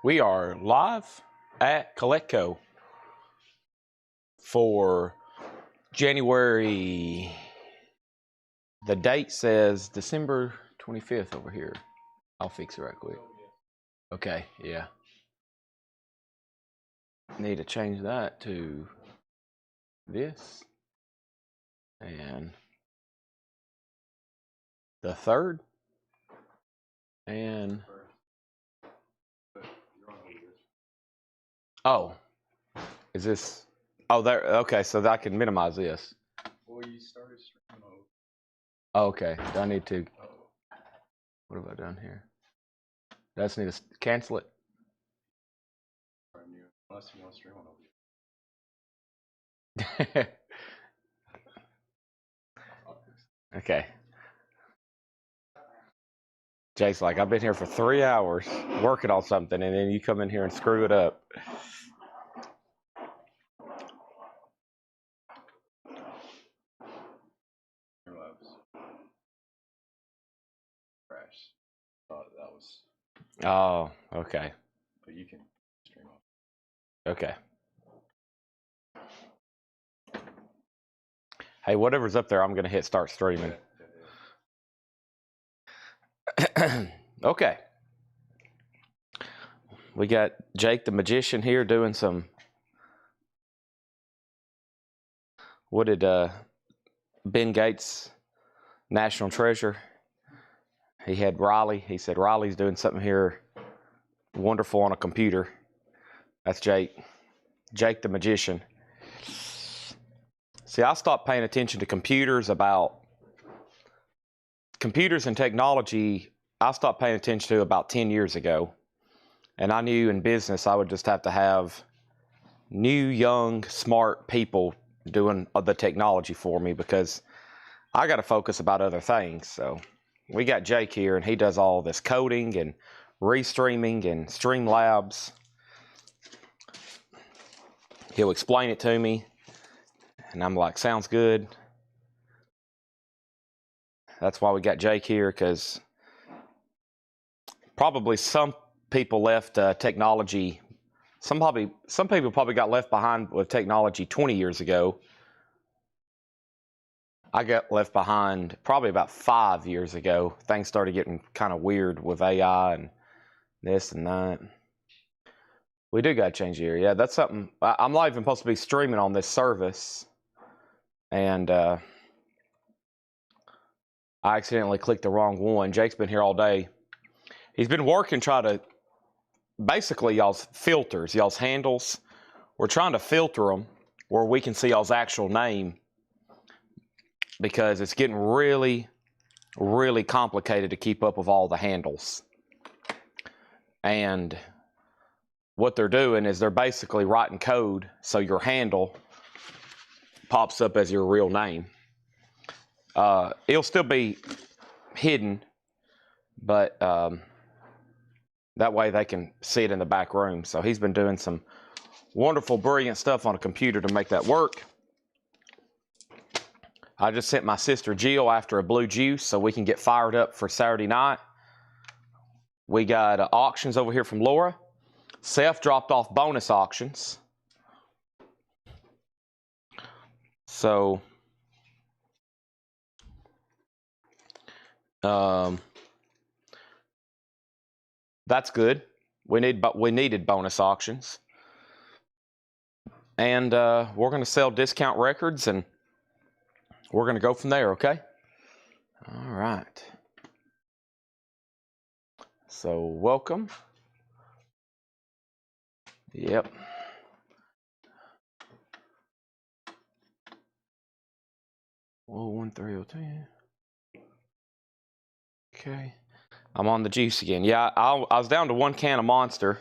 We are live at Collecco for January. The date says December 25th over here. I'll fix it right quick. Okay, yeah. Need to change that to this. And the 3rd. And oh, is this? Oh, there. Okay, so that I can minimize this. Well, you started stream mode. Oh, okay. Do I need to? What have I done here? Do I just need to cancel it? Unless you want to stream on over. Okay. Jake's like, I've been here for 3 hours working on something, and then you come in here and screw it up. Crash. Thought that was. Oh, okay. But you can stream off. Okay. Hey, whatever's up there, I'm going to hit start streaming. Okay. We got Jake the Magician here doing some. What did Ben Gates, National Treasure? He had Riley. He said Riley's doing something here wonderful on a computer. That's Jake. Jake the Magician. See, I stopped paying attention to computers and technology. I stopped paying attention to about 10 years ago. And I knew in business I would just have to have new, young, smart people doing the technology for me because I got to focus about other things. So we got Jake here, and he does all this coding and restreaming and Streamlabs. He'll explain it to me, and I'm like, sounds good. That's why we got Jake here, because probably some people left technology. Some people probably got left behind with technology 20 years ago. I got left behind probably about 5 years ago. Things started getting kind of weird with AI and this and that. We do got to change the area. Yeah, that's something. I'm not even supposed to be streaming on this service. And I accidentally clicked the wrong one. Jake's been here all day. He's been working trying to, basically y'all's filters, y'all's handles. We're trying to filter them where we can see y'all's actual name, because it's getting really, really complicated to keep up with all the handles. And what they're doing is they're basically writing code so your handle pops up as your real name. It'll still be hidden, but that way they can see it in the back room. So he's been doing some wonderful, brilliant stuff on a computer to make that work. I just sent my sister Jill after a blue juice so we can get fired up for Saturday night. We got auctions over here from Laura. Seth dropped off bonus auctions. So that's good. We needed bonus auctions. And we're going to sell discount records, and we're going to go from there, okay? All right. So, welcome. Yep. Whoa, 13002. Okay. I'm on the juice again. Yeah, I was down to 1 can of Monster,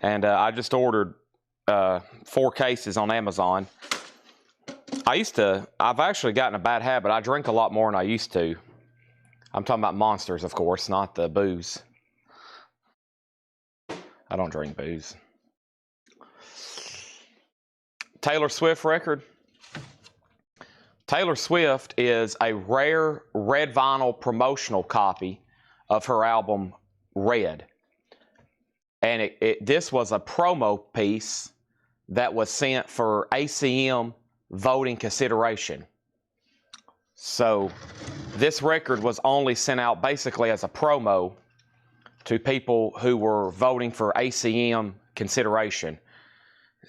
and I just ordered 4 cases on Amazon. I've actually gotten a bad habit. I drink a lot more than I used to. I'm talking about Monsters, of course, not the booze. I don't drink booze. Taylor Swift record. Taylor Swift is a rare red vinyl promotional copy of her album Red. And this was a promo piece that was sent for ACM voting consideration. So this record was only sent out basically as a promo to people who were voting for ACM consideration.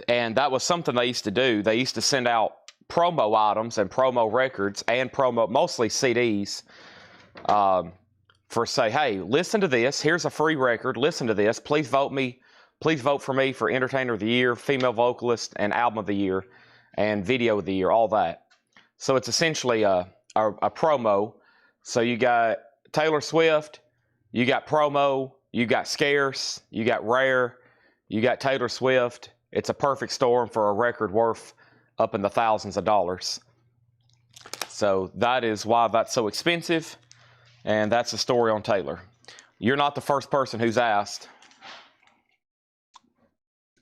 And that was something they used to do. They used to send out promo items and promo records and promo, mostly CDs, for say, hey, listen to this. Here's a free record. Listen to this. Please vote me. Please vote for me for Entertainer of the Year, Female Vocalist, and Album of the Year, and Video of the Year, all that. So it's essentially a promo. So you got Taylor Swift, you got promo, you got scarce, you got rare, you got Taylor Swift. It's a perfect storm for a record worth up in the thousands of dollars. So that is why that's so expensive, and that's the story on Taylor. You're not the first person who's asked.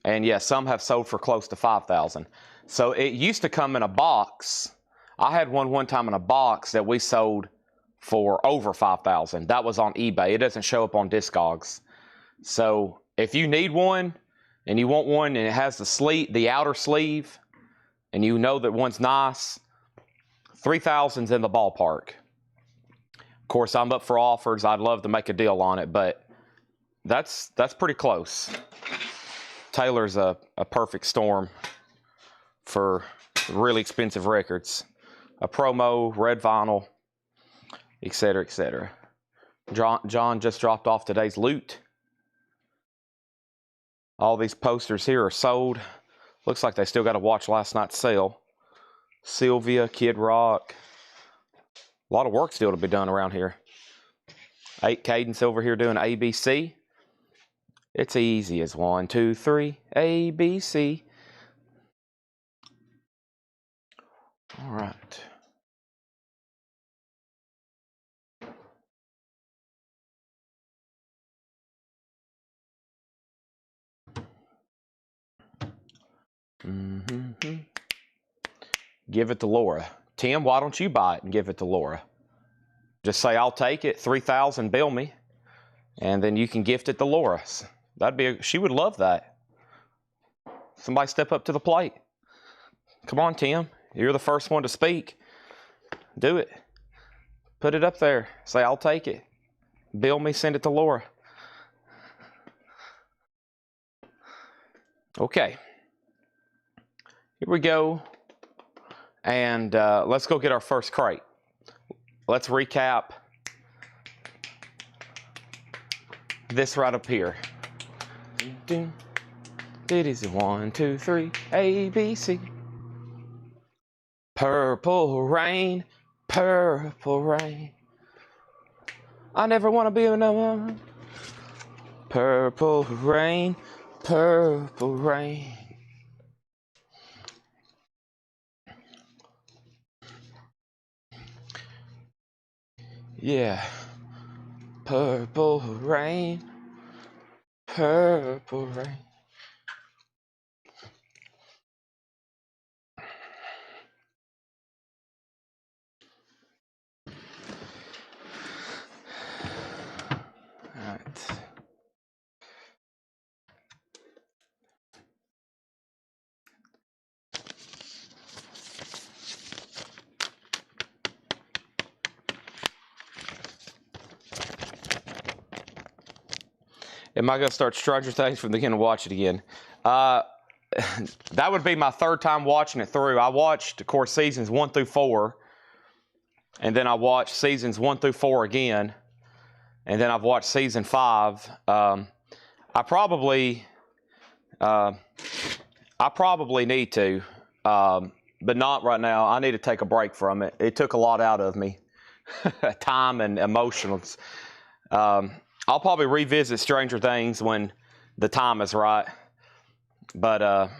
And yes, some have sold for close to $5,000. So it used to come in a box. I had one time in a box that we sold for over $5,000. That was on eBay. It doesn't show up on Discogs. So if you need one and you want one and it has the outer sleeve, and you know that one's nice, 3,000's in the ballpark. Of course, I'm up for offers. I'd love to make a deal on it, but that's pretty close. Taylor's a perfect storm for really expensive records. A promo, red vinyl, etc., etc. John just dropped off today's loot. All these posters here are sold. Looks like they still got to watch last night's sale. Sylvia, Kid Rock. A lot of work still to be done around here. 8 Cadence over here doing ABC. It's easy as 1, 2, 3, ABC. All right. Give it to Laura. Tim, why don't you buy it and give it to Laura? Just say, I'll take it, 3,000, bill me, and then you can gift it to Laura. She would love that. Somebody step up to the plate. Come on, Tim. You're the first one to speak. Do it. Put it up there. Say, I'll take it. Bill me, send it to Laura. Okay. Here we go. And let's go get our first crate. Let's recap this right up here. It is 1, 2, 3, ABC. Purple rain, purple rain. I never want to be a number. Purple rain, purple rain. Yeah. Purple rain, purple rain. All right. Am I going to start Stranger Things from the beginning and watch it again? That would be my third time watching it through. I watched, of course, seasons 1 through 4. And then I watched seasons 1 through 4 again. And then I've watched season 5. I probably need to, but not right now. I need to take a break from it. It took a lot out of me. Time and emotions. I'll probably revisit Stranger Things when the time is right. But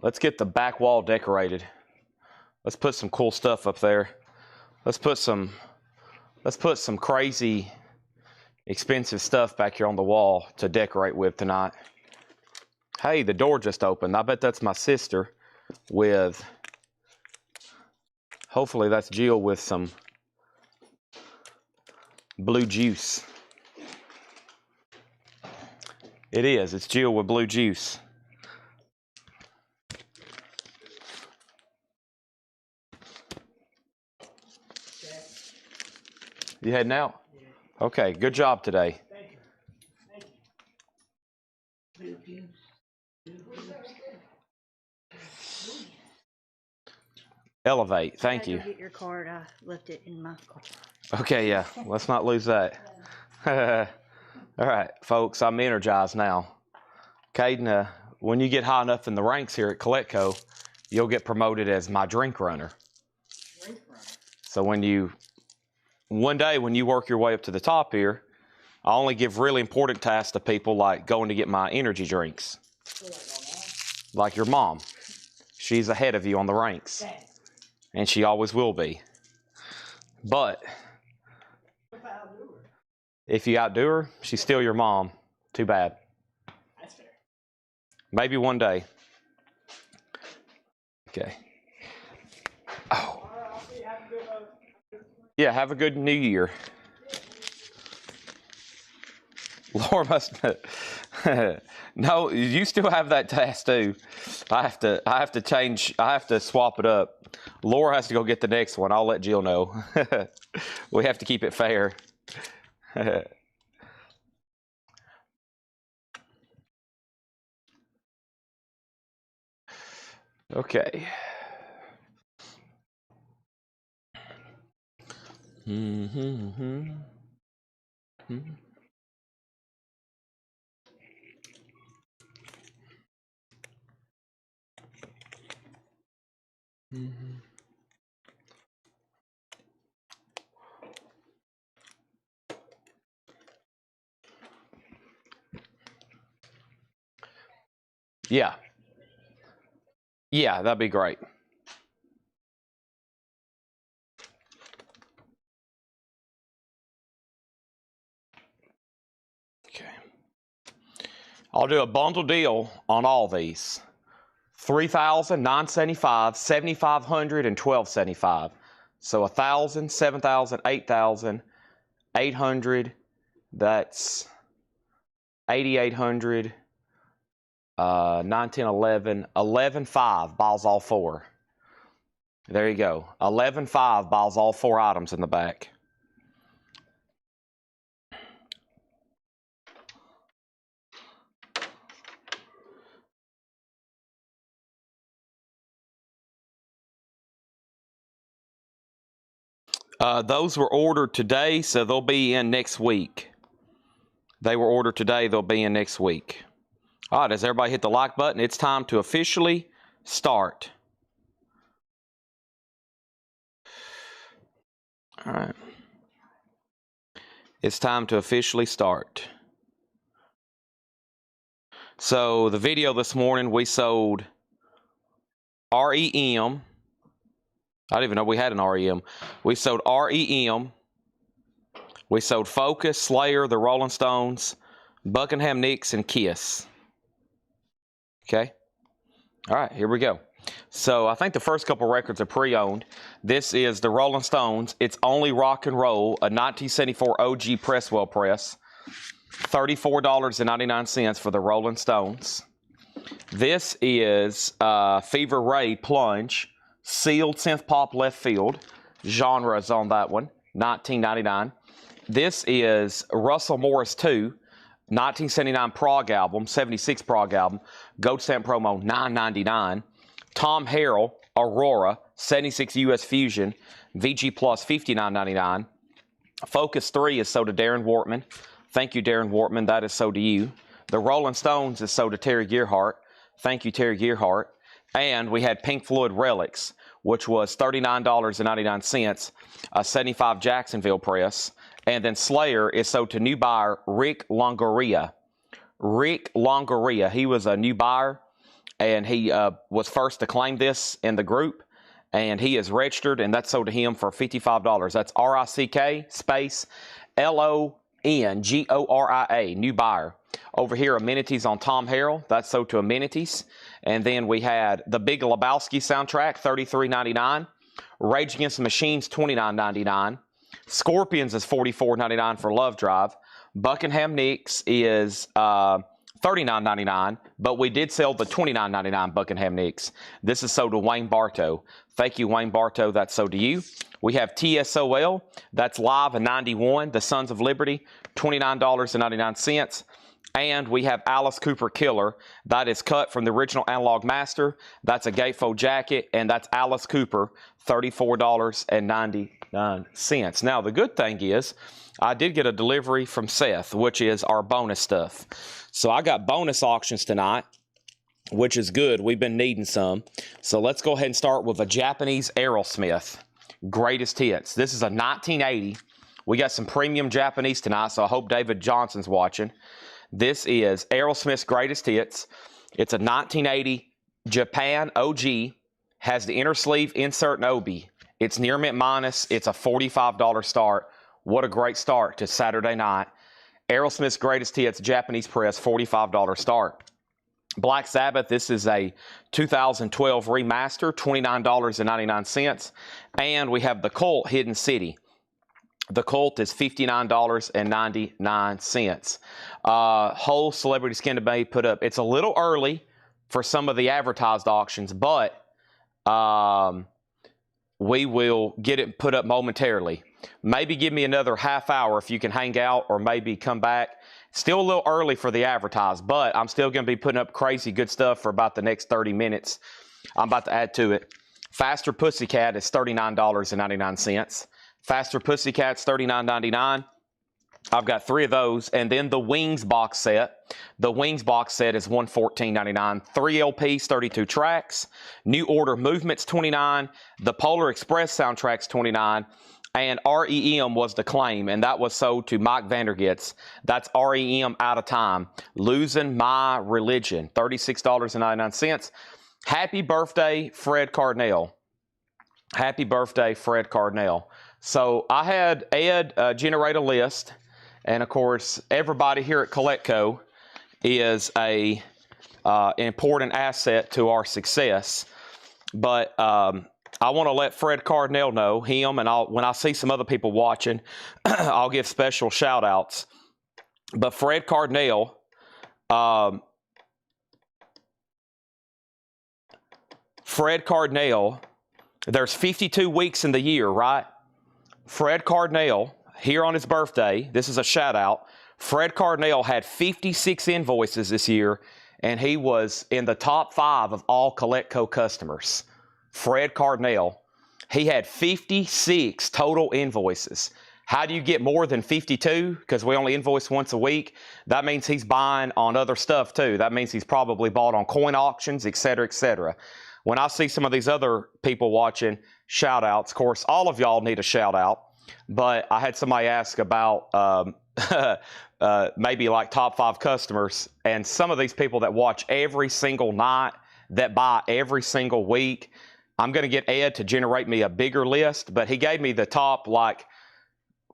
let's get the back wall decorated. Let's put some cool stuff up there. Let's put some crazy expensive stuff back here on the wall to decorate with tonight. Hey, the door just opened. I bet that's my sister with, hopefully that's Jill with some blue juice. It is. It's Jill with blue juice. You heading out? Yeah. Okay, good job today. Thank you. Thank you. Blue juice. Elevate. Thank you. Get your card. I left it in my car. Okay, yeah. Let's not lose that. All right, folks, I'm energized now. Caden, when you get high enough in the ranks here at Collecco, you'll get promoted as my drink runner. Drink runner. So one day when you work your way up to the top here, I only give really important tasks to people like going to get my energy drinks. Like your mom. She's ahead of you on the ranks. And she always will be. But if you outdo her, she's still your mom. Too bad. That's fair. Maybe one day. Okay. Oh. Yeah, have a good New Year. Laura must. No, you still have that task too. I have to change. I have to swap it up. Laura has to go get the next one. I'll let Jill know. We have to keep it fair. Okay. Yeah. Yeah, that'd be great. Okay. I'll do a bundle deal on all these. $3,000, $975, $7,500, and $1,275. So $1,000, $7,000, $8,000, $800. That's $8,800. 9, 10, 11, 11.5 buys all four. There you go. 11.5 buys all four items in the back. Those were ordered today, so they'll be in next week. They were ordered today, they'll be in next week. All right, as everybody hit the like button, it's time to officially start. All right. It's time to officially start. So the video this morning, we sold REM. I didn't even know we had an REM. We sold REM. We sold Focus, Slayer, the Rolling Stones, Buckingham Nicks, and Kiss. Okay. All right, here we go. So I think the first couple records are pre-owned. This is the Rolling Stones. It's Only Rock and Roll, a 1974 OG Presswell press. $34.99 for the Rolling Stones. This is Fever Ray Plunge, sealed synth pop left field. Genres on that one, $19.99. This is Russell Morris 2, 1979 prog album, 76 prog album, Gold Stamp promo, $9.99. Tom Harrell, Aurora, 76 US Fusion, VG Plus, $59.99. Focus 3 is sold to Darren Wortman. Thank you, Darren Wortman. That is sold to you. The Rolling Stones is sold to Terry Gearhart. Thank you, Terry Gearhart. And we had Pink Floyd Relics, which was $39.99, a 75 Jacksonville press. And then Slayer is sold to new buyer Rick Longoria. Rick Longoria, he was a new buyer, and he was first to claim this in the group. And he is registered, and that's sold to him for $55. That's RICK space LONGORIA, new buyer. Over here, amenities on Tom Harrell. That's sold to amenities. And then we had the Big Lebowski soundtrack, $33.99. Rage Against the Machines, $29.99. Scorpions is $44.99 for Love Drive. Buckingham Nicks is $39.99, but we did sell the $29.99 Buckingham Nicks. This is sold to Wayne Bartow. Thank you, Wayne Bartow. That's sold to you. We have TSOL. That's live in 91. The Sons of Liberty, $29.99. And we have Alice Cooper Killer. That is cut from the original Analog Master. That's a gatefold jacket, and that's Alice Cooper, $34.99. Now, the good thing is, I did get a delivery from Seth, which is our bonus stuff. So I got bonus auctions tonight, which is good. We've been needing some. So let's go ahead and start with a Japanese Aerosmith greatest hits. This is a 1980. We got some premium Japanese tonight, so I hope David Johnson's watching. This is Aerosmith's greatest hits. It's a 1980 Japan OG. Has the inner sleeve insert and obi. It's near mint minus. It's a $45 start. What a great start to Saturday night. Aerosmith's greatest hits, Japanese press, $45 start. Black Sabbath, this is a 2012 remaster, $29.99. And we have the Cult, Hidden City. The Cult is $59.99. Whole Celebrity Skin to Be put up. It's a little early for some of the advertised auctions, but we will get it put up momentarily. Maybe give me another half hour if you can hang out, or maybe come back. Still a little early for the advertised, but I'm still going to be putting up crazy good stuff for about the next 30 minutes. I'm about to add to it. Faster Pussycat is $39.99. Faster Pussycat's $39.99. I've got 3 of those. And then the Wings box set. The Wings box set is $114.99. 3 LPs, 32 tracks. New Order Movements, $29. The Polar Express soundtrack's $29. And REM was the claim, and that was sold to Mike Vandergits. That's REM Out of Time. Losing My Religion, $36.99. Happy birthday, Fred Cardinal. Happy birthday, Fred Cardinal. So I had Ed generate a list, and of course, everybody here at CollectCo is an important asset to our success. But I want to let Fred Cardinal know, him, and when I see some other people watching, I'll give special shout outs. But Fred Cardinal, there's 52 weeks in the year, right? Fred Cardinal, here on his birthday, this is a shout out. Fred Cardinal had 56 invoices this year, and he was in the top 5 of all CollectCo customers. Fred Cardinal, he had 56 total invoices. How do you get more than 52? Because we only invoice once a week. That means he's buying on other stuff too. That means he's probably bought on coin auctions, etc., etc. When I see some of these other people watching, shout outs. Of course, all of y'all need a shout out. But I had somebody ask about maybe like top 5 customers. And some of these people that watch every single night, that buy every single week, I'm going to get Ed to generate me a bigger list, but he gave me the top, like,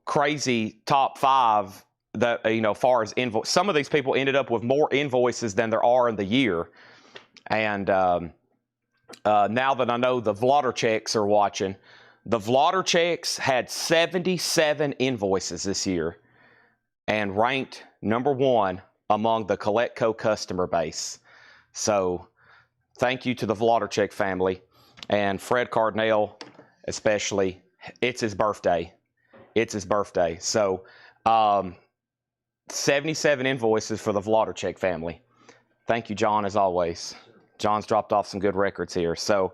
crazy top 5 that, far as invoice. Some of these people ended up with more invoices than there are in the year. And now that I know the Vlodderchecks are watching, the Vlodderchecks had 77 invoices this year and ranked number 1 among the CollectCo customer base. So thank you to the Vloddercheck family. And Fred Cardinal, especially, it's his birthday. It's his birthday. So, 77 invoices for the Vloddercheck family. Thank you, John, as always. John's dropped off some good records here. So,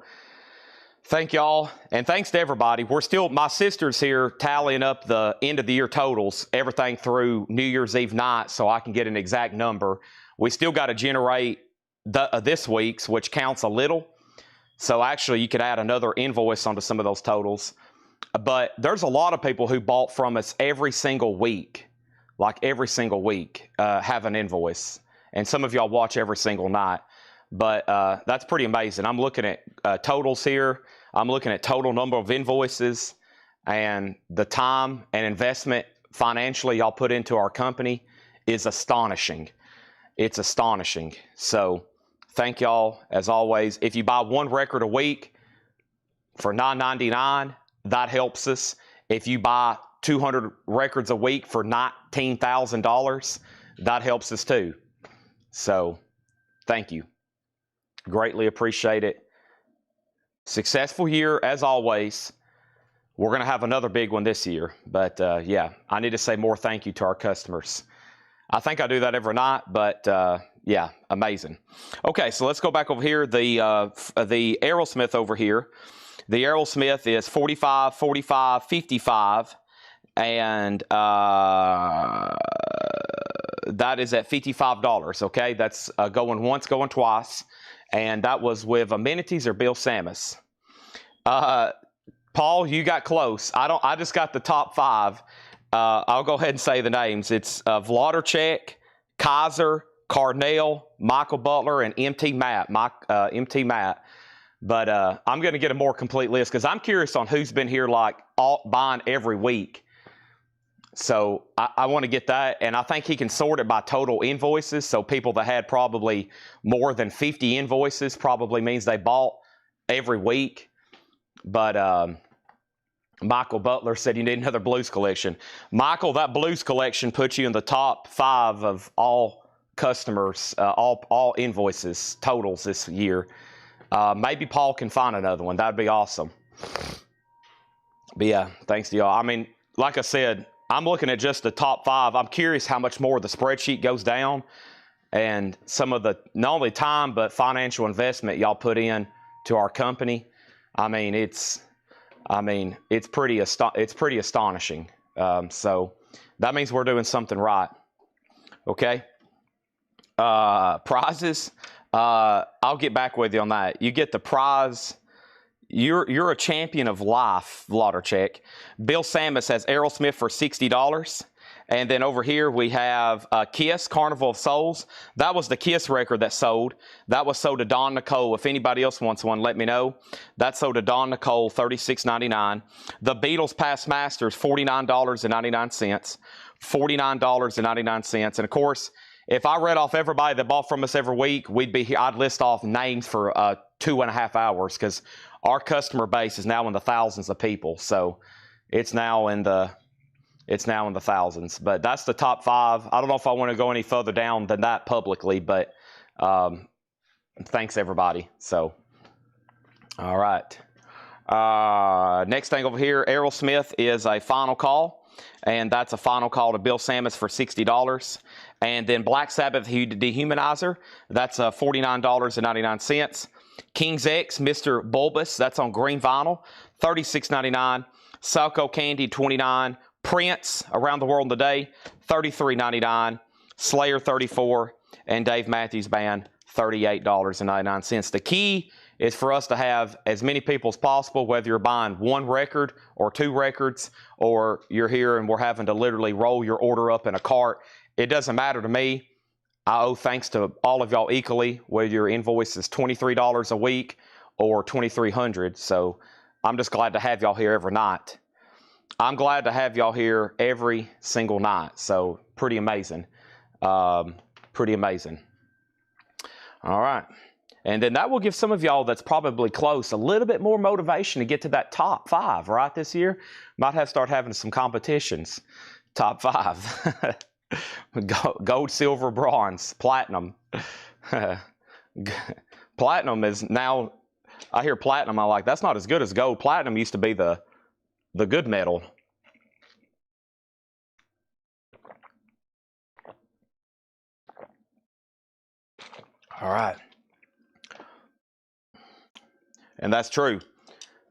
thank y'all, and thanks to everybody. My sister's here tallying up the end of the year totals, everything through New Year's Eve night, so I can get an exact number. We still got to generate this week's, which counts a little. So actually, you could add another invoice onto some of those totals. But there's a lot of people who bought from us every single week, like every single week, have an invoice. And some of y'all watch every single night. But that's pretty amazing. I'm looking at totals here. I'm looking at total number of invoices and the time and investment financially y'all put into our company is astonishing. It's astonishing. So thank y'all, as always. If you buy 1 record a week for $9.99, that helps us. If you buy 200 records a week for $19,000, that helps us too. So thank you. Greatly appreciate it. Successful year as always. We're going to have another big one this year. But yeah, I need to say more thank you to our customers. I think I do that every night, but yeah, amazing. Okay, so let's go back over here. The Aerosmith over here. The Aerosmith is 45, 45, 55, and that is at $55, okay? That's going once, going twice, and that was with amenities or Bill Samus. Paul, you got close. I just got the top 5. I'll go ahead and say the names. It's Vladarchek, Kaiser, Carnell, Michael Butler, and MT Matt. MT Matt. But I'm going to get a more complete list because I'm curious on who's been here like buying every week. So I want to get that, and I think he can sort it by total invoices. So people that had probably more than 50 invoices probably means they bought every week. But Michael Butler said you need another blues collection. Michael, that blues collection puts you in the top 5 of all customers, all invoices totals this year. Maybe Paul can find another one. That'd be awesome. But yeah, thanks to y'all. I mean, like I said, I'm looking at just the top 5. I'm curious how much more the spreadsheet goes down and some of the, not only time, but financial investment y'all put in to our company. I mean, it's pretty astonishing. So that means we're doing something right. Okay. Prizes. I'll get back with you on that. You get the prize. You're a champion of life, Vladarchek. Bill Samus has Aerosmith for $60. And then over here we have Kiss, Carnival of Souls. That was the Kiss record that sold. That was sold to Don Nicole. If anybody else wants one, let me know. That sold to Don Nicole, $36.99. The Beatles Past Masters, $49.99. $49.99. And of course, if I read off everybody that bought from us every week, I'd list off names for 2.5 hours because our customer base is now in the thousands of people. So it's now in the thousands. But that's the top 5. I don't know if I want to go any further down than that publicly, but thanks everybody. So all right. Next thing over here, Aerosmith is a final call, and that's a final call to Bill Samus for $60. And then Black Sabbath Dehumanizer, that's $49.99. King's X, Mr. Bulbous, that's on green vinyl, $36.99. Salco Candy, $29. Prince, Around the World Today, $33.99. Slayer, $34. And Dave Matthews Band, $38.99. The key is for us to have as many people as possible, whether you're buying 1 record or 2 records, or you're here and we're having to literally roll your order up in a cart. It doesn't matter to me. I owe thanks to all of y'all equally, whether your invoice is $23 a week or $2,300. So I'm just glad to have y'all here every night. I'm glad to have y'all here every single night. So pretty amazing. Pretty amazing. All right. And then that will give some of y'all that's probably close a little bit more motivation to get to that top 5, right, this year. Might have to start having some competitions. Top 5. Gold, silver, bronze, platinum. Platinum is now, I hear platinum, I'm like, that's not as good as gold. Platinum used to be the good metal. All right. And that's true.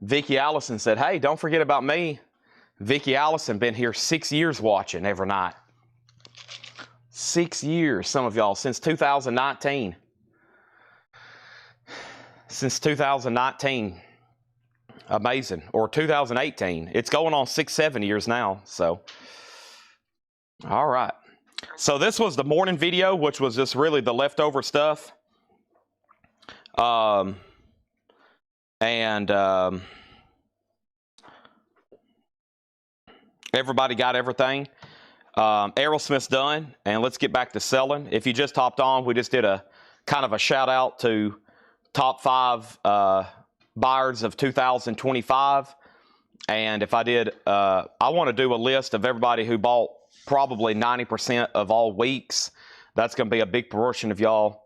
Vicky Allison said, hey, don't forget about me. Vicky Allison been here 6 years watching every night. 6 years, some of y'all, since 2019. Since 2019. Amazing. Or 2018. It's going on 6-7 years now. So, all right. So this was the morning video, which was just really the leftover stuff. Everybody got everything. Aerosmith's done, and let's get back to selling. If you just hopped on, we just did a kind of a shout out to top 5 buyers of 2025. And if I did, I want to do a list of everybody who bought probably 90% of all weeks That's going to be a big portion of y'all,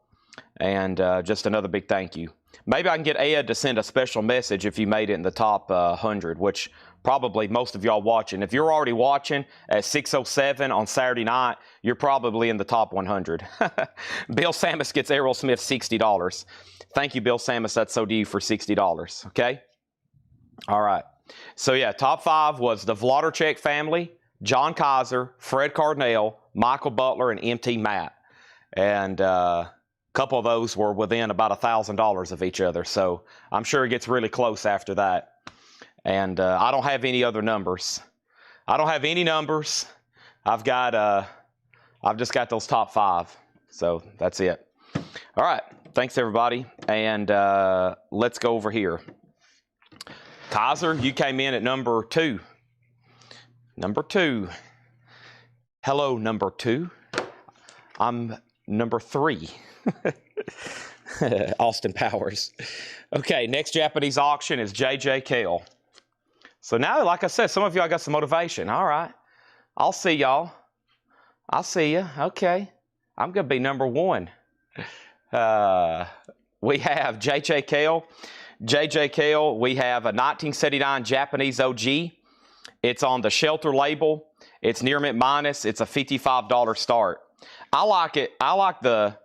and just another big thank you. Maybe I can get Ed to send a special message if you made it in the top 100, which probably most of y'all watching. If you're already watching at 6:07 on Saturday night, you're probably in the top 100. Bill Samus gets Aerosmith $60. Thank you, Bill Samus. That's so due for $60. Okay? All right. So, yeah, top 5 was the Vladarchuk family, John Kaiser, Fred Cardinale, Michael Butler, and MT Matt. And a couple of those were within about $1,000 of each other. So I'm sure it gets really close after that. And I don't have any other numbers. I don't have any numbers. I've just got those top 5. So that's it. All right. Thanks, everybody. And let's go over here. Kaiser, you came in at number 2. Number 2. Hello, number 2. I'm number 3. Austin Powers. Okay, next Japanese auction is JJ Cale. So now, like I said, some of y'all got some motivation. All right. I'll see y'all. I'll see you. Okay. I'm going to be number 1. We have JJ Cale. JJ Cale, we have a 1979 Japanese OG. It's on the Shelter label. It's near mint minus. It's a $55 start. I like it. I like to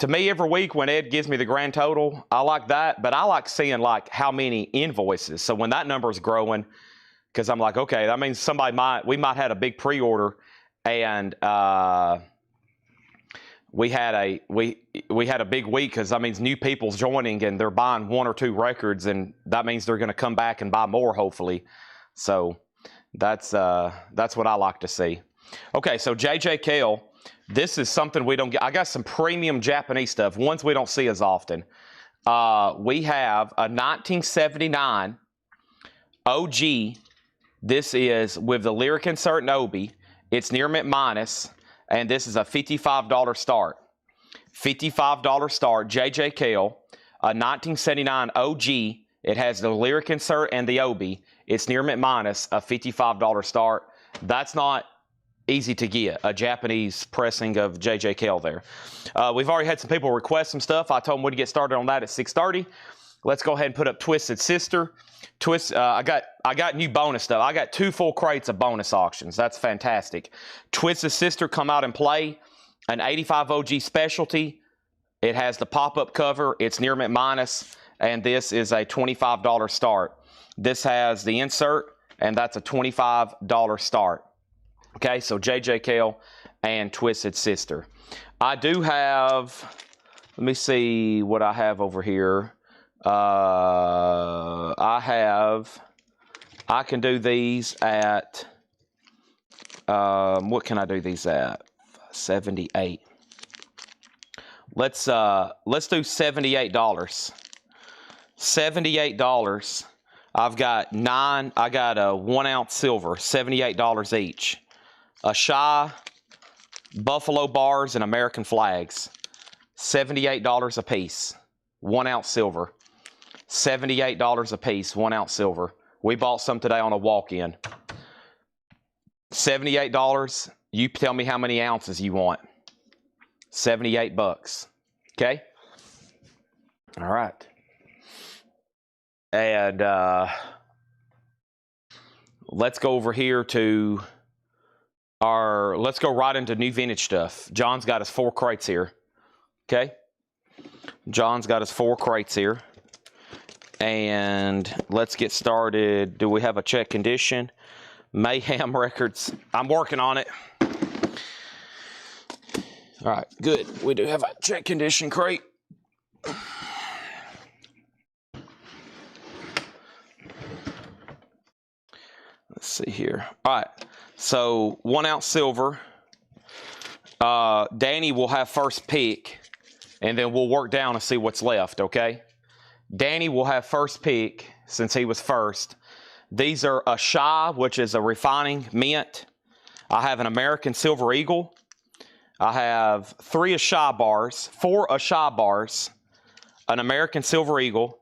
me, every week when Ed gives me the grand total, I like that. But I like seeing like how many invoices. So when that number is growing, because I'm like, okay, that means we might have a big pre-order, and we had a big week, because that means new people's joining and they're buying 1 or 2 records, and that means they're going to come back and buy more, hopefully. So that's what I like to see. Okay, so JJ Cale, this is something we don't get. I got some premium Japanese stuff, ones we don't see as often. We have a 1979 OG. This is with the lyric insert and Obi. It's near mint minus, and this is a $55 start. $55 start, JJ Cale, a 1979 OG. It has the lyric insert and the Obi. It's near mint minus, a $55 start. That's not easy to get, a Japanese pressing of JJ Cale there. We've already had some people request some stuff. I told them we'd get started on that at 6:30. Let's go ahead and put up Twisted Sister. I got new bonus stuff. I got 2 full crates of bonus auctions. That's fantastic. Twisted Sister come out and play, an 85 OG specialty. It has the pop-up cover. It's near mint minus, and this is a $25 start. This has the insert, and that's a $25 start. Okay, so JJ Cale and Twisted Sister. I do have, let me see what I have over here. I can do these at, what can I do these at? 78. Let's do $78. $78. I've got 9, I got a 1 ounce silver, $78 each. A Shy, Buffalo bars, and American flags, $78 a piece. 1 ounce silver. $78 a piece, 1 ounce silver. We bought some today on a walk-in. $78. You tell me how many ounces you want. 78 bucks. Okay? All right. And let's go over here to let's go right into new vintage stuff. John's got his 4 crates here. Okay? John's got his 4 crates here. And let's get started. Do we have a check condition? Mayhem Records. I'm working on it. All right, good. We do have a check condition crate. Let's see here. All right, so 1 ounce silver. Danny will have first pick, and then we'll work down and see what's left, okay? Danny will have first pick since he was first. These are a Shy, which is a refining mint. I have an American Silver Eagle. I have 3 Shy bars, 4 Shy bars, an American Silver Eagle.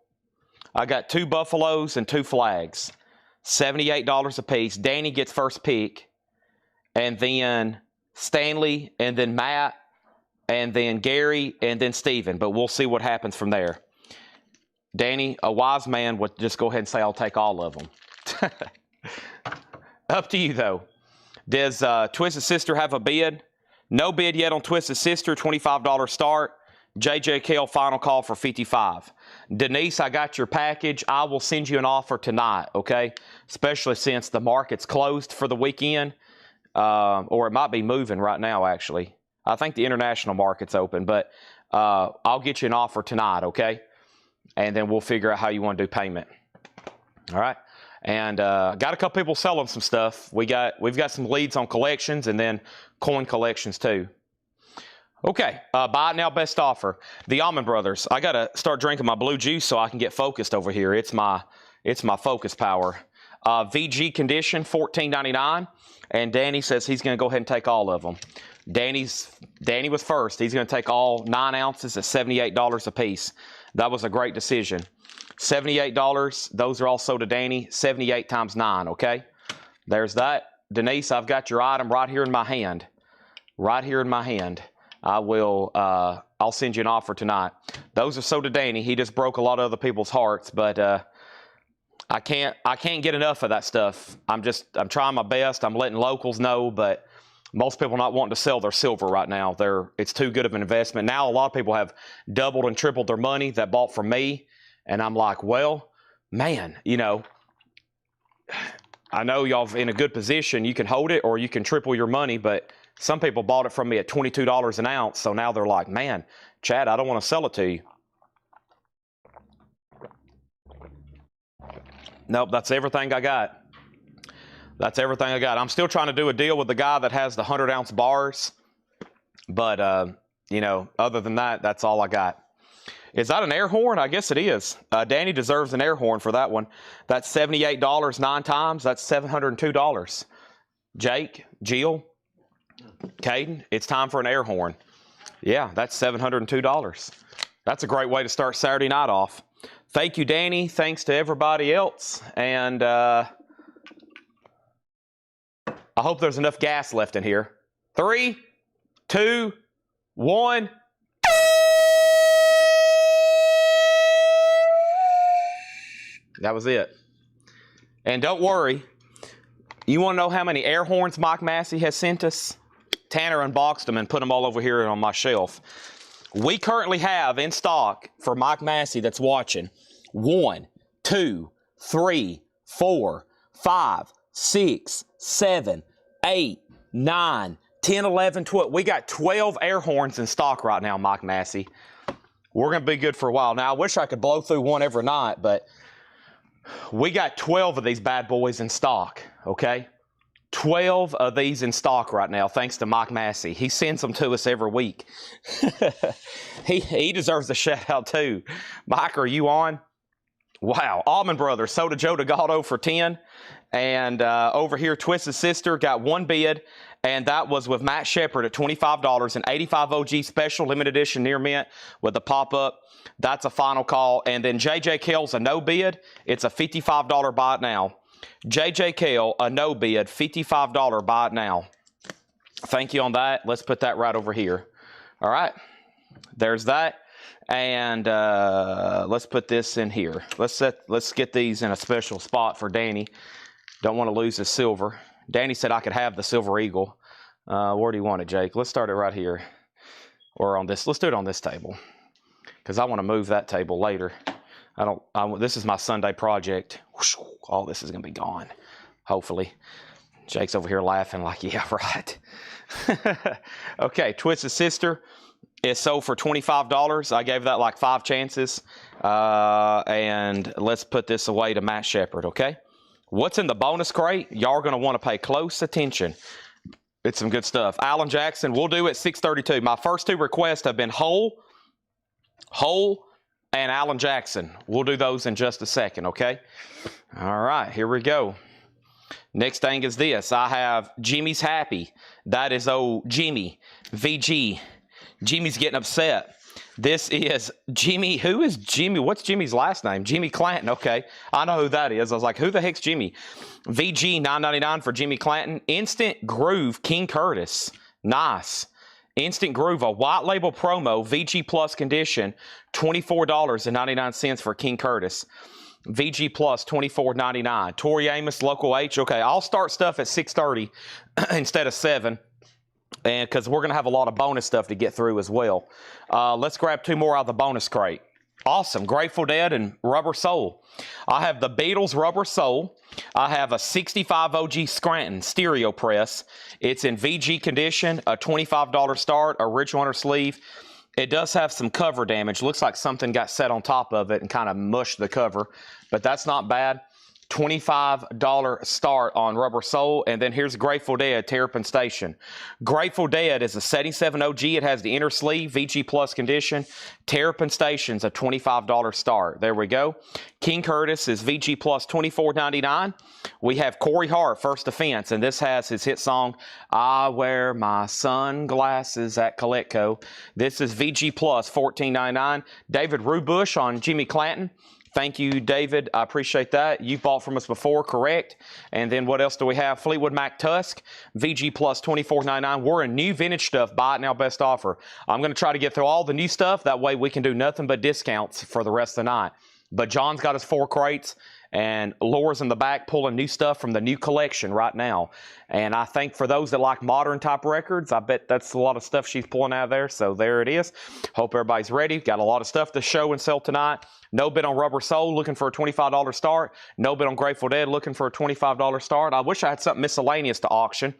I got 2 Buffaloes and 2 flags. $78 a piece. Danny gets first pick. And then Stanley, and then Matt, and then Gary, and then Steven. But we'll see what happens from there. Danny, a wise man would just go ahead and say, I'll take all of them. Up to you, though. Does Twisted Sister have a bid? No bid yet on Twisted Sister, $25 start. JJ Cale, final call for $55. Denise, I got your package. I will send you an offer tonight, okay? Especially since the market's closed for the weekend. Or it might be moving right now, actually. I think the international market's open, but I'll get you an offer tonight, okay? And then we'll figure out how you want to do payment. All right? And got a couple people selling some stuff. We've got some leads on collections and then coin collections too. Okay, buy it now, best offer. The Almond Brothers. I got to start drinking my blue juice so I can get focused over here. It's my focus power. VG condition, $14.99. And Danny says he's going to go ahead and take all of them. Danny was first. He's going to take all 9 ounces at $78 a piece. That was a great decision. $78. Those are all sold to Danny. 78 times 9, okay? There's that. Denise, I've got your item right here in my hand. Right here in my hand. I'll send you an offer tonight. Those are sold to Danny. He just broke a lot of other people's hearts, but I can't get enough of that stuff. I'm trying my best. I'm letting locals know, but most people are not wanting to sell their silver right now. It's too good of an investment. Now a lot of people have doubled and tripled their money that bought from me. And I'm like, well, man, you know, I know y'all in a good position. You can hold it or you can triple your money, but some people bought it from me at $22 an ounce. So now they're like, man, Chad, I don't want to sell it to you. Nope, that's everything I got. That's everything I got. I'm still trying to do a deal with the guy that has the 100-ounce bars. But, you know, other than that, that's all I got. Is that an air horn? I guess it is. Danny deserves an air horn for that one. That's $78 9 times. That's $702. Jake, Jill, Caden, it's time for an air horn. Yeah, that's $702. That's a great way to start Saturday night off. Thank you, Danny. Thanks to everybody else. And I hope there's enough gas left in here. 3, 2, 1. That was it. And don't worry. You want to know how many air horns Mike Massey has sent us? Tanner unboxed them and put them all over here on my shelf. We currently have in stock for Mike Massey that's watching 1, 2, 3, 4, 5, 6, 7, 8, 9, 10, 11, 12. We got 12 air horns in stock right now, Mike Massey. We're going to be good for a while. Now, I wish I could blow through one every night, but we got 12 of these bad boys in stock, okay? 12 of these in stock right now, thanks to Mike Massey. He sends them to us every week. he deserves a shout out too. Mike, are you on? Wow. Almond Brothers, Soda Joe DeGaldo for 10. And over here, Twisted Sister got 1 bid. And that was with Matt Shepard at $25. An 85 OG special limited edition near mint with the pop-up. That's a final call. And then JJ Cale's a no bid. It's a $55 buy it now. JJ Cale, a no bid, $55 buy it now. Thank you on that. Let's put that right over here. All right. There's that. And let's put this in here. Let's get these in a special spot for Danny. Don't want to lose the silver. Danny said I could have the Silver Eagle. Where do you want it, Jake? Let's start it right here. Or on this. Let's do it on this table. Because I want to move that table later. This is my Sunday project. All this is going to be gone. Hopefully. Jake's over here laughing like, yeah, right. Okay, Twisted Sister is sold for $25. I gave that like 5 chances. And let's put this away to Matt Shepard, okay? What's in the bonus crate? Y'all are going to want to pay close attention. It's some good stuff. Alan Jackson, we'll do it 632. My first 2 requests have been Hole, and Alan Jackson. We'll do those in just a second, okay? All right, here we go. Next thing is this. I have Jimmy's Happy. That is old Jimmy, VG. Jimmy's getting upset. This is Jimmy. Who is Jimmy? What's Jimmy's last name? Jimmy Clanton. Okay, I know who that is. I was like, who the heck's Jimmy? VG $9.99 for Jimmy Clanton. Instant Groove King Curtis. Nice. Instant Groove, a white label promo, VG Plus condition, $24.99 for King Curtis. VG Plus, $24.99. Tori Amos, Local H. Okay, I'll start stuff at 6:30 instead of 7. And because we're going to have a lot of bonus stuff to get through as well. Let's grab 2 more out of the bonus crate. Awesome. Grateful Dead and Rubber Soul. I have the Beatles Rubber Soul. I have a 65 OG Scranton stereo press. It's in VG condition, a $25 start, original under sleeve. It does have some cover damage. Looks like something got set on top of it and kind of mushed the cover, but that's not bad. $25 start on Rubber Soul. And then here's Grateful Dead, Terrapin Station. Grateful Dead is a 77 OG. It has the inner sleeve, VG Plus condition. Terrapin Station's a $25 start. There we go. King Curtis is VG Plus $24.99. We have Corey Hart, First Offense, and this has his hit song, I Wear My Sunglasses at Colecco. This is VG Plus $14.99. David Rubush on Jimmy Clanton. Thank you, David. I appreciate that. You bought from us before, correct? And then what else do we have? Fleetwood Mac Tusk, VG Plus $24.99. We're in new vintage stuff. Buy it now, best offer. I'm going to try to get through all the new stuff. That way we can do nothing but discounts for the rest of the night. But John's got his 4 crates, and Laura's in the back pulling new stuff from the new collection right now. And I think for those that like modern type records, I bet that's a lot of stuff she's pulling out of there. So there it is. Hope everybody's ready. Got a lot of stuff to show and sell tonight. No bid on Rubber Soul, looking for a $25 start. No bid on Grateful Dead, looking for a $25 start. I wish I had something miscellaneous to auction.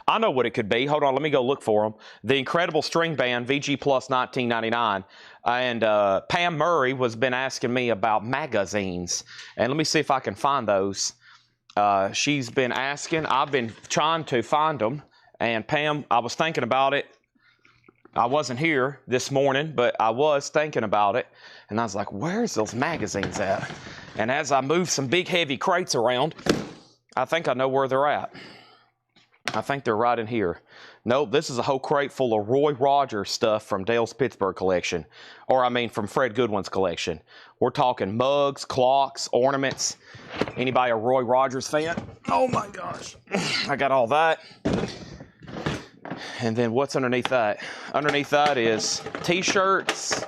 I know what it could be. Hold on, let me go look for them. The Incredible String Band, VG Plus $19.99. And Pam Murray has been asking me about magazines. And let me see if I can find those. She's been asking. I've been trying to find them. And Pam, I was thinking about it. I wasn't here this morning, but I was thinking about it. And I was like, where's those magazines at? And as I move some big heavy crates around, I think I know where they're at. I think they're right in here. Nope, this is a whole crate full of Roy Rogers stuff from Dale's Pittsburgh collection. Or, I mean, from Fred Goodwin's collection. We're talking mugs, clocks, ornaments. Anybody a Roy Rogers fan? Oh, my gosh. I got all that. And then what's underneath that? Underneath that is T-shirts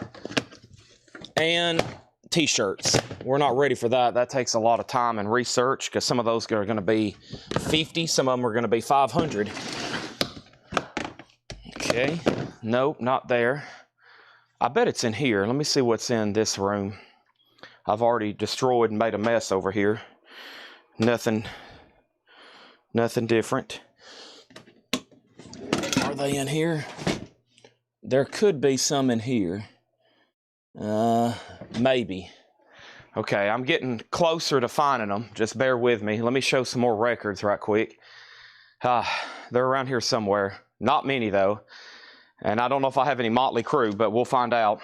and T-shirts. We're not ready for that. That takes a lot of time and research because some of those are going to be 50. Some of them are going to be 500. Okay. Nope, not there. I bet it's in here. Let me see what's in this room. I've already destroyed and made a mess over here. Nothing different. Are they in here? There could be some in here. Maybe. Okay, I'm getting closer to finding them. Just bear with me. Let me show some more records right quick. They're around here somewhere. Not many, though. And I don't know if I have any Motley Crue, but we'll find out.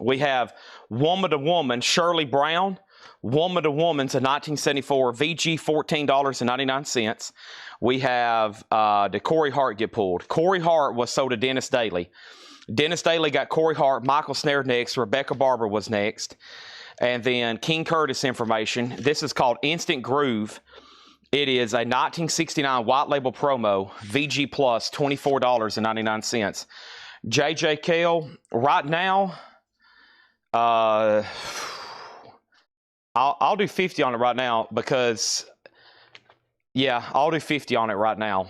We have Woman to Woman, Shirley Brown. Woman to Woman's a 1974 VG, $14.99. We have did Corey Hart get pulled? Corey Hart was sold to Dennis Daly. Dennis Daly got Corey Hart, Michael Snare next, Rebecca Barber was next. And then King Curtis information. This is called Instant Groove. It is a 1969 white label promo, VG Plus, $24.99. JJ Cale, right now, I'll do 50 on it right now because, yeah, I'll do 50 on it right now.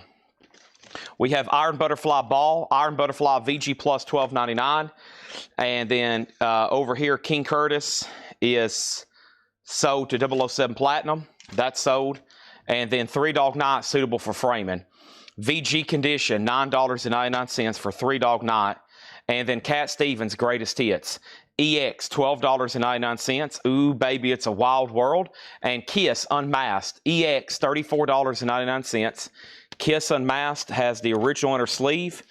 We have Iron Butterfly Ball, Iron Butterfly VG Plus $12.99. And then over here, King Curtis is sold to 007 Platinum. That's sold. And then Three Dog Night, suitable for framing. VG Condition, $9.99 for Three Dog Night. And then Cat Stevens, Greatest Hits. EX, $12.99. Ooh, baby, it's a wild world. And Kiss Unmasked, EX, $34.99. Kiss Unmasked has the original inner sleeve,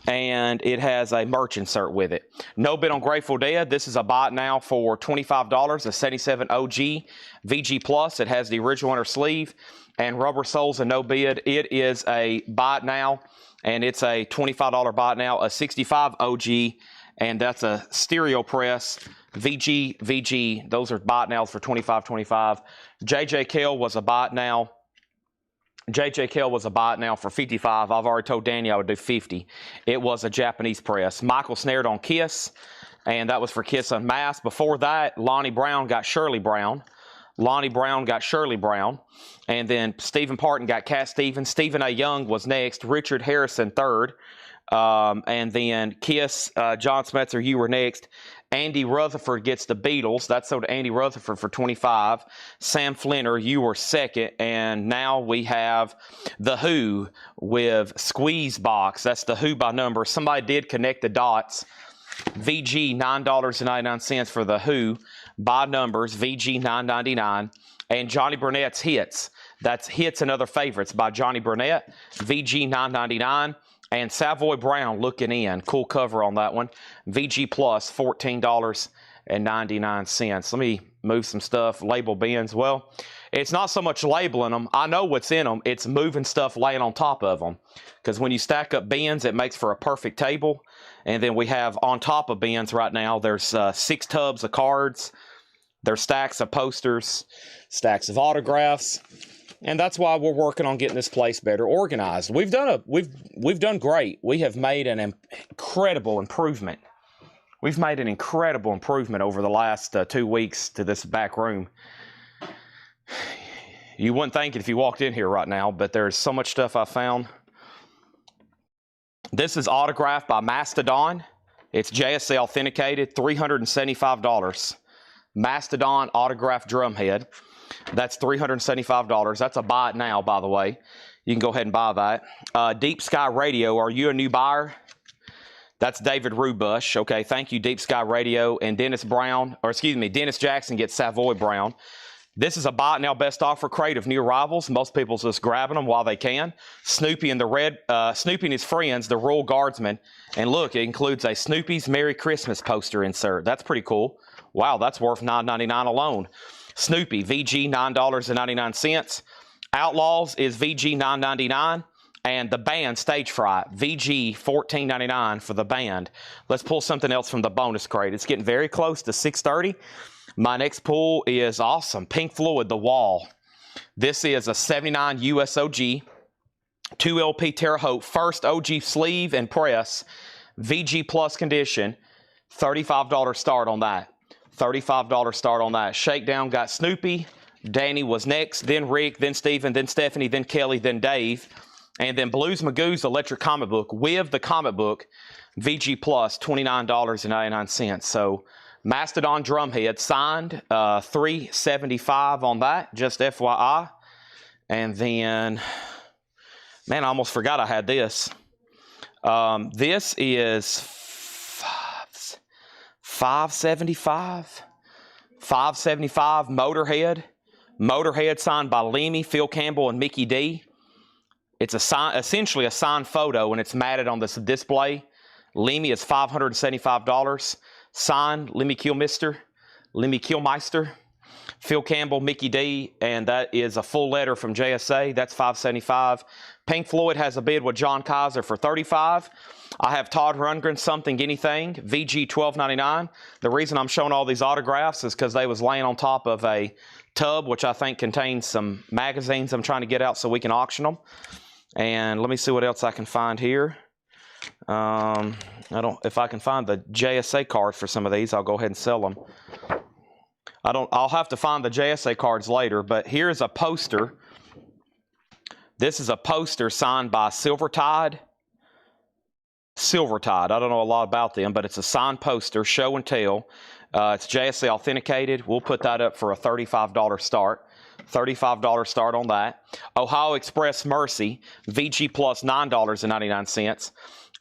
and it has a merch insert with it. No bid on Grateful Dead. This is a buy it now for $25, a 77 OG VG Plus. It has the original inner sleeve, and Rubber Soul's a no bid. It is a buy it now, and it's a $25 buy it now, a 65 OG, and that's a stereo press. VG, those are buy it nows for $25.25. JJ Cale was a buy it now. JJ Cale was a buy it now for 55. I've already told Danny I would do 50. It was a Japanese press. Michael snared on Kiss, and that was for Kiss Unmasked. Before that, Lonnie Brown got Shirley Brown. Lonnie Brown got Shirley Brown. And then Stephen Parton got Cat Stevens. Stephen A. Young was next. Richard Harrison third. And then Kiss, John Smetzer, you were next. Andy Rutherford gets the Beatles. That's sold to Andy Rutherford for 25. Sam Flinner, you were second. And now we have The Who with Squeeze Box. That's The Who by number. Somebody did connect the dots. VG, $9.99 for The Who by numbers. VG, $9.99. And Johnny Burnett's Hits. That's Hits and Other Favorites by Johnny Burnett. VG, $9.99. And Savoy Brown looking in. Cool cover on that one. VG Plus, $14.99. Let me move some stuff. Label bins. Well, it's not so much labeling them. I know what's in them. It's moving stuff laying on top of them. Because when you stack up bins, it makes for a perfect table. And then we have on top of bins right now, there's 6 tubs of cards. There's stacks of posters, stacks of autographs. And that's why we're working on getting this place better organized. We've done great. We have made an incredible improvement. We've made an incredible improvement over the last 2 weeks to this back room. You wouldn't think it if you walked in here right now, but there's so much stuff I found. This is autographed by Mastodon. It's JSA authenticated, $375. Mastodon autographed drumhead. That's $375. That's a buy it now, by the way. You can go ahead and buy that. Deep Sky Radio, are you a new buyer? That's David Rubush. Okay, thank you, Deep Sky Radio. And Dennis Jackson gets Savoy Brown. This is a buy it now best offer crate of new arrivals. Most people's just grabbing them while they can. Snoopy and Snoopy and his friends, the Royal Guardsmen. And look, it includes a Snoopy's Merry Christmas poster insert. That's pretty cool. Wow, that's worth $9.99 alone. Snoopy, VG, $9.99. Outlaws is VG, $9.99. And the band, Stage Fright, VG, $14.99 for the band. Let's pull something else from the bonus crate. It's getting very close to 6:30. My next pull is awesome. Pink Floyd, The Wall. This is a 79 US OG, 2 LP Terre Haute, first OG sleeve and press, VG Plus condition, $35 start on that. $35 start on that. Shakedown got Snoopy. Danny was next, then Rick, then Stephen, then Stephanie, then Kelly, then Dave. And then Blues Magoo's Electric Comic Book with the comic book, VG Plus, $29.99. So Mastodon drumhead signed, $375 on that, just FYI. And then, man, I almost forgot I had this. This is $575. $575 Motorhead signed by Lemmy, Phil Campbell, and Mickey D. It's essentially a signed photo, and it's matted on this display. Lemmy is $575. Signed Lemmy Kilmister, Phil Campbell, Mickey D, and that is a full letter from JSA. That's $575. Pink Floyd has a bid with John Kaiser for $35. I have Todd Rundgren, Something Anything, VG, $12.99. The reason I'm showing all these autographs is because they was laying on top of a tub, which I think contains some magazines I'm trying to get out so we can auction them. And let me see what else I can find here. If I can find the JSA cards for some of these, I'll go ahead and sell them. I'll have to find the JSA cards later, but here's a poster. This is a poster signed by Silvertide. I don't know a lot about them, but it's a signed poster, show and tell. It's JSA authenticated. We'll put that up for a $35 start. $35 start on that. Ohio Express Mercy, VG Plus, $9.99.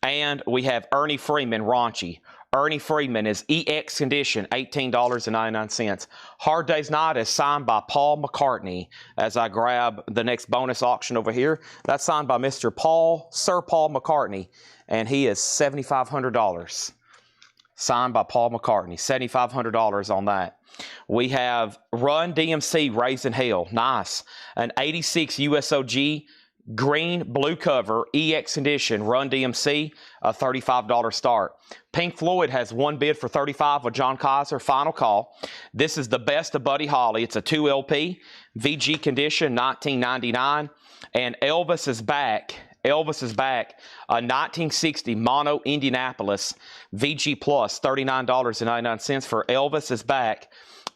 And we have Ernie Freeman, Raunchy. Ernie Freeman is EX condition, $18.99. Hard Day's Night is signed by Paul McCartney. As I grab the next bonus auction over here, that's signed by Sir Paul McCartney, and he is $7,500. Signed by Paul McCartney, $7,500 on that. We have Run DMC, Raising Hell, nice. An 86 USOG, green, blue cover, EX condition, Run DMC, a $35 start. Pink Floyd has one bid for $35 with John Kaiser, final call. This is the best of Buddy Holly. It's a 2 LP, VG condition, $19.99. And Elvis is back. Elvis is back. A 1960 Mono Indianapolis VG Plus, $39.99 for Elvis is back.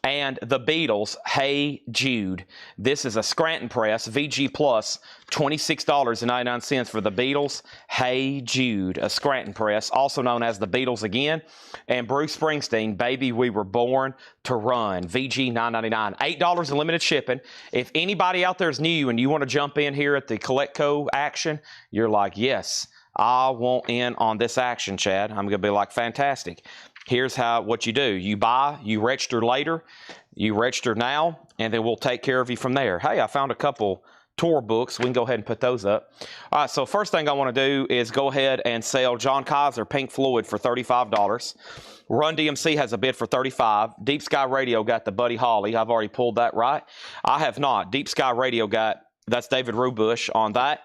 And the Beatles, Hey Jude. This is a Scranton press, VG Plus, $26.99 for the Beatles, Hey Jude, a Scranton press, also known as the Beatles again. And Bruce Springsteen, Baby We Were Born to Run, VG $9.99. $8 in limited shipping. If anybody out there is new and you want to jump in here at the Collecco action, you're like, yes, I want in on this action, Chad. I'm going to be like, fantastic. Here's what you do. You buy, you register later, you register now, and then we'll take care of you from there. Hey, I found a couple tour books. We can go ahead and put those up. All right, so first thing I want to do is go ahead and sell John Kaiser Pink Floyd for $35. Run DMC has a bid for $35. Deep Sky Radio got the Buddy Holly. I've already pulled that, right? I have not. Deep Sky Radio that's David Rubush on that.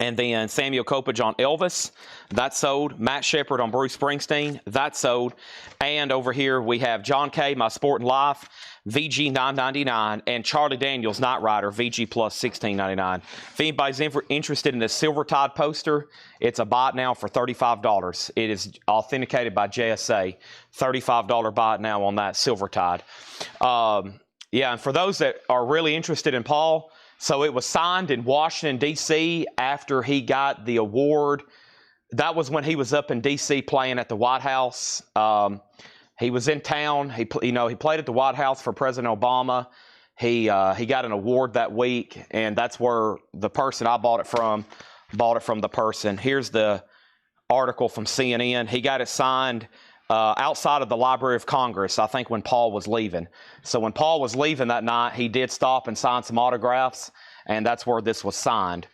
And then Samuel Kopage on Elvis, that sold. Matt Shepard on Bruce Springsteen, that sold. And over here we have John Kay, My Sport and Life, VG $9.99, and Charlie Daniels, Knight Rider, VG Plus $16.99. If anybody's interested in this Silver Tide poster, it's a buy it now for $35. It is authenticated by JSA. $35 buy it now on that Silver Tide. Yeah, and for those that are really interested in Paul, so it was signed in Washington, D.C. after he got the award. That was when he was up in D.C. playing at the White House. He was in town. He played at the White House for President Obama. He got an award that week, and that's where the person I bought it from the person. Here's the article from CNN. He got it signed outside of the Library of Congress, I think, when Paul was leaving. So when Paul was leaving that night, he did stop and sign some autographs, and that's where this was signed.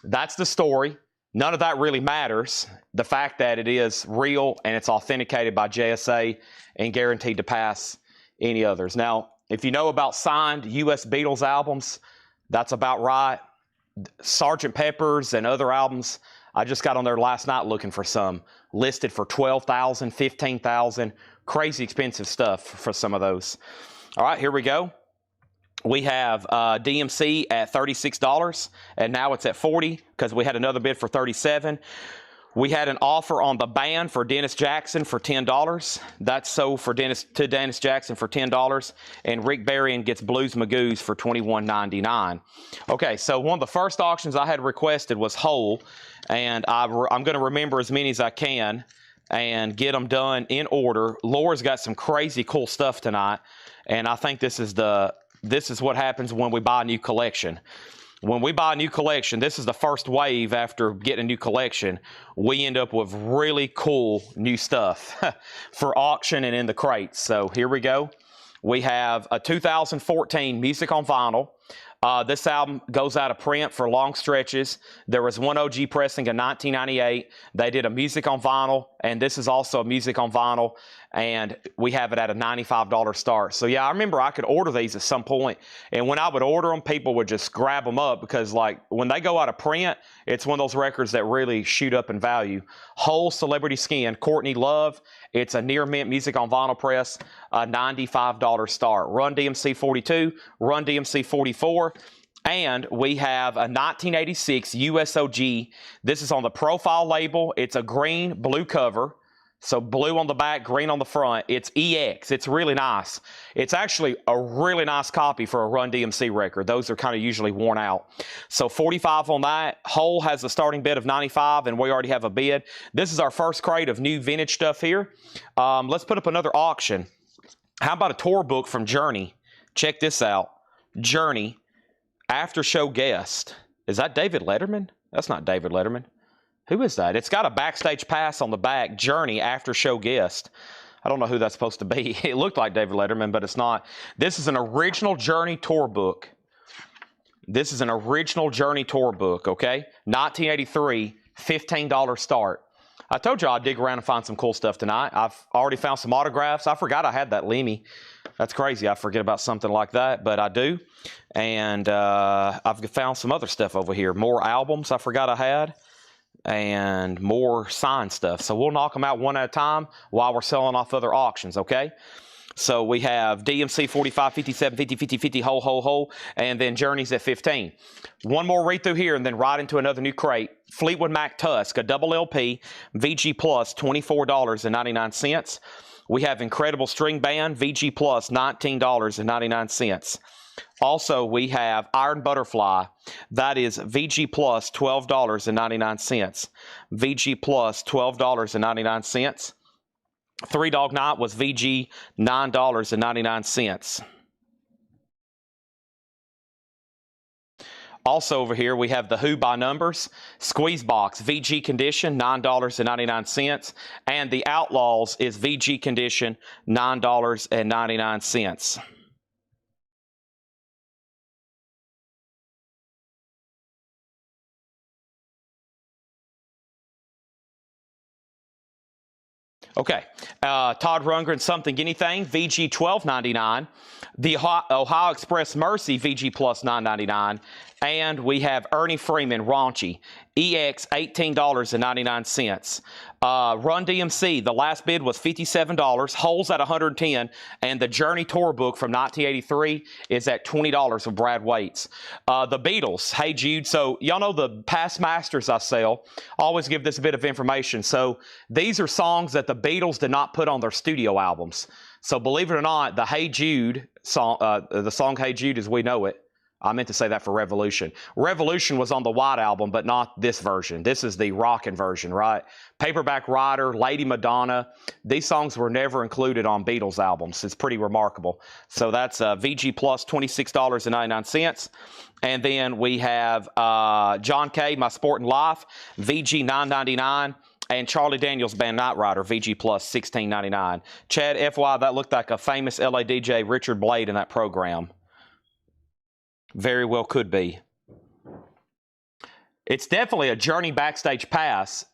That's the story. None of that really matters. The fact that it is real and it's authenticated by JSA and guaranteed to pass any others. Now, if you know about signed U.S. Beatles albums, that's about right. Sgt. Pepper's and other albums, I just got on there last night looking for some, listed for $12,000, $15,000, crazy expensive stuff for some of those. All right, here we go. We have DMC at $36, and now it's at $40 because we had another bid for $37. We had an offer on the band for Dennis Jackson for $10. That's sold for Dennis Jackson for $10, and Rick Barrion gets Blues Magoos for $21.99. Okay, so one of the first auctions I had requested was whole, and I'm going to remember as many as I can and get them done in order. Laura's got some crazy cool stuff tonight, and I think this is what happens when we buy a new collection. When we buy a new collection, this is the first wave after getting a new collection. We end up with really cool new stuff for auction and in the crates. So here we go. We have a 2014 Music on Vinyl. This album goes out of print for long stretches. There was one OG pressing in 1998. They did a Music on Vinyl, and this is also a Music on Vinyl, and we have it at a $95 start. So yeah, I remember I could order these at some point, and when I would order them, people would just grab them up because, like, when they go out of print, it's one of those records that really shoot up in value. Whole Celebrity Skin, Courtney Love. It's a near mint Music on Vinyl press, a $95 start. Run DMC 42, Run DMC 44. And we have a 1986 USOG. This is on the profile label. It's a green, blue cover. So blue on the back, green on the front. It's EX. It's really nice. It's actually a really nice copy for a Run DMC record. Those are kind of usually worn out. So 45 on that. Whole has a starting bid of 95, and we already have a bid. This is our first crate of new vintage stuff here. Let's put up another auction. How about a tour book from Journey? Check this out. Journey, after show guest. Is that David Letterman? That's not David Letterman. Who is that? It's got a backstage pass on the back. Journey, after show guest. I don't know who that's supposed to be. It looked like David Letterman, but it's not. This is an original Journey tour book. This is an original Journey tour book, okay? 1983, $15 start. I told you I'd dig around and find some cool stuff tonight. I've already found some autographs. I forgot I had that Lemmy. That's crazy. I forget about something like that, but I do. And I've found some other stuff over here. More albums I forgot I had. And more signed stuff. So we'll knock them out one at a time while we're selling off other auctions, okay? So we have DMC 45, 57, 50, 50, 50, whole, and then Journey's at 15. One more read through here and then right into another new crate. Fleetwood Mac Tusk, a double LP, VG Plus, $24.99. We have Incredible String Band, VG Plus, $19.99. Also, we have Iron Butterfly. That is VG Plus, $12.99. VG Plus, $12.99. Three Dog Night was VG, $9.99. Also over here, we have the Who by Numbers, Squeeze Box, VG Condition, $9.99. And the Outlaws is VG Condition, $9.99. Okay, Todd Rundgren, Something Anything, VG $12.99. The Ohio Express Mercy, VG Plus $9.99. And we have Ernie Freeman, Raunchy, EX $18.99. Run DMC, the last bid was $57, Holes at $110, and the Journey Tour book from 1983 is at $20 with Brad Waits. The Beatles, Hey Jude. So y'all know the past masters I sell. I always give this a bit of information. So these are songs that the Beatles did not put on their studio albums. So believe it or not, the Hey Jude song, the song Hey Jude as we know it, I meant to say that for Revolution. Revolution was on the White Album, but not this version. This is the rockin' version, right? Paperback Writer, Lady Madonna. These songs were never included on Beatles albums. It's pretty remarkable. So that's VG Plus, $26.99. And then we have John Kay, My Sport and Life, VG $9.99. And Charlie Daniels Band Night Rider, VG Plus, $16.99. Chad, FYI, that looked like a famous LA DJ, Richard Blade, in that program. Very well could be. It's definitely a Journey backstage pass.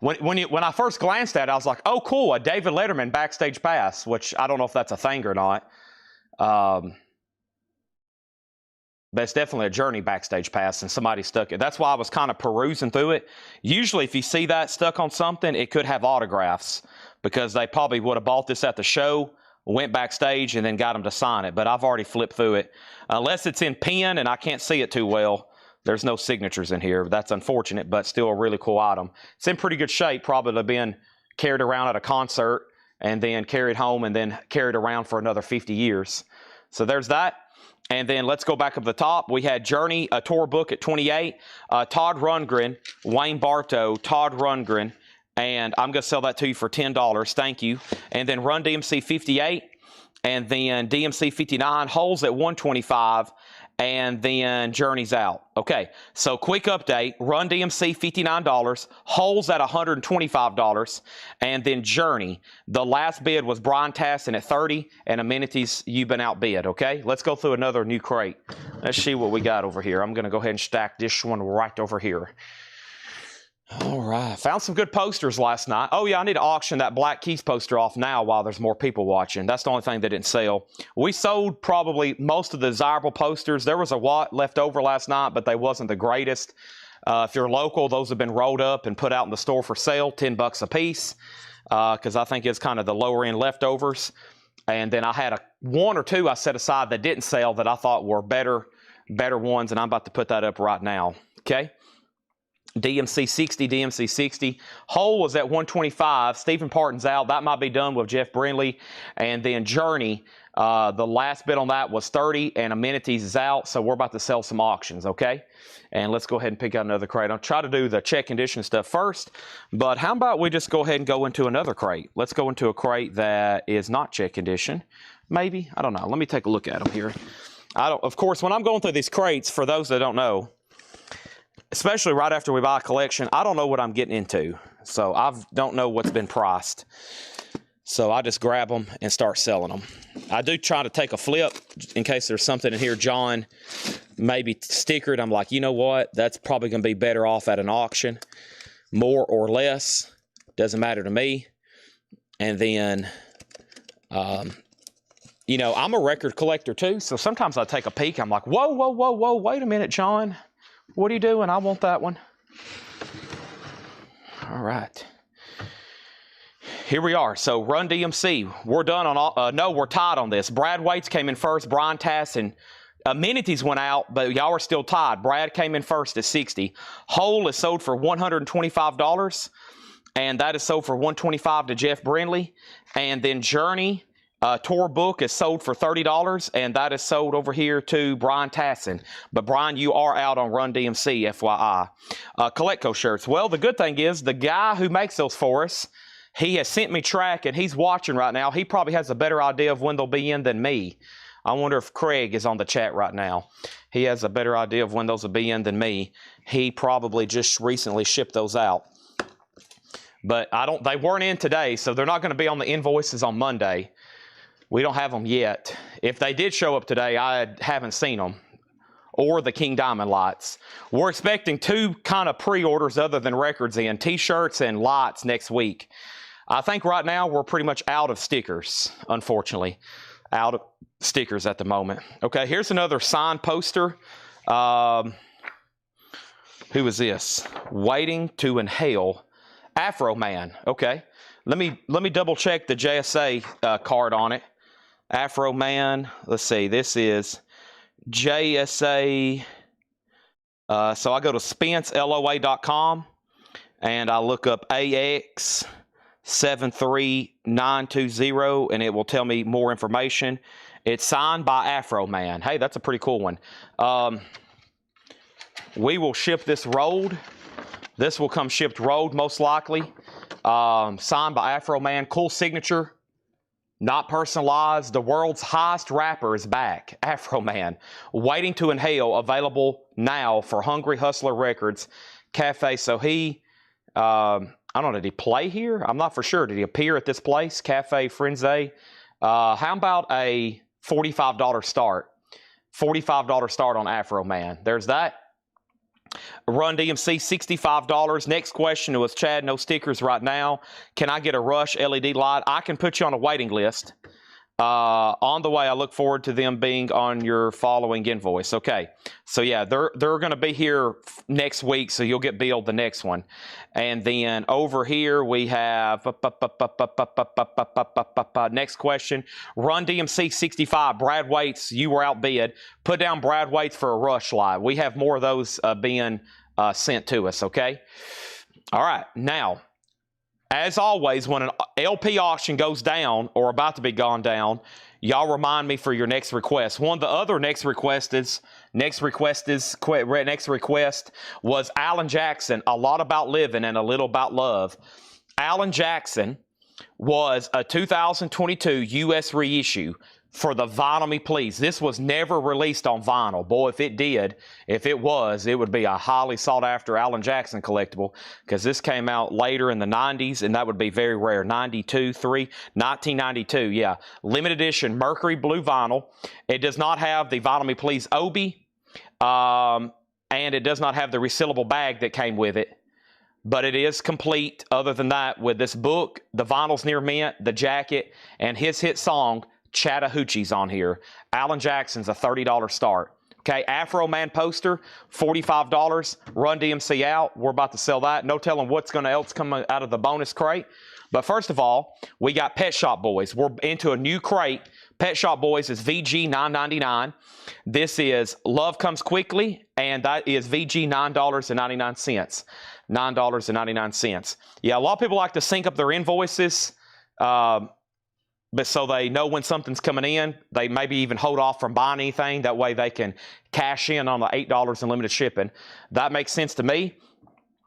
When I first glanced at it, I was like, oh, cool, a David Letterman backstage pass, which I don't know if that's a thing or not. But it's definitely a Journey backstage pass, and somebody stuck it. That's why I was kind of perusing through it. Usually, if you see that stuck on something, it could have autographs, because they probably would have bought this at the show, went backstage, and then got them to sign it. But I've already flipped through it. Unless it's in pen and I can't see it too well, there's no signatures in here. That's unfortunate, but still a really cool item. It's in pretty good shape, probably been carried around at a concert and then carried home and then carried around for another 50 years. So there's that. And then let's go back up the top. We had Journey, a tour book at 28. Todd Rundgren, Wayne Bartow, Todd Rundgren. And I'm going to sell that to you for $10. Thank you. And then Run DMC 58. And then DMC 59, Holes at $125, and then Journey's out. Okay, so quick update. Run DMC, $59, Holes at $125, and then Journey. The last bid was Brian Tassin at $30, and Amenities, you've been outbid, okay? Let's go through another new crate. Let's see what we got over here. I'm going to go ahead and stack this one right over here. All right, found some good posters last night. Oh yeah, I need to auction that Black Keys poster off now while there's more people watching. That's the only thing that didn't sell. We sold probably most of the desirable posters. There was a lot left over last night, but they wasn't the greatest. If you're local, those have been rolled up and put out in the store for sale, $10 a piece, because I think it's kind of the lower end leftovers. And then I had one or two I set aside that didn't sell that I thought were better ones, and I'm about to put that up right now. Okay. DMC 60, DMC 60. Hole was at $125. Stephen Parton's out. That might be done with Jeff Brindley. And then Journey, the last bid on that was $30, and Amenities is out. So we're about to sell some auctions, okay? And let's go ahead and pick out another crate. I'll try to do the check condition stuff first, but how about we just go ahead and go into another crate? Let's go into a crate that is not check condition. Maybe. I don't know. Let me take a look at them here. Of course, when I'm going through these crates, for those that don't know, especially right after we buy a collection, I don't know what I'm getting into. So I don't know what's been priced. So I just grab them and start selling them. I do try to take a flip in case there's something in here John maybe stickered. I'm like, you know what? That's probably going to be better off at an auction. More or less. Doesn't matter to me. And then, you know, I'm a record collector too. So sometimes I take a peek. I'm like, whoa, whoa, whoa, whoa. Wait a minute, John. What are you doing? I want that one. All right. here we are. So Run DMC, we're done on all, no, we're tied on this. Brad Waits came in first, Brian Tassin. Amenities went out, but y'all are still tied. Brad came in first at 60. Whole is sold for $125, and that is sold for $125 to Jeff Brindley. And then Journey tour book is sold for $30, and that is sold over here to Brian Tassin. But Brian, you are out on Run DMC, FYI. Collecco shirts. Well, the good thing is the guy who makes those for us, he has sent me track, and he's watching right now. He probably has a better idea of when they'll be in than me. I wonder if Craig is on the chat right now. He has a better idea of when those will be in than me. He probably just recently shipped those out. But they weren't in today, so they're not going to be on the invoices on Monday. We don't have them yet. If they did show up today, I haven't seen them. Or the King Diamond lights. We're expecting 2 kind of pre-orders other than records in, T-shirts and lights next week. I think right now we're pretty much out of stickers, unfortunately. Out of stickers at the moment. Okay, here's another signed poster. Who is this? Waiting to Inhale. Afro Man. Okay, let me double check the JSA card on it. Afro Man. Let's see. This is JSA. So I go to SpenceLOA.com and I look up AX 73920, and it will tell me more information. It's signed by Afro Man. Hey, that's a pretty cool one. We will ship this rolled. This will come shipped rolled, most likely. Signed by Afro Man. Cool signature. Not personalized. The world's highest rapper is back. Afro Man. Waiting to Inhale. Available now for Hungry Hustler Records Cafe. So he... I don't know, did he play here? I'm not for sure. Did he appear at this place? Cafe Frenzy. How about a $45 start? $45 start on Afro Man. There's that. Run DMC, $65. Next question was, Chad, no stickers right now. Can I get a Rush LED light? I can put you on a waiting list. On the way, I look forward to them being on your following invoice. Okay, so yeah, they're going to be here next week, so you'll get billed the next one. And then over here we have next question. Run DMC 65. Brad Waits, you were outbid. Put down Brad Waits for a Rush live. We have more of those being sent to us. Okay. All right, now. As always, when an LP auction goes down or about to be gone down, y'all remind me for your next request. One of the other next request was Alan Jackson, A Lot About Living and a Little About Love. Alan Jackson was a 2022 U.S. reissue for the Vinyl Me Please. This was never released on vinyl. Boy, if it did, if it was, it would be a highly sought after Alan Jackson collectible, because this came out later in the 90s, and that would be very rare. 1992, yeah. Limited edition Mercury Blue vinyl. It does not have the Vinyl Me Please Obi, and it does not have the resealable bag that came with it. But it is complete, other than that, with this book, the vinyl's near mint, the jacket, and his hit song, Chattahoochee's on here. Alan Jackson's a $30 start. Okay, Afro Man poster, $45. Run DMC out. We're about to sell that. No telling what's else come out of the bonus crate. But first of all, we got Pet Shop Boys. We're into a new crate. Pet Shop Boys is VG $9.99. This is Love Comes Quickly, and that is VG $9.99. $9.99. Yeah, a lot of people like to sync up their invoices. But so they know when something's coming in. They maybe even hold off from buying anything. That way they can cash in on the $8 in limited shipping. That makes sense to me.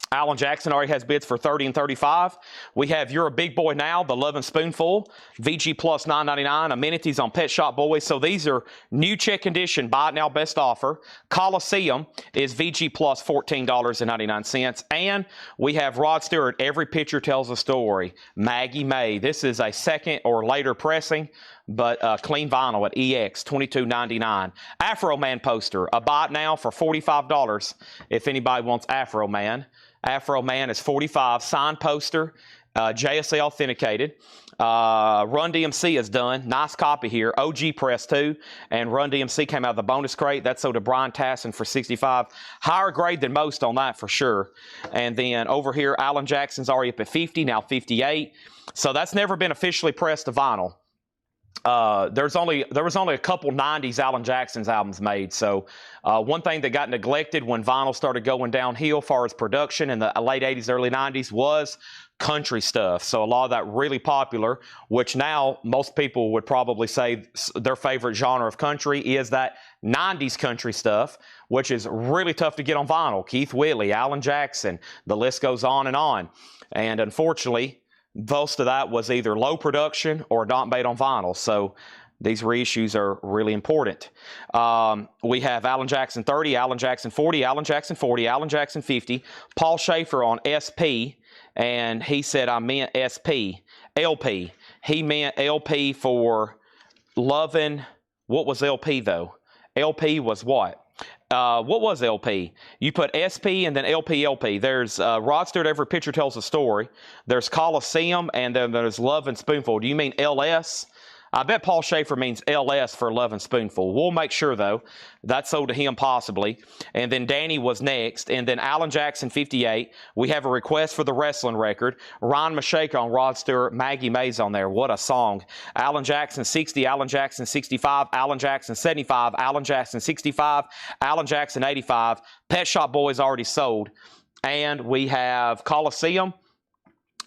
Alan Jackson already has bids for $30 and $35. We have You're a Big Boy Now, The Lovin' Spoonful, VG Plus $9.99, amenities on Pet Shop Boys. So these are new check condition, buy it now, best offer. Coliseum is VG Plus $14.99. And we have Rod Stewart, Every Picture Tells a Story. Maggie May, this is a second or later pressing, but clean vinyl at EX $22.99. Afro Man poster, a buy it now for $45 if anybody wants Afro Man. Afro Man is $45. Signed poster. JSA authenticated. Run DMC is done. Nice copy here. OG press too. And Run DMC came out of the bonus crate. That's sold to Brian Tassin for $65. Higher grade than most on that for sure. And then over here, Alan Jackson's already up at 50, now 58. So that's never been officially pressed to vinyl. There was only a couple 90s Alan Jackson's albums made. So one thing that got neglected when vinyl started going downhill as far as production in the late 80s, early 90s was country stuff. So a lot of that really popular, which now most people would probably say their favorite genre of country is that 90s country stuff, which is really tough to get on vinyl. Keith Whitley, Alan Jackson, the list goes on and on. And unfortunately, most of that was either low production or not made on vinyl. So these reissues are really important. We have Alan Jackson 30, Alan Jackson 40, Alan Jackson 40, Alan Jackson 50, Paul Schaefer on SP, and he said I meant SP, LP. He meant LP for Lovin'. What was LP though? LP was what? What was LP? You put SP and then LP. There's Rod Stewart, Every Picture Tells a Story. There's Coliseum, and then there's Love and Spoonful. Do you mean LS? I bet Paul Schaefer means LS for Love and Spoonful. We'll make sure, though. That's sold to him possibly. And then Danny was next. And then Alan Jackson, 58. We have a request for the wrestling record. Ron Mashake on Rod Stewart. Maggie Mays on there. What a song. Alan Jackson, 60. Alan Jackson, 65. Alan Jackson, 75. Alan Jackson, 65. Alan Jackson, 85. Pet Shop Boys already sold. And we have Coliseum.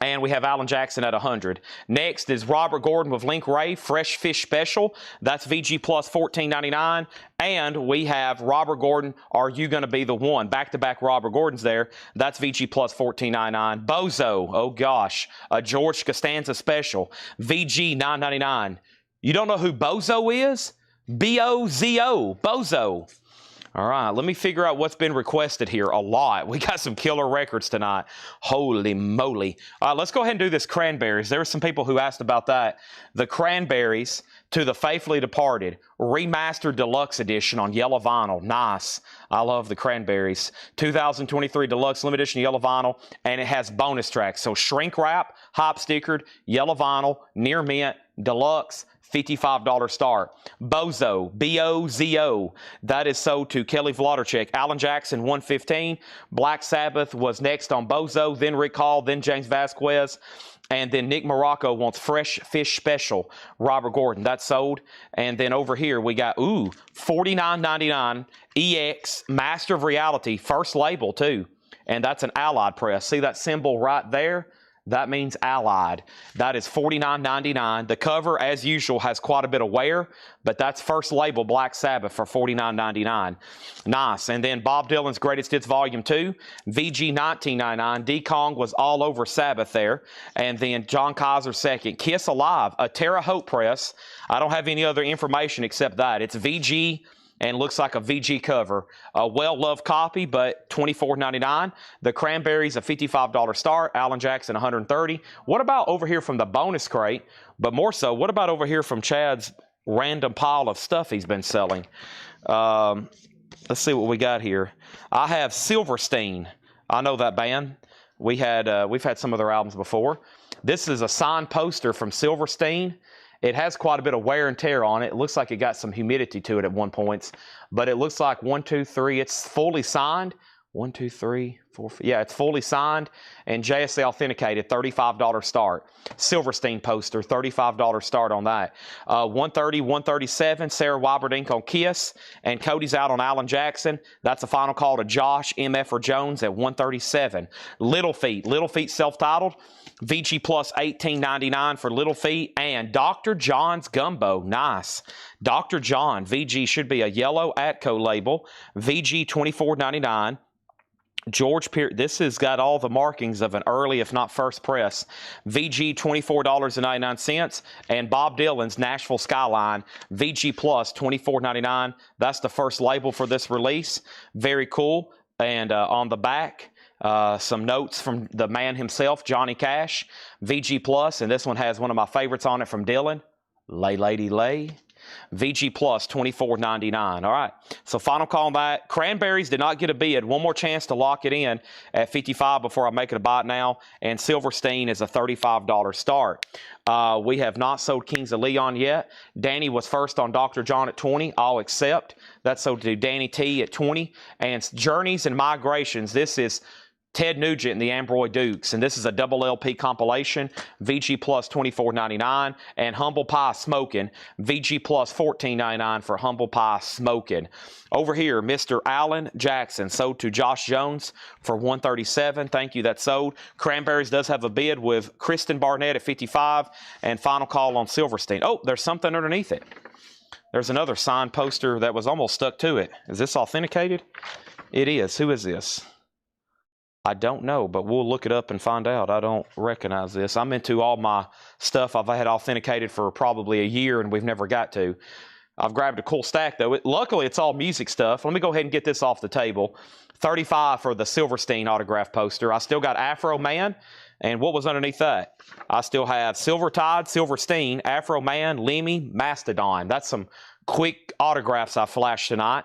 And we have Alan Jackson at 100. Next is Robert Gordon with Link Ray, Fresh Fish Special. That's VG plus $14.99. And we have Robert Gordon, Are You Gonna Be the One? Back-to-back Robert Gordons there. That's VG plus $14.99. Bozo, oh gosh, a George Costanza Special. VG $9.99. You don't know who Bozo is? B-O-Z-O, Bozo. All right, let me figure out what's been requested here. A lot. We got some killer records tonight. Holy moly. All right, let's go ahead and do this Cranberries. There were some people who asked about that. The Cranberries to the Faithfully Departed, remastered deluxe edition on yellow vinyl. Nice. I love the Cranberries. 2023 deluxe limited edition yellow vinyl, and it has bonus tracks. So shrink wrap, hop stickered, yellow vinyl, near mint, deluxe, $55 start. Bozo, B-O-Z-O, that is sold to Kelly Vladerchik. Alan Jackson, 115. Black Sabbath was next on Bozo, then Rick Hall, then James Vasquez. And then Nick Morocco wants Fresh Fish Special. Robert Gordon, that's sold. And then over here we got, $49.99 EX Master of Reality, first label too. And that's an Allied press. See that symbol right there? That means Allied. That is $49.99. The cover, as usual, has quite a bit of wear, but that's first label Black Sabbath for $49.99. Nice. And then Bob Dylan's Greatest Hits Volume 2, VG $19.99. D-Kong was all over Sabbath there. And then John Kaiser second. Kiss Alive, a Terre Haute press. I don't have any other information except that. It's VG and looks like a VG cover. A well-loved copy, but $24.99. The Cranberries, a $55 start. Alan Jackson, $130. What about over here from the bonus crate? But more so, what about over here from Chad's random pile of stuff he's been selling? Let's see what we got here. I have Silverstein. I know that band. We've had some of their albums before. This is a signed poster from Silverstein. It has quite a bit of wear and tear on it. It looks like it got some humidity to it at one point. But it looks like 1, 2, 3. It's fully signed. 1, 2, 3, 4. Yeah, it's fully signed. And JSA authenticated, $35 start. Silverstein poster, $35 start on that. 130, 137, Sarah Weiberdink on Kiss. And Cody's out on Alan Jackson. That's a final call to Josh M.F. or Jones at 137. Little Feet self-titled. VG plus $18.99 for Little Feet. And Dr. John's Gumbo. Nice. Dr. John. VG should be a yellow Atco label. VG $24.99. George Pierce. This has got all the markings of an early, if not first press. VG $24.99. And Bob Dylan's Nashville Skyline. VG plus $24.99. That's the first label for this release. Very cool. And on the back, some notes from the man himself, Johnny Cash, VG Plus, and this one has one of my favorites on it from Dylan, Lay Lady Lay. VG Plus $24.99. All right, so final call on that. Cranberries did not get a bid. One more chance to lock it in at $55 before I make it a buy now. And Silverstein is a $35 start. We have not sold Kings of Leon yet. Danny was first on Dr. John at 20. I'll accept. That's sold to Danny T at 20. And Journeys and Migrations, this is Ted Nugent and the Ambroy Dukes, and this is a double LP compilation. VG Plus $24.99, and Humble Pie Smokin', VG Plus $14.99 for Humble Pie Smokin'. Over here, Mr. Alan Jackson sold to Josh Jones for $137. Thank you, that's sold. Cranberries does have a bid with Kristen Barnett at $55, and final call on Silverstein. Oh, there's something underneath it. There's another signed poster that was almost stuck to it. Is this authenticated? It is. Who is this? I don't know, but we'll look it up and find out. I don't recognize this. I'm into all my stuff I've had authenticated for probably a year, and we've never got to. I've grabbed a cool stack, though. Luckily, it's all music stuff. Let me go ahead and get this off the table. $35 for the Silverstein autograph poster. I still got Afro Man, and what was underneath that? I still have Silver Tide, Silverstein, Afro Man, Lemmy, Mastodon. That's some quick autographs I flashed tonight.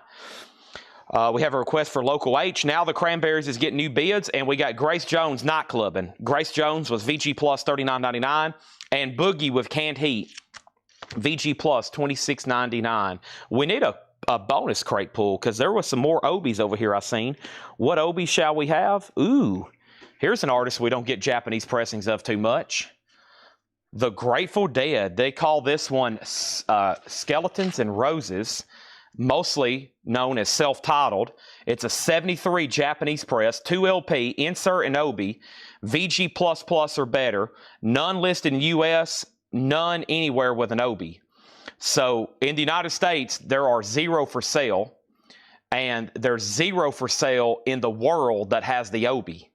We have a request for Local H. Now the Cranberries is getting new bids, and we got Grace Jones nightclubbing. Grace Jones was VG Plus $39.99, and Boogie with Canned Heat, VG Plus $26.99. We need a bonus crate pull because there was some more Obies over here I seen. What Obie shall we have? Ooh, here's an artist we don't get Japanese pressings of too much. The Grateful Dead. They call this one Skeletons and Roses, mostly known as self-titled. It's a 73 Japanese press, 2 LP, insert and Obi, VG++ or better, none listed in US, none anywhere with an Obi. So in the United States, there are 0 for sale, and there's 0 for sale in the world that has the Obi.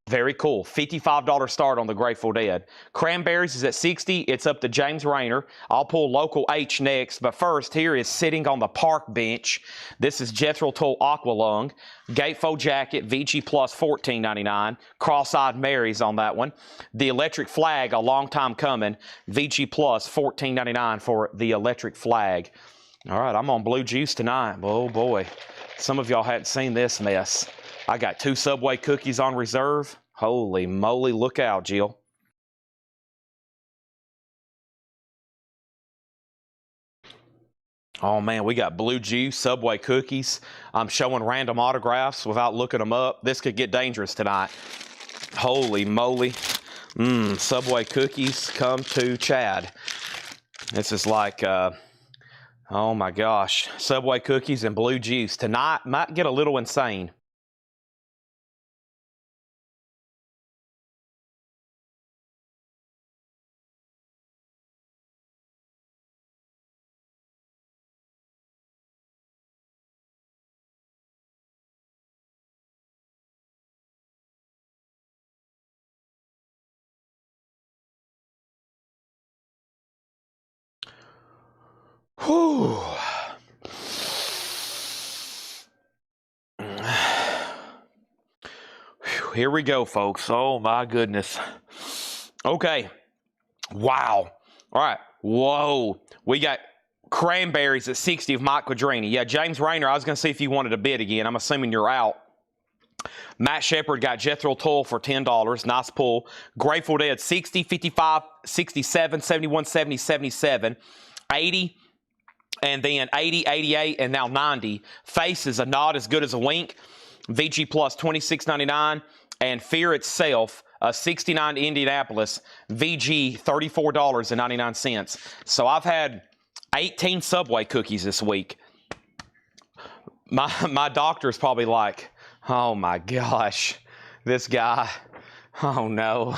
Very cool. $55 start on the Grateful Dead. Cranberries is at $60. It's up to James Rayner. I'll pull Local H next, but first, here is Sitting on the Park Bench. This is Jethro Tull Aqualung. Gatefold Jacket, VG Plus $14.99. Cross-Eyed Marys on that one. The Electric Flag, a long time coming. VG Plus $14.99 for the Electric Flag. All right, I'm on Blue Juice tonight. Oh, boy. Some of y'all hadn't seen this mess. I got 2 Subway cookies on reserve. Holy moly, look out, Jill. Oh, man, we got Blue Juice, Subway cookies. I'm showing random autographs without looking them up. This could get dangerous tonight. Holy moly. Subway cookies come to Chad. This is like, oh, my gosh. Subway cookies and Blue Juice. Tonight might get a little insane. Whew. Here we go, folks. Oh, my goodness. Okay. Wow. All right. Whoa. We got Cranberries at 60 of Mike Quadrini. Yeah, James Rayner, I was going to see if you wanted a bid again. I'm assuming you're out. Matt Shepard got Jethro Tull for $10. Nice pull. Grateful Dead, 60, 55, 67, 71, 70, 77, 80, and then 80, 88, and now 90. Faces, a nod as good as a wink. VG Plus $26.99. And Fear Itself, 69 Indianapolis, VG $34.99. So I've had 18 Subway cookies this week. My doctor's probably like, oh my gosh, this guy, oh no.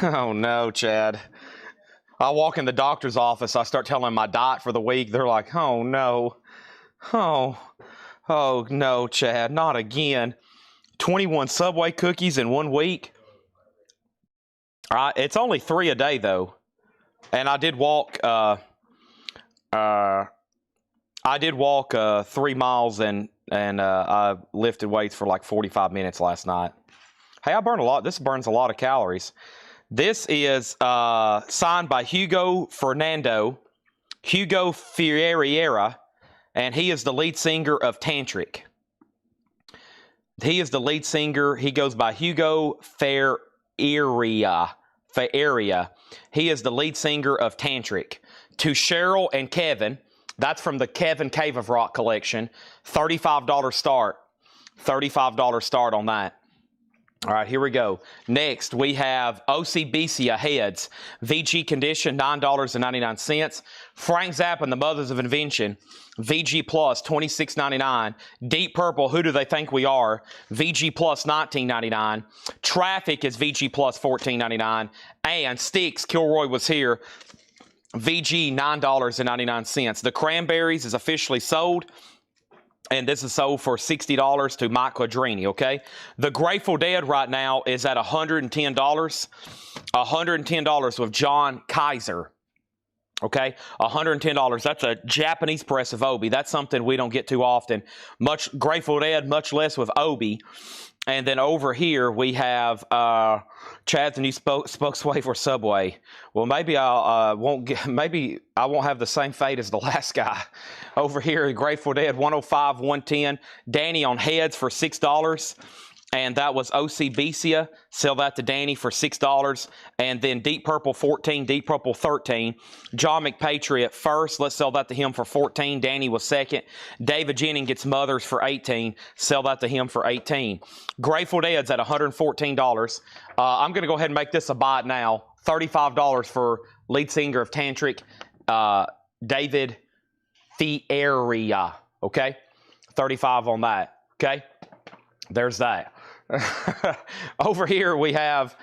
Oh no, Chad. I walk in the doctor's office, I start telling them my diet for the week. They're like, oh no. Oh no, Chad, not again. 21 Subway cookies in 1 week. It's only 3 a day though. And I did walk 3 miles and I lifted weights for like 45 minutes last night. Hey, I burned a lot. This burns a lot of calories. This is signed by Hugo Ferriera, and he is the lead singer of Tantric. He is the lead singer. He goes by Hugo Ferriera. He is the lead singer of Tantric. To Cheryl and Kevin, that's from the Kevin Cave of Rock collection, $35 start. $35 start on that. All right, here we go. Next, we have OCBCA heads. VG condition, $9.99. Frank Zappa and the Mothers of Invention, VG Plus, $26.99. Deep Purple, Who Do They Think We Are? VG Plus, $19.99. Traffic is VG Plus, $14.99. And Styx, Kilroy Was Here, VG, $9.99. The Cranberries is officially sold. And this is sold for $60 to Mike Quadrini, okay? The Grateful Dead right now is at $110. $110 with John Kaiser, okay? $110. That's a Japanese press of Obi. That's something we don't get too often. Much Grateful Dead, much less with Obi. And then over here we have Chad's the new spokesway for Subway. Well, maybe I won't have the same fate as the last guy. Over here, Grateful Dead 105, 110. Danny on heads for $6. And that was OCBCA. Sell that to Danny for $6. And then Deep Purple 14, Deep Purple 13. John McPatriot first. Let's sell that to him for 14. Danny was second. David Jennings gets Mothers for 18. Sell that to him for 18. Grateful Dead's at $114. I'm going to go ahead and make this a buy now. $35 for lead singer of Tantric, David Ferriera. Okay? 35 on that. Okay? There's that. Over here we have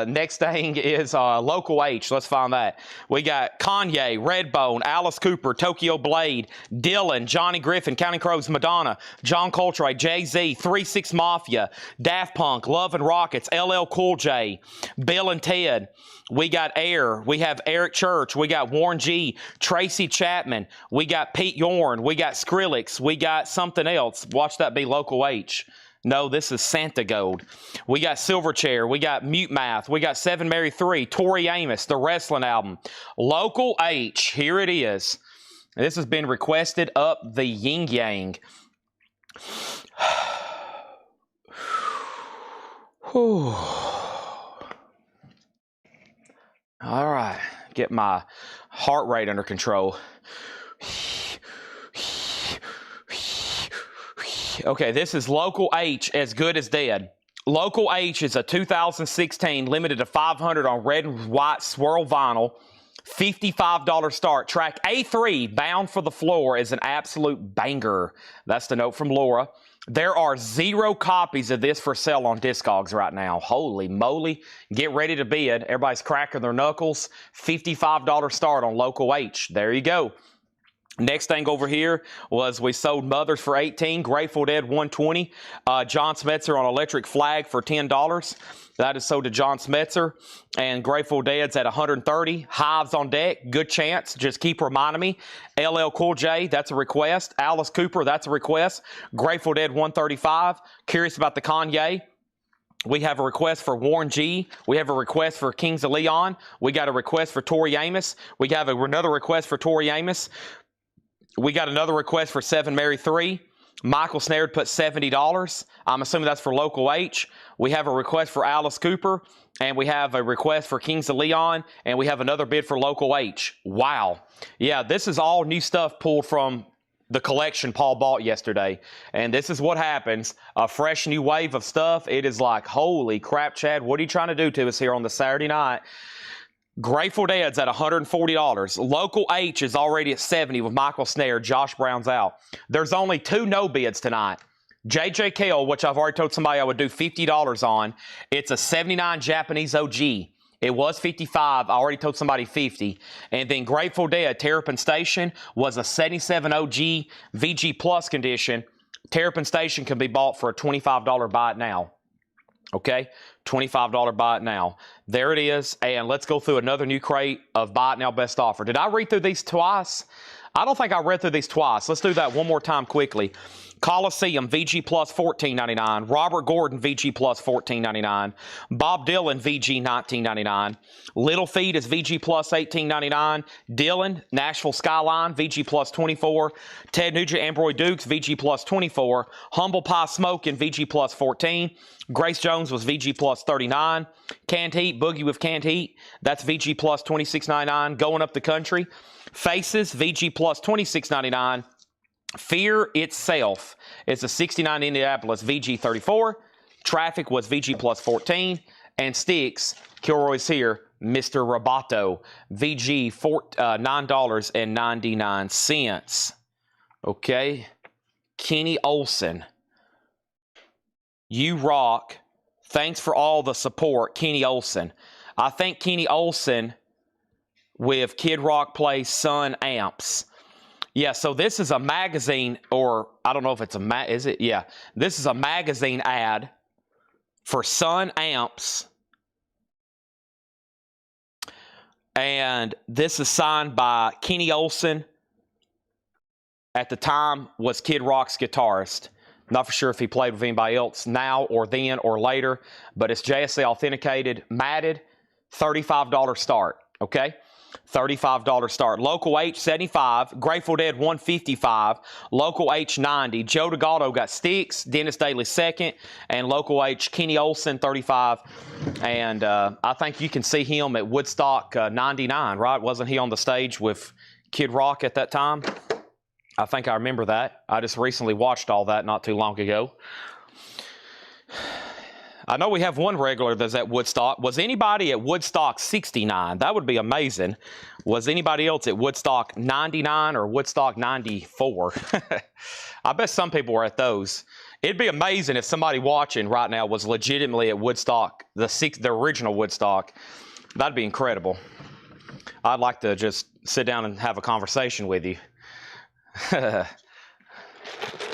next thing is Local H. Let's find that. We got Kanye, Redbone, Alice Cooper, Tokyo Blade, Dylan, Johnny Griffin, Counting Crows, Madonna, John Coltrane, Jay-Z, 3-6 Mafia, Daft Punk, Love and Rockets, LL Cool J, Bill and Ted. We got Air. We have Eric Church. We got Warren G, Tracy Chapman. We got Pete Yorn. We got Skrillex. We got something else. Watch that be Local H. No, this is Santa Gold. We got Silverchair. We got Mute Math. We got 7 Mary 3. Tori Amos, the wrestling album. Local H. Here it is. This has been requested up the yin yang. All right. Get my heart rate under control. Okay, this is Local H, As Good as Dead. Local H is a 2016 limited to 500 on red and white swirl vinyl. $55 start. Track A3, Bound for the Floor, is an absolute banger. That's the note from Laura. There are 0 copies of this for sale on Discogs right now. Holy moly. Get ready to bid. Everybody's cracking their knuckles. $55 start on Local H. There you go. Next thing over here was we sold Mothers for $18, Grateful Dead $120, John Smetzer on Electric Flag for $10. That is sold to John Smetzer. And Grateful Dead's at $130. Hives on deck, good chance. Just keep reminding me. LL Cool J, that's a request. Alice Cooper, that's a request. Grateful Dead $135. Curious about the Kanye. We have a request for Warren G. We have a request for Kings of Leon. We got a request for Tori Amos. We have another request for Tori Amos. We got another request for 7 Mary 3. Michael Snare put $70. I'm assuming that's for Local H. We have a request for Alice Cooper. And we have a request for Kings of Leon. And we have another bid for Local H. Wow. Yeah, this is all new stuff pulled from the collection Paul bought yesterday. And this is what happens. A fresh new wave of stuff. It is like, holy crap, Chad. What are you trying to do to us here on the Saturday night? Grateful Dead's at $140. Local H is already at $70 with Michael Snare. Josh Brown's out. There's only 2 no bids tonight. JJ Cale, which I've already told somebody I would do $50 on. It's a 79 Japanese OG. It was $55. I already told somebody $50. And then Grateful Dead, Terrapin Station, was a 77 OG VG Plus condition. Terrapin Station can be bought for a $25 buy it now. Okay, $25 buy it now. There it is. And let's go through another new crate of buy it now best offer. Did I read through these twice? I don't think I read through these twice. Let's do that one more time quickly. Coliseum, VG plus $14.99. Robert Gordon, VG plus $14.99. Bob Dylan, VG $19.99. Little Feat is VG plus $18.99. Dylan, Nashville Skyline, VG plus $24. Ted Nugent, Ambroy Dukes, VG plus $24. Humble Pie Smokin', VG plus $14. Grace Jones was VG plus $39. Canned Heat, Boogie with Canned Heat, that's VG plus $26.99. Going Up the Country. Faces, VG plus $26.99. Fear Itself is a 69 Indianapolis VG 34. Traffic was VG plus 14. And Sticks, Kilroy's here, Mr. Roboto, VG $9.99. Okay. Kenny Olson. You rock. Thanks for all the support, Kenny Olson. I think Kenny Olson with Kid Rock plays Sun Amps. Yeah, so this is a magazine, or I don't know if it's is it? Yeah. This is a magazine ad for Sun Amps. And this is signed by Kenny Olson. At the time, was Kid Rock's guitarist. Not for sure if he played with anybody else now or then or later, but it's JSA authenticated, matted, $35 start, okay? $35 start. Local H, 75. Grateful Dead, 155. Local H, 90. Joe DeGaldo got Sticks. Dennis Daly, second. And Local H, Kenny Olson, 35. And I think you can see him at Woodstock 99, right? Wasn't he on the stage with Kid Rock at that time? I think I remember that. I just recently watched all that not too long ago. I know we have one regular that's at Woodstock. Was anybody at Woodstock 69? That would be amazing. Was anybody else at Woodstock 99 or Woodstock 94? I bet some people were at those. It'd be amazing if somebody watching right now was legitimately at Woodstock, the original Woodstock. That'd be incredible. I'd like to just sit down and have a conversation with you.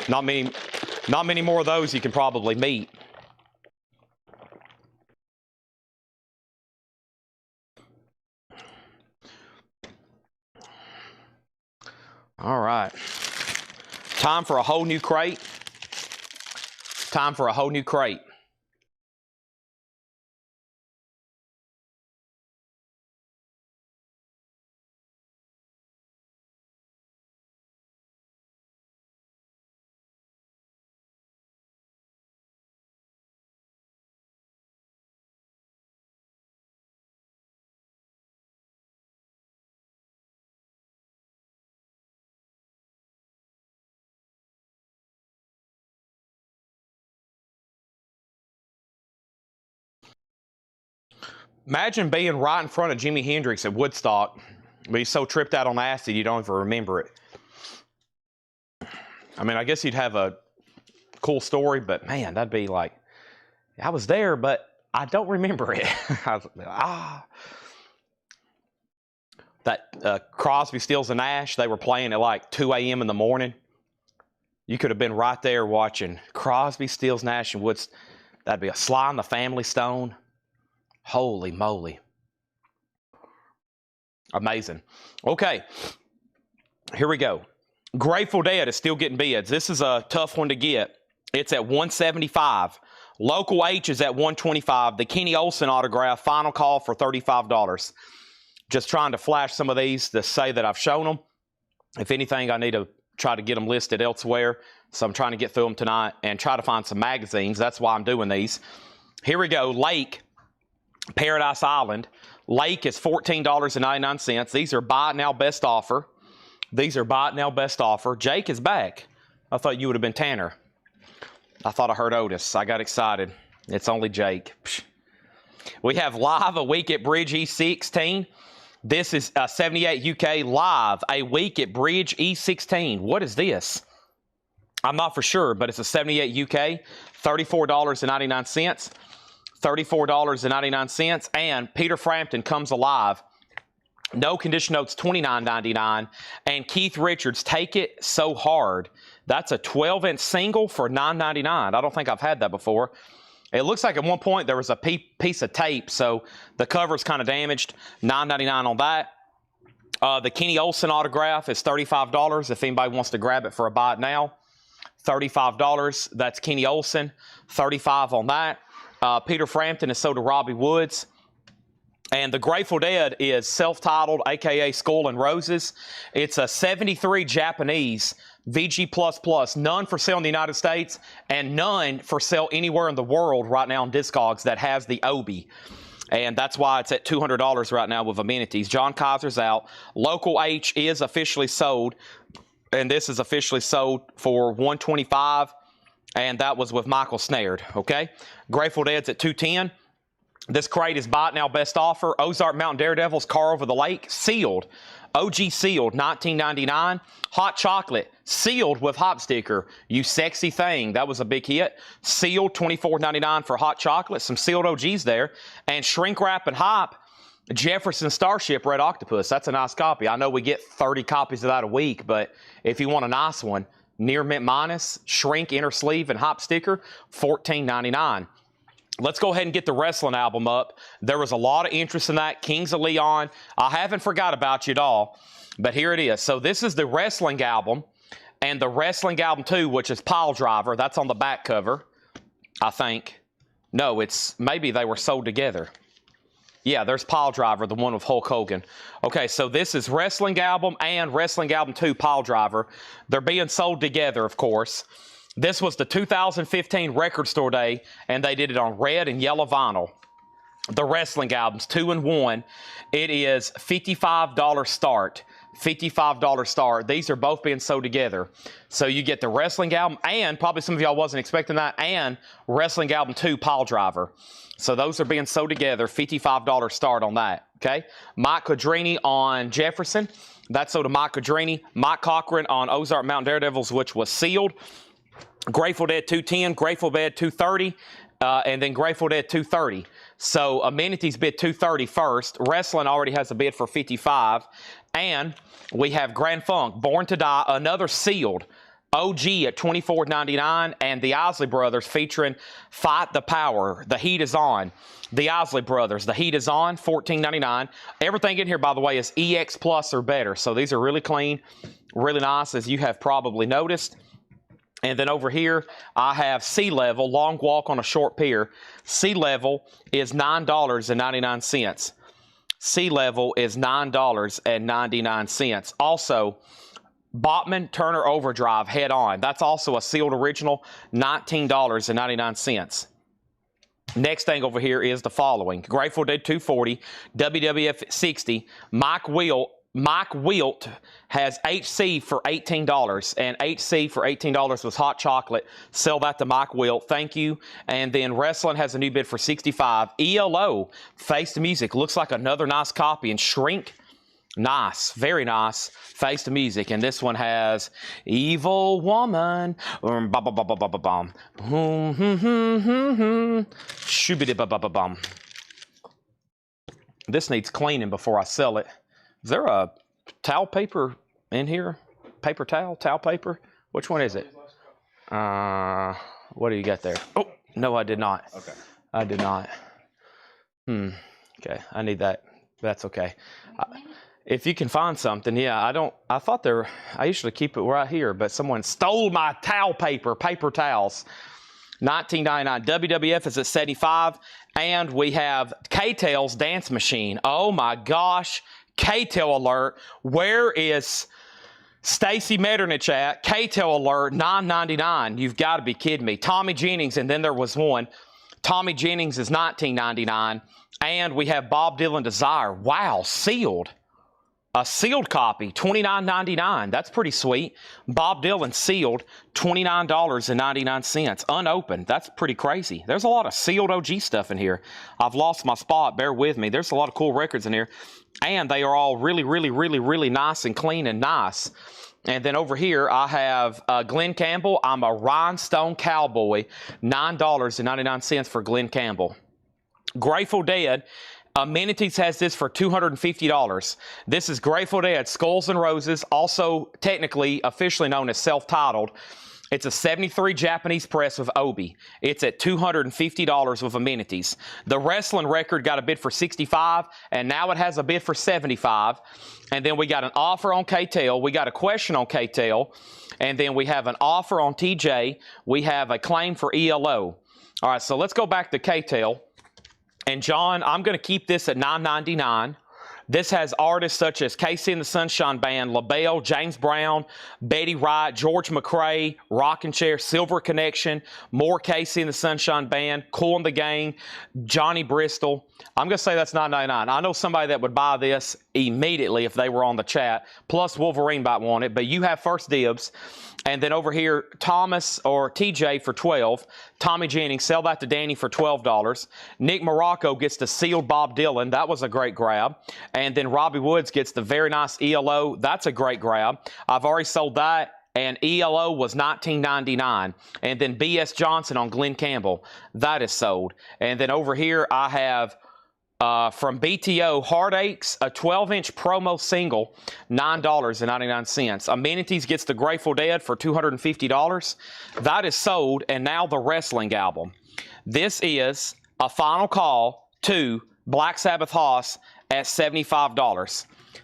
Not many more of those you can probably meet. All right. Time for a whole new crate. Time for a whole new crate. Imagine being right in front of Jimi Hendrix at Woodstock, but he's so tripped out on acid you don't even remember it. I mean, I guess you'd have a cool story, but man, that'd be like, I was there, but I don't remember it. That Crosby, Stills, and Nash, they were playing at like 2 a.m. in the morning. You could have been right there watching Crosby, Stills, Nash, and Woods. That'd be a Sly and the Family Stone. Holy moly. Amazing. Okay, here we go. Grateful Dead is still getting bids. This is a tough one to get. It's at $175. Local H is at $125. The Kenny Olson autograph, final call for $35. Just trying to flash some of these to say that I've shown them. If anything, I need to try to get them listed elsewhere. So I'm trying to get through them tonight and try to find some magazines. That's why I'm doing these. Here we go. Lake, Paradise Island. Lake is $14.99. These are buy it now, best offer. These are buy it now, best offer. Jake is back. I thought you would have been Tanner. I thought I heard Otis. I got excited. It's only Jake. Psh. We have Live, a week at Bridge E16. This is 78 UK Live, a week at Bridge E16. What is this? I'm not for sure, but it's a 78 UK, $34.99. $34.99. And Peter Frampton Comes Alive. No condition notes, $29.99. And Keith Richards, Take It So Hard. That's a 12-inch single for $9.99. I don't think I've had that before. It looks like at one point there was a piece of tape, so the cover's kind of damaged. $9.99 on that. The Kenny Olson autograph is $35 if anybody wants to grab it for a buy it now. $35. That's Kenny Olson, $35 on that. Peter Frampton is sold to Robbie Woods. And the Grateful Dead is self-titled, a.k.a. Skull and Roses. It's a 73 Japanese VG++, none for sale in the United States and none for sale anywhere in the world right now on Discogs that has the Obi. And that's why it's at $200 right now with amenities. John Kaiser's out. Local H is officially sold, and this is officially sold for $125, and that was with Michael Snared, okay? Grateful Dead's at $210. This crate is buy it now best offer. Ozark Mountain Daredevils, Car Over the Lake, sealed. OG sealed, $19.99. Hot Chocolate, sealed with hop sticker. You sexy thing, that was a big hit. Sealed, $24.99 for Hot Chocolate. Some sealed OGs there. And Shrink Wrap and Hop, Jefferson Starship Red Octopus. That's a nice copy. I know we get 30 copies of that a week, but if you want a nice one, Near Mint Minus, Shrink Inner Sleeve and Hop Sticker, $14.99. Let's go ahead and get the wrestling album up. There was a lot of interest in that. Kings of Leon. I haven't forgot about you at all, but here it is. So this is the wrestling album and the wrestling album 2, which is Pile Driver. That's on the back cover, I think. No, it's maybe they were sold together. Yeah, there's Pile Driver, the one with Hulk Hogan. Okay, so this is wrestling album and wrestling album 2, Pile Driver. They're being sold together, of course. This was the 2015 Record Store Day, and they did it on red and yellow vinyl. The wrestling albums, 2 and 1. It is $55 start. $55 start. These are both being sold together. So you get the wrestling album, and probably some of y'all wasn't expecting that, and wrestling album 2, Pile Driver. So those are being sold together. $55 start on that. Okay. Mike Codrini on Jefferson. That's sold to Mike Codrini. Mike Cochran on Ozark Mountain Daredevils, which was sealed. Grateful Dead $210, Grateful Dead $230, and then Grateful Dead $230. So amenities bid $230 first. Wrestling already has a bid for $55. And we have Grand Funk, Born to Die, another sealed. OG at $24.99, and the Isley Brothers featuring Fight the Power. The Heat is On. The Isley Brothers, The Heat is On, $14.99. Everything in here, by the way, is EX Plus or better. So these are really clean, really nice, as you have probably noticed. And then over here, I have Sea Level, Long Walk on a Short Pier. Sea Level is $9.99. Sea Level is $9.99. Also, Botman Turner Overdrive Head On. That's also a sealed original, $19.99. Next thing over here is the following. Grateful Dead $240, WWF $60, Mike Wilt has HC for $18, and HC for $18 was Hot Chocolate. Sell that to Mike Wilt. Thank you. And then Wrestling has a new bid for $65. ELO, Face the Music. Looks like another nice copy. And Shrink, nice. Very nice. Face the Music. And this one has Evil Woman. Shoo-be-de-ba-ba-ba-bum. This needs cleaning before I sell it. Is there a towel paper in here? Paper towel? Towel paper? Which one is it? What do you got there? Oh, no, I did not. Okay. I did not. Okay, I need that. That's okay. If you can find something, yeah, I thought I usually keep it right here, but someone stole my towel paper, paper towels. $19.99. WWF is at $75. And we have K-Tail's Dance Machine. Oh my gosh. K-Tail alert. Where is Stacy Metternich at? K-Tail alert, $9.99. You've got to be kidding me. Tommy Jennings, and then there was one. Tommy Jennings is $19.99. And we have Bob Dylan Desire. Wow, sealed. A sealed copy, $29.99. That's pretty sweet. Bob Dylan sealed, $29.99. Unopened. That's pretty crazy. There's a lot of sealed OG stuff in here. I've lost my spot. Bear with me. There's a lot of cool records in here. And they are all really, really, really, really nice and clean and nice. And then over here, I have Glenn Campbell. I'm a Rhinestone Cowboy. $9.99 for Glenn Campbell. Grateful Dead. Amenities has this for $250. This is Grateful Dead, Skulls and Roses, also technically officially known as self-titled. It's a 73 Japanese press with Obi. It's at $250 with amenities. The wrestling record got a bid for $65, and now it has a bid for $75. And then we got an offer on K-Tail. We got a question on K-Tail. And then we have an offer on TJ. We have a claim for ELO. All right, so let's go back to K-Tail. And John, I'm going to keep this at $9.99. This has artists such as Casey and the Sunshine Band, LaBelle, James Brown, Betty Wright, George McRae, Rockin' Chair, Silver Connection, more Casey and the Sunshine Band, Cool and the Gang, Johnny Bristol. I'm going to say that's $9.99. I know somebody that would buy this immediately if they were on the chat, plus Wolverine might want it, but you have first dibs. And then over here, Thomas or TJ for $12. Tommy Jennings, sell that to Danny for $12. Nick Morocco gets the sealed Bob Dylan. That was a great grab. And then Robbie Woods gets the very nice ELO. That's a great grab. I've already sold that. And ELO was $19.99. And then B.S. Johnson on Glenn Campbell. That is sold. And then over here, I have from BTO, Heartaches, a 12-inch promo single, $9.99. Amenities gets the Grateful Dead for $250. That is sold, and now the wrestling album. This is a final call to Black Sabbath Hoss at $75.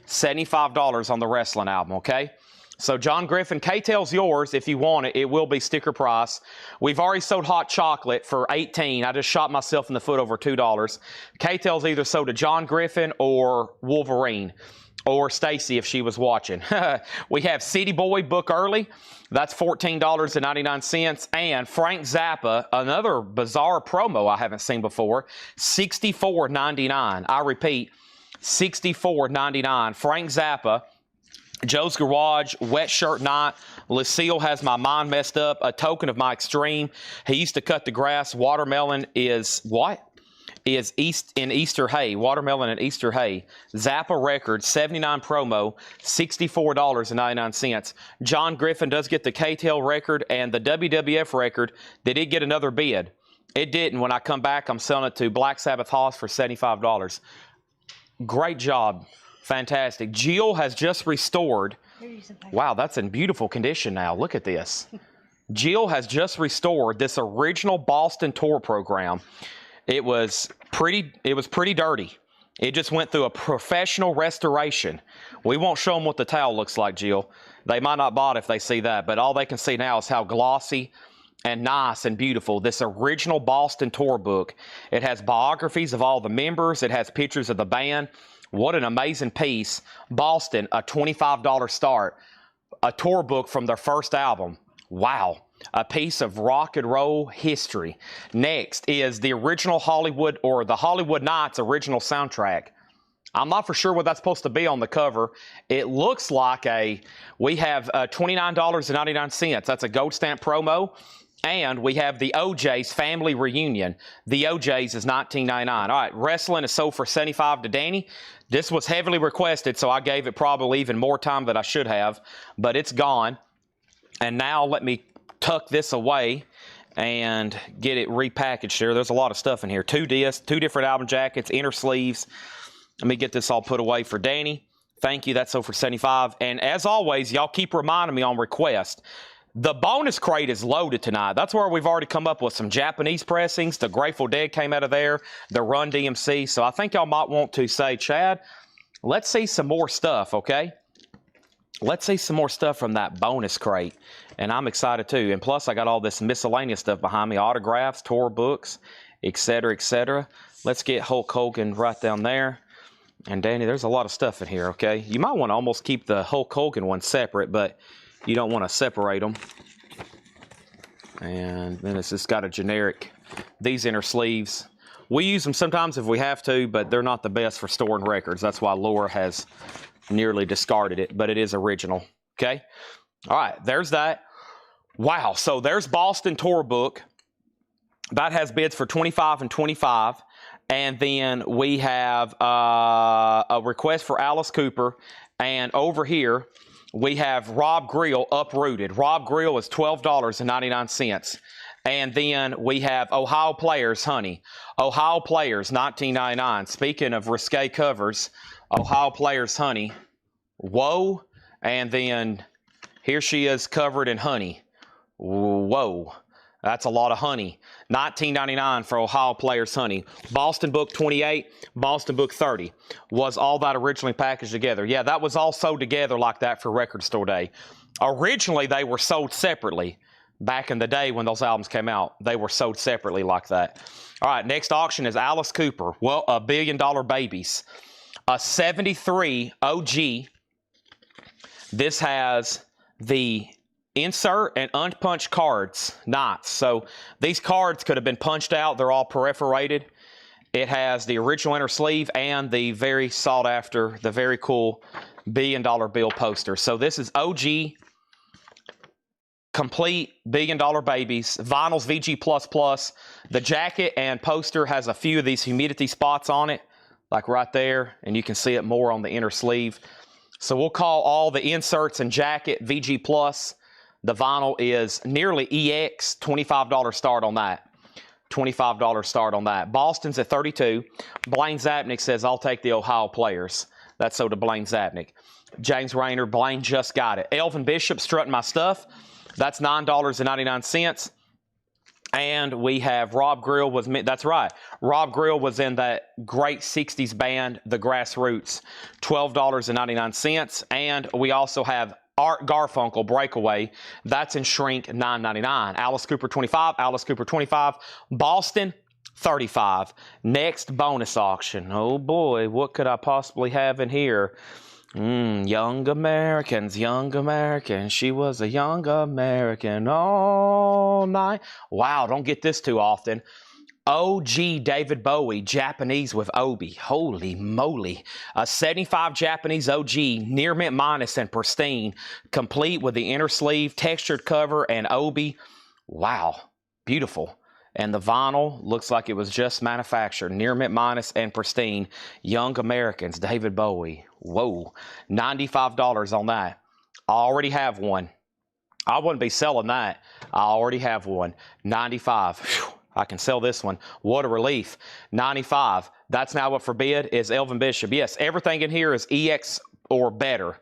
$75 on the wrestling album, okay? So John Griffin, K-Tail's yours if you want it. It will be sticker price. We've already sold hot chocolate for $18. I just shot myself in the foot over $2. K-Tail's either sold to John Griffin or Wolverine or Stacy if she was watching. We have City Boy book early. That's $14.99. And Frank Zappa, another bizarre promo I haven't seen before, $64.99. I repeat, $64.99. Frank Zappa. Joe's Garage, Wet Shirt Night, Lucille Has My Mind Messed Up, A Token of My Extreme, He Used to Cut the Grass, Watermelon is what? Is Easter Hay, Watermelon and Easter Hay, Zappa Records, 79 promo, $64.99. John Griffin does get the K-Tail record and the WWF record. Did it get another bid? It didn't. When I come back, I'm selling it to Black Sabbath Hoss for $75. Great job. Fantastic. Jill has just restored. Wow, that's in beautiful condition now. Look at this. Jill has just restored this original Boston tour program. It was pretty dirty. It just went through a professional restoration. We won't show them what the towel looks like, Jill. They might not buy it if they see that, but all they can see now is how glossy and nice and beautiful this original Boston tour book. It has biographies of all the members. It has pictures of the band. What an amazing piece. Boston, a $25 start. A tour book from their first album. Wow. A piece of rock and roll history. Next is the original Hollywood, or the Hollywood Nights original soundtrack. I'm not for sure what that's supposed to be on the cover. It looks like we have $29.99. That's a gold stamp promo. And we have the OJ's Family Reunion. The OJ's is $19.99. All right, wrestling is sold for $75 to Danny. This was heavily requested, so I gave it probably even more time than I should have, but it's gone. And now let me tuck this away and get it repackaged here. There's a lot of stuff in here. 2 discs, 2 different album jackets, inner sleeves. Let me get this all put away for Danny. Thank you. That's sold for $75. And as always, y'all keep reminding me on request. The bonus crate is loaded tonight. That's where we've already come up with some Japanese pressings. The Grateful Dead came out of there. The Run DMC. So I think y'all might want to say, Chad, let's see some more stuff, okay? Let's see some more stuff from that bonus crate. And I'm excited too. And plus, I got all this miscellaneous stuff behind me. Autographs, tour books, etc., etc. Let's get Hulk Hogan right down there. And Danny, there's a lot of stuff in here, okay? You might want to almost keep the Hulk Hogan one separate, but you don't want to separate them. And then it's just got a generic, these inner sleeves. We use them sometimes if we have to, but they're not the best for storing records. That's why Laura has nearly discarded it, but it is original. Okay? All right, there's that. Wow, so there's Boston Tour Book. That has bids for $25 and $25. And then we have a request for Alice Cooper. And over here, we have Rob Grill, Uprooted. Rob Grill is $12.99. And then we have Ohio Players, Honey. Ohio Players, $19.99. Speaking of risque covers, Ohio Players, Honey. Whoa. And then here she is covered in honey. Whoa. That's a lot of honey. $19.99 for Ohio Players honey. Boston Book 28, Boston Book 30. Was all that originally packaged together? Yeah, that was all sold together like that for Record Store Day. Originally, they were sold separately. Back in the day when those albums came out, they were sold separately like that. All right, next auction is Alice Cooper. Well, $1 Billion Babies. A 73 OG. This has the insert and unpunched cards. Nice. So these cards could have been punched out. They're all perforated. It has the original inner sleeve and the very sought after, the very cool $1 Billion Bill poster. So this is OG, complete $1 Billion Babies. Vinyls VG++. The jacket and poster has a few of these humidity spots on it, like right there. And you can see it more on the inner sleeve. So we'll call all the inserts and jacket VG+. The vinyl is nearly EX, $25 start on that. $25 start on that. Boston's at 32. Blaine Zapnick says, I'll take the Ohio Players. That's so to Blaine Zapnick. James Rayner, Blaine just got it. Elvin Bishop, Strutting My Stuff. That's $9.99. And we have Rob Grill was, that's right. Rob Grill was in that great 60s band, The Grassroots, $12.99. And we also have Art Garfunkel, Breakaway. That's in shrink, $9.99. Alice Cooper, 25. Alice Cooper, 25. Boston, 35. Next bonus auction. Oh boy, what could I possibly have in here? Young Americans, Young Americans. She was a young American all night. Wow, don't get this too often. OG David Bowie, Japanese with Obi. Holy moly. A 75 Japanese OG, near mint minus and pristine, complete with the inner sleeve, textured cover, and Obi. Wow, beautiful. And the vinyl looks like it was just manufactured, near mint minus and pristine. Young Americans, David Bowie. Whoa, $95 on that. I already have one. I wouldn't be selling that. I already have one. $95. Whew. I can sell this one. What a relief. $95. That's now what for bid is Elvin Bishop. Yes, everything in here is EX or better.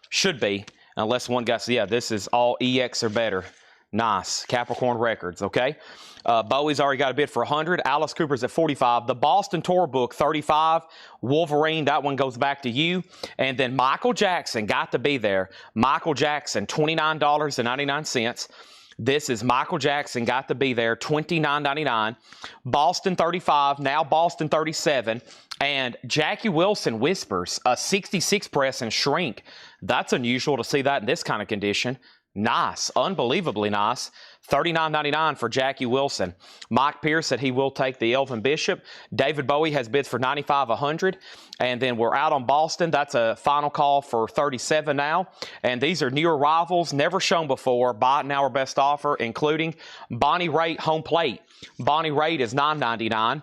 Should be, unless one guy says, yeah, this is all EX or better. Nice. Capricorn Records, okay? Bowie's already got a bid for 100. Alice Cooper's at 45. The Boston Tour Book, 35. Wolverine, that one goes back to you. And then Michael Jackson got to be there. Michael Jackson, $29.99. This is Michael Jackson, got to be there, $29.99. Boston 35, now Boston 37. And Jackie Wilson Whispers, a 66 press and shrink. That's unusual to see that in this kind of condition. Nice, unbelievably nice. $39.99 for Jackie Wilson. Mike Pierce said he will take the Elvin Bishop. David Bowie has bids for $95, $100. And then we're out on Boston. That's a final call for $37 now. And these are new arrivals, never shown before. Buy it now or best offer, including Bonnie Raitt home plate. Bonnie Raitt is $9.99.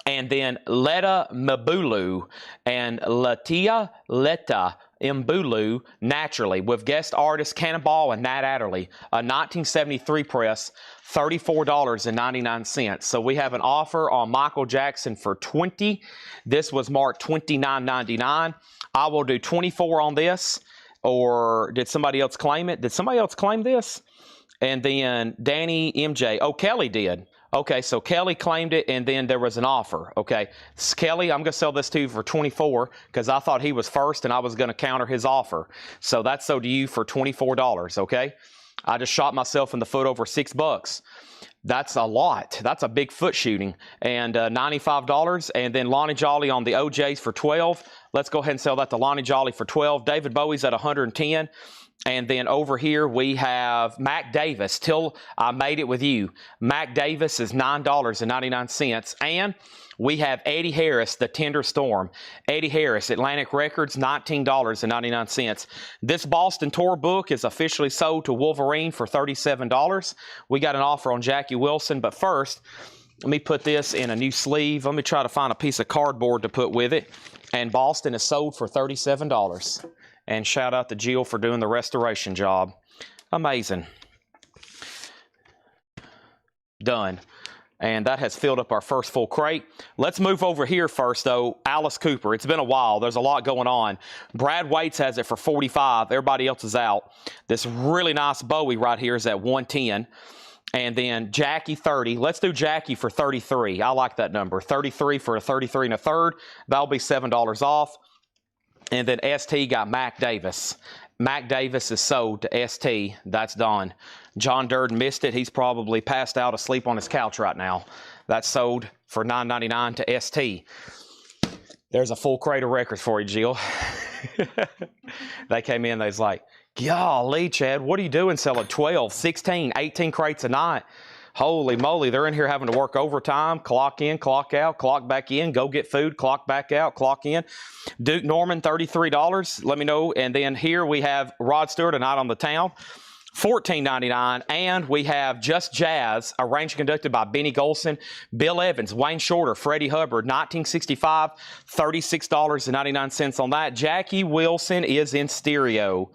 And then Letta Mbulu and Latia Letta Mbulu, naturally, with guest artists Cannonball and Nat Adderley. A 1973 press, $34.99. So we have an offer on Michael Jackson for $20. This was marked $29.99. I will do $24 on this. Or did somebody else claim it? Did somebody else claim this? And then Danny MJ. Oh, Kelly did. Okay, so Kelly claimed it, and then there was an offer. Okay, Kelly, I'm going to sell this to you for $24 because I thought he was first, and I was going to counter his offer. So that's sold to you for $24, okay? I just shot myself in the foot over $6. That's a lot. That's a big foot shooting. And $95, and then Lonnie Jolly on the OJs for $12. Let's go ahead and sell that to Lonnie Jolly for $12. David Bowie's at $110. And then over here we have Mac Davis, Till I Made It With You. Mac Davis is $9.99. And we have Eddie Harris, The Tender Storm. Eddie Harris, Atlantic Records, $19.99. This Boston Tour book is officially sold to Wolverine for $37. We got an offer on Jackie Wilson, but first, let me put this in a new sleeve. Let me try to find a piece of cardboard to put with it. And Boston is sold for $37. And shout out to Jill for doing the restoration job. Amazing. Done. And that has filled up our first full crate. Let's move over here first, though. Alice Cooper. It's been a while. There's a lot going on. Brad Waits has it for $45. Everybody else is out. This really nice Bowie right here is at $110. And then Jackie, 30. Let's do Jackie for 33. I like that number. 33 for a 33 and a third. That'll be $7 off. And then ST got Mac Davis. Mac Davis is sold to ST. That's done. John Durden missed it. He's probably passed out asleep on his couch right now. That's sold for $9.99 to ST. There's a full crate of records for you, Jill. They came in, they was like, golly, Chad, what are you doing selling 12, 16, 18 crates a night? Holy moly, they're in here having to work overtime, clock in, clock out, clock back in, go get food, clock back out, clock in. Duke Norman, $33. Let me know. And then here we have Rod Stewart, A Night on the Town, $14.99. And we have Just Jazz, arranged and conducted by Benny Golson, Bill Evans, Wayne Shorter, Freddie Hubbard, 1965, $36.99 on that. Jackie Wilson is in stereo.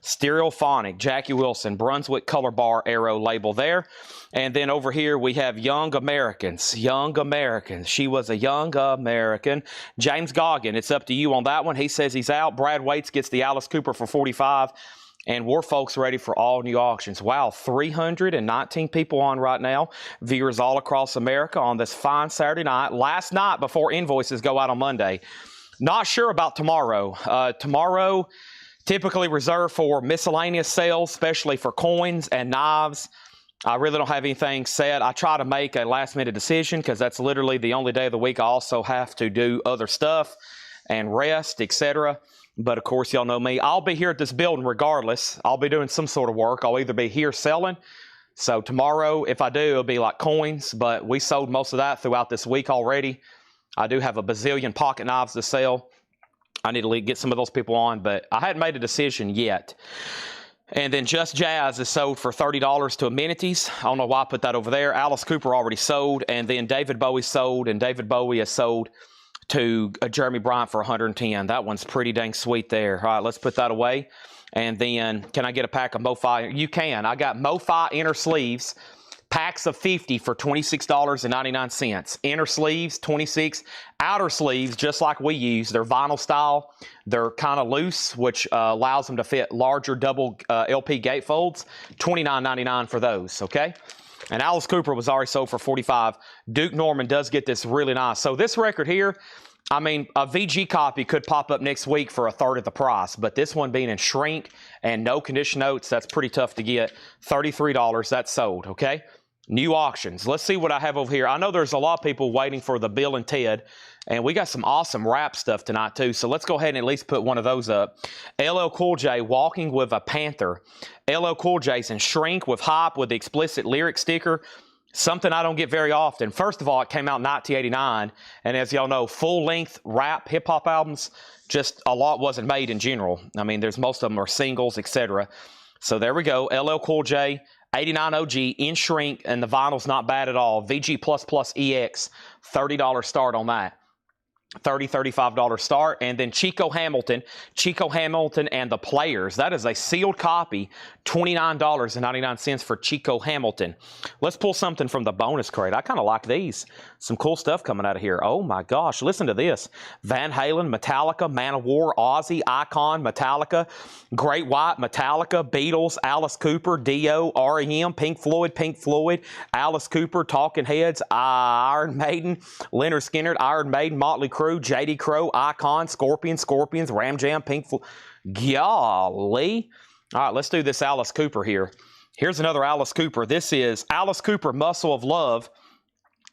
Stereophonic, Jackie Wilson, Brunswick Color Bar Arrow label there. And then over here we have Young Americans. Young Americans. She was a young American. James Goggin, it's up to you on that one. He says he's out. Brad Waits gets the Alice Cooper for $45. And we're folks ready for all new auctions. Wow, 319 people on right now. Viewers all across America on this fine Saturday night. Last night before invoices go out on Monday. Not sure about tomorrow. Tomorrow, typically reserved for miscellaneous sales, especially for coins and knives. I really don't have anything set. I try to make a last-minute decision because that's literally the only day of the week I also have to do other stuff and rest, etc. But, of course, y'all know me. I'll be here at this building regardless. I'll be doing some sort of work. I'll either be here selling. So tomorrow, if I do, it'll be like coins. But we sold most of that throughout this week already. I do have a bazillion pocket knives to sell. I need to get some of those people on, but I hadn't made a decision yet. And then Just Jazz is sold for $30 to Amenities. I don't know why I put that over there. Alice Cooper already sold, and then David Bowie sold, and David Bowie is sold to Jeremy Bryant for $110. That one's pretty dang sweet there. All right, let's put that away. And then, can I get a pack of MoFi? You can. I got MoFi inner sleeves. Packs of 50 for $26.99. Inner sleeves, 26. Outer sleeves, just like we use. They're vinyl style. They're kind of loose, which allows them to fit larger double LP gatefolds. $29.99 for those, okay? And Alice Cooper was already sold for $45. Duke Norman does get this really nice. So this record here, I mean, a VG copy could pop up next week for a third of the price, but this one being in shrink and no condition notes, that's pretty tough to get. $33, that's sold, okay? New auctions. Let's see what I have over here. I know there's a lot of people waiting for the Bill and Ted, and we got some awesome rap stuff tonight too, so let's go ahead and at least put one of those up. LL Cool J, Walking with a Panther. LL Cool J's in shrink with hype with the explicit lyric sticker. Something I don't get very often. First of all, it came out in 1989, and as y'all know, full-length rap hip-hop albums, just a lot wasn't made in general. I mean, most of them are singles, etc. So there we go. LL Cool J, 89 OG in shrink, and the vinyl's not bad at all. VG++ EX, $30 start on that. $35 start. And then Chico Hamilton and the Players. That is a sealed copy, $29.99 for Chico Hamilton. Let's pull something from the bonus crate. I kind of like these. Some cool stuff coming out of here. Oh my gosh, listen to this. Van Halen, Metallica, Man of War, Ozzy, Icon, Metallica, Great White, Metallica, Beatles, Alice Cooper, Dio, R.E.M., Pink Floyd, Alice Cooper, Talking Heads, Iron Maiden, Leonard Skinner, Iron Maiden, Motley Crue, J.D. Crowe, Icon, Scorpions, Ram Jam, Pink Floyd. Golly. All right, let's do this Alice Cooper here. Here's another Alice Cooper. This is Alice Cooper, Muscle of Love.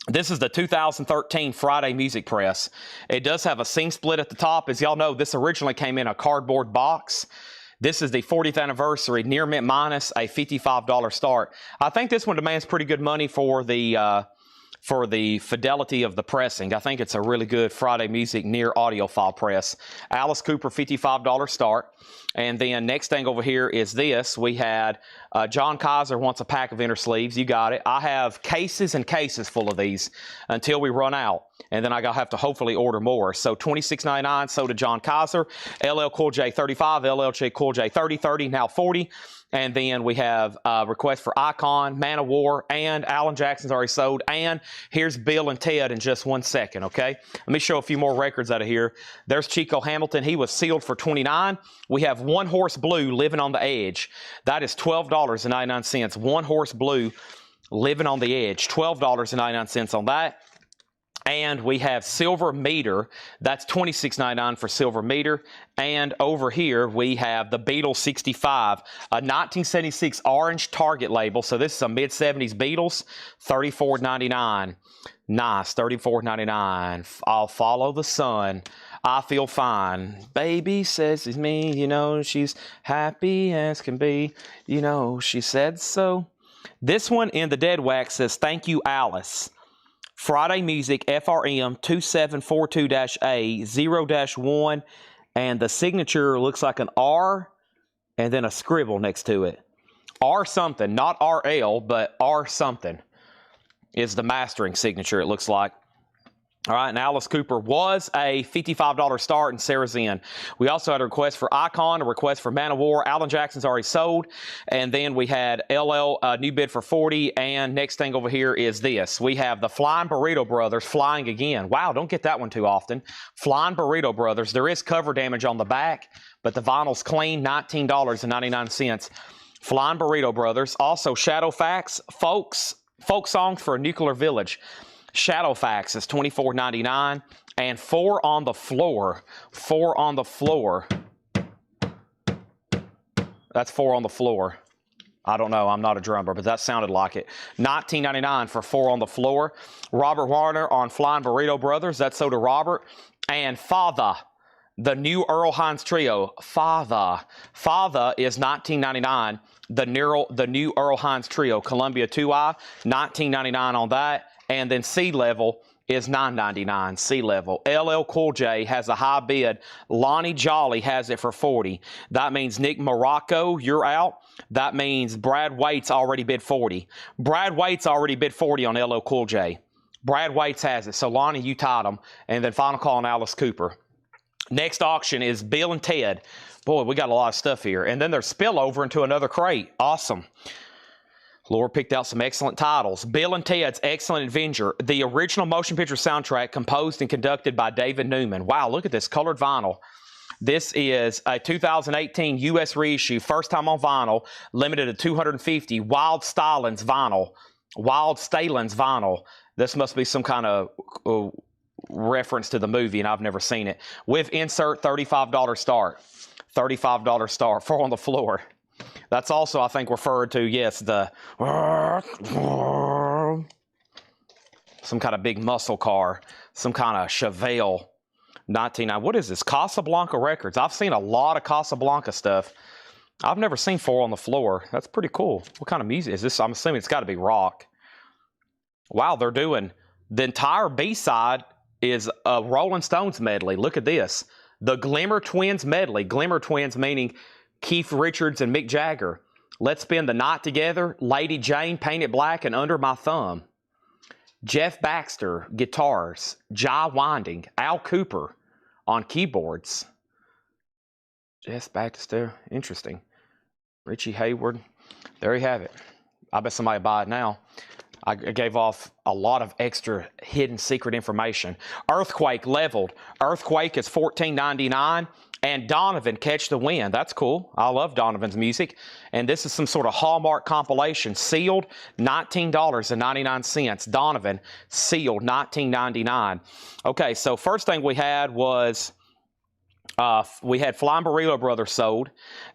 This is the 2013 Friday Music Press. It does have a sing split at the top. As y'all know, this originally came in a cardboard box. This is the 40th anniversary, near mint minus, a $55 start. I think this one demands pretty good money for the fidelity of the pressing. I think it's a really good Friday Music near audiophile press. Alice Cooper, $55 start. And then next thing over here is this. We had John Kaiser wants a pack of inner sleeves. You got it. I have cases and cases full of these until we run out. And then I gotta have to hopefully order more. So $26.99 sold to John Kaiser, LL Cool J 35, LL Cool J 30, 30, now 40. And then we have requests for Icon, Man of War, and Alan Jackson's already sold. And here's Bill and Ted in just 1 second, okay? Let me show a few more records out of here. There's Chico Hamilton. He was sealed for $29. We have One Horse Blue, Living on the Edge. That is $12.99. One Horse Blue, Living on the Edge. $12.99 on that. And we have Silver Meter. That's $26.99 for Silver Meter. And over here, we have the Beatles 65, a 1976 orange Target label. So this is a mid-70s Beatles, $34.99. Nice, $34.99. I'll follow the sun. I feel fine. Baby says it's me. You know, she's happy as can be. You know, she said so. This one in the dead wax says, thank you, Alice. Friday Music, FRM 2742-A 0-1, and the signature looks like an R and then a scribble next to it. R something, not RL, but R something is the mastering signature, it looks like. All right, and Alice Cooper was a $55 start, and Sarah's in. We also had a request for Icon, a request for Man of War. Alan Jackson's already sold. And then we had LL, new bid for 40. And next thing over here is this. We have the Flying Burrito Brothers flying again. Wow, don't get that one too often. Flying Burrito Brothers. There is cover damage on the back, but the vinyl's clean, $19.99. Flying Burrito Brothers. Also, Shadowfax, folk songs for a nuclear village. Shadowfax is $24.99, and Four on the Floor. That's Four on the Floor. I don't know. I'm not a drummer, but that sounded like it. $19.99 for Four on the Floor. Robert Warner on Flying Burrito Brothers. That's so to Robert. And Father, the new Earl Hines Trio. Father is $19.99. The new Earl Hines Trio, Columbia 2i, $19.99 on that. And then Sea Level is $9.99. Sea Level. LL Cool J has a high bid. Lonnie Jolly has it for $40. That means Nick Morocco, you're out. That means Brad Waits already bid $40. Brad Waits already bid $40 on LL Cool J. Brad Waits has it. So Lonnie, you tied them. And then final call on Alice Cooper. Next auction is Bill and Ted. Boy, we got a lot of stuff here. And then there's spillover into another crate. Awesome. Laura picked out some excellent titles. Bill and Ted's Excellent Adventure, the original motion picture soundtrack composed and conducted by David Newman. Wow, look at this colored vinyl. This is a 2018 U.S. reissue, first time on vinyl, limited to 250. Wild Stalin's vinyl. This must be some kind of reference to the movie, and I've never seen it. With insert $35 start. $35 start. Four on the Floor. That's also, I think, referred to, yes, the some kind of big muscle car, some kind of Chevelle 1990. What is this? Casablanca Records. I've seen a lot of Casablanca stuff. I've never seen Four on the Floor. That's pretty cool. What kind of music is this? I'm assuming it's got to be rock. Wow, they're doing the entire B-side is a Rolling Stones medley. Look at this. The Glimmer Twins medley. Glimmer Twins meaning Keith Richards and Mick Jagger. Let's Spend the Night Together. Lady Jane, Paint It Black, and Under My Thumb. Jeff Baxter, guitars. Jai Winding. Al Cooper on keyboards. Jeff Baxter, interesting. Richie Hayward. There you have it. I bet somebody will buy it now. I gave off a lot of extra hidden secret information. Earthquake leveled. Earthquake is $14.99. And Donovan, Catch the Wind. That's cool. I love Donovan's music. And this is some sort of Hallmark compilation. Sealed, $19.99. Donovan, sealed, $19.99. Okay, so first thing we had was we had Flying Burrito Brothers sold.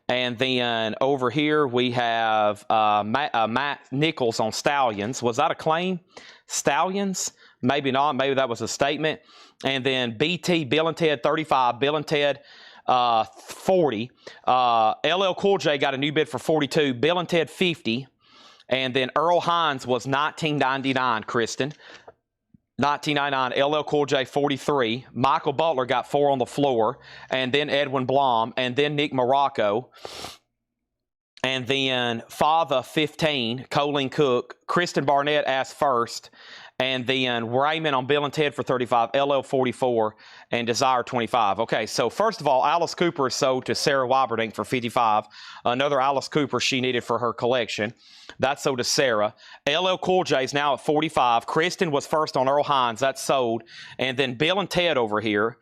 And then over here we have Matt Nichols on Stallions. Was that a claim? Stallions? Maybe not. Maybe that was a statement. And then BT, Bill and Ted 35, Bill and Ted 40. LL Cool J got a new bid for 42. Bill and Ted 50. And then Earl Hines was $19.99, Kristen. $19.99. LL Cool J 43. Michael Butler got Four on the Floor. And then Edwin Blom. And then Nick Morocco. And then Father 15. Colleen Cook. Kristen Barnett asked first. and then Raymond on Bill and Ted for 35, LL 44, and Desire 25. Okay, so first of all, Alice Cooper is sold to Sarah Weiberdink for 55. Another Alice Cooper she needed for her collection. That's sold to Sarah. LL Cool J is now at 45. Kristen was first on Earl Hines. That's sold. And then Bill and Ted over here.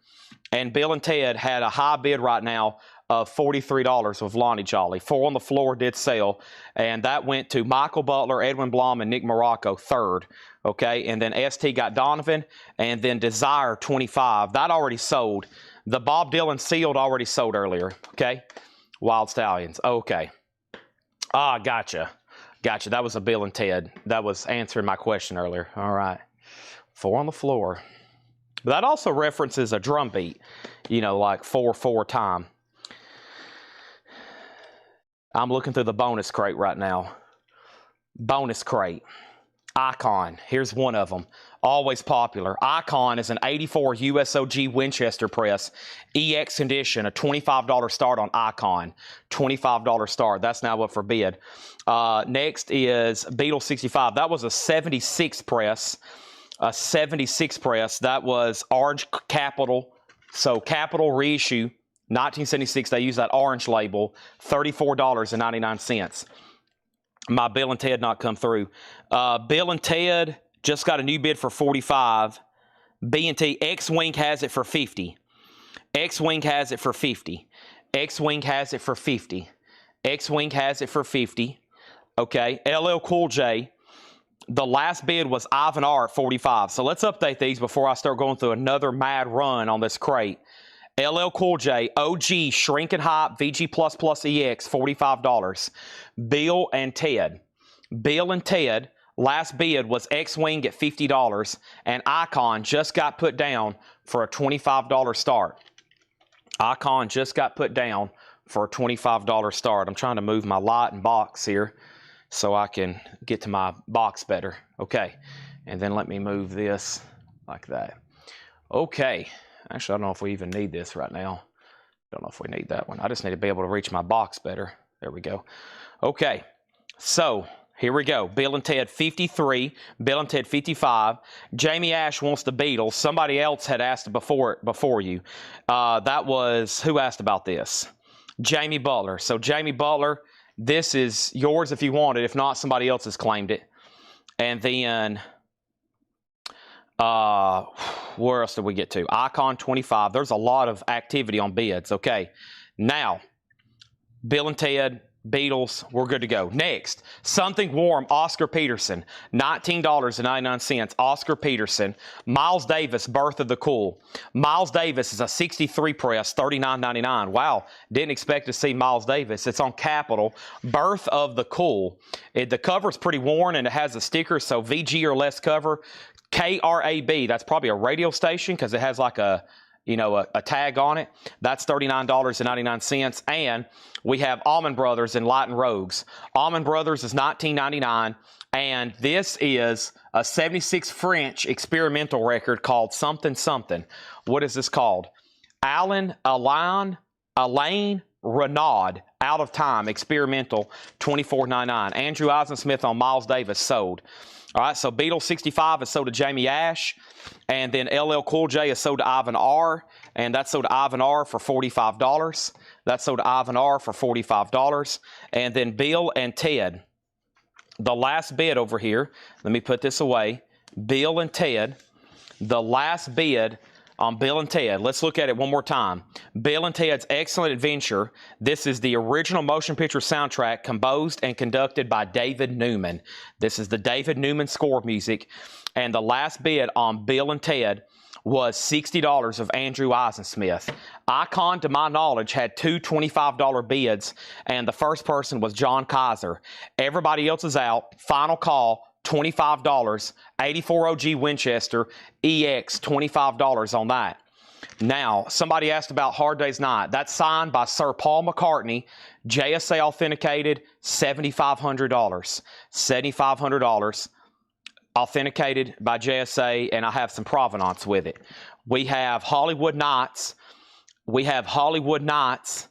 And Bill and Ted had a high bid right now of $43 with Lonnie Jolly. 4 on the floor did sell. And that went to Michael Butler, Edwin Blom, and Nick Morocco, third. Okay, and then ST got Donovan. And then Desire, 25. That already sold. The Bob Dylan sealed already sold earlier. Okay, Wild Stallions. Okay. Ah, gotcha. Gotcha. That was a Bill and Ted. That was answering my question earlier. All right. 4 on the floor. But that also references a drum beat, you know, like 4/4 time. I'm looking through the bonus crate right now. Bonus crate. Icon. Here's one of them. Always popular. Icon is an 84 USOG Winchester press. EX condition. A $25 start on Icon. $25 start. That's now up for bid. Next is Beatles 65. That was a 76 press. A 76 press. That was orange Capital. So Capital reissue. 1976. They use that orange label. $34.99. My Bill and Ted not come through. Bill and Ted just got a new bid for 45. B&T X-Wing has it for 50. X-Wing has it for 50. X-Wing has it for 50. X-Wing has it for 50. Okay. LL Cool J. The last bid was Ivan R at 45. So let's update these before I start going through another mad run on this crate. LL Cool J, OG, Shrink and Hype, VG++ EX, $45. Bill and Ted. Bill and Ted, last bid was X-Wing at $50, and Icon just got put down for a $25 start. Icon just got put down for a $25 start. I'm trying to move my lot and box here so I can get to my box better. Okay, and then let me move this like that. Okay. Actually, I don't know if we even need this right now. Don't know if we need that one. I just need to be able to reach my box better. There we go. Okay, so here we go. Bill and Ted 53. Bill and Ted 55. Jamie Ash wants the Beatles. Somebody else had asked before you. That was, who asked about this? Jamie Butler. So Jamie Butler, this is yours if you want it. If not, somebody else has claimed it. And then... where else did we get to? Icon 25. There's a lot of activity on bids. Okay. Now, Bill and Ted, Beatles, we're good to go. Next, Something Warm, Oscar Peterson, $19.99. Oscar Peterson. Miles Davis, Birth of the Cool. Miles Davis is a 63 press, $39.99. Wow, didn't expect to see Miles Davis. It's on Capitol. Birth of the Cool. The cover's pretty worn and it has a sticker, so VG or less cover. KRAB, that's probably a radio station because it has like a, you know, a tag on it. That's $39.99. And we have Allman Brothers and Light and Rogues. Allman Brothers is $19.99. And this is a 76 French experimental record called Something Something. What is this called? Alain Renaud, Out of Time, experimental, $24.99. Andrew Eisensmith on Miles Davis, sold. All right, so Beatles 65 is sold to Jamie Ash, and then LL Cool J is sold to Ivan R, and that's sold to Ivan R for $45. That's sold to Ivan R for $45. And then Bill and Ted, the last bid over here, let me put this away. Bill and Ted, the last bid on Bill and Ted. Let's look at it one more time. Bill and Ted's Excellent Adventure. This is the original motion picture soundtrack composed and conducted by David Newman. This is the David Newman score music. And the last bid on Bill and Ted was $60 of Andrew Eisensmith. Icon, to my knowledge, had two $25 bids, and the first person was John Kaiser. Everybody else is out. Final call. $25, 84 OG Winchester, EX, $25 on that. Now, somebody asked about Hard Day's Night. That's signed by Sir Paul McCartney, JSA authenticated, $7,500. $7,500 authenticated by JSA, and I have some provenance with it. We have Hollywood Nights. We have Hollywood Nights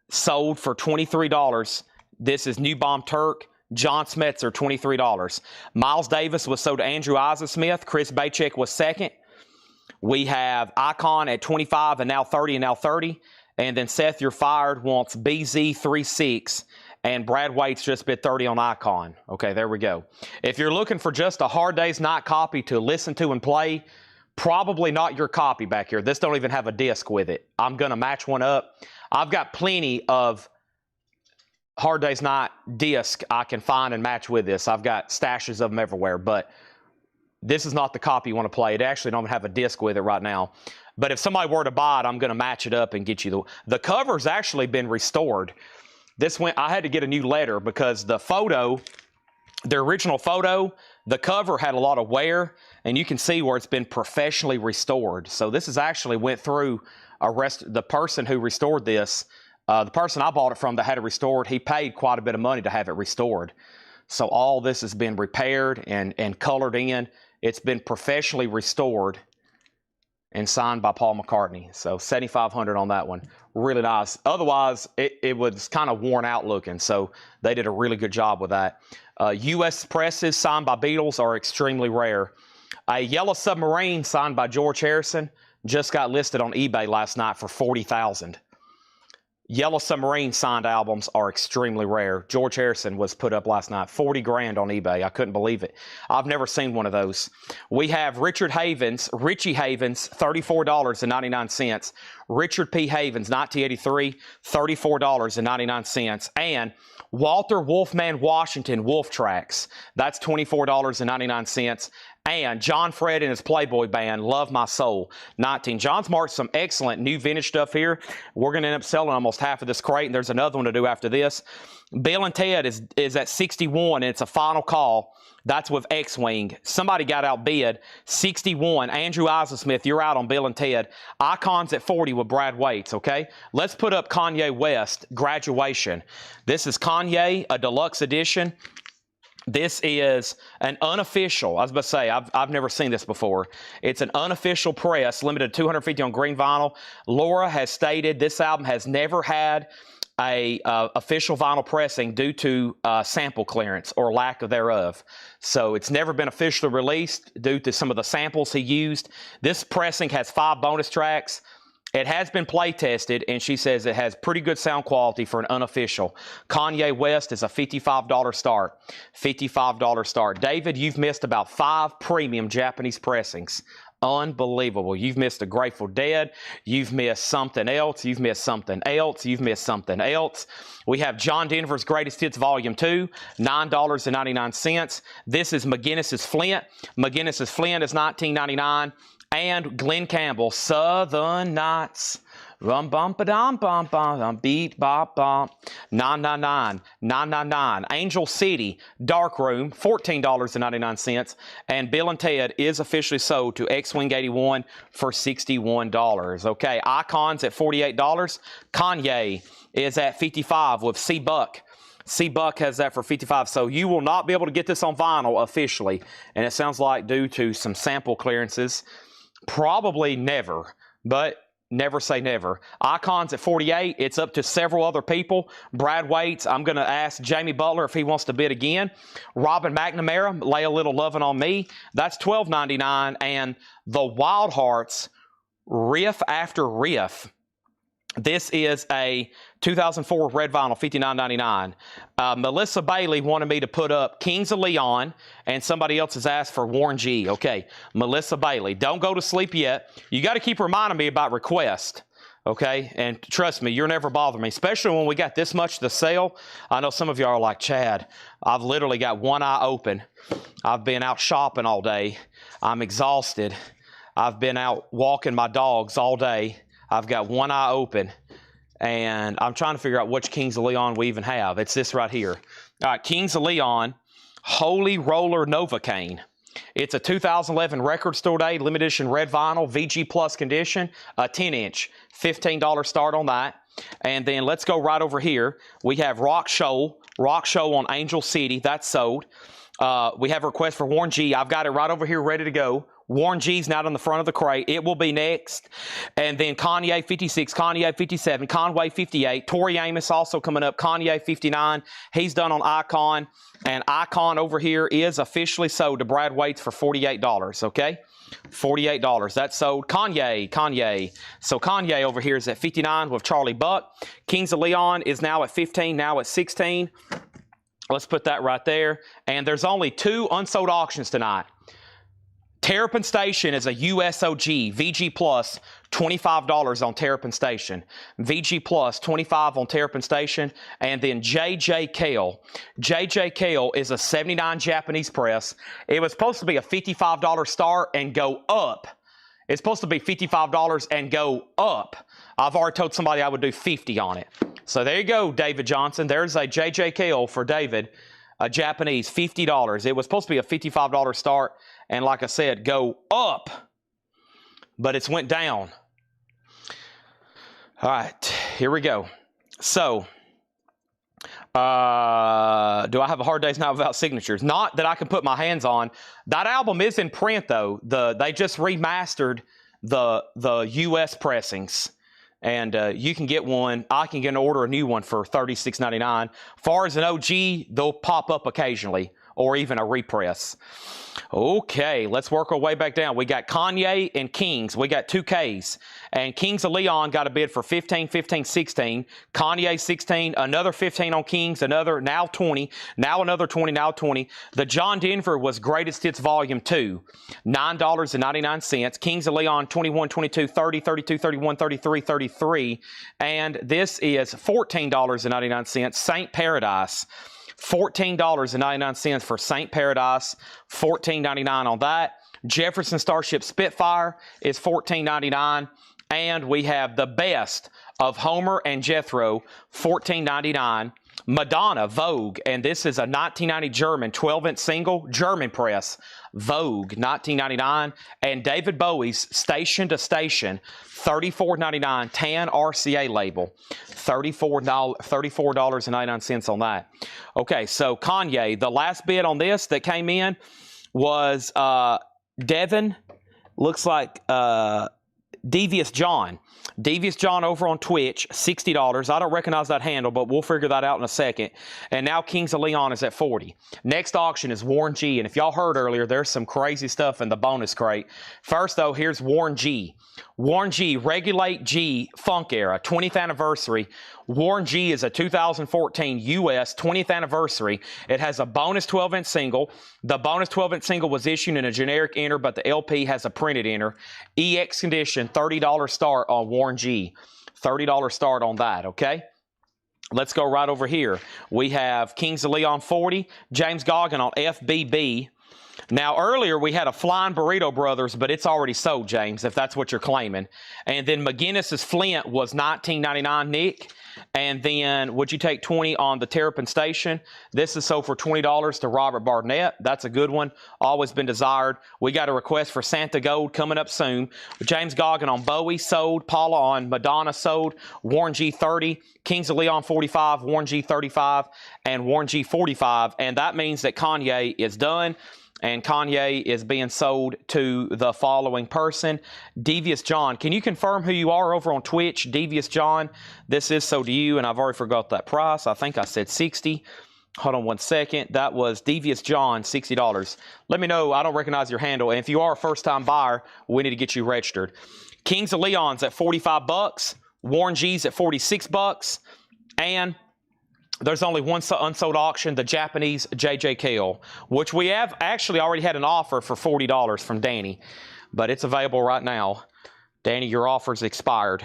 sold for $23. This is New Bomb Turk. John Smetzer, $23. Miles Davis was sold to Andrew Isaac-Smith. Chris Bachek was second. We have Icon at 25 and now 30 and now 30. And then Seth, You're Fired wants BZ36. And Brad Waite's just bid 30 on Icon. Okay, there we go. If you're looking for just a Hard Day's Night copy to listen to and play, probably not your copy back here. This don't even have a disc with it. I'm going to match one up. I've got plenty of Hard Day's Night disc I can find and match with this. I've got stashes of them everywhere, but this is not the copy you want to play. It actually don't have a disc with it right now. But if somebody were to buy it, I'm going to match it up and get you the cover's actually been restored. I had to get a new letter because the original photo, the cover had a lot of wear, and you can see where it's been professionally restored. So this is actually went through the person who restored this. The person I bought it from that had it restored, he paid quite a bit of money to have it restored. So all this has been repaired and colored in. It's been professionally restored and signed by Paul McCartney. So $7,500 on that one. Really nice. Otherwise, it was kind of worn out looking. So they did a really good job with that. U.S. presses signed by Beatles are extremely rare. A Yellow Submarine signed by George Harrison just got listed on eBay last night for $40,000. Yellow Submarine signed albums are extremely rare. George Harrison was put up last night, 40 grand on eBay. I couldn't believe it. I've never seen one of those. We have Richie Havens, $34.99. Richard P. Havens, 1983, $34.99. And Walter Wolfman Washington Wolf Tracks, that's $24.99. And John Fred and his Playboy Band, Love My Soul, 19. John's marked some excellent new vintage stuff here. We're going to end up selling almost half of this crate, and there's another one to do after this. Bill and Ted is at 61, and it's a final call. That's with X-Wing. Somebody got outbid. 61. Andrew Isaac-Smith, you're out on Bill and Ted. Icon's at 40 with Brad Waits, okay? Let's put up Kanye West, Graduation. This is Kanye, a deluxe edition. This is an unofficial, I was about to say, I've never seen this before. It's an unofficial press, limited to 250 on green vinyl. Laura has stated this album has never had a official vinyl pressing due to sample clearance or lack of thereof. So it's never been officially released due to some of the samples he used. This pressing has 5 bonus tracks. It has been play tested, and she says it has pretty good sound quality for an unofficial. Kanye West is a $55 start. $55 start. David, you've missed about 5 premium Japanese pressings. Unbelievable. You've missed a Grateful Dead. You've missed something else. You've missed something else. You've missed something else. We have John Denver's Greatest Hits Volume 2, $9.99. This is McGinnis's Flint. McGinnis's Flint is $19.99. And Glenn Campbell, Southern Nights. Rum bum ba dum bum bum beat bop bop. 999 999. Angel City Dark Room, $14.99. And Bill and Ted is officially sold to X-Wing 81 for $61. Okay, Icon's at $48. Kanye is at $55 with C-Buck. C-Buck has that for $55, so you will not be able to get this on vinyl officially. And it sounds like due to some sample clearances, probably never, but never say never. Icon's at $48. It's up to several other people. Brad Waits, I'm going to ask Jamie Butler if he wants to bid again. Robin McNamara, Lay a Little Lovin' on Me. That's $12.99. And the Wild Hearts, Riff After Riff. This is a 2004 red vinyl, $59.99. Melissa Bailey wanted me to put up Kings of Leon, and somebody else has asked for Warren G. Okay, Melissa Bailey, don't go to sleep yet. You got to keep reminding me about requests, okay? And trust me, you're never bothering me, especially when we got this much to sell. I know some of y'all are like, Chad, I've literally got one eye open. I've been out shopping all day. I'm exhausted. I've been out walking my dogs all day. I've got one eye open, and I'm trying to figure out which Kings of Leon we even have. It's this right here. All right, Kings of Leon, Holy Roller Novocaine. It's a 2011 Record Store Day, limited edition red vinyl, VG Plus condition, a 10-inch, $15 start on that. And then let's go right over here. We have Rock Show on Angel City. That's sold. We have a request for Warren G. I've got it right over here ready to go. Warren G's not on the front of the crate. It will be next. And then Kanye 56, Kanye 57, Conway 58, Tori Amos also coming up, Kanye 59. He's done on Icon. And Icon over here is officially sold to Brad Waits for $48, okay? $48. That's sold. Kanye. So Kanye over here is at 59 with Charlie Buck. Kings of Leon is now at 15, now at 16. Let's put that right there. And there's only 2 unsold auctions tonight. Terrapin Station is a USOG, VG Plus, $25 on Terrapin Station. VG Plus, $25 on Terrapin Station. And then JJ Cale. JJ Cale is a 79 Japanese press. It was supposed to be a $55 start and go up. It's supposed to be $55 and go up. I've already told somebody I would do 50 on it. So there you go, David Johnson. There's a JJ Cale for David, a Japanese, $50. It was supposed to be a $55 start. And like I said, go up, but it's went down. All right, here we go. So, do I have a hard day's night without signatures? Not that I can put my hands on. That album is in print, though. They just remastered the U.S. pressings. And you can get one. I can order a new one for $36.99. As far as an OG, they'll pop up occasionally, or even a repress. Okay, let's work our way back down. We got Kanye and Kings. We got 2 Ks. And Kings of Leon got a bid for 15, 15, 16. Kanye 16, another 15 on Kings, another now 20, now another 20, now 20. The John Denver was Greatest Hits Volume 2, $9.99. Kings of Leon 21, 22, 30, 32, 31, 33, 33. And this is $14.99. Saint Paradise. $14.99 for Saint Paradise, $14.99 on that. Jefferson Starship Spitfire is $14.99. And we have the best of Homer and Jethro, $14.99. Madonna, Vogue, and this is a 1990 German 12-inch single, German press, Vogue, $19.99. And David Bowie's Station to Station, $34.99, tan RCA label, $34.99 on that. Okay, so Kanye, the last bid on this that came in was Devin, looks like Devious John. Devious John over on Twitch, $60. I don't recognize that handle, but we'll figure that out in a second. And now Kings of Leon is at $40. Next auction is Warren G. And if y'all heard earlier, there's some crazy stuff in the bonus crate. First, though, here's Warren G. Warren G, Regulate G, Funk Era, 20th anniversary. Warren G is a 2014 U.S. 20th anniversary. It has a bonus 12-inch single. The bonus 12-inch single was issued in a generic inner, but the LP has a printed inner. EX condition, $30 start on Warren G. $30 start on that, okay? Let's go right over here. We have Kings of Leon 40, James Goggin on FBB. Now, earlier we had a Flying Burrito Brothers, but it's already sold, James, if that's what you're claiming. And then McGinnis's Flint was $19.99, Nick. And then would you take 20 on the Terrapin Station? This is sold for $20 to Robert Barnett. That's a good one. Always been desired. We got a request for Santa Gold coming up soon. James Goggin on Bowie sold. Paula on Madonna sold. Warren G 30. Kings of Leon 45. Warren G 35. And Warren G 45. And that means that Kanye is done. And Kanye is being sold to the following person. Devious John. Can you confirm who you are over on Twitch? Devious John. This is sold to you, and I've already forgot that price. I think I said 60. Hold on one second. That was Devious John, $60. Let me know. I don't recognize your handle. And if you are a first-time buyer, we need to get you registered. Kings of Leon's at $45. Warren G's at $46. And there's only one unsold auction, the Japanese JJ Cale, which we have actually already had an offer for $40 from Danny, but it's available right now. Danny, your offer's expired.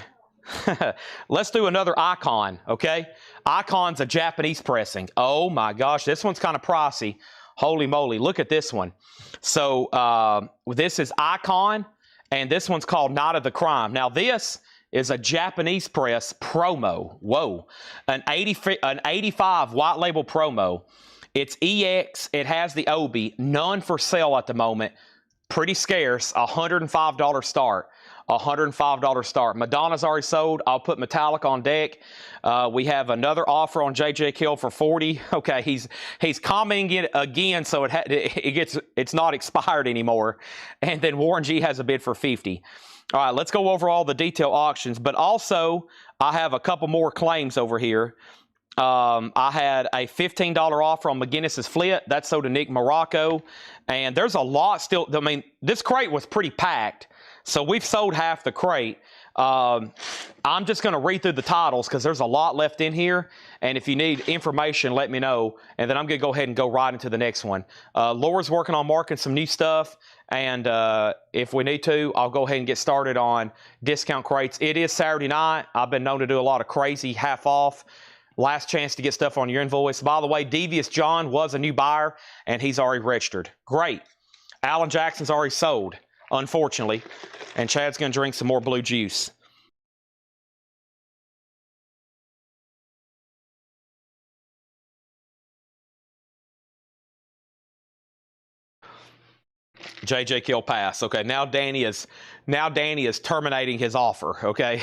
Let's do another Icon, okay? Icon's a Japanese pressing. Oh my gosh, this one's kind of pricey. Holy moly, look at this one. So this is Icon, and this one's called Night of the Crime. Now this is a Japanese press promo. Whoa. An 85 white label promo. It's EX. It has the Obi. None for sale at the moment. Pretty scarce. $105 start. $105 start. Madonna's already sold. I'll put Metallic on deck. We have another offer on JJ Cale for 40. Okay, he's commenting it again, so it's not expired anymore. And then Warren G has a bid for 50. All right, let's go over all the detail auctions. But also, I have a couple more claims over here. I had a $15 offer on McGinnis's Flit. That's sold to Nick Morocco. And there's a lot still. I mean, this crate was pretty packed. So we've sold half the crate. I'm just going to read through the titles because there's a lot left in here. And if you need information, let me know. And then I'm going to go ahead and go right into the next one. Laura's working on marking some new stuff. And if we need to, I'll go ahead and get started on discount crates. It is Saturday night. I've been known to do a lot of crazy half off. Last chance to get stuff on your invoice. By the way, Devious John was a new buyer, and he's already registered. Great. Alan Jackson's already sold, unfortunately. And Chad's going to drink some more blue juice. JJ Cale pass. Okay, now Danny is terminating his offer. Okay.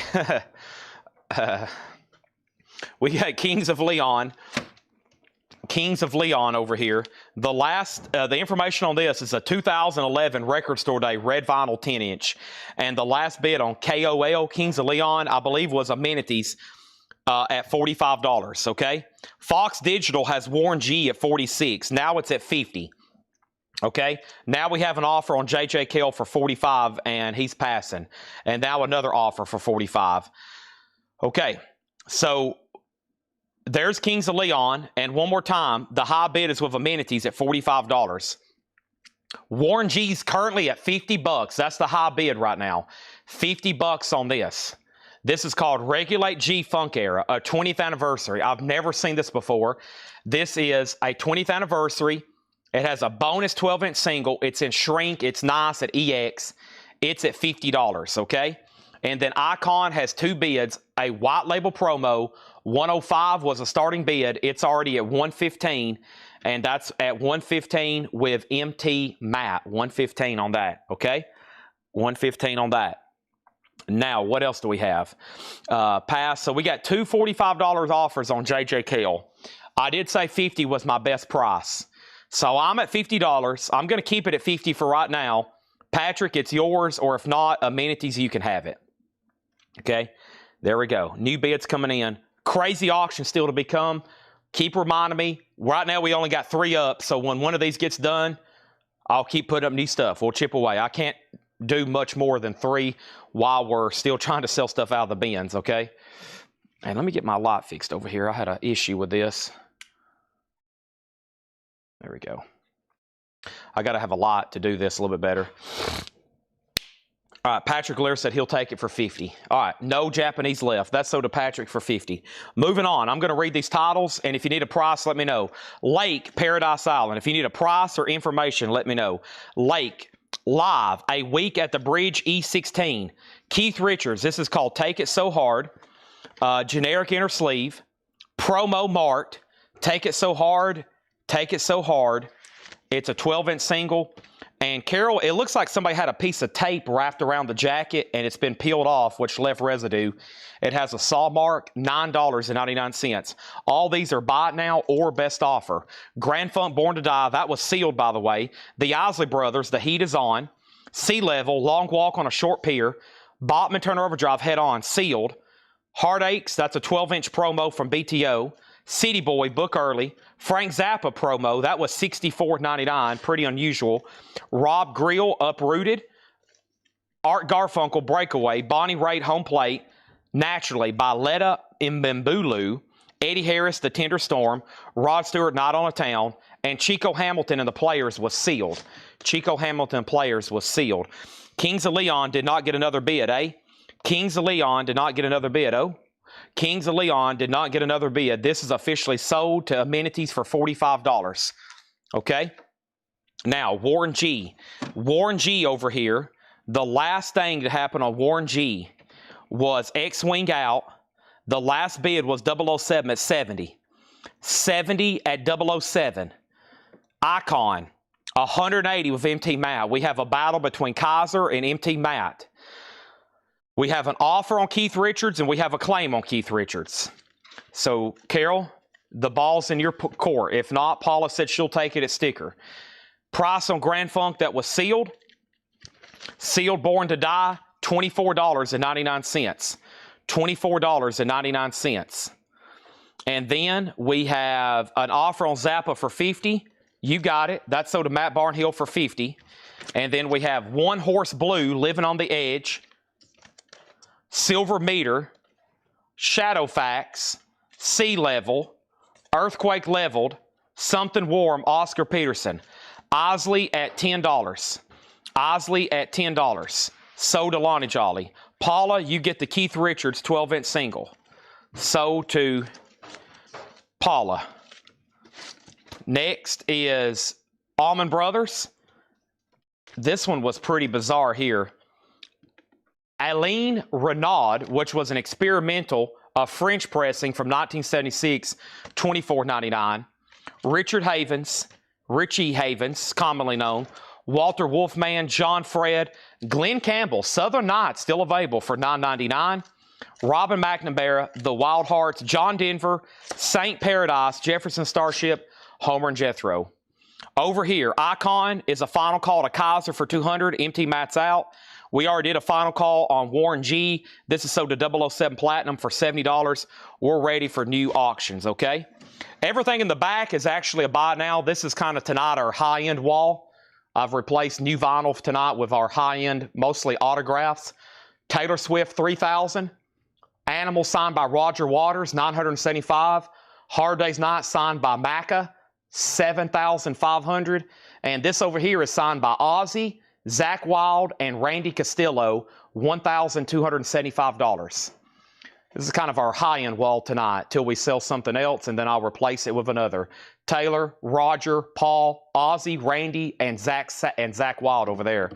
We got Kings of Leon over here. The information on this is a 2011 Record Store Day red vinyl 10-inch. And the last bid on KOL, Kings of Leon, I believe was amenities at $45, okay? Fox Digital has Warren G at $46. Now it's at $50. Okay, now we have an offer on JJ Cale for $45, and he's passing. And now another offer for $45. Okay, so there's Kings of Leon, and one more time, the high bid is with amenities at $45. Warren G's currently at $50. That's the high bid right now. $50 on this. This is called Regulate G Funk Era, a 20th anniversary. I've never seen this before. This is a 20th anniversary. It has a bonus 12-inch single. It's in shrink. It's nice at EX. It's at $50, okay? And then Icon has two bids, a white label promo. 105 was a starting bid. It's already at 115, and that's at 115 with MT matte. 115 on that, okay? 115 on that. Now, what else do we have? Pass. So we got two $45 offers on JJ Cale. I did say 50 was my best price. So I'm at $50. I'm going to keep it at 50 for right now. Patrick, it's yours, or if not, amenities, you can have it. Okay, there we go. New bids coming in. Crazy auction still to become. Keep reminding me. Right now, we only got 3 up, so when one of these gets done, I'll keep putting up new stuff. We'll chip away. I can't do much more than 3 while we're still trying to sell stuff out of the bins, okay? And let me get my light fixed over here. I had an issue with this. There we go. I got to have a light to do this a little bit better. All right, Patrick Lear said he'll take it for 50. All right, no Japanese left. That's sold to Patrick for 50. Moving on, I'm going to read these titles, and if you need a price, let me know. Lake, Paradise Island. If you need a price or information, let me know. Lake, live, a week at the Bridge E16. Keith Richards, this is called Take It So Hard. Generic inner sleeve. Promo marked. Take It So Hard. Take It So Hard. It's a 12-inch single. And Carol, it looks like somebody had a piece of tape wrapped around the jacket and it's been peeled off, which left residue. It has a saw mark, $9.99. All these are buy it now or best offer. Grand Funk Born to Die, that was sealed, by the way. The Isley Brothers, The Heat Is On. Sea Level, Long Walk on a Short Pier. Botman Turner Overdrive, Head On, sealed. Heartaches, that's a 12-inch promo from BTO. City Boy, Book Early. Frank Zappa promo, that was $64.99, pretty unusual. Rob Grill, Uprooted. Art Garfunkel, Breakaway. Bonnie Raitt, Home Plate. Naturally, by Letta Mbembulu. Eddie Harris, The Tender Storm. Rod Stewart, Night on a Town. And Chico Hamilton and the Players was sealed. Chico Hamilton Players was sealed. Kings of Leon did not get another bid, eh? Kings of Leon did not get another bid, oh? Kings of Leon did not get another bid. This is officially sold to amenities for $45. Okay? Now, Warren G. Warren G over here. The last thing that happened on Warren G was X-Wing out. The last bid was 007 at 70. 70 at 007. Icon. 180 with MT Matte. We have a battle between Kaiser and MT Matte. We have an offer on Keith Richards, and we have a claim on Keith Richards. So, Carol, the ball's in your court. If not, Paula said she'll take it at sticker. Price on Grand Funk that was sealed. Sealed Born to Die, $24.99. $24.99. And then we have an offer on Zappa for $50. You got it. That's sold to Matt Barnhill for $50. And then we have One Horse Blue, Living on the Edge, Silver Meter, Shadowfax, Sea Level, Earthquake Leveled, Something Warm, Oscar Peterson. Isley at $10. Isley at $10. Sold to Lonnie Jolly. Paula, you get the Keith Richards 12-inch single. Sold to Paula. Next is Allman Brothers. This one was pretty bizarre here. Alain Renaud, which was an experimental French pressing from 1976, $24.99. Richie Havens, commonly known. Walter Wolfman, John Fred, Glenn Campbell, Southern Nights, still available for $9.99. Robin McNamara, The Wild Hearts, John Denver, Saint Paradise, Jefferson Starship, Homer and Jethro. Over here, Icon is a final call to Kaiser for $200. Empty mats out. We already did a final call on Warren G. This is sold to 007 Platinum for $70. We're ready for new auctions, okay? Everything in the back is actually a buy now. This is kind of tonight our high-end wall. I've replaced new vinyl tonight with our high-end, mostly autographs. Taylor Swift, $3,000. Animal signed by Roger Waters, $975. Hard Day's Night signed by Macca, $7,500. And this over here is signed by Ozzy, Zach Wilde, and Randy Castillo, $1,275. This is kind of our high-end wall tonight till we sell something else, and then I'll replace it with another. Taylor, Roger, Paul, Ozzy, Randy, and Zach Wilde over there.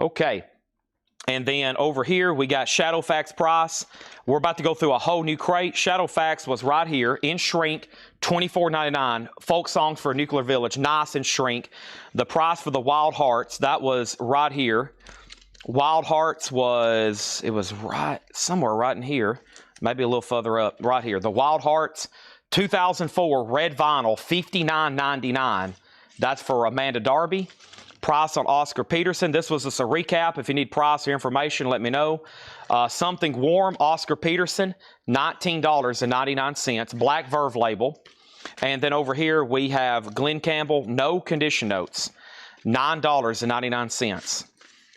Okay. And then over here, we got Shadowfax price. We're about to go through a whole new crate. Shadowfax was right here in shrink, $24.99. Folk Songs for a Nuclear Village, nice in shrink. The price for the Wild Hearts, that was right here. Wild Hearts was, it was right, somewhere right in here. Maybe a little further up, right here. The Wild Hearts, 2004 red vinyl, $59.99. That's for Amanda Darby. Price on Oscar Peterson. This was just a recap. If you need price or information, let me know. Something Warm, Oscar Peterson, $19.99. Black Verve label. And then over here we have Glenn Campbell, no condition notes, $9.99.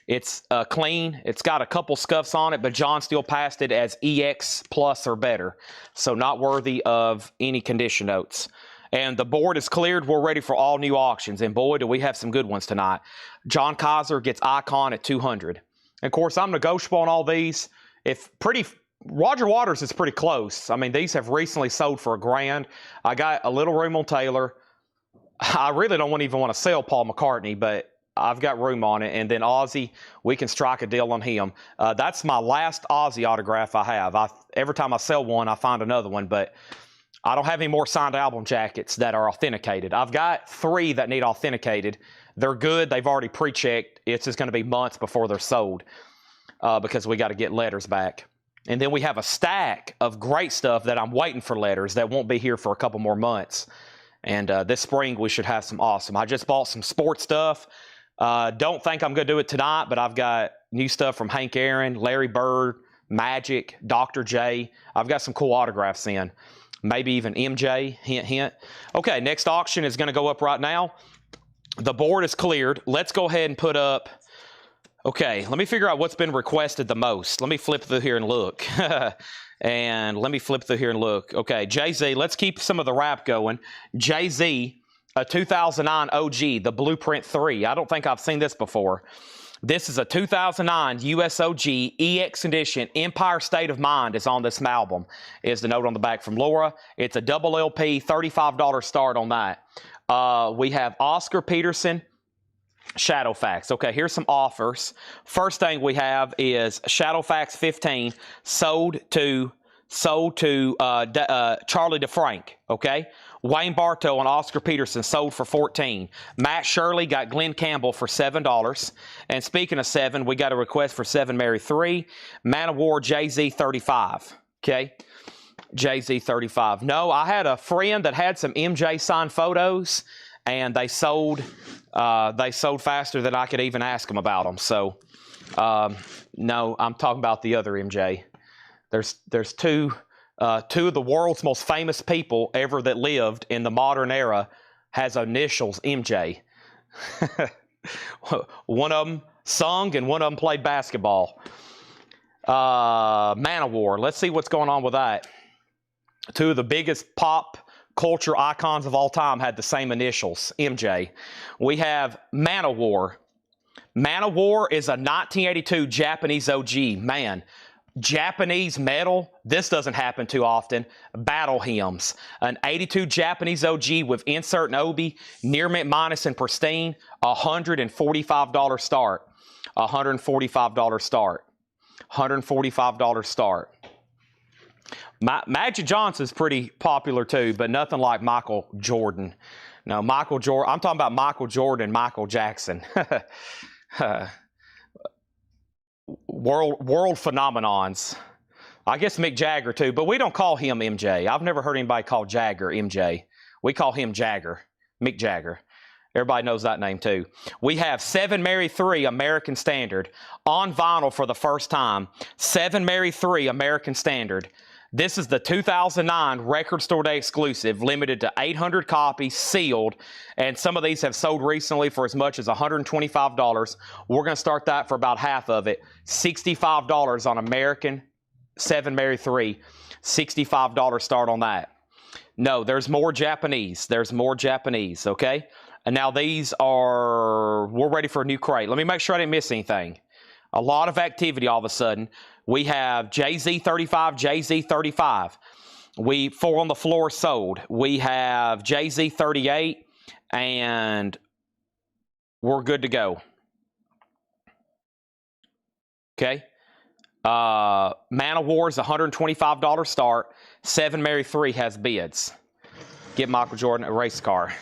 It's clean. It's got a couple scuffs on it, but John still passed it as EX plus or better. So not worthy of any condition notes. And the board is cleared. We're ready for all new auctions. And boy, do we have some good ones tonight. John Kaiser gets Icon at $200. And of course, I'm negotiable on all these. Roger Waters is pretty close. I mean, these have recently sold for $1,000. I got a little room on Taylor. I really don't even want to sell Paul McCartney, but I've got room on it. And then Ozzy, we can strike a deal on him. That's my last Ozzy autograph I have. Every time I sell one, I find another one, but I don't have any more signed album jackets that are authenticated. I've got 3 that need authenticated. They're good. They've already pre-checked. It's just going to be months before they're sold because we got to get letters back. And then we have a stack of great stuff that I'm waiting for letters that won't be here for a couple more months. And this spring, we should have some awesome. I just bought some sports stuff. Don't think I'm going to do it tonight, but I've got new stuff from Hank Aaron, Larry Bird, Magic, Dr. J. I've got some cool autographs in. Maybe even MJ, hint, hint. Okay, next auction is going to go up right now. The board is cleared. Let's go ahead and put up. Okay, let me figure out what's been requested the most. Let me flip through here and look. Okay, Jay-Z, let's keep some of the rap going. Jay-Z, a 2009 OG, the Blueprint 3. I don't think I've seen this before. This is a 2009 USOG EX edition. Empire State of Mind is on this album, is the note on the back from Laura. It's a double LP, $35 start on that. We have Oscar Peterson, Shadowfax. Okay, here's some offers. First thing we have is Shadowfax 15 sold to Charlie DeFrank. Okay, Wayne Bartow and Oscar Peterson sold for $14. Matt Shirley got Glenn Campbell for $7. And speaking of 7, we got a request for 7 Mary 3. Man of War Jay-Z 35. Okay? Jay-Z 35. No, I had a friend that had some MJ signed photos, and they sold faster than I could even ask them about them. So, no, I'm talking about the other MJ. There's two of the world's most famous people ever that lived in the modern era has initials MJ. One of them sung and one of them played basketball. Man of War. Let's see what's going on with that. 2 of the biggest pop culture icons of all time had the same initials, MJ. We have Man of War. Man of War is a 1982 Japanese OG. Man, Japanese metal, this doesn't happen too often. Battle hymns. An 82 Japanese OG with insert and obi, near mint minus and pristine, $145 start. $145 start. $145 start. Magic Johnson's pretty popular too, but nothing like Michael Jordan. No, Michael Jordan. I'm talking about Michael Jordan and Michael Jackson. World phenomenons. I guess Mick Jagger too, but we don't call him MJ. I've never heard anybody call Jagger MJ. We call him Jagger, Mick Jagger. Everybody knows that name too. We have 7 Mary 3 American Standard on vinyl for the first time. 7 Mary 3 American Standard. This is the 2009 Record Store Day exclusive, limited to 800 copies, sealed, and some of these have sold recently for as much as $125. We're going to start that for about half of it. $65 on American 7 Mary 3. $65 start on that. No, there's more Japanese. There's more Japanese, okay? And now these are, we're ready for a new crate. Let me make sure I didn't miss anything. A lot of activity all of a sudden. We have Jay-Z 35, Jay-Z 35. 4 on the floor sold. We have Jay-Z 38, and we're good to go. Okay. Man of War is $125 start. 7 Mary 3 has bids. Get Michael Jordan a race car.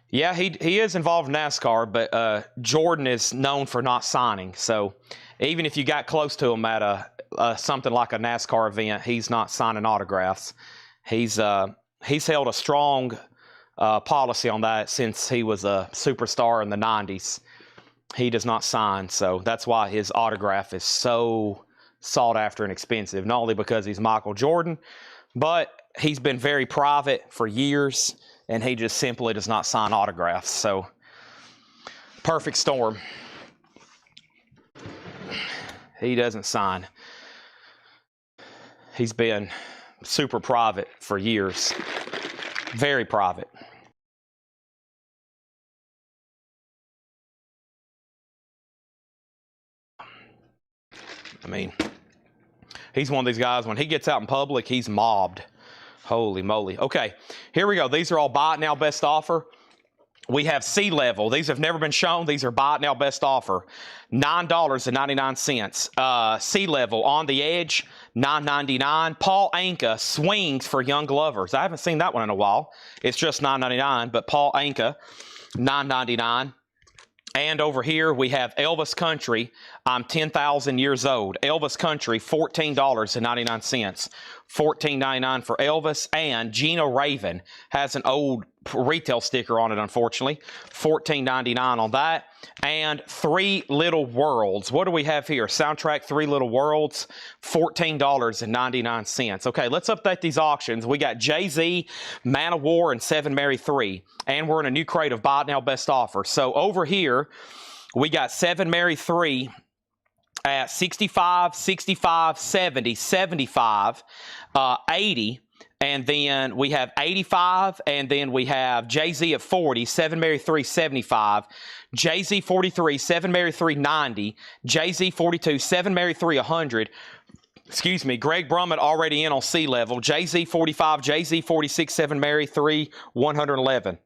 Yeah, he is involved in NASCAR, but Jordan is known for not signing. So even if you got close to him at something like a NASCAR event, he's not signing autographs. He's held a strong policy on that since he was a superstar in the 90s. He does not sign, so that's why his autograph is so sought after and expensive. Not only because he's Michael Jordan, but he's been very private for years, and he just simply does not sign autographs. So, perfect storm. He doesn't sign. He's been super private for years. Very private. I mean, he's one of these guys, when he gets out in public, he's mobbed. Holy moly. Okay, here we go. These are all buy it now, best offer. We have Sea Level. These have never been shown. These are buy it now, best offer. $9.99. Sea Level on the Edge, $9.99. Paul Anka Swings for Young Lovers. I haven't seen that one in a while. It's just $9.99, but Paul Anka, $9.99. And over here we have Elvis Country, I'm 10,000 years old. Elvis Country, $14.99. $14.99 for Elvis. And Gino Raven has an old retail sticker on it, unfortunately. $14.99 on that. And Three Little Worlds. What do we have here? Soundtrack Three Little Worlds, $14.99. Okay, let's update these auctions. We got Jay-Z, Man of War, and 7 Mary 3. And we're in a new crate of Buy It Now Best Offer. So over here, we got 7 Mary 3 at 65, 65, 70, 75, 80. And then we have 85, and then we have Jay-Z at 40, 7 Mary 3, 75, Jay-Z 43, 7 Mary 3, 90, Jay-Z 42, 7 Mary 3, 100. Excuse me, Greg Brummett already in on Sea Level, Jay-Z 45, Jay-Z 46, 7 Mary 3, 111.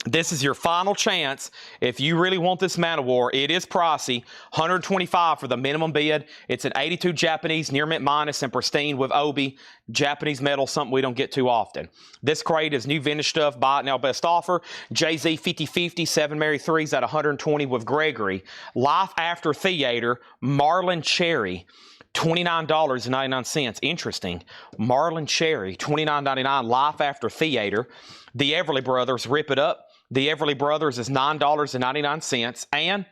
This is your final chance. If you really want this Man of War, it is pricey. $125 for the minimum bid. It's an 82 Japanese, near mint minus, and pristine with Obi. Japanese metal, something we don't get too often. This crate is new vintage stuff. Buy it now, best offer. Jay-Z 50-50, 7 Mary 3s at 120 with Gregory. Life After Theater, Marlin Cherry. $29.99. Interesting. Marlin Cherry, $29.99. Life After Theater. The Everly Brothers, Rip It Up. The Everly Brothers is $9.99. And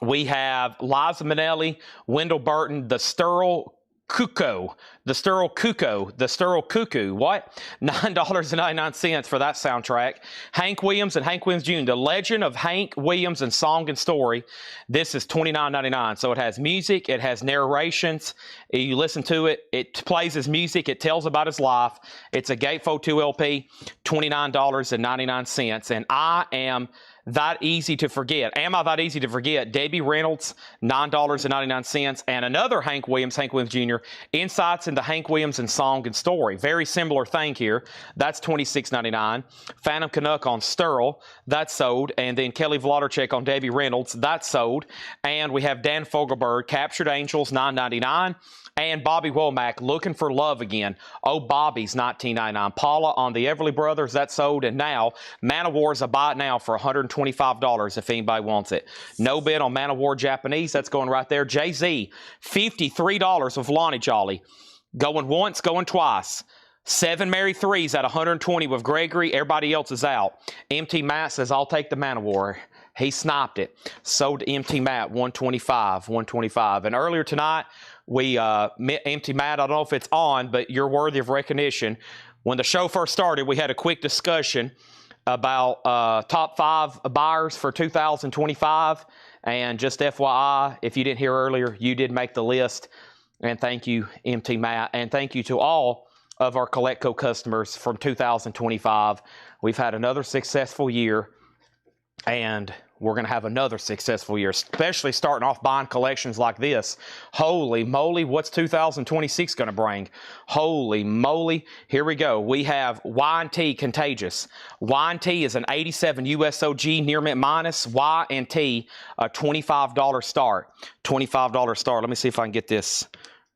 we have Liza Minnelli, Wendell Burton, The Sterile Cuckoo. The Sterile Cuckoo. The Sterile Cuckoo. What? $9.99 for that soundtrack. Hank Williams and Hank Williams Jr. The Legend of Hank Williams and Song and Story. This is $29.99. So it has music. It has narrations. You listen to it. It plays his music. It tells about his life. It's a Gatefold 2 LP. $29.99. And I am that easy to forget. Am I that easy to forget? Debbie Reynolds, $9.99. And another Hank Williams Jr., Insights into Hank Williams and Song and Story. Very similar thing here. That's $26.99. Phantom Canuck on Sterile. That's sold. And then Kelly Vlodarchek on Debbie Reynolds. That's sold. And we have Dan Fogelberg, Captured Angels, $9.99. And Bobby Womack, Looking for Love Again. Oh, Bobby's $19.99. Paula on the Everly Brothers, that's sold. And now, Man of War is a buy it now for $125 if anybody wants it. No bid on Man of War Japanese, that's going right there. Jay-Z, $53 with Lonnie Jolly. Going once, going twice. 7 Mary 3s at 120 with Gregory. Everybody else is out. MT Matt says, I'll take the Man of War. He sniped it. Sold to MT Matt, $125. And earlier tonight, we, MT Matt, I don't know if it's on, but you're worthy of recognition. When the show first started, we had a quick discussion about top 5 buyers for 2025. And just FYI, if you didn't hear earlier, you did make the list. And thank you, MT Matt. And thank you to all of our Collectco customers from 2025. We've had another successful year. And we're going to have another successful year, especially starting off buying collections like this. Holy moly, what's 2026 going to bring? Holy moly. Here we go. We have Y&T Contagious. Y&T is an 87 USOG near mint minus. Y&T, a $25 start. $25 start. Let me see if I can get this.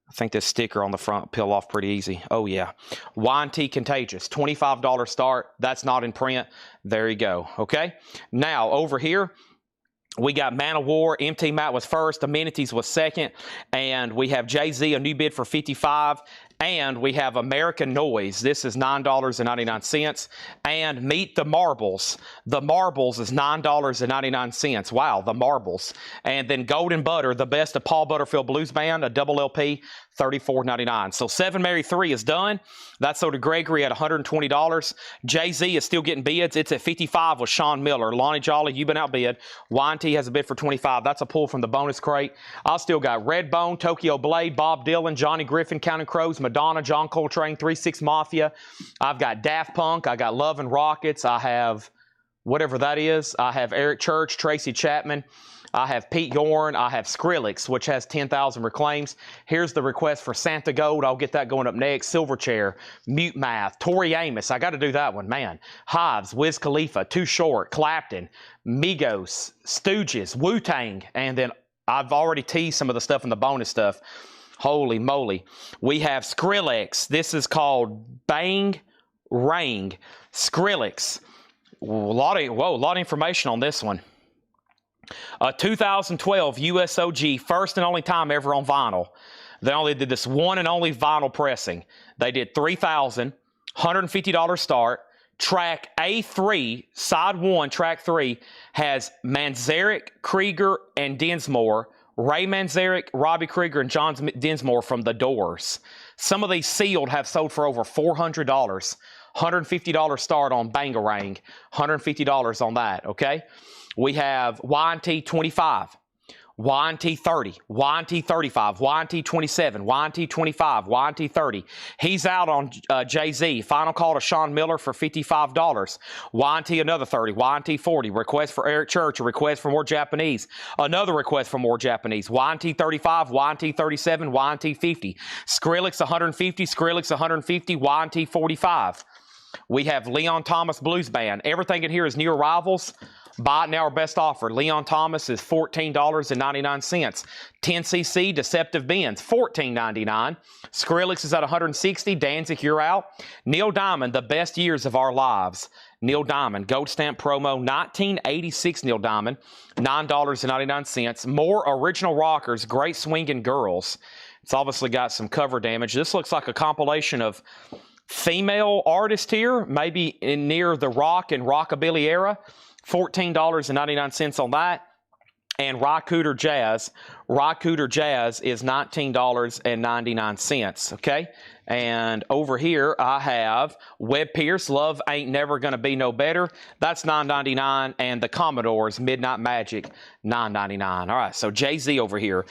I think this sticker on the front peel off pretty easy. Oh, yeah. Y&T Contagious, $25 start. That's not in print. There you go. Okay. Now, over here, we got Man of War. MT Matt was first. Amenities was second. And we have Jay-Z, a new bid for $55. And we have American Noise. This is $9.99. And Meet the Marbles. The Marbles is $9.99. Wow, the Marbles. And then Golden Butter, the best of Paul Butterfield Blues Band, a double LP, $34.99. So 7 Mary 3 is done. That's sold to Gregory at $120. Jay-Z is still getting bids. It's at $55 with Sean Miller. Lonnie Jolly, you've been outbid. Y&T has a bid for $25. That's a pull from the bonus crate. I still got Redbone, Tokyo Blade, Bob Dylan, Johnny Griffin, Counting Crows, Madonna, John Coltrane, 3-6 Mafia. I've got Daft Punk. I got Love and Rockets. I have whatever that is. I have Eric Church, Tracy Chapman. I have Pete Yorn. I have Skrillex, which has 10,000 reclaims. Here's the request for Santa Gold. I'll get that going up next. Silverchair, Mute Math, Tori Amos. I got to do that one, man. Hives, Wiz Khalifa, Too Short, Clapton, Migos, Stooges, Wu-Tang, and then I've already teased some of the stuff in the bonus stuff. Holy moly. We have Skrillex. This is called Bang Rang. Skrillex. A lot of information on this one. 2012 USOG, first and only time ever on vinyl. They only did this one and only vinyl pressing. They did $3,000, $150 start. Track A3, side 1, track 3, has Manzarek, Krieger, and Dinsmore. Ray Manzarek, Robbie Krieger, and John Dinsmore from The Doors. Some of these sealed have sold for over $400. $150 start on Bangarang. $150 on that, okay? We have Y&T 25, Y&T 30, Y&T 35, Y&T 27, Y&T 25, Y&T 30. He's out on Jay-Z. Final call to Sean Miller for $55. Y&T another 30, Y&T 40. Request for Eric Church, a request for more Japanese. Another request for more Japanese. Y&T 35, Y&T 37, Y&T 50. Skrillex 150, Skrillex 150, Y&T 45. We have Leon Thomas Blues Band. Everything in here is new arrivals. Buy it now or best offer. Leon Thomas is $14.99. 10cc Deceptive Bends, $14.99. Skrillex is at $160. Danzig, you're out. Neil Diamond, The Best Years of Our Lives. Neil Diamond, gold stamp promo, 1986 Neil Diamond, $9.99. More Original Rockers, Great Swingin' Girls. It's obviously got some cover damage. This looks like a compilation of female artists here, maybe in near the rock and rockabilly era. $14.99 on that. And Rycooter Jazz. Rycooter Jazz is $19.99, okay? And over here, I have Webb Pierce, Love Ain't Never Gonna Be No Better. That's $9.99. And the Commodores, Midnight Magic, $9.99. All right, so Jay-Z over here.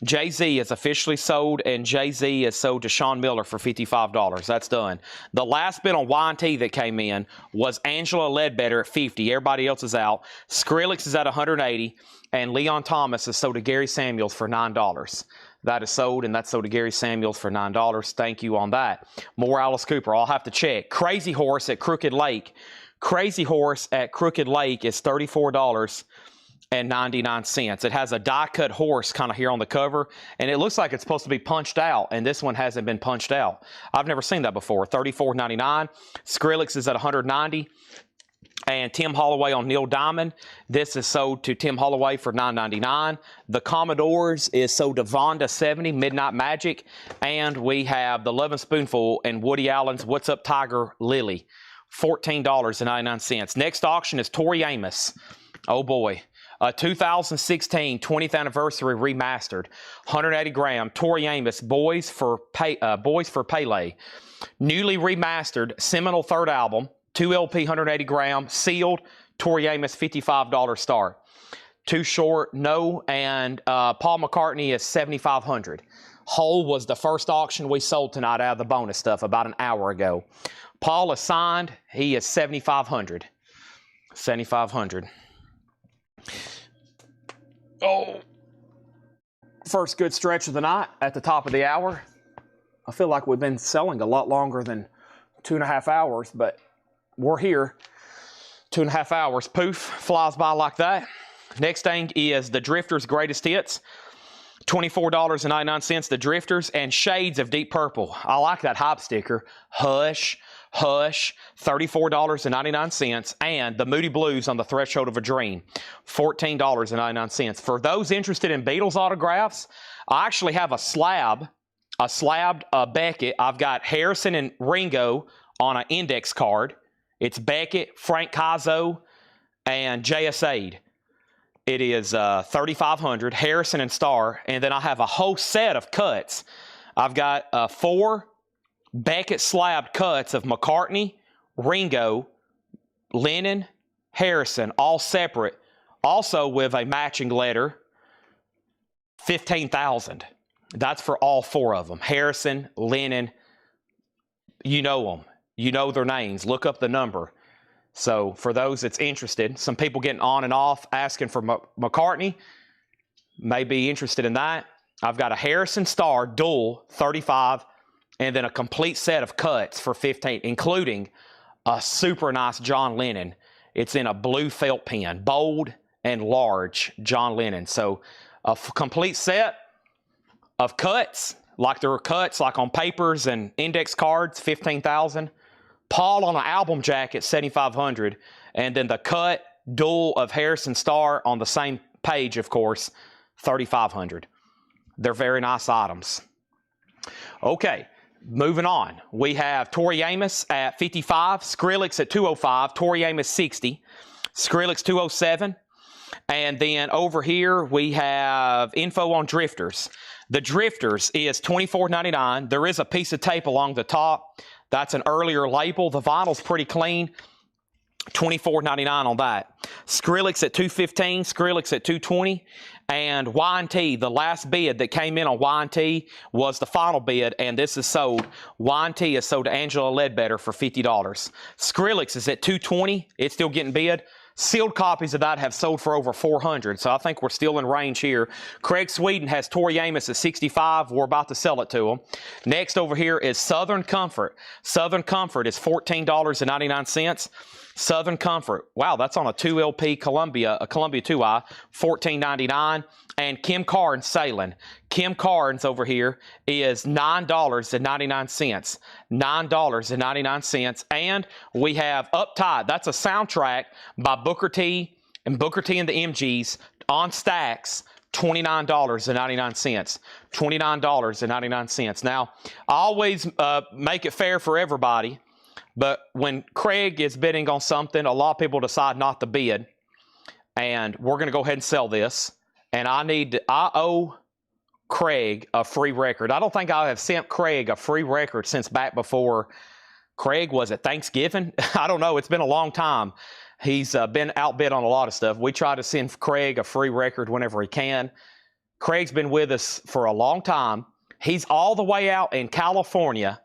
Jay-Z is officially sold, and Jay-Z is sold to Sean Miller for $55. That's done. The last bit on Y&T that came in was Angela Ledbetter at $50. Everybody else is out. Skrillex is at $180, and Leon Thomas is sold to Gary Samuels for $9. That is sold, and that's sold to Gary Samuels for $9. Thank you on that. More Alice Cooper. I'll have to check. Crazy Horse at Crooked Lake. Crazy Horse at Crooked Lake is $34.99. It has a die-cut horse kind of here on the cover, and it looks like it's supposed to be punched out, and this one hasn't been punched out. I've never seen that before. $34.99. Skrillex is at $190. And Tim Holloway on Neil Diamond. This is sold to Tim Holloway for $9.99. The Commodores is sold to Vonda, $70, Midnight Magic. And we have the Lovin' Spoonful and Woody Allen's What's Up Tiger Lily, $14.99. Next auction is Tori Amos. Oh boy. 2016 20th anniversary remastered, 180 gram. Tori Amos, Boys for Pele. Newly remastered, seminal third album, 2 LP, 180 gram, sealed. Tori Amos, $55 start. Too Short, no, and Paul McCartney is $7,500. Hole was the first auction we sold tonight out of the bonus stuff about an hour ago. Paul is signed. He is $7,500. $7,500. Oh, first good stretch of the night at the top of the hour. I feel like we've been selling a lot longer than 2.5 hours, but we're here. 2.5 hours. Poof, flies by like that. Next thing is the Drifters Greatest Hits. $24.99, the Drifters, and Shades of Deep Purple. I like that hype sticker. Hush, Hush, $34.99, and the Moody Blues on the Threshold of a Dream, $14.99. For those interested in Beatles autographs, I actually have a slabbed Beckett. I've got Harrison and Ringo on an index card. It's Beckett, Frank Kazzo, and J.S. Aid. It is $3,500, Harrison and Starr, and then I have a whole set of cuts. I've got 4 Beckett slabbed cuts of McCartney, Ringo, Lennon, Harrison, all separate, also with a matching letter, $15,000. That's for all 4 of them. Harrison, Lennon, you know them. You know their names. Look up the number. So for those that's interested, some people getting on and off asking for McCartney may be interested in that. I've got a Harrison Starr dual, $35, and then a complete set of cuts for $15, including a super nice John Lennon. It's in a blue felt pen, bold and large John Lennon. So a complete set of cuts, like there are cuts like on papers and index cards, $15,000. Paul on an album jacket, $7,500. And then the cut dual of Harrison Starr on the same page, of course, $3,500. They're very nice items. Okay, moving on. We have Tori Amos at $55, Skrillex at $205, Tori Amos $60, Skrillex $207. And then over here we have info on Drifters. The Drifters is $24.99. There is a piece of tape along the top. That's an earlier label. The vinyl's pretty clean. $24.99 on that. Skrillex at $215, Skrillex at $220, and Y&T, the last bid that came in on Y&T was the final bid, and this is sold. Y&T is sold to Angela Ledbetter for $50. Skrillex is at $220. It's still getting bid. Sealed copies of that have sold for over 400, so I think we're still in range here. Craig Sweden has Tori Amos at 65. We're about to sell it to him. Next over here is Southern Comfort. Southern Comfort is $14.99. Southern Comfort. Wow, that's on a 2LP Columbia, a Columbia 2i, $14.99. And Kim Carnes Sailing. Kim Carnes over here is $9.99. $9.99. And we have Uptight. That's a soundtrack by Booker T and Booker T and the MGs on stacks. $29.99. $29.99. Now, I always make it fair for everybody, but when Craig is bidding on something, a lot of people decide not to bid. And we're going to go ahead and sell this. And I owe Craig a free record. I don't think I have sent Craig a free record since back before Craig was at Thanksgiving. I don't know. It's been a long time. He's been outbid on a lot of stuff. We try to send Craig a free record whenever he can. Craig's been with us for a long time. He's all the way out in California,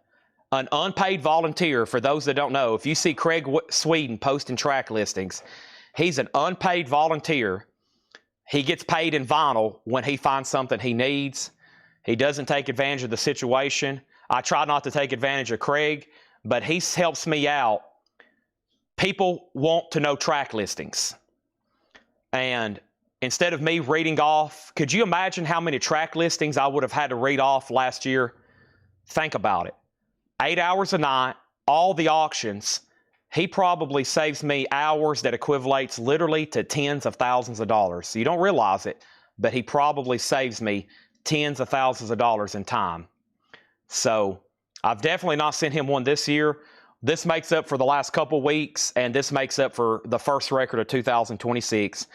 an unpaid volunteer. For those that don't know, if you see Craig Sweden posting track listings, he's an unpaid volunteer. He gets paid in vinyl when he finds something he needs. He doesn't take advantage of the situation. I try not to take advantage of Craig, but he helps me out. People want to know track listings. And instead of me reading off, could you imagine how many track listings I would have had to read off last year? Think about it. 8 hours a night, all the auctions. He probably saves me hours that equivalates literally to tens of thousands of dollars. So you don't realize it, but he probably saves me tens of thousands of dollars in time. So I've definitely not sent him one this year. This makes up for the last couple weeks, and this makes up for the first record of 2026.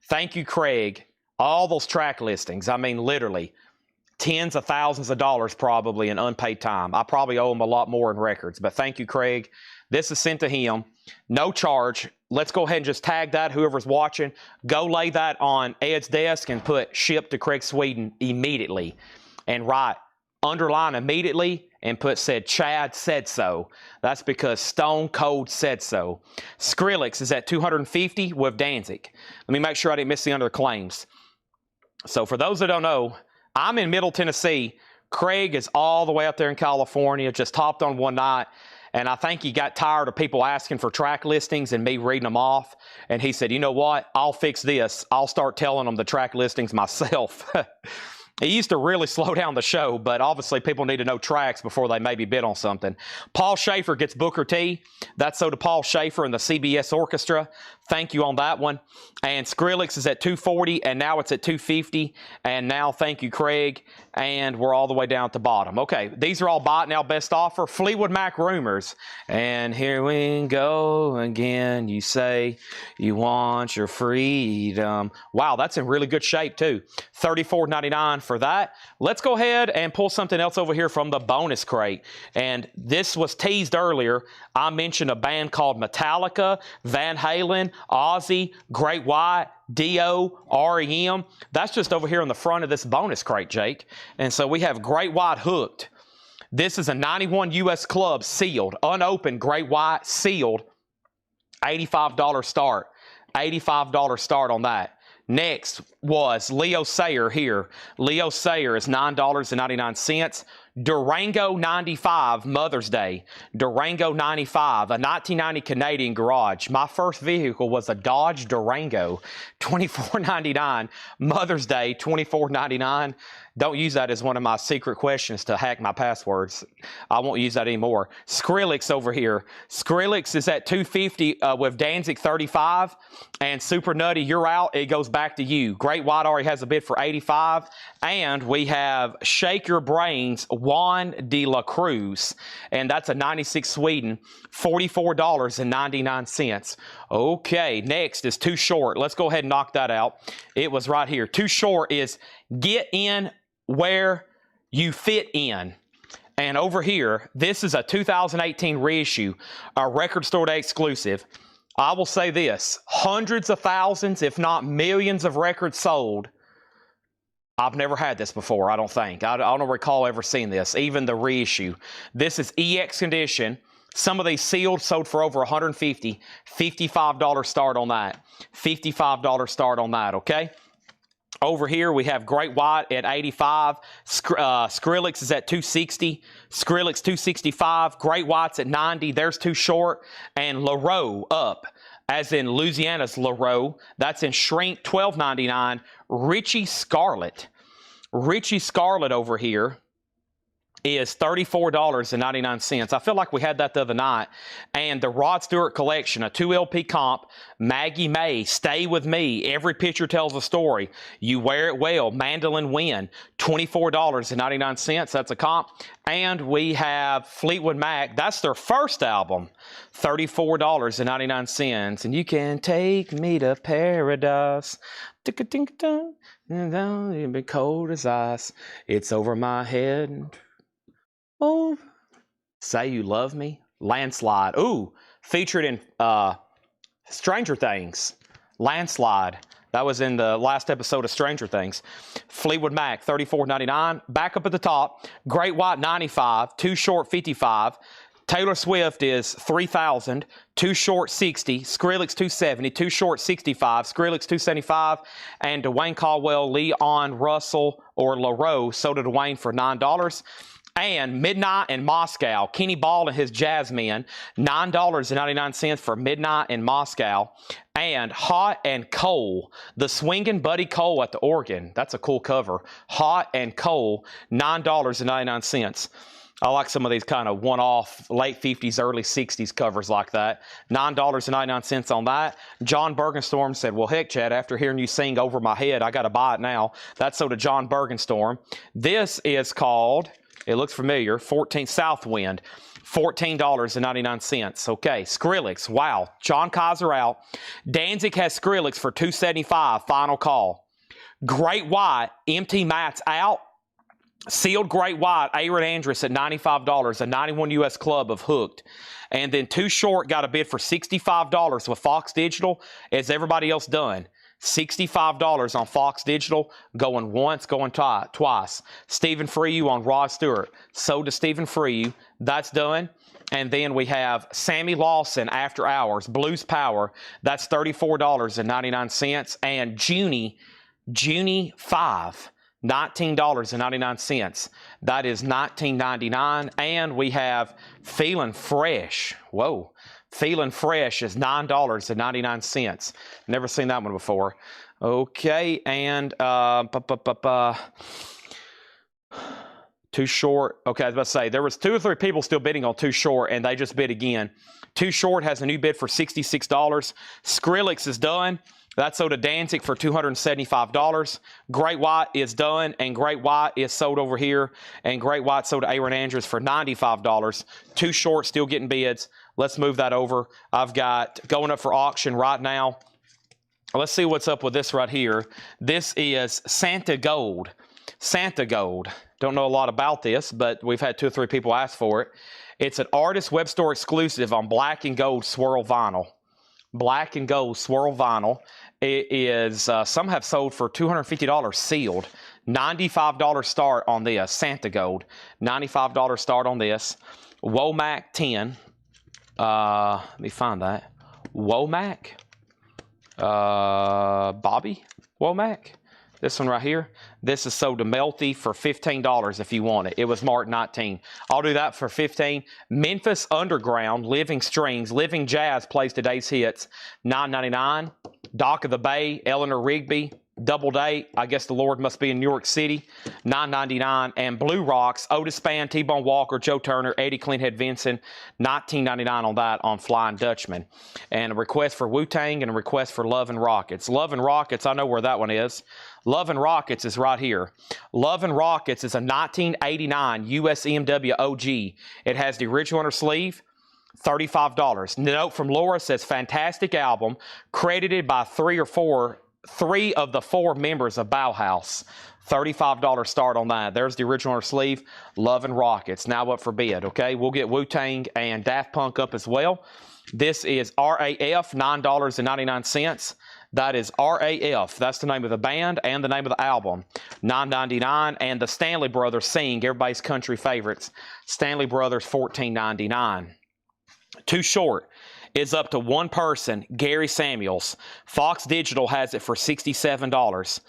Thank you, Craig. All those track listings, I mean, literally tens of thousands of dollars probably in unpaid time. I probably owe him a lot more in records, but thank you, Craig. This is sent to him. No charge. Let's go ahead and just tag that, whoever's watching. Go lay that on Ed's desk and put ship to Craig Sweden immediately. And write, underline immediately, and put said Chad said so. That's because Stone Cold said so. Skrillex is at 250 with Danzig. Let me make sure I didn't miss the other claims. So for those that don't know, I'm in Middle Tennessee. Craig is all the way up there in California, just hopped on one night. And I think he got tired of people asking for track listings and me reading them off. And he said, you know what? I'll fix this. I'll start telling them the track listings myself. He used to really slow down the show, but obviously people need to know tracks before they maybe bid on something. Paul Schaefer gets Booker T. That's so to Paul Schaefer and the CBS Orchestra. Thank you on that one. And Skrillex is at 240, and now it's at 250. And now thank you, Craig. And we're all the way down at the bottom. Okay, these are all bought now, best offer. Fleetwood Mac Rumors. And here we go again. You say you want your freedom. Wow, that's in really good shape too. $34.99 for that. Let's go ahead and pull something else over here from the bonus crate. And this was teased earlier. I mentioned a band called Metallica, Van Halen, Ozzy, Great White, Dio, REM. That's just over here on the front of this bonus crate, Jake. And so we have Great White Hooked. This is a 91 US Club sealed, unopened Great White sealed, $85 start. $85 start on that. Next was Leo Sayer here. Leo Sayer is $9.99. Durango 95 Mother's Day. Durango 95, a 1990 Canadian garage. My first vehicle was a Dodge Durango, $24.99. Mother's Day, $24.99. Don't use that as one of my secret questions to hack my passwords. I won't use that anymore. Skrillex over here. Skrillex is at $250 with Danzig 35. And Super Nutty, you're out. It goes back to you. Great White already has a bid for $85. And we have Shake Your Brains, Juan de la Cruz. And that's a 96 Sweden, $44.99. Okay, next is Too Short. Let's go ahead and knock that out. It was right here. Too Short is Get In Where You Fit In. And over here, this is a 2018 reissue, a Record Store Day exclusive. I will say this, hundreds of thousands, if not millions of records sold. I've never had this before, I don't think. I don't recall ever seeing this, even the reissue. This is EX condition, Some of these sealed sold for over $150. $55 start on that. $55 start on that, okay? Over here, we have Great White at 85. Skrillex is at 260. Skrillex 265. Great White's at 90. There's Too Short. And LaRoe up, as in Louisiana's LaRoe. That's in shrink, $12.99. Richie Scarlet. Richie Scarlet over here is $34.99. I feel like we had that the other night. And the Rod Stewart collection, a 2 LP comp, Maggie May, Stay With Me, Every Picture Tells a Story, You Wear It Well, Mandolin Wind, $24.99. That's a comp. And we have Fleetwood Mac, that's their first album, $34.99. And you can take me to paradise. And be cold as ice. It's over my head. Oh, Say You Love Me. Landslide. Ooh, featured in Stranger Things. Landslide. That was in the last episode of Stranger Things. Fleetwood Mac, $34.99. Back up at the top, Great White, $95. Too Short, $55. Taylor Swift is $3,000. Too Short, $60. Skrillex, $270. Too Short, $65. Skrillex, $275. And Dwayne Caldwell, Leon Russell, or LaRoe, sold to Dwayne for $9. And Midnight in Moscow, Kenny Ball and his Jazz Men, $9.99 for Midnight in Moscow. And Hot and Cold, the Swingin' Buddy Cole at the organ. That's a cool cover. Hot and Cold, $9.99. I like some of these kind of one-off late 50s, early 60s covers like that. $9.99 on that. John Bergenstorm said, well, heck, Chad, after hearing you sing Over My Head, I got to buy it now. That's sold to John Bergenstorm. This is called, it looks familiar, 14 Southwind, $14.99. Okay, Skrillex, wow. John Kaiser out. Danzig has Skrillex for $275, final call. Great White, MT Matt's out. Sealed Great White, Aaron Andrus at $95, a 91 US club of Hooked. And then Too Short got a bid for $65 with Fox Digital, as everybody else done. $65 on Fox Digital, going once, going twice. Stephen Freyu on Rod Stewart, sold to Stephen Freyu. That's done. And then we have Sammy Lawson, After Hours, Blues Power. That's $34.99. And Junie 5. $19.99. That is $19.99. And we have Feeling Fresh. Whoa. Feeling Fresh is $9.99. Never seen that one before. Okay. And Too Short. Okay, I was about to say, there was 2 or 3 people still bidding on Too Short, and they just bid again. Too Short has a new bid for $66. Skrillex is done. That's sold to Danzig for $275. Great White is done, and Great White is sold over here. And Great White sold to Aaron Andrews for $95. Too Short still getting bids. Let's move that over. I've got going up for auction right now. Let's see what's up with this right here. This is Santa Gold. Santa Gold. Don't know a lot about this, but we've had 2 or 3 people ask for it. It's an artist web store exclusive on black and gold swirl vinyl. Black and gold swirl vinyl. It is, some have sold for $250 sealed. $95 start on this, Santa Gold. $95 start on this. Womack 10. Let me find that. Womack. Bobby Womack. This one right here. This is sold to Melty for $15 if you want it. It was marked 19. I'll do that for $15. Memphis Underground, Living Strings, Living Jazz plays today's hits, $9.99. Dock of the Bay, Eleanor Rigby, Double Date, I guess the Lord must be in New York City, $9.99. And Blue Rocks, Otis Spann, T-Bone Walker, Joe Turner, Eddie Cleanhead Vinson, $19.99 on that on Flying Dutchman. And a request for Wu-Tang and a request for Love and Rockets. Love and Rockets, I know where that one is. Love and Rockets is right here. Love and Rockets is a 1989 US EMW OG. It has the original inner sleeve, $35. Note from Laura says, fantastic album, credited by 3 of the 4 members of Bauhaus. $35 start on that. There's the original inner sleeve. Love and Rockets, now up for bid, okay? We'll get Wu-Tang and Daft Punk up as well. This is RAF, $9.99. That is RAF. That's the name of the band and the name of the album. $9.99. And the Stanley Brothers Sing, everybody's country favorites. Stanley Brothers, $14.99. Too Short is up to one person, Gary Samuels. Fox Digital has it for $67.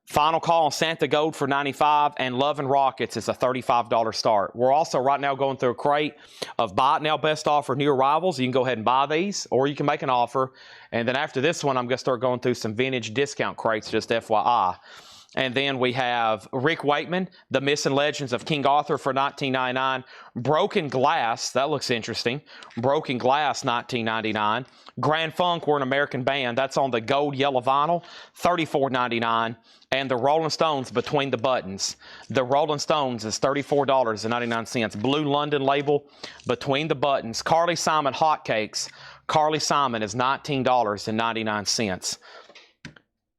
Final Call on Santa Gold for $95, and Love and Rockets is a $35 start. We're also right now going through a crate of Buy It Now Best Offer New Arrivals. You can go ahead and buy these, or you can make an offer. And then after this one, I'm going to start going through some vintage discount crates, just FYI. And then we have Rick Wakeman, The Missing Legends of King Arthur for $19.99. Broken Glass, that looks interesting. Broken Glass, $19.99. Grand Funk, we're an American band. That's on the gold yellow vinyl, $34.99. And the Rolling Stones, Between the Buttons. The Rolling Stones is $34.99. Blue London label, Between the Buttons. Carly Simon Hotcakes. Carly Simon is $19.99.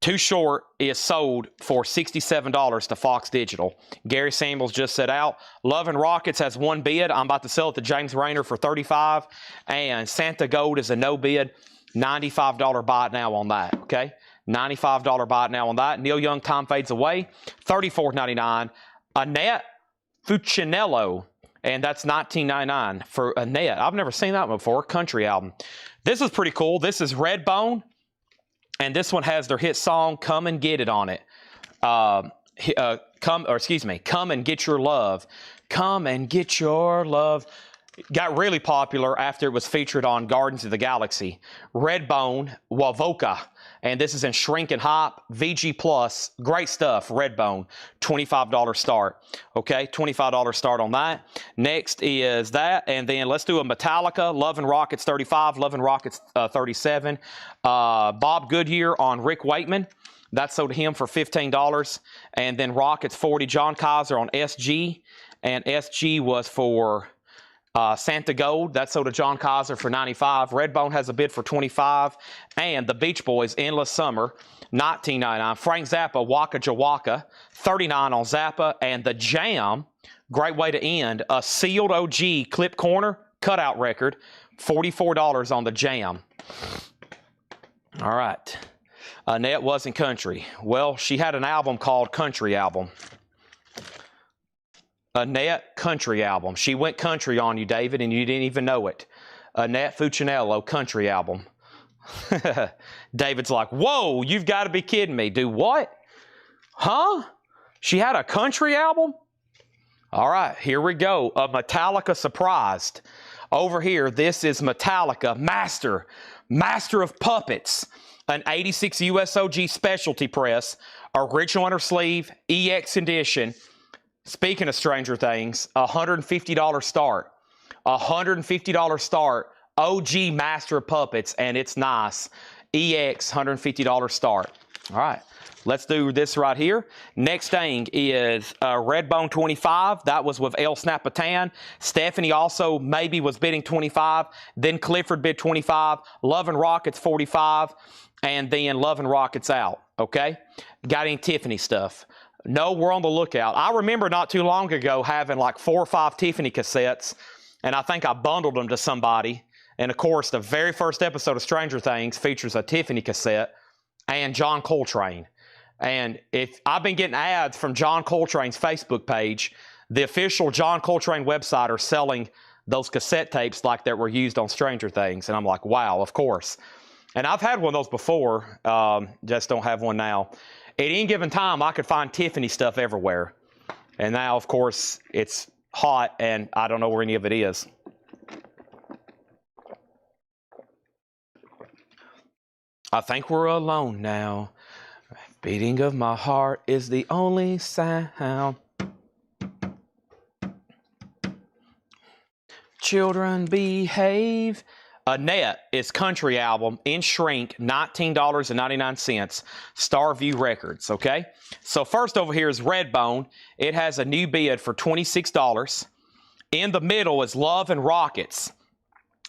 Too Short is sold for $67 to Fox Digital. Gary Samuels just set out. Love and Rockets has one bid. I'm about to sell it to James Rayner for $35. And Santa Gold is a no bid. $95 buy it now on that, okay? $95 buy it now on that. Neil Young, Time Fades Away, $34.99. Annette Fuccinello, and that's $19.99 for Annette. I've never seen that one before. Country album. This is pretty cool. This is Redbone. And this one has their hit song, Come and Get It on it. Come and Get Your Love. Come and Get Your Love. Got really popular after it was featured on Guardians of the Galaxy. Redbone, Wavoka. And this is in Shrink and Hop, VG Plus. Great stuff, Redbone. $25 start. Okay, $25 start on that. Next is that. And then let's do a Metallica, Love and Rockets, $35. Love and Rockets, $37. Bob Goodyear on Rick Wakeman. That sold to him for $15. And then Rockets, $40. John Kaiser on SG. And SG was for Santa Gold. That sold to John Kaiser for $95. Redbone has a bid for $25. And the Beach Boys, Endless Summer, $19.99. Frank Zappa, Waka Jawaka, $39 on Zappa. And the Jam, great way to end, a sealed OG clip corner cutout record, $44 on the Jam. All right. Annette wasn't country. Well, she had an album called Country Album. Annette Country Album. She went country on you, David, and you didn't even know it. Annette Fuccinello Country Album. David's like, whoa, you've got to be kidding me. Do what? Huh? She had a country album? All right, here we go. A Metallica Surprised. Over here, this is Metallica Master of Puppets. An 86 USOG specialty press. Original inner sleeve, EX edition. Speaking of Stranger Things, $150 start. $150 start. OG Master of Puppets, and it's nice. EX, $150 start. All right, let's do this right here. Next thing is Redbone 25. That was with El Snapatan. Stephanie also maybe was bidding 25. Then Clifford bid 25. Love and Rockets 45. And then Love and Rockets out. Okay? Got any Tiffany stuff? No, we're on the lookout. I remember not too long ago having like 4 or 5 Tiffany cassettes, and I think I bundled them to somebody. And of course, the very first episode of Stranger Things features a Tiffany cassette and John Coltrane. And if I've been getting ads from John Coltrane's Facebook page, the official John Coltrane website are selling those cassette tapes like that were used on Stranger Things. And I'm like, wow, of course. And I've had one of those before, just don't have one now. At any given time, I could find Tiffany stuff everywhere. And now, of course, it's hot, and I don't know where any of it is. I think we're alone now. Beating of my heart is the only sound. Children behave. Annette is country album in shrink, $19.99, Starview Records, okay? So first over here is Redbone. It has a new bid for $26. In the middle is Love and Rockets.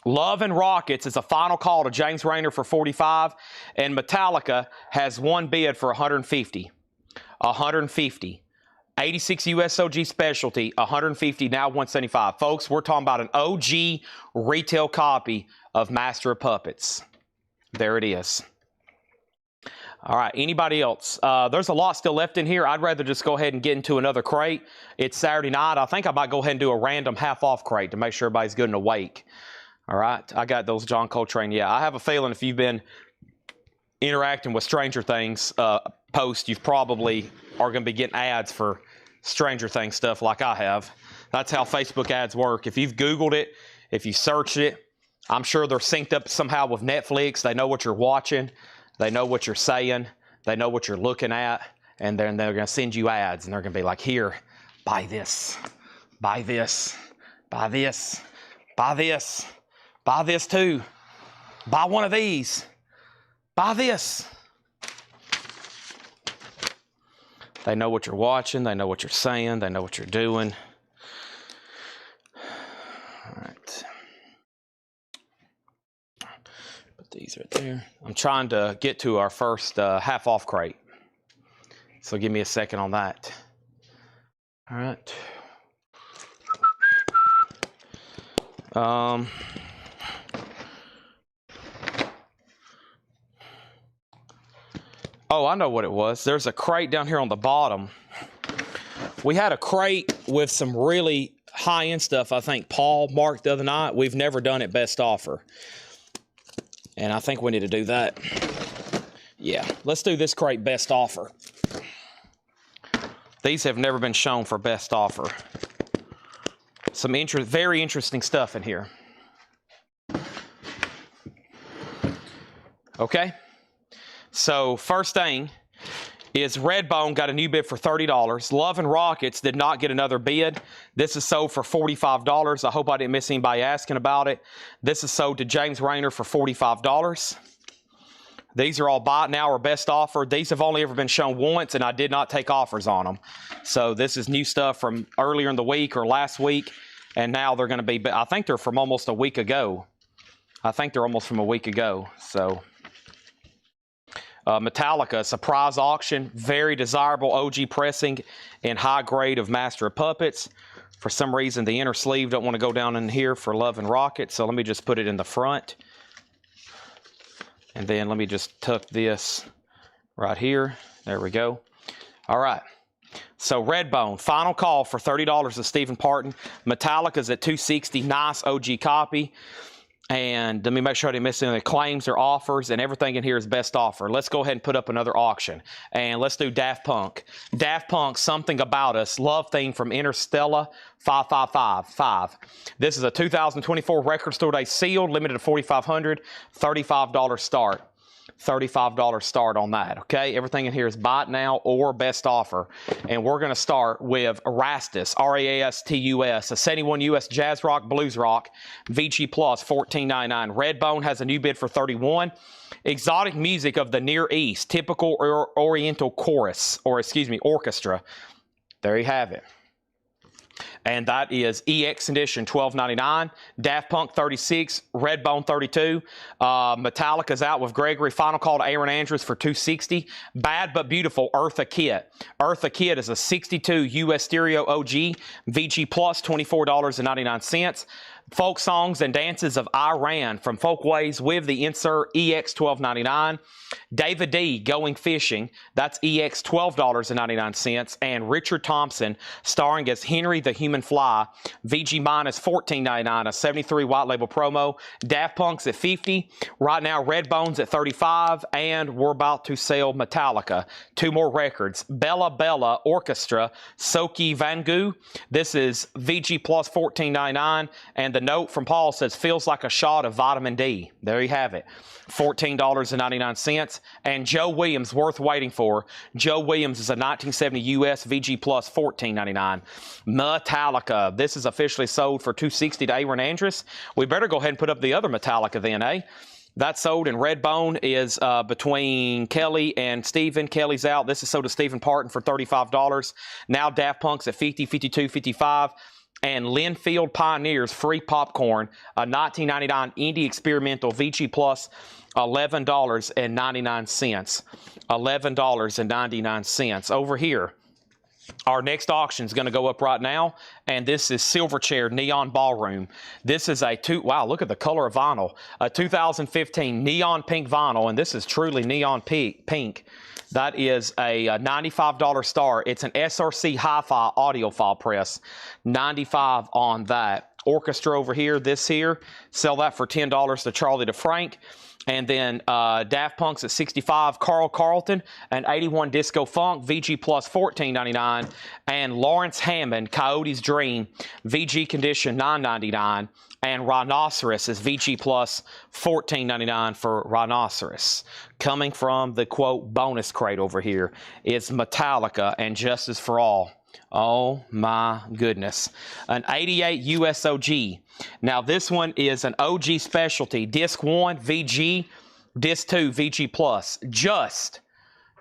Love and Rockets is a final call to James Rayner for $45, and Metallica has one bid for $150. $150. 86 USOG specialty, $150, now $175. Folks, we're talking about an OG retail copy of Master of Puppets. There it is. All right, anybody else? There's a lot still left in here. I'd rather just go ahead and get into another crate. It's Saturday night. I think I might go ahead and do a random half-off crate to make sure everybody's good and awake. All right, I got those John Coltrane. Yeah, I have a feeling if you've been interacting with Stranger Things posts, you probably are going to be getting ads for Stranger Things stuff like I have. That's how Facebook ads work. If you've Googled it, if you searched it, I'm sure they're synced up somehow with Netflix. They know what you're watching. They know what you're saying. They know what you're looking at. And then they're going to send you ads. And they're going to be like, here, buy this. Buy this. Buy this. Buy this. Buy this too. Buy one of these. Buy this. They know what you're watching. They know what you're saying. They know what you're doing. All right. Put these right there. I'm trying to get to our first half off crate. So give me a second on that. All right. Oh, I know what it was. There's a crate down here on the bottom. We had a crate with some really high-end stuff. I think Paul marked the other night. We've never done it best offer. And I think we need to do that. Yeah, let's do this crate best offer. These have never been shown for best offer. Some very interesting stuff in here. Okay. So first thing is Redbone got a new bid for $30. Love and Rockets did not get another bid. This is sold for $45. I hope I didn't miss anybody asking about it. This is sold to James Rayner for $45. These are all buy now or best offer. These have only ever been shown once, and I did not take offers on them. So this is new stuff from earlier in the week or last week, and now they're going to be, I think they're from almost a week ago. I think they're almost from a week ago. So Metallica, surprise auction, very desirable OG pressing in high grade of Master of Puppets. For some reason, the inner sleeve don't want to go down in here for Love and Rocket, so let me just put it in the front. And then let me just tuck this right here. There we go. All right. So Redbone, final call for $30 of Stephen Parton. Metallica's at $260, nice OG copy. And let me make sure I didn't miss any of the claims or offers, and everything in here is best offer. Let's go ahead and put up another auction. And let's do Daft Punk. Daft Punk, Something About Us, love theme from Interstellar 5555. This is a 2024 Record Store Day sealed, limited to 4,500, $35 start. $35 start on that, okay? Everything in here is buy it now or best offer. And we're going to start with Rastus, R-A-S-T-U-S, a 71 US jazz rock, blues rock, VG Plus, $14.99. Redbone has a new bid for $31. Exotic music of the Near East, typical Oriental chorus, or excuse me, orchestra. There you have it. And that is EX edition, $12.99. Daft Punk, $36. Redbone, $32. Metallica's out with Gregory. Final call to Aaron Andrews for $260. Bad But Beautiful, Eartha Kitt. Eartha Kitt is a 62 US stereo OG. VG Plus, $24.99. Folk Songs and Dances of Iran from Folkways with the insert EX $12.99. David D. Going Fishing, that's EX $12.99. And Richard Thompson starring as Henry the Human Fly, VG minus $14.99, a 73 white label promo. Daft Punk's at $50. Right now Redbone's at $35, and we're about to sell Metallica. Two more records. Bella Bella Orchestra, Soki Vangu. This is VG plus $14.99, and the note from Paul says, feels like a shot of vitamin D. There you have it. $14.99. And Joe Williams, worth waiting for. Joe Williams is a 1970 US VG Plus, $14.99. Metallica. This is officially sold for $260 to Aaron Andrews. We better go ahead and put up the other Metallica then, eh? That sold in Redbone is between Kelly and Stephen. Kelly's out. This is sold to Stephen Parton for $35. Now Daft Punk's at $50, $52, $55. And Linfield Pioneers Free Popcorn, a 1999 indie experimental VG Plus, $11.99. $11.99. Over here, our next auction is going to go up right now, and this is Silverchair Neon Ballroom. This is a wow, look at the color of vinyl. A 2015 neon pink vinyl, and this is truly neon pink. That is a $95 star. It's an SRC Hi-Fi audiophile press. $95 on that. orchestra over here, this here. Sell that for $10 to Charlie DeFrank. And then Daft Punk's at $65, Carl Carlton, an 81 Disco Funk, VG Plus $14.99, and Lawrence Hammond, Coyote's Dream, VG Condition $9.99, and Rhinoceros is VG Plus $14.99 for Rhinoceros. Coming from the, quote, bonus crate over here is Metallica and Justice for All. Oh my goodness. An 88 USOG. Now this one is an OG specialty. Disc 1 VG, Disc 2 VG Plus. Just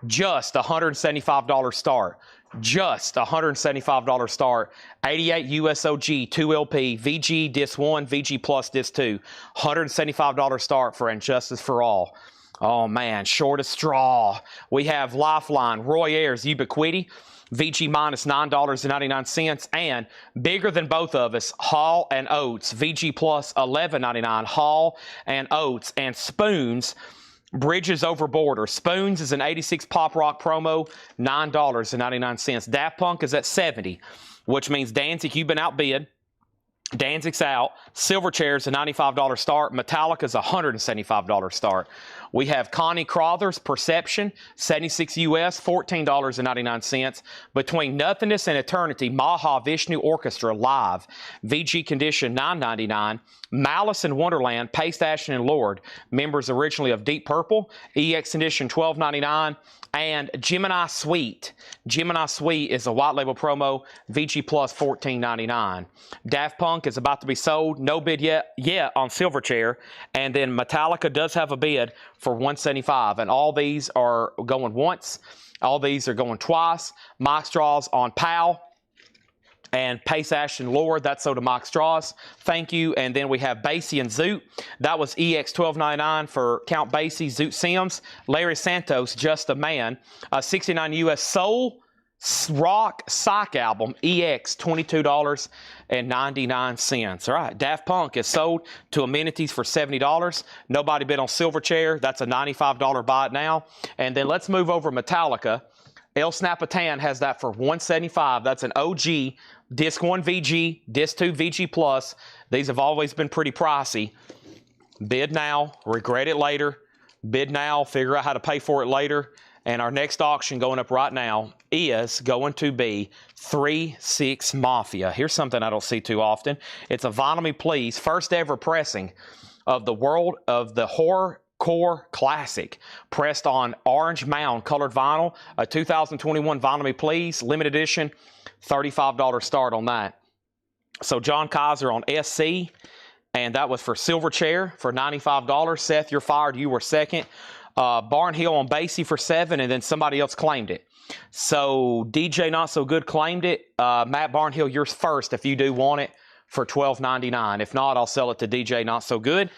$175 start. Just $175 start. 88 USOG 2LP VG Disc 1 VG Plus Disc 2. $175 start for Injustice for All. Oh man, shortest straw. We have Lifeline, Roy Ayers, Ubiquity, VG minus $9.99, and bigger than both of us, Hall and Oates, VG plus $11.99, Hall and Oates, and Spoons, Bridges Over Border. Spoons is an 86 pop rock promo, $9.99. Daft Punk is at 70, which means Danzig, you've been outbid. Danzig's out. Silverchair's a $95 start. Metallica's a $175 start. We have Connie Crothers, Perception, 76 US, $14.99. Between Nothingness and Eternity, Maha Vishnu Orchestra Live, VG Condition $9.99. Malice in Wonderland, Paste Ashton and Lord, members originally of Deep Purple, EX Condition $12.99. And Gemini Suite. Gemini Suite is a white label promo, VG Plus $14.99. Daft Punk is about to be sold. No bid yet on Silverchair. And then Metallica does have a bid for $175. And all these are going once. All these are going twice. Mike Straws on PAL. And Pace Ashton Lord, that's sold to Mike Strauss. Thank you. And then we have Basie and Zoot. That was EX $12.99 for Count Basie, Zoot Sims. Larry Santos, Just a Man. 69 US Soul Rock Psych album, EX $22.99. All right, Daft Punk is sold to Amenities for $70. Nobody bid on Silverchair. That's a $95 buy it now. And then let's move over Metallica. El Snapatan has that for $175. That's an OG. Disc 1 VG, Disc 2 VG Plus. These have always been pretty pricey. Bid now, regret it later. Bid now, figure out how to pay for it later. And our next auction going up right now is going to be 3-6 Mafia. Here's something I don't see too often. It's a Vinyl Me Please, first ever pressing of the World of the Horror Core Classic, pressed on orange mound colored vinyl, a 2021 Vinyl Me Please, limited edition, $35 start on that. So John Kaiser on SC, and that was for Silverchair for $95. Seth, you're fired. You were second. Barnhill on Basie for $7, and then somebody else claimed it. So DJ Not So Good claimed it. Matt Barnhill, yours first if you do want it for $12.99. If not, I'll sell it to DJ Not So Good.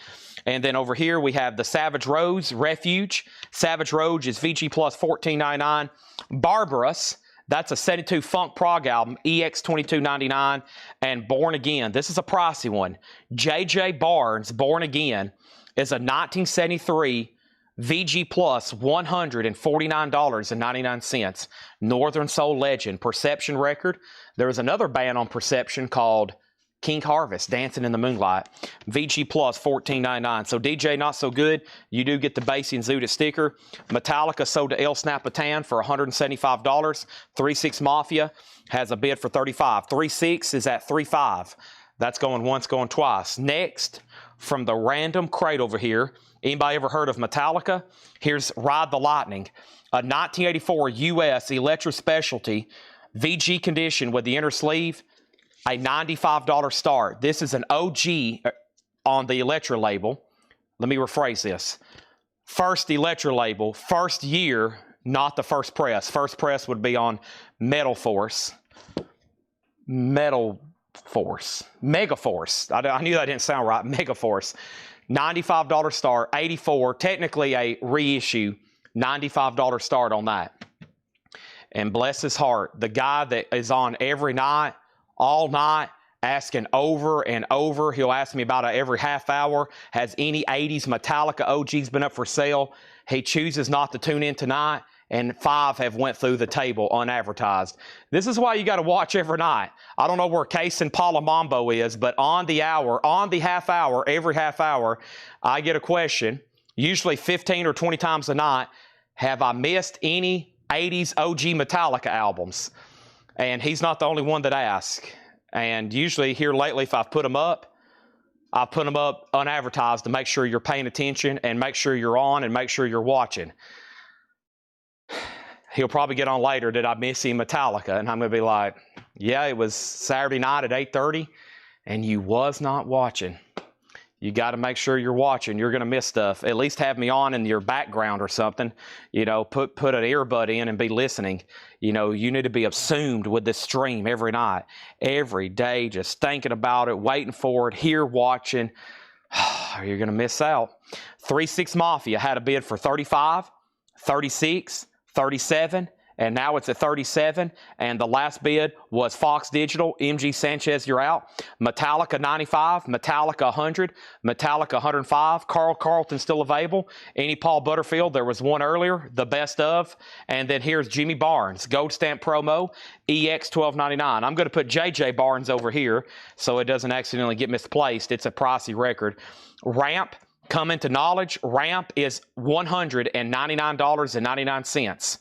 And then over here, we have the Savage Rose Refuge. Savage Rose is VG Plus $14.99. Barbarous, that's a 72 Funk Prog album, EX $22.99. And Born Again, this is a pricey one. JJ Barnes, Born Again, is a 1973 VG Plus $149.99. Northern Soul Legend, Perception record. There was another band on Perception called King Harvest, Dancing in the Moonlight. VG Plus $14.99. So DJ Not So Good, you do get the Basie and Zuda sticker. Metallica sold to El Snapatan for $175. 3-6 Mafia has a bid for $35. 3-6 is at $3.5. That's going once, going twice. Next, from the random crate over here, anybody ever heard of Metallica? Here's Ride the Lightning, a 1984 US Electro Specialty, VG condition with the inner sleeve, a $95 start. This is an OG on the Electra label. Let me rephrase this. First Electra label, first year, not the first press. First press would be on Metal Force. Megaforce. I knew that didn't sound right. Megaforce. $95 start, 84, technically a reissue, $95 start on that. And bless his heart, the guy that is on every night, all night, asking over and over. He'll ask me about it every half hour. Has any 80s Metallica OGs been up for sale? He chooses not to tune in tonight. and 5 have went through the table unadvertised. This is why you got to watch every night. I don't know where Case and Palamambo is, but on the half hour, every half hour, I get a question, usually 15 or 20 times a night, have I missed any 80s OG Metallica albums? And he's not the only one that asks. And usually here lately, if I've put them up, I put them up unadvertised to make sure you're paying attention and make sure you're on and make sure you're watching. He'll probably get on later, did I miss him Metallica? And I'm going to be like, yeah, it was Saturday night at 8:30 and you was not watching. You got to make sure you're watching. You're going to miss stuff. At least have me on in your background or something. You know, put an earbud in and be listening. You know, you need to be assumed with this stream every night, every day, just thinking about it, waiting for it, here watching. You're going to miss out. 3-6 Mafia had a bid for 35, 36, 37, and now it's at 37, and the last bid was Fox Digital. MG Sanchez, you're out. Metallica 95, Metallica 100, Metallica 105. Carl Carlton still available. Any Paul Butterfield, there was one earlier, the best of. And then here's Jimmy Barnes, Gold Stamp Promo, EX 1299. I'm going to put JJ Barnes over here so it doesn't accidentally get misplaced. It's a pricey record. Ramp, coming to knowledge, Ramp is $199.99.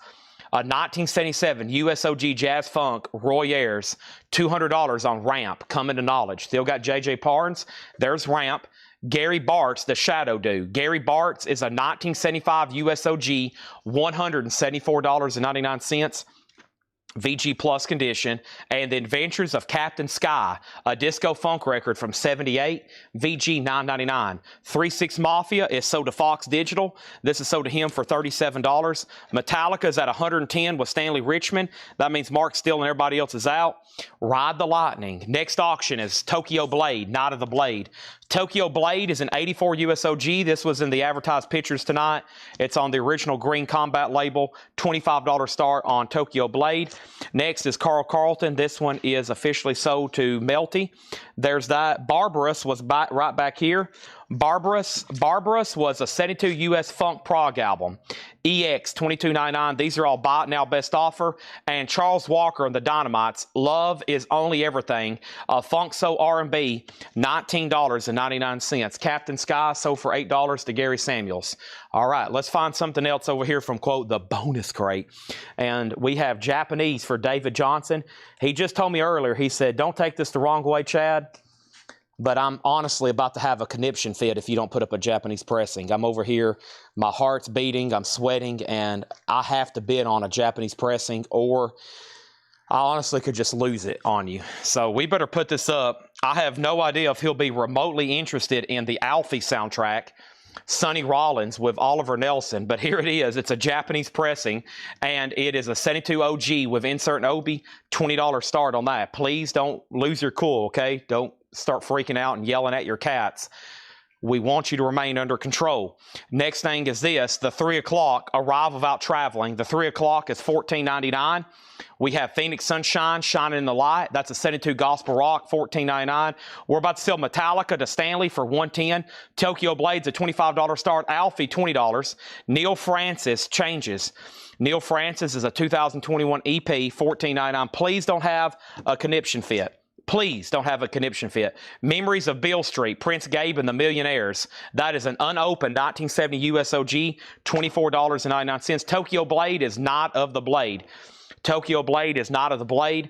A 1977 USOG Jazz Funk Roy Ayers, $200 on Ramp, coming to knowledge. Still got J.J. Barnes. There's Ramp. Gary Bartz, the Shadow Dude. Gary Bartz is a 1975 USOG, $174.99. VG Plus condition, and the Adventures of Captain Sky, a disco funk record from 78, VG $9.99. 3-6 Mafia is sold to Fox Digital. This is sold to him for $37. Metallica is at $110 with Stanley Richmond. That means Mark Steele and everybody else is out. Ride the Lightning. Next auction is Tokyo Blade, Night of the Blade. Tokyo Blade is an 84 USOG. This was in the advertised pictures tonight. It's on the original Green Combat label. $25 start on Tokyo Blade. Next is Carl Carlton. This one is officially sold to Melty. There's that. Barbarous was right back here. Barbarous was a 72 US funk prog album. EX 2299. These are all buy it now best offer. And Charles Walker and the Dynamites. Love is Only Everything. Funk Soul R&B. $19.99. Captain Sky sold for $8 to Gary Samuels. All right, let's find something else over here from, quote, the bonus crate. And we have Japanese for David Johnson. He just told me earlier, he said, don't take this the wrong way, Chad, but I'm honestly about to have a conniption fit if you don't put up a Japanese pressing. I'm over here, my heart's beating, I'm sweating, and I have to bid on a Japanese pressing, or I honestly could just lose it on you. So we better put this up. I have no idea if he'll be remotely interested in the Alfie soundtrack, Sonny Rollins with Oliver Nelson, but here it is. It's a Japanese pressing, and it is a 72 OG with insert and Obi, $20 start on that. Please don't lose your cool, okay? Don't start freaking out and yelling at your cats. We want you to remain under control. Next thing is this, the 3 o'clock, Arrive Without Traveling. The 3 o'clock is $14.99. We have Phoenix Sunshine, Shining in the Light. That's a 72 Gospel Rock, $14.99. We're about to sell Metallica to Stanley for $110. Tokyo Blades, a $25 start. Alfie, $20. Neil Francis, Changes. Neil Francis is a 2021 EP, $14.99. Please don't have a conniption fit. Please don't have a conniption fit. Memories of Beale Street, Prince Gabe and the Millionaires. That is an unopened 1970 USOG, $24.99. Tokyo Blade is not of the Blade. Tokyo Blade is not of the Blade.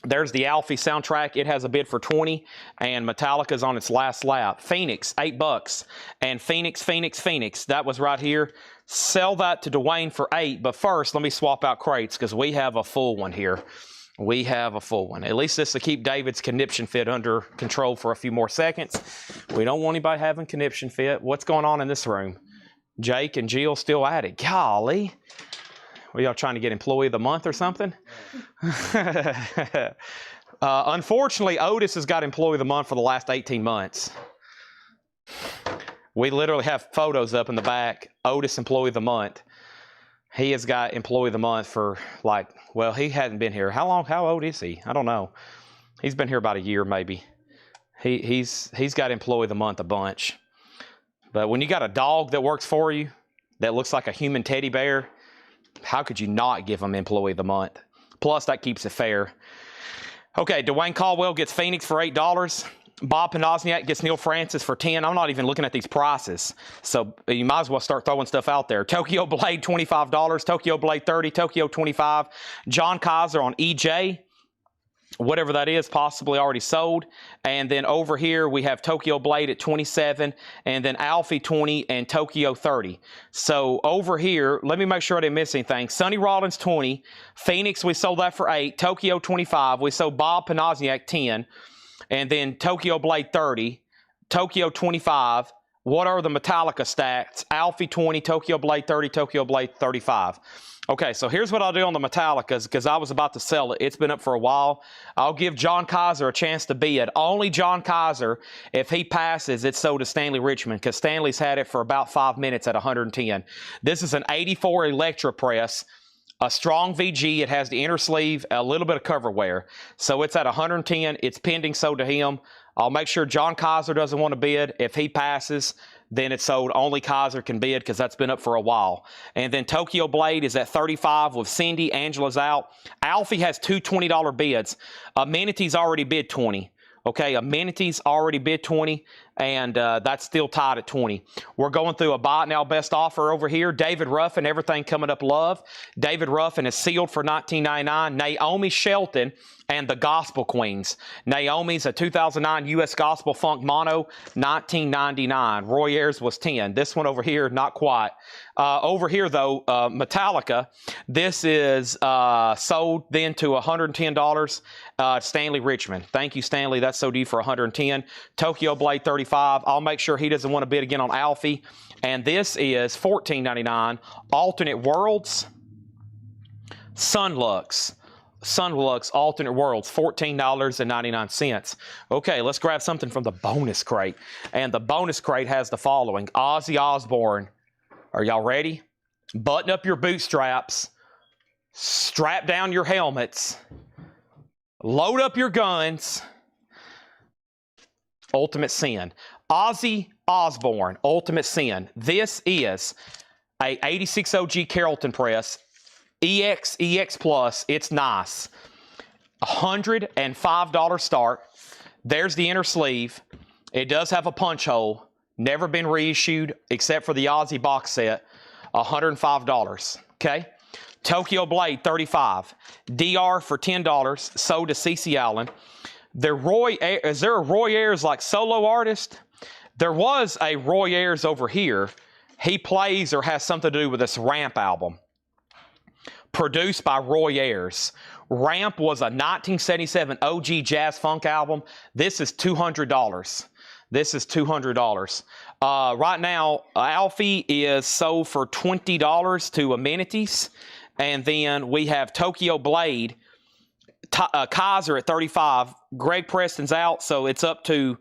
There's the Alfie soundtrack. It has a bid for $20, and Metallica's on its last lap. Phoenix, $8. And Phoenix. That was right here. Sell that to Dwayne for $8. But first, let me swap out crates because we have a full one here. We have a full one. At least this will keep David's conniption fit under control for a few more seconds. We don't want anybody having conniption fit. What's going on in this room? Jake and Jill still at it. Golly. Were y'all trying to get employee of the month or something? Unfortunately, Otis has got employee of the month for the last 18 months. We literally have photos up in the back. Otis employee of the month. He has got employee of the month for like, well, he hasn't been here. How long? How old is he? I don't know. He's been here about a year maybe. He's got employee of the month a bunch. But when you got a dog that works for you, that looks like a human teddy bear, How could you not give them Employee of the Month? Plus, that keeps it fair. Okay, Dwayne Caldwell gets Phoenix for $8. Bob Panozniak gets Neil Francis for $10. I'm not even looking at these prices, so you might as well start throwing stuff out there. Tokyo Blade, $25. Tokyo Blade, $30. Tokyo, $25. John Kaiser on EJ, whatever that is, possibly already sold. And then over here, we have Tokyo Blade at $27, and then Alfie, $20, and Tokyo, $30. So over here, let me make sure I didn't miss anything. Sonny Rollins, $20. Phoenix, we sold that for $8. Tokyo, $25. We sold Bob Panozniak, $10. And then Tokyo Blade, $30. Tokyo, $25. What are the Metallica stats? Alfie, $20. Tokyo Blade, $30. Tokyo Blade, $35. Okay, so here's what I'll do on the Metallicas, because I was about to sell it. It's been up for a while. I'll give John Kaiser a chance to bid. Only John Kaiser, if he passes, it's sold to Stanley Richmond, because Stanley's had it for about 5 minutes at 110. This is an 84 Electra press, a strong VG. It has the inner sleeve, a little bit of cover wear. So it's at 110. It's pending sold to him. I'll make sure John Kaiser doesn't want to bid. If he passes, then it's sold. Only Kaiser can bid because that's been up for a while. And then Tokyo Blade is at $35 with Cindy. Angela's out. Alfie has two $20 bids. Amenities already bid $20. Okay, Amenities already bid $20, and that's still tied at $20. We're going through a buy it now best offer over here. David Ruffin, Everything Coming Up Love. David Ruffin is sealed for $19.99. Naomi Shelton and the Gospel Queens. Naomi's a 2009 U.S. Gospel Funk Mono, $19.99. Roy Ayers was $10. This one over here, not quite. Over here, though, Metallica, this is sold then to $110. Stanley Richmond. Thank you, Stanley. That's sold to you for $110. Tokyo Blade, $35. I'll make sure he doesn't want to bid again on Alfie. And this is $14.99. Alternate Worlds, Sunlux. Sunlux Alternate Worlds, $14.99. Okay, let's grab something from the bonus crate. And the bonus crate has the following. Ozzy Osbourne. Are y'all ready? Button up your bootstraps. Strap down your helmets. Load up your guns. Ultimate Sin. Ozzy Osbourne, Ultimate Sin. This is a 86 OG Carrollton press. EX Plus. It's nice. $105 start. There's the inner sleeve. It does have a punch hole. Never been reissued except for the Ozzy box set. $105. Okay. Tokyo Blade, $35. DR for $10. Sold to CeCe Allen. Is there a Roy Ayers like solo artist? There was a Roy Ayers over here. He plays or has something to do with this Ramp album. Produced by Roy Ayers. Ramp was a 1977 OG jazz funk album. This is $200. This is $200. Right now, Alfie is sold for $20 to Amenities. And then we have Tokyo Blade, Kaiser at $35. Greg Preston's out, so it's up to...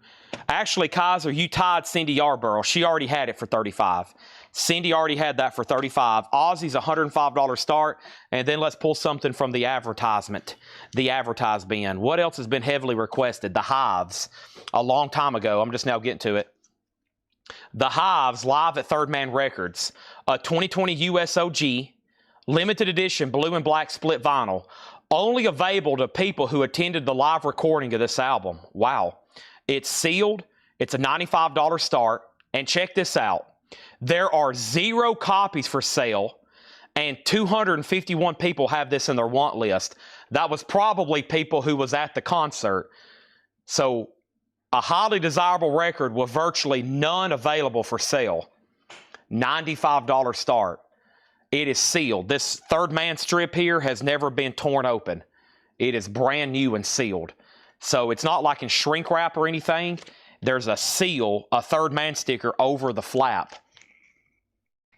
Actually, Kaiser, you tied Cindy Yarborough. She already had it for $35. Cindy already had that for $35. Ozzy's $105 start. And then let's pull something from the advertisement, the advertised bin. What else has been heavily requested? The Hives. A long time ago. I'm just now getting to it. The Hives live at Third Man Records. A 2020 US OG, limited edition blue and black split vinyl. Only available to people who attended the live recording of this album. Wow. It's sealed. It's a $95 start. And check this out. There are 0 copies for sale, and 251 people have this in their want list. That was probably people who was at the concert. So a highly desirable record with virtually none available for sale. $95 start. It is sealed. This Third Man strip here has never been torn open. It is brand new and sealed. So it's not like in shrink wrap or anything. There's a seal, a Third Man sticker over the flap.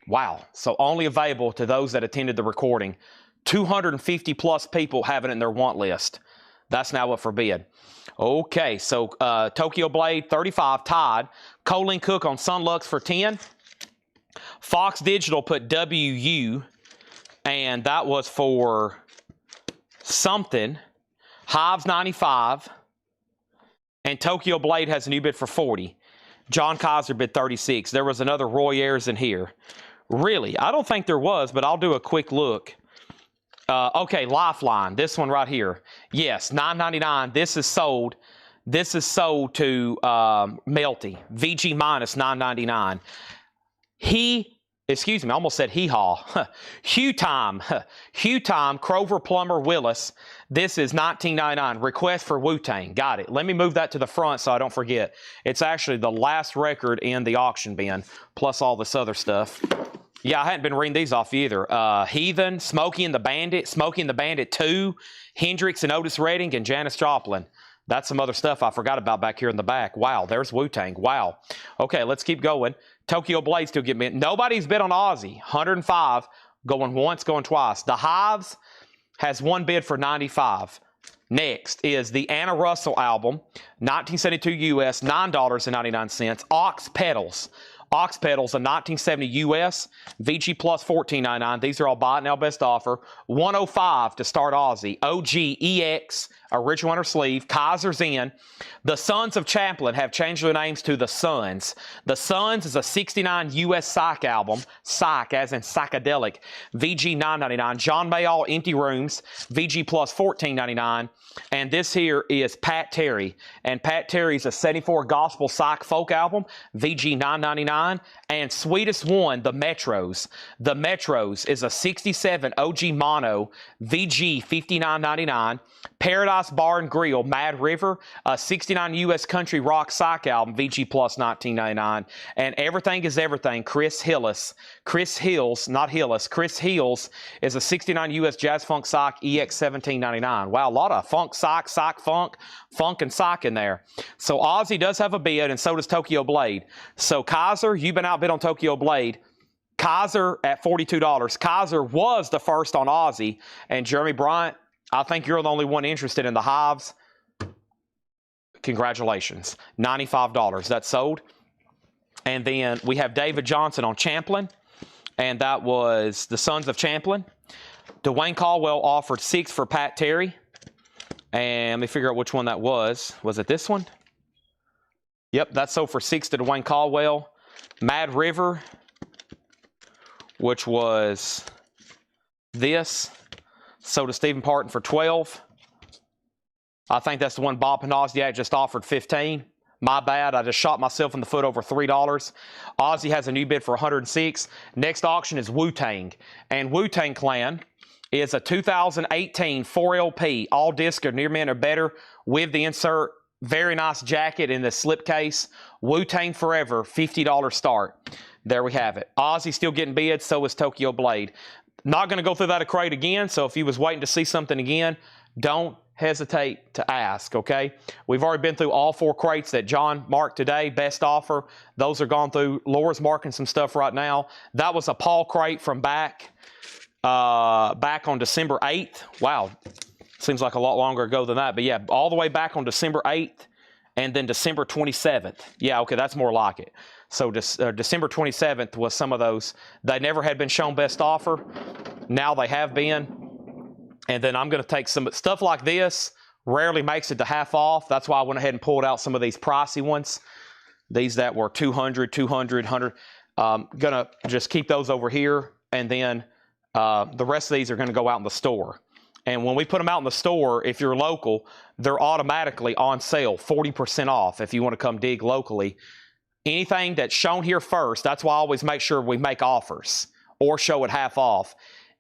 Wow. So only available to those that attended the recording. 250 plus people have it in their want list. That's now up for bid. Okay, so Tokyo Blade, $35, tied. Colleen Cook on Sunlux for $10. Fox Digital put WU, and that was for something. Hives, $95. And Tokyo Blade has a new bid for $40. John Kaiser bid $36. There was another Roy Ayers in here. Really? I don't think there was, but I'll do a quick look. Okay, Lifeline. This one right here. Yes, $9.99. This is sold. This is sold to Melty. VG minus $9.99. Excuse me, I almost said hee-haw. Hugh Time, Crover, Plummer, Willis. This is $19.99. Request for Wu-Tang. Got it. Let me move that to the front so I don't forget. It's actually the last record in the auction bin, plus all this other stuff. Yeah, I hadn't been reading these off either. Heathen, Smokey and the Bandit 2, Hendrix and Otis Redding, and Janis Joplin. That's some other stuff I forgot about back here in the back. Wow, there's Wu-Tang. Wow. Okay, let's keep going. Tokyo Blade still getting bid. Nobody's bid on Ozzy. 105, going once, going twice. The Hives has one bid for 95. Next is the Anna Russell album, 1972 US, $9.99. Ox Pedals. Ox Pedals, a 1970 US, VG Plus $14.99. These are all buy it now best offer. 105 to start Ozzy. OG EX, original inner sleeve. Kaiser's in. The Sons of Champlin have changed their names to The Sons. The Sons is a 69 US Psych album. Psych, as in psychedelic. VG $9.99. John Mayall, Empty Rooms. VG Plus $14.99. And this here is Pat Terry. And Pat Terry's a 74 gospel psych folk album. VG $9.99. And Sweetest One, The Metros. The Metros is a 67 OG mono. VG $59.99. Paradise Bar and Grill, Mad River, a 69 US country rock psych album, VG Plus $19.99. And Everything is Everything, Chris Hills is a 69 US jazz funk psych, EX $17.99. Wow, a lot of funk psych, funk and psych in there. So Ozzy does have a bid, and so does Tokyo Blade. So Kaiser, you've been outbid on Tokyo Blade. Kaiser at $42. Kaiser was the first on Ozzy, and Jeremy Bryant, I think you're the only one interested in the Hives. Congratulations. $95. That's sold. And then we have David Johnson on Champlin. And that was the Sons of Champlin. Dwayne Caldwell offered 6 for Pat Terry. And let me figure out which one that was. Was it this one? Yep, that's sold for 6 to Dwayne Caldwell. Mad River, which was this. Sold to Stephen Parton for 12. I think that's the one Bob Panosiak just offered 15. My bad. I just shot myself in the foot over $3. Ozzy has a new bid for 106. Next auction is Wu-Tang. And Wu-Tang Clan is a 2018 4LP, all disc or near mint or better, with the insert. Very nice jacket in the slipcase. Wu-Tang Forever, $50 start. There we have it. Ozzy still getting bids, so is Tokyo Blade. Not going to go through that crate again, so if you was waiting to see something again, don't hesitate to ask, okay? We've already been through all 4 crates that John marked today, best offer. Those are gone through. Laura's marking some stuff right now. That was a Paul crate from back on December 8th. Wow, seems like a lot longer ago than that. But yeah, all the way back on December 8th and then December 27th. Yeah, okay, that's more like it. So December 27th was some of those. They never had been shown best offer. Now they have been. And then I'm going to take some stuff like this. Rarely makes it to half off. That's why I went ahead and pulled out some of these pricey ones. These that were 200, 100. Going to just keep those over here. And then the rest of these are going to go out in the store. And when we put them out in the store, if you're local, they're automatically on sale, 40% off if you want to come dig locally. Anything that's shown here first, that's why I always make sure we make offers or show it half off.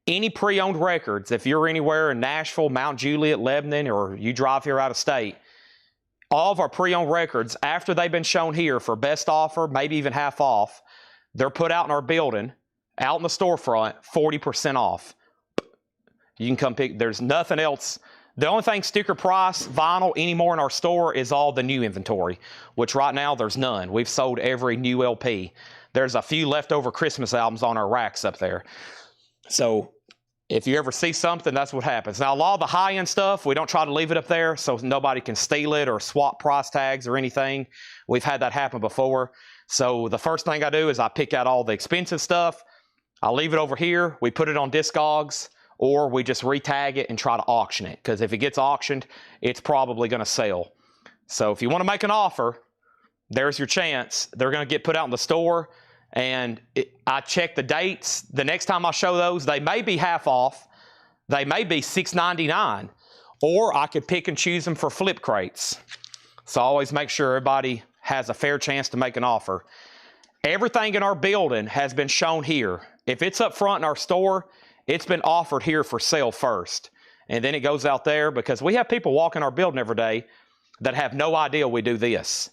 Any pre-owned records, if you're anywhere in Nashville, Mount Juliet, Lebanon, or you drive here out of state, all of our pre-owned records, after they've been shown here for best offer, maybe even half off, they're put out in our building, out in the storefront, 40% off. You can come pick, there's nothing else. The only thing sticker price, vinyl, anymore in our store is all the new inventory, which right now there's none. We've sold every new LP. There's a few leftover Christmas albums on our racks up there. So if you ever see something, that's what happens. Now, a lot of the high-end stuff, we don't try to leave it up there so nobody can steal it or swap price tags or anything. We've had that happen before. So the first thing I do is I pick out all the expensive stuff. I leave it over here. We put it on Discogs, or we just retag it and try to auction it. Because if it gets auctioned, it's probably going to sell. So if you want to make an offer, there's your chance. They're going to get put out in the store. And I check the dates. The next time I show those, they may be half off. They may be $6.99. Or I could pick and choose them for flip crates. So I always make sure everybody has a fair chance to make an offer. Everything in our building has been shown here. If it's up front in our store, it's been offered here for sale first. And then it goes out there because we have people walking our building every day that have no idea we do this.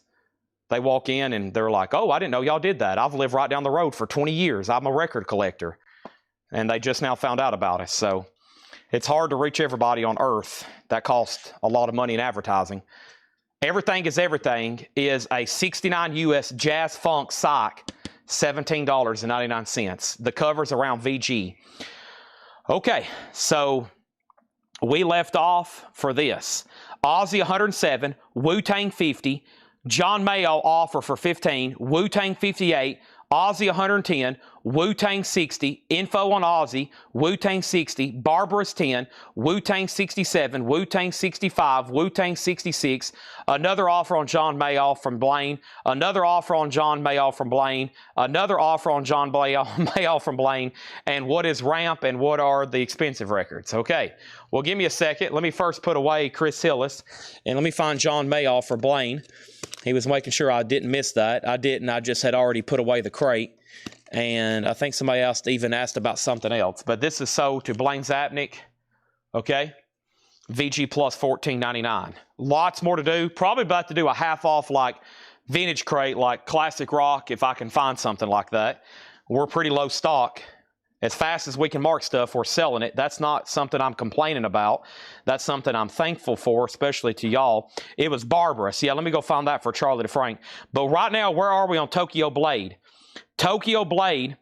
They walk in and they're like, oh, I didn't know y'all did that. I've lived right down the road for 20 years. I'm a record collector. And they just now found out about us. So it's hard to reach everybody on earth. That costs a lot of money in advertising. Everything is Everything is a 69 US Jazz Funk Psych, $17.99. The cover's around VG. Okay, so we left off for this. Ozzy 107, Wu-Tang 50, John Mayo offer for 15, Wu-Tang 58, Ozzy 110, Wu-Tang 60, info on Ozzy, Wu-Tang 60, Barbarous 10, Wu-Tang 67, Wu-Tang 65, Wu-Tang 66, another offer on John Mayoff from Blaine, another offer on John Mayoff from Blaine, another offer on John Mayoff from Blaine, and what is Ramp and what are the expensive records? Okay, well, give me a second. Let me first put away Chris Hillis, and let me find John Mayoff for Blaine. He was making sure I didn't miss that. I didn't. I just had already put away the crate. And I think somebody else even asked about something else. But this is sold to Blaine Zapnick. Okay? VG plus $14.99. Lots more to do. Probably about to do a half off like vintage crate, like classic rock, if I can find something like that. We're pretty low stock. As fast as we can mark stuff, we're selling it. That's not something I'm complaining about. That's something I'm thankful for, especially to y'all. It was Barbarous. Yeah, let me go find that for Charlie DeFrank. But right now, where are we on Tokyo Blade? Tokyo Blade,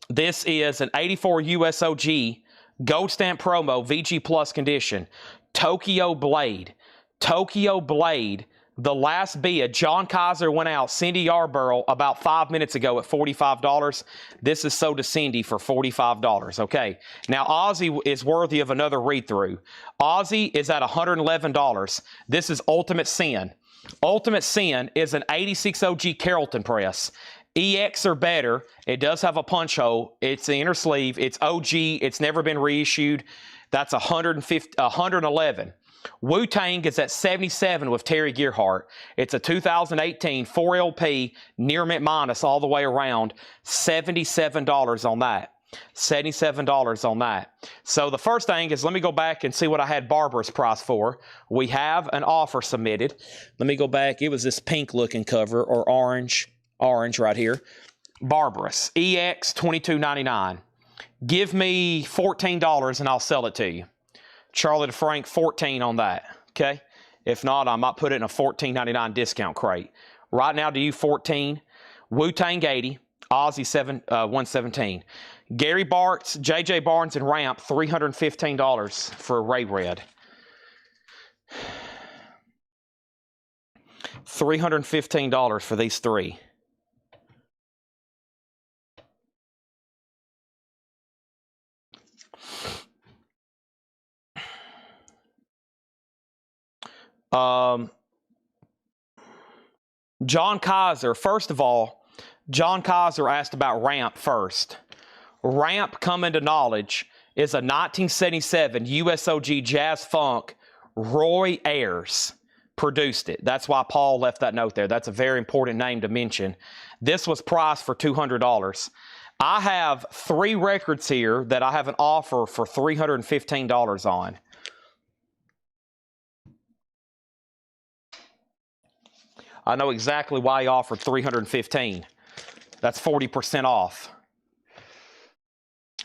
this is an 84 USOG Gold Stamp Promo VG Plus condition. Tokyo Blade. Tokyo Blade. The last bid, John Kaiser went out, Cindy Yarborough, about 5 minutes ago at $45. This is sold to Cindy for $45, okay? Now, Ozzy is worthy of another read-through. Ozzy is at $111. This is Ultimate Sin. Ultimate Sin is an 86 OG Carrollton press. EX or better. It does have a punch hole. It's the inner sleeve. It's OG. It's never been reissued. That's $111. Wu-Tang is at 77 with Terry Gearhart. It's a 2018 4LP near mint minus all the way around. $77 on that. $77 on that. So the first thing is, let me go back and see what I had Barbarous price for. We have an offer submitted. Let me go back. It was this pink looking cover, or orange right here. Barbarous EX $22.99. Give me $14 and I'll sell it to you. Charlie DeFrank, 14 on that, okay? If not, I might put it in a $14.99 discount crate. Right now, to you, 14. Wu-Tang 80, Ozzy 117. Gary Bartz, JJ Barnes, and Ramp, $315 for a Ray Red. $315 for these three. John Kaiser, first of all, John Kaiser asked about Ramp first. Ramp, coming to knowledge, is a 1977 USOG Jazz Funk. Roy Ayers produced it. That's why Paul left that note there. That's a very important name to mention. This was priced for $200. I have 3 records here that I have an offer for $315 on. I know exactly why he offered $315. That's 40% off.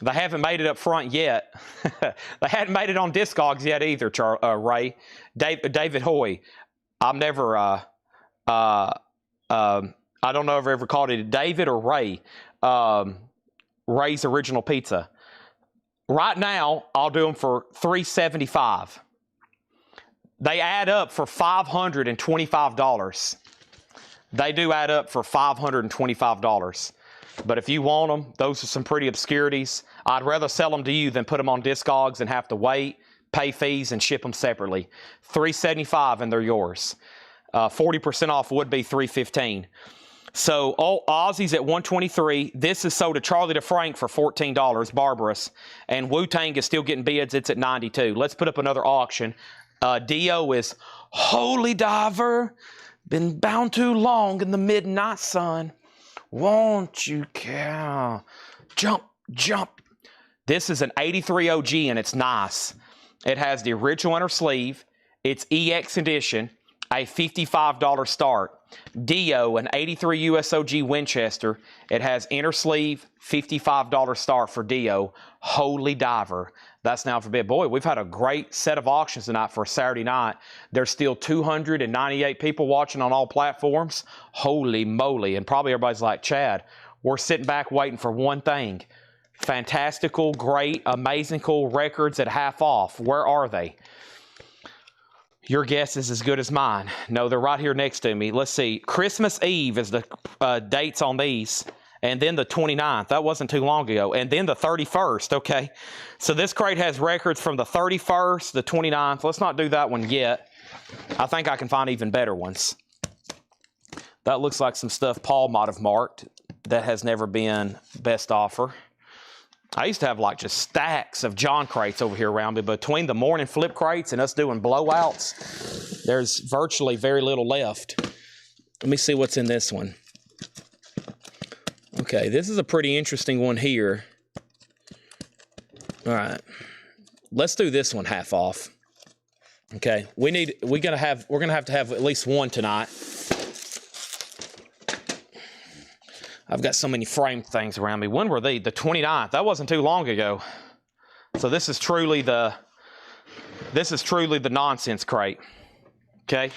They haven't made it up front yet. They hadn't made it on Discogs yet either, Ray. David Hoy. I've never, I don't know if I ever called it David or Ray. Ray's Original Pizza. Right now, I'll do them for $375. They add up for $525. They do add up for $525. But if you want them, those are some pretty obscurities. I'd rather sell them to you than put them on Discogs and have to wait, pay fees, and ship them separately. $375 and they're yours. 40% off would be $315. So Ozzy's at 123. This is sold to Charlie DeFrank for $14, Barbarous. And Wu-Tang is still getting bids. It's at 92. Let's put up another auction. Dio is Holy Diver. Been bound too long in the midnight sun. Won't you cow? Jump, jump. This is an 83 OG and it's nice. It has the original inner sleeve. It's EX edition. A $55 start. Dio, an 83 USOG Winchester. It has inner sleeve, $55 start for Dio. Holy Diver. That's now for bid. Boy, we've had a great set of auctions tonight for a Saturday night. There's still 298 people watching on all platforms. Holy moly. And probably everybody's like, Chad, we're sitting back waiting for one thing. Fantastical, great, amazing, cool records at half off. Where are they? Your guess is as good as mine. No, they're right here next to me. Let's see. Christmas Eve is the dates on these. And then the 29th. That wasn't too long ago. And then the 31st. Okay. So this crate has records from the 31st, the 29th. Let's not do that one yet. I think I can find even better ones. That looks like some stuff Paul might have marked that has never been best offer. I used to have like just stacks of John crates over here around me. Between the morning flip crates and us doing blowouts, there's virtually very little left. Let me see what's in this one. Okay, this is a pretty interesting one here. All right, let's do this one half off. Okay, we're gonna have to have at least one tonight. I've got so many framed things around me. When were they? The 29th. That wasn't too long ago. So this is truly the nonsense crate. Okay?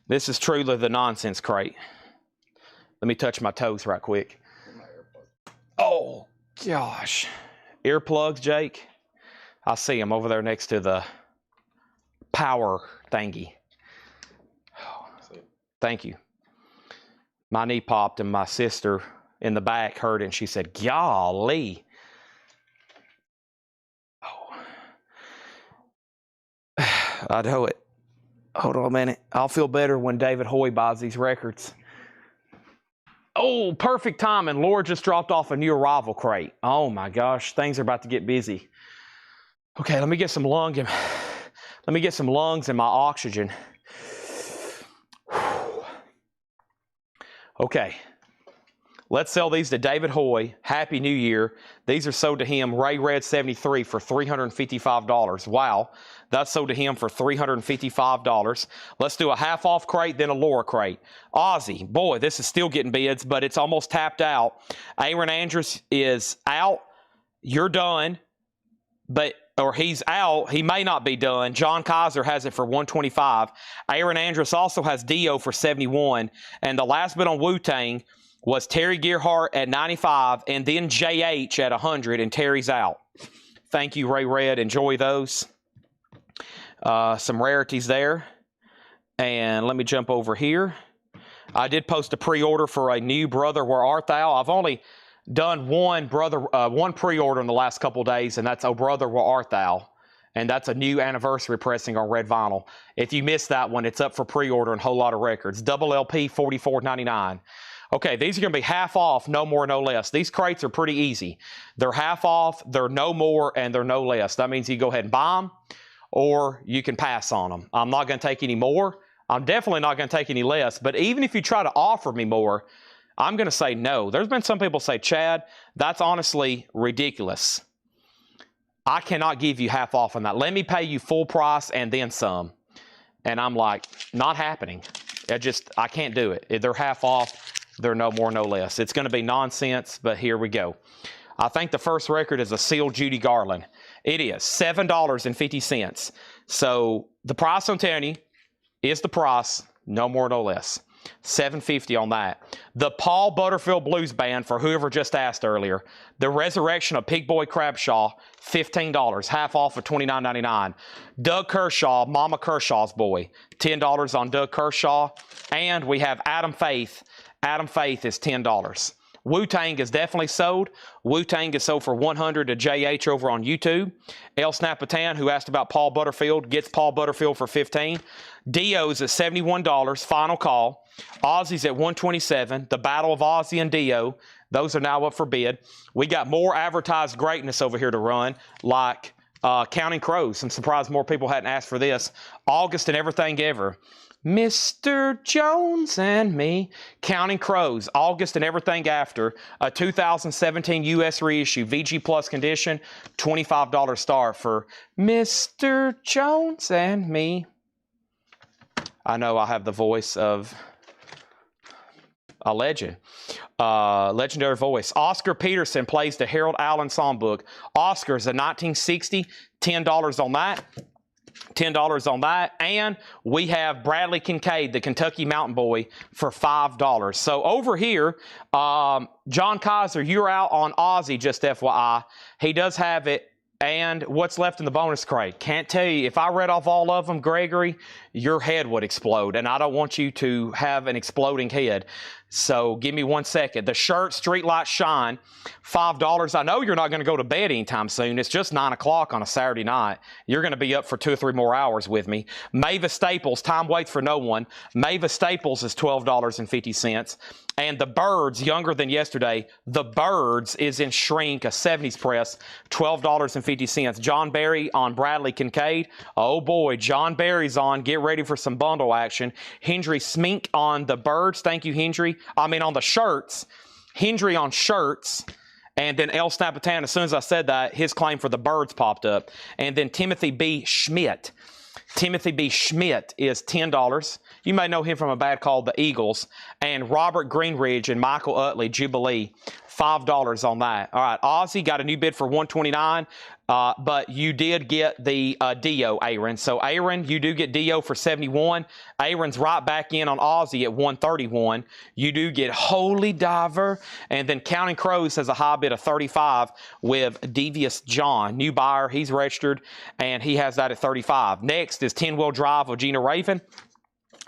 This is truly the nonsense crate. Let me touch my toes right quick. Oh, gosh. Earplugs, Jake? I see them over there next to the power thingy. Oh, thank you. My knee popped and my sister in the back heard it and she said, golly. Oh. I know it. Hold on a minute. I'll feel better when David Hoy buys these records. Oh, perfect timing. Laura just dropped off a new arrival crate. Oh my gosh, things are about to get busy. Okay, let me get some lungs in my oxygen. Okay. Let's sell these to David Hoy. Happy New Year. These are sold to him, Ray Red 73 for $355. Wow. That's sold to him for $355. Let's do a half off crate, then a Laura crate. Ozzy. Boy, this is still getting bids, but it's almost tapped out. Aaron Andrews is out. You're done. Or he's out. He may not be done. John Kaiser has it for $125. Aaron Andrews also has Dio for $71. And the last bid on Wu-Tang was Terry Gearhart at $95 and then JH at $100, and Terry's out. Thank you, Ray Red. Enjoy those. Some rarities there. And let me jump over here. I did post a pre-order for a new Brother Where Art Thou. I've only done one pre-order in the last couple days, and that's Oh Brother Where Art Thou. And that's a new anniversary pressing on red vinyl. If you missed that one, it's up for pre-order in Whole Lot of Records. Double LP, $44.99. Okay, these are going to be half off, no more, no less. These crates are pretty easy. They're half off, they're no more, and they're no less. That means you go ahead and buy them, or you can pass on them. I'm not going to take any more. I'm definitely not going to take any less. But even if you try to offer me more, I'm going to say no. There's been some people say, Chad, that's honestly ridiculous. I cannot give you half off on that. Let me pay you full price and then some. And I'm like, not happening. I can't do it. If they're half off, they're no more, no less. It's going to be nonsense, but here we go. I think the first record is a sealed Judy Garland. It is $7.50. So the price I'm telling you is the price, no more, no less. $7.50 on that. The Paul Butterfield Blues Band, for whoever just asked earlier. The Resurrection of Pig Boy Crabshaw, $15, half off of $29.99. Doug Kershaw, Mama Kershaw's Boy, $10 on Doug Kershaw. And we have Adam Faith. Adam Faith is $10. Wu-Tang is definitely sold. Wu-Tang is sold for $100 to JH over on YouTube. El Snapatan, who asked about Paul Butterfield, gets Paul Butterfield for $15. Dio's at $71, final call. Ozzy's at $127. The Battle of Ozzy and Dio, those are now up for bid. We got more advertised greatness over here to run, like Counting Crows. I'm surprised more people hadn't asked for this. August and Everything Ever. Mr. Jones and Me. Counting Crows, August and Everything After. A 2017 U.S. reissue, VG Plus condition, $25 start for Mr. Jones and Me. I know I have the voice of a legend. Legendary voice. Oscar Peterson plays the Harold Allen songbook. Oscar's a 1960, $10 on that. $10 on that. And we have Bradley Kincaid, the Kentucky Mountain Boy, for $5. So over here, John Kaiser, you're out on Ozzy, just FYI. He does have it. And what's left in the bonus crate? Can't tell you. If I read off all of them, Gregory, your head would explode. And I don't want you to have an exploding head. So give me 1 second. The shirt, Streetlight Shine, $5. I know you're not going to go to bed anytime soon. It's just 9 o'clock on a Saturday night. You're going to be up for 2 or 3 more hours with me. Mavis Staples, Time Waits for No One. Mavis Staples is $12.50. And The Birds, Younger Than Yesterday. The Birds is in shrink, a 70s press, $12.50. John Barry on Bradley Kincaid. Oh boy, John Barry's on. Get ready for some bundle action. Hendry Smink on The Birds. Thank you, Hendry. On the shirts. Hendry on shirts. And then El Snapatan, as soon as I said that, his claim for The Birds popped up. And then Timothy B. Schmidt. Timothy B. Schmidt is $10. You may know him from a band called The Eagles. And Robert Greenridge and Michael Utley, Jubilee, $5 on that. All right, Ozzy got a new bid for $129, but you did get the Dio, Aaron. So, Aaron, you do get Dio for $71. Aaron's right back in on Ozzy at $131. You do get Holy Diver. And then Counting Crows has a high bid of $35 with Devious John. New buyer, he's registered, and he has that at $35. Next is 10-Wheel Drive of Gina Raven.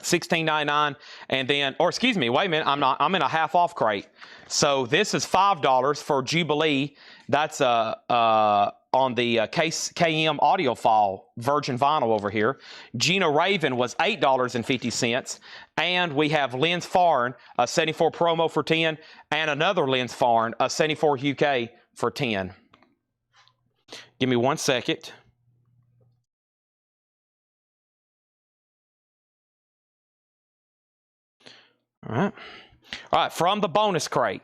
$16.99, and then, or excuse me, wait a minute, I'm in a half off crate. So this is $5 for Jubilee. That's on the KM audiophile virgin vinyl over here. Gina Raven was $8.50, and we have Lens Farn, a 74 promo for 10, and another Lens Farn, a 74 UK for 10. Give me 1 second. All right, from the bonus crate.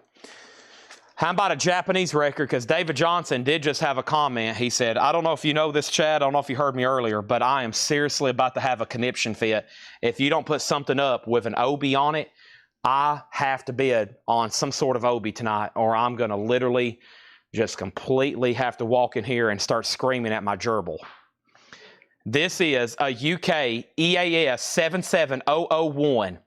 How about a Japanese record? Because David Johnson did just have a comment. He said, I don't know if you know this, Chad. I don't know if you heard me earlier, but I am seriously about to have a conniption fit. If you don't put something up with an Obi on it, I have to bid on some sort of Obi tonight, or I'm going to literally just completely have to walk in here and start screaming at my gerbil. This is a UK EAS 77001.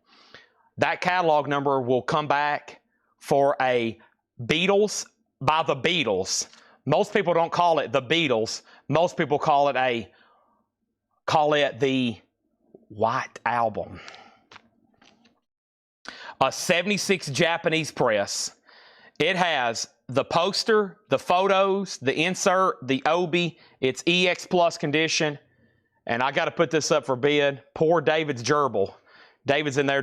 That catalog number will come back for a Beatles by the Beatles. Most people don't call it the Beatles. Most people call it the White Album. A 76 Japanese press. It has the poster, the photos, the insert, the Obi. It's EX Plus condition. And I got to put this up for bid. Poor David's gerbil. David's in there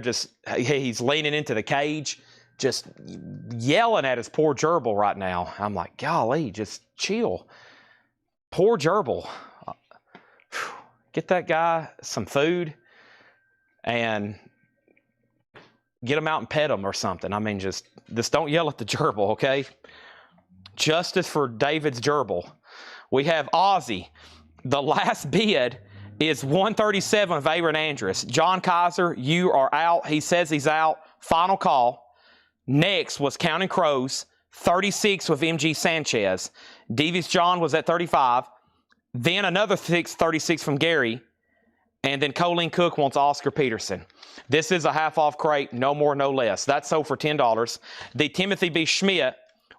he's leaning into the cage, just yelling at his poor gerbil right now. I'm like, golly, just chill. Poor gerbil. Get that guy some food and get him out and pet him or something. I mean, just don't yell at the gerbil, okay? Justice for David's gerbil. We have Ozzy. The last bid is $137 of Aaron Andrus. John Kaiser, you are out. He says he's out. Final call. Next was Counting Crows, $36 with MG Sanchez. Devious John was at $35. Then another $36 from Gary. And then Colleen Cook wants Oscar Peterson. This is a half off crate, no more, no less. That's sold for $10. The Timothy B. Schmidt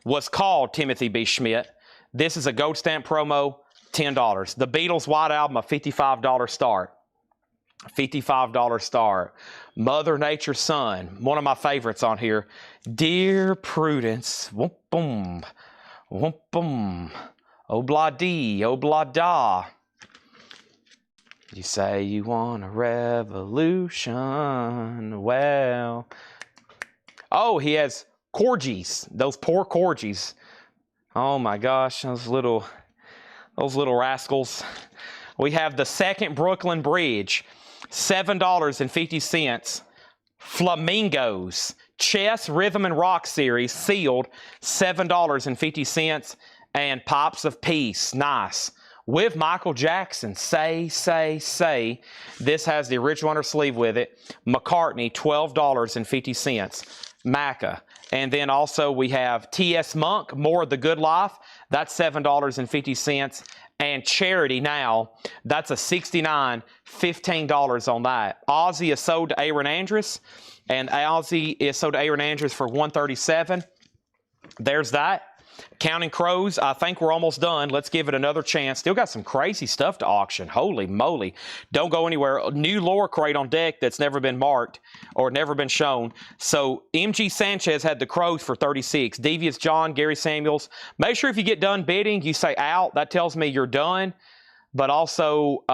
was called Timothy B. Schmidt. This is a gold stamp promo. $10. The Beatles White Album, a $55 start. $55 star. Mother Nature's Son, one of my favorites on here. Dear Prudence, whoop boom, whoop boom, obla dee, obla da. You say you want a revolution. Well, oh, he has corgis, those poor corgis. Oh my gosh, those little rascals. We have the Second Brooklyn Bridge, $7.50. Flamingos, Chess, Rhythm, and Rock Series, sealed, $7.50. And Pops of Peace, nice. With Michael Jackson, Say, Say, Say. This has the original under sleeve with it. McCartney, $12.50. Macca. And then also we have T.S. Monk, More of the Good Life. That's $7.50. And Charity Now, that's a $69, $15 on that. Ozzy is sold to Aaron Andrews. And Ozzy is sold to Aaron Andrews for $137. There's that. Counting Crows, I think we're almost done. Let's give it another chance. Still got some crazy stuff to auction. Holy moly. Don't go anywhere. A new lower crate on deck that's never been marked or never been shown. So MG Sanchez had the Crows for $36. Devious John, Gary Samuels. Make sure if you get done bidding, you say out. That tells me you're done. But also,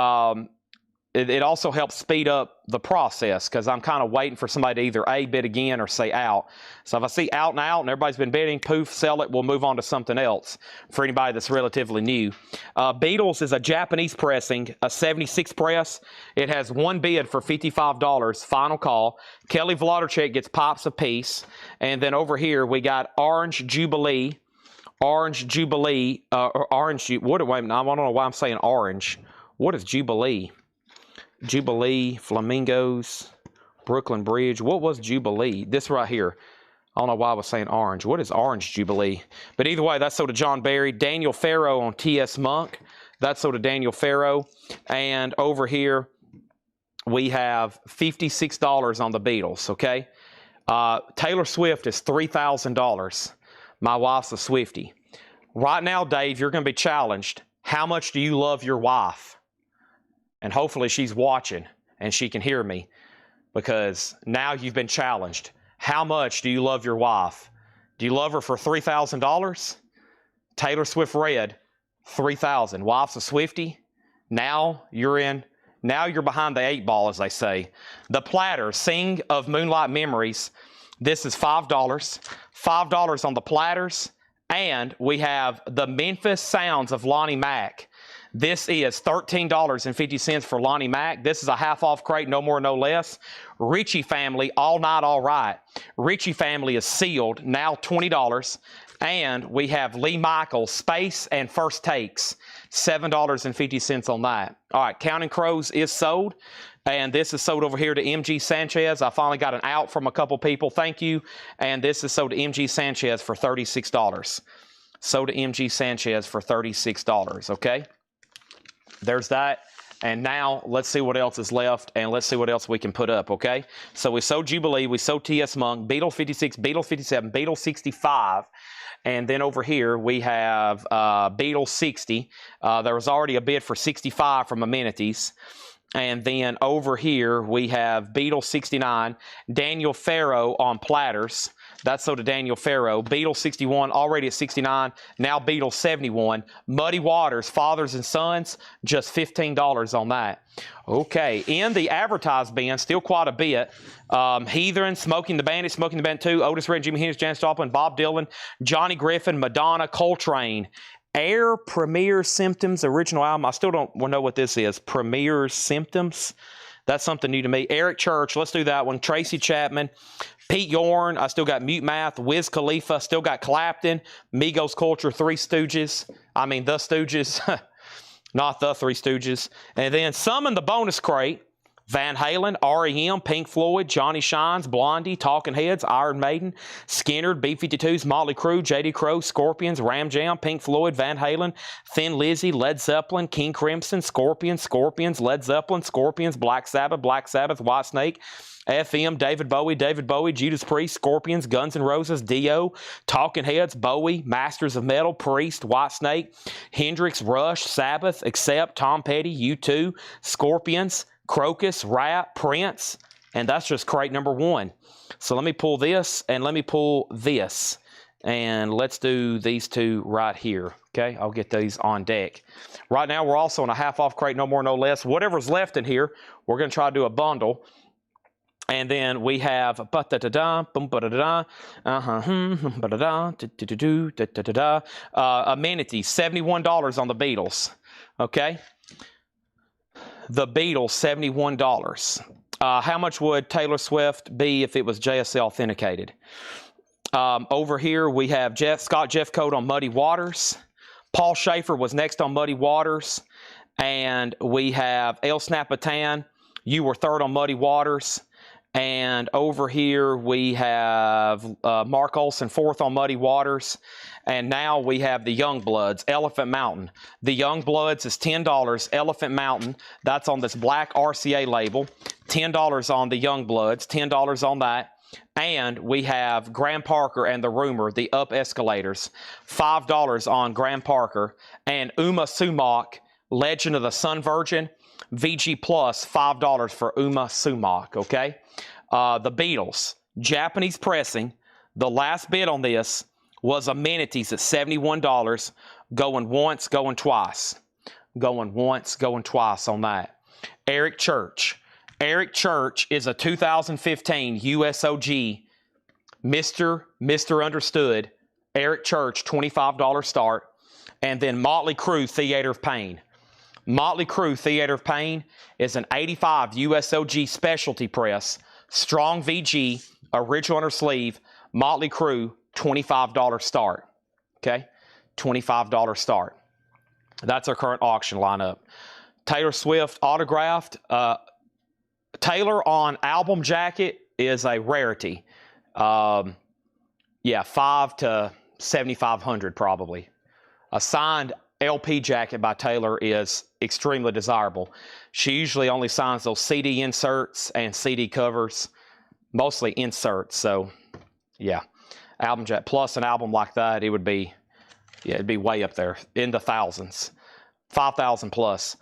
it also helps speed up the process because I'm kind of waiting for somebody to either A, bid again or say out. So if I see out and everybody's been bidding, poof, sell it, we'll move on to something else for anybody that's relatively new. Beatles is a Japanese pressing, a 76 press. It has one bid for $55, final call. Kelly Vladorchek gets Pops of Peace. And then over here we got Orange Jubilee. Orange Jubilee, wait a minute, I don't know why I'm saying orange. What is Jubilee? Jubilee, Flamingos, Brooklyn Bridge. What was Jubilee? This right here. I don't know why I was saying orange. What is Orange Jubilee? But either way, that's sold to John Barry. Daniel Farrow on T.S. Monk. That's sold to Daniel Farrow. And over here, we have $56 on the Beatles, okay? Taylor Swift is $3,000. My wife's a Swiftie. Right now, Dave, you're going to be challenged. How much do you love your wife? And hopefully she's watching and she can hear me because now you've been challenged. How much do you love your wife? Do you love her for $3,000? Taylor Swift Red, $3,000. Wife's a Swiftie. Now you're behind the 8 ball, as they say. The Platters, Sing of Moonlight Memories. This is $5. $5 on the Platters. And we have the Memphis Sounds of Lonnie Mack. This is $13.50 for Lonnie Mack. This is a half-off crate, no more, no less. Ritchie Family, All Night, All Right. Ritchie Family is sealed, now $20. And we have Lee Michaels, Space and First Takes, $7.50 on that. All right, Counting Crows is sold. And this is sold over here to MG Sanchez. I finally got an out from a couple people. Thank you. And this is sold to MG Sanchez for $36. Sold to MG Sanchez for $36, okay? There's that. And now let's see what else is left and let's see what else we can put up, okay? So we sold Jubilee, we sold T.S. Monk, Beatles 56, Beatles 57, Beatles 65. And then over here we have Beatles 60. There was already a bid for 65 from Amenities. And then over here we have Beatles 69, Daniel Farrow on Platters. That's sold to Daniel Farrow. Beatles 61, already at 69. Now Beatles 71. Muddy Waters, Fathers and Sons, just $15 on that. Okay, in the advertised bin, still quite a bit. Heathen, Smoking the Bandit, Smoking the Bandit 2, Otis Redding, Jimi Hendrix, Janis Joplin, Bob Dylan, Johnny Griffin, Madonna, Coltrane. Air Premier Symptoms, original album. I still don't know what this is. Premier Symptoms. That's something new to me. Eric Church, let's do that one. Tracy Chapman, Pete Yorn. I still got Mute Math. Wiz Khalifa. Still got Clapton. Migos Culture. The Stooges. Not the Three Stooges. And then some in the bonus crate. Van Halen, R.E.M., Pink Floyd, Johnny Shines, Blondie, Talking Heads, Iron Maiden, Skinner, B-52s, Motley Crue, J.D. Crowe, Scorpions, Ram Jam, Pink Floyd, Van Halen, Thin Lizzy, Led Zeppelin, King Crimson, Scorpions, Led Zeppelin, Scorpions, Black Sabbath, Whitesnake, FM, David Bowie, Judas Priest, Scorpions, Guns N' Roses, Dio, Talking Heads, Bowie, Masters of Metal, Priest, Whitesnake, Hendrix, Rush, Sabbath, Accept, Tom Petty, U2, Scorpions, Crocus, Rat, Prince, and that's just crate number 1. So let me pull this, and let me pull this. And let's do these 2 right here, okay? I'll get these on deck. Right now, we're also on a half-off crate, no more, no less. Whatever's left in here, we're going to try to do a bundle. And then we have amenities, $71 on the Beatles, okay? The Beatles, $71. How much would Taylor Swift be if it was JSL authenticated? Over here, we have Scott Jeffcoat on Muddy Waters. Paul Schaefer was next on Muddy Waters. And we have El Snappatan. You were third on Muddy Waters. And over here, we have Mark Olson, fourth on Muddy Waters. And now we have the Youngbloods, Elephant Mountain. The Youngbloods is $10. Elephant Mountain, that's on this black RCA label. $10 on the Youngbloods, $10 on that. And we have Graham Parker and the Rumor, the Up Escalators. $5 on Graham Parker. And Uma Sumac, Legend of the Sun Virgin, VG Plus, $5 for Uma Sumac, okay? The Beatles, Japanese pressing. The last bid on this was amenities at $71. Going once, going twice. Going once, going twice on that. Eric Church. Eric Church is a 2015 USOG Mr. Understood. Eric Church, $25 start. And then Motley Crue, Theater of Pain. Motley Crue Theater of Pain is an 85 USOG specialty press. Strong VG, original undersleeve. Motley Crue, $25 start. Okay? $25 start. That's our current auction lineup. Taylor Swift autographed. Taylor on album jacket is a rarity. Yeah, 5 to 7,500 probably. A signed LP jacket by Taylor is extremely desirable. She usually only signs those CD inserts and CD covers, mostly inserts. So, yeah, album jacket plus an album like that, it would be, yeah, it'd be way up there in the thousands, 5,000 plus.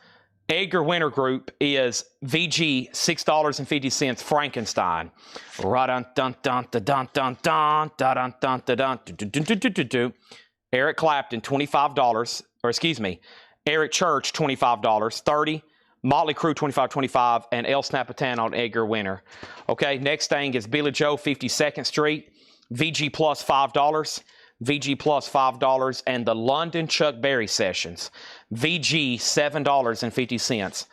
Edgar Winter Group is VG $6.50 Frankenstein. Eric Clapton $25, or excuse me, Eric Church $25, 30. Motley Crue $25, and El Snappatan on Edgar Winter. Okay, next thing is Billy Joe 52nd Street, VG plus $5. VG plus $5, and the London Chuck Berry Sessions, VG $7.50.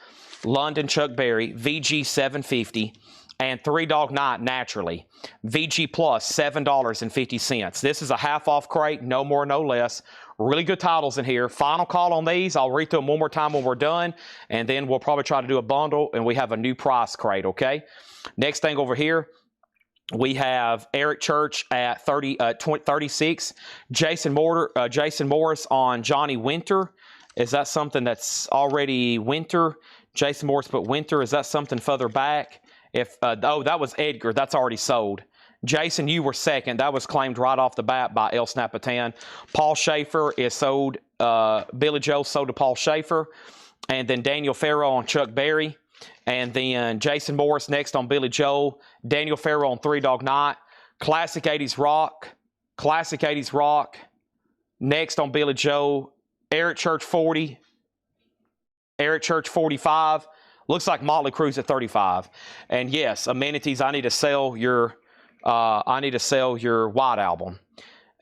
London Chuck Berry, VG $7.50, and Three Dog Night Naturally, VG plus $7.50. This is a half-off crate, no more, no less. Really good titles in here. Final call on these. I'll read through them one more time when we're done, and then we'll probably try to do a bundle, and we have a new price crate, okay? Next thing over here, we have Eric Church at 36. Jason Morris on Johnny Winter. Is that something that's already Winter? Jason Morris put Winter. Is that something further back? Oh, that was Edgar. That's already sold. Jason, you were second. That was claimed right off the bat by El Snappatan. Paul Schaefer is sold. Billy Joe sold to Paul Schaefer. And then Daniel Farrow on Chuck Berry. And then Jason Morris next on Billy Joel. Daniel Farrow on Three Dog Night. Classic 80s Rock. Classic 80s Rock. Next on Billy Joel. Eric Church 40. Eric Church 45. Looks like Motley Crue's at 35. And yes, amenities, I need to sell your White Album.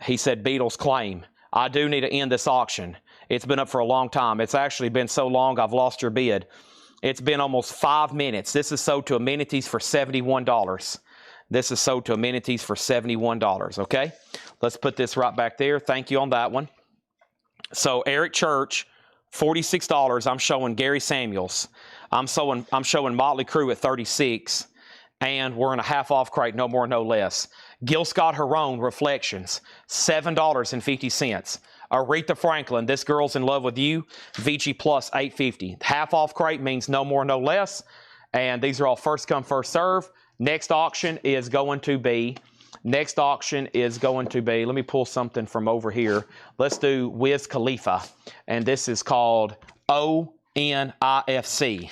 He said Beatles claim. I do need to end this auction. It's been up for a long time. It's actually been so long I've lost your bid. It's been almost 5 minutes. This is sold to amenities for $71. This is sold to amenities for $71, okay? Let's put this right back there. Thank you on that one. So Eric Church, $46. I'm showing Gary Samuels. I'm showing Motley Crue at 36. And we're in a half-off crate, no more, no less. Gil Scott-Heron, Reflections, $7.50. Aretha Franklin, This Girl's in Love with You, VG plus $8.50. Half-off crate means no more, no less. And these are all first come, first serve. Next auction is going to be, let me pull something from over here. Let's do Wiz Khalifa. And this is called ONIFC.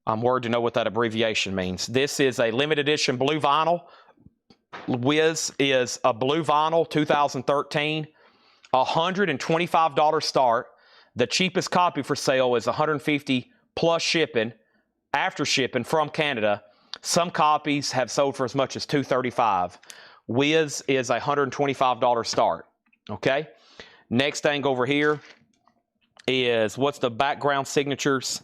I'm worried to know what that abbreviation means. This is a limited edition blue vinyl. Wiz is a blue vinyl 2013, $125 start. The cheapest copy for sale is $150 plus shipping, after shipping from Canada. Some copies have sold for as much as $235. Wiz is a $125 start. Okay. Next thing over here is what's the background signatures.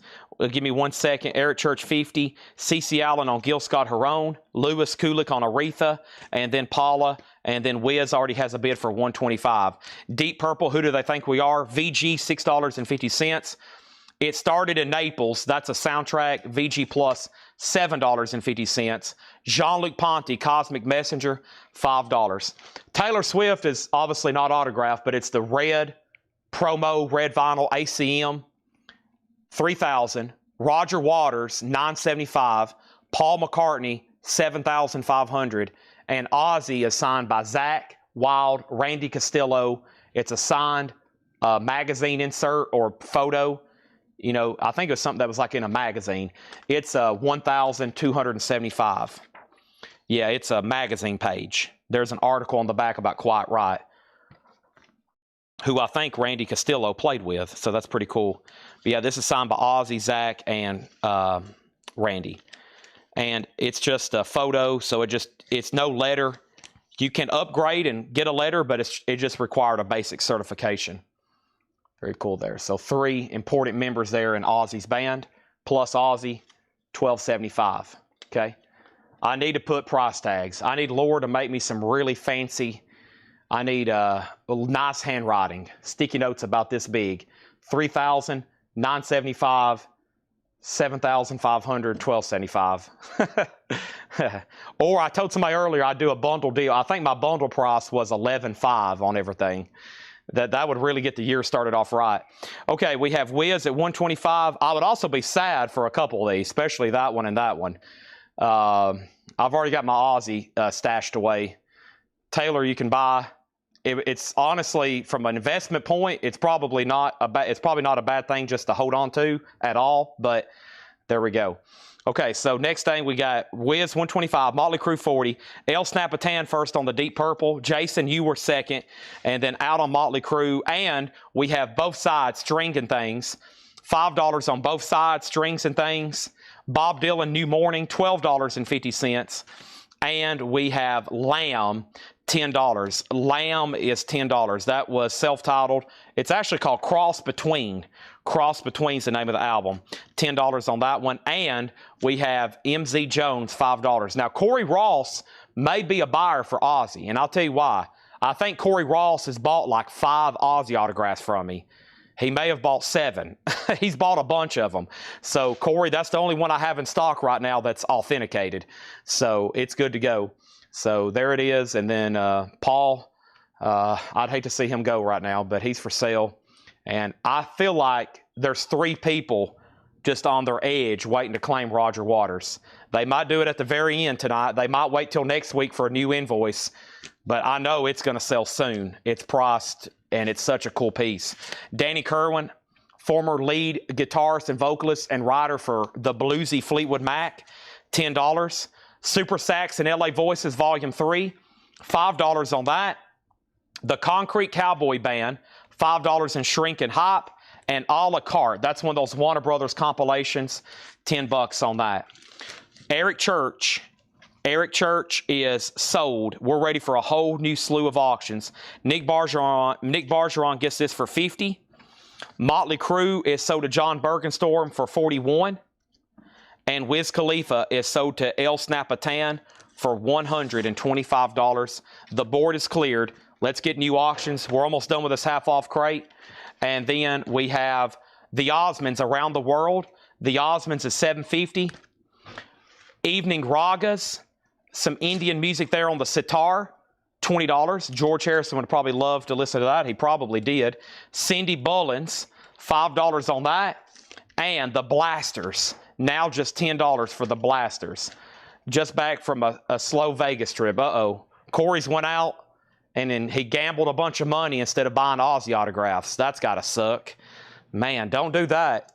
Give me 1 second. Eric Church 50, CeCe Allen on Gil Scott Heron, Lewis Kulik on Aretha, and then Paula, and then Wiz already has a bid for $125. Deep Purple, who do they think we are? VG, $6.50. It started in Naples. That's a soundtrack. VG Plus, $7.50. Jean-Luc Ponty, Cosmic Messenger, $5. Taylor Swift is obviously not autographed, but it's the red promo, red vinyl ACM, $3,000. Roger Waters, $975. Paul McCartney, $7,500. And Ozzy is signed by Zach Wild, Randy Castillo. It's a signed magazine insert or photo. You know, I think it was something that was like in a magazine. It's $1,275. Yeah, it's a magazine page. There's an article on the back about Quiet Riot, who I think Randy Castillo played with. So that's pretty cool. But yeah, this is signed by Ozzy, Zach, and Randy. And it's just a photo, so it's no letter. You can upgrade and get a letter, but it just required a basic certification. Very cool there. So 3 important members there in Ozzy's band, plus Ozzy, $1,275. Okay. I need to put price tags. I need Laura to make me some really fancy. I need nice handwriting, sticky notes about this big. $3,000, $975, $7,500, $1,275. Or I told somebody earlier I'd do a bundle deal. I think my bundle price was $11,500 on everything. That would really get the year started off right. Okay, we have Wiz at $125. I would also be sad for a couple of these, especially that one and that one. I've already got my Ozzy stashed away. Taylor, you can buy. It's honestly, from an investment point, it's probably not a bad thing just to hold on to at all. But there we go. Okay, so next thing we got Wiz 125, Motley Crue 40, El Snapatan first on the Deep Purple. Jason, you were second, and then out on Motley Crue. And we have both sides, string and things. $5 on both sides, strings and things. Bob Dylan, New Morning, $12.50. And we have Lamb, $10. Lamb is $10. That was self-titled. It's actually called Cross Between. Cross Between's the name of the album. $10 on that one. And we have MZ Jones, $5. Now, Corey Ross may be a buyer for Ozzy, and I'll tell you why. I think Corey Ross has bought like 5 Ozzy autographs from me. He may have bought 7. He's bought a bunch of them. So, Corey, that's the only one I have in stock right now that's authenticated. So, it's good to go. So, there it is. And then Paul, I'd hate to see him go right now, but he's for sale. And I feel like there's 3 people just on their edge waiting to claim Roger Waters. They might do it at the very end tonight. They might wait till next week for a new invoice. But I know it's going to sell soon. It's priced, and it's such a cool piece. Danny Kerwin, former lead guitarist and vocalist and writer for the bluesy Fleetwood Mac, $10. Super Sax and LA Voices Volume 3, $5 on that. The Concrete Cowboy Band, $5 in Shrink and Hop. And a la carte, that's one of those Warner Brothers compilations, $10 on that. Eric Church is sold. We're ready for a whole new slew of auctions. Nick Bargeron gets this for $50. Motley Crue is sold to John Bergenstorm for $41. And Wiz Khalifa is sold to El Snapatan for $125. The board is cleared. Let's get new auctions. We're almost done with this half-off crate. And then we have the Osmonds Around the World. The Osmonds is $750. Evening Ragas, some Indian music there on the sitar, $20. George Harrison would probably love to listen to that. He probably did. Cindy Bullins, $5 on that. And the Blasters, now just $10 for the Blasters. Just back from a slow Vegas trip. Uh-oh. Corey's went out, and then he gambled a bunch of money instead of buying Ozzy autographs. That's got to suck. Man, don't do that.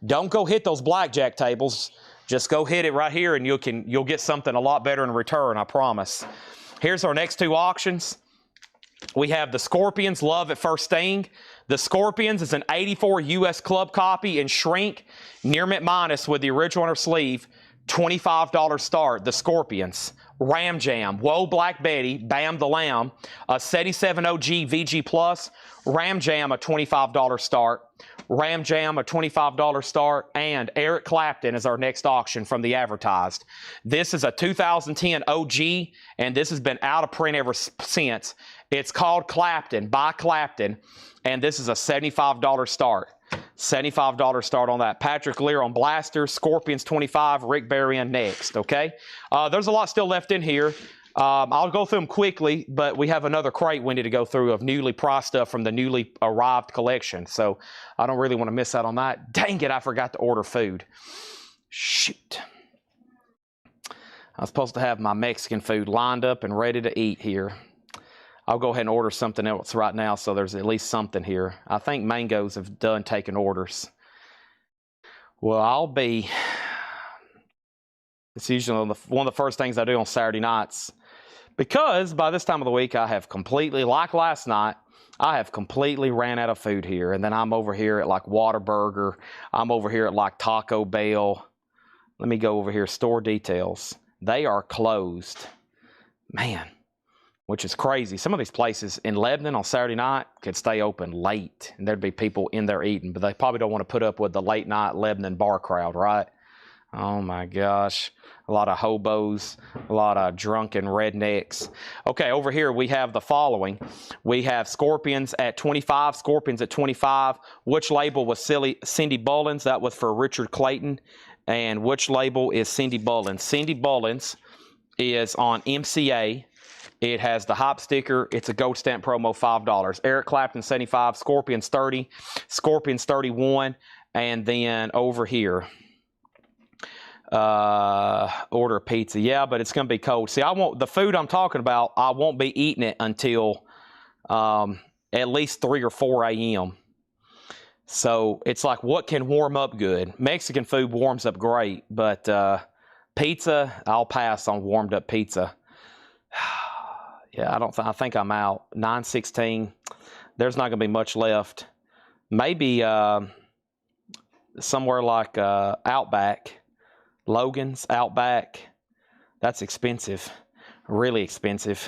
Don't go hit those blackjack tables. Just go hit it right here and you'll get something a lot better in return, I promise. Here's our next two auctions. We have the Scorpions Love at First Sting. The Scorpions is an 84 US club copy in shrink, near mint minus with the original on her sleeve. $25 start. The Scorpions. Ram Jam, Whoa Black Betty, Bam the Lamb, a 77 OG VG Plus, Ram Jam a $25 start, Ram Jam a $25 start, and Eric Clapton is our next auction from the advertised. This is a 2010 OG, and this has been out of print ever since. It's called Clapton by Clapton, and this is a $75 start. $75 start on that. Patrick Lear on Blaster, Scorpions 25, Rick Berrien next, okay? There's a lot still left in here. I'll go through them quickly, but we have another crate we need to go through of newly priced stuff from the newly arrived collection, so I don't really want to miss out on that. Dang it, I forgot to order food. Shoot. I was supposed to have my Mexican food lined up and ready to eat here. I'll go ahead and order something else right now so there's at least something here. I think Mangoes have done taking orders. Well, it's usually one of the first things I do on Saturday nights, because by this time of the week I have completely, like last night, I have completely ran out of food here. And then I'm over here at like Whataburger. I'm over here at like Taco Bell. Let me go over here, store details. They are closed. Man. Which is crazy. Some of these places in Lebanon on Saturday night could stay open late, and there'd be people in there eating, but they probably don't want to put up with the late night Lebanon bar crowd, right? Oh my gosh. A lot of hobos, a lot of drunken rednecks. Okay, over here we have the following. We have Scorpions at 25, Scorpions at 25. Which label was Cindy Bullins? That was for Richard Clayton. And which label is Cindy Bullins? Cindy Bullins is on MCA. It has the hop sticker. It's a gold stamp promo, $5. Eric Clapton, 75. Scorpions, 30. Scorpions, 31. And then over here, order pizza. Yeah, but it's going to be cold. See, the food I'm talking about, I won't be eating it until at least 3 or 4 a.m. So it's like, what can warm up good? Mexican food warms up great, but pizza, I'll pass on warmed up pizza. Yeah, I think I'm out. 916. There's not going to be much left. Maybe somewhere like Outback. Logan's, Outback. That's expensive. Really expensive.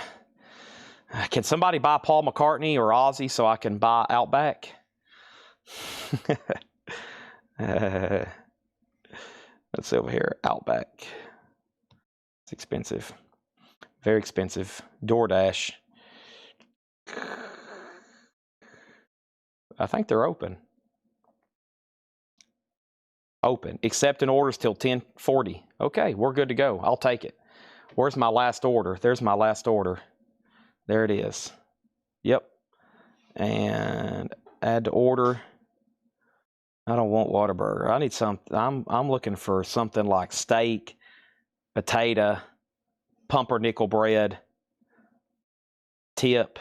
Can somebody buy Paul McCartney or Ozzy so I can buy Outback? Let's see over here. Outback. It's expensive. Very expensive. DoorDash. I think they're open. Open. Accepting orders till 10:40. Okay, we're good to go. I'll take it. Where's my last order? There's my last order. There it is. Yep. And add to order. I don't want Whataburger. I need something. I'm looking for something like steak, potato, pumpernickel bread, tip,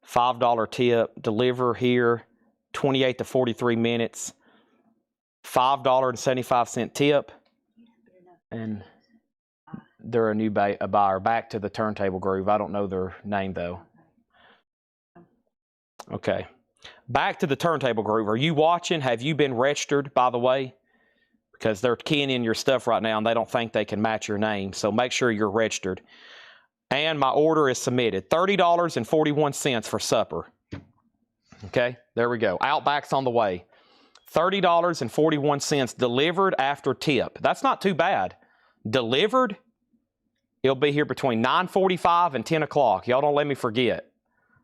$5 tip, deliver here, 28 to 43 minutes, $5.75 tip, and they're a new buyer. Back to the Turntable Groove. I don't know their name though. Okay. Back to the Turntable Groove. Are you watching? Have you been registered, by the way? Because they're keying in your stuff right now and they don't think they can match your name. So make sure you're registered. And my order is submitted. $30.41 for supper. Okay, there we go. Outback's on the way. $30.41 delivered after tip. That's not too bad. Delivered, it'll be here between 9:45 and 10 o'clock. Y'all don't let me forget.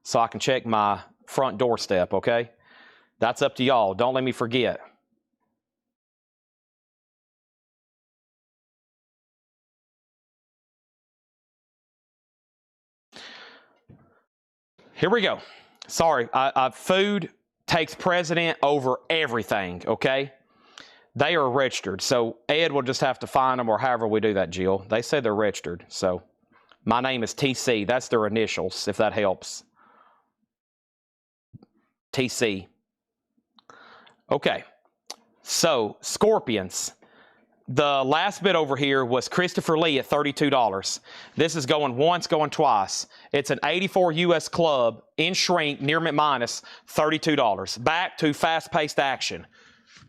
So I can check my front doorstep, okay? That's up to y'all. Don't let me forget. Here we go. Sorry, food takes precedent over everything, okay? They are registered, so Ed will just have to find them or however we do that, Jill. They say they're registered, so my name is TC. That's their initials, if that helps. TC. Okay, so Scorpions. The last bid over here was Christopher Lee at $32. This is going once, going twice. It's an 84 US Club in shrink, near mint minus, $32. Back to fast-paced action.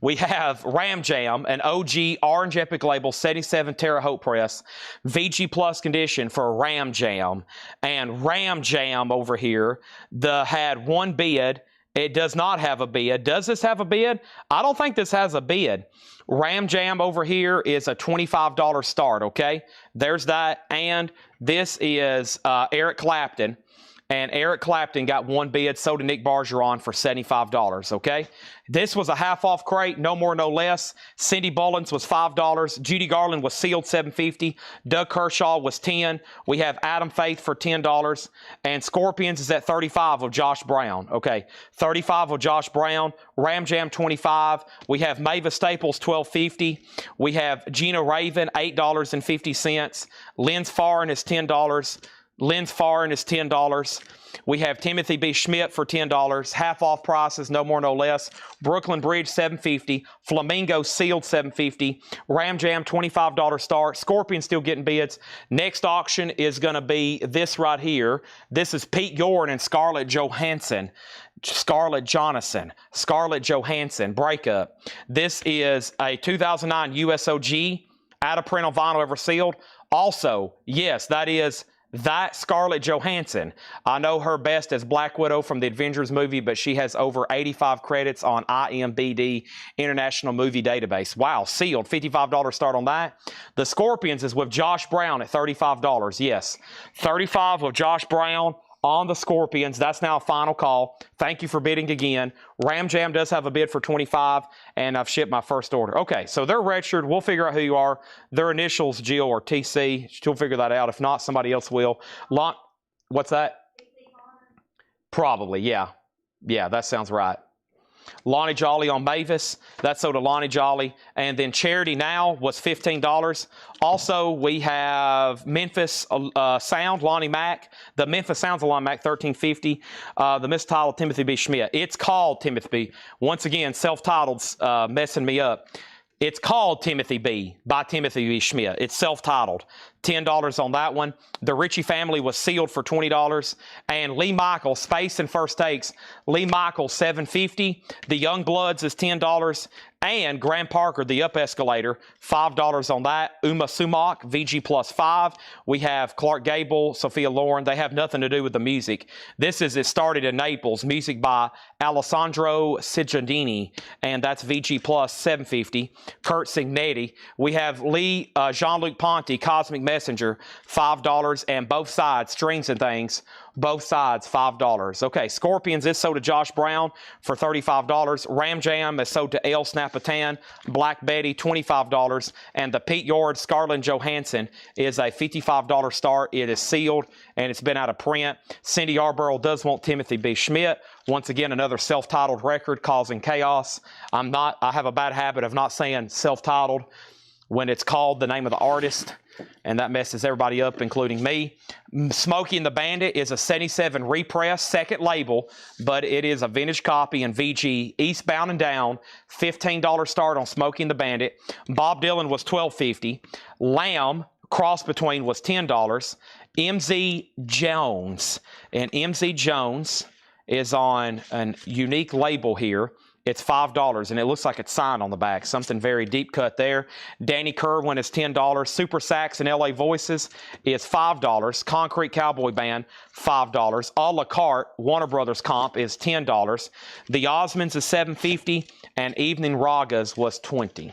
We have Ram Jam, an OG orange Epic label, 77 Terre Haute press, VG Plus condition for Ram Jam. And Ram Jam over here, had one bid. It does not have a bid. Does this have a bid? I don't think this has a bid. Ram Jam over here is a $25 start, okay? There's that. And this is Eric Clapton. And Eric Clapton got one bid, so did Nick Bergeron for $75, okay? This was a half-off crate, no more, no less. Cindy Bullens was $5. Judy Garland was sealed, $7.50. Doug Kershaw was $10. We have Adam Faith for $10. And Scorpions is at $35 of Josh Brown, okay? $35 of Josh Brown. Ram Jam, $25. We have Mavis Staples, $12.50. We have Gina Raven, $8.50. Lynn's Farrin is $10. Lynn's Farrin is $10. We have Timothy B. Schmidt for $10. Half off prices, no more, no less. Brooklyn Bridge, $7.50. Flamingo sealed, $7.50. Ram Jam, $25 start. Scorpion still getting bids. Next auction is going to be this right here. This is Pete Jordan and Scarlett Johansson. Scarlett Johansson breakup. This is a 2009 USOG, out of print on vinyl, ever sealed. Also, yes, that is that Scarlett Johansson. I know her best as Black Widow from the Avengers movie, but she has over 85 credits on IMDb, International Movie Database. Wow, sealed, $55 start on that. The Scorpions is with Josh Brown at $35. Yes, $35 with Josh Brown on the Scorpions. That's now a final call. Thank you for bidding again. Ram Jam does have a bid for $25, and I've shipped my first order. Okay, so they're registered. We'll figure out who you are. Their initials, Jill or TC. She'll figure that out. If not, somebody else will. What's that? Probably, yeah. Yeah, that sounds right. Lonnie Jolly on Mavis. That's sold to Lonnie Jolly. And then Charity Now was $15. Also, we have Memphis Sound, Lonnie Mack. The Memphis Sound's Lonnie Mack, $13.50. The mistitled Timothy B. Schmidt. It's called Timothy B. Once again, self-titled's messing me up. It's called Timothy B. by Timothy B. Schmidt. It's self-titled. $10 on that one. The Ritchie family was sealed for $20. And Lee Michael, Space and First Takes. Lee Michael, $7.50. The Young Bloods is $10. And Graham Parker, the Up Escalator, $5 on that. Uma Sumac, VG plus 5. We have Clark Gable, Sophia Loren. They have nothing to do with the music. It started in Naples. Music by Alessandro Cigadini, and that's VG plus $7.50. Kurt Signetti. We have Jean-Luc Ponty, Cosmic Messenger, $5, and both sides, Strings and Things, both sides, $5. Okay, Scorpions is sold to Josh Brown for $35. Ram Jam is sold to El Snapatan, Black Betty, $25. And the Pete Yard Scarlett Johansson is a $55 start. It is sealed, and it's been out of print. Cindy Yarborough does want Timothy B. Schmidt. Once again, another self-titled record causing chaos. I have a bad habit of not saying self-titled when it's called the name of the artist, and that messes everybody up, including me. Smokey and the Bandit is a 77 repress, second label, but it is a vintage copy in VG, Eastbound and Down, $15 start on Smokey and the Bandit. Bob Dylan was $12.50. Lamb, cross between, was $10. MZ Jones, and MZ Jones is on a unique label here. It's $5, and it looks like it's signed on the back. Something very deep cut there. Danny Kerwin is $10. Super Sax and LA Voices is $5. Concrete Cowboy Band, $5. A la carte, Warner Brothers Comp is $10. The Osmonds is $7.50, and Evening Ragas was $20.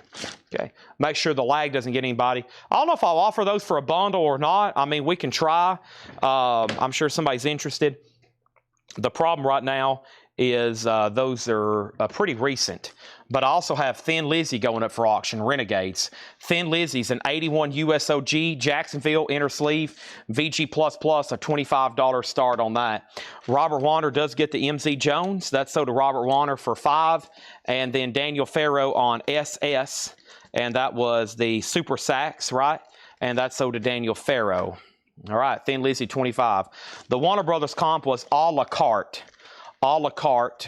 Okay, make sure the lag doesn't get anybody. I don't know if I'll offer those for a bundle or not. I mean, we can try. I'm sure somebody's interested. The problem right now is those are pretty recent. But I also have Thin Lizzy going up for auction, Renegades. Thin Lizzy's an 81 USOG, Jacksonville inner sleeve, VG++, a $25 start on that. Robert Warner does get the MZ Jones. That's sold to Robert Warner for $5. And then Daniel Farrow on SS, and that was the Super Sax, right? And that's sold to Daniel Farrow. All right, Thin Lizzy, $25. The Warner Brothers comp was a la carte. a la carte.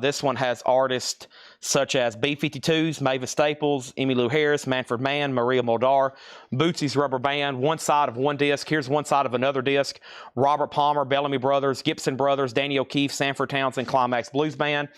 This one has artists such as B-52s, Mavis Staples, Emmylou Harris, Manfred Mann, Maria Muldaur, Bootsy's Rubber Band, one side of one disc. Here's one side of another disc. Robert Palmer, Bellamy Brothers, Gibson Brothers, Danny O'Keefe, Sanford Townsend, Climax Blues Band.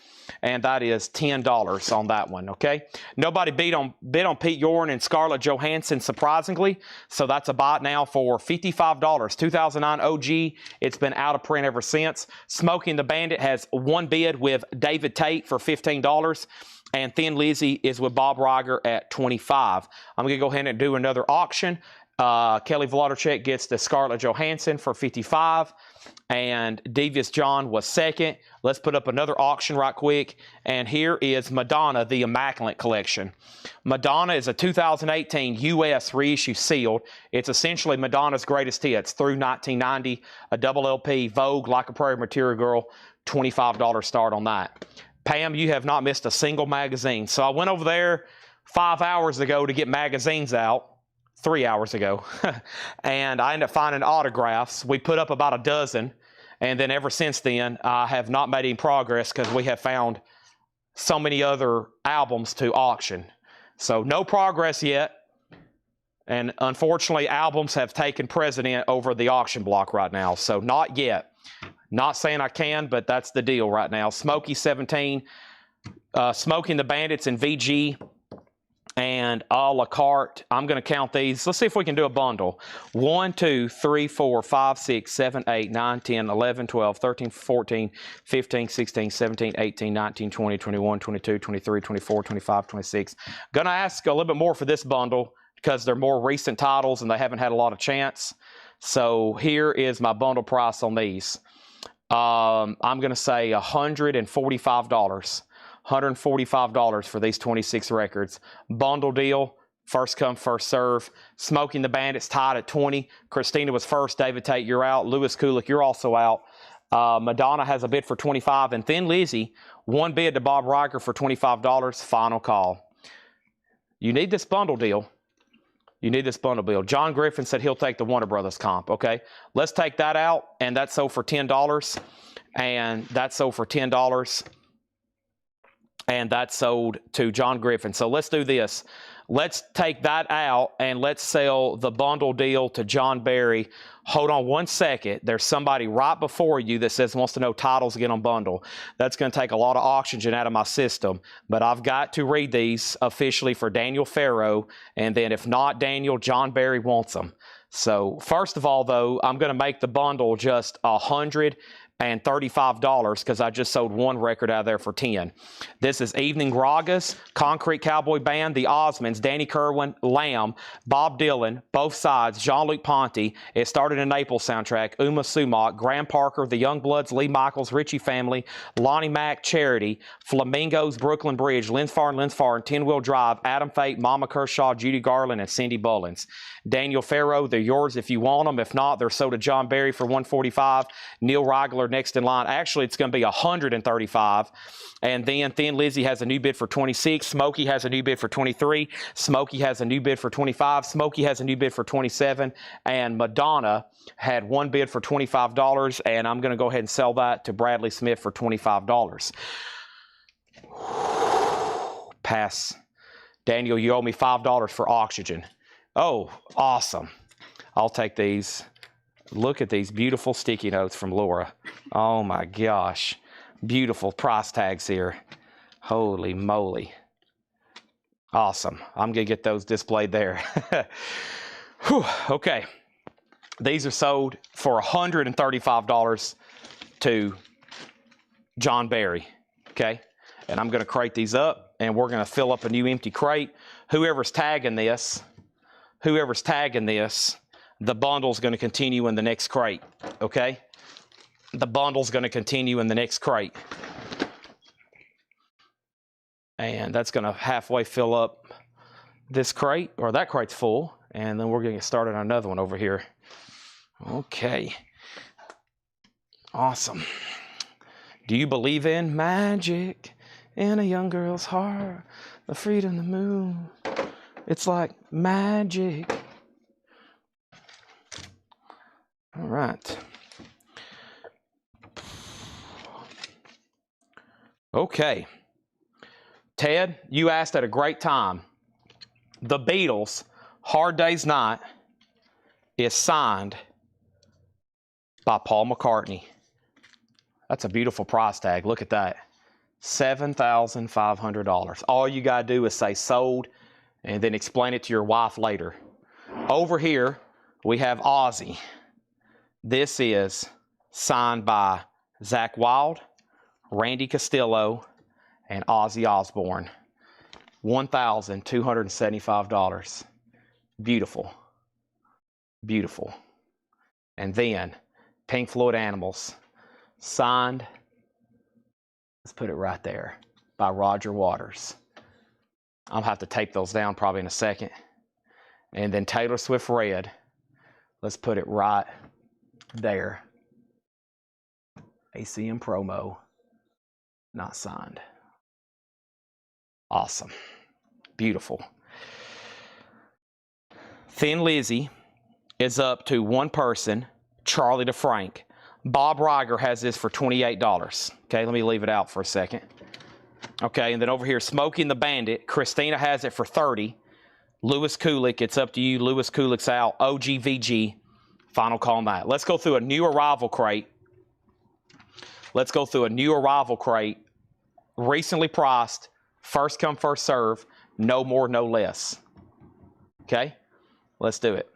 And that is $10 on that one, okay? Nobody bid on Pete Yorn and Scarlett Johansson, surprisingly. So that's a buy now for $55. 2009 OG. It's been out of print ever since. Smoking the Bandit has one bid with David Tate for $15. And Thin Lizzy is with Bob Riger at $25. I'm going to go ahead and do another auction. Kelly Vladorchek gets the Scarlett Johansson for $55. And Devious John was second. Let's put up another auction right quick. And here is Madonna, the Immaculate Collection. Madonna is a 2018 U.S. reissue sealed. It's essentially Madonna's greatest hits through 1990, a double LP, Vogue, Like a Prayer, Material Girl, $25 start on that. Pam, you have not missed a single magazine. So I went over there 5 hours ago to get magazines out. 3 hours ago. And I ended up finding autographs. We put up about a dozen. And then ever since then, I have not made any progress because we have found so many other albums to auction. So no progress yet. And unfortunately, albums have taken precedent over the auction block right now. So not yet. Not saying I can, but that's the deal right now. Smokey 17, Smoking the Bandits and VG, and a la carte. I'm going to count these. Let's see if we can do a bundle. 1, 2, 3, 4, 5, 6, 7, 8, 9, 10, 11, 12, 13, 14, 15, 16, 17, 18, 19, 20, 21, 22, 23, 24, 25, 26. Going to ask a little bit more for this bundle because they're more recent titles and they haven't had a lot of chance. So here is my bundle price on these. I'm going to say $145. $145 for these 26 records. Bundle deal, first come, first serve. Smoking the Bandits tied at 20. Christina was first. David Tate, you're out. Lewis Kulick, you're also out. Madonna has a bid for 25, and Thin Lizzy, one bid to Bob Riger for $25. Final call. You need this bundle deal. You need this bundle deal. John Griffin said he'll take the Warner Brothers comp, okay? Let's take that out, and that's sold for $10. And that's sold for $10. And that's sold to John Griffin. So let's do this. Let's take that out and let's sell the bundle deal to John Barry. Hold on one second. There's somebody right before you that says wants to know titles again on bundle. That's going to take a lot of oxygen out of my system. But I've got to read these officially for Daniel Farrow. And then if not Daniel, John Barry wants them. So first of all, though, I'm going to make the bundle just $135 because I just sold one record out of there for $10. This is Evening Ragas, Concrete Cowboy Band, The Osmonds, Danny Kerwin, Lamb, Bob Dylan, Both Sides, Jean-Luc Ponty, It Started in Naples soundtrack, Uma Sumac, Graham Parker, The Youngbloods, Lee Michaels, Ritchie Family, Lonnie Mack, Charity, Flamingos, Brooklyn Bridge, Lynn Farn, 10 Wheel Drive, Adam Fate, Mama Kershaw, Judy Garland, and Cindy Bullins. Daniel Farrow, they're yours if you want them. If not, they're sold to John Barry for $145. Neil Rigler next in line. Actually, it's going to be $135. And then Thin Lizzy has a new bid for $26. Smokey has a new bid for $23. Smokey has a new bid for $25. Smokey has a new bid for $27. And Madonna had one bid for $25. And I'm going to go ahead and sell that to Bradley Smith for $25. Pass. Daniel, you owe me $5 for oxygen. Oh, awesome. I'll take these. Look at these beautiful sticky notes from Laura. Oh my gosh. Beautiful price tags here. Holy moly. Awesome. I'm going to get those displayed there. Whew, okay. These are sold for $135 to John Barry. Okay. And I'm going to crate these up and we're going to fill up a new empty crate. Whoever's tagging this, the bundle's going to continue in the next crate, okay? The bundle's going to continue in the next crate. And that's going to halfway fill up this crate, or that crate's full, and then we're going to get started on another one over here. Okay. Awesome. Do you believe in magic in a young girl's heart? The freedom, the moon. It's like magic. All right. Okay. Ted, you asked at a great time. The Beatles, Hard Day's Night, is signed by Paul McCartney. That's a beautiful price tag. Look at that. $7,500. All you got to do is say sold and then explain it to your wife later. Over here, we have Ozzy. This is signed by Zakk Wylde, Randy Castillo, and Ozzy Osbourne. $1,275. Beautiful. Beautiful. And then Pink Floyd Animals, signed, let's put it right there, by Roger Waters. I'll have to tape those down probably in a second. And then Taylor Swift Red, let's put it right there. ACM promo, not signed. Awesome. Beautiful. Thin Lizzy is up to one person, Charlie DeFrank. Bob Riger has this for $28. Okay, let me leave it out for a second. Okay, and then over here, Smokey and the Bandit, Christina has it for $30. Lewis Kulick, it's up to you. Lewis Kulick's out. OGVG, final call on that. Let's go through a new arrival crate. Recently priced, first come, first serve, no more, no less. Okay, let's do it.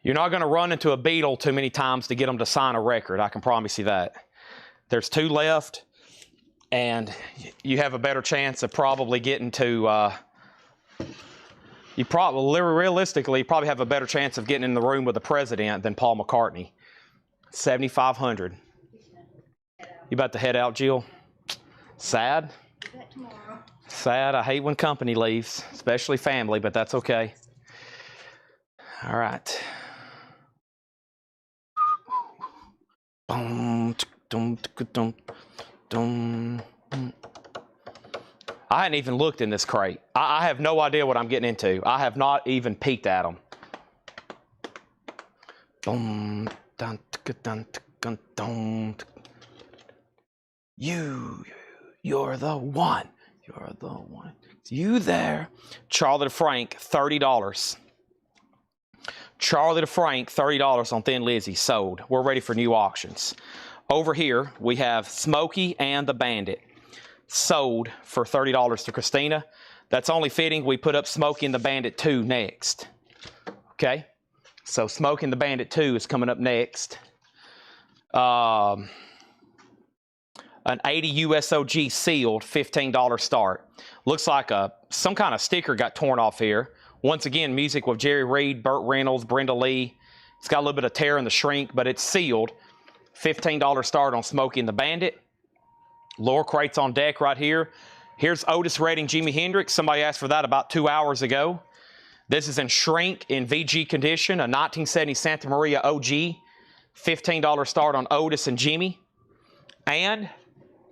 You're not going to run into a Beatle too many times to get them to sign a record. I can promise you that. There's 2 left, and you have a better chance of probably getting to, realistically, you probably have a better chance of getting in the room with the president than Paul McCartney. 7,500. You about to head out, Jill? Sad? Back tomorrow. Sad. I hate when company leaves, especially family, but that's okay. All right. I hadn't even looked in this crate. I have no idea what I'm getting into. I have not even peeked at them. You're the one. You're the one. It's you there. Charlie DeFrank, $30. Charlie DeFrank, $30 on Thin Lizzy, sold. We're ready for new auctions. Over here, we have Smokey and the Bandit, sold for $30 to Christina. That's only fitting. We put up Smokey and the Bandit 2 next. Okay? So Smokey and the Bandit 2 is coming up next. An 80 USOG sealed, $15 start. Looks like some kind of sticker got torn off here. Once again, music with Jerry Reed, Burt Reynolds, Brenda Lee. It's got a little bit of tear in the shrink, but it's sealed. $15 start on Smokey and the Bandit. Lower crates on deck right here. Here's Otis Redding, Jimi Hendrix. Somebody asked for that about 2 hours ago. This is in shrink, in VG condition, a 1970 Santa Maria OG. $15 start on Otis and Jimmy. And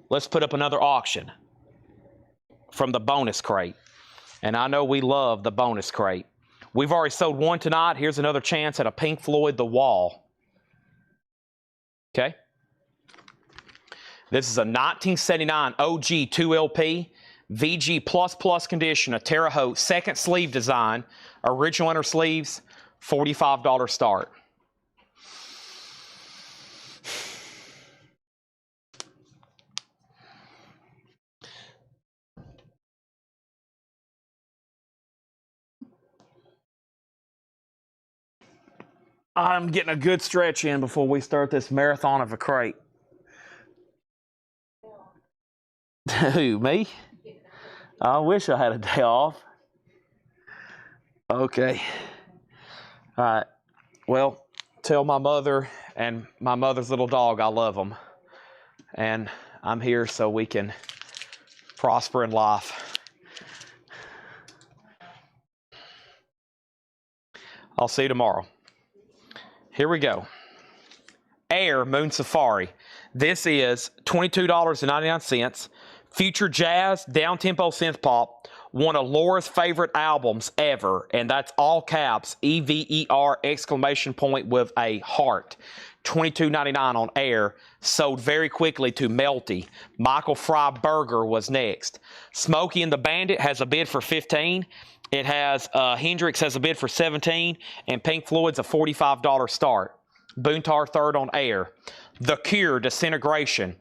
let's put up another auction from the bonus crate. And I know we love the bonus crate. We've already sold one tonight. Here's another chance at a Pink Floyd The Wall. Okay. This is a 1979 OG 2LP, VG++ condition, a Terre Haute, second sleeve design, original inner sleeves, $45 start. I'm getting a good stretch in before we start this marathon of a crate. Who, me? I wish I had a day off. Okay. All right. Well, tell my mother and my mother's little dog I love them. And I'm here so we can prosper in life. I'll see you tomorrow. Here we go. Air Moon Safari. This is $22.99. Future Jazz, down-tempo synth pop, one of Laura's favorite albums ever, and that's all caps, EVER exclamation point with a heart. $22.99 on air, sold very quickly to Melty. Michael Fry Burger was next. Smokey and the Bandit has a bid for $15. It has Hendrix has a bid for $17, and Pink Floyd's a $45 start. Boontar third on air. The Cure, Disintegration,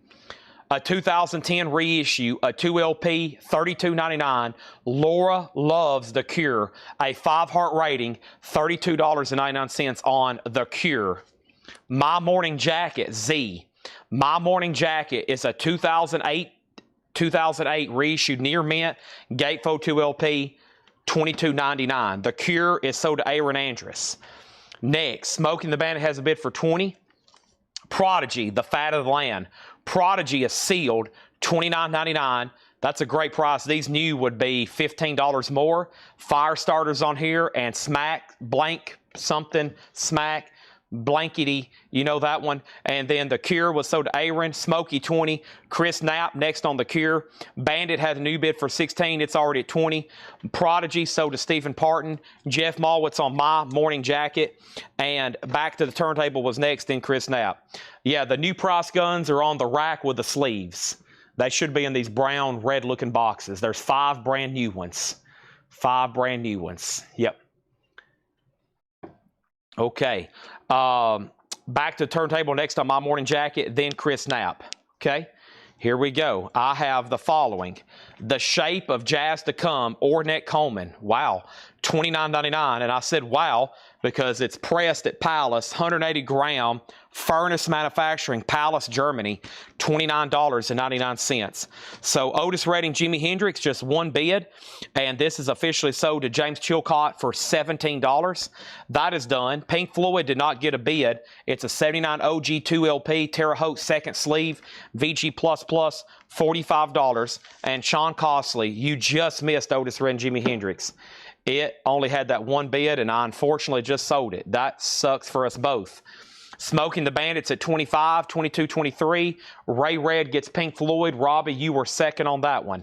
a 2010 reissue, a 2LP, $32.99. Laura loves The Cure, a 5-heart rating, $32.99 on The Cure. My Morning Jacket, Z. My Morning Jacket is a 2008 reissued near mint, gatefold 2LP, $22.99. The Cure is sold to Aaron Andrus. Next, Smoking the Bandit has a bid for $20. Prodigy, The Fat of the Land. Prodigy is sealed, $29.99. That's a great price. These new would be $15 more. Fire starters on here, and Smack, blank, something, Smack, blankety, you know that one. And then The Cure was sold to Aaron. Smokey, 20. Chris Knapp next on The Cure. Bandit had a new bid for 16. It's already at 20. Prodigy sold to Stephen Parton. Jeff Malwitz on My Morning Jacket. And Back to the Turntable was next, then Chris Knapp. Yeah, the new price guns are on the rack with the sleeves. They should be in these brown, red-looking boxes. There's 5 brand new ones. 5 brand new ones. Yep. Okay. Back to the Turntable next on My Morning Jacket, then Chris Knapp. Okay. Here we go. I have the following. The Shape of Jazz to Come, Ornette Coleman. Wow. $29.99. And I said wow because it's pressed at Palace, 180 gram, Furnace Manufacturing, Palace, Germany, $29.99. So Otis Redding, Jimi Hendrix, just one bid. And this is officially sold to James Chilcott for $17. That is done. Pink Floyd did not get a bid. It's a 79 OG 2LP, Terre Haute second sleeve, VG++, $45. And Sean Costley, you just missed Otis Redding, Jimi Hendrix. It only had that one bid, and I unfortunately just sold it. That sucks for us both. Smoking the Bandits at 25, 22, 23. Ray Red gets Pink Floyd. Robbie, you were second on that one.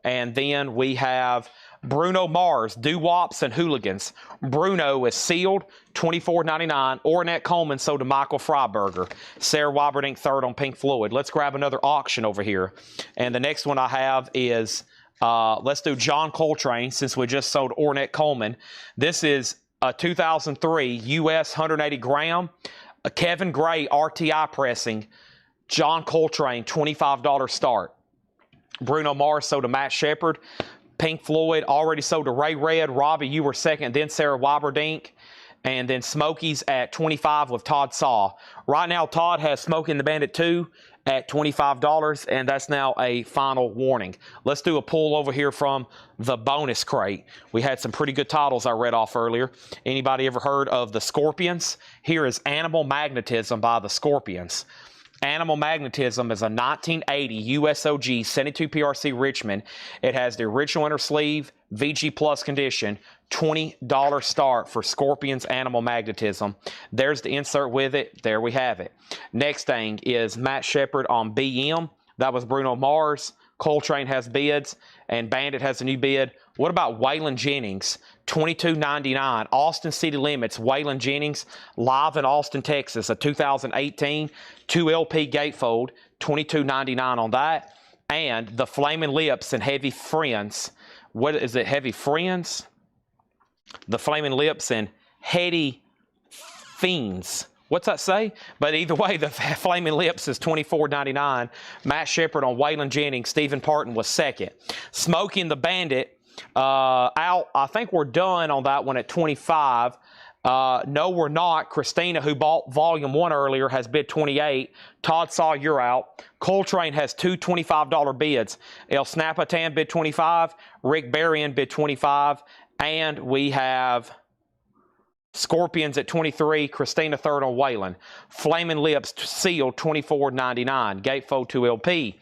And then we have Bruno Mars, Doo-Wops and Hooligans. Bruno is sealed, $24.99. Ornette Coleman sold to Michael Freiberger. Sarah Weiberdink third on Pink Floyd. Let's grab another auction over here. And the next one I have is, let's do John Coltrane, since we just sold Ornette Coleman. This is a 2003 U.S. 180 gram. A Kevin Gray RTI pressing. John Coltrane, $25 start. Bruno Mars sold to Matt Shepard. Pink Floyd already sold to Ray Red. Robbie, you were second. Then Sarah Weiberdink. And then Smokey's at 25 with Todd Saw. Right now, Todd has Smokey and the Bandit 2 at $25, and that's now a final warning. Let's do a pull over here from the bonus crate. We had some pretty good titles I read off earlier. Anybody ever heard of the Scorpions? Here is Animal Magnetism by the Scorpions. Animal Magnetism is a 1980 USOG 72 PRC Richmond. It has the original inner sleeve, VG Plus condition, $20 start for Scorpions Animal Magnetism. There's the insert with it. There we have it. Next thing is Matt Shepard on BM. That was Bruno Mars. Coltrane has bids, and Bandit has a new bid. What about Waylon Jennings? $22.99. Austin City Limits, Waylon Jennings, live in Austin, Texas, a 2018 2LP gatefold, $22.99 on that. And the Flaming Lips and Heavy Friends. What is it, Heavy Friends? The Flaming Lips and Heady Fiends. What's that say? But either way, the Flaming Lips is $24.99. Matt Shepard on Waylon Jennings. Stephen Parton was second. Smokey and the Bandit out. I think we're done on that one at 25. No, we're not. Christina, who bought Volume 1 earlier, has bid 28. Todd Saw, you're out. Coltrane has two $25 bids. El Snapatan bid 25. Rick Berrien bid 25. And we have Scorpions at 23, Christina third on Waylon. Flaming Lips sealed, $24.99. Gatefold 2LP.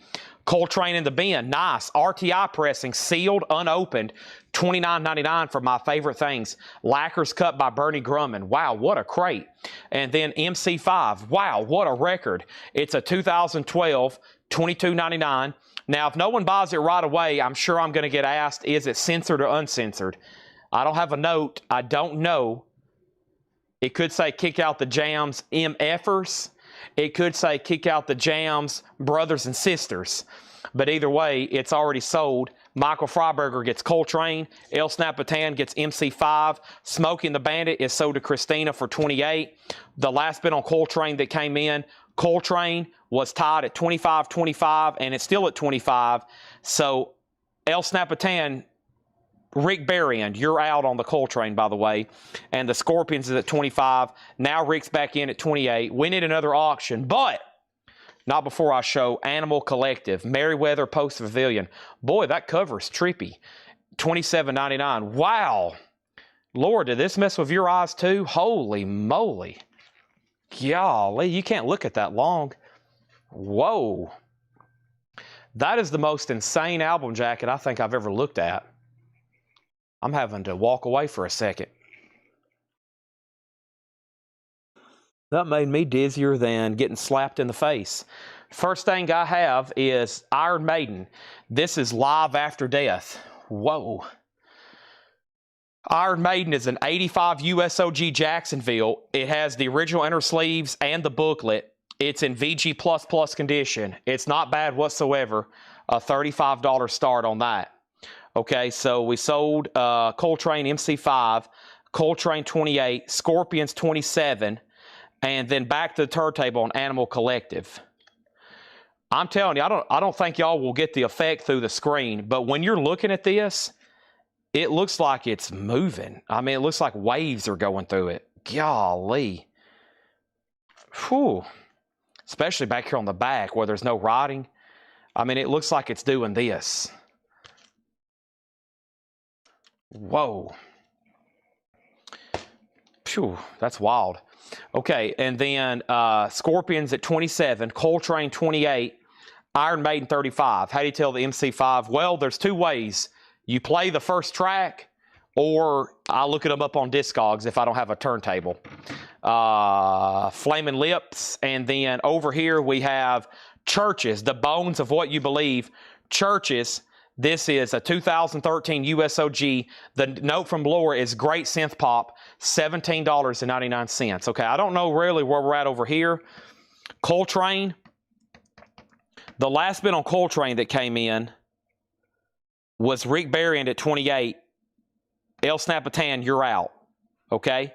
Coltrane in the bin, nice. RTI pressing, sealed, unopened, $29.99 for My Favorite Things. Lacquers cut by Bernie Grumman. Wow, what a crate. And then MC5, wow, what a record. It's a 2012, $22.99. Now, if no one buys it right away, I'm sure I'm going to get asked, is it censored or uncensored? I don't have a note. I don't know. It could say kick out the jams MFers. It could say kick out the jams brothers and sisters. But either way, it's already sold. Michael Freiberger gets Coltrane. El Snappatan gets MC5. Smoking the Bandit is sold to Christina for $28. The last bid on Coltrane that came in, Coltrane was tied at $25.25, and it's still at $25. So El Snappatan, Rick Berrien, you're out on the Coltrane, by the way. And the Scorpions is at $25. Now Rick's back in at $28. We need another auction, but not before I show Animal Collective, Merriweather Post Pavilion. Boy, that cover's trippy. $27.99. Wow. Lord, did this mess with your eyes too? Holy moly. Golly, you can't look at that long. Whoa. That is the most insane album jacket I think I've ever looked at. I'm having to walk away for a second. That made me dizzier than getting slapped in the face. First thing I have is Iron Maiden. This is Live After Death. Whoa. Iron Maiden is an 85 USOG Jacksonville. It has the original inner sleeves and the booklet. It's in VG++ condition. It's not bad whatsoever. A $35 start on that. Okay, so we sold Coltrane MC5, Coltrane 28, Scorpions 27, and then back to the turntable on Animal Collective. I'm telling you, I don't think y'all will get the effect through the screen, but when you're looking at this, it looks like it's moving. I mean, it looks like waves are going through it. Golly. Whew. Especially back here on the back where there's no writing. I mean, it looks like it's doing this. Whoa. Phew, that's wild. Okay, and then Scorpions at 27, Coltrane 28, Iron Maiden 35. How do you tell the MC5? Well, there's two ways. You play the first track, or I look at them up on Discogs if I don't have a turntable. Flaming Lips, and then over here we have Churches, The Bones of What You Believe. Churches. This is a 2013 USOG. The note from Laura is great synth pop, $17.99. Okay, I don't know really where we're at over here. Coltrane. The last bid on Coltrane that came in was Rick Berrien at 28. El Snappatan, you're out. Okay?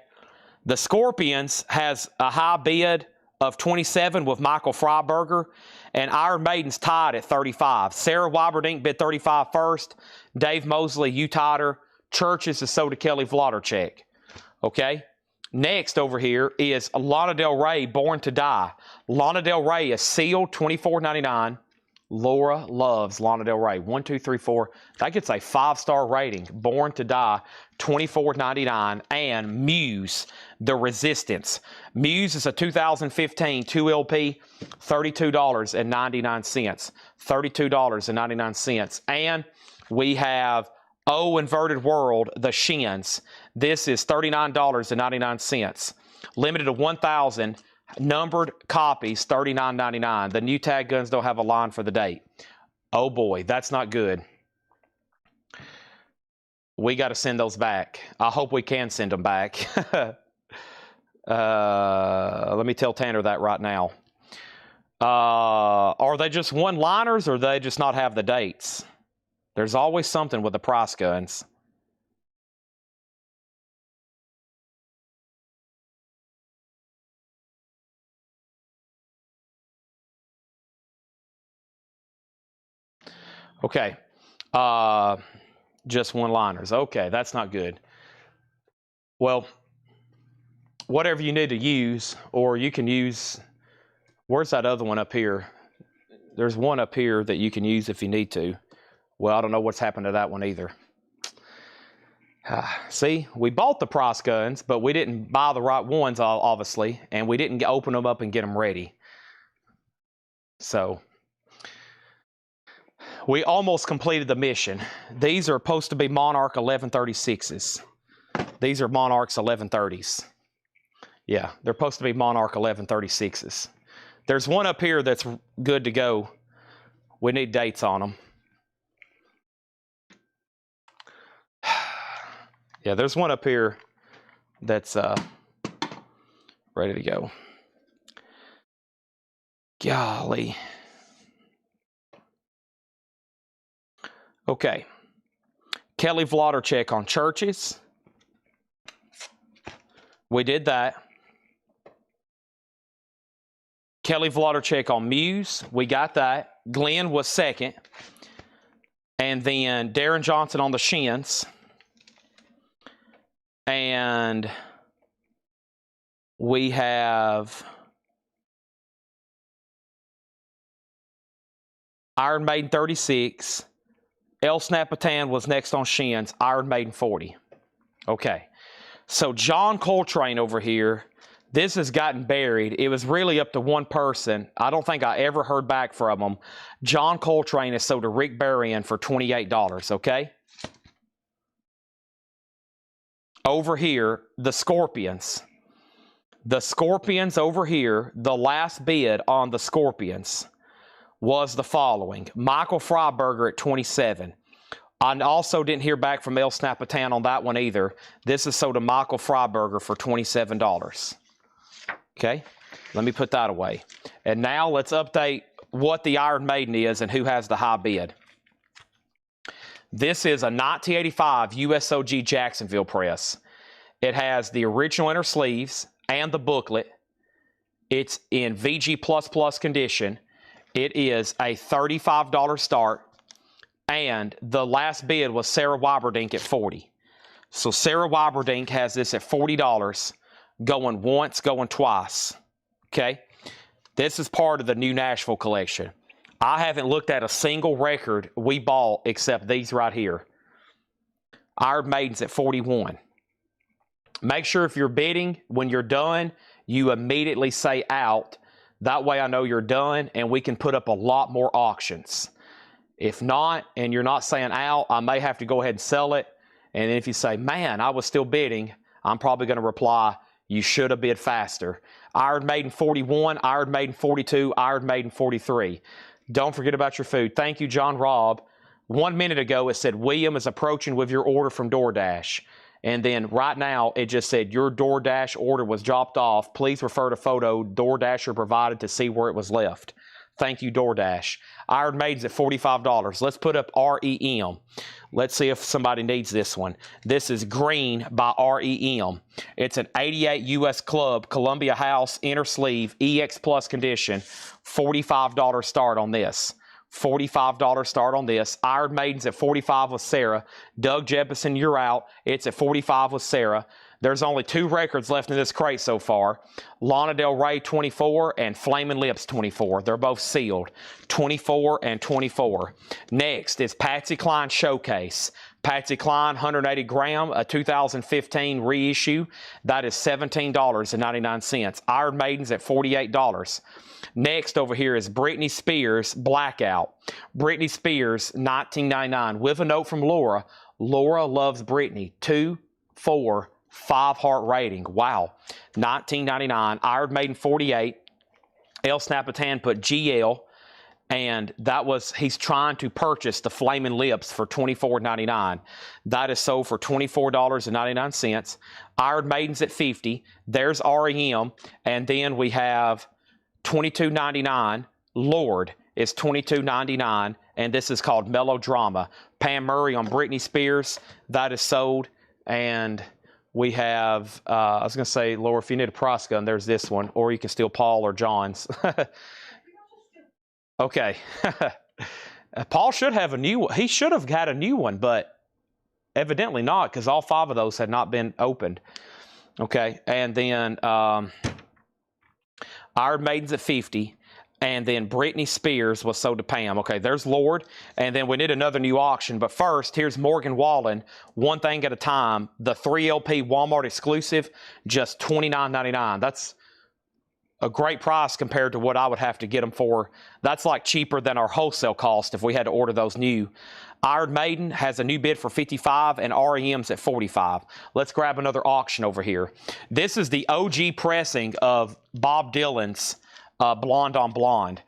The Scorpions has a high bid of 27 with Michael Freiberger, and Iron Maiden's tied at 35. Sarah Weiberdink bid 35 first. Dave Mosley, you tied her. Churches is sold to Kelly Vlodarchek. Okay? Next over here is Lana Del Rey, Born to Die. Lana Del Rey is sealed, $24.99. Laura loves Lana Del Rey. 1, 2, 3, 4. That gets a 5-star rating. Born to Die, $24.99. And Muse, The Resistance. Muse is a 2015 2LP, $32.99. $32.99. And we have O Inverted World, The Shins. This is $39.99. Limited to 1,000. Numbered copies, $39.99. The new tag guns don't have a line for the date. Oh boy, that's not good. We got to send those back. I hope we can send them back. Let me tell Tanner that right now. Are they just one-liners, or do they just not have the dates? There's always something with the price guns. Okay, just one-liners. Okay, that's not good. Well, whatever you need to use, or you can use, where's that other one up here? There's one up here that you can use if you need to. Well, I don't know what's happened to that one either. See, we bought the price guns, but we didn't buy the right ones, obviously, and we didn't open them up and get them ready. So we almost completed the mission. These are supposed to be Monarch 1136s. These are Monarchs 1130s. Yeah, they're supposed to be Monarch 1136s. There's one up here that's good to go. We need dates on them. Yeah, there's one up here that's ready to go. Golly. Okay. Kelly Vlotter on churches. We did that. Kelly Vlotter on Muse. We got that. Glenn was second. And then Darren Johnson on the Shins. And we have Iron Maiden 36. El Snapatan was next on Shins. Iron Maiden 40. Okay. So John Coltrane over here, this has gotten buried. It was really up to one person. I don't think I ever heard back from him. John Coltrane is sold to Rick Berrien for $28, okay? Over here, the Scorpions. The Scorpions over here, the last bid on the Scorpions was the following. Michael Freiberger at 27. I also didn't hear back from El Snapatan on that one either. This is sold to Michael Freiberger for $27. Okay, let me put that away. And now let's update what the Iron Maiden is and who has the high bid. This is a 1985 USOG Jacksonville press. It has the original inner sleeves and the booklet. It's in VG++ condition. It is a $35 start. And the last bid was Sarah Weiberdink at $40. So Sarah Weiberdink has this at $40, going once, going twice. Okay? This is part of the new Nashville collection. I haven't looked at a single record we bought except these right here. Iron Maiden's at 41. Make sure if you're bidding, when you're done, you immediately say out. That way I know you're done and we can put up a lot more auctions. If not, and you're not saying out, I may have to go ahead and sell it. And if you say, man, I was still bidding, I'm probably going to reply, you should have bid faster. Iron Maiden 41, Iron Maiden 42, Iron Maiden 43. Don't forget about your food. Thank you, John Robb. 1 minute ago, it said, William is approaching with your order from DoorDash. And then right now, it just said, your DoorDash order was dropped off. Please refer to photo DoorDasher provided to see where it was left. Thank you, DoorDash. Iron Maiden's at $45. Let's put up REM. Let's see if somebody needs this one. This is Green by REM. It's an 88 US Club, Columbia House, inner sleeve, EX Plus condition. $45 start on this. $45 start on this. Iron Maiden's at $45 with Sarah. Doug Jeppesen, you're out. It's at $45 with Sarah. There's only 2 records left in this crate so far. Lana Del Rey 24 and Flamin' Lips 24. They're both sealed. 24 and 24. Next is Patsy Cline Showcase. Patsy Cline 180 gram, a 2015 reissue. That is $17.99. Iron Maiden's at $48. Next over here is Britney Spears Blackout. Britney Spears 1999 with a note from Laura. Laura loves Britney. 2, 4, 5 heart rating. Wow. $19.99. Iron Maiden 48. El Snapatan put GL. And that was, he's trying to purchase the Flamin' Lips for $24.99. That is sold for $24.99. Iron Maiden's at $50. There's REM. And then we have $22.99. Lord is $22.99. And this is called Melodrama. Pam Murray on Britney Spears. That is sold. And we have, I was going to say, Laura, if you need a price gun, there's this one. Or you can steal Paul or John's. Okay. Paul should have a new one. He should have had a new one, but evidently not, because all 5 of those had not been opened. Okay. And then Iron Maiden's at $50. And then Britney Spears was sold to Pam. Okay, there's Lord. And then we need another new auction. But first, here's Morgan Wallen, One Thing at a Time. The 3 LP Walmart exclusive, just $29.99. That's a great price compared to what I would have to get them for. That's like cheaper than our wholesale cost if we had to order those new. Iron Maiden has a new bid for $55 and REM's at $45. Let's grab another auction over here. This is the OG pressing of Bob Dylan's Blonde on Blonde.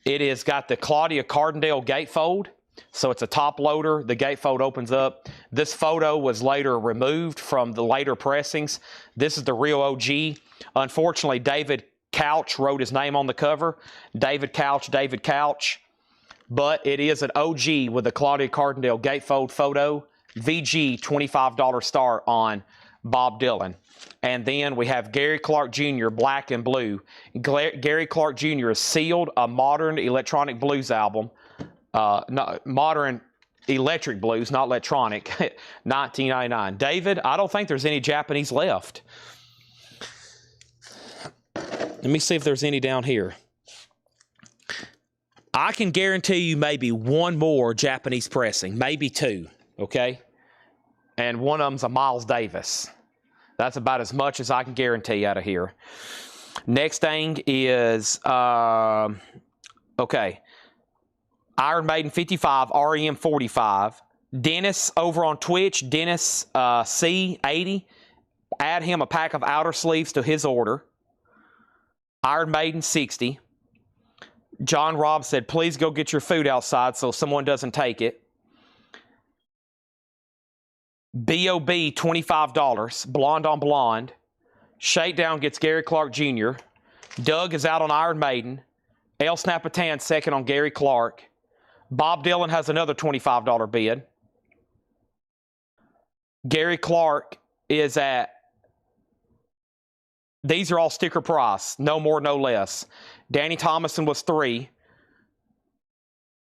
It has got the Claudia Cardindale gatefold. So it's a top loader. The gatefold opens up. This photo was later removed from the later pressings. This is the real OG. Unfortunately, David Couch wrote his name on the cover. David Couch, David Couch. But it is an OG with the Claudia Cardindale gatefold photo. VG $25 start on Bob Dylan. And then we have Gary Clark Jr., Black and Blue. Gary Clark Jr. has sealed a modern electronic blues album. Modern electric blues, not electronic, 1999. David, I don't think there's any Japanese left. Let me see if there's any down here. I can guarantee you maybe one more Japanese pressing, maybe two, okay? And one of them's a Miles Davis. That's about as much as I can guarantee out of here. Next thing is, okay, Iron Maiden 55, REM 45. Dennis over on Twitch, Dennis C80. Add him a pack of outer sleeves to his order. Iron Maiden 60. John Robb said, please go get your food outside so someone doesn't take it. B.O.B. $25, Blonde on Blonde. Shakedown gets Gary Clark Jr. Doug is out on Iron Maiden. El Snapatan second on Gary Clark. Bob Dylan has another $25 bid. Gary Clark is at, these are all sticker price, no more, no less. Danny Thomason was 3.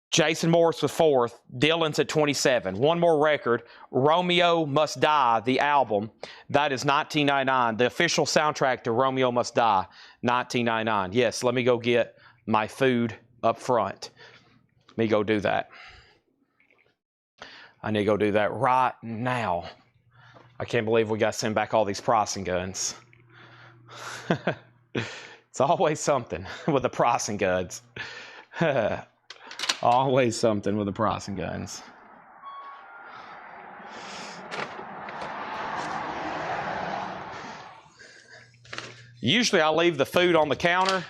Jason Morris was 4th. Dylan's at 27. One more record, Romeo Must Die, the album. That is 1999. The official soundtrack to Romeo Must Die, 1999. Yes, let me go get my food up front. Let me go do that. I need to go do that right now. I can't believe we got to send back all these pricing guns. It's always something with the pricing guns. Always something with the pricing guns. Usually I leave the food on the counter.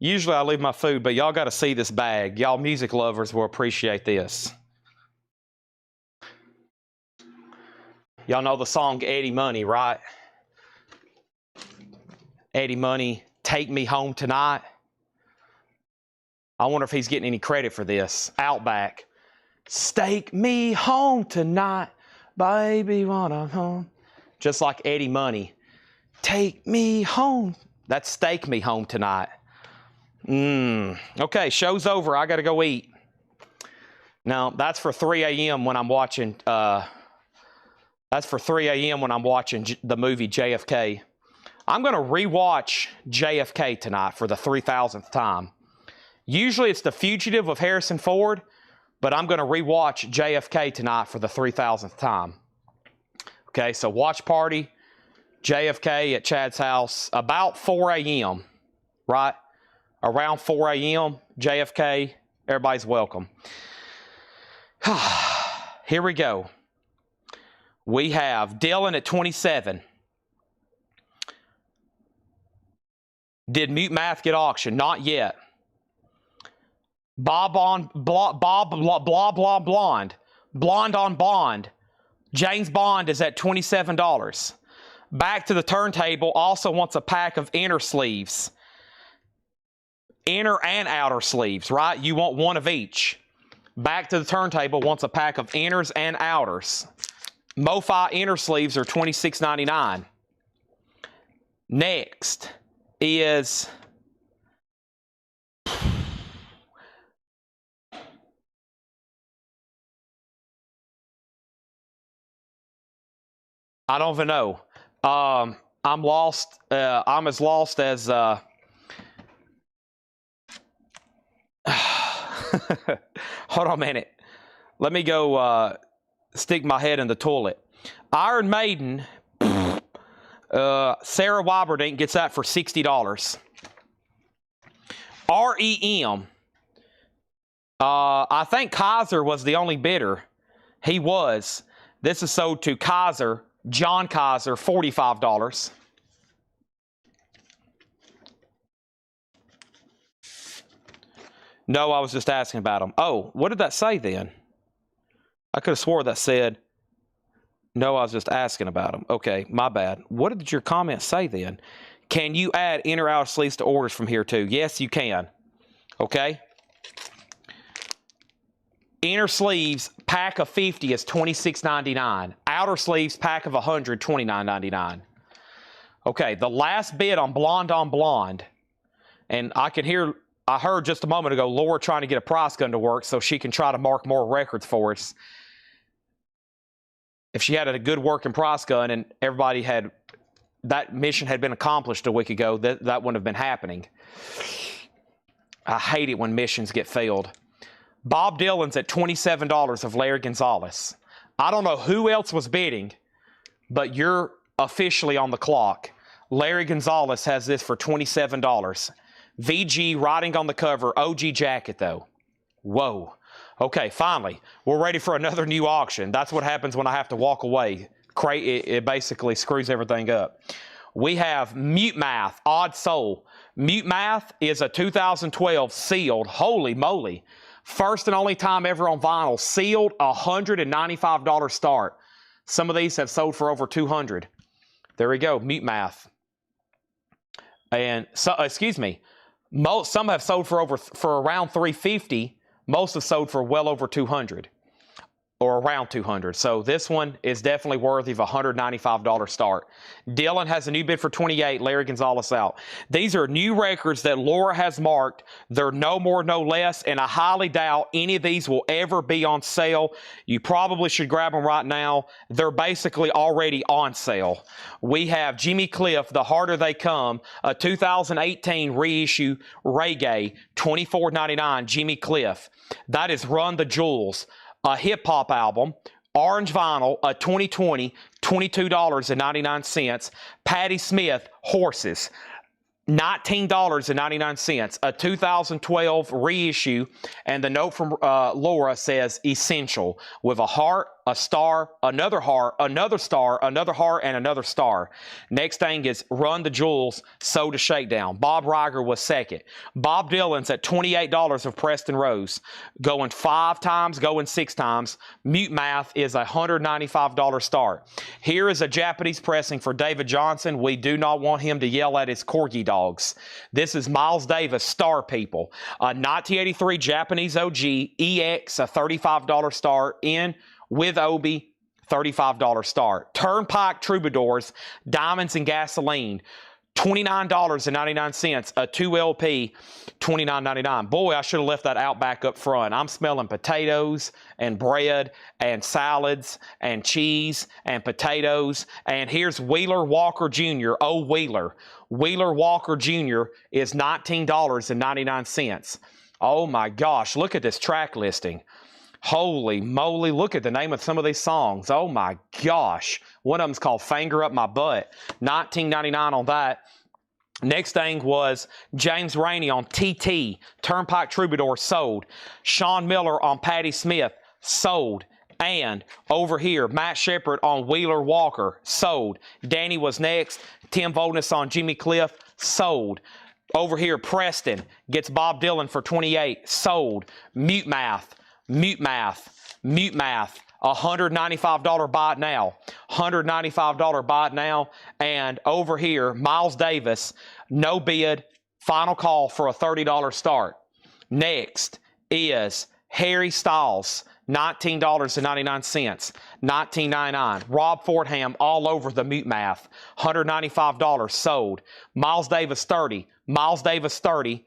Usually I leave my food, but y'all got to see this bag. Y'all music lovers will appreciate this. Y'all know the song Eddie Money, right? Eddie Money, Take Me Home Tonight. I wonder if he's getting any credit for this. Outback. Take me home tonight, baby, when I'm home. Just like Eddie Money. Take me home. That's Stake Me Home Tonight. Okay, show's over. I got to go eat. Now, that's for 3 a.m. when I'm watching, that's for 3 a.m. when I'm watching the movie JFK. I'm going to rewatch JFK tonight for the 3,000th time. Usually it's The Fugitive of Harrison Ford, but I'm going to rewatch JFK tonight for the 3,000th time. Okay, so watch party, JFK at Chad's house, about 4 a.m., right? Around 4 a.m., JFK, everybody's welcome. Here we go. We have Dylan at 27. Did Mute Math get auctioned? Not yet. Bob on blah blah blah blonde. Blonde on Bond. James Bond is at $27. Back to the turntable also wants a pack of inner sleeves. Inner and outer sleeves, right? You want one of each. Back to the turntable wants a pack of inners and outers. MoFi inner sleeves are $26.99. Next is I don't even know. I'm lost. I'm as lost as hold on a minute. Let me go stick my head in the toilet. Iron Maiden, Sarah Weiberdink gets that for $60. REM, I think Kaiser was the only bidder. He was. This is sold to Kaiser, John Kaiser, $45. No, I was just asking about them. Oh, what did that say then? I could have swore that said, no, I was just asking about them. Okay, my bad. What did your comment say then? Can you add inner outer sleeves to orders from here too? Yes, you can. Okay. Inner sleeves, pack of 50 is $26.99. Outer sleeves, pack of 100, $29.99. Okay, the last bid on Blonde, and I heard just a moment ago Laura trying to get a price gun to work so she can try to mark more records for us. If she had a good working price gun and everybody had, that mission had been accomplished a week ago, that wouldn't have been happening. I hate it when missions get failed. Bob Dylan's at $27 of Larry Gonzalez. I don't know who else was bidding, but you're officially on the clock. Larry Gonzalez has this for $27. VG writing on the cover, OG jacket though. Whoa. Okay, finally, we're ready for another new auction. That's what happens when I have to walk away. It basically screws everything up. We have Mute Math, Odd Soul. Mute Math is a 2012 sealed, holy moly, first and only time ever on vinyl, sealed, $195 start. Some of these have sold for over $200. There we go, Mute Math. And so, excuse me, some have sold for around $350. Most have sold for well over $200 or around $200. So this one is definitely worthy of a $195 start. Dylan has a new bid for $28. Larry Gonzalez out. These are new records that Laura has marked. They're no more, no less, and I highly doubt any of these will ever be on sale. You probably should grab them right now. They're basically already on sale. We have Jimmy Cliff, The Harder They Come, a 2018 reissue reggae, $24.99, Jimmy Cliff. That is Run the Jewels, a hip-hop album. Orange vinyl, a 2020, $22.99. Patti Smith, Horses, $19.99, a 2012 reissue, and the note from Laura says Essential, with a heart, a star, another heart, another star, another heart, and another star. Next thing is Run the Jewels, Soda Shakedown. Bob Riger was second. Bob Dylan's at $28 of Preston Rose, going 5 times, going 6 times. Mute Math is a $195 start. Here is a Japanese pressing for David Johnson. We do not want him to yell at his corgi dogs. This is Miles Davis, Star People, a 1983 Japanese OG EX, a $35 start. In with Obi, $35 start. Turnpike Troubadours, Diamonds and Gasoline, $29.99, a 2LP, $29.99. Boy, I should have left that Outback up front. I'm smelling potatoes and bread and salads and cheese and potatoes. And here's Wheeler Walker Jr. Oh, Wheeler. Wheeler Walker Jr. is $19.99. Oh my gosh, look at this track listing. Holy moly, look at the name of some of these songs. Oh my gosh. One of them's called Finger Up My Butt. $19.99 on that. Next thing was James Rainey on TT. Turnpike Troubadour, sold. Sean Miller on Patti Smith, sold. And over here, Matt Shepard on Wheeler Walker, sold. Danny Was Next. Tim Voldness on Jimmy Cliff, sold. Over here, Preston gets Bob Dylan for $28, sold. Mute Math, Mute Math, Mute Math, $195 buy it now. $195 buy it now. And over here, Miles Davis, no bid, final call for a $30 start. Next is Harry Styles, $19.99, $19.99. Rob Fordham all over the Mute Math, $195 sold. Miles Davis 30, Miles Davis 30.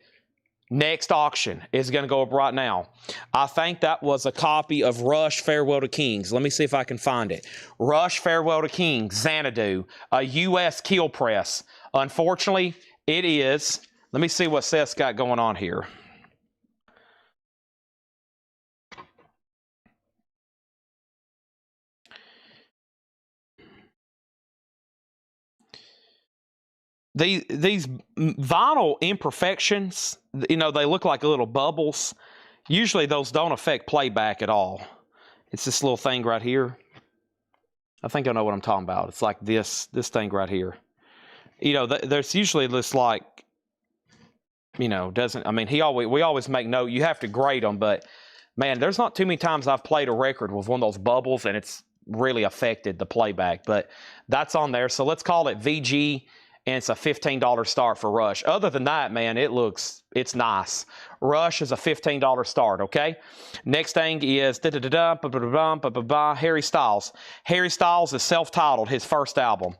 Next auction is going to go up right now. I think that was a copy of Rush Farewell to Kings. Let me see if I can find it. Rush Farewell to Kings, Xanadu, a U.S. Kill Press. Unfortunately, it is. Let me see what Seth's got going on here. These vinyl imperfections, you know, they look like little bubbles. Usually those don't affect playback at all. It's this little thing right here. I think I know what I'm talking about. It's like this thing right here. You know, there's usually this like you know, doesn't, I mean, we always make note, you have to grade them, but man, there's not too many times I've played a record with one of those bubbles and it's really affected the playback, but that's on there. So let's call it VG, and it's a $15 start for Rush. Other than that, man, it's nice. Rush is a $15 start, okay? Next thing is Harry Styles. Harry Styles is self-titled, his first album.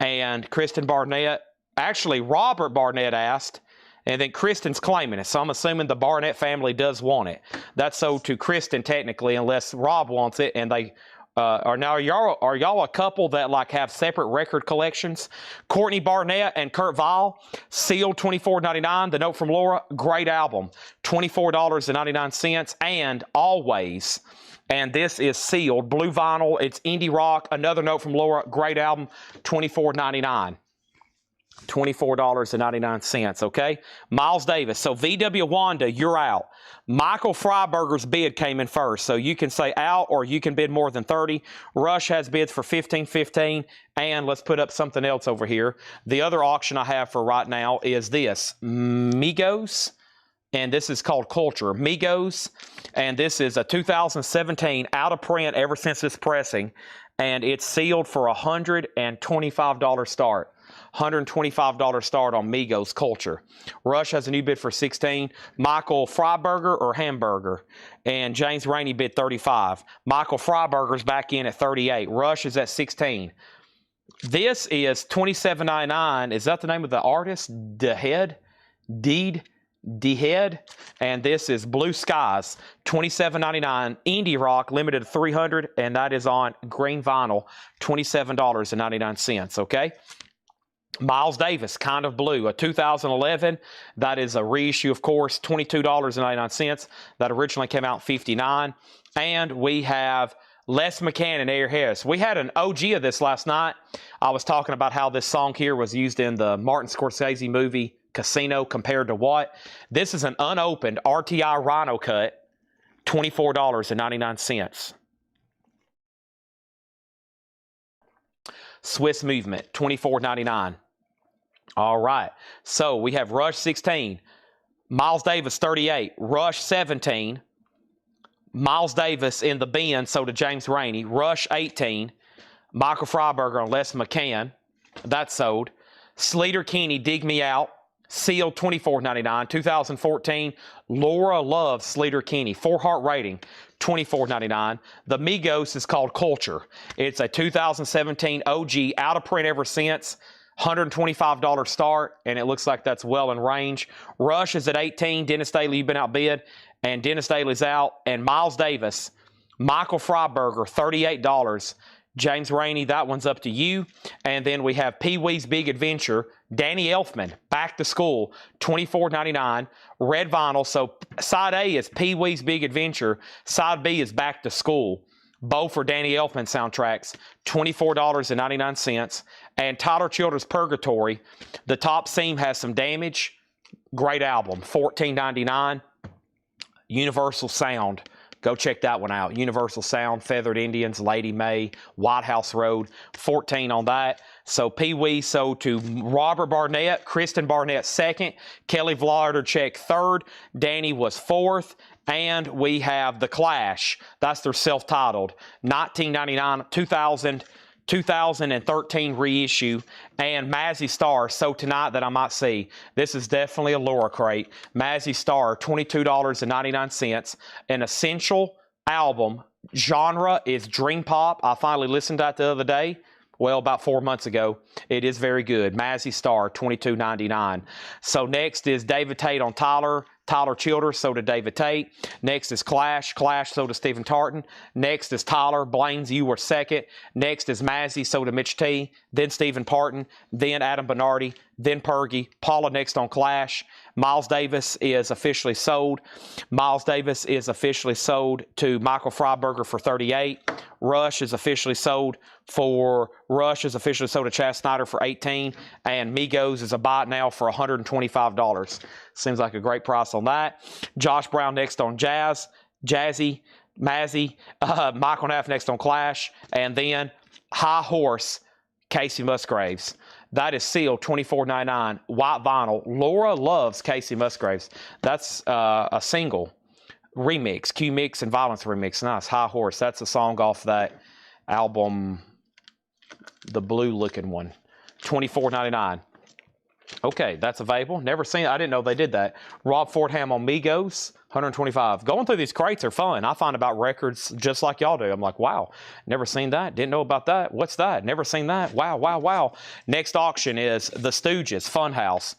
And Kristen Barnett, actually Robert Barnett asked, and then Kristen's claiming it. So I'm assuming the Barnett family does want it. That's sold to Kristen technically, unless Rob wants it, and they are y'all a couple that like have separate record collections? Courtney Barnett and Kurt Vile, sealed $24.99. The Note from Laura, great album, $24.99. And Always, and this is sealed, blue vinyl. It's indie rock. Another Note from Laura, great album, $24.99. $24.99, okay? Miles Davis. So VW Wanda, you're out. Michael Freiberger's bid came in first, so you can say out or you can bid more than 30. Rush has bids for 15, and let's put up something else over here. The other auction I have for right now is this, Migos, and this is called Culture. Migos, and this is a 2017 out of print ever since this pressing, and it's sealed for $125 start. $125 start on Migos Culture. Rush has a new bid for 16. Michael Freiberger or Hamburger. And James Rainey bid 35. Michael Freiberger's back in at 38. Rush is at 16. This is $27.99. Is that the name of the artist? Dehead? Dehead. And this is Blue Skies. $27.99. Indie rock limited to 300. And that is on green vinyl. $27.99. Okay? Miles Davis, Kind of Blue, a 2011. That is a reissue, of course, $22.99. That originally came out $59. And we have Les McCann and Air Harris. We had an OG of this last night. I was talking about how this song here was used in the Martin Scorsese movie Casino compared to what. This is an unopened RTI Rhino cut, $24.99. Swiss Movement, $24.99. All right, so we have Rush 16, Miles Davis 38, Rush 17, Miles Davis in the bin, so to James Rainey, Rush 18, Michael Freiberger and Les McCann, that's sold. Sleater Kinney, Dig Me Out, sealed $24.99. 2014, Laura loves Sleater Kinney, 4-heart rating, $24.99. The Migos is called Culture. It's a 2017 OG, out of print ever since, $125 start, and it looks like that's well in range. Rush is at 18. Dennis Daly, you've been outbid, and Dennis Daly's out. And Miles Davis, Michael Freiberger, $38. James Rainey, that one's up to you. And then we have Pee Wee's Big Adventure, Danny Elfman, Back to School, $24.99. Red vinyl. So side A is Pee Wee's Big Adventure. Side B is Back to School. Both are Danny Elfman soundtracks, $24.99. And Tyler Childers' Purgatory, the top seam has some damage. Great album, $14.99. Universal Sound. Go check that one out. Universal Sound, Feathered Indians, Lady May, White House Road, 14 on that. So Pee Wee sold to Robert Barnett, Kristen Barnett second, Kelly Vlarderchek third, Danny was fourth, and we have The Clash. That's their self-titled 1999, 2013 reissue, and Mazzy Star, So Tonight That I Might See. This is definitely a Laura crate. Mazzy Star, $22.99. An essential album. Genre is dream pop. I finally listened to that the other day. Well, about 4 months ago. It is very good. Mazzy Star, $22.99. So next is David Tate on Tyler Childers, so to David Tate. Next is Clash, so to Stephen Tartan. Next is Tyler, Blaine's You Were Second. Next is Mazzy, so to Mitch T. Then Stephen Parton. Then Adam Bernardi. Then Pergy. Paula next on Clash. Miles Davis is officially sold. Miles Davis is officially sold to Michael Freiberger for $38. Rush is officially sold to Chad Snyder for $18. And Migos is a buy it now for $125. Seems like a great price on that. Josh Brown next on Mazzy. Michael Neff next on Clash. And then High Horse, Casey Musgraves. That is sealed, $24.99, white vinyl. Laura loves Casey Musgraves. That's a single remix, Q Mix and Violence remix. Nice, High Horse. That's a song off that album, the blue-looking one, $24.99. Okay, that's available. Never seen. I didn't know they did that. Rob Fordham on Migos, $125. Going through these crates are fun. I find about records just like y'all do. I'm like, wow, never seen that. Didn't know about that. What's that? Never seen that. Wow, wow, wow. Next auction is The Stooges Funhouse.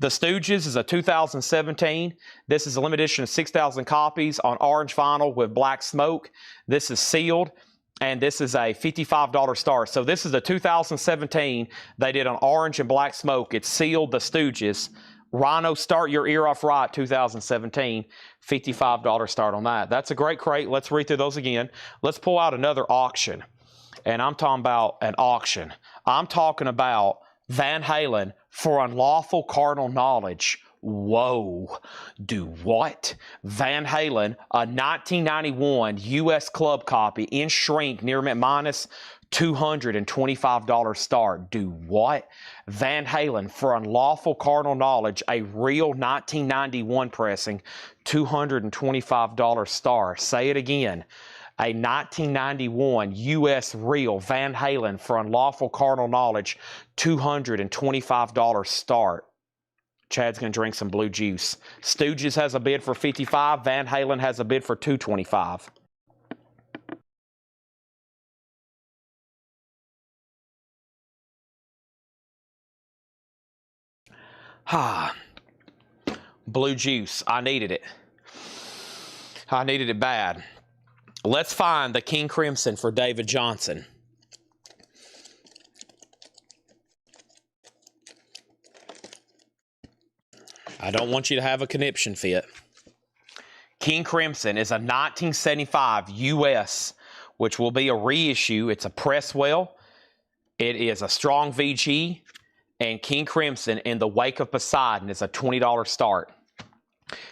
The Stooges is a 2017. This is a limited edition of 6,000 copies on orange vinyl with black smoke. This is sealed. And this is a $55 start. So this is a 2017. They did on orange and black smoke. It's sealed, The Stooges. Rhino, Start Your Ear Off Right, 2017. $55 start on that. That's a great crate. Let's read through those again. Let's pull out another auction. And I'm talking about an auction. I'm talking about Van Halen for Unlawful Carnal Knowledge. Whoa, do what? Van Halen, a 1991 U.S. club copy in shrink near mint minus, $225 start. Do what? Van Halen for Unlawful Carnal Knowledge, a real 1991 pressing, $225 start. Say it again. A 1991 U.S. real Van Halen for Unlawful Carnal Knowledge, $225 start. Chad's going to drink some blue juice. Stooges has a bid for $55. Van Halen has a bid for $225. Blue juice. I needed it. I needed it bad. Let's find the King Crimson for David Johnson. I don't want you to have a conniption fit. King Crimson is a 1975 U.S., which will be a reissue. It's a Presswell. It is a strong VG. And King Crimson in the Wake of Poseidon is a $20 start.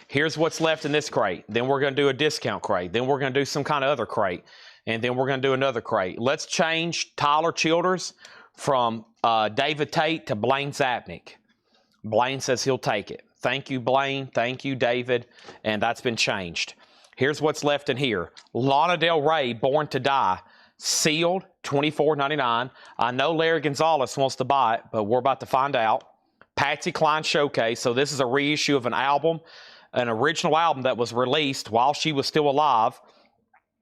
Here's what's left in this crate. Then we're going to do a discount crate. Then we're going to do some kind of other crate. And then we're going to do another crate. Let's change Tyler Childers from David Tate to Blaine Zapnick. Blaine says he'll take it. Thank you, Blaine. Thank you, David. And that's been changed. Here's what's left in here. Lana Del Rey, Born to Die, sealed, $24.99. I know Larry Gonzalez wants to buy it, but we're about to find out. Patsy Cline Showcase. So this is a reissue of an album, an original album that was released while she was still alive.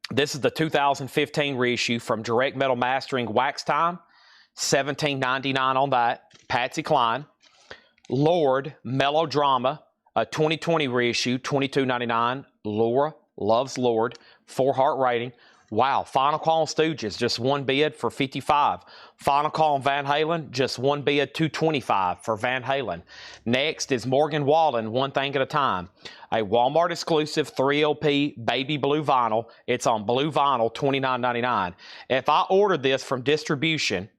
This is the 2015 reissue from Direct Metal Mastering Wax Time, $17.99 on that. Patsy Cline. Lord Melodrama, a 2020 reissue, $22.99. Laura loves Lord, 4 heart rating. Wow, Final Call on Stooges, just one bid for $55. Final Call on Van Halen, just one bid, $225 for Van Halen. Next is Morgan Wallen, One Thing at a Time. A Walmart exclusive 3LP baby blue vinyl. It's on blue vinyl, $29.99. If I ordered this from distribution,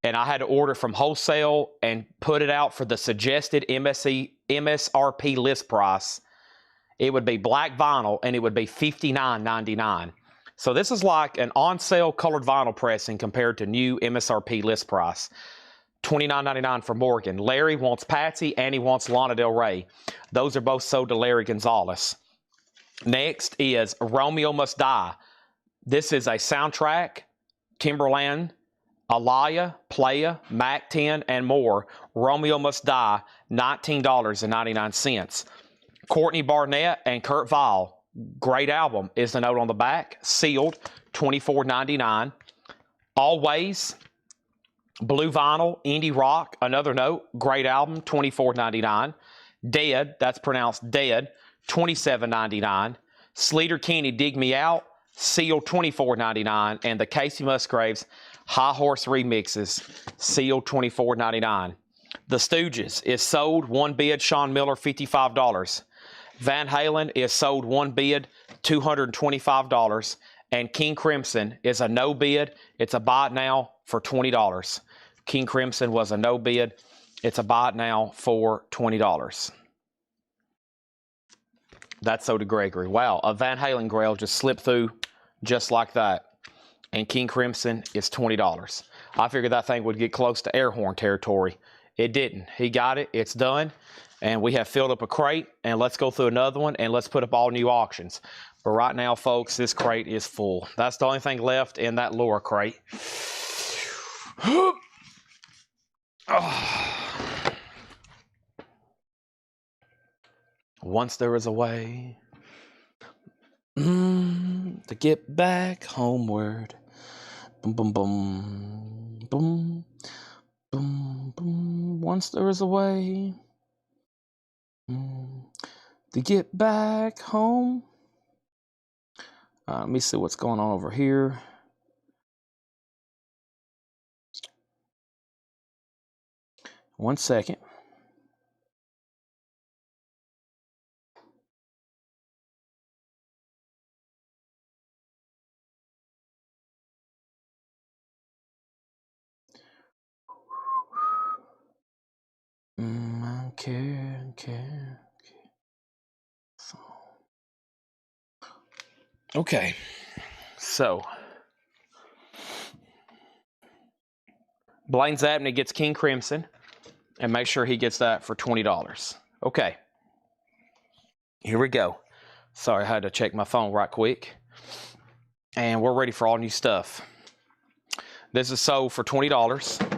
and I had to order from wholesale and put it out for the suggested MSRP list price, it would be black vinyl and it would be $59.99. So this is like an on-sale colored vinyl pressing compared to new MSRP list price. $29.99 for Morgan. Larry wants Patsy and he wants Lana Del Rey. Those are both sold to Larry Gonzalez. Next is Romeo Must Die. This is a soundtrack, Timberland, Alaya, Playa, Mac 10, and more. Romeo Must Die, $19.99. Courtney Barnett and Kurt Vile. Great album is the note on the back. Sealed, $24.99. Always, blue vinyl, indie rock. Another note, great album, $24.99. Dead, that's pronounced Dead, $27.99. Sleater Kinney, Dig Me Out, sealed, $24.99. And the Casey Musgraves High Horse remixes, sealed, $24.99. The Stooges is sold, one bid, Sean Miller, $55. Van Halen is sold, one bid, $225. And King Crimson is a no bid. It's a buy it now for $20. King Crimson was a no bid. It's a buy it now for $20. That's so to Gregory. Wow, a Van Halen grail just slipped through just like that. And King Crimson is $20. I figured that thing would get close to air horn territory. It didn't. He got it. It's done. And we have filled up a crate. And let's go through another one. And let's put up all new auctions. But right now, folks, this crate is full. That's the only thing left in that lower crate. Once there was a way to get back homeward. Boom, boom, boom, boom, boom, boom. Once there was a way to get back home. Let me see what's going on over here. One second. Okay, so Blaine Zabney gets King Crimson, and make sure he gets that for $20. Okay, here we go. Sorry, I had to check my phone right quick. And we're ready for all new stuff. This is sold for $20.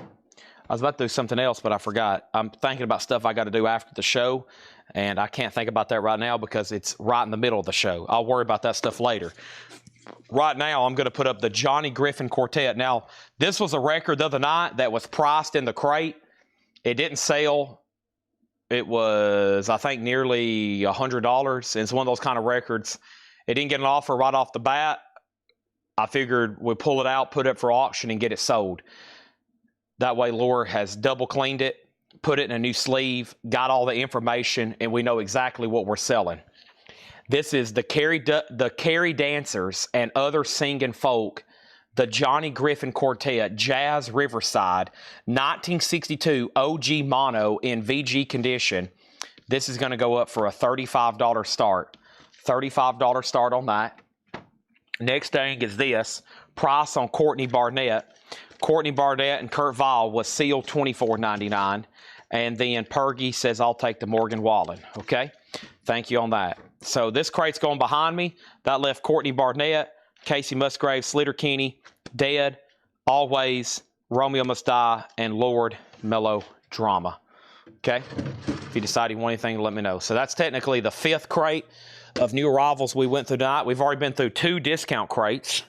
I was about to do something else, but I forgot. I'm thinking about stuff I got to do after the show, and I can't think about that right now because it's right in the middle of the show. I'll worry about that stuff later. Right now, I'm going to put up the Johnny Griffin Quartet. Now, this was a record the other night that was priced in the crate. It didn't sell. It was, I think, nearly $100. It's one of those kind of records. It didn't get an offer right off the bat. I figured we'd pull it out, put it up for auction, and get it sold. That way, Laura has double cleaned it, put it in a new sleeve, got all the information, and we know exactly what we're selling. This is the Carrie Dancers and Other Singing Folk, the Johnny Griffin Quartet, Jazz Riverside, 1962 OG mono in VG condition. This is going to go up for a $35 start. $35 start on that. Next thing is this. Price on Courtney Barnett. Courtney Barnett and Kurt Vile was sealed $24.99. And then Pergy says, I'll take the Morgan Wallen. Okay? Thank you on that. So this crate's going behind me. That left Courtney Barnett, Casey Musgrave, Slater Kinney, Dead, Always, Romeo Must Die, and Lord Melodrama. Okay? If you decide you want anything, let me know. So that's technically the 5th crate of new arrivals we went through tonight. We've already been through 2 discount crates.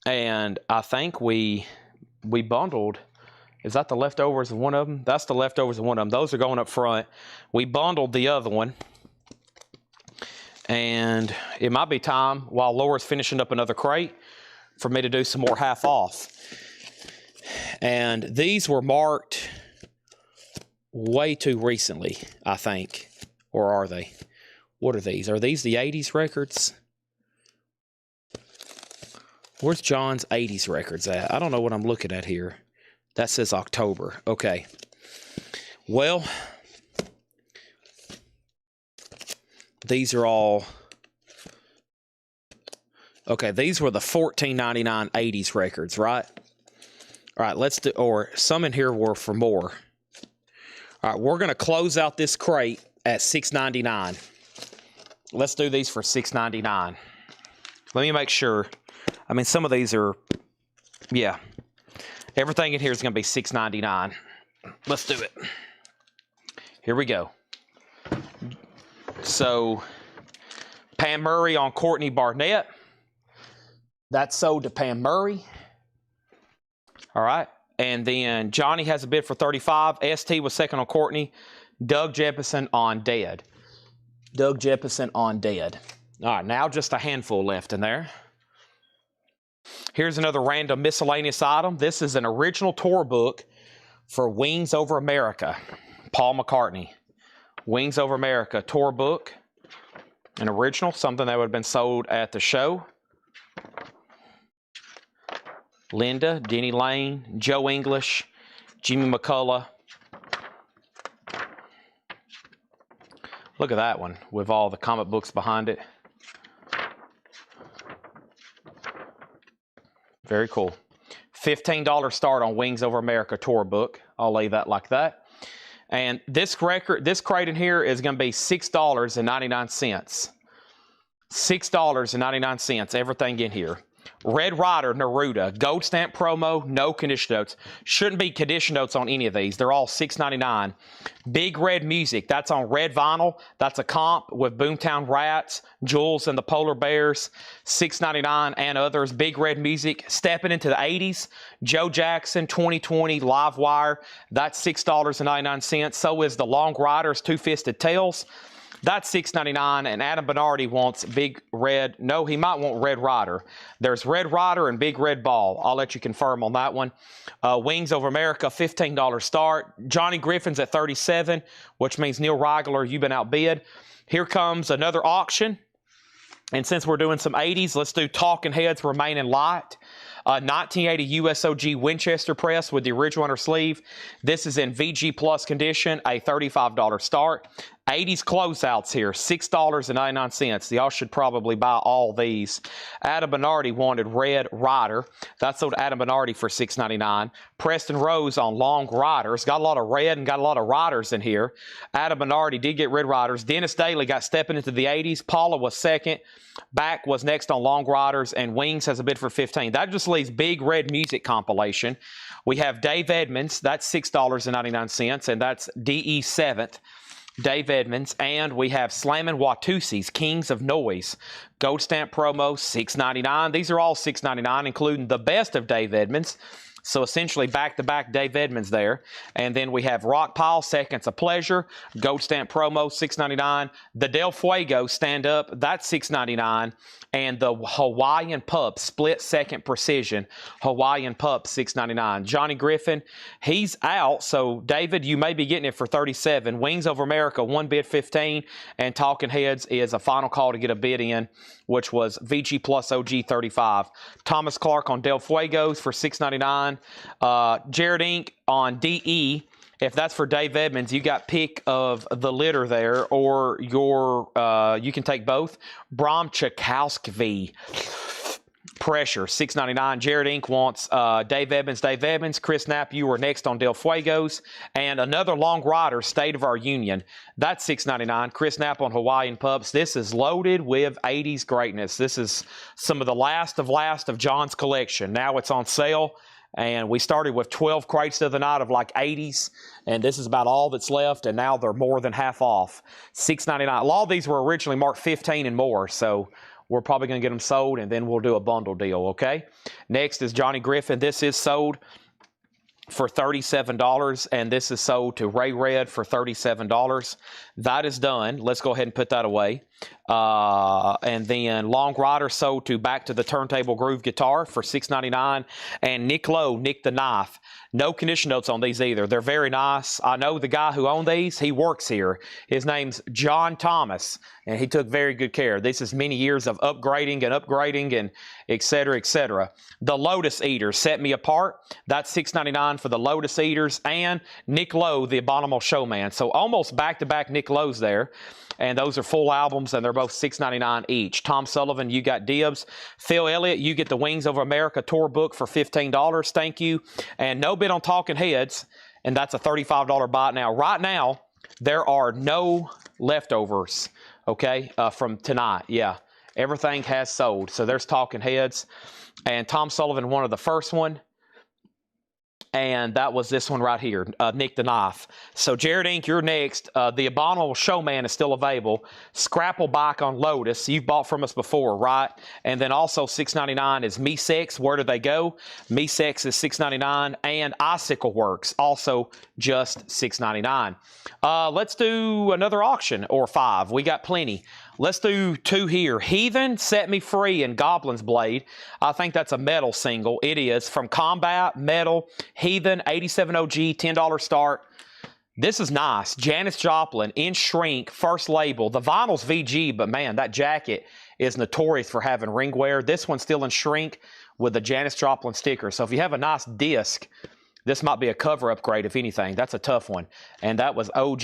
And I think we bundled. Is that the leftovers of one of them? That's the leftovers of one of them. Those are going up front. We bundled the other one. And it might be time, while Laura's finishing up another crate, for me to do some more half off. And these were marked way too recently, I think. Or are they? What are these? Are these the 80s records? Where's John's 80s records at? I don't know what I'm looking at here. That says October. Okay. Well, these are all... Okay, these were the $14.99 80s records, right? All right, let's do... Or some in here were for more. All right, we're going to close out this crate at $6.99. Let's do these for $6.99. Let me make sure... I mean, some of these are, yeah. Everything in here is going to be $6.99. Let's do it. Here we go. So, Pam Murray on Courtney Barnett. That's sold to Pam Murray. All right. And then Johnny has a bid for $35. ST was second on Courtney. Doug Jeppesen on Dead. Doug Jeppesen on Dead. All right. Now just a handful left in there. Here's another random miscellaneous item. This is an original tour book for Wings Over America. Paul McCartney. Wings Over America tour book. An original, something that would have been sold at the show. Linda, Denny Lane, Joe English, Jimmy McCullough. Look at that one with all the comic books behind it. Very cool. $15 start on Wings Over America tour book. I'll lay that like that. And this crate in here is going to be $6.99. $6.99, everything in here. Red Rider Neruda, gold stamp promo, no condition notes. Shouldn't be condition notes on any of these. They're all $6.99. Big Red Music, that's on red vinyl. That's a comp with Boomtown Rats, Jules and the Polar Bears, $6.99 and others. Big Red Music, stepping into the 80s. Joe Jackson, 2020, Live Wire, that's $6.99. So is the Long Riders, Two Fisted Tails. That's $6.99, and Adam Bernardi wants Big Red. No, he might want Red Rider. There's Red Rider and Big Red Ball. I'll let you confirm on that one. Wings Over America, $15 start. Johnny Griffin's at $37, which means Neil Reigler, you've been outbid. Here comes another auction. And since we're doing some 80s, let's do Talking Heads Remaining Light. 1980 USOG Winchester press with the original under sleeve. This is in VG Plus condition, a $35 start. 80s closeouts here, $6.99. Y'all should probably buy all these. Adam Bernardi wanted Red Rider. That's sold to Adam Bernardi for $6.99. Preston Rose on Long Riders. Got a lot of red and got a lot of riders in here. Adam Bernardi did get Red Riders. Dennis Daly got stepping into the 80s. Paula was second. Back was next on Long Riders, and Wings has a bid for $15. That just leaves Big Red Music compilation. We have Dave Edmonds. That's $6.99, and that's DE 7th. Dave Edmonds, and we have Slammin' Watusi's Kings of Noise. Gold stamp promo, $6.99. These are all $6.99, including the best of Dave Edmonds. So essentially back-to-back Dave Edmonds there. And then we have Rockpile, Seconds of Pleasure. Gold stamp promo, $6.99. The Del Fuego stand-up, that's $6.99. And the Hawaiian Pup, Split Second Precision, Hawaiian Pup, $6.99. Johnny Griffin, he's out. So, David, you may be getting it for $37. Wings Over America, one bid, $15. And Talking Heads is a final call to get a bid in, which was VG Plus OG, $35. Thomas Clark on Del Fuegos for $6.99. Jared Inc. on DE. If that's for Dave Edmonds, you got pick of the litter there, or your you can take both. Bram Tchaikovsky Pressure, $6.99. Jared Inc. wants Dave Edmonds. Chris Knapp, you were next on Del Fuegos. And another Long Rider, State of Our Union. That's $6.99. Chris Knapp on Hawaiian Pups. This is loaded with 80s greatness. This is some of the last of John's collection. Now it's on sale. And we started with 12 crates the other night of like 80s, and this is about all that's left, and now they're more than half off. $6.99. A lot of these were originally marked 15 and more, so we're probably going to get them sold, and then we'll do a bundle deal, okay? Next is Johnny Griffin. This is sold for $37, and this is sold to Ray Red for $37. That is done. Let's go ahead and put that away. And then Long Rider sold to Back to the Turntable Groove Guitar for $6.99. And Nick Lowe, Nick the Knife. No condition notes on these either. They're very nice. I know the guy who owned these. He works here. His name's John Thomas, and he took very good care. This is many years of upgrading and et cetera, et cetera. The Lotus Eaters Set Me Apart. That's $6.99 for the Lotus Eaters. And Nick Lowe, the Abominable Showman. So almost back-to-back Nick Lowe's there. And those are full albums, and they're both $6.99 each. Tom Sullivan, you got dibs. Phil Elliott, you get the Wings Over America tour book for $15. Thank you. And no bid on Talking Heads, and that's a $35 buy now. Right now, there are no leftovers, okay, from tonight. Yeah, everything has sold. So there's Talking Heads. And Tom Sullivan wanted the first one. And that was this one right here, Nick the Knife. So, Jared Inc., you're next. The Abominable Showman is still available. Scrapple Bike on Lotus. You've bought from us before, right? And then also $6.99 is Me Sex. Where do they go? Me Sex is $6.99. And Icicle Works, also just $6.99. Let's do another auction, or 5. We got plenty. Let's do 2 here. Heathen, Set Me Free, and Goblin's Blade. I think that's a metal single. It is. From Combat, Metal, Heathen, 87 OG, $10 start. This is nice. Janis Joplin, in shrink, first label. The vinyl's VG, but man, that jacket is notorious for having ring wear. This one's still in shrink with the Janis Joplin sticker. So if you have a nice disc, this might be a cover upgrade, if anything. That's a tough one. And that was OG,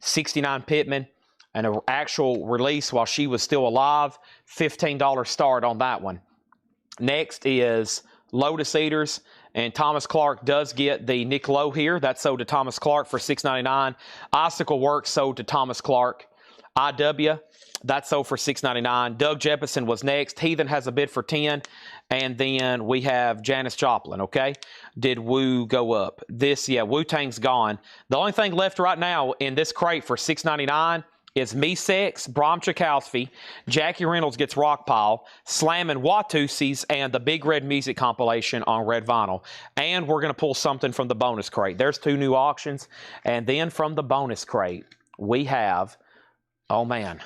69 Pittman. And an actual release while she was still alive, $15 start on that one. Next is Lotus Eaters, And Thomas Clark does get the Nick Lowe here. That's sold to Thomas Clark for $6.99. Icicle Works sold to Thomas Clark. IW, that's sold for $6.99. Doug Jeppesen was next. Heathen has a bid for $10. And then we have Janis Joplin, okay? Did Wu go up? This, yeah, Wu-Tang's gone. The only thing left right now in this crate for $6.99 is Me-Sex, Bram Tchaikovsky, Jackie Reynolds gets Rockpile, Slammin' Watusi's, and the Big Red Music compilation on red vinyl. And we're going to pull something from the bonus crate. There's 2 new auctions. And then from the bonus crate, we have, oh man,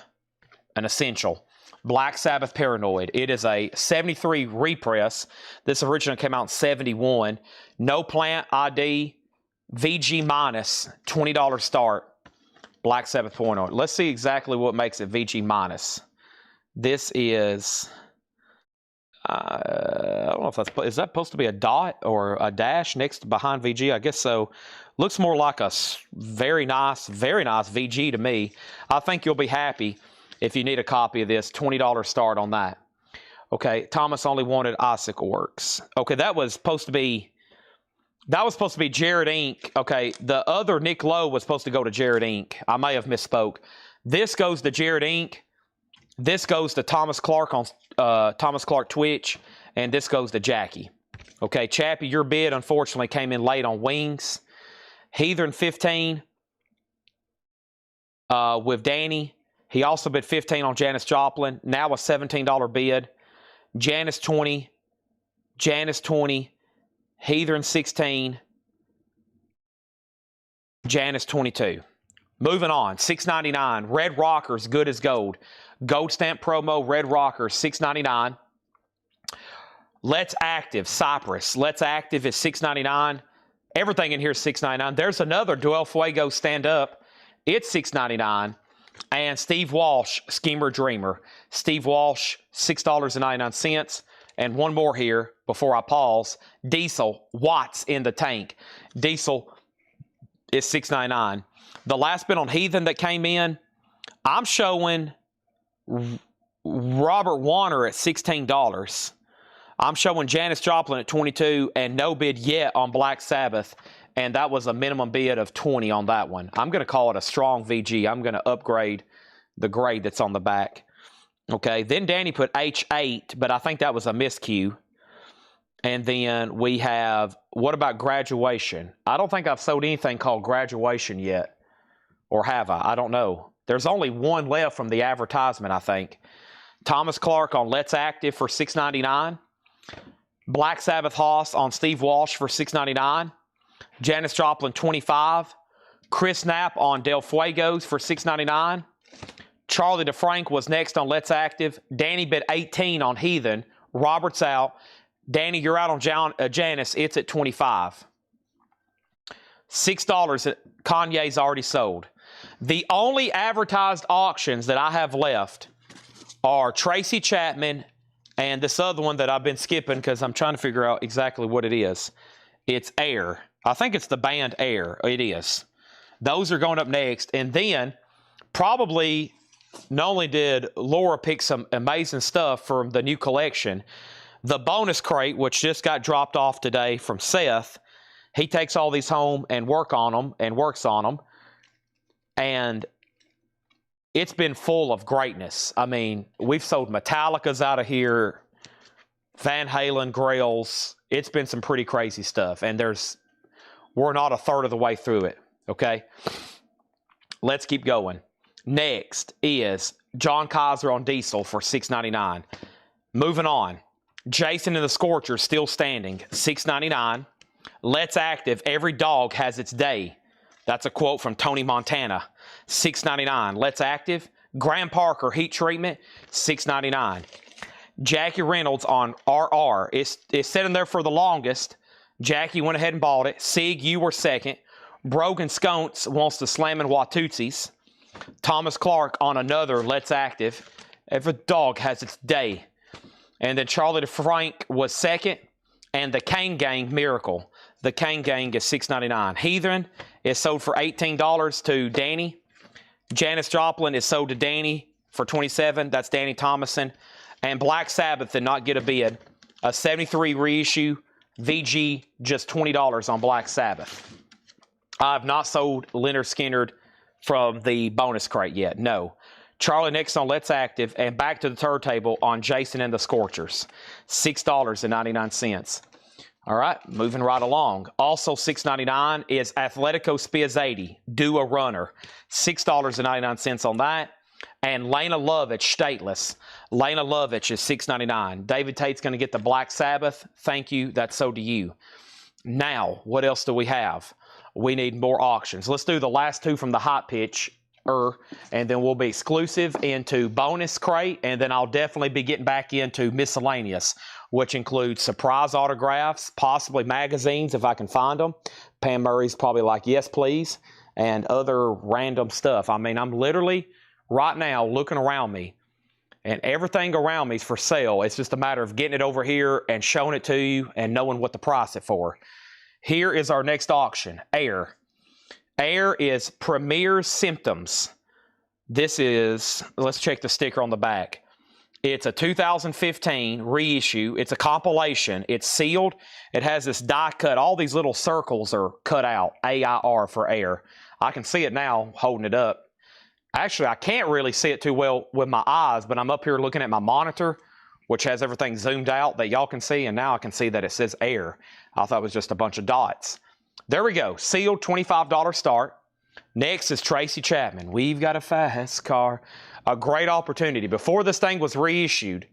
an essential. Black Sabbath Paranoid. It is a 73 repress. This originally came out in 71. No plant ID, VG minus, $20 start. Black Sabbath Paranoid. Let's see exactly what makes it VG minus. This is, I don't know if that's, is that supposed to be a dot or a dash next behind VG? I guess so. Looks more like a very nice VG to me. I think you'll be happy if you need a copy of this. $20 start on that. Okay, Thomas only wanted Icicle Works. Okay, that was supposed to be Jared Inc. Okay, the other Nick Lowe was supposed to go to Jared Inc. I may have misspoke. This goes to Jared Inc. This goes to Thomas Clark on Thomas Clark Twitch, and this goes to Jackie. Okay, Chappie, your bid unfortunately came in late on Wings. Heathen 15 with Danny. He also bid 15 on Janis Joplin. Now a $17 bid. Janis 20. Janis 20. Heathen 16. Janis 22. Moving on. $6.99. Red Rockers, good as gold. Gold stamp promo, Red Rockers, $6.99. Let's Active, Cypress. Let's Active is $6.99. Everything in here is $6.99. There's another Duel Fuego stand up. It's $6.99. And Steve Walsh, Schemer Dreamer. Steve Walsh, $6.99. And one more here before I pause. Diesel, Watts in the Tank. Diesel is $6.99. The last bit on Heathen that came in, I'm showing Robert Warner at $16. I'm showing Janis Joplin at $22 and no bid yet on Black Sabbath. And that was a minimum bid of $20 on that one. I'm going to call it a strong VG. I'm going to upgrade the grade that's on the back. Okay, then Danny put H8, but I think that was a miscue. And then we have, what about Graduation? I don't think I've sold anything called Graduation yet. Or have I? I don't know. There's only one left from the advertisement, I think. Thomas Clark on Let's Active for $6.99. Black Sabbath Hoss on Steve Walsh for $6.99. Janis Joplin, $25. Chris Knapp on Del Fuegos for $6.99. Charlie DeFrank was next on Let's Active. Danny bid 18 on Heathen. Robert's out. Danny, you're out on Janis. It's at $25. $6. Kanye's already sold. The only advertised auctions that I have left are Tracy Chapman and this other one that I've been skipping because I'm trying to figure out exactly what it is. It's Air. I think it's the band Air. It is. Those are going up next. And then probably not only did Laura pick some amazing stuff from the new collection, the bonus crate, which just got dropped off today from Seth, he takes all these home and works on them. And it's been full of greatness. I mean, we've sold Metallica's out of here, Van Halen, Grails. It's been some pretty crazy stuff. And we're not a third of the way through it. Okay? Let's keep going. Next is John Kaiser on Diesel for $6.99. Moving on. Jason and the Scorchers still standing, $6.99. Let's Active, Every Dog Has Its Day. That's a quote from Tony Montana, $6.99. Let's Active, Graham Parker, Heat Treatment, $6.99. Jackie Reynolds on RR. It's sitting there for the longest. Jackie went ahead and bought it. Sig, you were second. Brogan Sconce wants the Slammin' Watootsies. Thomas Clark on another Let's Active. Every Dog Has Its Day. And then Charlie DeFrank was second. And the Kane Gang, Miracle. The Kane Gang is $6.99. Heathen is sold for $18 to Danny. Janis Joplin is sold to Danny for $27. That's Danny Thomason. And Black Sabbath did not get a bid. A 73 reissue. VG just $20 on Black Sabbath. I have not sold Leonard Skinner from the bonus crate yet. No. Charlie next on Let's Active, and back to the turntable on Jason and the Scorchers. $6.99. All right, moving right along. Also $6.99 is Athletico Spiz 80, Do a Runner. $6.99 on that. And Lena Lovitch, Stateless. Lena Lovitch is $6.99. David Tate's going to get the Black Sabbath. Thank you. That's so do you. Now, what else do we have? We need more auctions. Let's do the last two from the hot pitch. And then we'll be exclusive into bonus crate, and then I'll definitely be getting back into miscellaneous, which includes surprise autographs, possibly magazines if I can find them. Pam Murray's probably like, yes, please, and other random stuff. I mean, I'm literally right now looking around me, and everything around me is for sale. It's just a matter of getting it over here and showing it to you and knowing what to price it for. Here is our next auction, Air. Air is Premier Symptoms. This is, let's check the sticker on the back. It's a 2015 reissue. It's a compilation. It's sealed. It has this die cut. All these little circles are cut out. AIR for Air. I can see it now holding it up. Actually, I can't really see it too well with my eyes, but I'm up here looking at my monitor, which has everything zoomed out that y'all can see, and now I can see that it says Air. I thought it was just a bunch of dots. There we go. Sealed, $25 start. Next is Tracy Chapman. We've got a fast car. A great opportunity. Before this thing was reissued,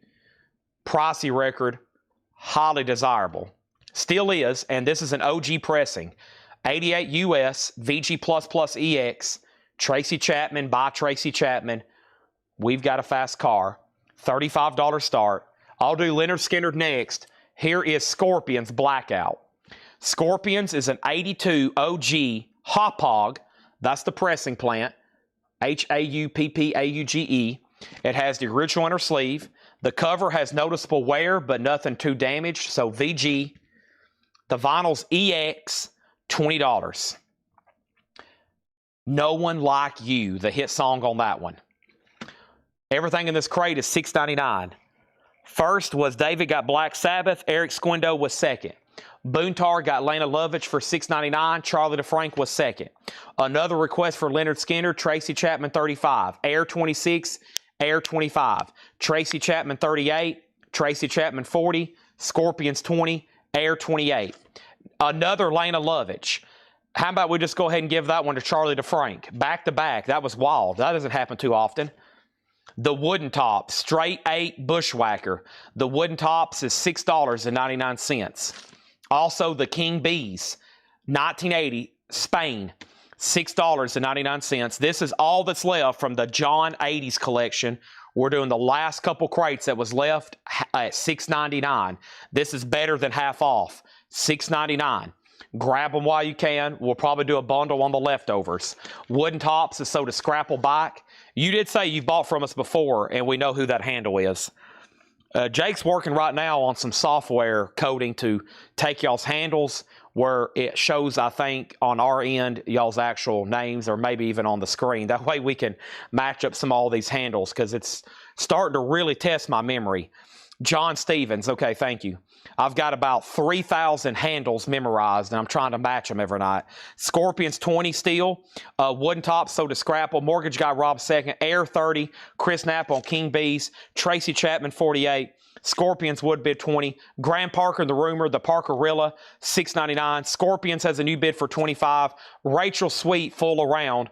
pricey record, highly desirable. Still is, and this is an OG pressing. 88 US, VG++ EX, Tracy Chapman by Tracy Chapman. We've got a fast car. $35 start. I'll do Leonard Skinner next. Here is Scorpions Blackout. Scorpions is an 82 OG Hauppauge. That's the pressing plant. Hauppauge. It has the original inner sleeve. The cover has noticeable wear, but nothing too damaged. So VG. The vinyl's EX, $20. No One Like You, the hit song on that one. Everything in this crate is $6.99. First was David got Black Sabbath. Eric Squindo was second. Boontar got Lena Lovitch for $6.99. Charlie DeFrank was second. Another request for Leonard Skinner, Tracy Chapman 35. Air 26, Air 25. Tracy Chapman 38, Tracy Chapman 40. Scorpions 20, Air 28. Another Lena Lovitch. How about we just go ahead and give that one to Charlie DeFrank? Back to back. That was wild. That doesn't happen too often. The Wooden Tops, straight 8 Bushwhacker. The Wooden Tops is $6.99. Also, the King Bees, 1980, Spain, $6.99. This is all that's left from the John 80s collection. We're doing the last couple crates that was left at $6.99. This is better than half off, $6.99. Grab them while you can. We'll probably do a bundle on the leftovers. Wooden Tops is sold to Scrapple Bike. You did say you've bought from us before, and we know who that handle is. Jake's working right now on some software coding to take y'all's handles where it shows, I think, on our end, y'all's actual names, or maybe even on the screen. That way we can match up some of all these handles, because it's starting to really test my memory. John Stevens, okay, thank you. I've got about 3,000 handles memorized, and I'm trying to match them every night. Scorpions 20 steel. Wooden Tops sold to Scrapple. Mortgage Guy Rob second. Air 30. Chris Knapp on King Bees. Tracy Chapman 48. Scorpions would bid 20. Graham Parker the Rumor, the Parkerilla, $6.99. Scorpions has a new bid for 25. Rachel Sweet full around.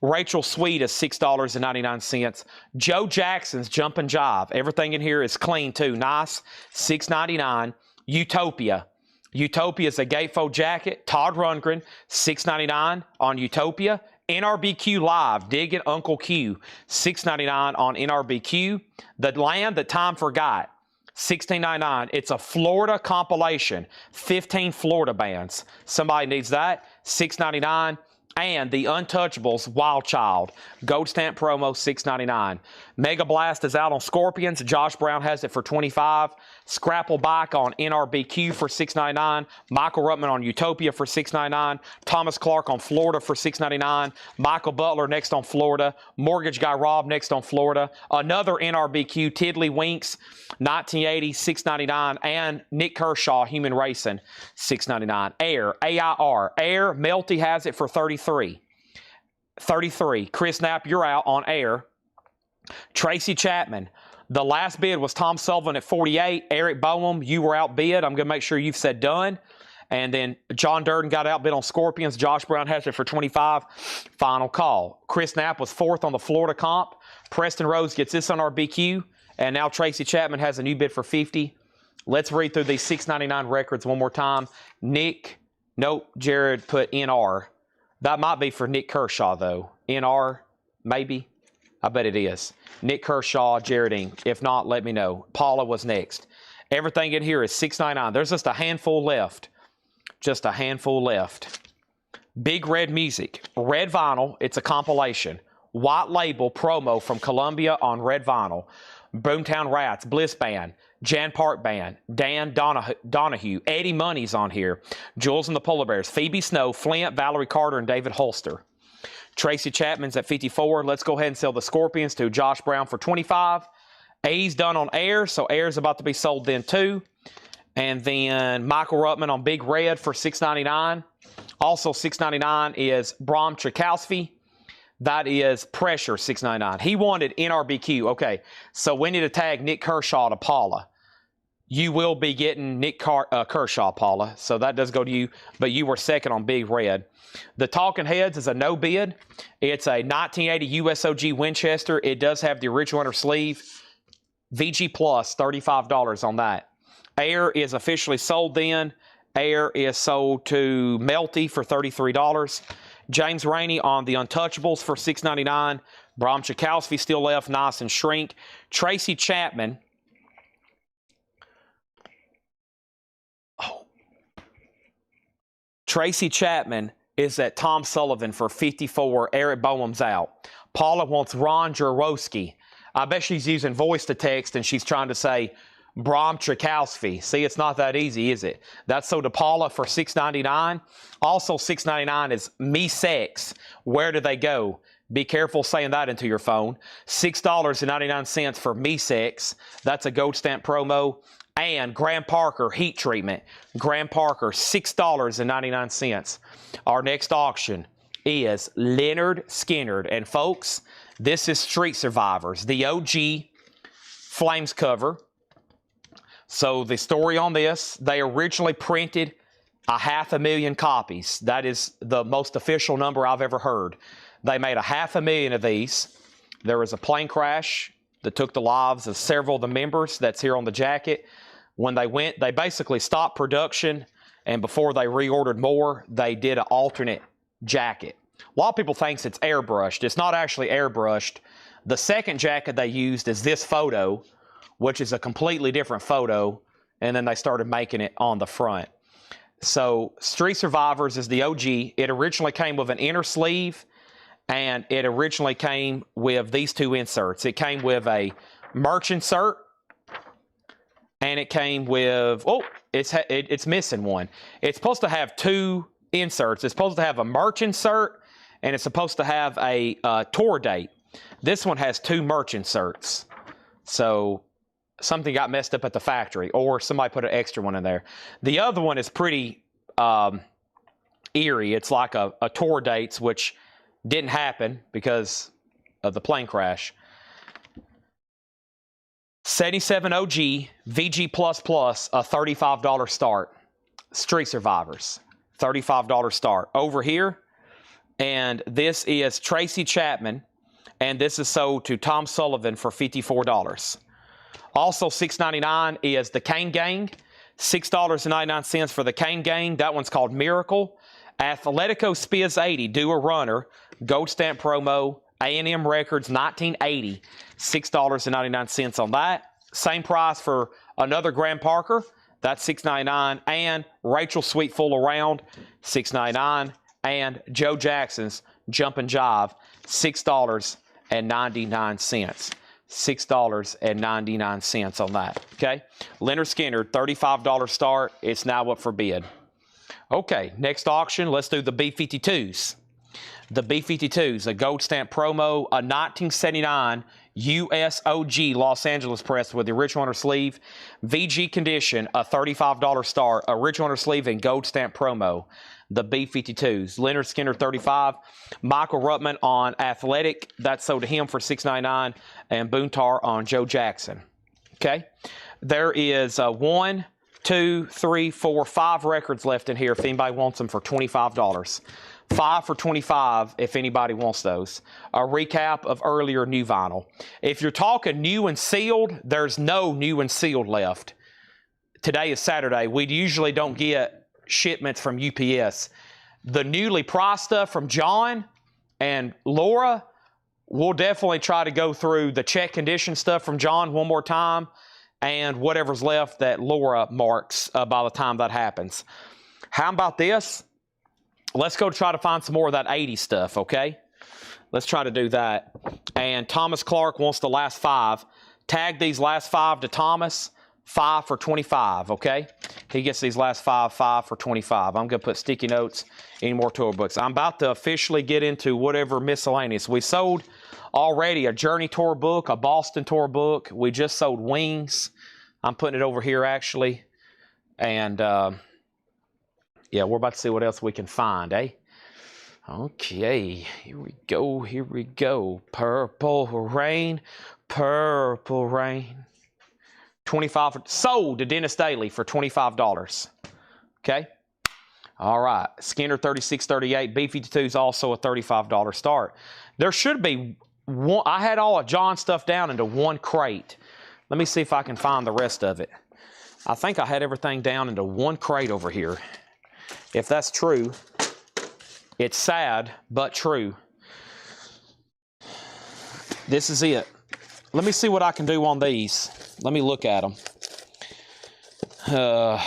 Rachel Sweet is $6.99. Joe Jackson's Jumpin' Jive. Everything in here is clean too. Nice. $6.99. Utopia. Utopia is a gatefold jacket. Todd Rundgren, $6.99 on Utopia. NRBQ Live, Diggin' Uncle Q, $6.99 on NRBQ. The Land That Time Forgot, $16.99. It's a Florida compilation, 15 Florida bands. Somebody needs that, $6.99. And the Untouchables Wild Child, gold stamp promo, $6.99. Mega Blast is out on Scorpions. Josh Brown has it for $25. Scrapple Bike on NRBQ for $6.99. Michael Ruttman on Utopia for $6.99. Thomas Clark on Florida for $6.99. Michael Butler next on Florida. Mortgage Guy Rob next on Florida. Another NRBQ, Tiddly Winks, 1980, $6.99. And Nick Kershaw, Human Racing, $6.99. Air, AIR. Air, Melty has it for $33. Chris Knapp, you're out on Air. Tracy Chapman. The last bid was Tom Sullivan at $48. Eric Boehm, you were outbid. I'm going to make sure you've said done. And then John Durden got outbid on Scorpions. Josh Brown has it for $25. Final call. Chris Knapp was fourth on the Florida comp. Preston Rose gets this on our BQ. And now Tracy Chapman has a new bid for $50. Let's read through these $6.99 records one more time. Jared put NR. That might be for Nick Kershaw, though. NR, maybe. I bet it is. Nick Kershaw, Jared Inc. If not, let me know. Paula was next. Everything in here is $6.99. There's just a handful left. Just a handful left. Big Red Music. Red vinyl. It's a compilation. White label promo from Columbia on red vinyl. Boomtown Rats, Bliss Band, Jan Park Band, Dan Donahue, Eddie Money's on here. Jules and the Polar Bears, Phoebe Snow, Flint, Valerie Carter, and David Holster. Tracy Chapman's at $54. Let's go ahead and sell the Scorpions to Josh Brown for $25. A's done on Air, so Air's about to be sold then too. And then Michael Ruttman on Big Red for $6.99. Also $6.99 is Bram Tchaikovsky. That is Pressure, $6.99. He wanted NRBQ. Okay, so we need to tag Nick Kershaw to Paula. You will be getting Nick Kershaw, Paula. So that does go to you, but you were second on Big Red. The Talking Heads is a no bid. It's a 1980 USOG Winchester. It does have the original inner sleeve. VG Plus, $35 on that. Air is officially sold then. Air is sold to Melty for $33. James Rainey on the Untouchables for $6.99. Bram Tchaikovsky still left, nice and shrink. Tracy Chapman. Tracy Chapman is at Tom Sullivan for $54. Eric Boehm's out. Paula wants Ron Jaworski. I bet she's using voice to text and she's trying to say Bram Tchaikovsky. See, it's not that easy, is it? That's sold to Paula for $6.99. Also $6.99 is Me Sex. Where do they go? Be careful saying that into your phone. $6.99 for Me Sex. That's a gold stamp promo. And Graham Parker Heat Treatment. Graham Parker, $6.99. Our next auction is Leonard Skinner. And folks, this is Street Survivors, the OG Flames cover. So the story on this, they originally printed 500,000 copies. That is the most official number I've ever heard. They made 500,000 of these. There was a plane crash that took the lives of several of the members. That's here on the jacket. When they went, they basically stopped production, and before they reordered more, they did an alternate jacket. A lot of people think it's airbrushed. It's not actually airbrushed. The second jacket they used is this photo, which is a completely different photo, and then they started making it on the front. So Street Survivors is the OG. It originally came with an inner sleeve, and it originally came with these two inserts. It came with a merch insert, and it came with, it's missing one. It's supposed to have two inserts. It's supposed to have a merch insert, and it's supposed to have a tour date. This one has two merch inserts. So something got messed up at the factory, or somebody put an extra one in there. The other one is pretty eerie. It's like a tour dates, which didn't happen because of the plane crash. 77 OG, VG++, a $35 start. Street Survivors, $35 start. Over here, and this is Tracy Chapman, and this is sold to Tom Sullivan for $54. Also $6.99 is the Kane Gang, $6.99 for the Kane Gang. That one's called Miracle. Athletico Spiz 80, Do a Runner, gold stamp promo, A&M Records, 1980, $6.99 on that. Same price for another Graham Parker, that's $6.99, and Rachel Sweet Full Around, $6.99. and Joe Jackson's Jumpin' Jive, $6.99. $6.99 on that, okay? Leonard Skinner, $35 start. It's now up for bid. Okay, next auction, let's do the B-52s. The B-52s, a gold stamp promo, a 1979 USOG Los Angeles press with the original under sleeve. VG condition, a $35 start, original under sleeve and gold stamp promo. The B-52s. Leonard Skinner, 35. Michael Ruttman on Athletic. That's sold to him for $6.99. And Boontar on Joe Jackson. Okay. There is 1, 2, 3, 4, 5 records left in here if anybody wants them for $25. 5 for $25 if anybody wants those. A recap of earlier new vinyl. If you're talking new and sealed, there's no new and sealed left. Today is Saturday. We usually don't get shipments from UPS. The newly priced stuff from John and Laura, we'll definitely try to go through the check condition stuff from John one more time and whatever's left that Laura marks by the time that happens. How about this? Let's go try to find some more of that 80s stuff, okay? Let's try to do that. And Thomas Clark wants the last 5. Tag these last 5 to Thomas. 5 for $25, okay? He gets these last 5 for $25. I'm going to put sticky notes, any more tour books. I'm about to officially get into whatever miscellaneous. We sold already a Journey tour book, a Boston tour book. We just sold Wings. I'm putting it over here, actually. And, yeah, we're about to see what else we can find, eh? Okay, here we go, here we go. Purple Rain, Purple Rain. 25 sold to Dennis Daly for $25. Okay. All right. Skinner 3638. B-52 is also a $35 start. There should be one. I had all of John's stuff down into one crate. Let me see if I can find the rest of it. I think I had everything down into one crate over here. If that's true, it's sad, but true. This is it. Let me see what I can do on these. Let me look at them. Golly.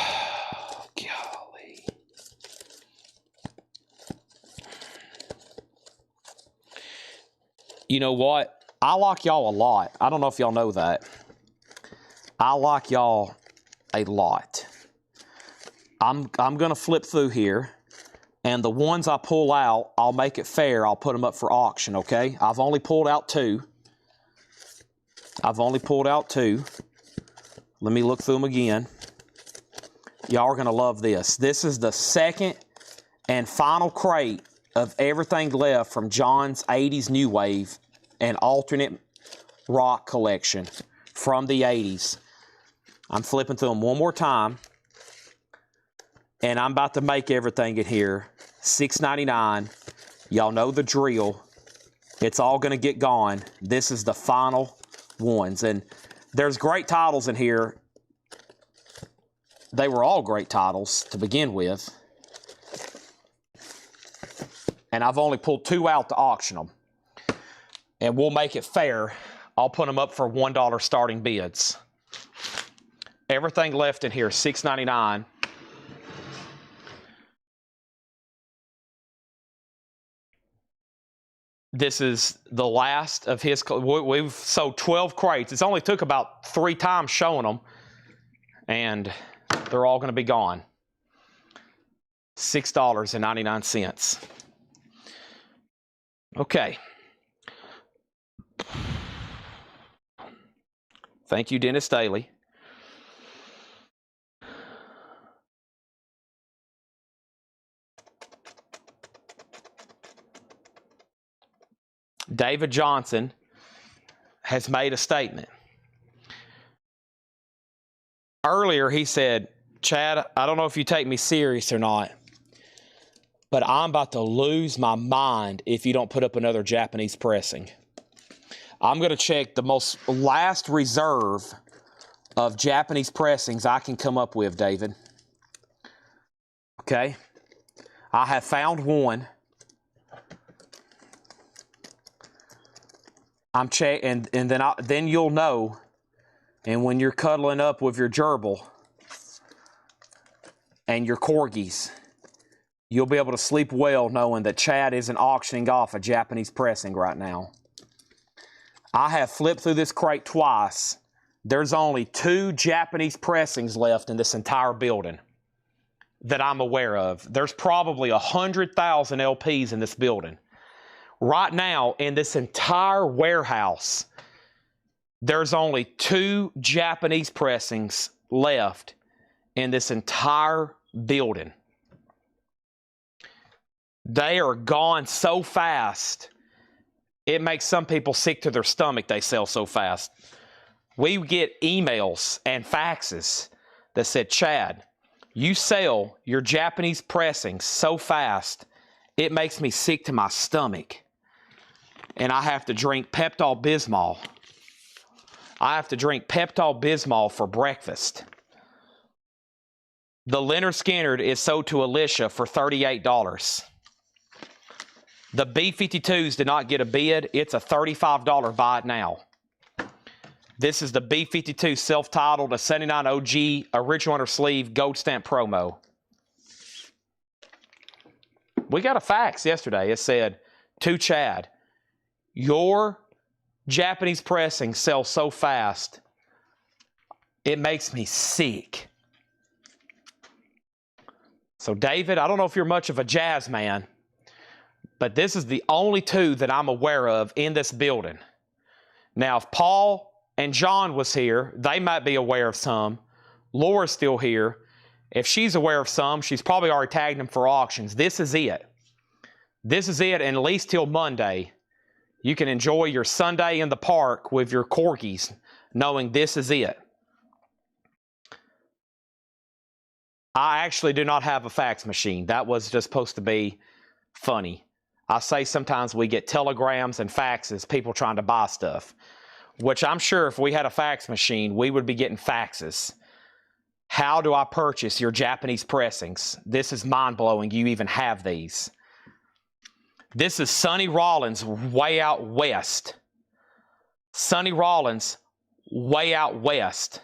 You know what? I like y'all a lot. I don't know if y'all know that. I like y'all a lot. I'm going to flip through here. And the ones I pull out, I'll make it fair. I'll put them up for auction, okay? I've only pulled out 2. I've only pulled out 2. Let me look through them again. Y'all are going to love this. This is the second and final crate of everything left from John's 80s New Wave and alternate rock collection from the 80s. I'm flipping through them one more time. And I'm about to make everything in here. $6.99. Y'all know the drill. It's all going to get gone. This is the final ones. And there's great titles in here. They were all great titles to begin with. And I've only pulled 2 out to auction them. And we'll make it fair. I'll put them up for $1 starting bids. Everything left in here, $6.99. This is the last of his. We've sold 12 crates. It's only took about 3 times showing them. And they're all going to be gone. $6.99. Okay. Thank you, Dennis Daly. David Johnson has made a statement. Earlier, he said, Chad, I don't know if you take me serious or not, but I'm about to lose my mind if you don't put up another Japanese pressing. I'm going to check the most last reserve of Japanese pressings I can come up with, David. Okay? I have found one. I'm checking, and then you'll know. And when you're cuddling up with your gerbil and your corgis, you'll be able to sleep well knowing that Chad isn't auctioning off a Japanese pressing right now. I have flipped through this crate twice. There's only 2 Japanese pressings left in this entire building that I'm aware of. There's probably 100,000 LPs in this building. Right now, in this entire warehouse, there's only 2 Japanese pressings left in this entire building. They are gone so fast, it makes some people sick to their stomach. They sell so fast. We get emails and faxes that said, Chad, you sell your Japanese pressings so fast, it makes me sick to my stomach. And I have to drink Pepto-Bismol. I have to drink Pepto-Bismol for breakfast. The Leonard Skinner is sold to Alicia for $38. The B-52s did not get a bid. It's a $35 buy it now. This is the B-52 self-titled, a 79 OG, original under sleeve, gold stamp promo. We got a fax yesterday. It said, to Chad, your Japanese pressing sells so fast, it makes me sick. So David, I don't know if you're much of a jazz man, but this is the only 2 that I'm aware of in this building. Now, if Paul and John was here, they might be aware of some. Laura's still here. If she's aware of some, she's probably already tagged them for auctions. This is it. This is it, and at least till Monday, you can enjoy your Sunday in the park with your corgis, knowing this is it. I actually do not have a fax machine. That was just supposed to be funny. I say sometimes we get telegrams and faxes, people trying to buy stuff, which I'm sure if we had a fax machine, we would be getting faxes. How do I purchase your Japanese pressings? This is mind-blowing. You even have these. This is Sonny Rollins way out west. Sonny Rollins way out west.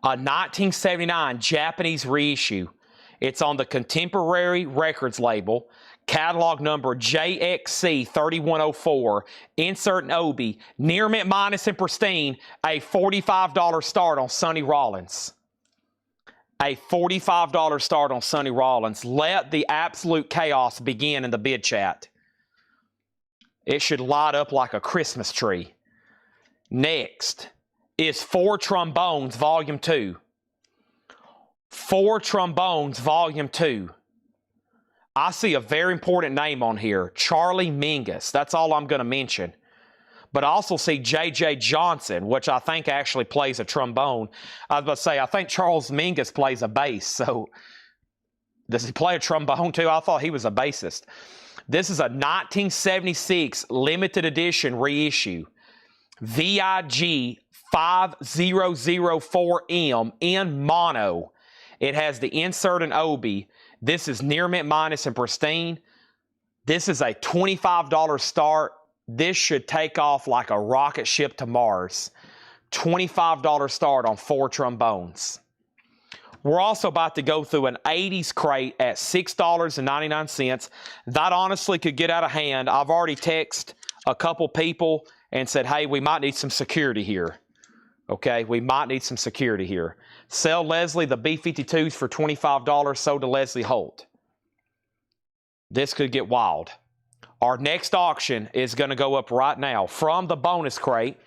A 1979 Japanese reissue. It's on the Contemporary Records label. Catalog number JXC 3104. Insert an OB. Near mint minus and pristine. A $45 start on Sonny Rollins. A $45 start on Sonny Rollins. Let the absolute chaos begin in the bid chat. It should light up like a Christmas tree. Next is 4 Trombones Volume 2. 4 Trombones Volume 2. I see a very important name on here. Charlie Mingus. That's all I'm going to mention. But I also see JJ Johnson, which I think actually plays a trombone. I was about to say, I think Charles Mingus plays a bass. So, does he play a trombone too? I thought he was a bassist. This is a 1976 limited edition reissue. VIG 5004M in mono. It has the insert and OB. This is near mint minus and pristine. This is a $25 start. This should take off like a rocket ship to Mars. $25 start on 4 trombones. We're also about to go through an 80s crate at $6.99. That honestly could get out of hand. I've already texted a couple people and said, hey, we might need some security here. Okay, we might need some security here. Sell Leslie the B-52s for $25, sold to Leslie Holt. This could get wild. Our next auction is going to go up right now. From the bonus crate,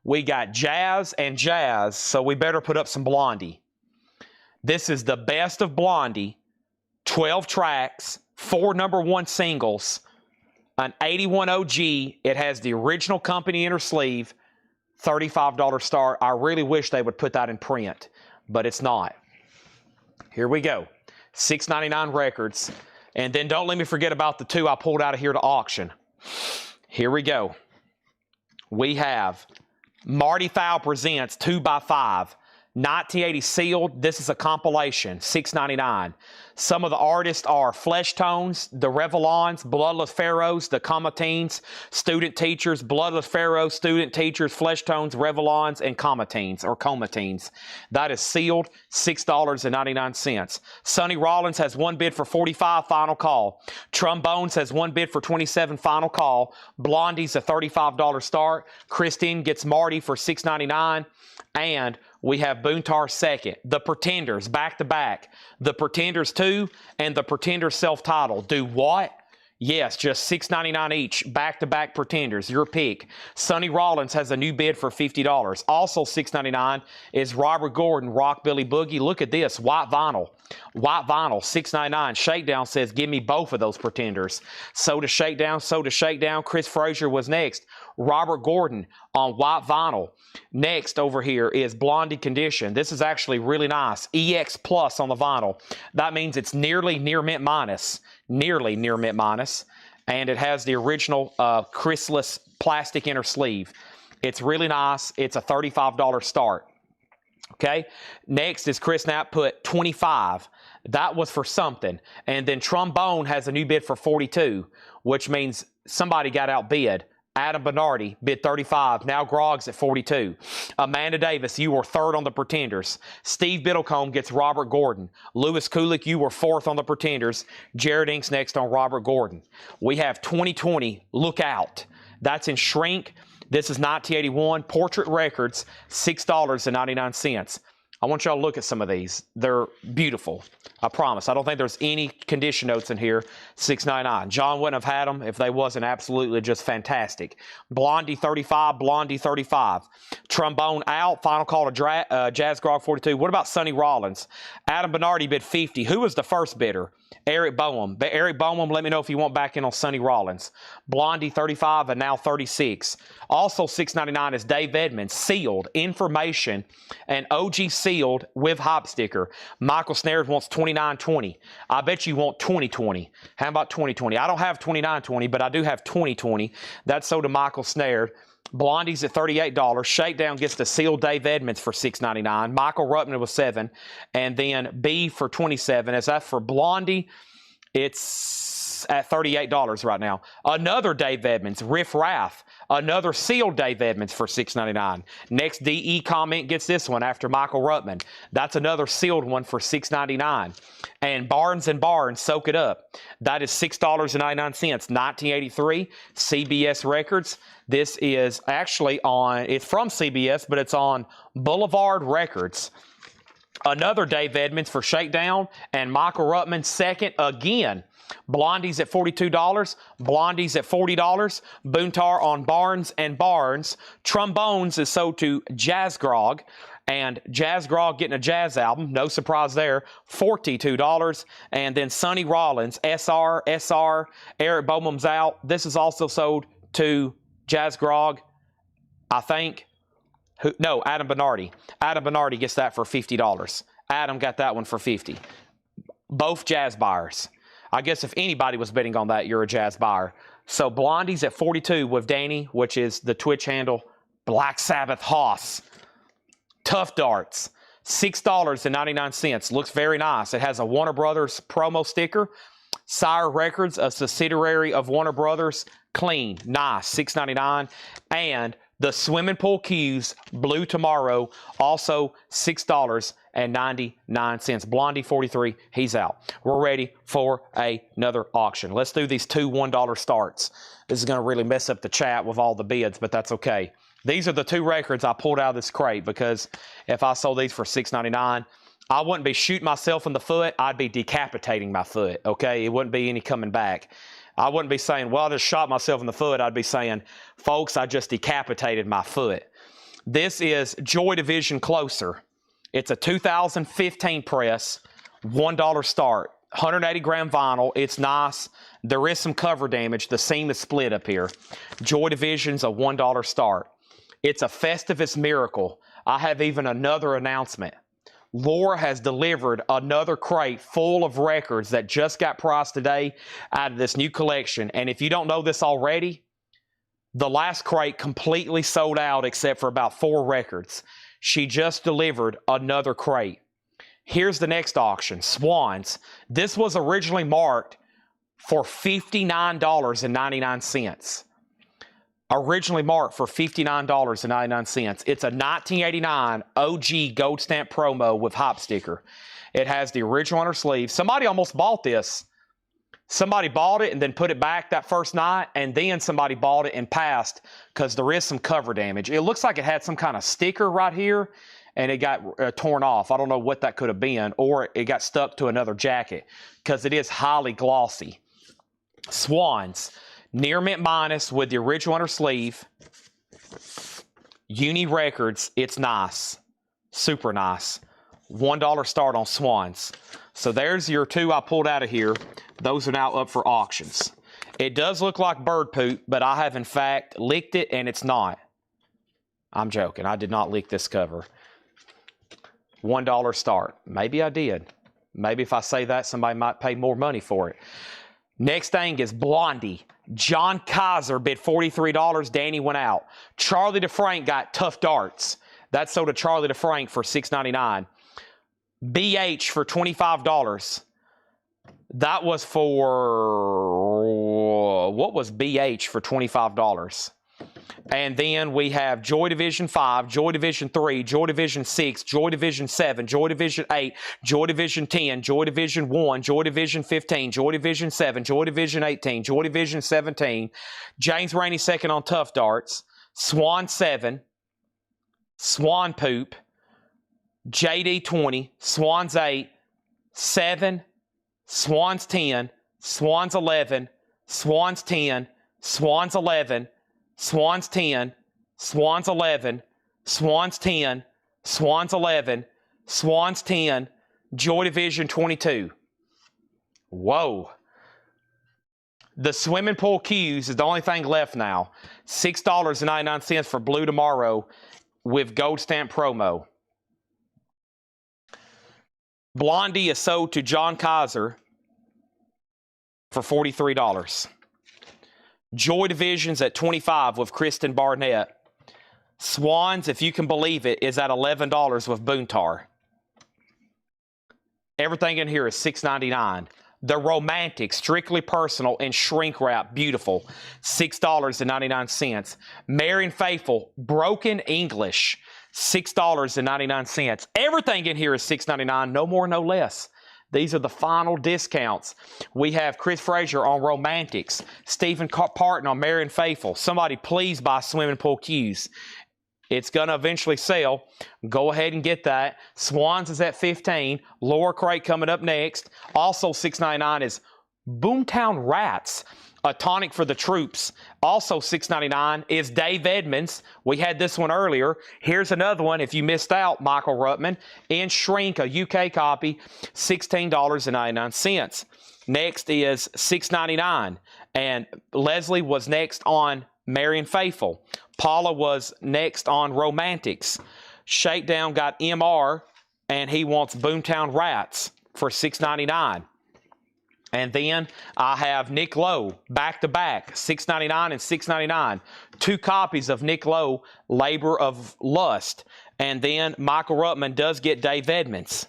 we got Jazz and Jazz, so we better put up some Blondie. This is the best of Blondie, 12 tracks, 4 #1 singles, an 81 OG. It has the original company inner sleeve, $35 start. I really wish they would put that in print, but it's not. Here we go. $6.99 records. And then don't let me forget about the 2 I pulled out of here to auction. Here we go. We have Marty Thau presents 2x5. 1980 sealed. This is a compilation, $6.99. Some of the artists are Flesh Tones, the Revlons, Bloodless Pharaohs, the Comatines, Student Teachers, Bloodless Pharaohs, Student Teachers, Flesh Tones, Revlons, and Comatines. That is sealed, $6.99. Sonny Rollins has one bid for $45, final call. Trombones has one bid for $27, final call. Blondie's a $35 start. Christine gets Marty for $6.99. And we have Boontar second. The Pretenders, back to back. The Pretenders 2 and the Pretenders self-titled. Do what? Yes, just $6.99 each. Back-to-back Pretenders, your pick. Sonny Rollins has a new bid for $50. Also $6.99 is Robert Gordon, Rockabilly Boogie. Look at this, white vinyl. White vinyl, $6.99. Shakedown says, give me both of those Pretenders. So to Shakedown. Chris Frazier was next. Robert Gordon on white vinyl. Next over here is Blondie Condition. This is actually really nice. EX Plus on the vinyl. That means it's nearly near mint minus. Nearly near mint minus. And it has the original Chrysalis plastic inner sleeve. It's really nice. It's a $35 start. Okay. Next is Chris Knapp put 25. That was for something. And then Trombone has a new bid for 42, which means somebody got outbid. Adam Bernardi bid 35. Now Groggs at 42. Amanda Davis, you were third on the Pretenders. Steve Biddlecombe gets Robert Gordon. Lewis Kulik, you were fourth on the Pretenders. Jared Inks next on Robert Gordon. We have 2020. Look out. That's in shrink. This is 1981. Portrait Records, $6.99. I want y'all to look at some of these. They're beautiful. I promise. I don't think there's any condition notes in here. $6.99. John wouldn't have had them if they wasn't absolutely just fantastic. Blondie 35. Blondie 35. Trombone out. Final call to Jazz Grog 42. What about Sonny Rollins? Adam Bernardi bid 50. Who was the first bidder? Eric Boehm. Eric Boehm, let me know if you want back in on Sonny Rollins. Blondie 35 and now 36. Also $6.99 is Dave Edmonds, sealed, information, and OG sealed with hop sticker. Michael Snares wants 2920. I bet you want 2020. How about 2020? I don't have 2920, but I do have 2020. That's sold to Michael Snares. Blondie's at $38. Shakedown gets the sealed Dave Edmonds for $6.99. Michael Ruttman was $7. And then B for $27. As that for Blondie, it's at $38 right now. Another Dave Edmonds, Riff Raff. Another sealed Dave Edmonds for $6.99. Next DE comment gets this one after Michael Ruttman. That's another sealed one for $6.99. And Barnes & Barnes, soak it up. That is $6.99. 1983 CBS Records. This is actually on, it's from CBS, but it's on Boulevard Records. Another Dave Edmonds for Shakedown, and Michael Ruttman second again. Blondie's at $42. Blondie's at $40. Boontar on Barnes & Barnes. Trombones is sold to Jazz Grog. And Jazz Grog getting a jazz album. No surprise there. $42. And then Sonny Rollins, SR. Eric Boehm's out. This is also sold to Jazz Grog, I think. No, Adam Bernardi. Adam Bernardi gets that for $50. Adam got that one for $50. Both jazz buyers. I guess if anybody was bidding on that, you're a jazz buyer. So Blondie's at 42 with Danny, which is the Twitch handle. Black Sabbath Hoss. Tough Darts. $6.99. Looks very nice. It has a Warner Brothers promo sticker. Sire Records, a subsidiary of Warner Brothers. Clean. Nice. $6.99. And the Swimming Pool Cues, Blue Tomorrow, also $6.99. Blondie 43, he's out. We're ready for another auction. Let's do these two $1 starts. This is going to really mess up the chat with all the bids, but that's okay. These are the two records I pulled out of this crate because if I sold these for $6.99, I wouldn't be shooting myself in the foot. I'd be decapitating my foot, okay? It wouldn't be any coming back. I wouldn't be saying, well, I just shot myself in the foot. I'd be saying, folks, I just decapitated my foot. This is Joy Division Closer. It's a 2015 press, $1 start, 180-gram vinyl. It's nice. There is some cover damage. The seam is split up here. Joy Division's a $1 start. It's a Festivus miracle. I have even another announcement. Laura has delivered another crate full of records that just got priced today out of this new collection. And if you don't know this already, the last crate completely sold out except for about 4 records. She just delivered another crate. Here's the next auction, Swans. This was originally marked for $59.99. Originally marked for $59.99. It's a 1989 OG gold stamp promo with hop sticker. It has the original on her sleeve. Somebody almost bought this. Somebody bought it and then put it back that first night, and then somebody bought it and passed because there is some cover damage. It looks like it had some kind of sticker right here, and it got torn off. I don't know what that could have been, or it got stuck to another jacket because it is highly glossy. Swans, near mint minus with the original on her sleeve. Uni Records, it's nice. Super nice. $1 start on Swans. So there's your two I pulled out of here. Those are now up for auctions. It does look like bird poop, but I have in fact licked it and it's not. I'm joking. I did not lick this cover. $1 start. Maybe I did. Maybe if I say that, somebody might pay more money for it. Next thing is Blondie. John Kaiser bid $43. Danny went out. Charlie DeFrank got Tough Darts. That sold to Charlie DeFrank for $6.99. BH for $25. That was for, what was BH for $25? And then we have Joy Division 5, Joy Division 3, Joy Division 6, Joy Division 7, Joy Division 8, Joy Division 10, Joy Division 1, Joy Division 15, Joy Division 7, Joy Division 18, Joy Division 17, James Rainey second on Tough Darts, Swan 7, Swan Poop, JD 20, Swans 8, 7, Swans 10, Swans 11, Swans 10, Swans 11, Swans 10, Swans 11, Swans 10, Swans 11, Swans 10, Joy Division 22. Whoa. The swimming pool cues is the only thing left now. $6.99 for Blue Tomorrow with gold stamp promo. Blondie is sold to John Kaiser for $43. Joy Division's at $25 with Kristen Barnett. Swans, if you can believe it, is at $11 with Boontar. Everything in here is $6.99. The Romantic, strictly personal and shrink wrap, beautiful, $6.99. Marian Faithful, broken English, $6.99. Everything in here is $6.99, no more, no less. These are the final discounts. We have Chris Frazier on Romantics, Stephen Parton on Marian Faithful. Somebody please buy swimming pool cues. It's going to eventually sell. Go ahead and get that. Swans is at $15. Lower crate coming up next. Also $6.99 is Boomtown Rats, a tonic for the troops. Also $6.99 is Dave Edmonds. We had this one earlier. Here's another one if you missed out, Michael Ruttman. In shrink, a UK copy, $16.99. Next is $6.99. And Leslie was next on Marian Faithful. Paula was next on Romantics. Shakedown got MR, and he wants Boomtown Rats for $6.99. And then I have Nick Lowe, back-to-back, $6.99 and $6.99. Two copies of Nick Lowe, Labor of Lust. And then Michael Ruttman does get Dave Edmonds.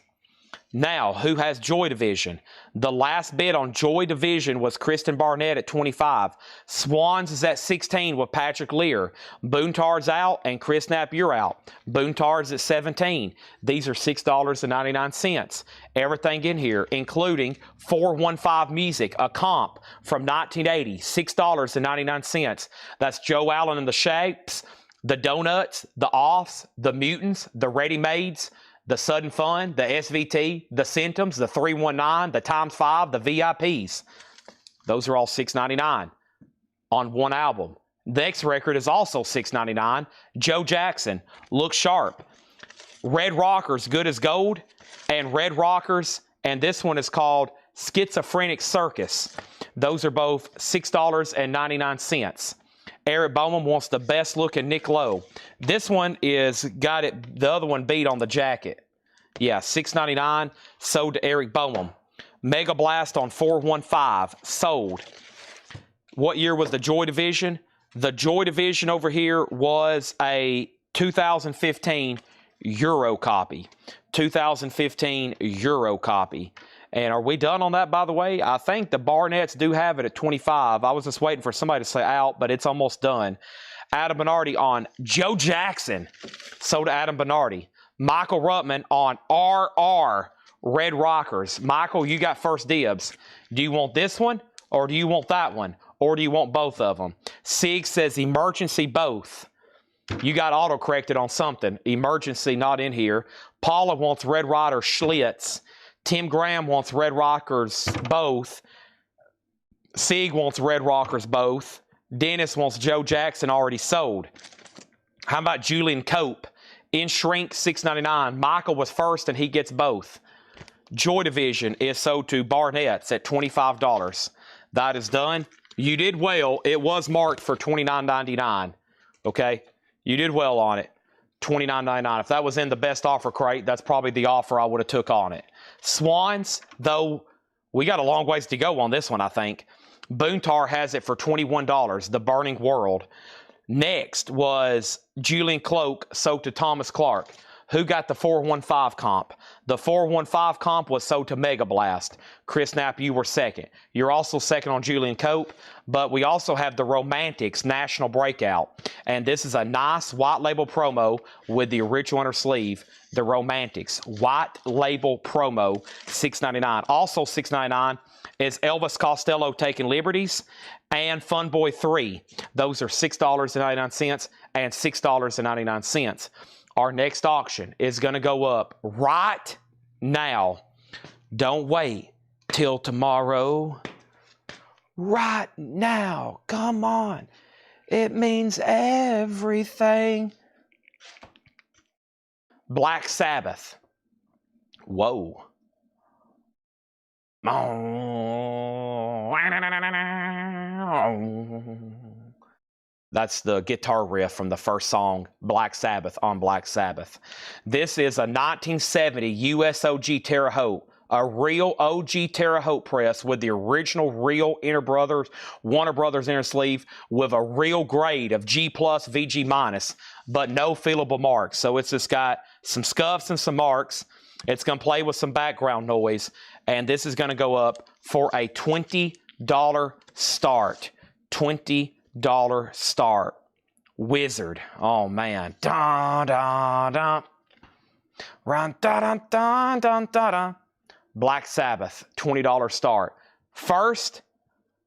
Now, who has Joy Division? The last bid on Joy Division was Kristen Barnett at $25. Swans is at $16 with Patrick Lear. Boontar's out and Chris Knapp, you're out. Boontar's at $17. These are $6.99. Everything in here, including 415 Music, a comp from 1980, $6.99. That's Joe Allen and the Shapes, the Donuts, the Offs, the Mutants, the Ready Mades, the Sudden Fun, the SVT, the Symptoms, the 319, the Times 5, the VIPs. Those are all $6.99 on one album. The next record is also $6.99. Joe Jackson, Look Sharp. Red Rockers, Good as Gold, and Red Rockers, and this one is called Schizophrenic Circus. Those are both $6.99. Eric Bowman wants the best looking Nick Lowe. This one is got it, the other one beat on the jacket. Yeah, $6.99, sold to Eric Bowman. Mega Blast on 415, sold. What year was the Joy Division? The Joy Division over here was a 2015 Euro copy. 2015 Euro copy. And are we done on that, by the way? I think the Barnetts do have it at 25. I was just waiting for somebody to say out, but it's almost done. Adam Bernardi on Joe Jackson. So to Adam Bernardi. Michael Ruttman on RR Red Rockers. Michael, you got first dibs. Do you want this one or do you want that one? Or do you want both of them? Sig says emergency both. You got auto-corrected on something. Emergency not in here. Paula wants Red Rider Schlitz. Tim Graham wants Red Rockers both. Sig wants Red Rockers both. Dennis wants Joe Jackson already sold. How about Julian Cope? In shrink, $6.99. Michael was first and he gets both. Joy Division is sold to Barnett's at $25. That is done. You did well. It was marked for $29.99. Okay? You did well on it. $29.99. If that was in the best offer crate, that's probably the offer I would have took on it. Swans, though, we got a long ways to go on this one, I think. Boontar has it for $21, The Burning World. Next was Julian Cloak, sold to Thomas Clark. Who got the 415 comp? The 415 comp was sold to Mega Blast. Chris Knapp, you were second. You're also second on Julian Cope, but we also have the Romantics National Breakout. And this is a nice white label promo with the original inner sleeve. The Romantics white label promo, $6.99. Also $6.99 is Elvis Costello Taking Liberties and Fun Boy 3. Those are $6.99 and $6.99. Our next auction is going to go up right now. Don't wait till tomorrow. Right now. Come on. It means everything. Black Sabbath. Whoa. That's the guitar riff from the first song, Black Sabbath, on Black Sabbath. This is a 1970 US OG Terre Haute, a real OG Terre Haute press with the original real Warner Brothers inner sleeve with a real grade of G+, VG-, but no feelable marks. So it's just got some scuffs and some marks. It's going to play with some background noise, and this is going to go up for a $20 start. $20 start. Wizard. Oh man. Dun dun dun. Run dun dun dun dun dun. Black Sabbath. $20 start. First.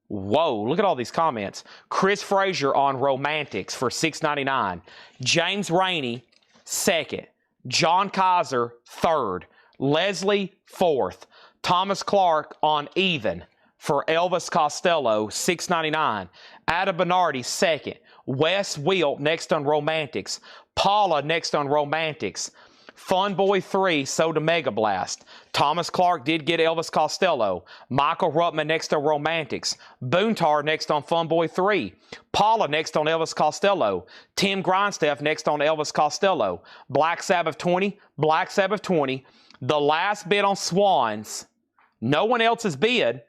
Whoa, look at all these comments. Chris Frazier on Romantics for $6.99. James Rainey, second. John Kaiser, third. Leslie, fourth. Thomas Clark on Even for Elvis Costello, $6.99. Adam Bernardi, second. Wes Wilt, next on Romantics. Paula, next on Romantics. Fun Boy 3, sold to Mega Blast. Thomas Clark did get Elvis Costello. Michael Ruttman, next on Romantics. Boontar, next on Fun Boy 3. Paula, next on Elvis Costello. Tim Grindstaff, next on Elvis Costello. Black Sabbath 20, Black Sabbath 20. The last bid on Swans. No one else has bid.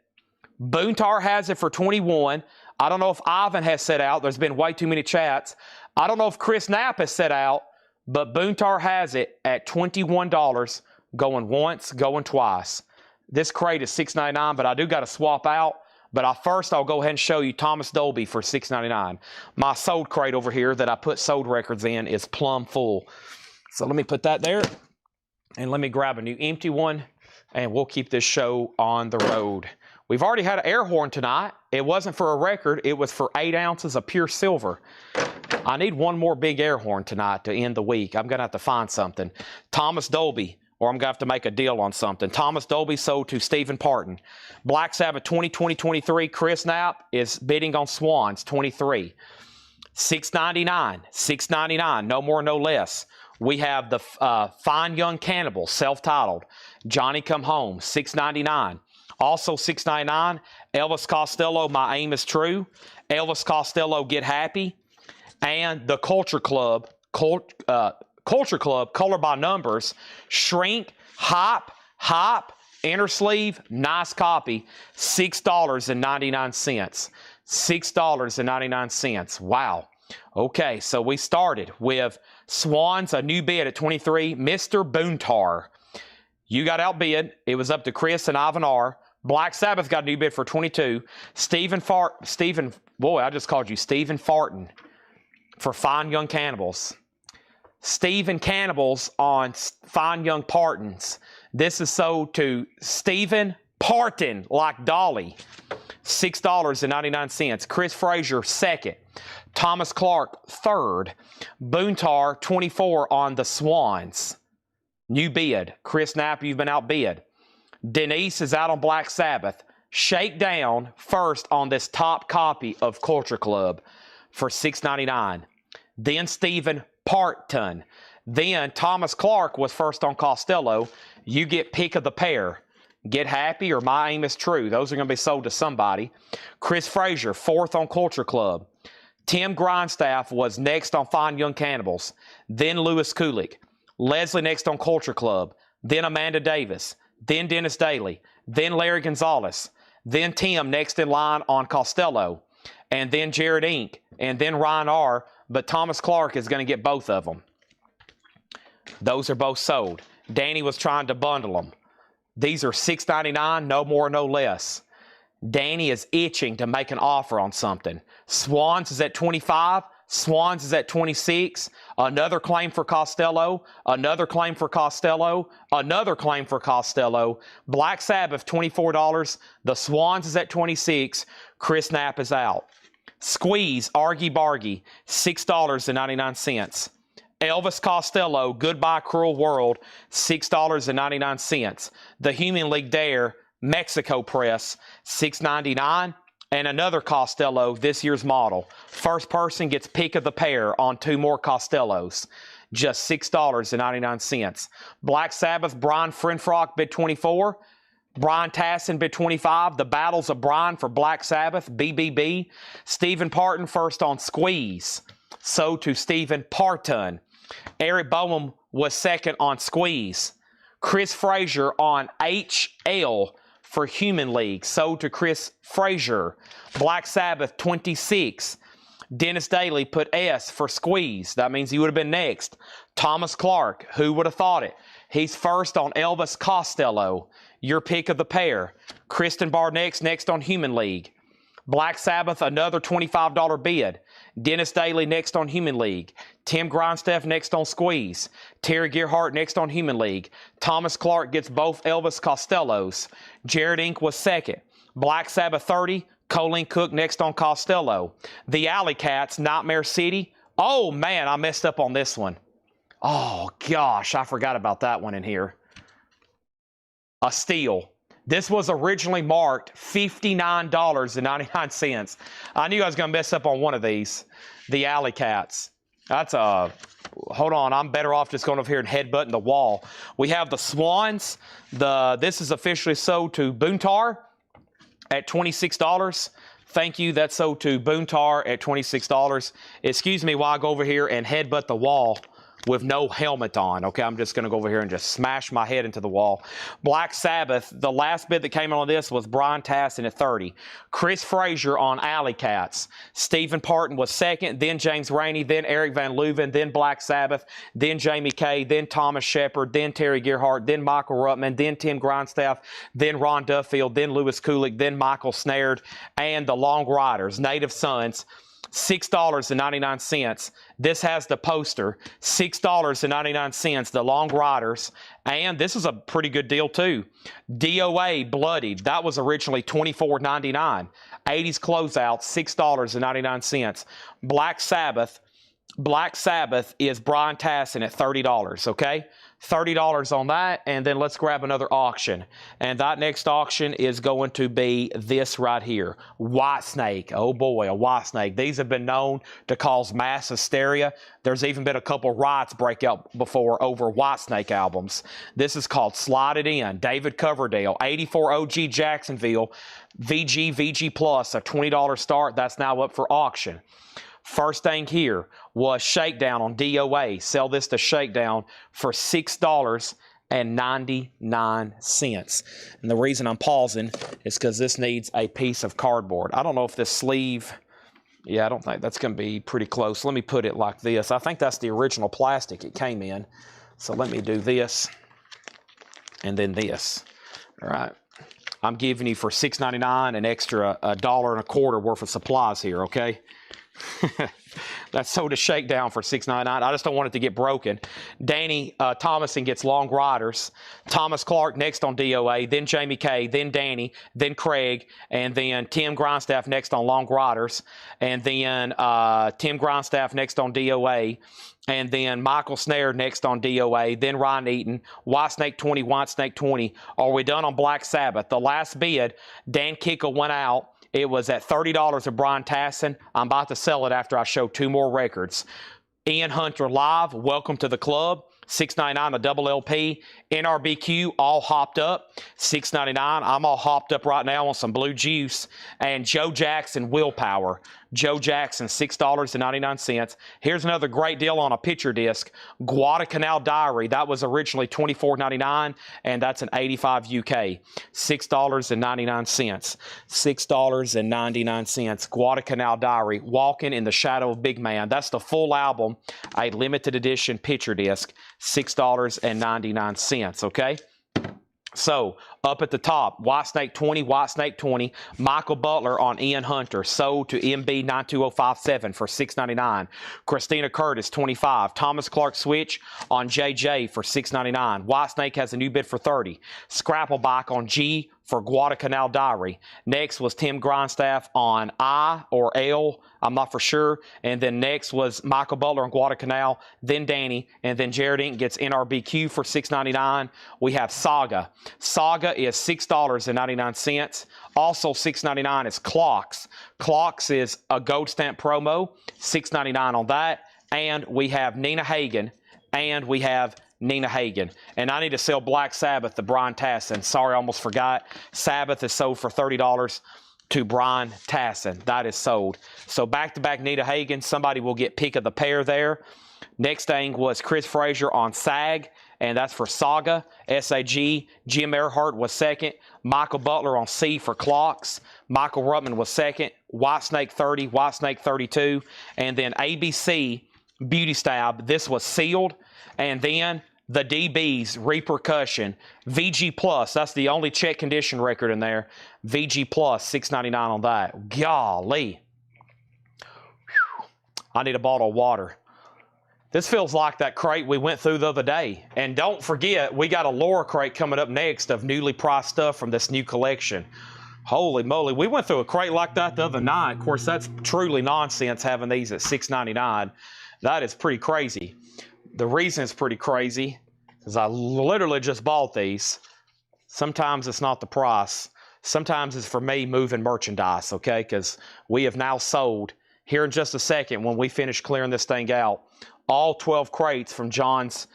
Boontar has it for 21. I don't know if Ivan has set out. There's been way too many chats. I don't know if Chris Knapp has set out, but Boontar has it at $21, going once, going twice. This crate is $6.99, but I do got to swap out. But I'll go ahead and show you Thomas Dolby for $6.99. My sold crate over here that I put sold records in is plumb full. So let me put that there, and let me grab a new empty one, and we'll keep this show on the road. We've already had an air horn tonight. It wasn't for a record. It was for 8 ounces of pure silver. I need one more big air horn tonight to end the week. I'm going to have to find something. Thomas Dolby, or I'm going to have to make a deal on something. Thomas Dolby sold to Stephen Parton. Black Sabbath 2023. Chris Knapp is bidding on Swans 23. $6.99. $6.99. No more, no less. We have the Fine Young Cannibal, self-titled. Johnny Come Home, $6.99. Also $6.99, Elvis Costello, My Aim Is True. Elvis Costello, Get Happy. And the Culture Club, Color by Numbers, Shrink, Hop, Inner Sleeve, nice copy, $6.99. $6.99. Wow. Okay, so we started with Swans, a new bid at 23, Mr. Boontar. You got outbid. It was up to Chris and Ivan R. Black Sabbath got a new bid for 22. Stephen, boy, I just called you Stephen Farton for Fine Young Cannibals. Stephen Cannibals on Fine Young Partons. This is sold to Stephen Parton, like Dolly, $6.99. Chris Frazier, second. Thomas Clark, third. Boontar, 24 on the Swans. New bid. Chris Knapp, you've been outbid. Denise is out on Black Sabbath. Shakedown, first on this top copy of Culture Club for $6.99. Then Stephen Parton. Then Thomas Clark was first on Costello. You get pick of the pair. Get Happy or My Aim is True. Those are going to be sold to somebody. Chris Frazier, fourth on Culture Club. Tim Grindstaff was next on Fine Young Cannibals. Then Lewis Kulik. Leslie next on Culture Club. Then Amanda Davis. Then Dennis Daly. Then Larry Gonzalez. Then Tim next in line on Costello. And then Jared Inc. And then Ryan R. But Thomas Clark is going to get both of them. Those are both sold. Danny was trying to bundle them. These are $6.99, no more, no less. Danny is itching to make an offer on something. Swans is at 25. Swans is at 26. Another claim for Costello. Another claim for Costello. Another claim for Costello. Black Sabbath, $24. The Swans is at 26. Chris Knapp is out. Squeeze, Argy Bargy, $6.99. Elvis Costello, Goodbye Cruel World, $6.99. The Human League Dare, Mexico Press, $6.99. And another Costello, this year's model. First person gets pick of the pair on two more Costellos. Just $6.99. Black Sabbath, Brian Frenfrock, bid 24. Brian Tassin, bid 25. The Battles of Brian for Black Sabbath, BBB. Stephen Parton, first on Squeeze. So to Stephen Parton. Eric Bowen was second on Squeeze. Chris Frazier on HL for Human League. Sold to Chris Frazier. Black Sabbath, 26. Dennis Daly put S for Squeeze. That means he would have been next. Thomas Clark, who would have thought it? He's first on Elvis Costello. Your pick of the pair. Kristen Barnett's next on Human League. Black Sabbath, another $25 bid. Dennis Daly next on Human League. Tim Grindstaff next on Squeeze. Terry Gerhart next on Human League. Thomas Clark gets both Elvis Costellos. Jared Inc. was second. Black Sabbath 30. Colleen Cook next on Costello. The Alley Cats, Nightmare City. Oh, man, I messed up on this one. Oh, gosh, I forgot about that one in here. A steal. This was originally marked $59.99. I knew I was going to mess up on one of these. The Alley Cats. That's a... Hold on, I'm better off just going over here and headbutting the wall. We have the Swans. This is officially sold to Boontar at $26. Thank you. That's sold to Boontar at $26. Excuse me while I go over here and headbutt the wall with no helmet on. Okay, I'm just going to go over here and just smash my head into the wall. Black Sabbath, the last bid that came on this was Brian Tassin at 30. Chris Frazier on Alley Cats. Stephen Parton was second, then James Rainey, then Eric Van Leuven, then Black Sabbath, then Jamie Kay, then Thomas Shepard, then Terry Gerhart, then Michael Ruttman, then Tim Grindstaff, then Ron Duffield, then Lewis Kulik, then Michael Snared, and the Long Riders, Native Sons, $6.99. This has the poster, $6.99, the Long Riders. And this is a pretty good deal too. DOA Bloodied, that was originally $24.99. 80s closeout, $6.99. Black Sabbath is Brian Tassin at $30, okay? $30 on that, and then let's grab another auction. And that next auction is going to be this right here. Whitesnake. Oh boy, a Whitesnake. These have been known to cause mass hysteria. There's even been a couple riots break out before over Whitesnake albums. This is called Slide It In. David Coverdale, 84 OG Jacksonville, VG Plus, a $20 start. That's now up for auction. First thing here was Shakedown on DOA. Sell this to Shakedown for $6.99. And the reason I'm pausing is because this needs a piece of cardboard. I don't know if this sleeve Yeah, I don't think that's going to be pretty close. Let me put it like this. I think that's the original plastic it came in. So let me do this and then this. All right. I'm giving you for $6.99 an extra $1.25 worth of supplies here, okay? That's soda shakedown for $6.99. I just don't want it to get broken. Danny Thomason gets Long Riders. Thomas Clark next on DOA, then Jamie K, then Danny, then Craig, and then Tim Grindstaff next on Long Riders, and then Tim Grindstaff next on DOA, and then Michael Snare next on DOA, then Ryan Eaton, Whitesnake 20, Whitesnake 20. Are we done on Black Sabbath? The last bid, Dan Kickle went out. It was at $30 of Brian Tassin. I'm about to sell it after I show 2 more records. Ian Hunter Live, welcome to the club. $6.99 a double LP. NRBQ all hopped up. $6.99. I'm all hopped up right now on some blue juice. And Joe Jackson Willpower. Joe Jackson, $6.99. Here's another great deal on a picture disc. Guadalcanal Diary. That was originally $24.99, and that's an 85 UK. $6.99. $6.99. Guadalcanal Diary. Walking in the Shadow of Big Man. That's the full album, a limited edition picture disc. $6.99, okay? So, up at the top, Whitesnake 20, Whitesnake 20, Michael Butler on Ian Hunter, sold to MB92057 for $6.99. Christina Curtis, 25. Thomas Clark Switch on JJ for $6.99. Whitesnake has a new bid for $30. Scrapplebike on G for Guadalcanal Diary. Next was Tim Grindstaff on I or L, I'm not for sure. And then next was Michael Butler on Guadalcanal, then Danny, and then Jared Inc. gets NRBQ for $6.99. We have Saga. Saga is $6.99. Also $6.99 is Clocks. Clocks is a gold stamp promo, $6.99 on that. And we have Nina Hagen, and we have Nina Hagen. And I need to sell Black Sabbath to Brian Tassin. Sorry, I almost forgot. Sabbath is sold for $30 to Brian Tassin. That is sold. So back-to-back Nina Hagen. Somebody will get pick of the pair there. Next thing was Chris Frazier on SAG, and that's for Saga. SAG. Jim Earhart was second. Michael Butler on C for Clocks. Michael Ruttman was second. Whitesnake 30, Whitesnake 32. And then ABC Beauty Stab. This was sealed. And then the DB's Repercussion. VG Plus, that's the only check condition record in there. VG Plus, $6.99 on that. Golly. Whew. I need a bottle of water. This feels like that crate we went through the other day. And don't forget, we got a Laura crate coming up next of newly priced stuff from this new collection. Holy moly, we went through a crate like that the other night. Of course, that's truly nonsense having these at $6.99. That is pretty crazy. The reason it's pretty crazy is I literally just bought these. Sometimes it's not the price. Sometimes it's for me moving merchandise, okay? Because we have now sold, here in just a second when we finish clearing this thing out, all 12 crates from John's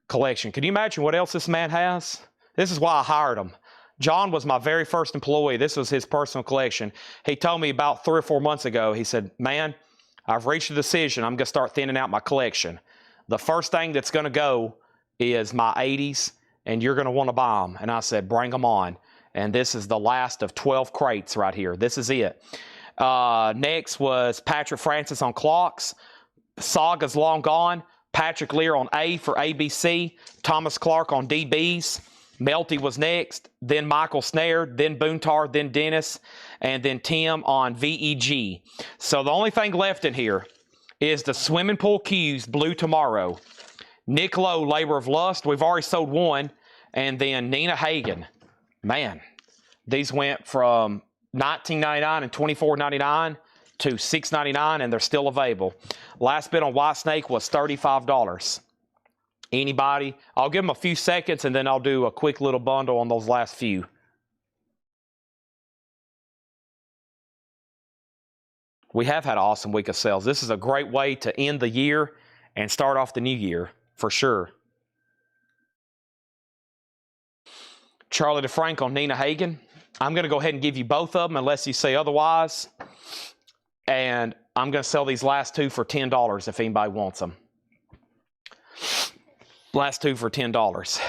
collection. Can you imagine what else this man has? This is why I hired him. John was my very first employee. This was his personal collection. He told me about 3 or 4 months ago, he said, man, I've reached a decision. I'm going to start thinning out my collection. The first thing that's going to go is my 80s, and you're going to want to buy them. And I said, bring them on. And this is the last of 12 crates right here. This is it. Next was Patrick Francis on Clocks. Saga's Long Gone. Patrick Lear on A for ABC. Thomas Clark on DBs. Melty was next. Then Michael Snare. Then Boontar. Then Dennis. And then Tim on VEG. So the only thing left in here is the Swimming Pool Q's Blue Tomorrow. Nick Lowe, Labor of Lust. We've already sold one. And then Nina Hagen. Man, these went from $19.99 and $24.99 to $6.99, and they're still available. Last bid on Whitesnake was $35. Anybody? I'll give them a few seconds, and then I'll do a quick little bundle on those last few. We have had an awesome week of sales. This is a great way to end the year and start off the new year, for sure. Charlie DeFrank on Nina Hagen. I'm going to go ahead and give you both of them unless you say otherwise. And I'm going to sell these last two for $10 if anybody wants them. Last two for $10.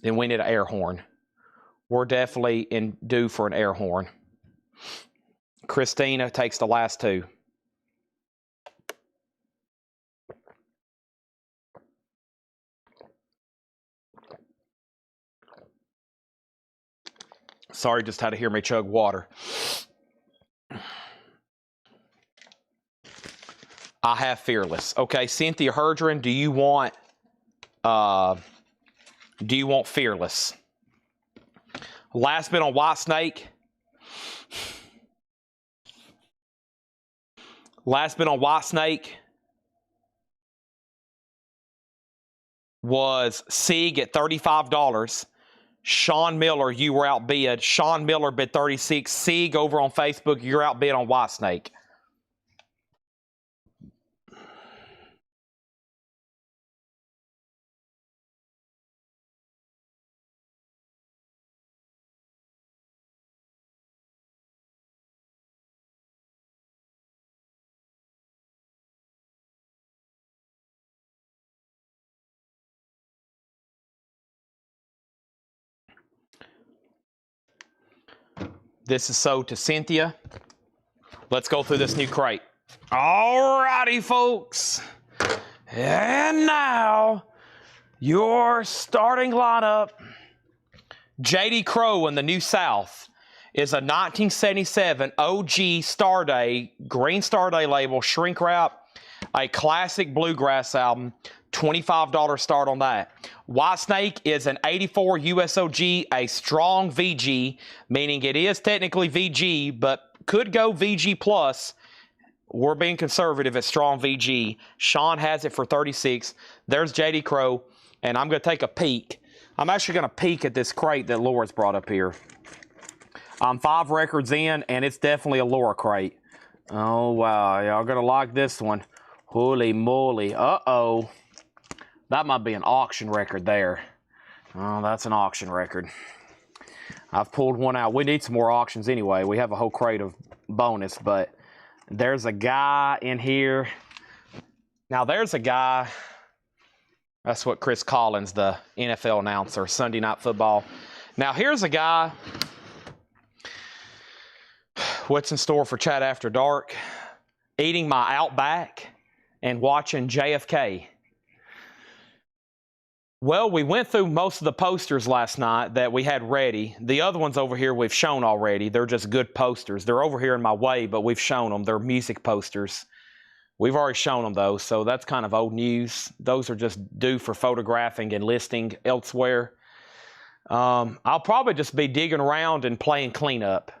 Then we need an air horn. We're definitely due for an air horn. Christina takes the last two. Sorry, just had to hear me chug water. I have Fearless. Okay, Cynthia Herdron, do you want Fearless? Last bid on Whitesnake. Last bid on Whitesnake was Sieg at $35. Sean Miller, you were outbid. Sean Miller bid 36. Sieg over on Facebook, you're outbid on Whitesnake. This is sold to Cynthia. Let's go through this new crate. All righty, folks. And now, your starting lineup. J.D. Crowe in the New South is a 1977 OG Starday, Green Starday label, shrink wrap, a classic bluegrass album. $25 start on that. Whitesnake is an 84 USOG, a strong VG, meaning it is technically VG, but could go VG plus. We're being conservative at strong VG. Sean has it for 36. There's J.D. Crowe, and I'm going to take a peek. I'm actually going to peek at this crate that Laura's brought up here. I'm 5 records in, and it's definitely a Laura crate. Oh, wow. Y'all going to like this one. Holy moly. Uh-oh. That might be an auction record there. Oh, that's an auction record. I've pulled one out. We need some more auctions anyway. We have a whole crate of bonus, but there's a guy in here. Now, there's a guy. That's what Chris Collins, the NFL announcer, Sunday Night Football. Now, here's a guy. What's in store for Chat After Dark? Eating my Outback and watching JFK. Well, we went through most of the posters last night that we had ready. The other ones over here we've shown already. They're just good posters. They're over here in my way, but we've shown them. They're music posters. We've already shown them, though, so that's kind of old news. Those are just due for photographing and listing elsewhere. I'll probably just be digging around and playing cleanup.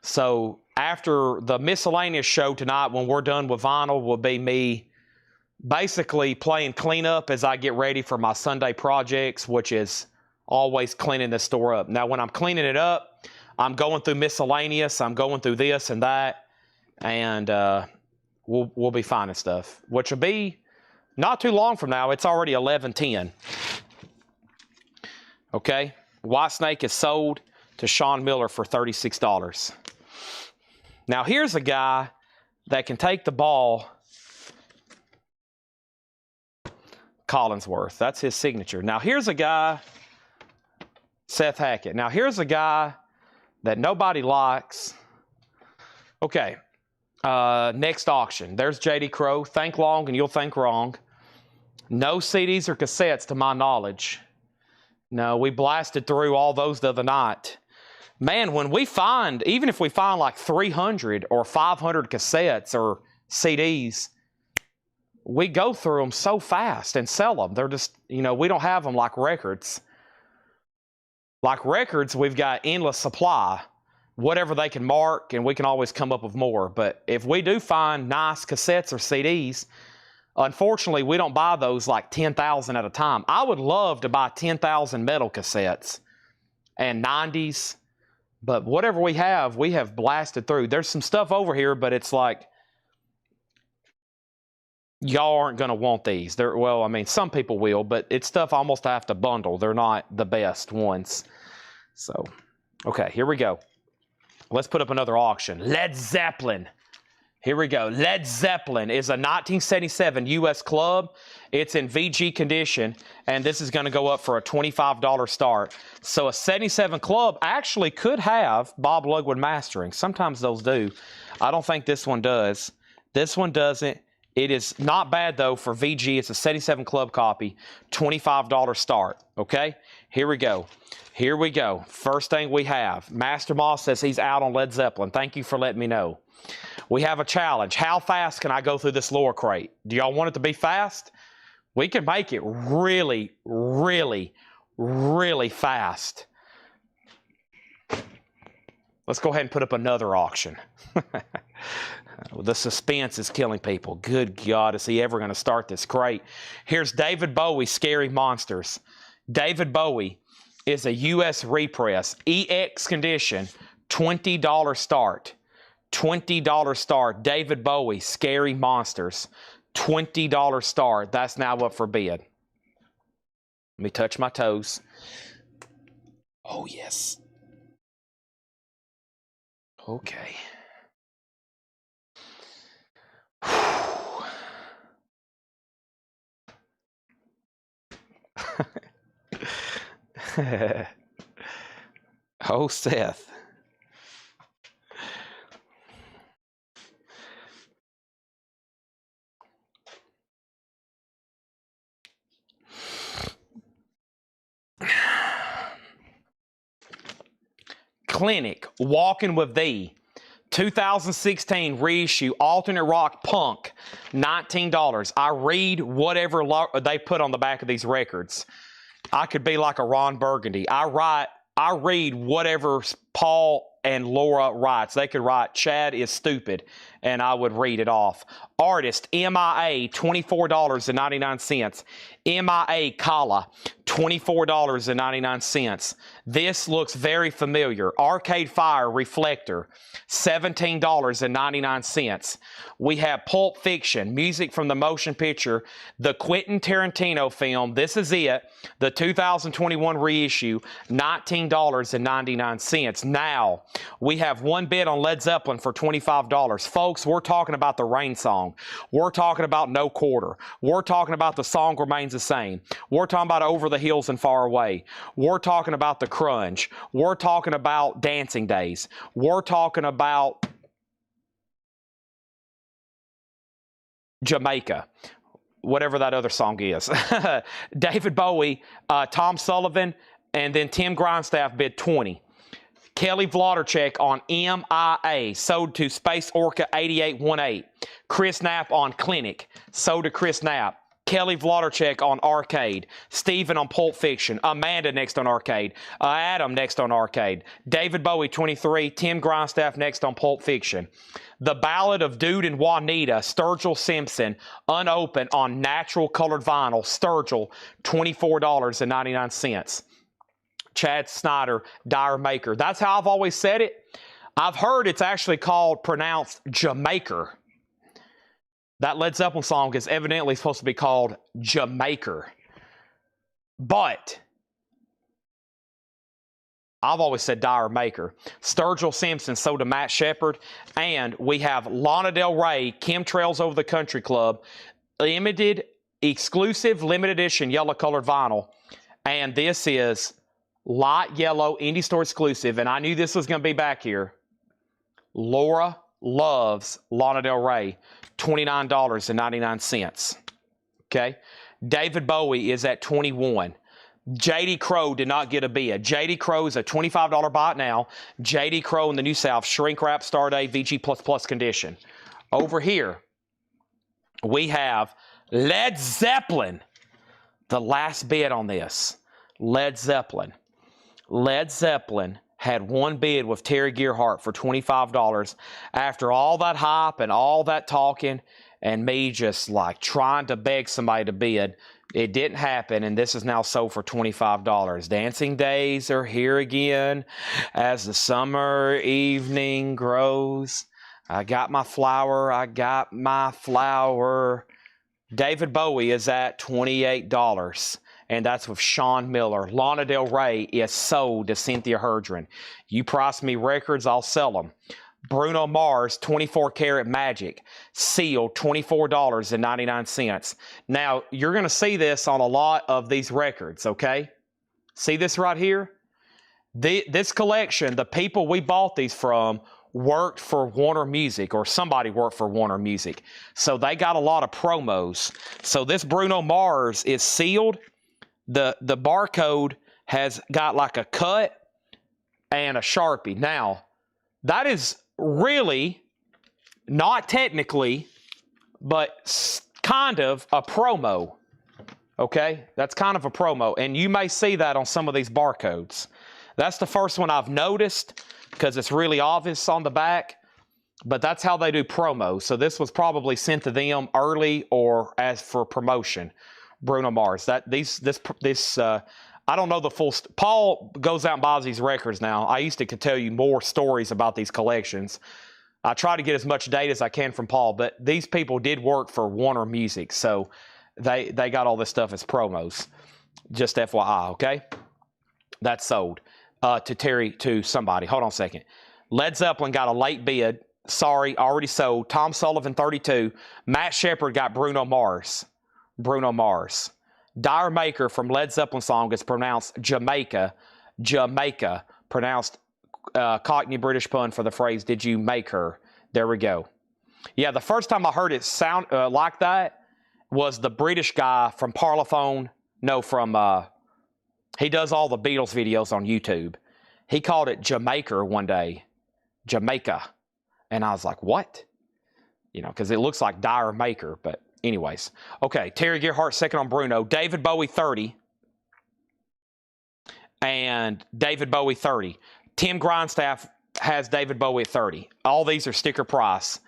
So after the Miscellaneous show tonight, when we're done with vinyl, will be me basically playing cleanup as I get ready for my Sunday projects, which is always cleaning the store up. Now, when I'm cleaning it up, I'm going through Miscellaneous. I'm going through this and that, and we'll be finding stuff, which will be not too long from now. It's already 11:10. Okay, Whitesnake is sold to Sean Miller for $36. Now, here's a guy that can take the ball. Collinsworth. That's his signature. Now, here's a guy, Seth Hackett. Now, here's a guy that nobody likes. Okay. Next auction. There's J.D. Crowe. Think long and you'll think wrong. No CDs or cassettes to my knowledge. No, we blasted through all those the other night. Man, when we find, even if we find like 300 or 500 cassettes or CDs, we go through them so fast and sell them. They're just, we don't have them like records. Like records, we've got endless supply. Whatever they can mark, and we can always come up with more. But if we do find nice cassettes or CDs, unfortunately, we don't buy those like 10,000 at a time. I would love to buy 10,000 metal cassettes and 90s. But whatever we have blasted through. There's some stuff over here, but it's like, y'all aren't going to want these. Some people will, but it's stuff I almost have to bundle. They're not the best ones. So, okay, here we go. Let's put up another auction. Led Zeppelin. Here we go. Led Zeppelin is a 1977 U.S. club. It's in VG condition, and this is going to go up for a $25 start. So a 77 club actually could have Bob Lugwood mastering. Sometimes those do. I don't think this one does. This one doesn't. It is not bad, though, for VG. It's a 77 club copy, $25 start, okay? Here we go. Here we go. First thing we have. Master Moss says he's out on Led Zeppelin. Thank you for letting me know. We have a challenge. How fast can I go through this lower crate? Do y'all want it to be fast? We can make it really, really, really fast. Let's go ahead and put up another auction. The suspense is killing people. Good God, is he ever going to start this crate? Here's David Bowie's Scary Monsters. David Bowie is a U.S. repress. EX condition, $20 start. $20 start. David Bowie, Scary Monsters. $20 start. That's now up for bid. Let me touch my toes. Oh, yes. Okay. Oh, Seth. Clinic, Walking with Thee. 2016 reissue, alternate rock punk, $19. I read whatever they put on the back of these records. I could be like a Ron Burgundy. I read whatever Paul and Laura writes. They could write, Chad is stupid, and I would read it off. Artist, MIA, $24.99. MIA Kala, $24.99. This looks very familiar. Arcade Fire Reflector, $17.99. We have Pulp Fiction, music from the motion picture, the Quentin Tarantino film. This is it, the 2021 reissue, $19.99. Now, we have one bid on Led Zeppelin for $25. Folks, we're talking about the Rain song. We're talking about No Quarter. We're talking about The Song Remains the Same. We're talking about Over the Hills and Far Away. We're talking about The Crunch. We're talking about Dancing Days. We're talking about Jamaica, whatever that other song is. David Bowie, Tom Sullivan, and then Tim Grindstaff bid $20. Kelly Vloddercheck on MIA, sold to Space Orca 8818. Chris Knapp on Clinic, sold to Chris Knapp. Kelly Vloddercheck on Arcade. Steven on Pulp Fiction. Amanda next on Arcade. Adam next on Arcade. David Bowie 23. Tim Grindstaff next on Pulp Fiction. The Ballad of Dude and Juanita, Sturgill Simpson, unopened on natural colored vinyl. Sturgill, $24.99. Chad Snyder, Dire Maker. That's how I've always said it. I've heard it's actually pronounced Jamaica. That Led Zeppelin song is evidently supposed to be called Jamaica. But I've always said Dire Maker. Sturgill Simpson sold to Matt Shepard. And we have Lana Del Rey, Chemtrails Over the Country Club, exclusive limited edition yellow colored vinyl. And this is light yellow indie store exclusive. And I knew this was going to be back here. Laura loves Lana Del Rey, $29.99. Okay. David Bowie is at $21. J.D. Crowe did not get a bid. J.D. Crowe is a $25 buy it now. J.D. Crowe in the New South, shrink wrap, Star Day, VG++ condition. Over here, we have Led Zeppelin. The last bid on this. Led Zeppelin. Led Zeppelin had one bid with Terry Gearhart for $25 after all that hype and all that talking and me just like trying to beg somebody to bid. It didn't happen, and this is now sold for $25. Dancing Days are here again as the summer evening grows. I got my flower, I got my flower. David Bowie is at $28. And that's with Sean Miller. Lana Del Rey is sold to Cynthia Herdron. You price me records, I'll sell them. Bruno Mars 24 karat magic, sealed, $24.99. Now, you're going to see this on a lot of these records, okay? See this right here? This collection, the people we bought these from worked for Warner Music, or somebody worked for Warner Music. So they got a lot of promos. So this Bruno Mars is sealed. The barcode has got like a cut and a Sharpie. Now, that is really not technically, but kind of a promo. Okay? That's kind of a promo. And you may see that on some of these barcodes. That's the first one I've noticed because it's really obvious on the back. But that's how they do promos. So this was probably sent to them early or as for promotion. Bruno Mars. I don't know the full. Paul goes out and buys these records now. I used to could tell you more stories about these collections. I try to get as much data as I can from Paul, but these people did work for Warner Music, so they got all this stuff as promos. Just FYI, okay? That's sold to somebody. Hold on a second. Led Zeppelin got a late bid. Sorry, already sold. Tom Sullivan 32. Matt Shepard got Bruno Mars. Bruno Mars. Dire Maker from Led Zeppelin song is pronounced Jamaica. Jamaica. Pronounced Cockney British pun for the phrase, did you make her? There we go. Yeah, the first time I heard it sound like that was the British guy from Parlophone. No, from, he does all the Beatles videos on YouTube. He called it Jamaica one day. Jamaica. And I was like, what? You know, because it looks like Dire Maker, but anyways. Okay, Terry Gerhardt second on Bruno. David Bowie 30. And David Bowie 30. Tim Grindstaff has David Bowie at 30. All these are sticker price.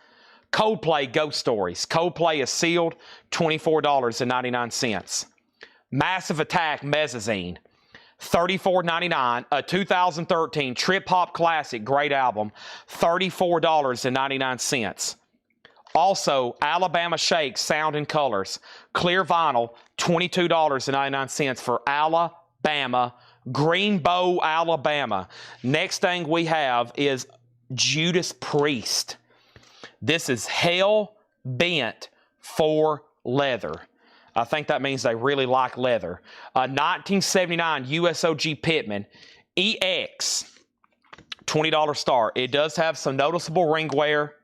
Coldplay Ghost Stories. Coldplay is sealed, $24.99. Massive Attack Mezzanine, $34.99. A 2013 Trip Hop Classic, great album, $34.99. Also, Alabama Shake Sound and Colors, clear vinyl, $22.99 for Alabama, Greenbow, Alabama. Next thing we have is Judas Priest. This is Hell Bent for Leather. I think that means they really like leather. 1979 USOG Pittman EX, $20 start. It does have some noticeable ring wear.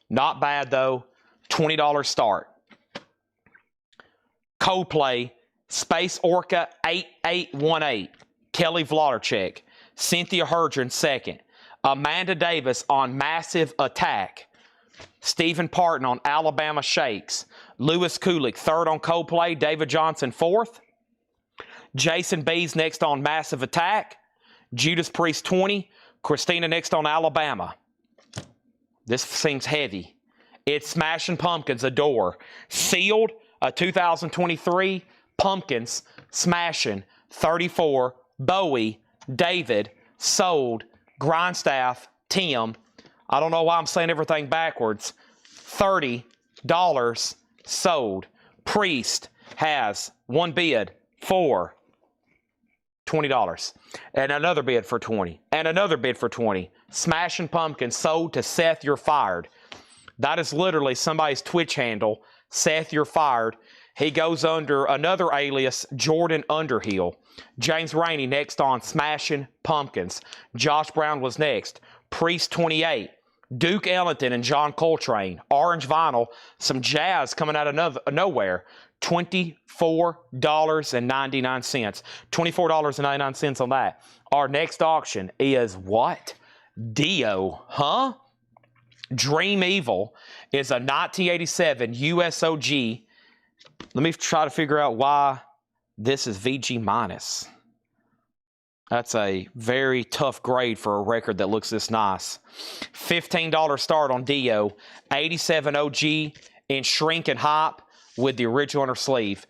Not bad though. $20 start. Coldplay Space Orca 8818. Kelly Vlodderchek. Cynthia Herdron second. Amanda Davis on Massive Attack. Stephen Parton on Alabama Shakes. Lewis Kulick third on Coldplay. David Johnson fourth. Jason Bees next on Massive Attack. Judas Priest 20. Christina next on Alabama. This seems heavy. It's Smashing Pumpkins, Adore. Sealed, a 2023 Pumpkins, Smashing, 34. Bowie, David, sold. Grindstaff, Tim. I don't know why I'm saying everything backwards. $30 sold. Priest has one bid for $20. And another bid for $20. And another bid for $20. Smashing Pumpkins sold to Seth You're Fired. That is literally somebody's Twitch handle. Seth You're Fired. He goes under another alias, Jordan Underhill. James Rainey next on Smashing Pumpkins. Josh Brown was next. Priest 28. Duke Ellington and John Coltrane. Orange vinyl. Some jazz coming out of nowhere. $24.99. $24.99 on that. Our next auction is what? Dio. Huh? Dream Evil is a 1987 USOG. Let me try to figure out why this is VG minus. That's a very tough grade for a record that looks this nice. $15 start on Dio. 87 OG in shrink and hype with the original inner sleeve.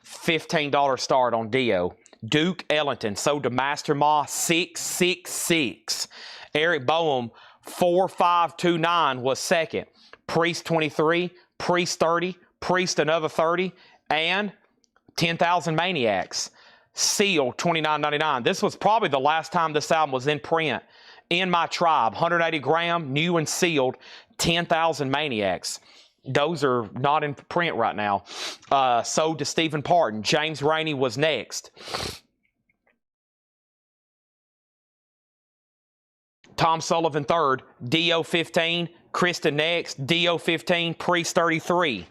$15 start on Dio. Duke Ellington sold to Master Ma 666. Eric Boehm 4529 was second. Priest 23, Priest 30, Priest another 30, and 10,000 Maniacs. Seal $29.99. This was probably the last time this album was in print In My Tribe, 180 gram, new and sealed, 10,000 Maniacs. Those are not in print right now. Sold to Stephen Parton. James Rainey was next. Tom Sullivan third. Dio 15. Krista next. Dio 15. Priest 33.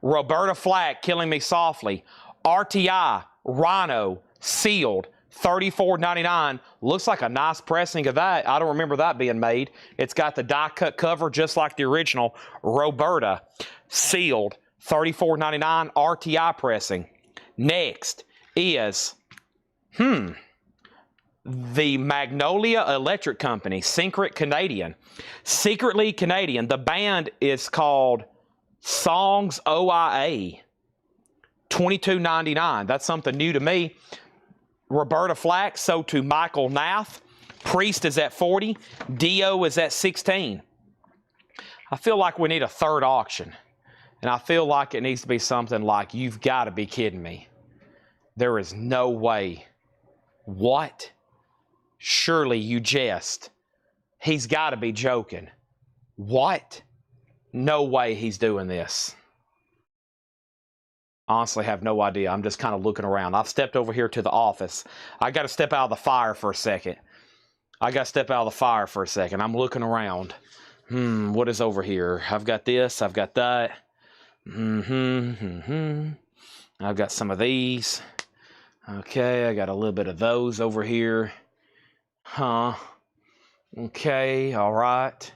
Roberta Flack, Killing Me Softly. RTI, Rhino, sealed, $34.99. Looks like a nice pressing of that. I don't remember that being made. It's got the die-cut cover just like the original. Roberta, sealed, $34.99, RTI pressing. Next is, the Magnolia Electric Company, Secretly Canadian. The band is called Songs OIA. $22.99. That's something new to me. Roberta Flack sold to Michael Nath. Priest is at $40. Dio is at $16. I feel like we need a third auction. And I feel like it needs to be something like, you've got to be kidding me. There is no way. What? Surely you jest. He's got to be joking. What? No way he's doing this. Honestly, have no idea. I'm just kind of looking around. I've stepped over here to the office. I got to step out of the fire for a second. I'm looking around. What is over here? I've got this. I've got that. I've got some of these. Okay, I got a little bit of those over here. Okay, all right.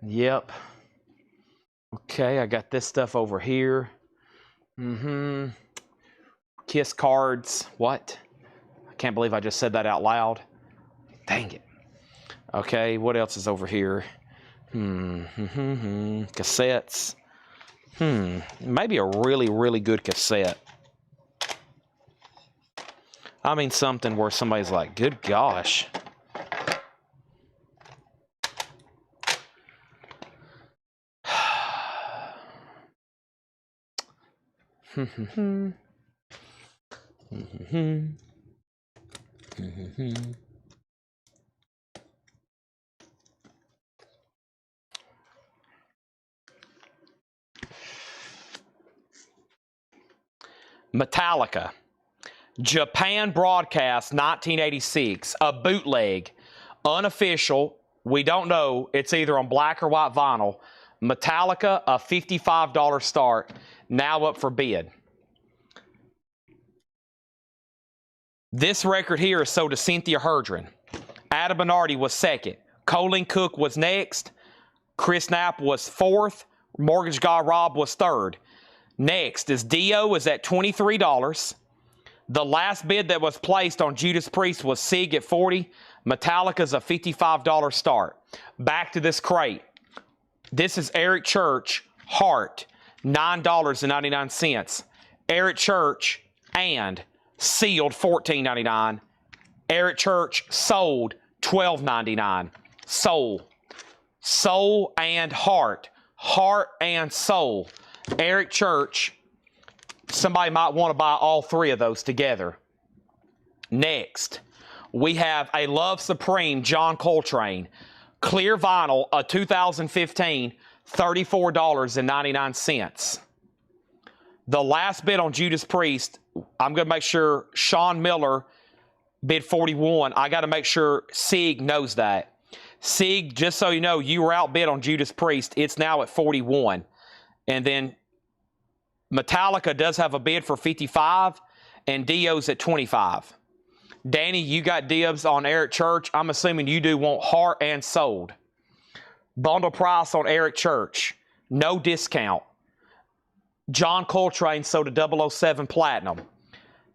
Yep. Okay, I got this stuff over here. Kiss cards. What? I can't believe I just said that out loud. Dang it. Okay, what else is over here? Cassettes. Maybe a really, really good cassette. I mean something where somebody's like, good gosh. Metallica. Japan broadcast 1986. A bootleg. Unofficial. We don't know. It's either on black or white vinyl. Metallica, a $55 start. Now up for bid. This record here is sold to Cynthia Herdron. Adam Bernardi was second. Colleen Cook was next. Chris Knapp was fourth. Mortgage Guy Rob was third. Next is Dio is at $23. The last bid that was placed on Judas Priest was Sig at $40. Metallica's a $55 start. Back to this crate. This is Eric Church, Heart, $9.99. Eric Church and sealed, $14.99. Eric Church sold, $12.99. Soul and Heart. Heart and Soul. Eric Church. Somebody might want to buy all three of those together. Next, we have a Love Supreme John Coltrane. Clear vinyl, a 2015, $34.99. The last bid on Judas Priest, I'm going to make sure Sean Miller bid 41. I got to make sure Sig knows that. Sig, just so you know, you were outbid on Judas Priest. It's now at 41. And then Metallica does have a bid for 55, and Dio's at 25. Danny, you got dibs on Eric Church. I'm assuming you do want Heart and Sold. Bundle price on Eric Church. No discount. John Coltrane sold a 007 Platinum.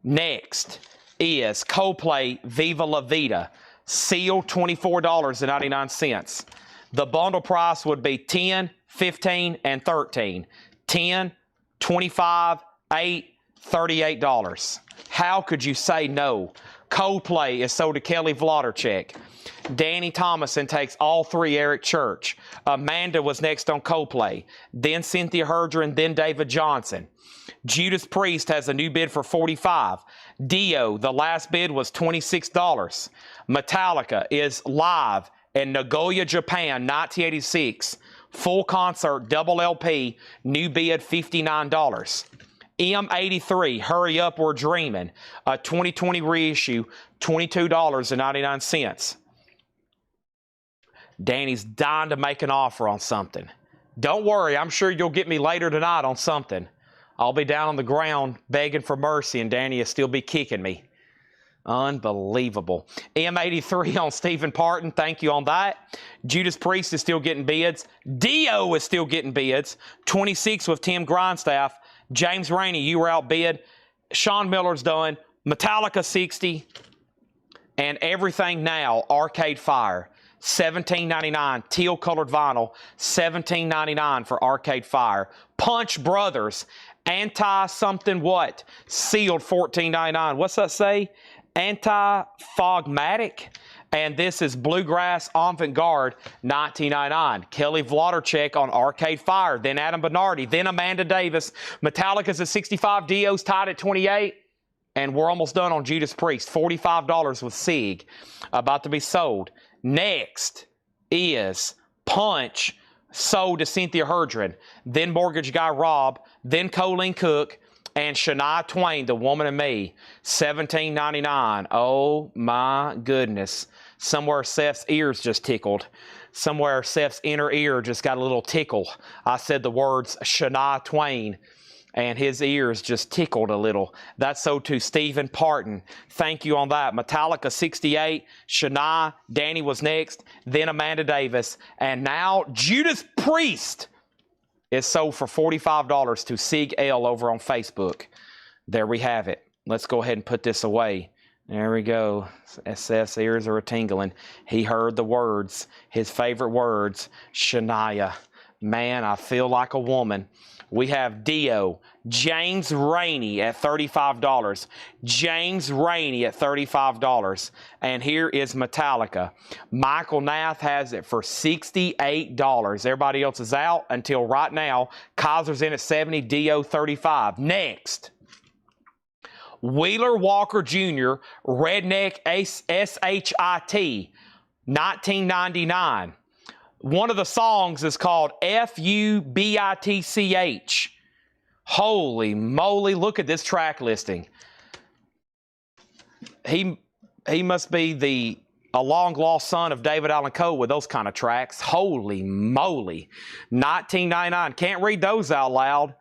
Next is Coldplay Viva La Vida. Sealed, $24.99. The bundle price would be 10, 15, and 13. 10, 25, 8, $38. How could you say no? Coldplay is sold to Kelly Vlodarchek. Danny Thomason takes all 3 Eric Church. Amanda was next on Coldplay. Then Cynthia Herdron, then David Johnson. Judas Priest has a new bid for $45. Dio, the last bid was $26. Metallica is live in Nagoya, Japan, 1986. Full concert, double LP, new bid $59. M83, Hurry Up, We're Dreaming, a 2020 reissue, $22.99. Danny's dying to make an offer on something. Don't worry, I'm sure you'll get me later tonight on something. I'll be down on the ground begging for mercy, and Danny will still be kicking me. Unbelievable. M83 on Stephen Parton. Thank you on that. Judas Priest is still getting bids. Dio is still getting bids. 26 with Tim Grindstaff. James Rainey, you were outbid. Sean Miller's done. Metallica 60. And Everything Now, Arcade Fire. $17.99. Teal colored vinyl. $17.99 for Arcade Fire. Punch Brothers. Anti-something what? Sealed $14.99. What's that say? Anti-Fogmatic. And this is Bluegrass Avant-Garde, $19.99. Kelly Vlodarchek on Arcade Fire. Then Adam Bernardi. Then Amanda Davis. Metallica's at 65. Dio's tied at 28. And we're almost done on Judas Priest. $45 with Sig. About to be sold. Next is Punch, sold to Cynthia Herdron. Then Mortgage Guy Rob. Then Colleen Cook. And Shania Twain, The Woman in Me, $17.99. Oh my goodness. Somewhere Seth's ears just tickled. Somewhere Seth's inner ear just got a little tickle. I said the words Shania Twain, and his ears just tickled a little. That's so to Stephen Parton. Thank you on that. Metallica 68, Shania, Danny was next, then Amanda Davis, and now Judas Priest is sold for $45 to Sig L over on Facebook. There we have it. Let's go ahead and put this away. There we go. Seth's ears are tingling. He heard the words, his favorite words, Shania. Man, I feel like a woman. We have Dio, James Rainey at $35. James Rainey at $35. And here is Metallica. Michael Nath has it for $68. Everybody else is out until right now. Kaiser's in at $70, Dio $35. Next, Wheeler Walker Jr., Redneck SHIT, $19.99. One of the songs is called FUBITCH. Holy moly, look at this track listing. He must be a long-lost son of David Allan Coe with those kind of tracks. Holy moly. $19.99. Can't read those out loud.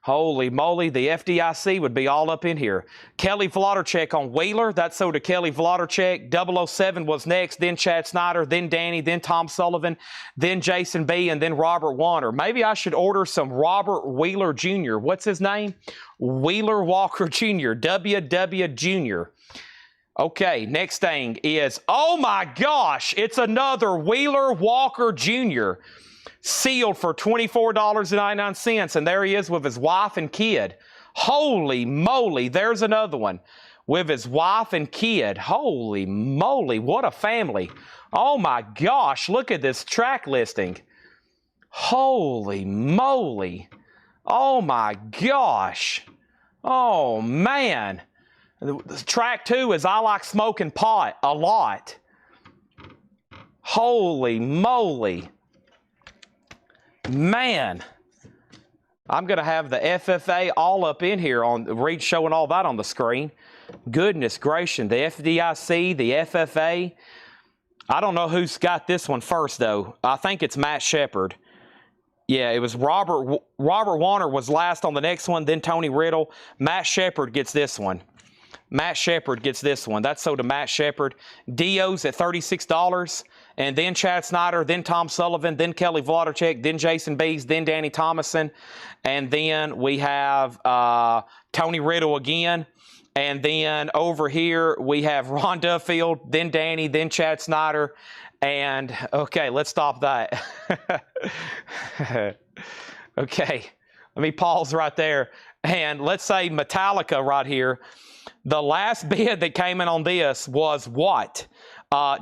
Holy moly, the FDIC would be all up in here. Kelly Vlodarchek on Wheeler. That's sold to Kelly Vlodarchek. 007 was next, then Chad Snyder, then Danny, then Tom Sullivan, then Jason B., and then Robert Warner. Maybe I should order some Robert Wheeler Jr. What's his name? Wheeler Walker Jr., WW Jr. Okay, next thing is, oh my gosh, it's another Wheeler Walker Jr., sealed for $24.99, and there he is with his wife and kid. Holy moly, there's another one with his wife and kid. Holy moly, what a family. Oh my gosh, look at this track listing. Holy moly. Oh my gosh. Oh man. Track 2 is I Like Smoking Pot a Lot. Holy moly. Man, I'm going to have the FFA all up in here on showing all that on the screen. Goodness gracious, the FDIC, the FFA. I don't know who's got this one first, though. I think it's Matt Shepard. Yeah, it was Robert Warner was last on the next one, then Tony Riddle. Matt Shepard gets this one. Matt Shepard gets this one. That's sold to Matt Shepard. Dio's at $36. And then Chad Snyder, then Tom Sullivan, then Kelly Vlodarchek, then Jason Bees, then Danny Thomason. And then we have Tony Riddle again. And then over here we have Ron Duffield, then Danny, then Chad Snyder. And, okay, let's stop that. Okay, Let me pause right there. And let's say Metallica right here. The last bid that came in on this was what?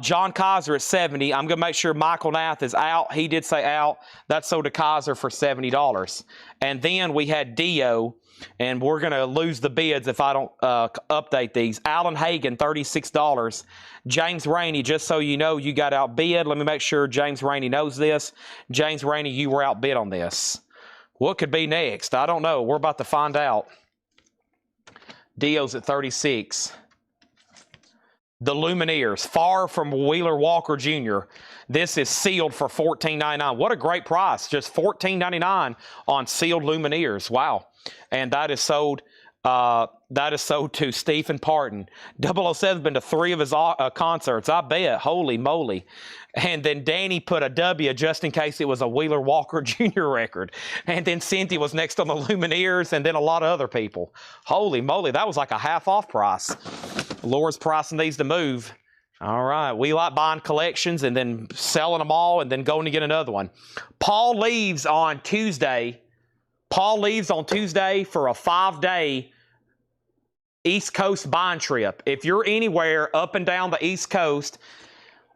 John Kaiser at 70. I'm going to make sure Michael Nath is out. He did say out. That's sold to Kaiser for $70. And then we had Dio, and we're going to lose the bids if I don't update these. Alan Hagen, $36. James Rainey, just so you know, you got outbid. Let me make sure James Rainey knows this. James Rainey, you were outbid on this. What could be next? I don't know. We're about to find out. Dio's at 36. The Lumineers, far from Wheeler Walker Jr. This is sealed for $14.99. What a great price. Just $14.99 on sealed Lumineers. Wow. And that is sold to Stephen Parton. 007's been to 3 of his concerts. I bet. Holy moly. And then Danny put a W just in case it was a Wheeler Walker Jr. record. And then Cynthia was next on the Lumineers, and then a lot of other people. Holy moly, that was like a half-off price. Laura's pricing these to move. All right, we like buying collections and then selling them all and then going to get another one. Paul leaves on Tuesday. Paul leaves on Tuesday for a 5-day East Coast buying trip. If you're anywhere up and down the East Coast,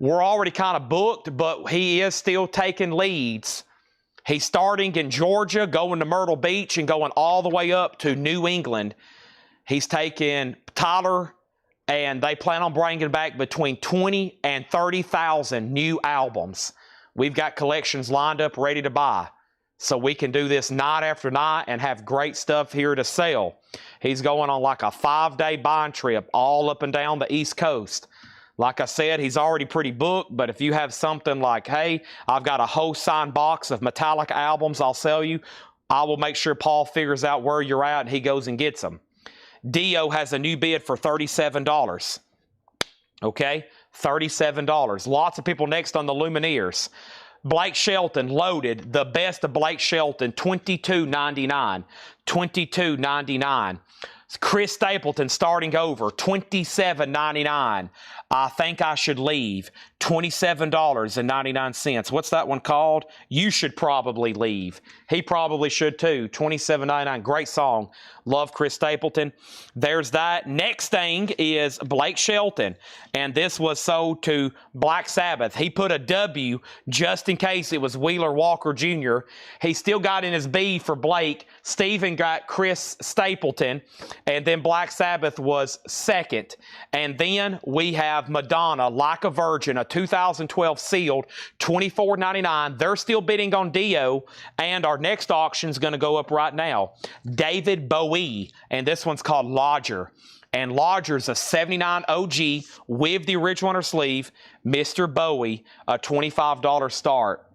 we're already kind of booked, but he is still taking leads. He's starting in Georgia, going to Myrtle Beach, and going all the way up to New England. He's taking Tyler, and they plan on bringing back between 20 and 30,000 new albums. We've got collections lined up, ready to buy. So we can do this night after night and have great stuff here to sell. He's going on like a 5-day buying trip all up and down the East Coast. Like I said, he's already pretty booked, but if you have something like, hey, I've got a whole signed box of Metallica albums I'll sell you, I will make sure Paul figures out where you're at and he goes and gets them. Dio has a new bid for $37. Okay, $37. Lots of people next on the Lumineers. Blake Shelton, loaded, the best of Blake Shelton, $22.99. $22.99. Chris Stapleton starting over, $27.99. I Think I Should Leave, $27.99. What's that one called? You Should Probably Leave. He probably should too, $27.99. Great song. Love Chris Stapleton. There's that. Next thing is Blake Shelton, and this was sold to Black Sabbath. He put a W just in case it was Wheeler Walker Jr. He still got in his B for Blake. Stephen got Chris Stapleton, and then Black Sabbath was second. And then we have Madonna, Like a Virgin, a 2012 sealed, $24.99. They're still bidding on Dio, and our next auction is going to go up right now. David Bowie, and this one's called Lodger. And Lodger's a 79 OG with the original on her sleeve. Mr. Bowie, a $25 start.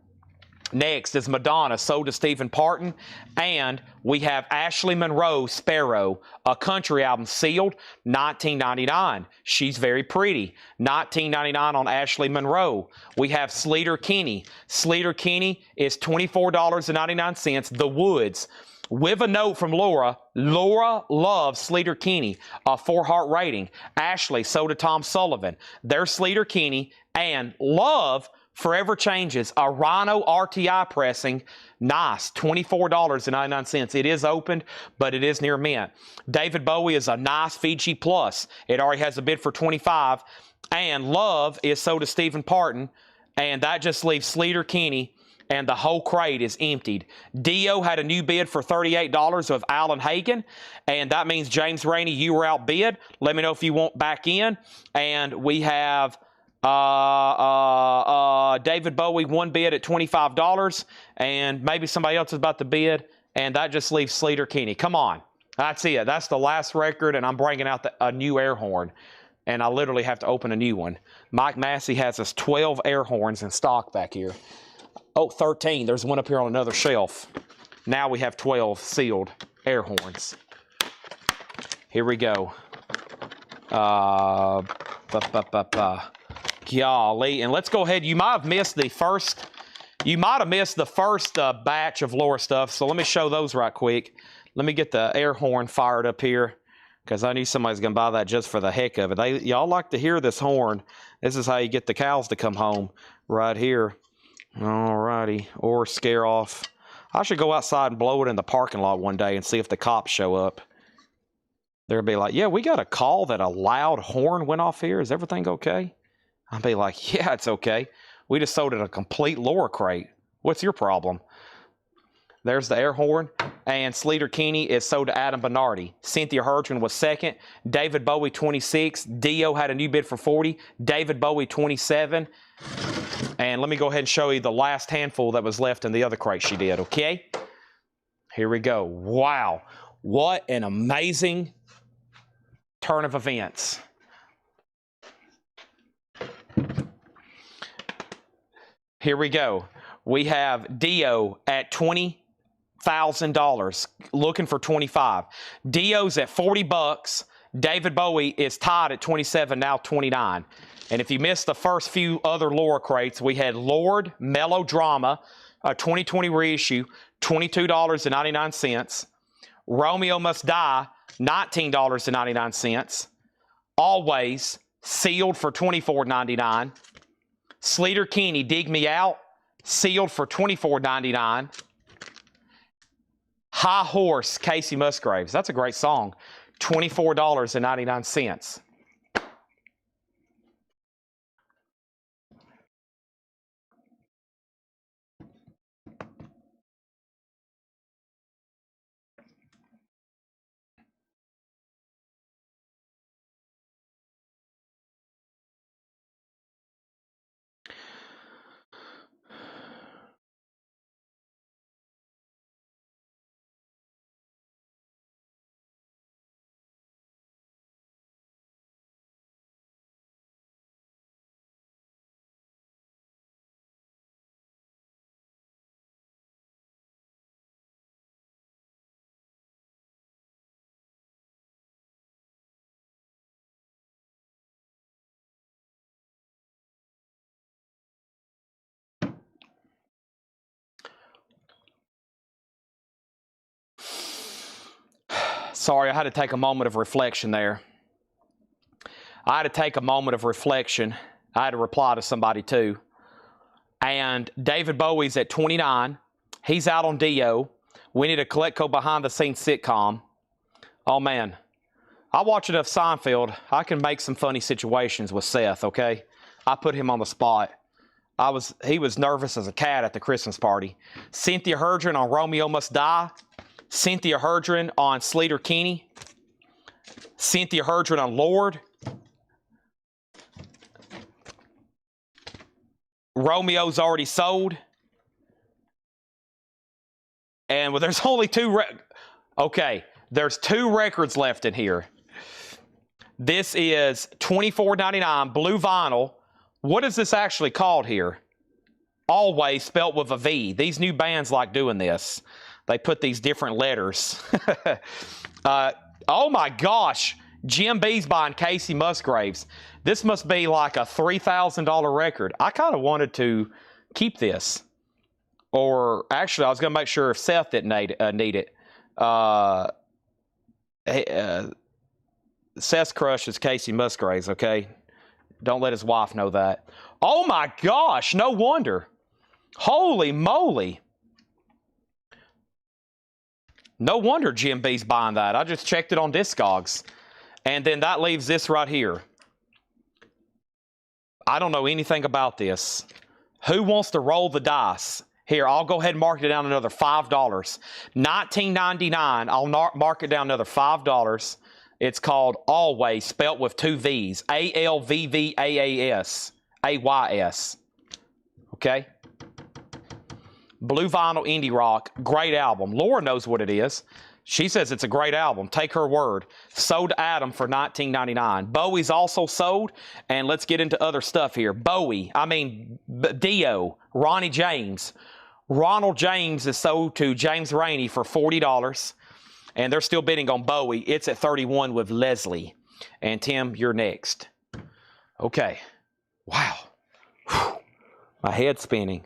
Next is Madonna, sold to Stephen Parton. And we have Ashley Monroe, Sparrow, a country album, sealed, $19.99. She's very pretty. $19.99 on Ashley Monroe. We have Sleater Kinney. Sleater Kinney is $24.99. The Woods. With a note from Laura. Laura loves Sleater Kinney, a 4-heart rating. Ashley, sold to Tom Sullivan. There's Sleater Kinney. And Love Forever Changes, a Rhino RTI pressing, nice, $24.99. It is opened, but it is near mint. David Bowie is a nice Fiji Plus. It already has a bid for $25. And Love is sold to Stephen Parton, and that just leaves Sleater Kinney, and the whole crate is emptied. Dio had a new bid for $38 of Alan Hagen, and that means James Rainey, you were outbid. Let me know if you want back in. And we have David Bowie, one bid at $25, and maybe somebody else is about to bid, and that just leaves Sleater Kinney. Come on. That's it. That's the last record, and I'm bringing out a new air horn, and I literally have to open a new one. Mike Massey has us 12 air horns in stock back here. Oh, 13. There's one up here on another shelf. Now we have 12 air horns. Here we go. Golly, and let's go ahead. You might have missed the first. Batch of Laura stuff. So let me show those right quick. Let me get the air horn fired up here, because I knew somebody's gonna buy that just for the heck of it. Y'all like to hear this horn. This is how you get the cows to come home, right here. All righty, or scare off. I should go outside and blow it in the parking lot one day and see if the cops show up. They'll be like, yeah, we got a call that a loud horn went off here. Is everything okay? I'll be like, yeah, it's okay. We just sold it a complete lower crate. What's your problem? There's the air horn. And Sleater Kinney is sold to Adam Bernardi. Cynthia Herdron was second. David Bowie, 26. Dio had a new bid for 40. David Bowie, 27. And let me go ahead and show you the last handful that was left in the other crate she did, okay? Here we go. Wow. What an amazing turn of events. Here we go. We have Dio at $20,000, looking for 25. Dio's at 40 bucks. David Bowie is tied at 27, now 29. And if you missed the first few other lower crates, we had Lord Melodrama, a 2020 reissue, $22.99. Romeo Must Die, $19.99. Always, sealed for $24.99. Sleater Kinney, Dig Me Out, sealed for $24.99. High Horse, Casey Musgraves. That's a great song. $24.99. Sorry, I had to take a moment of reflection there. I had to take a moment of reflection. I had to reply to somebody too. And David Bowie's at 29. He's out on Dio. We need a Colecco behind-the-scenes sitcom. Oh, man. I watch enough Seinfeld. I can make some funny situations with Seth, okay? I put him on the spot. He was nervous as a cat at the Christmas party. Cynthia Herdron on Romeo Must Die. Cynthia Herdron on Sleater Kinney. Cynthia Herdron on Lord. Romeo's already sold. And well, there's only there's two records left in here. This is $24.99 blue vinyl. What is this actually called here? Always spelt with a V. These new bands like doing this. They put these different letters. Oh my gosh. Jim B's buying Casey Musgraves. This must be like a $3,000 record. I kind of wanted to keep this. Or actually, I was going to make sure if Seth didn't need it. Seth's crush is Casey Musgraves, okay? Don't let his wife know that. Oh my gosh, no wonder. Holy moly. No wonder Jim B's buying that. I just checked it on Discogs. And then that leaves this right here. I don't know anything about this. Who wants to roll the dice? Here, I'll go ahead and mark it down another $5. $19.99. I'll mark it down another $5. It's called Always, spelt with two V's. Alvvaas. AYS. Okay? Blue vinyl indie rock. Great album. Laura knows what it is. She says it's a great album. Take her word. Sold to Adam for $19.99. Bowie's also sold. And let's get into other stuff here. Dio. Ronnie James. Ronald James is sold to James Rainey for $40. And they're still bidding on Bowie. It's at $31 with Leslie. And Tim, you're next. Okay. Wow. Whew. My head's spinning.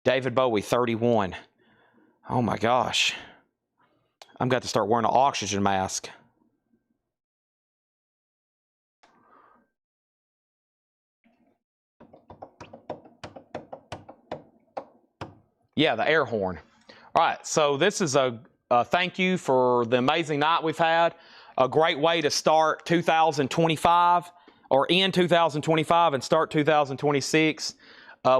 David Bowie, 31. Oh my gosh. I'm got to start wearing an oxygen mask. Yeah, the air horn. All right, so this is a thank you for the amazing night we've had. A great way to start 2025 or end 2025 and start 2026.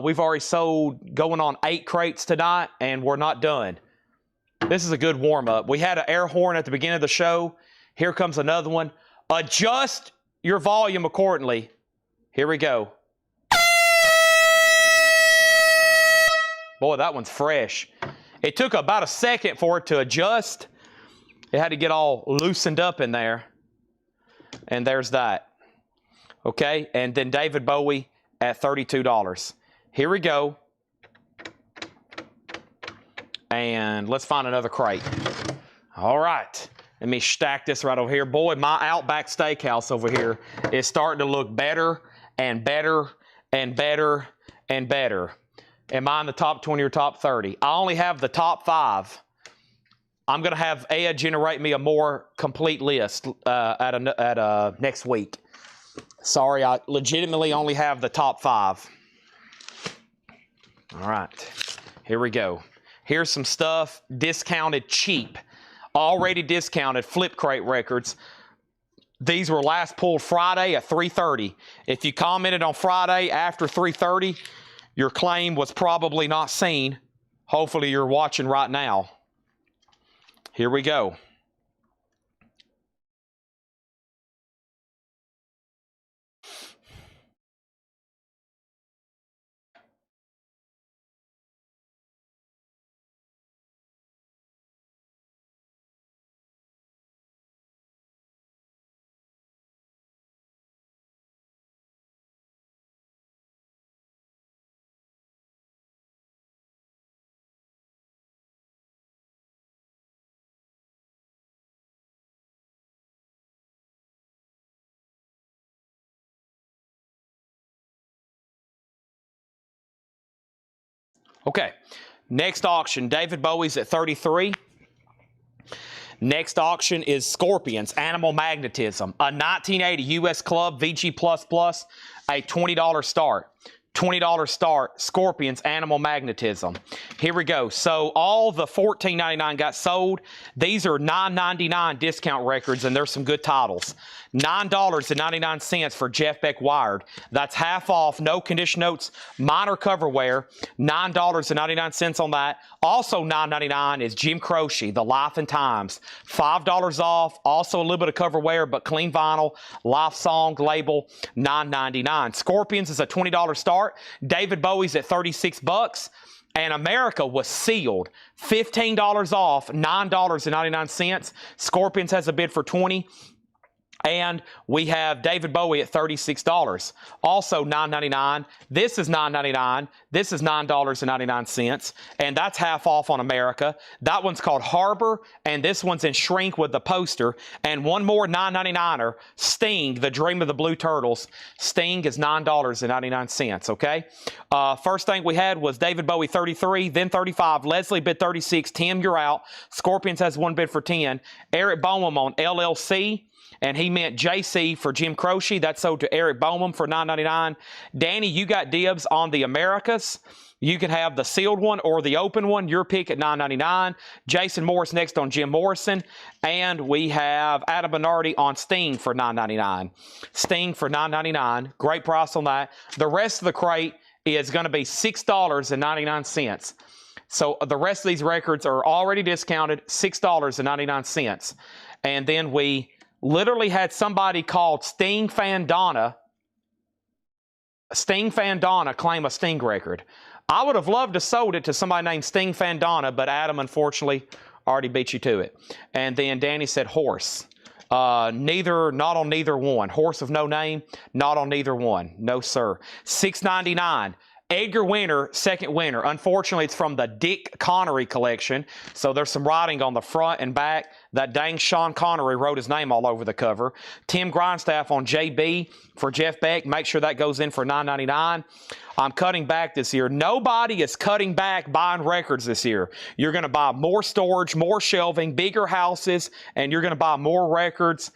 We've already sold going on 8 crates tonight, and we're not done. This is a good warm-up. We had an air horn at the beginning of the show. Here comes another one. Adjust your volume accordingly. Here we go. Boy, that one's fresh. It took about a second for it to adjust. It had to get all loosened up in there. And there's that. Okay, and then David Bowie at $32. Here we go. And let's find another crate. All right. Let me stack this right over here. Boy, my Outback Steakhouse over here is starting to look better and better and better and better. Am I in the top 20 or top 30? I only have the top 5. I'm going to have Ed generate me a more complete list at next week. Sorry, I legitimately only have the top 5. All right, here we go. Here's some stuff discounted cheap. Already discounted flip crate records. These were last pulled Friday at 3:30. If you commented on Friday after 3:30, your claim was probably not seen. Hopefully you're watching right now. Here we go. Okay, next auction, David Bowie's at 33. Next auction is Scorpions, Animal Magnetism, a 1980 US Club VG++, a $20 start. $20 start, Scorpions, Animal Magnetism. Here we go. So all the $14.99 got sold. These are $9.99 discount records, and there's some good titles. $9.99 for Jeff Beck Wired. That's half off, no condition notes, minor cover wear. $9.99 on that. Also $9.99 is Jim Croce, The Life and Times. $5 off, also a little bit of cover wear, but clean vinyl, life song label, $9.99. Scorpions is a $20 start. David Bowie's at $36. And America was sealed. $15 off, $9.99. Scorpions has a bid for $20. And we have David Bowie at $36. Also $9.99. This is $9.99. This is $9.99. And that's half off on America. That one's called Harbor. And this one's in shrink with the poster. And one more $9.99er. Sting, The Dream of the Blue Turtles. Sting is $9.99. Okay? First thing we had was David Bowie 33, then 35. Leslie bid 36. Tim, you're out. Scorpions has one bid for 10. Eric Boehm on LLC. And he meant JC for Jim Croce. That sold to Eric Bowman for $9.99. Danny, you got dibs on the Americas. You can have the sealed one or the open one. Your pick at $9.99. Jason Morris next on Jim Morrison. And we have Adam Bernardi on Sting for $9.99. Sting for $9.99. Great price on that. The rest of the crate is going to be $6.99. So the rest of these records are already discounted, $6.99. And then we literally had somebody called Sting Fan Donna claim a Sting record. I would have loved to sold it to somebody named Sting Fan Donna, but Adam unfortunately already beat you to it. And then Danny said horse. Not on neither one. Horse of no name, not on neither one. No, sir. $6.99. Edgar Winter, second winner. Unfortunately, it's from the Dick Connery collection, so there's some writing on the front and back. That dang Sean Connery wrote his name all over the cover. Tim Grindstaff on JB for Jeff Beck. Make sure that goes in for $9.99. I'm cutting back this year. Nobody is cutting back buying records this year. You're going to buy more storage, more shelving, bigger houses, and you're going to buy more records.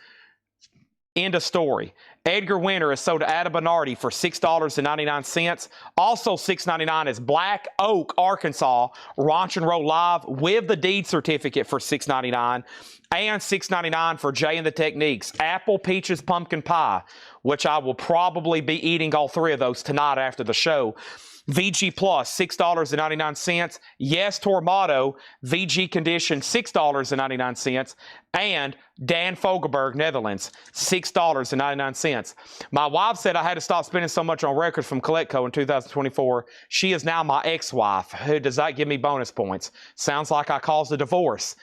End of story. Edgar Winter is sold to Adam Bernardi for $6.99. Also $6.99 is Black Oak, Arkansas, Ranch and Roll Live with the deed certificate for $6.99. And $6.99 for Jay and the Techniques. Apple, peaches, pumpkin pie, which I will probably be eating all three of those tonight after the show. VG Plus, $6.99. Yes Tormato, VG Condition, $6.99. And Dan Fogelberg, Netherlands, $6.99. My wife said I had to stop spending so much on records from Collectco in 2024. She is now my ex-wife. Does that give me bonus points? Sounds like I caused a divorce.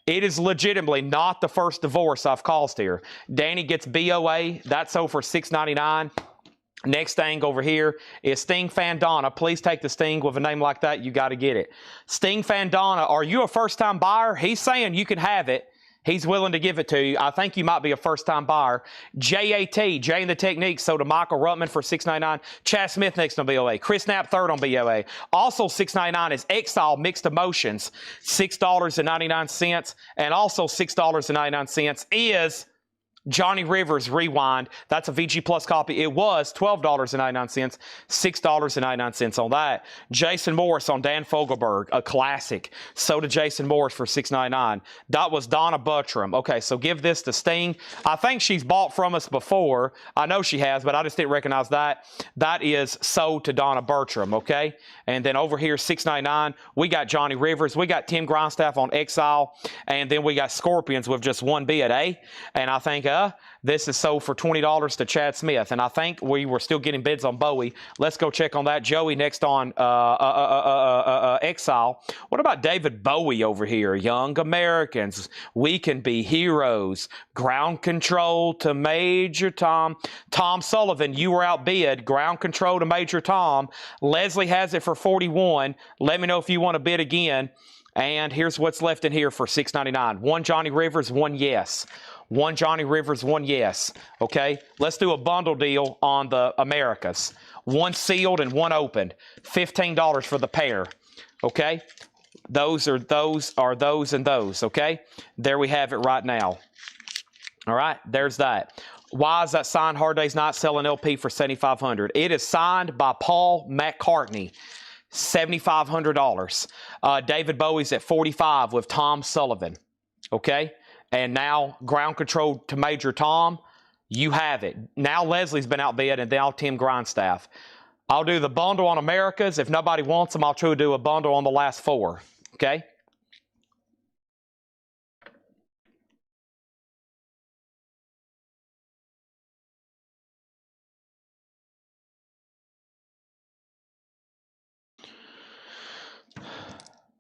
It is legitimately not the first divorce I've caused here. Danny gets BOA. That's over for $6.99. Next thing over here is Sting Fandana. Please take the Sting with a name like that. You got to get it. Sting Fandana, are you a first-time buyer? He's saying you can have it. He's willing to give it to you. I think you might be a first-time buyer. JAT, Jay and the Techniques, sold to Michael Ruttman for $6.99. Chad Smith next on BOA. Chris Knapp third on BOA. Also $6.99 is Exile Mixed Emotions, $6.99. And also $6.99 is Johnny Rivers Rewind. That's a VG Plus copy. It was $12.99, $6.99 on that. Jason Morris on Dan Fogelberg, a classic. So did Jason Morris for $6.99. That was Donna Buttram. Okay, so give this to Sting. I think she's bought from us before. I know she has, but I just didn't recognize that. That is sold to Donna Bertram, okay? And then over here, $6.99, we got Johnny Rivers. We got Tim Grindstaff on Exile. And then we got Scorpions with just one bid, eh? And I think this is sold for $20 to Chad Smith. And I think we were still getting bids on Bowie. Let's go check on that. Joey next on Exile. What about David Bowie over here? Young Americans, We Can Be Heroes. Ground Control to Major Tom. Tom Sullivan, you were outbid. Ground Control to Major Tom. Leslie has it for $41. Let me know if you want to bid again. And here's what's left in here for $6.99. One Johnny Rivers, one yes. One Johnny Rivers, one yes. Okay, let's do a bundle deal on the Americas. One sealed and one opened. $15 for the pair. Okay, those and those. Okay, there we have it right now. All right, there's that. Why is that signed Hard Day's Night selling LP for $7,500? It is signed by Paul McCartney. $7,500. David Bowie's at $45 with Tom Sullivan. Okay. And now Ground Control to Major Tom, you have it. Now Leslie's been outbid, and now Tim Grindstaff. I'll do the bundle on Americas. If nobody wants them, I'll try to do a bundle on the last four. Okay?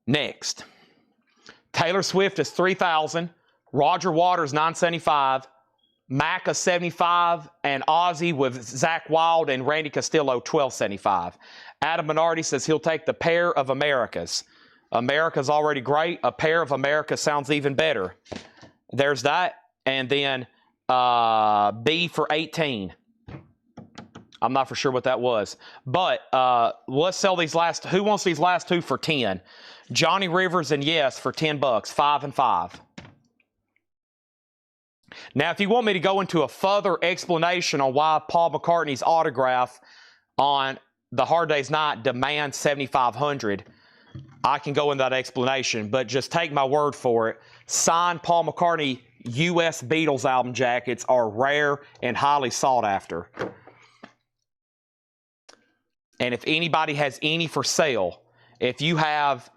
Next. Taylor Swift is $3,000. Roger Waters, $975, Mac a $75, and Ozzy with Zach Wilde and Randy Castillo, $1275. Adam Bernardi says he'll take the pair of Americas. America's already great. A pair of Americas sounds even better. There's that. And then B for 18. I'm not for sure what that was. But let's sell these last. Who wants these last two for 10? Johnny Rivers and Yes for $10, 5 and 5. Now, if you want me to go into a further explanation on why Paul McCartney's autograph on the Hard Day's Night demands $7,500, I can go into that explanation, but just take my word for it. Signed Paul McCartney U.S. Beatles album jackets are rare and highly sought after. And if anybody has any for sale, if you have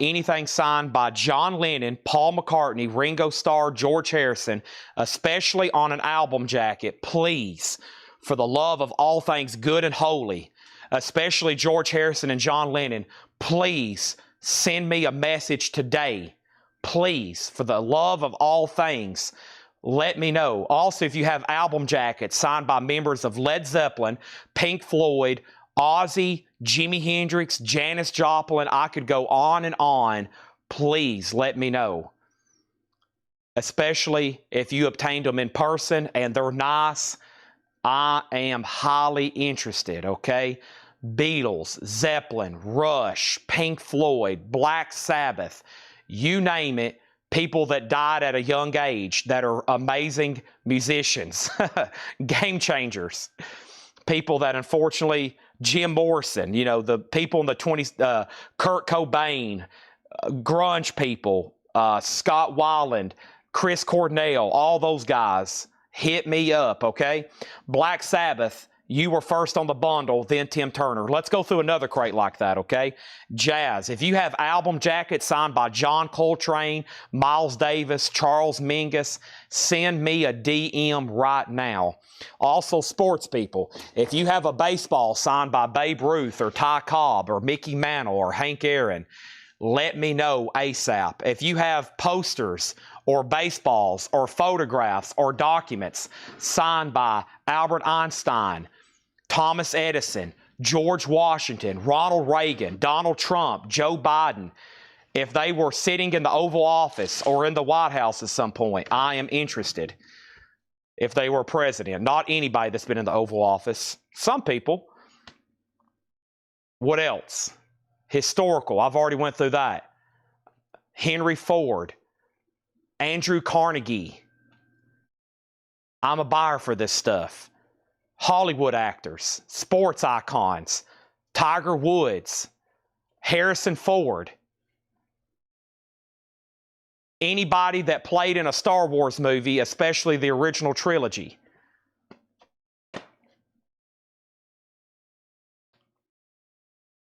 anything signed by John Lennon, Paul McCartney, Ringo Starr, George Harrison, especially on an album jacket, please, for the love of all things good and holy, especially George Harrison and John Lennon, please send me a message today. Please, for the love of all things, let me know. Also, if you have album jackets signed by members of Led Zeppelin, Pink Floyd, Ozzy, Jimi Hendrix, Janis Joplin, I could go on and on. Please let me know. Especially if you obtained them in person and they're nice. I am highly interested, okay? Beatles, Zeppelin, Rush, Pink Floyd, Black Sabbath, you name it. people that died at a young age that are amazing musicians, game changers, people that unfortunately, Jim Morrison, you know, the people in the 20s, Kurt Cobain, grunge people, Scott Weiland, Chris Cornell, all those guys, hit me up, okay? Black Sabbath, you were first on the bundle, then Tim Turner. Let's go through another crate like that, okay? Jazz. If you have album jackets signed by John Coltrane, Miles Davis, Charles Mingus, send me a DM right now. Also, sports people. If you have a baseball signed by Babe Ruth or Ty Cobb or Mickey Mantle or Hank Aaron, let me know ASAP. If you have posters or baseballs or photographs or documents signed by Albert Einstein, Thomas Edison, George Washington, Ronald Reagan, Donald Trump, Joe Biden, if they were sitting in the Oval Office or in the White House at some point, I am interested. If they were president, not anybody that's been in the Oval Office, some people. What else? Historical, I've already went through that. Henry Ford, Andrew Carnegie. I'm a buyer for this stuff. Hollywood actors, sports icons, Tiger Woods, Harrison Ford. Anybody that played in a Star Wars movie, especially the original trilogy.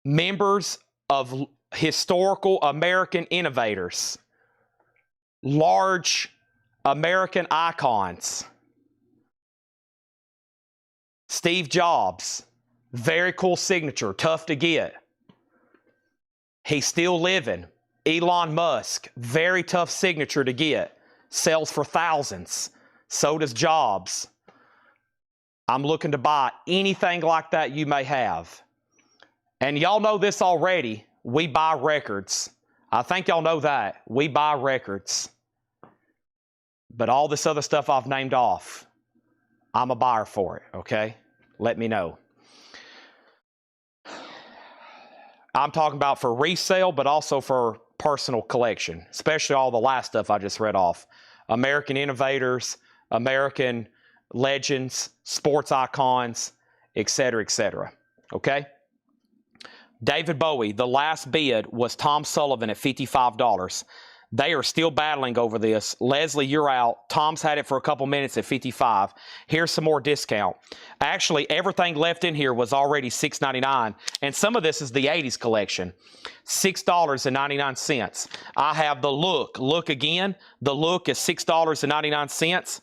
Members of historical American innovators. Large American icons. Steve Jobs, very cool signature, tough to get. He's still living. Elon Musk, very tough signature to get. Sells for thousands. So does Jobs. I'm looking to buy anything like that you may have. And y'all know this already. We buy records. I think y'all know that. We buy records. But all this other stuff I've named off, I'm a buyer for it, okay? Let me know. I'm talking about for resale, but also for personal collection, especially all the last stuff I just read off. American innovators, American legends, sports icons, etc., okay? David Bowie, the last bid was Tom Sullivan at $55. They are still battling over this. Leslie, you're out. Tom's had it for a couple minutes at $55. Here's some more discount. Actually, everything left in here was already $6.99, and some of this is the 80s collection. $6.99. I have the Look. Look again. The Look is $6.99.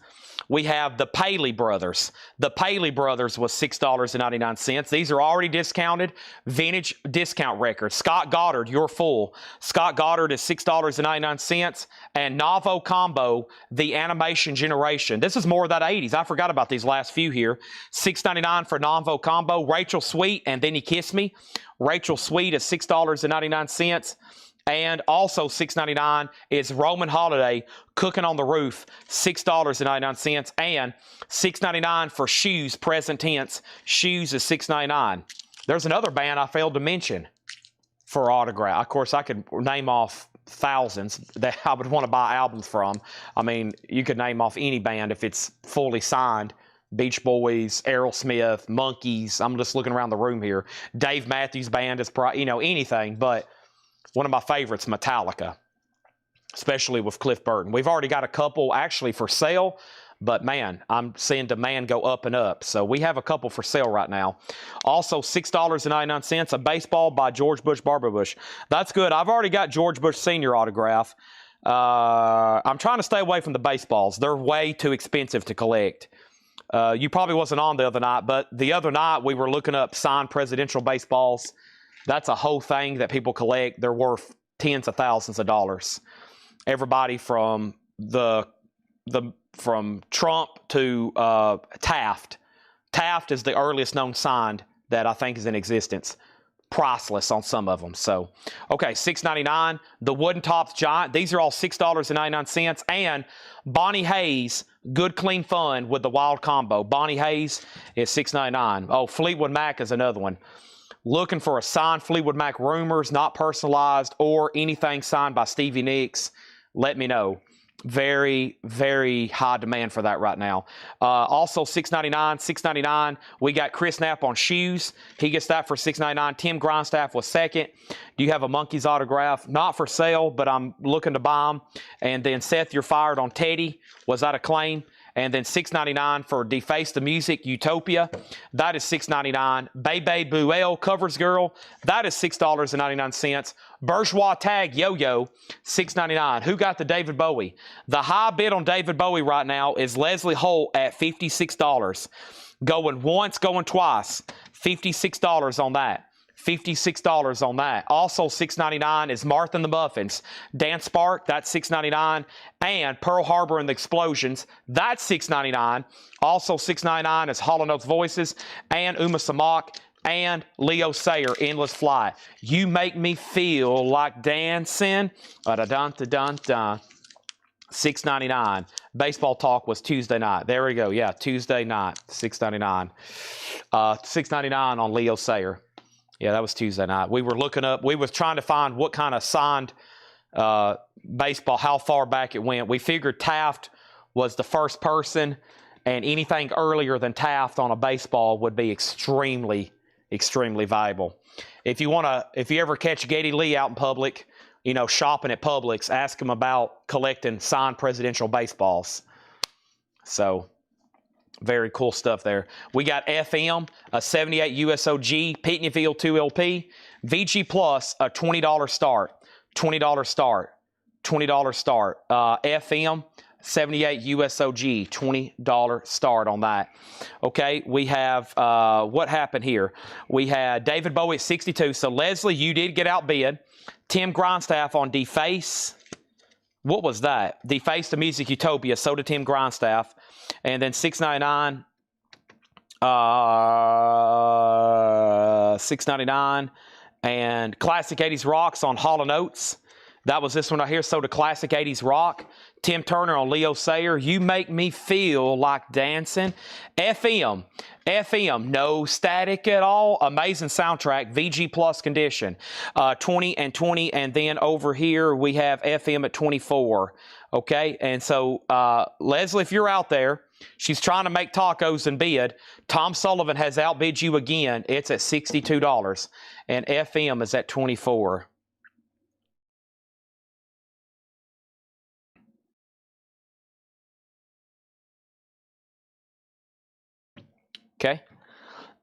We have the Paley Brothers. The Paley Brothers was $6.99. These are already discounted. Vintage discount records. Scott Goddard, You're Full. Scott Goddard is $6.99. And Navo Combo, The Animation Generation. This is more of that 80s. I forgot about these last few here. $6.99 for Navo Combo. Rachel Sweet, And Then He Kissed Me. Rachel Sweet is $6.99. And also $6.99 is Roman Holiday, Cooking on the Roof, $6.99. And $6.99 for Shoes, present tense. Shoes is $6.99. There's another band I failed to mention for autograph. Of course, I could name off thousands that I would want to buy albums from. I mean, you could name off any band if it's fully signed. Beach Boys, Aerosmith, Monkees. I'm just looking around the room here. Dave Matthews Band is probably, anything, but one of my favorites, Metallica, especially with Cliff Burton. We've already got a couple actually for sale, but man, I'm seeing demand go up and up. So we have a couple for sale right now. Also, $6.99, a baseball by George Bush Barbara Bush. That's good. I've already got George Bush Sr. autograph. I'm trying to stay away from the baseballs. They're way too expensive to collect. You probably wasn't on the other night, but the other night we were looking up signed presidential baseballs. That's a whole thing that people collect. They're worth tens of thousands of dollars. Everybody from from Trump to Taft. Taft is the earliest known signed that I think is in existence. Priceless on some of them. So, okay, $6.99. The Wooden Tops Giant. These are all $6.99. And Bonnie Hayes, Good Clean Fun with the Wild Combo. Bonnie Hayes is $6.99. Oh, Fleetwood Mac is another one. Looking for a signed Fleetwood Mac Rumors, not personalized, or anything signed by Stevie Nicks. let me know. Very, very high demand for that right now. Also, $6.99. We got Chris Knapp on shoes. He gets that for $6.99. Tim Grindstaff was second. Do you have a Monkey's autograph? Not for sale, but I'm looking to buy them. And then Seth, you're fired on Teddy. Was that a claim? And then $6.99 for Deface the Music, Utopia. That is $6.99. Bebe Buell, Covers Girl. That is $6.99. Bourgeois Tag Yo-Yo, $6.99. Who got the David Bowie? The high bid on David Bowie right now is Leslie Holt at $56. Going once, going twice. $56 on that. $56 on that. Also $6.99 is Martha and the Muffins. Dan Spark, that's $6.99. And Pearl Harbor and the Explosions, that's $6.99. Also $6.99 is Hall & Oates Voices and Uma Samak and Leo Sayer, Endless Fly. You Make Me Feel Like Dancing. Da-da-dun-da-dun-dun. $6.99. Baseball Talk was Tuesday night. There we go. Yeah, Tuesday night, $6.99. $6.99 on Leo Sayer. Yeah, that was Tuesday night. We were looking up, we was trying to find what kind of signed baseball, how far back it went. We figured Taft was the first person, and anything earlier than Taft on a baseball would be extremely, extremely valuable. If you ever catch Geddy Lee out in public, you know, shopping at Publix, ask him about collecting signed presidential baseballs. So, very cool stuff there. We got FM, a 78 USOG, Pitneyville 2LP, VG Plus, a $20 start. $20 start. $20 start. FM, 78 USOG, $20 start on that. Okay, we have, what happened here? We had David Bowie at 62. So, Leslie, you did get outbid. Tim Grindstaff on Deface. What was that? Deface the Music Utopia. So did Tim Grindstaff. And then $6.99. $6.99. And Classic 80s Rocks on Hall & Oates. That was this one right here. So did Classic 80s Rock. Tim Turner on Leo Sayer. You Make Me Feel Like Dancing. FM. FM. No static at all. Amazing soundtrack. VG Plus condition. 20 and 20. And then over here we have FM at 24. Okay. And so, Leslie, if you're out there, she's trying to make tacos and bid. Tom Sullivan has outbid you again. It's at $62. And FM is at 24. Okay.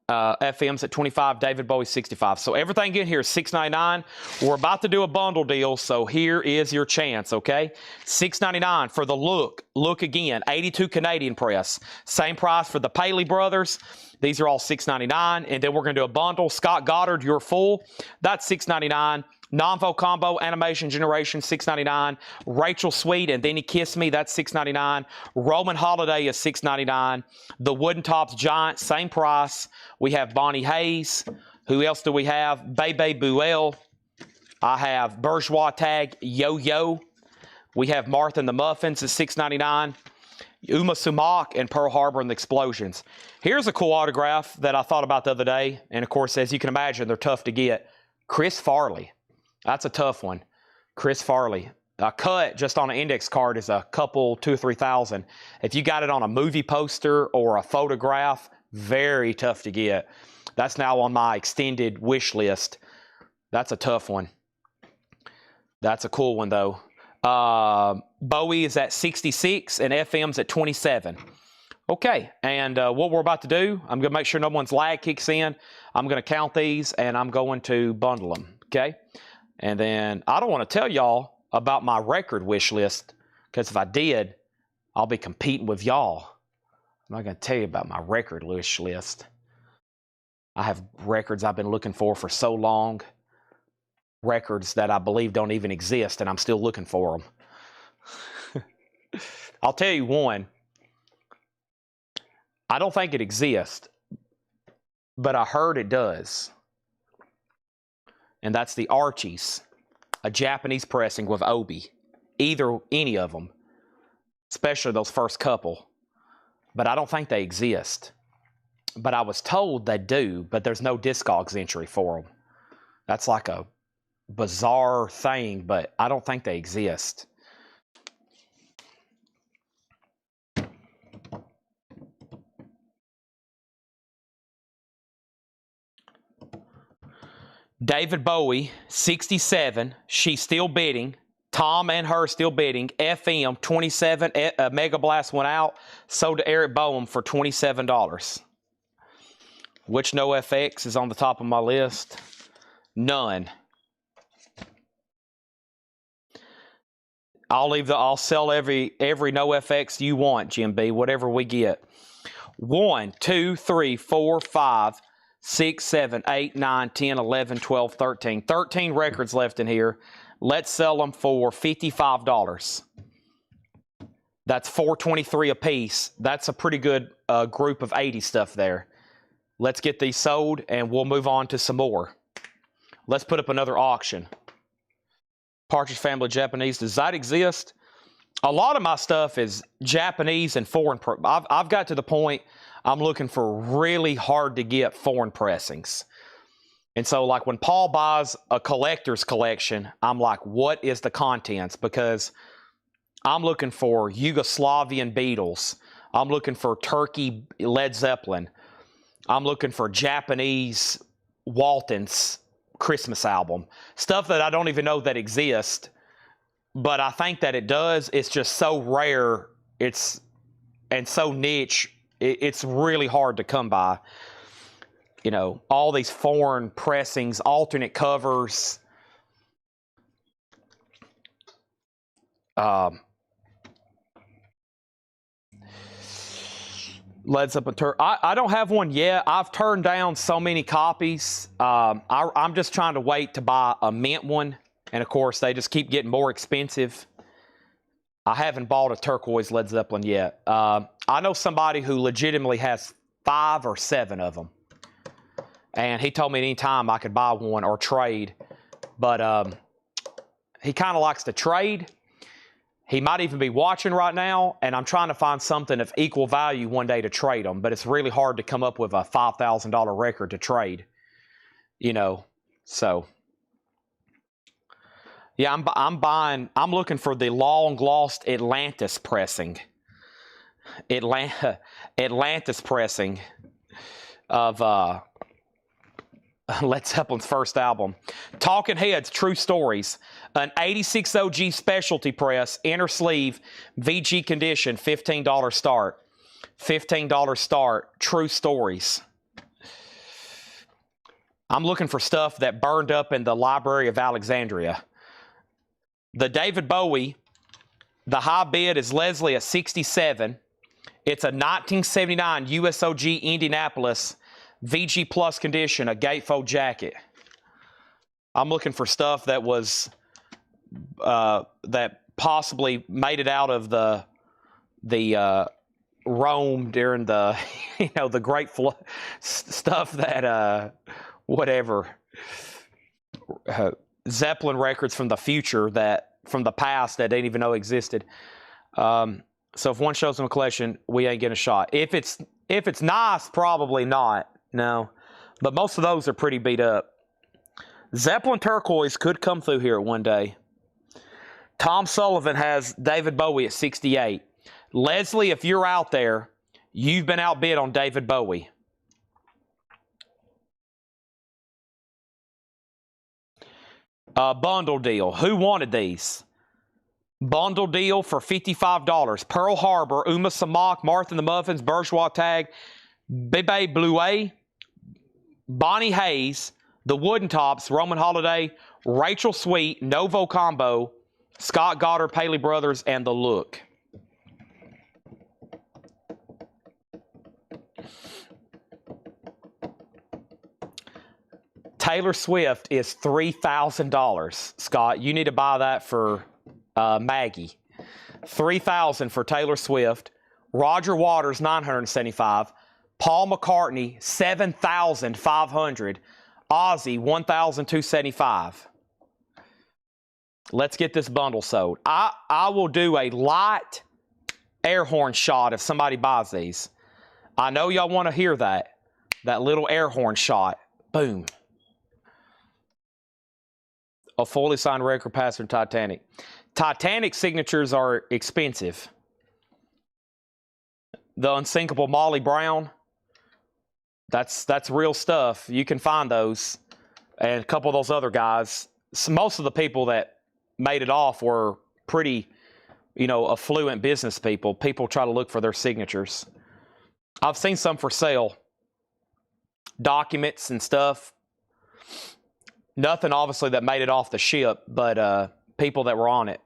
FM's at 25, David Bowie 65. So everything in here is $6.99. We're about to do a bundle deal, so here is your chance, okay? $6.99 for the Look again, 82 Canadian press. Same price for the Paley brothers. These are all $6.99. And then we're going to do a bundle. Scott Goddard, You're Full. That's $6.99. Nonvo Combo, Animation Generation, $6.99. Rachel Sweet and Then He Kissed Me, that's $6.99. Roman Holiday is $6.99. The Wooden Tops Giant, same price. We have Bonnie Hayes. Who else do we have? Bebe Buell. I have Bourgeois Tag Yo-Yo. We have Martha and the Muffins at $6.99. Uma Sumak and Pearl Harbor and the Explosions. Here's a cool autograph that I thought about the other day. And, of course, as you can imagine, they're tough to get. Chris Farley. That's a tough one. Chris Farley. A cut just on an index card is a couple, 2,000 or 3,000. If you got it on a movie poster or a photograph, very tough to get. That's now on my extended wish list. That's a tough one. That's a cool one, though. Bowie is at 66 and FM's at 27. Okay, and what we're about to do, I'm going to make sure no one's lag kicks in. I'm going to count these, and I'm going to bundle them, okay? And then I don't want to tell y'all about my record wish list, because if I did, I'll be competing with y'all. I'm not going to tell you about my record wish list. I have records I've been looking for so long. Records that I believe don't even exist, and I'm still looking for them. I'll tell you one. I don't think it exists, but I heard it does. And that's the Archies, a Japanese pressing with Obi. Any of them, especially those first couple. But I don't think they exist. But I was told they do, but there's no Discogs entry for them. That's like a bizarre thing, but I don't think they exist. David Bowie, 67. She's still bidding. Tom and her still bidding. FM 27. Mega Blast went out. Sold to Eric Boehm for $27. Which No FX is on the top of my list? None. I'll sell every No FX you want, Jim B. Whatever we get. 1, 2, 3, 4, 5, 6, 7, 8, 9, 10, 11, 12, 13. 13 records left in here. Let's sell them for $55. That's $423 a piece. That's a pretty good group of 80 stuff there. Let's get these sold, and we'll move on to some more. Let's put up another auction. Partridge Family Japanese. Does that exist? A lot of my stuff is Japanese and foreign. I've got to the point I'm looking for really hard to get foreign pressings. And so, like, when Paul buys a collector's collection, I'm like, what is the contents? Because I'm looking for Yugoslavian Beatles. I'm looking for Turkey Led Zeppelin. I'm looking for Japanese Walton's Christmas album. Stuff that I don't even know that exists, but I think that it does. It's just so rare. And so niche. It's really hard to come by. You know, all these foreign pressings, alternate covers. Led Zeppelin. I don't have one yet. I've turned down so many copies. I'm just trying to wait to buy a mint one. And, of course, they just keep getting more expensive. I haven't bought a turquoise Led Zeppelin yet. I know somebody who legitimately has 5 or 7 of them. And he told me any time I could buy one or trade. But he kind of likes to trade. He might even be watching right now. And I'm trying to find something of equal value one day to trade them. But it's really hard to come up with a $5,000 record to trade. You know, so... Yeah, I'm looking for the long-lost Atlantis pressing. Atlantis pressing of Led Zeppelin's first album. Talking Heads, True Stories. An 86 OG specialty press, inner sleeve, VG condition, $15 start. $15 start, True Stories. I'm looking for stuff that burned up in the Library of Alexandria. The David Bowie, the high bid is Leslie at 67. It's a 1979 USOG Indianapolis VG Plus condition, a gatefold jacket. I'm looking for stuff that was that possibly made it out of the Rome during the the Great Flood stuff that whatever. Zeppelin records from the future from the past that didn't even know existed. So if one shows them a collection, we ain't getting a shot. If it's nice, probably not. No, but most of those are pretty beat up. Zeppelin turquoise could come through here one day. Tom Sullivan has David Bowie at 68. Leslie, if you're out there, you've been outbid on David Bowie. Bundle deal. Who wanted these? Bundle deal for $55. Pearl Harbor, Uma Samak, Martha and the Muffins, Bourgeois Tag, Bebe Bluet, Bonnie Hayes, The Wooden Tops, Roman Holiday, Rachel Sweet, Novo Combo, Scott Goddard, Paley Brothers, and The Look. Taylor Swift is $3,000. Scott, you need to buy that for Maggie. $3,000 for Taylor Swift. Roger Waters, $975. Paul McCartney, $7,500. Ozzy, $1,275. Let's get this bundle sold. I will do a light air horn shot if somebody buys these. I know y'all want to hear that. That little air horn shot. Boom. A fully signed record passer in Titanic. Titanic signatures are expensive. The unsinkable Molly Brown. That's real stuff. You can find those. and a couple of those other guys. So most of the people that made it off were pretty, affluent business people. People try to look for their signatures. I've seen some for sale. Documents and stuff. Nothing, obviously, that made it off the ship, but people that were on it.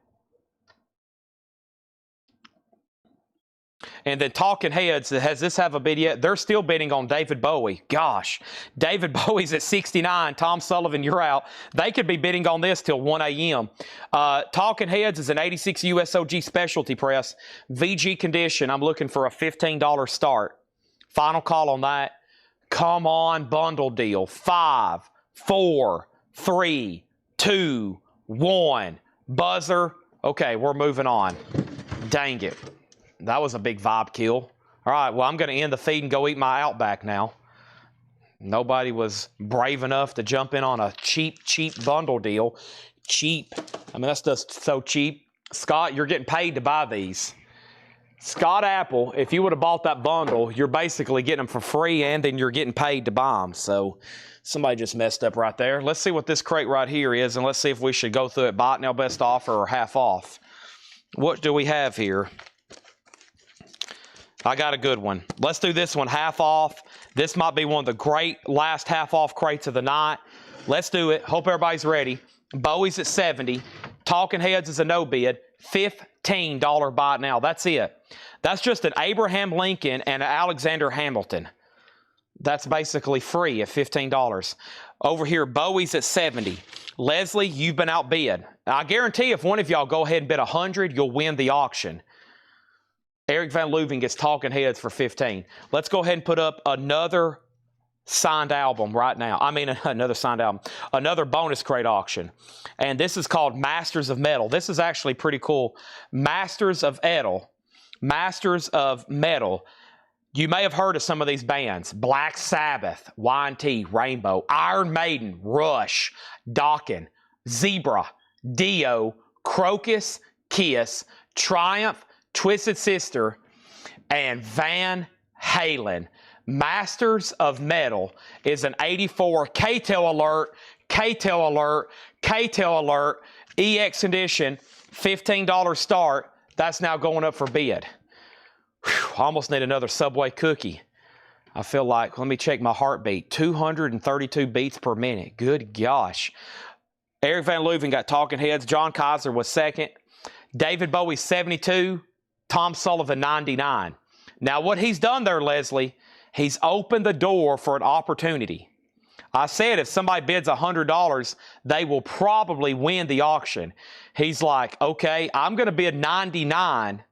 And then Talking Heads, has this have a bid yet? They're still bidding on David Bowie. Gosh, David Bowie's at 69. Tom Sullivan, you're out. They could be bidding on this till 1 a.m. Talking Heads is an 86 USOG specialty press. VG condition. I'm looking for a $15 start. Final call on that. Come on, bundle deal. 5, 4, 3, 2, 1. Buzzer. Okay, we're moving on. Dang it. That was a big vibe kill. All right, well, I'm going to end the feed and go eat my Outback now. Nobody was brave enough to jump in on a cheap bundle deal. Cheap. I mean, that's just so cheap. Scott, you're getting paid to buy these. Scott Apple, if you would have bought that bundle, you're basically getting them for free, and then you're getting paid to buy them. So somebody just messed up right there. Let's see what this crate right here is, and let's see if we should go through it, buy it now, best offer, or half off. What do we have here? I got a good one. Let's do this one half off. This might be one of the great last half off crates of the night. Let's do it. Hope everybody's ready. Bowie's at 70. Talking Heads is a no bid. $15 buy it now. That's it. That's just an Abraham Lincoln and an Alexander Hamilton. That's basically free at $15. Over here, Bowie's at 70. Leslie, you've been outbid. I guarantee if one of y'all go ahead and bid 100, you'll win the auction. Eric Van Leuven gets Talking Heads for 15. Let's go ahead and put up another signed album right now. I mean, another signed album. Another bonus crate auction. And this is called Masters of Metal. This is actually pretty cool. Masters of Metal. Masters of Metal. You may have heard of some of these bands. Black Sabbath, Y&T, Rainbow, Iron Maiden, Rush, Dokken, Zebra, Dio, Crocus, Kiss, Triumph, Twisted Sister, and Van Halen. Masters of Metal is an 84 K-Tel alert, K-Tel alert, K-Tel alert, EX edition, $15 start. That's now going up for bid. Whew, I almost need another Subway cookie. I feel like, let me check my heartbeat, 232 beats per minute. Good gosh. Eric Van Leuven got Talking Heads. John Kaiser was second. David Bowie, 72. Tom Sullivan, 99. Now, what he's done there, Leslie, he's opened the door for an opportunity. I said if somebody bids $100, they will probably win the auction. He's like, okay, I'm going to bid 99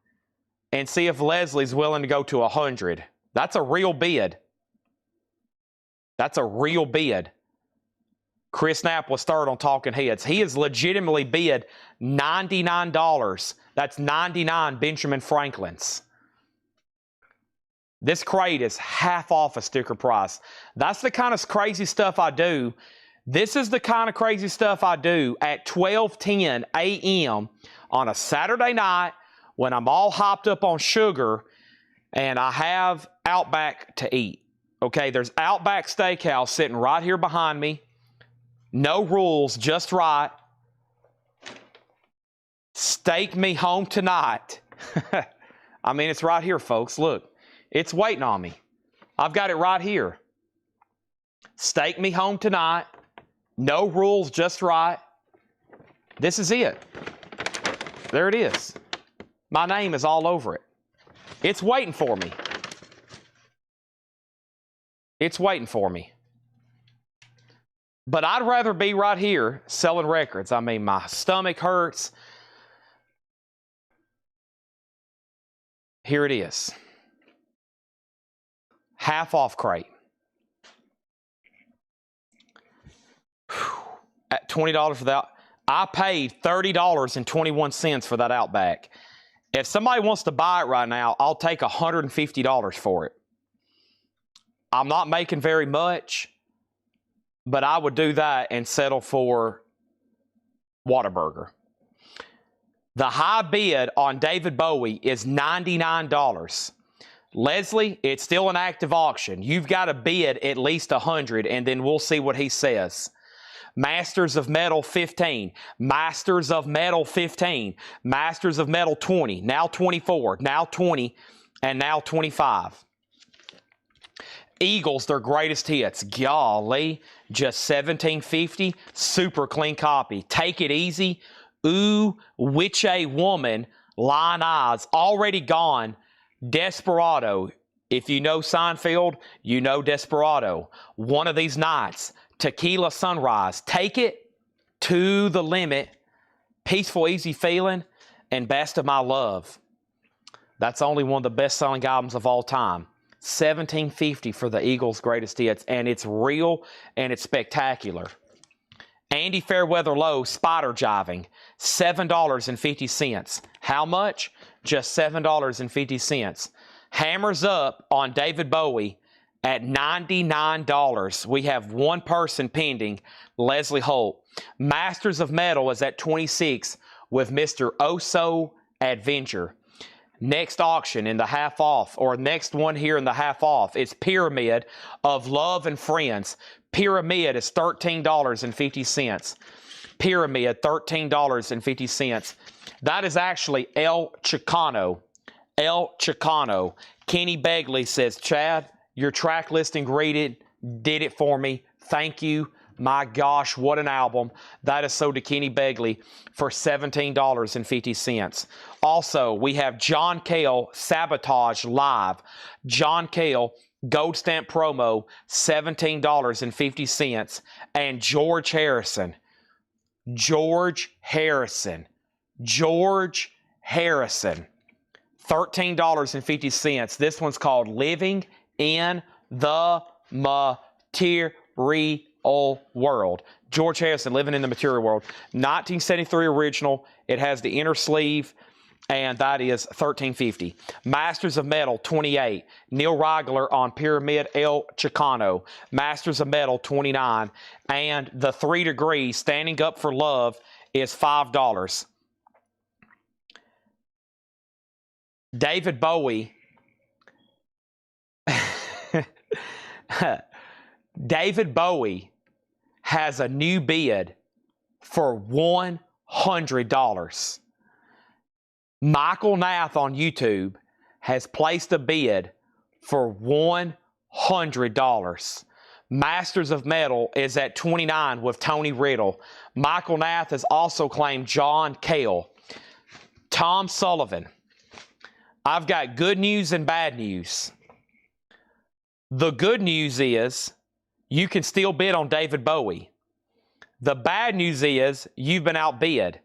and see if Leslie's willing to go to 100. That's a real bid. That's a real bid. Chris Knapp was third on Talking Heads. He has legitimately bid $99. That's 99 Benjamin Franklins. This crate is half off a sticker price. That's the kind of crazy stuff I do. This is the kind of crazy stuff I do at 12:10 a.m. on a Saturday night when I'm all hopped up on sugar and I have Outback to eat. Okay, there's Outback Steakhouse sitting right here behind me. No rules, just right. Steak me home tonight. I mean, it's right here, folks. Look, it's waiting on me. I've got it right here. Steak me home tonight. No rules, just right. This is it. There it is. My name is all over it. It's waiting for me. It's waiting for me. But I'd rather be right here selling records. I mean, my stomach hurts. Here it is. Half off crate. Whew. At $20 for that. I paid $30.21 for that Outback. If somebody wants to buy it right now, I'll take $150 for it. I'm not making very much, but I would do that and settle for Whataburger. The high bid on David Bowie is $99. Leslie, it's still an active auction. You've got to bid at least 100, and then we'll see what he says. Masters of Metal 15, Masters of Metal 15, Masters of Metal 20, now 24, now 20, and now 25. Eagles, their greatest hits. Golly, just $17.50. Super clean copy. Take It Easy. Ooh, Which a Woman. Lion Eyes. Already Gone. Desperado. If you know Seinfeld, you know Desperado. One of These Nights. Tequila Sunrise. Take It to the Limit. Peaceful Easy Feeling. And Best of My Love. That's only one of the best-selling albums of all time. $17.50 for the Eagles' greatest hits, and it's real and it's spectacular. Andy Fairweather Low, Spider Jiving, $7.50. How much? Just $7.50. Hammers Up on David Bowie at $99. We have one person pending, Leslie Holt. Masters of Metal is at $26 with Mr. Oso Adventure. Next auction in the half off, or next one here in the half off, is Pyramid of Love and Friends. Pyramid is $13.50. Pyramid, $13.50. That is actually El Chicano. El Chicano. Kenny Begley says, Chad, your track listing graded, did it for me. Thank you. My gosh, what an album. That is sold to Kenny Begley for $17.50. Also, we have John Cale, Sabotage Live. John Cale, Gold Stamp Promo, $17.50. And George Harrison. George Harrison. George Harrison. $13.50. This one's called Living in the Material World. George Harrison, Living in the Material World. 1973 original. It has the inner sleeve, and that is $13.50. Masters of Metal, $28. Neil Rigler on Pyramid, El Chicano. Masters of Metal, $29. And the 3 Degrees, Standing Up for Love, is $5. David Bowie. David Bowie has a new bid for $100. Michael Nath on YouTube has placed a bid for $100. Masters of Metal is at $29 with Tony Riddle. Michael Nath has also claimed John Cale. Tom Sullivan. I've got good news and bad news. The good news is you can still bid on David Bowie. The bad news is you've been outbid.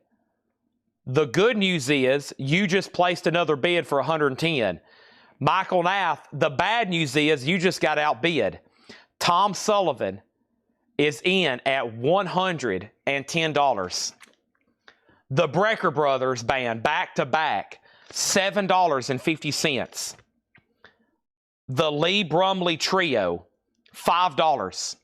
The good news is you just placed another bid for $110. Michael Nath, the bad news is you just got outbid. Tom Sullivan is in at $110. The Brecker Brothers Band, back to back, $7.50. The Lee Brumley Trio, $5.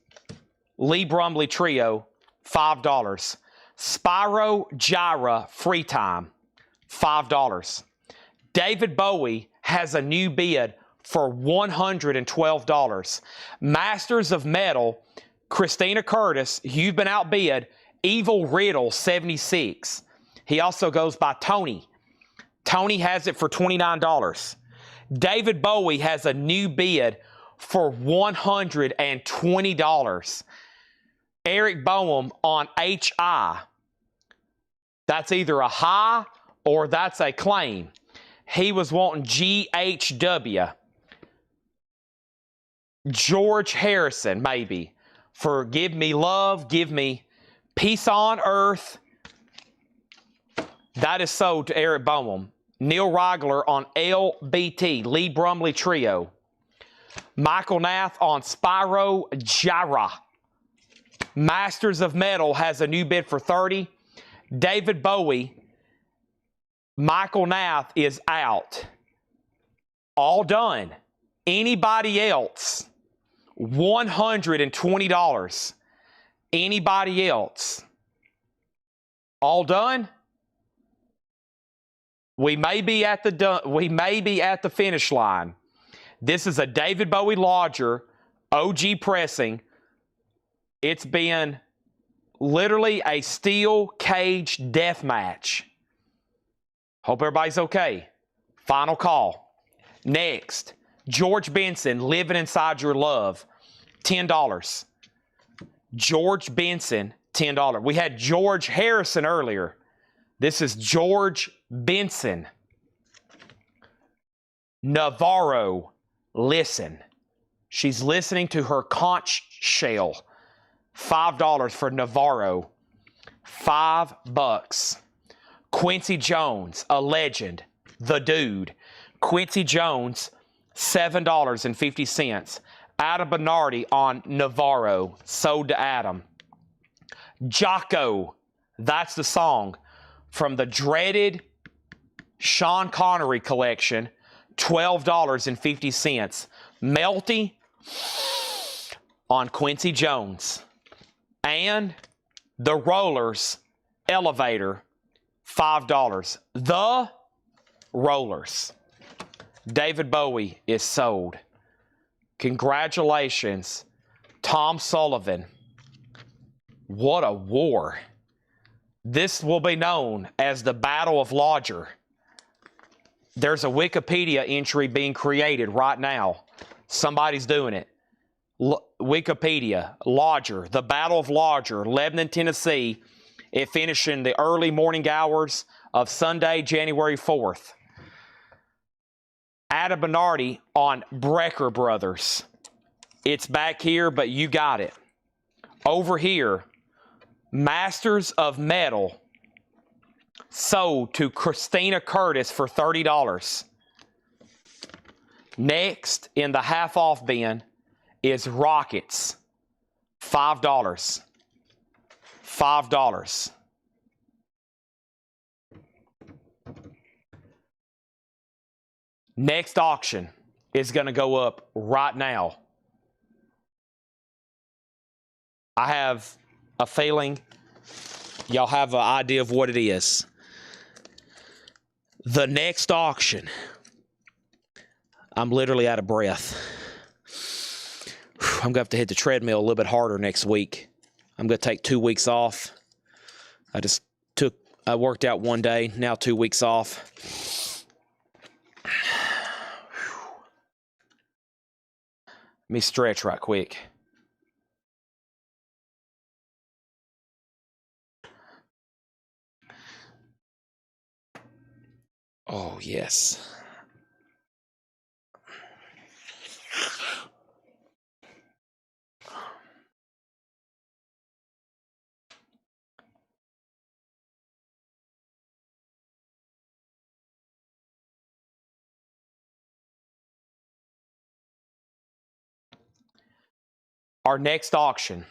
Lee Brumley Trio, $5. Spyro Gyra Free Time, $5. David Bowie has a new bid for $112. Masters of Metal, Christina Curtis, you've been outbid. Evil Riddle, $76. He also goes by Tony. Tony has it for $29. David Bowie has a new bid for $120. Eric Boehm on HI. That's either a high or that's a claim. He was wanting GHW. George Harrison, maybe, for Give Me Love, Give Me Peace on Earth. That is sold to Eric Boehm. Neil Rigler on LBT, Lee Brumley Trio. Michael Nath on Spyro Gyra. Masters of Metal has a new bid for $30. David Bowie, Michael Nath is out. All done. Anybody else? $120. Anybody else? All done? We may be at the finish line. This is a David Bowie Lodger, OG pressing. It's been literally a steel cage death match. Hope everybody's okay. Final call. Next, George Benson, Living Inside Your Love, $10. George Benson, $10. We had George Harrison earlier. This is George Benson. Navarro, Listen. She's listening to her conch shell. $5 for Navarro. $5. Quincy Jones, a legend, the dude. Quincy Jones, $7.50. Adam Bernardi on Navarro, sold to Adam. Jocko, that's the song from the dreaded Sean Connery collection, $12.50. Melty on Quincy Jones. And the Rollers, Elevator, $5. The Rollers. David Bowie is sold. Congratulations, Tom Sullivan. What a war. This will be known as the Battle of Lodger. There's a Wikipedia entry being created right now. Somebody's doing it. Wikipedia, Lodger, the Battle of Lodger, Lebanon, Tennessee. It finished in the early morning hours of Sunday, January 4th. Adam Bernardi on Brecker Brothers. It's back here, but you got it. Over here, Masters of Metal sold to Christina Curtis for $30. Next in the half-off bin is Rockets, $5. $5. Next auction is going to go up right now. I have a feeling y'all have an idea of what it is. The next auction, I'm literally out of breath. I'm going to have to hit the treadmill a little bit harder next week. I'm going to take 2 weeks off. I worked out one day, now 2 weeks off. Let me stretch right quick. Oh, yes. Our next auction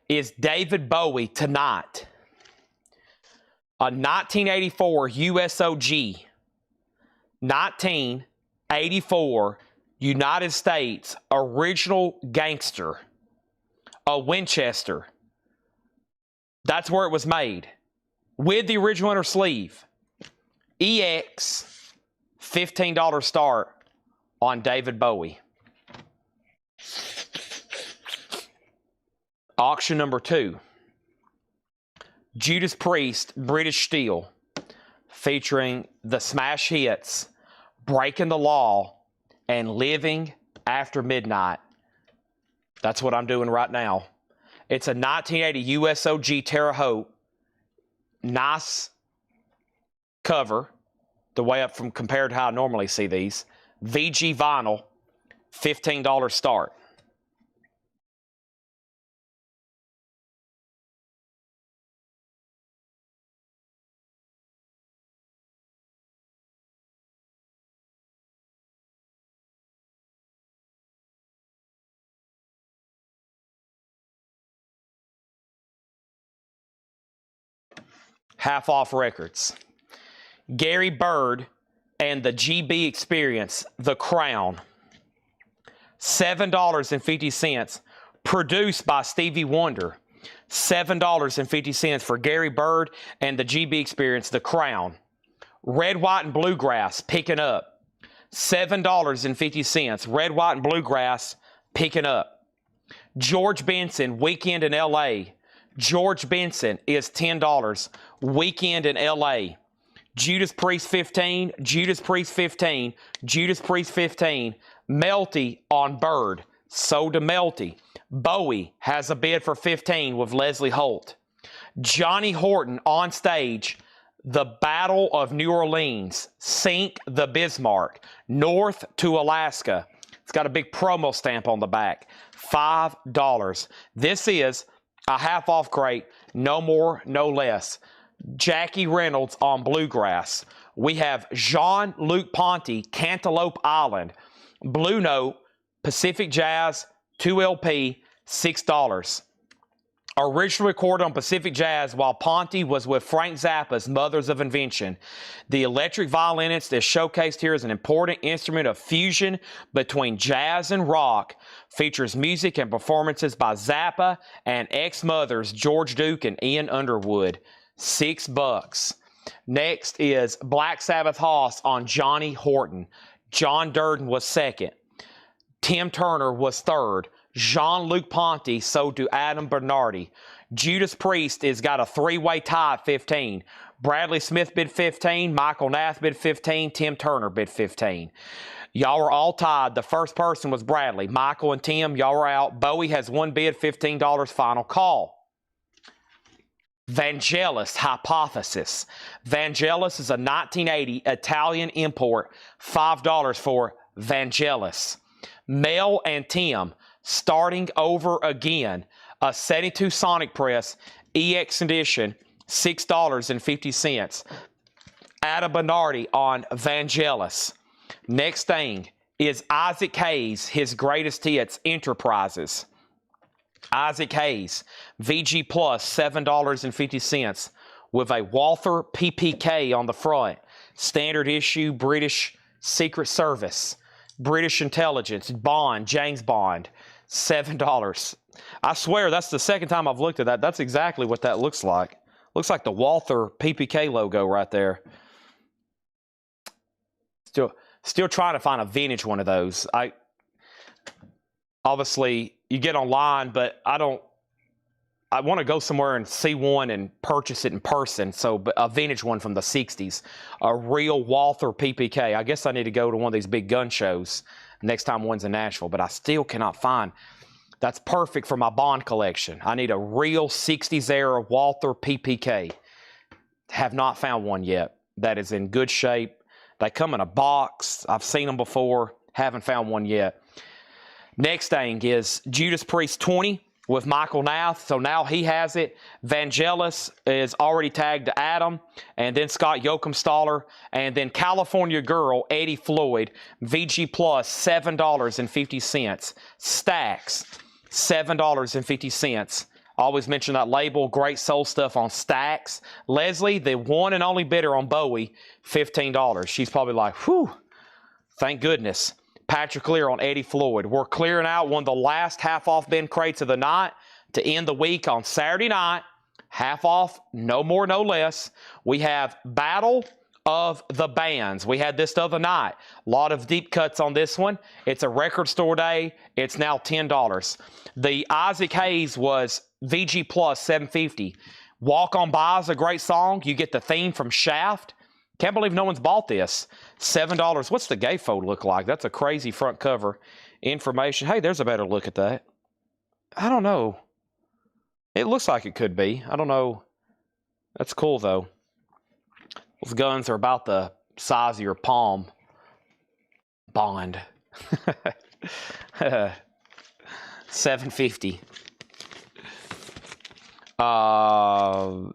is David Bowie tonight. A 1984 USOG. 1984 United States original gangster. A Winchester. That's where it was made. With the original inner sleeve. EX, $15 start on David Bowie. Auction number 2. Judas Priest, British Steel, featuring the smash hits, Breaking the Law, and Living After Midnight. That's what I'm doing right now. It's a 1980 USOG Terre Haute. Nice cover, the way up from compared to how I normally see these. VG vinyl, $15 start. Half Off Records. Gary Bird and the GB Experience, The Crown. $7.50. Produced by Stevie Wonder. $7.50 for Gary Bird and the GB Experience, The Crown. Red, White, and Bluegrass, picking up. $7.50. Red, White, and Bluegrass, picking up. George Benson, Weekend in L.A., George Benson is $10. Weekend in LA. Judas Priest 15, Judas Priest 15, Judas Priest 15. Melty on Bird. Sold to Melty. Bowie has a bid for 15 with Leslie Holt. Johnny Horton on stage. The Battle of New Orleans. Sink the Bismarck. North to Alaska. It's got a big promo stamp on the back. $5. This is a half-off crate. No more, no less. Jackie Reynolds on Bluegrass. We have Jean-Luc Ponty, Cantaloupe Island. Blue Note, Pacific Jazz, 2 LP, $6. Originally recorded on Pacific Jazz while Ponty was with Frank Zappa's Mothers of Invention. The electric violinist is showcased here as an important instrument of fusion between jazz and rock. Features music and performances by Zappa and ex-mothers George Duke and Ian Underwood. $6. Next is Black Sabbath Hoss on Johnny Horton. John Durden was second. Tim Turner was third. Jean-Luc Ponty sold to Adam Bernardi. Judas Priest has got a three-way tie at 15. Bradley Smith bid 15. Michael Nath bid 15. Tim Turner bid 15. Y'all were all tied. The first person was Bradley. Michael and Tim, y'all were out. Bowie has one bid, $15. Final call. Vangelis Hypothesis. Vangelis is a 1980 Italian import. $5 for Vangelis. Mel and Tim, Starting Over Again. A 72 Sonic Press EX edition, $6.50. Adam Bernardi on Vangelis. Next thing is Isaac Hayes, His Greatest Hits Enterprises. Isaac Hayes, VG Plus, $7.50 with a Walther PPK on the front. Standard issue, British Secret Service, British Intelligence, Bond, James Bond, $7. I swear that's the second time I've looked at that. That's exactly what that looks like. Looks like the Walther PPK logo right there. Still trying to find a vintage one of those. Obviously, you get online, but I want to go somewhere and see one and purchase it in person. So a vintage one from the 60s, a real Walther PPK. I guess I need to go to one of these big gun shows next time one's in Nashville, but I still cannot find. That's perfect for my Bond collection. I need a real 60s era Walther PPK. Have not found one yet that is in good shape. They come in a box. I've seen them before. Haven't found one yet. Next thing is Judas Priest 20 with Michael Nath. So now he has it. Vangelis is already tagged to Adam. And then Scott Joachimstaller. And then California Girl, Eddie Floyd. VG Plus, $7.50. Stax, $7.50. Always mention that label. Great soul stuff on Stax. Leslie, the one and only bidder on Bowie, $15. She's probably like, whew, thank goodness. Patrick Lear on Eddie Floyd. We're clearing out one of the last half-off bin crates of the night to end the week on Saturday night. Half off, no more, no less. We have Battle of the Bands. We had this the other night. A lot of deep cuts on this one. It's a record store day. It's now $10. The Isaac Hayes was VG Plus, $7.50. Walk On By is a great song. You get the theme from Shaft. Can't believe no one's bought this. $7. What's the gatefold look like? That's a crazy front cover information. Hey, there's a better look at that. I don't know. It looks like it could be. I don't know. That's cool, though. Those guns are about the size of your palm. Bond. $7.50.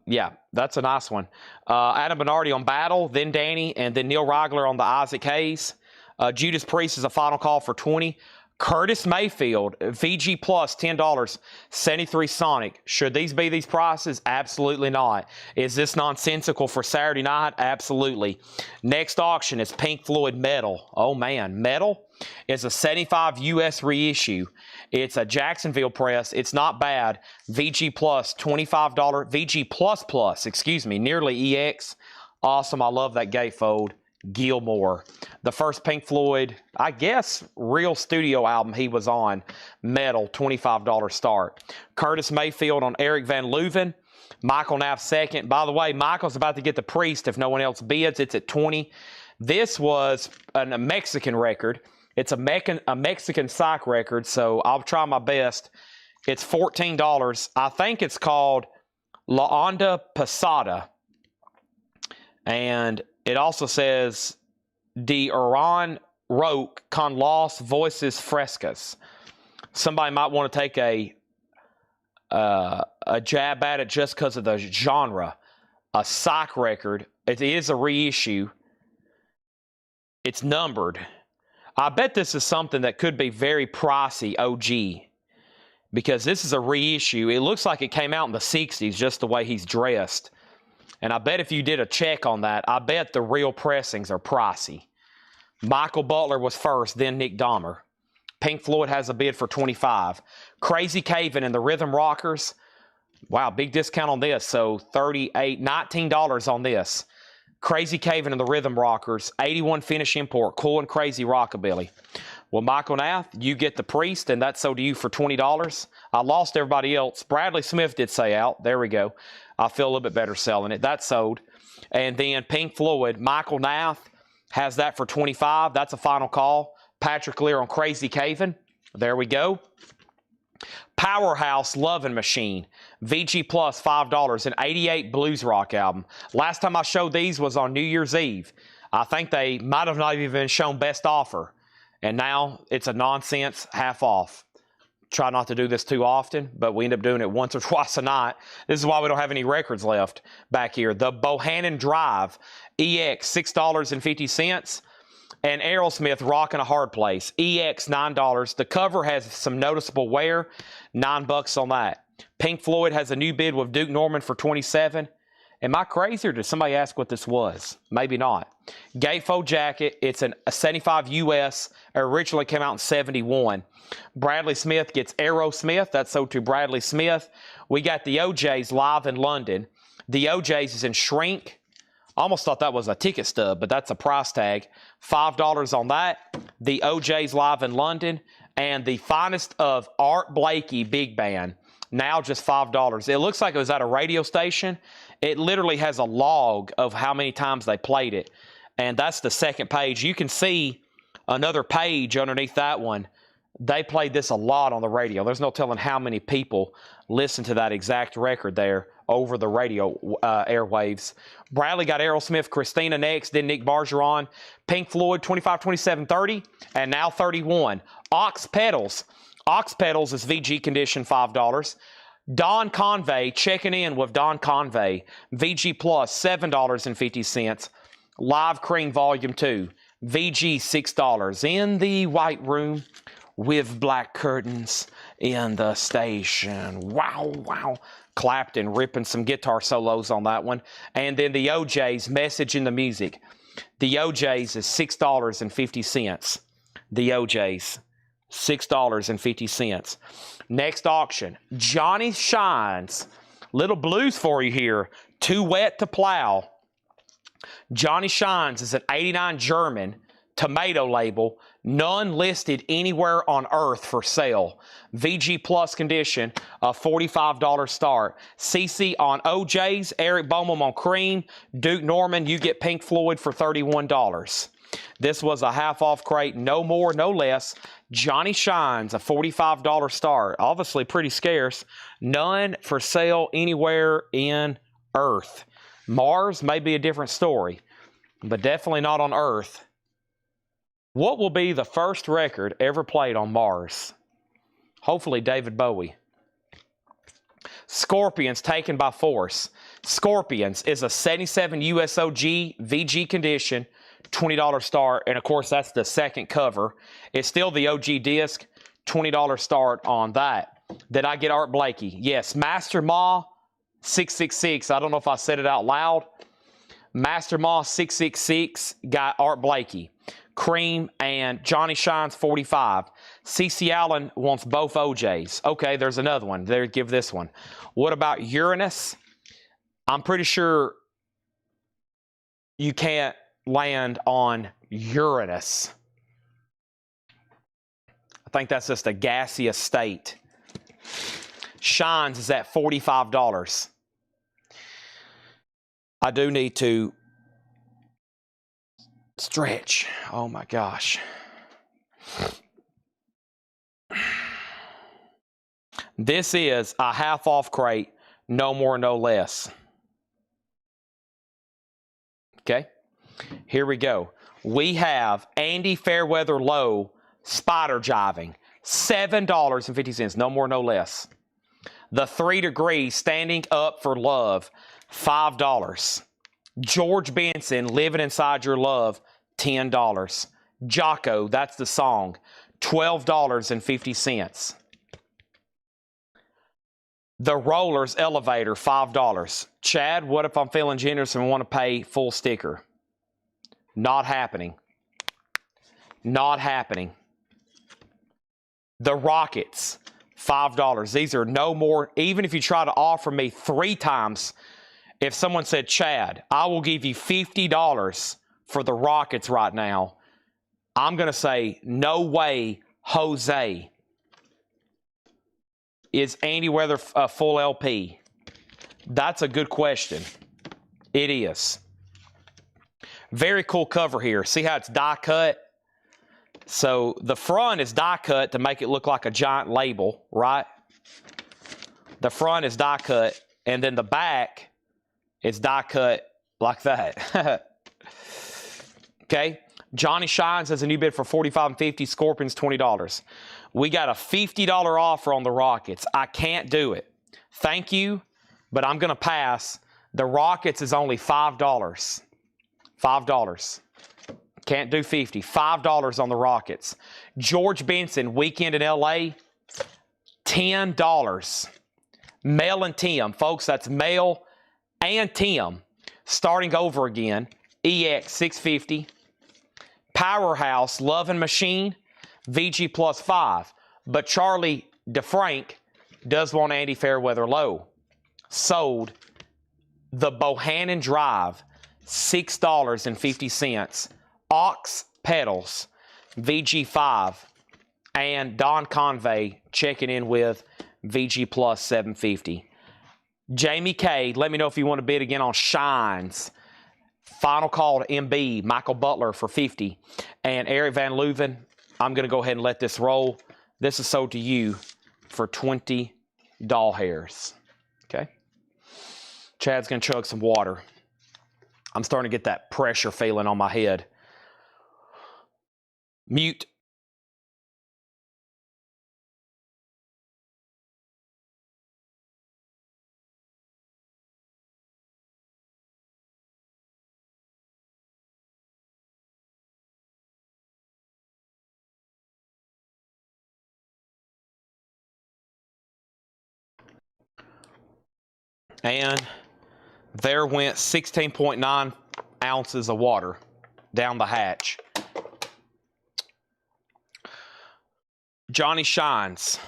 Yeah, that's a nice one. Adam Bernardi on Battle, then Danny, and then Neil Reigler on the Isaac Hayes. Judas Priest is a final call for 20. Curtis Mayfield, VG Plus, $10. 73 Sonic. Should these be these prices? Absolutely not. Is this nonsensical for Saturday night? Absolutely. Next auction is Pink Floyd Metal. Oh man, Metal is a 75 US reissue. It's a Jacksonville press. It's not bad. VG Plus, $25. VG Plus, excuse me, nearly EX. Awesome. I love that gatefold. Gilmore. The first Pink Floyd, I guess, real studio album he was on. Metal, $25 start. Curtis Mayfield on Eric Van Leuven. Michael Knapp second. By the way, Michael's about to get the Priest if no one else bids. It's at 20. This was a Mexican record. It's a Mexican psych record, so I'll try my best. It's $14. I think it's called La Onda Pasada. And it also says De Oran Roque con las Voices Frescas. Somebody might want to take a jab at it just because of the genre. A psych record. It is a reissue. It's numbered. I bet this is something that could be very pricey, OG. Because this is a reissue. It looks like it came out in the 60s, just the way he's dressed. And I bet if you did a check on that, I bet the real pressings are pricey. Michael Butler was first, then Nick Dahmer. Pink Floyd has a bid for $25. Crazy Caven and the Rhythm Rockers. Wow, big discount on this. So $19 on this. Crazy Caven and the Rhythm Rockers. 81 finish import. Cool and Crazy Rockabilly. Well, Michael Knapp, you get the Priest, and that's sold to you for $20. I lost everybody else. Bradley Smith did say out. There we go. I feel a little bit better selling it. That's sold. And then Pink Floyd, Michael Knapp has that for $25. That's a final call. Patrick Lear on Crazy Caven. There we go. Powerhouse Lovin' Machine. VG Plus, $5. An 88 blues rock album. Last time I showed these was on New Year's Eve. I think they might have not even been shown best offer. And now it's a nonsense half off. Try not to do this too often, but we end up doing it once or twice a night. This is why we don't have any records left back here. The Bohannon Drive EX, $6.50. And Aerosmith Rockin' a Hard Place, EX, $9. The cover has some noticeable wear, $9 on that. Pink Floyd has a new bid with Duke Norman for $27. Am I crazy or did somebody ask what this was? Maybe not. Gatefold Jacket, it's a 75 US, originally came out in 71. Bradley Smith gets Aerosmith, that's sold to Bradley Smith. We got the OJs live in London. The OJs is in shrink. Almost thought that was a ticket stub, but that's a price tag. $5 on that. The OJs live in London. And the Finest of Art Blakey Big Band, now just $5. It looks like it was at a radio station. It literally has a log of how many times they played it. And that's the second page. You can see another page underneath that one. They played this a lot on the radio. There's no telling how many people listened to that exact record there over the radio airwaves. Bradley got Aerosmith, Christina next, then Nick Bargeron. Pink Floyd, 25, 27, 30, and now 31. Ox Pedals. Ox Pedals is VG condition, $5. Don Convey, checking in with Don Convey. VG Plus, $7.50. Live Cream Volume 2. VG, $6. In the White Room with black curtains in the station. Wow, wow. Clapton ripping some guitar solos on that one. And then the OJ's, Message in the Music. The OJ's is $6.50. The OJ's, $6.50. Next auction, Johnny Shines. Little blues for you here. Too Wet to Plow. Johnny Shines is an 89 German tomato label, none listed anywhere on earth for sale. VG Plus condition, a $45 start. CC on OJ's, Eric Bowman on Cream, Duke Norman, you get Pink Floyd for $31. This was a half-off crate, no more, no less. Johnny Shines, a $45 start. Obviously pretty scarce. None for sale anywhere in Earth. Mars may be a different story, but definitely not on Earth. What will be the first record ever played on Mars? Hopefully David Bowie. Scorpions, Taken by Force. Scorpions is a 77 USOG VG condition, $20 start, and of course that's the second cover. It's still the OG disc, $20 start on that. Did I get Art Blakey? Yes. Master Ma 666. I don't know if I said it out loud. Master Ma 666 got Art Blakey. Cream and Johnny Shines 45. CC Allen wants both OJs. Okay, there's another one. There, give this one. What about Uranus? I'm pretty sure you can't land on Uranus. I think that's just a gaseous state. Shines is at $45. I do need to stretch. Oh my gosh. This is a half off crate, no more, no less. Okay, here we go. We have Andy Fairweather Low Spider Jiving, $7.50, no more, no less. The 3 Degrees Standing Up for Love, $5. George Benson, Living Inside Your Love, $10. Jocko, that's the song, $12.50. The Rollers Elevator, $5. Chad, what if I'm feeling generous and want to pay full sticker? Not happening. Not happening. The Rockets, $5. These are no more, even if you try to offer me 3 times, if someone said, Chad, I will give you $50 for the Rockets right now, I'm going to say, no way, Jose. Is Andy Weather a full LP? That's a good question. It is. Very cool cover here. See how it's die cut? So the front is die cut to make it look like a giant label, right? The front is die cut, and then the back is die cut like that. Okay. Johnny Shines has a new bid for $45 and $50. Scorpions, $20. We got a $50 offer on the Rockets. I can't do it. Thank you, but I'm going to pass. The Rockets is only $5. $5. Can't do 50. $5 on the Rockets. George Benson, Weekend in LA, $10. Mel and Tim. Folks, that's Mel and Tim. Starting over again. EX, $650. Powerhouse, Love and Machine, VG plus 5. But Charlie DeFrank does want Andy Fairweather Low. Sold. The Bohannon Drive, $6.50. Ox Pedals, VG5. And Don Convey checking in with VG plus $7.50. Jamie K, let me know if you want to bid again on Shines. Final call to MB, Michael Butler for $50. And Eric Van Leuven, I'm going to go ahead and let this roll. This is sold to you for 20 doll hairs. Okay? Chad's going to chug some water. I'm starting to get that pressure feeling on my head. Mute. And there went 16.9 ounces of water down the hatch. Johnny Shines.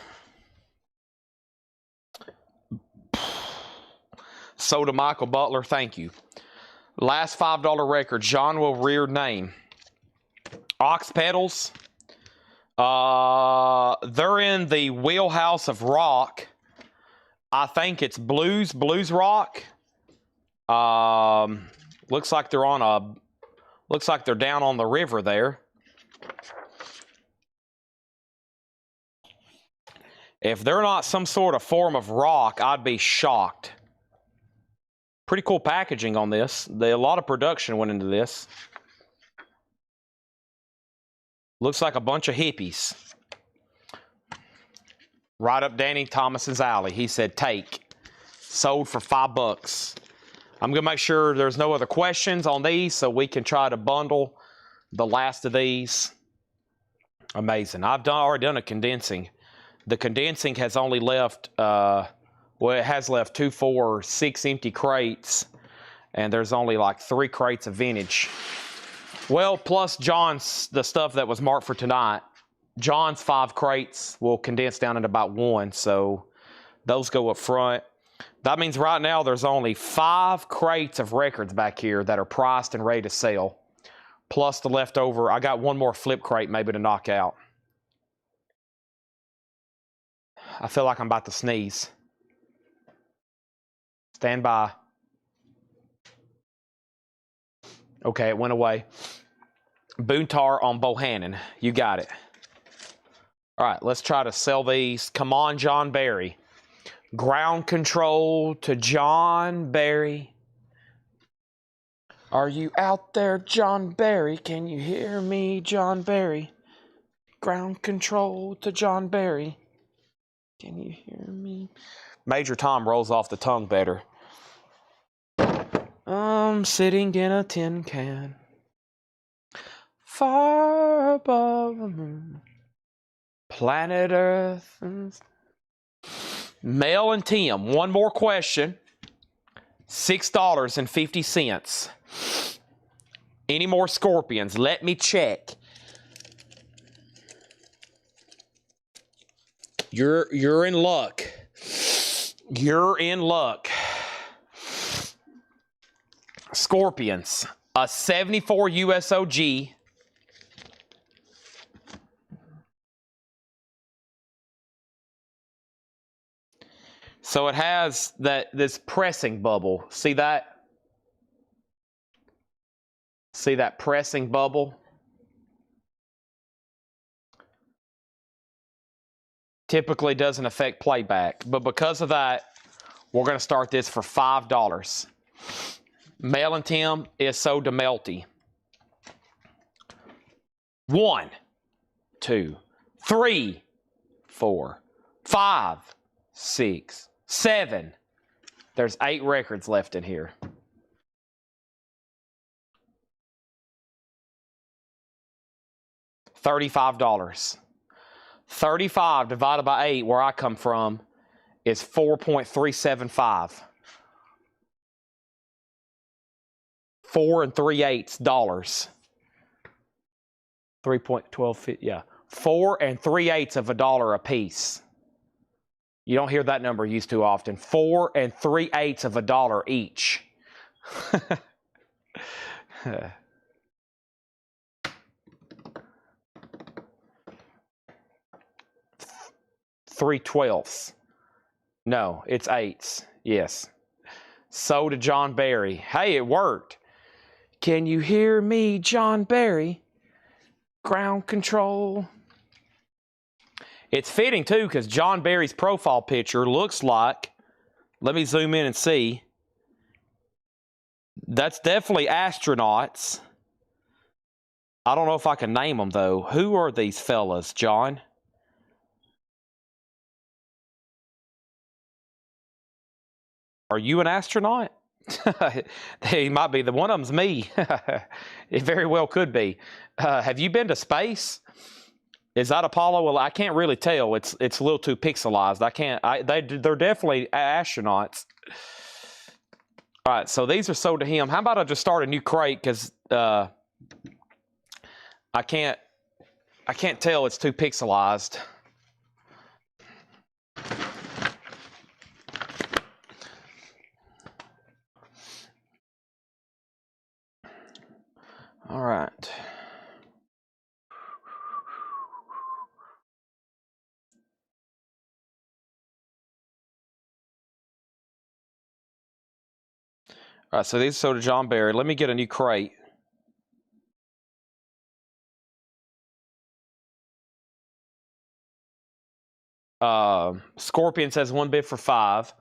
So to Michael Butler, thank you. Last $5 record, John Will Reard name. Ox Pedals. They're in the wheelhouse of rock. I think it's blues rock. Looks like they're down on the river there. If they're not some sort of form of rock, I'd be shocked. Pretty cool packaging on this. A lot of production went into this. Looks like a bunch of hippies. Right up Danny Thomas's alley. He said, take. Sold for $5. I'm going to make sure there's no other questions on these so we can try to bundle the last of these. Amazing. I've already done a condensing. The condensing has only left, it has left 2, 4, 6 empty crates. And there's only like 3 crates of vintage. Well, plus John's, the stuff that was marked for tonight. John's 5 crates will condense down into about 1, so those go up front. That means right now there's only 5 crates of records back here that are priced and ready to sell. plus the leftover. I got one more flip crate maybe to knock out. I feel like I'm about to sneeze. Stand by. Okay, it went away. Boontar on Bohannon. You got it. All right, let's try to sell these. Come on, John Barry. Ground control to John Barry. Are you out there, John Barry? Can you hear me, John Barry? Ground control to John Barry. Can you hear me? Major Tom rolls off the tongue better. I'm sitting in a tin can, far above the moon, planet Earth. Mel and Tim, one more question. $6.50. Any more scorpions? Let me check. You're in luck. You're in luck. Scorpions, a 74 USOG. So it has this pressing bubble. See that? See that pressing bubble? Typically doesn't affect playback, but because of that, we're going to start this for $5. Mel and Tim is so demelty. 1, 2, 3, 4, 5, 6, 7. There's 8 records left in here. $35. 35 divided by 8, where I come from, is 4.375. 4 3/8 $3.12, yeah. 4 3/8 of a dollar a piece. You don't hear that number used too often. 4 3/8 of a dollar each. 3/12. No, it's 8s. Yes. So to John Barry. Hey, it worked. Can you hear me, John Barry? Ground control. It's fitting, too, because John Barry's profile picture looks like, let me zoom in and see. That's definitely astronauts. I don't know if I can name them, though. Who are these fellas, John? Are you an astronaut? He might be. The one of them's me. It very well could be. Have you been to space? Is that Apollo? Well, I can't really tell. It's a little too pixelized. I can't. They're definitely astronauts. All right. So these are sold to him. How about I just start a new crate because I can't tell. It's too pixelized. All right. All right, so these are sold to John Barry. Let me get a new crate. Scorpion says 1 bid for 5.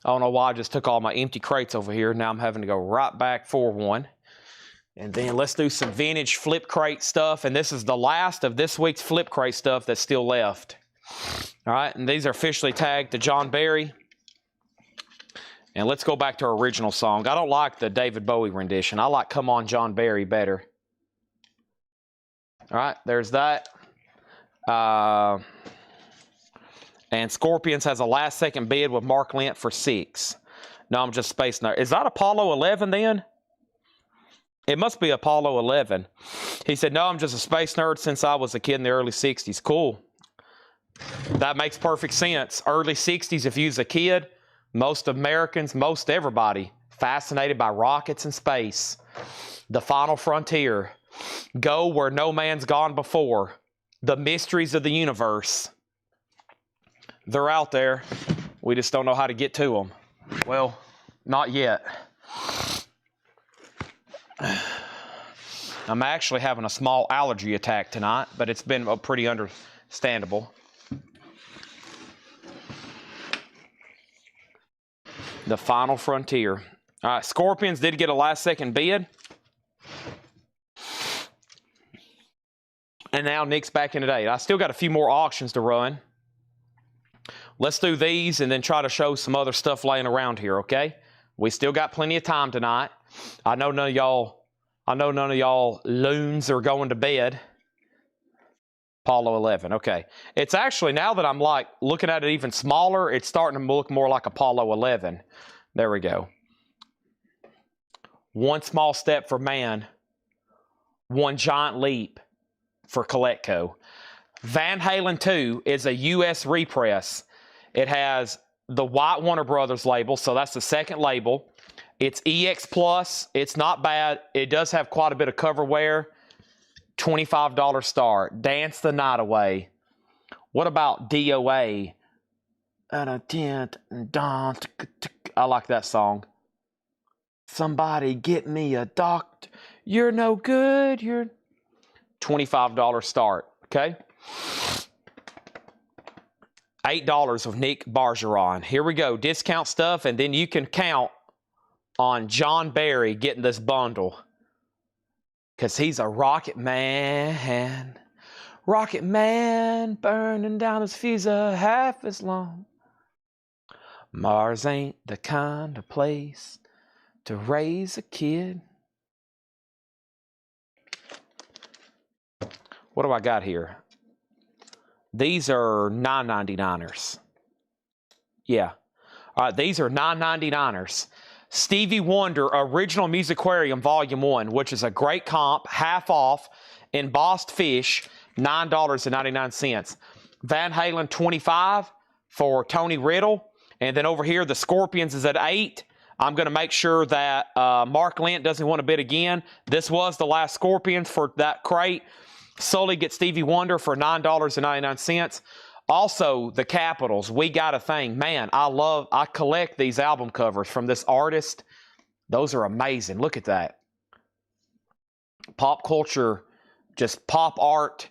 I don't know why I just took all my empty crates over here. Now I'm having to go right back for one. And then let's do some vintage flip crate stuff. And this is the last of this week's flip crate stuff that's still left. All right, and these are officially tagged to John Barry. And let's go back to our original song. I don't like the David Bowie rendition. I like Come On John Barry better. All right, there's that. And Scorpions has a last-second bid with Mark Lent for 6. No, I'm just spacing there. Is that Apollo 11 then? It must be Apollo 11. He said, no, I'm just a space nerd since I was a kid in the early 60s. Cool. That makes perfect sense. Early 60s, if you was a kid, most Americans, most everybody, fascinated by rockets and space. The final frontier. Go where no man's gone before. The mysteries of the universe. They're out there. We just don't know how to get to them. Well, not yet. I'm actually having a small allergy attack tonight, but it's been pretty understandable. The final frontier. All right, Scorpions did get a last-second bid. And now Nick's back in today. I still got a few more auctions to run. Let's do these and then try to show some other stuff laying around here, okay? We still got plenty of time tonight. I know none of y'all loons are going to bed. Apollo 11, okay. It's actually, now that I'm like looking at it even smaller, it's starting to look more like Apollo 11. There we go. One small step for man, one giant leap for Collecco. Van Halen 2 is a U.S. repress. It has the white Warner Brothers label, so that's the second label. It's EX Plus. It's not bad. It does have quite a bit of cover wear. $25 start. Dance the Night Away. What about DOA? I like that song. Somebody get me a doctor. You're no good. You're $25 start. Okay. $8 of Nick Bargeron. Here we go. Discount stuff, and then you can count on John Barry getting this bundle. Because he's a rocket man. Rocket man burning down his fuse a half as long. Mars ain't the kind of place to raise a kid. What do I got here? These are $9.99ers. Yeah. All right, these are $9.99ers. Stevie Wonder Original Musicarium Volume 1, which is a great comp, half off, embossed fish, $9.99. Van Halen 25 for Tony Riddle. And then over here, the Scorpions is at $8. I'm going to make sure that Mark Lent doesn't want to bid again. This was the last Scorpions for that crate. Sully gets Stevie Wonder for $9.99. Also, the Capitals, We Got a Thing. Man, I collect these album covers from this artist. Those are amazing. Look at that. Pop culture, just pop art.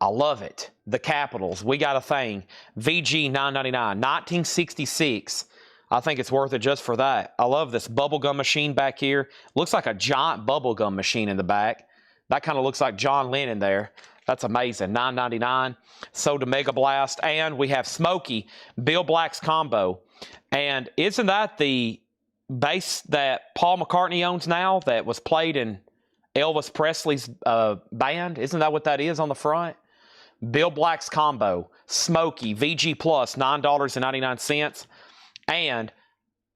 I love it. The Capitals, We Got a Thing. VG $9.99. 1966. I think it's worth it just for that. I love this bubblegum machine back here. Looks like a giant bubblegum machine in the back. That kind of looks like John Lennon there. That's amazing. $9.99. Soda Mega Blast. And we have Smokey, Bill Black's combo. And isn't that the bass that Paul McCartney owns now that was played in Elvis Presley's band? Isn't that what that is on the front? Bill Black's combo. Smokey, VG Plus, $9.99. And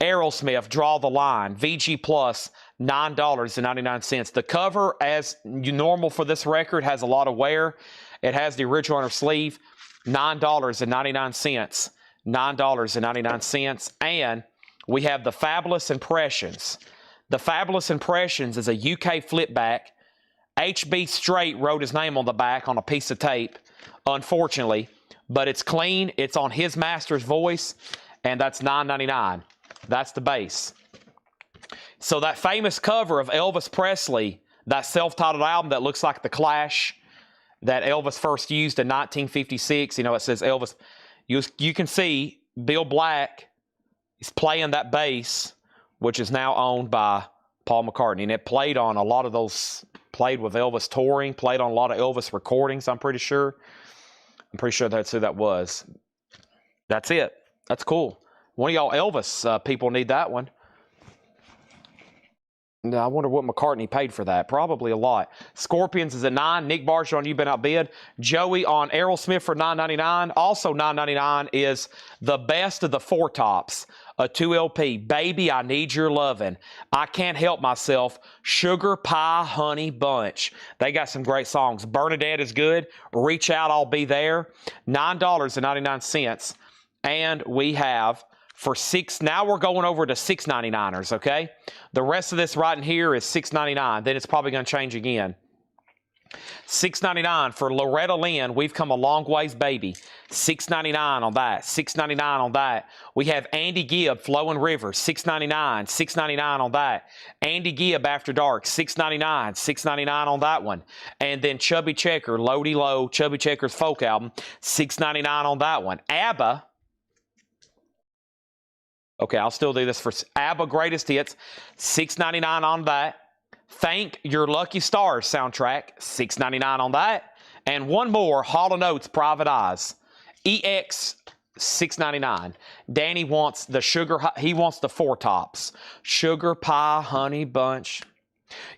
Aerosmith, Draw the Line, VG Plus, $9.99. The cover, as normal for this record, has a lot of wear. It has the original on her sleeve, $9.99. $9.99. And we have the Fabulous Impressions. The Fabulous Impressions is a UK flipback. HB Straight wrote his name on the back on a piece of tape, unfortunately. But it's clean. It's on his master's voice. And that's $9.99. That's the base. So that famous cover of Elvis Presley, that self-titled album that looks like The Clash that Elvis first used in 1956, you know, it says Elvis. You can see Bill Black is playing that bass, which is now owned by Paul McCartney. And it played on a lot of those, played with Elvis touring, played on a lot of Elvis recordings, I'm pretty sure. I'm pretty sure that's who that was. That's it. That's cool. One of y'all Elvis people need that one. Now, I wonder what McCartney paid for that. Probably a lot. Scorpions is at $9. Nick Barger, You've Been Outbid. Joey on Aerosmith for $9.99. Also $9.99 is the best of the Four Tops. A 2LP. Baby, I Need Your Lovin'. I Can't Help Myself. Sugar Pie Honey Bunch. They got some great songs. Bernadette is good. Reach Out, I'll Be There. $9.99. And we have for now we're going over to $6.99ers, okay? The rest of this right in here is $6.99. Then it's probably going to change again. $6.99 for Loretta Lynn. We've come a long ways, baby. $6.99 on that. $6.99 on that. We have Andy Gibb, Flowing River. $6.99. $6.99 on that. Andy Gibb, After Dark. $6.99. $6.99 on that one. And then Chubby Checker, Lodi Low, Chubby Checker's folk album. $6.99 on that one. ABBA. Okay, I'll still do this for ABBA Greatest Hits. $6.99 on that. Thank Your Lucky Stars soundtrack, $6.99 on that. And one more, Hall & Oates, Private Eyes, EX, $6.99. Danny wants the he wants the Four Tops. Sugar Pie, Honey Bunch.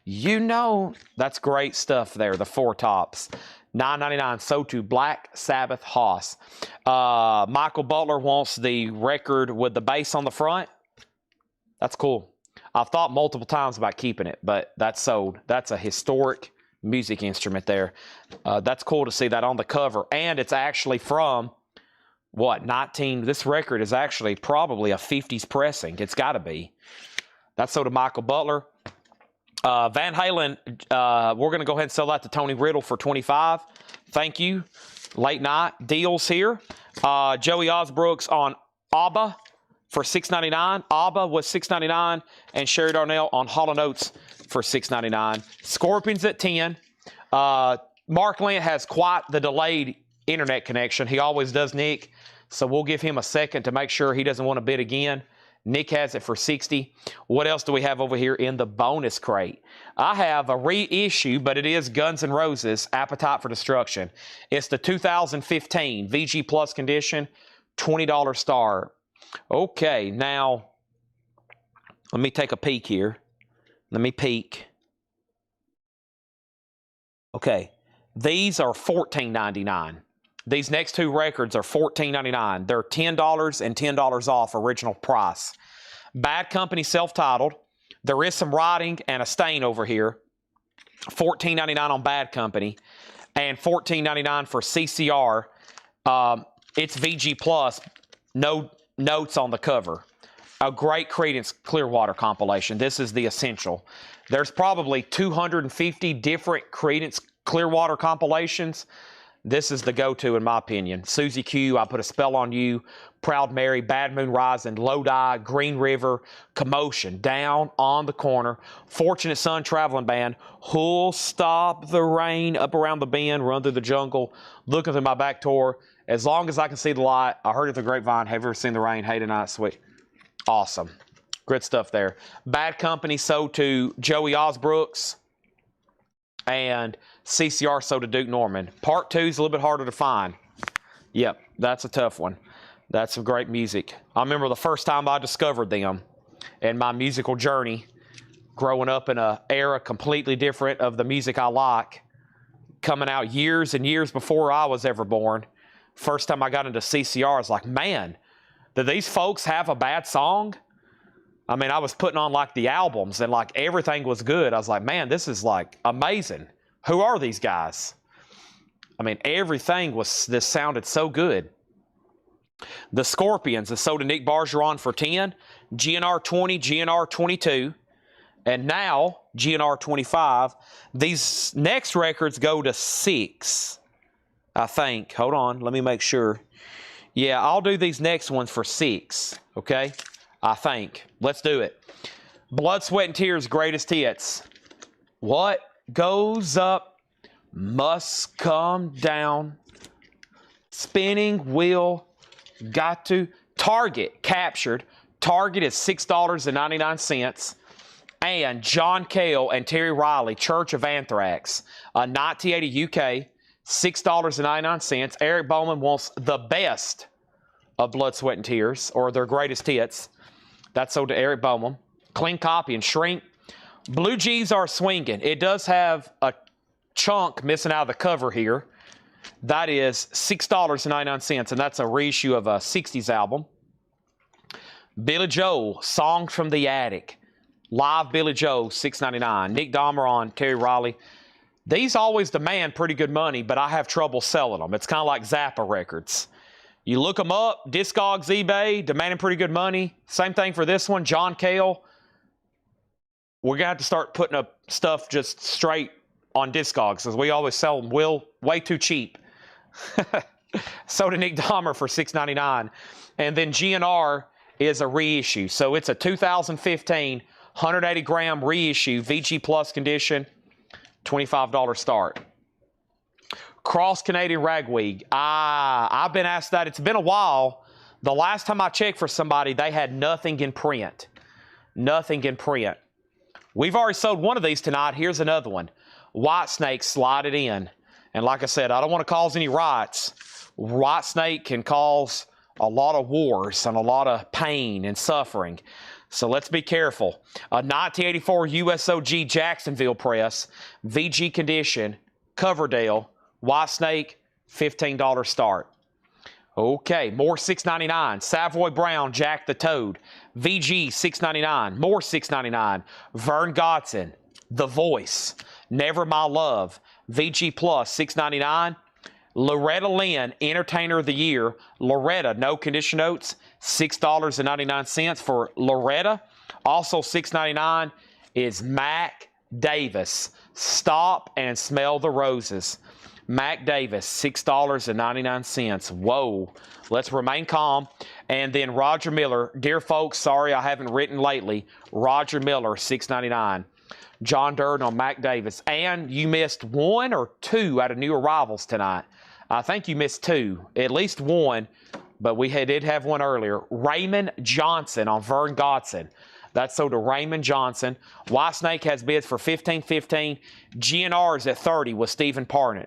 You know, that's great stuff there, the Four Tops. $9.99. So too, Black Sabbath, Hoss. Michael Butler wants the record with the bass on the front. That's cool. I've thought multiple times about keeping it, but that's sold. That's a historic music instrument there. That's cool to see that on the cover. And it's actually from, what, this record is actually probably a 50s pressing. It's got to be. That's sold to Michael Butler. Van Halen, we're going to go ahead and sell that to Tony Riddle for $25. Thank you. Late night deals here. Joey Osbrooks on ABBA for $6.99. ABBA was $6.99, and Sherry Darnell on Hall & Oates for $6.99. Scorpions at $10. Mark Lent has quite the delayed internet connection. He always does, Nick. So we'll give him a second to make sure he doesn't want to bid again. Nick has it for $60. What else do we have over here in the bonus crate? I have a reissue, but it is Guns N' Roses, Appetite for Destruction. It's the 2015 VG Plus condition, $20 star. Okay, now, let me take a peek here. Let me peek. Okay, these are $14.99. These next two records are $14.99. They're $10 and $10 off original price. Bad Company self-titled. There is some writing and a stain over here. $14.99 on Bad Company and $14.99 for CCR. It's VG Plus. No notes on the cover. A great Creedence Clearwater compilation. This is the essential. There's probably 250 different Creedence Clearwater compilations. This is the go-to in my opinion. Susie Q, I Put a Spell on You, Proud Mary, Bad Moon Rising, Lodi, Green River, Commotion, Down on the Corner, Fortunate Son Traveling Band, Who'll Stop the Rain, Up Around the Bend, Run Through the Jungle, Looking Through My Back Door, As Long as I Can See the Light, I Heard It the Grapevine, Have You Ever Seen the Rain, Hey Tonight, Sweet. Awesome. Good stuff there. Bad Company sold to Joey Osbrooks, and CCR sold to Duke Norman. Part 2 is a little bit harder to find. Yep, that's a tough one. That's some great music. I remember the first time I discovered them in my musical journey, growing up in an era completely different of the music I like, coming out years and years before I was ever born. First time I got into CCR, I was like, man, do these folks have a bad song? I mean, I was putting on like the albums and like everything was good. I was like, man, this is like amazing. Who are these guys? I mean, this sounded so good. The Scorpions is sold to Nick Bargeron for 10, GNR 20, GNR 22, and now GNR 25. These next records go to 6, I think. Hold on, let me make sure. Yeah, I'll do these next ones for 6, okay? I think. Let's do it. Blood, Sweat, and Tears, Greatest Hits. What goes up must come down. Spinning wheel, got to. Target, captured. Target is $6.99. And John Cale and Terry Riley, Church of Anthrax, 1980 UK, $6.99. Eric Bowman wants the best of Blood, Sweat, and Tears, or their greatest hits. That's sold to Eric Bowman. Clean copy and shrink. Blue Jeans Are Swinging. It does have a chunk missing out of the cover here. That is $6.99, and that's a reissue of a 60s album. Billy Joel, Song from the Attic. Live Billy Joel, $6.99. Nick Dahmer on Terry Riley. These always demand pretty good money, but I have trouble selling them. It's kind of like Zappa records. You look them up, Discogs, eBay, demanding pretty good money. Same thing for this one, John Cale. We're going to have to start putting up stuff just straight on Discogs, because we always sell them way too cheap. So did Nick Dahmer for $6.99. And then GNR is a reissue. So it's a 2015 180-gram reissue, VG Plus condition, $25 start. Cross Canadian Ragweed. I've been asked that. It's been a while. The last time I checked for somebody, they had nothing in print. Nothing in print. We've already sold one of these tonight. Here's another one. Whitesnake slided in. And like I said, I don't want to cause any riots. Whitesnake can cause a lot of wars and a lot of pain and suffering. So let's be careful. A 1984 USOG Jacksonville press, VG condition, Coverdale, Whitesnake, $15 start. Okay, more $6.99. Savoy Brown, Jack the Toad, VG $6.99. More $6.99. Vern Godson, The Voice, Never My Love, VG Plus $6.99. Loretta Lynn, Entertainer of the Year. Loretta, no condition notes, $6.99 for Loretta. Also $6.99 is Mac Davis, Stop and Smell the Roses. Mac Davis, $6.99. Whoa. Let's remain calm. And then Roger Miller. Dear folks, sorry I haven't written lately. Roger Miller, $6.99. John Durden on Mac Davis. And you missed one or two out of new arrivals tonight. I think you missed two. At least one, but we did have one earlier. Raymond Johnson on Vern Godson. That's sold to Raymond Johnson. Whitesnake has bids for $15.15. GNR is at $30 with Stephen Parton.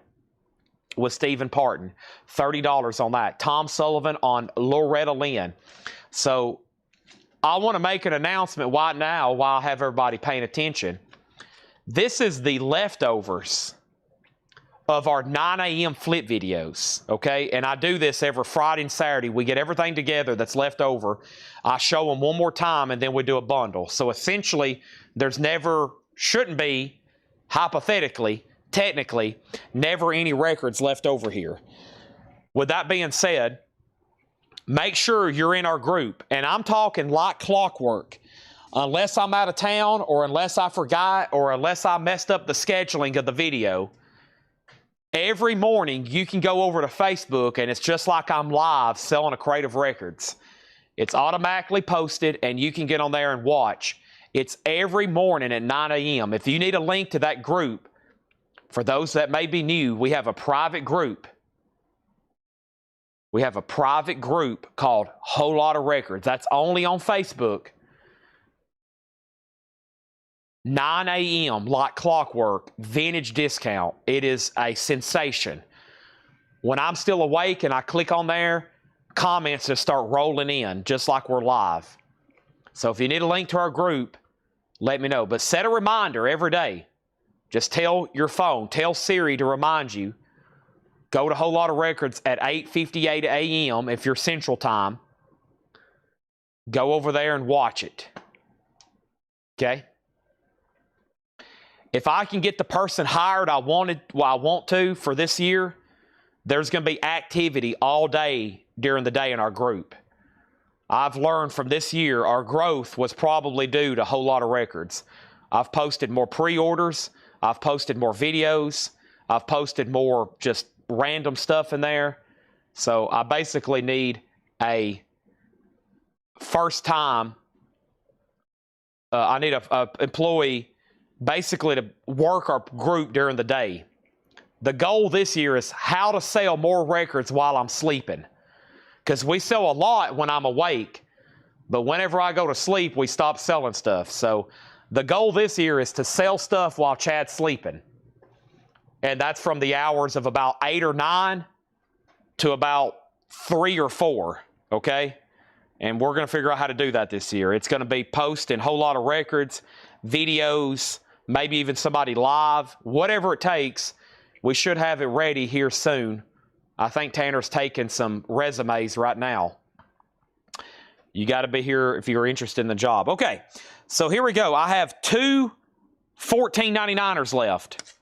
$30 on that. Tom Sullivan on Loretta Lynn. So I want to make an announcement right now while I have everybody paying attention. This is the leftovers of our 9 a.m. flip videos, okay? And I do this every Friday and Saturday. We get everything together that's left over. I show them one more time, and then we do a bundle. So essentially, there's never, shouldn't be, hypothetically, technically, never any records left over here. With that being said, make sure you're in our group. And I'm talking like clockwork. Unless I'm out of town, or unless I forgot, or unless I messed up the scheduling of the video, every morning you can go over to Facebook, and it's just like I'm live selling a crate of records. It's automatically posted, and you can get on there and watch. It's every morning at 9 a.m. If you need a link to that group, for those that may be new, we have a private group. We have a private group called Whole Lot of Records. That's only on Facebook. 9 a.m. like clockwork, vintage discount. It is a sensation. When I'm still awake and I click on there, comments just start rolling in, just like we're live. So if you need a link to our group, let me know. But set a reminder every day. Just tell your phone, tell Siri to remind you. Go to Whole Lot of Records at 8:58 a.m. if you're Central Time. Go over there and watch it. Okay? If I can get the person hired I want to for this year, there's going to be activity all day during the day in our group. I've learned from this year our growth was probably due to a Whole Lot of Records. I've posted more pre-orders. I've posted more videos. I've posted more just random stuff in there. So I basically need a first time. I need a employee basically to work our group during the day. The goal this year is how to sell more records while I'm sleeping. Because we sell a lot when I'm awake, but whenever I go to sleep, we stop selling stuff. So the goal this year is to sell stuff while Chad's sleeping. And that's from the hours of about 8 or 9 to about 3 or 4, okay? And we're going to figure out how to do that this year. It's going to be posting a Whole Lot of Records, videos, maybe even somebody live, whatever it takes. We should have it ready here soon. I think Tanner's taking some resumes right now. You got to be here if you're interested in the job. Okay, so here we go. I have two $14.99ers left.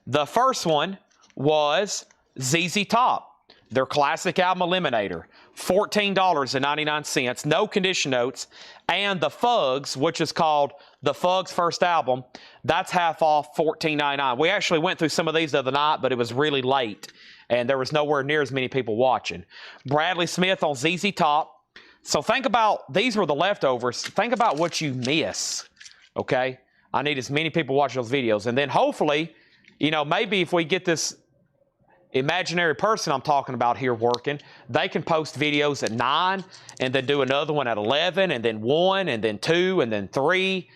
The first one was ZZ Top, their classic album Eliminator, $14.99. No condition notes. And the Fugs, which is called the Fugs First Album, that's half off, $14.99. We actually went through some of these the other night, but it was really late, and there was nowhere near as many people watching. Bradley Smith on ZZ Top. So think about, these were the leftovers. Think about what you miss, okay? I need as many people watching those videos. And then hopefully, you know, maybe if we get this imaginary person I'm talking about here working, they can post videos at 9 and then do another one at 11 and then 1 and then 2 and then 3.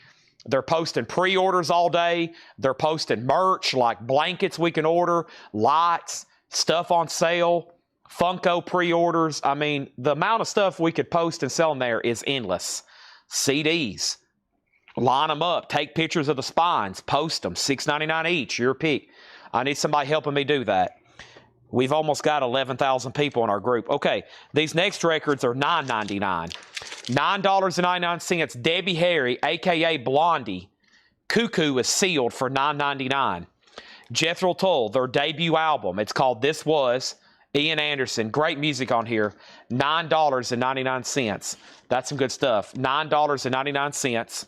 They're posting pre-orders all day. They're posting merch like blankets we can order, lights, stuff on sale, Funko pre-orders. I mean, the amount of stuff we could post and sell in there is endless. CDs. Line them up. Take pictures of the spines. Post them. $6.99 each. Your pick. I need somebody helping me do that. We've almost got 11,000 people in our group. Okay, these next records are $9.99. $9.99. Debbie Harry, a.k.a. Blondie. Cuckoo is sealed for $9.99. Jethro Tull, their debut album. It's called This Was. Ian Anderson. Great music on here. $9.99. That's some good stuff. $9.99.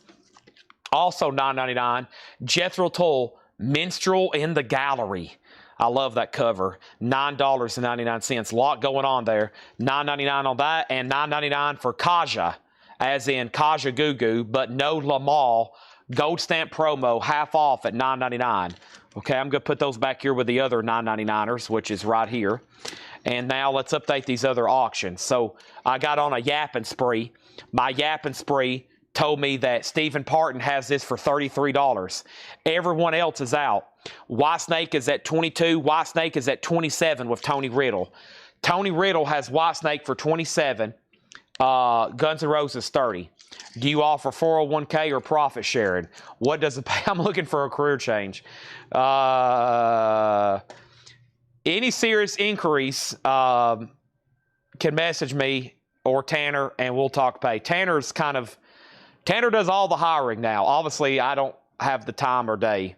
Also $9.99. Jethro Tull, Minstrel in the Gallery. I love that cover. $9.99. A lot going on there. $9.99 on that, and $9.99 for Kaja, as in Kaja Goo Goo, but no Lamal. Gold stamp promo, half off at $9.99. Okay, I'm going to put those back here with the other $9.99ers, which is right here. And now let's update these other auctions. So I got on a yapping spree. My yapping spree told me that Stephen Parton has this for $33. Everyone else is out. Whitesnake is at 22. Whitesnake is at 27 with Tony Riddle. Tony Riddle has Whitesnake for 27. Guns N' Roses 30. Do you offer 401k or profit sharing? What does it pay? I'm looking for a career change. Any serious inquiries can message me or Tanner, and we'll talk pay. Tanner does all the hiring now. Obviously, I don't have the time or day.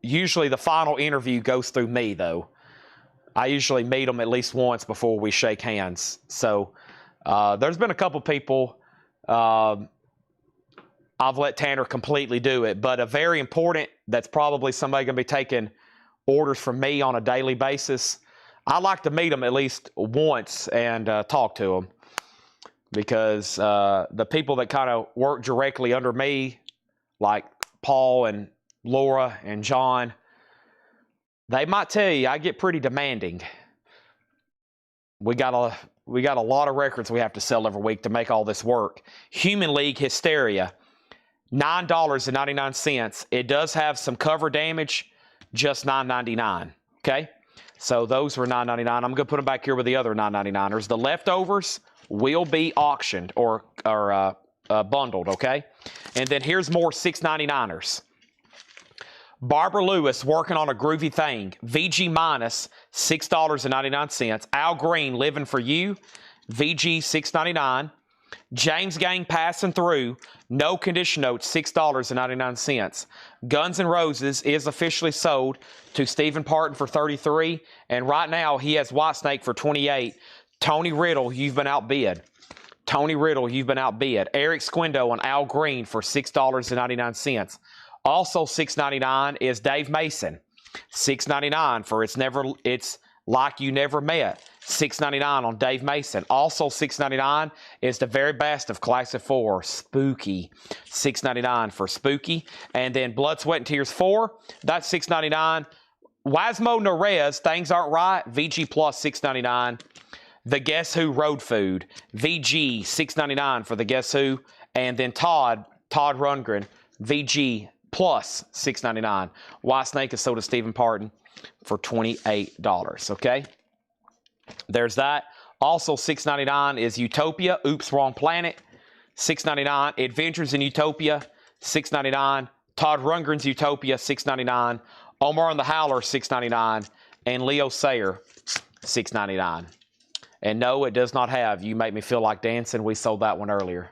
Usually the final interview goes through me, though. I usually meet them at least once before we shake hands. So there's been a couple people I've let Tanner completely do it. But a very important, that's probably somebody going to be taking orders from me on a daily basis. I like to meet them at least once and talk to them. Because the people that kind of work directly under me, like Paul and Laura and John, they might tell you I get pretty demanding. We got a lot of records we have to sell every week to make all this work. Human League Hysteria, $9.99. It does have some cover damage, just $9.99. Okay, so those were $9.99. I'm going to put them back here with the other $9.99ers. The leftovers will be auctioned or bundled, okay? And then here's more $6.99ers. Barbara Lewis working on a groovy thing. VG minus $6.99. Al Green living for you. VG $6.99. James Gang passing through. No condition notes $6.99. Guns N' Roses is officially sold to Stephen Parton for $33, and right now he has Whitesnake for $28. Tony Riddle, you've been outbid. Tony Riddle, you've been outbid. Eric Squindo and Al Green for $6.99. Also $6.99 is Dave Mason. $6.99 for It's Like You Never Met. $6.99 on Dave Mason. Also $6.99 is the very best of Classic 4, Spooky. $6.99 for Spooky. And then Blood, Sweat, and Tears 4, that's $6.99. Wasmo Nerez, Things Aren't Right, VG plus $6.99. The Guess Who Road Food, VG $6.99 for the Guess Who. And then Todd Rundgren, VG plus $6.99. Whitesnake is sold to Stephen Parton for $28, okay? There's that. Also $6.99 is Utopia, Oops, Wrong Planet. $6.99. Adventures in Utopia, $6.99. Todd Rundgren's Utopia, $6.99. Omar and the Howler, $6.99. And Leo Sayer, $6.99. And no, it does not have You Make Me Feel Like Dancing. We sold that one earlier.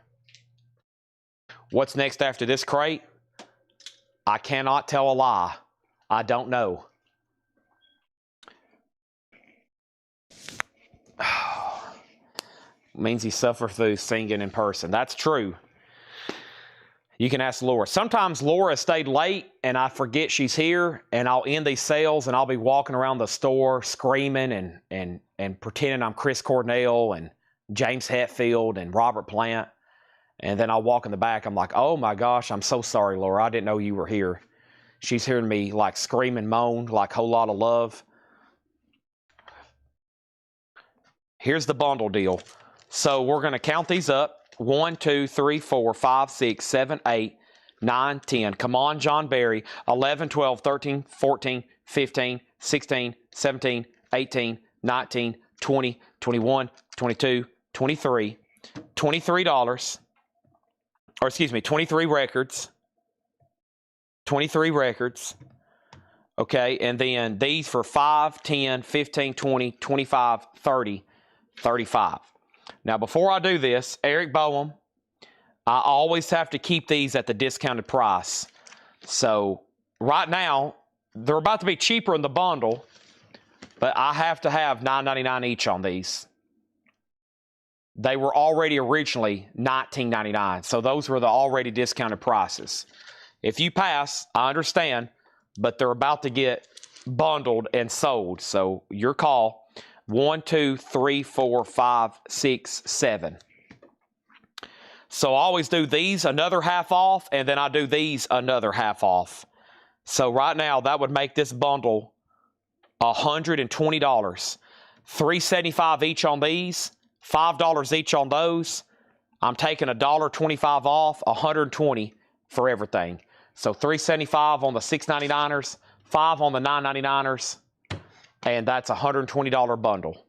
What's next after this crate? I cannot tell a lie. I don't know. means he suffered through singing in person. That's true. You can ask Laura. Sometimes Laura stayed late and I forget she's here, and I'll end these sales and I'll be walking around the store screaming and pretending I'm Chris Cornell and James Hetfield and Robert Plant. And then I'll walk in the back. I'm like, oh my gosh, I'm so sorry, Laura. I didn't know you were here. She's hearing me like scream and moan like Whole Lot of Love. Here's the bundle deal. So we're going to count these up. 1, 2, 3, 4, 5, 6, 7, 8, 9, 10. Come on, John Barry. 11, 12, 13, 14, 15, 16, 17, 18, 19, 20, 21, 22, 23. $23. Or excuse me, 23 records. 23 records. Okay, and then these for 5, 10, 15, 20, 25, 30, 35. Now, before I do this, Eric Boehm, I always have to keep these at the discounted price. So right now, they're about to be cheaper in the bundle, but I have to have $9.99 each on these. They were already originally $19.99, so those were the already discounted prices. If you pass, I understand, but they're about to get bundled and sold, so your call. 1, 2, 3, 4, 5, 6, 7. So I always do these another half off, and then I do these another half off. So right now, that would make this bundle $120. $3.75 each on these, $5 each on those. I'm taking $1.25 off, $120 for everything. So $3.75 on the $6.99ers, $5 on the $9.99ers. And that's a $120 bundle.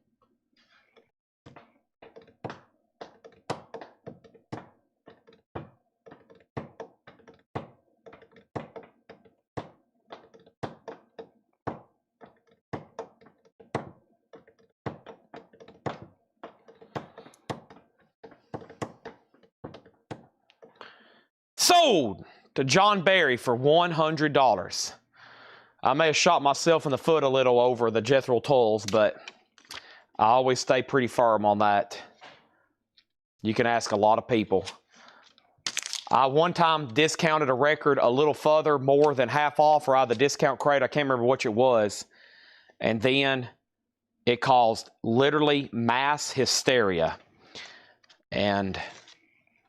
Sold to John Barry for $100. I may have shot myself in the foot a little over the Jethro Tulls, but I always stay pretty firm on that. You can ask a lot of people. I one time discounted a record a little further, more than half off, or out of the discount crate. I can't remember which it was. And then it caused literally mass hysteria. And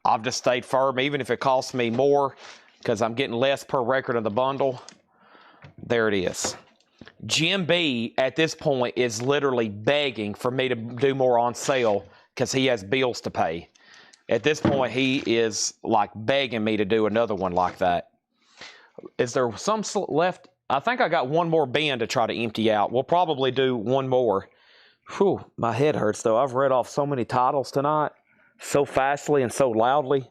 I've just stayed firm, even if it costs me more, because I'm getting less per record of the bundle. There it is. Jim B at this point is literally begging for me to do more on sale because he has bills to pay. At this point, he is like begging me to do another one like that. Is there some left? I think I got one more bin to try to empty out. We'll probably do one more. Whew, my head hurts though. I've read off so many titles tonight, so fastly and so loudly.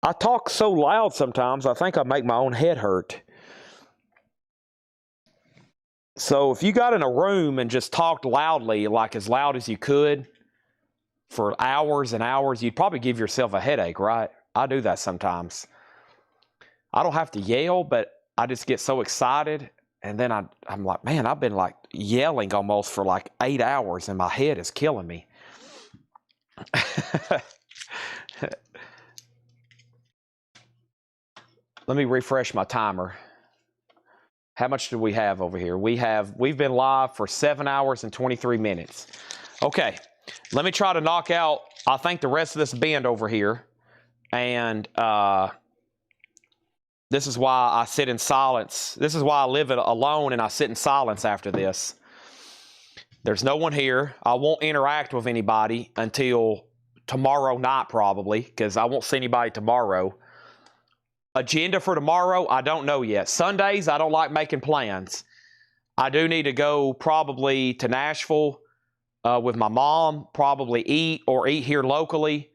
I talk so loud sometimes, I think I make my own head hurt. So if you got in a room and just talked loudly, like as loud as you could, for hours and hours, you'd probably give yourself a headache, right? I do that sometimes. I don't have to yell, but I just get so excited. And then I'm like, man, I've been like yelling almost for like 8 hours and my head is killing me. Let me refresh my timer. How much do we have over here? We've been live for 7 hours and 23 minutes. Okay, let me try to knock out, I think, the rest of this bend over here. And this is why I sit in silence. This is why I live alone and I sit in silence after this. There's no one here. I won't interact with anybody until tomorrow night probably, because I won't see anybody tomorrow. Agenda for tomorrow, I don't know yet. Sundays, I don't like making plans. I do need to go probably to Nashville with my mom, probably eat here locally.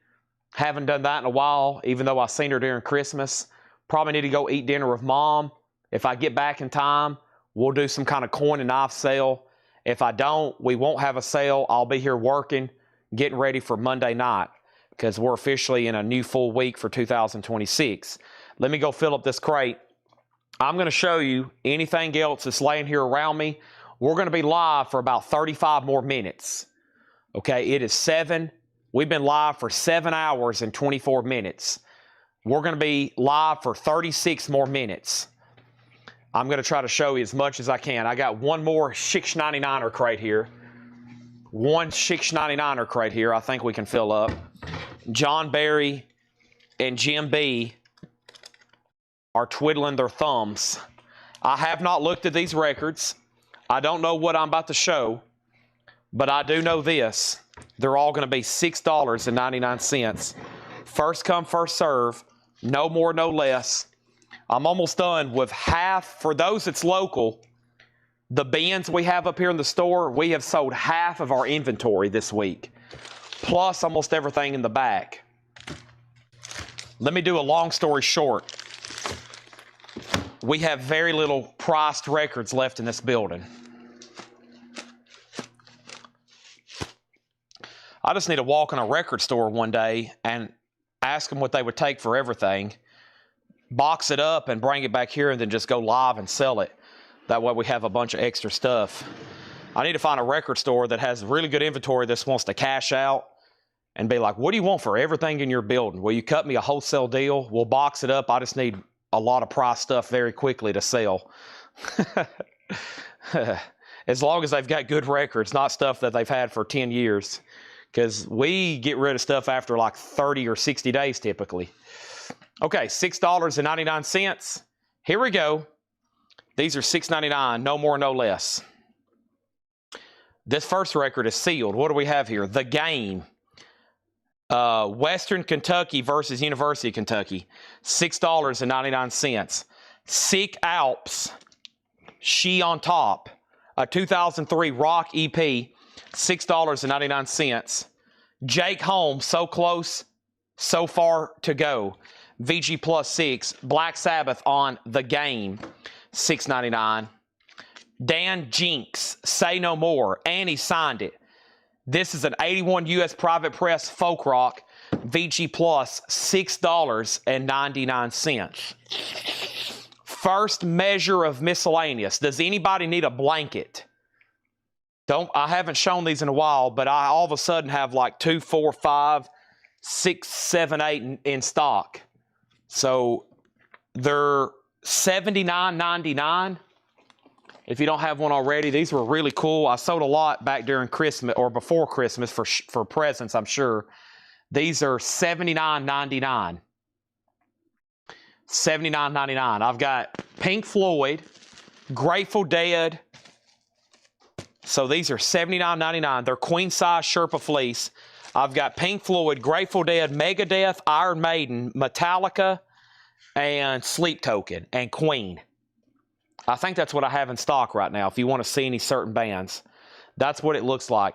Haven't done that in a while, even though I seen her during Christmas. Probably need to go eat dinner with mom. If I get back in time, we'll do some kind of coin and knife sale. If I don't, we won't have a sale. I'll be here working, getting ready for Monday night, because we're officially in a new full week for 2026. Let me go fill up this crate. I'm going to show you anything else that's laying here around me. We're going to be live for about 35 more minutes. Okay, it is 7 We've been live for 7 hours and 24 minutes. We're going to be live for 36 more minutes. I'm going to try to show you as much as I can. I got one more 699er crate here. One 699er crate here I think we can fill up. John Barry and Jim B are twiddling their thumbs. I have not looked at these records. I don't know what I'm about to show, but I do know this. They're all going to be $6.99. First come, first serve. No more, no less. I'm almost done with half. For those that's local, the bins we have up here in the store, we have sold half of our inventory this week, plus almost everything in the back. Let me do a long story short. We have very little priced records left in this building. I just need to walk in a record store one day and ask them what they would take for everything, box it up and bring it back here, and then just go live and sell it. That way we have a bunch of extra stuff. I need to find a record store that has really good inventory that wants to cash out and be like, what do you want for everything in your building? Will you cut me a wholesale deal? We'll box it up. I just need a lot of price stuff very quickly to sell. As long as they've got good records, not stuff that they've had for 10 years. Because we get rid of stuff after like 30 or 60 days typically. Okay, $6.99. Here we go. These are $6.99, no more, no less. This first record is sealed. What do we have here? The Game. Western Kentucky versus University of Kentucky. $6.99. Sick Alps. She on Top. A 2003 rock EP. $6.99. Jake Holmes, So Close, So Far to Go. VG Plus 6. Black Sabbath on The Game. $6.99. Dan Jinks, Say No More, and he signed it. This is an 81 U.S. Private Press folk rock. VG Plus, $6.99. First measure of Miscellaneous. Does anybody need a blanket? I haven't shown these in a while, but I all of a sudden have like 2, 4, 5, 6, 7, 8 in stock. So they're $79.99. If you don't have one already, these were really cool. I sold a lot back during Christmas or before Christmas for presents, I'm sure. These are $79.99. $79.99. I've got Pink Floyd, Grateful Dead. So these are $79.99. They're queen size Sherpa fleece. I've got Pink Floyd, Grateful Dead, Megadeth, Iron Maiden, Metallica, and Sleep Token, and Queen. I think that's what I have in stock right now. If you want to see any certain bands, that's what it looks like.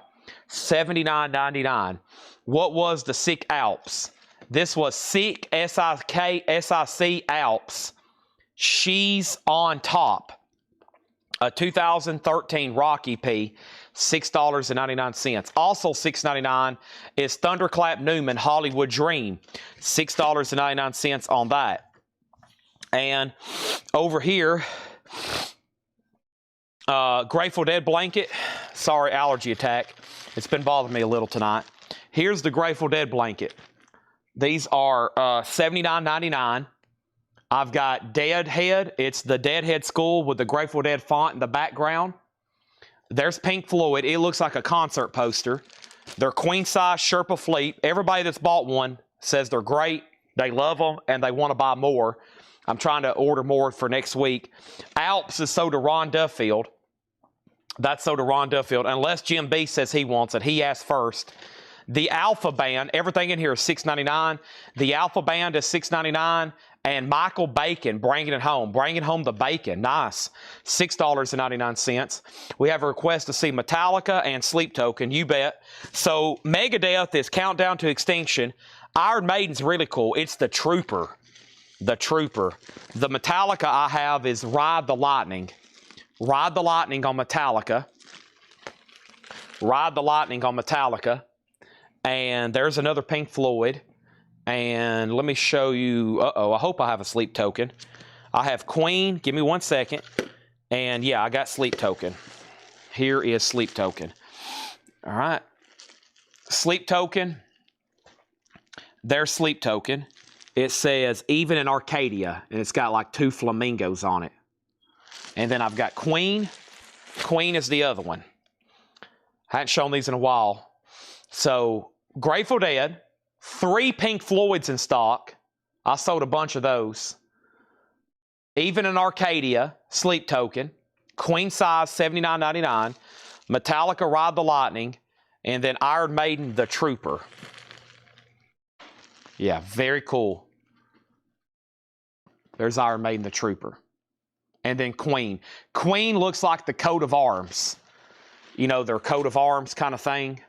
$79.99. What was the Sick Alps? This was Sick, S-I-C Alps. She's on Top. A 2013 rock EP, $6.99. Also $6.99 is Thunderclap Newman, Hollywood Dream. $6.99 on that. And over here, Grateful Dead blanket. Sorry, allergy attack. It's been bothering me a little tonight. Here's the Grateful Dead blanket. These are $79.99. I've got Deadhead. It's the Deadhead School with the Grateful Dead font in the background. There's Pink Floyd. It looks like a concert poster. They're queen size Sherpa fleet. Everybody that's bought one says they're great. They love them and they want to buy more. I'm trying to order more for next week. Alps is sold to Ron Duffield. That's sold to Ron Duffield. Unless Jim B says he wants it. He asked first. The Alpha Band, everything in here is $6.99. The Alpha Band is $6.99. And Michael Bacon, bringing home the bacon, nice, $6.99. We have a request to see Metallica and Sleep Token, you bet. So Megadeth is Countdown to Extinction. Iron Maiden's really cool. It's the Trooper. The Trooper. The Metallica I have is Ride the Lightning. Ride the Lightning on Metallica. Ride the Lightning on Metallica. And there's another Pink Floyd. And let me show you. I hope I have a Sleep Token. I have Queen. Give me 1 second. And yeah, I got Sleep Token. Here is Sleep Token. All right. Sleep Token. their sleep token. It says even in Arcadia, and it's got like 2 flamingos on it. And then I've got Queen. Queen is the other one. I hadn't shown these in a while. So Grateful Dead, 3 Pink Floyds in stock. I sold a bunch of those. Even in Arcadia, sleep token. Queen size, $79.99. Metallica, Ride the Lightning. And then Iron Maiden, The Trooper. Yeah, very cool. There's Iron Maiden, The Trooper. And then Queen. Queen looks like the coat of arms. You know, their coat of arms kind of thing.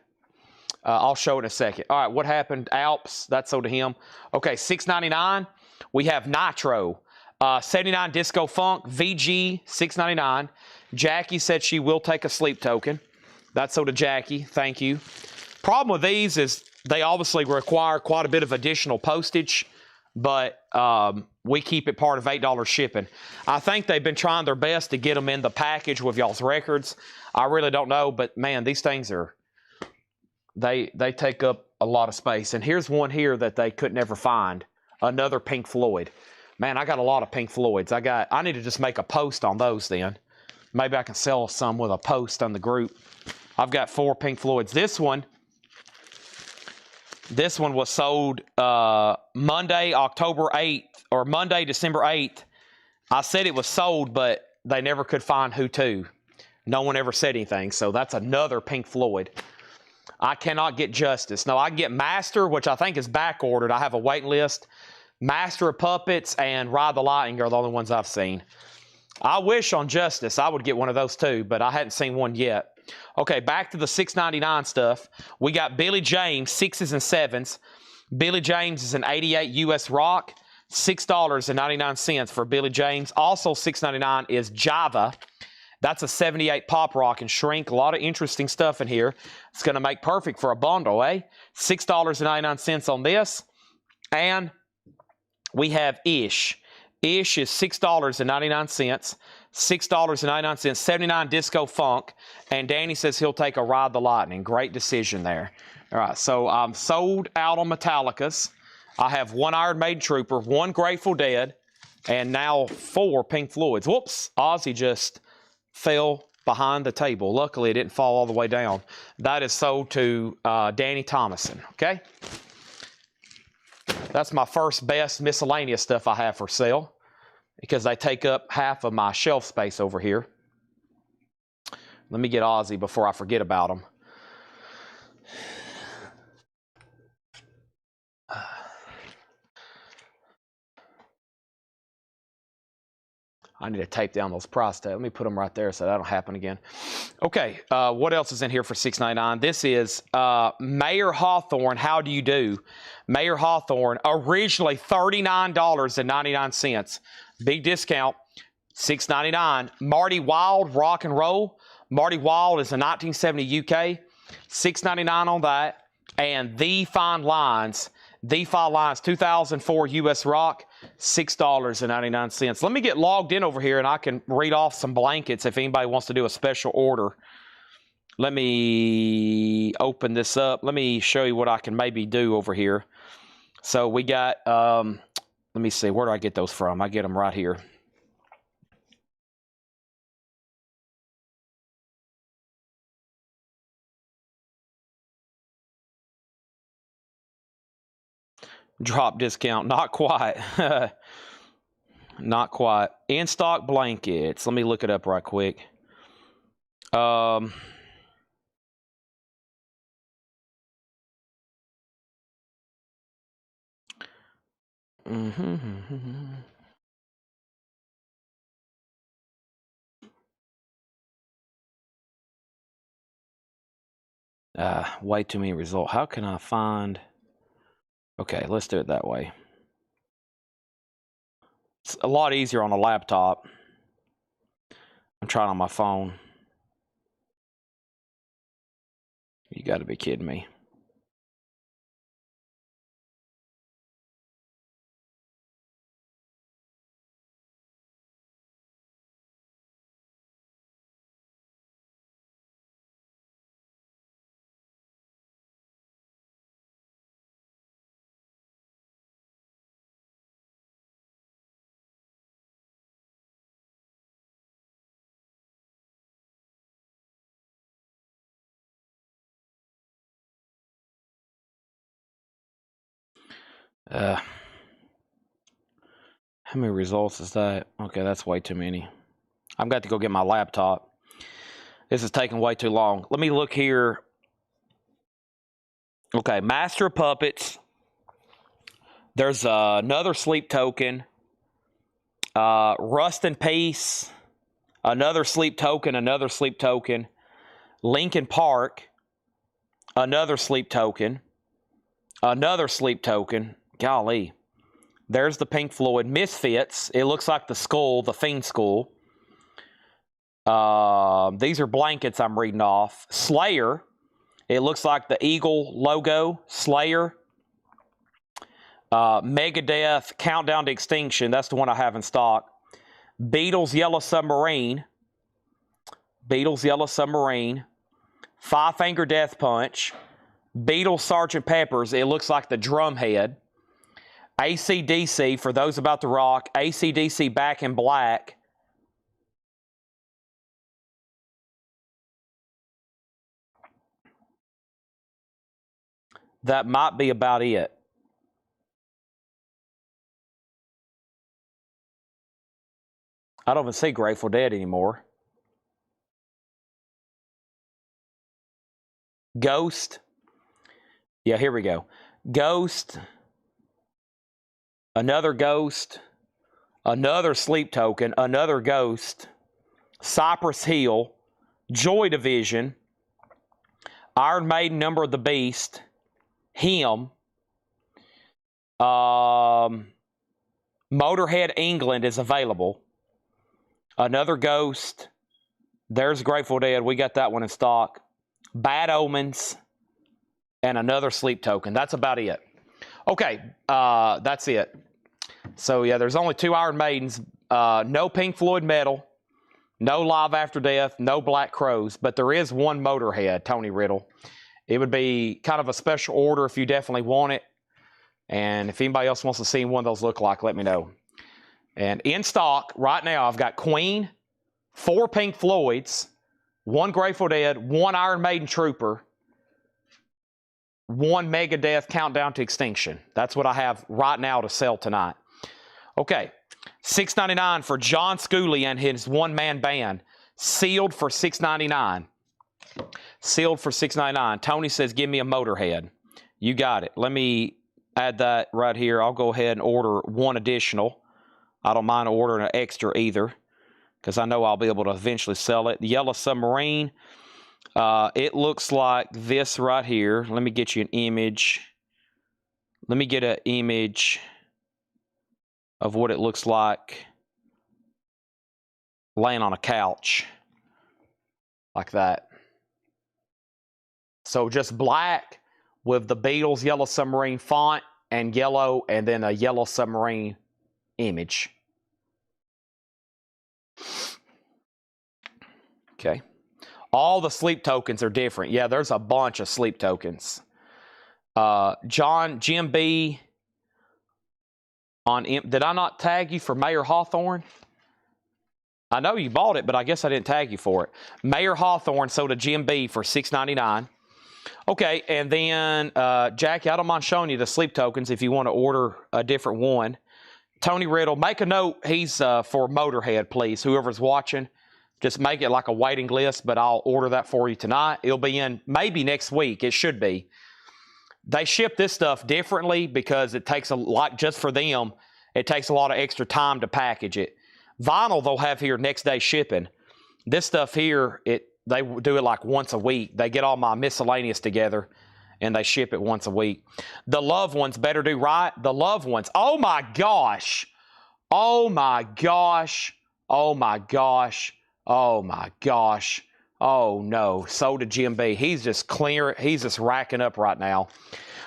I'll show it in a second. All right, what happened? Alps, that's sold to him. Okay, $6.99. We have Nitro. 79 Disco Funk, VG, $6.99. Jackie said she will take a sleep token. That's sold to Jackie. Thank you. Problem with these is they obviously require quite a bit of additional postage, but we keep it part of $8 shipping. I think they've been trying their best to get them in the package with y'all's records. I really don't know, but man, these things are, they take up a lot of space. And here's one here that they could never find. Another Pink Floyd. Man, I got a lot of Pink Floyds. I need to just make a post on those then. Maybe I can sell some with a post on the group. I've got 4 Pink Floyds. This one was sold Monday, October 8th, or Monday, December 8th. I said it was sold, but they never could find who to. No one ever said anything, so that's another Pink Floyd. I cannot get Justice. No, I can get Master, which I think is back ordered. I have a waiting list. Master of Puppets and Ride the Lightning are the only ones I've seen. I wish on Justice I would get one of those too, but I hadn't seen one yet. Okay, back to the $6.99 stuff. We got Billy James, 6s and 7s. Billy James is an 88 US rock, $6.99 for Billy James. Also $6.99 is Java. That's a 78 pop rock and shrink. A lot of interesting stuff in here. It's going to make perfect for a bundle, eh? $6.99 on this. And we have Ish. Ish is $6.99. $6.99. 79 Disco Funk. And Danny says he'll take a Ride the Lightning. Great decision there. All right, so I'm sold out on Metallicas. I have 1 Iron Maiden Trooper, 1 Grateful Dead, and now 4 Pink Floyds. Whoops, Ozzy just fell behind the table. Luckily, it didn't fall all the way down. That is sold to Danny Thomason, okay? That's my first best miscellaneous stuff I have for sale because they take up half of my shelf space over here. Let me get Ozzy before I forget about him. I need to tape down those price tags. Let me put them right there so that don't happen again. Okay, what else is in here for $6.99? This is Mayor Hawthorne. How do you do? Mayor Hawthorne, originally $39.99. Big discount, $6.99. Marty Wilde, Rock and Roll. Marty Wilde is a 1970 UK, $6.99 on that. And The Fine Lines, 2004 US Rock, $6.99. Let me get logged in over here and I can read off some blankets if anybody wants to do a special order. Let me open this up. Let me show you what I can maybe do over here. So we got, let me see, where do I get those from? I get them right here. Drop discount, not quite. Not quite. In stock blankets. Let me look it up right quick. Way too many results. How can I find? Okay, let's do it that way. It's a lot easier on a laptop. I'm trying on my phone. You got to be kidding me. How many results is that? Okay, that's way too many. I've got to go get my laptop. This is taking way too long. Let me look here. Okay, Master of Puppets. There's another sleep token. Rust in Peace. Another sleep token, another sleep token. Linkin Park. Another sleep token. Another sleep token. Golly. There's the Pink Floyd. Misfits. It looks like the skull, the Fiend skull. These are blankets I'm reading off. Slayer. It looks like the eagle logo. Slayer. Megadeth, Countdown to Extinction. That's the one I have in stock. Beatles, Yellow Submarine. Beatles, Yellow Submarine. Five Finger Death Punch. Beatles, Sgt. Pepper's. It looks like the drum head. AC/DC, for those about to rock. AC/DC, Back in Black. That might be about it. I don't even see Grateful Dead anymore. Ghost. Yeah, here we go. Ghost. Another Ghost. Another sleep token. Another Ghost. Cypress Hill. Joy Division. Iron Maiden, Number of the Beast. Him. Motorhead England is available. Another Ghost. There's Grateful Dead. We got that one in stock. Bad Omens. And another sleep token. That's about it. Okay, that's it. So, yeah, there's only 2 Iron Maidens. No Pink Floyd Metal. No Live After Death. No Black Crowes. But there is one Motorhead, Tony Riddle. It would be kind of a special order if you definitely want it. And if anybody else wants to see one of those look like, let me know. And in stock right now, I've got Queen, 4 Pink Floyds, 1 Grateful Dead, 1 Iron Maiden Trooper, 1 Megadeth Countdown to Extinction. That's what I have right now to sell tonight. Okay, $6.99 for John Schooley and his one-man band. Sealed for $6.99. Sealed for $6.99. Tony says, give me a Motorhead. You got it. Let me add that right here. I'll go ahead and order 1 additional. I don't mind ordering an extra either, because I know I'll be able to eventually sell it. The Yellow Submarine. It looks like this right here. Let me get you an image. Let me get an image of what it looks like laying on a couch like that. So just black with the Beatles Yellow Submarine font and yellow, and then a Yellow Submarine image. Okay. All the sleep tokens are different. Yeah, there's a bunch of sleep tokens. Jim B. Did I not tag you for Mayor Hawthorne? I know you bought it, but I guess I didn't tag you for it. Mayor Hawthorne sold a Jim B for $6.99. Okay, and then Jackie, I don't mind showing you the sleep tokens if you want to order a different one. Tony Riddle, make a note. He's for Motorhead, please. Whoever's watching, just make it like a waiting list, but I'll order that for you tonight. It'll be in maybe next week. It should be. They ship this stuff differently because it takes a lot, just for them, it takes a lot of extra time to package it. Vinyl, they'll have here next day shipping. This stuff here, they do it like once a week. They get all my miscellaneous together and they ship it once a week. The Loved Ones, Better Do Right. The Loved Ones. Oh my gosh. Oh my gosh. Oh my gosh. Oh my gosh. Oh no. So did Jim B. He's just racking up right now.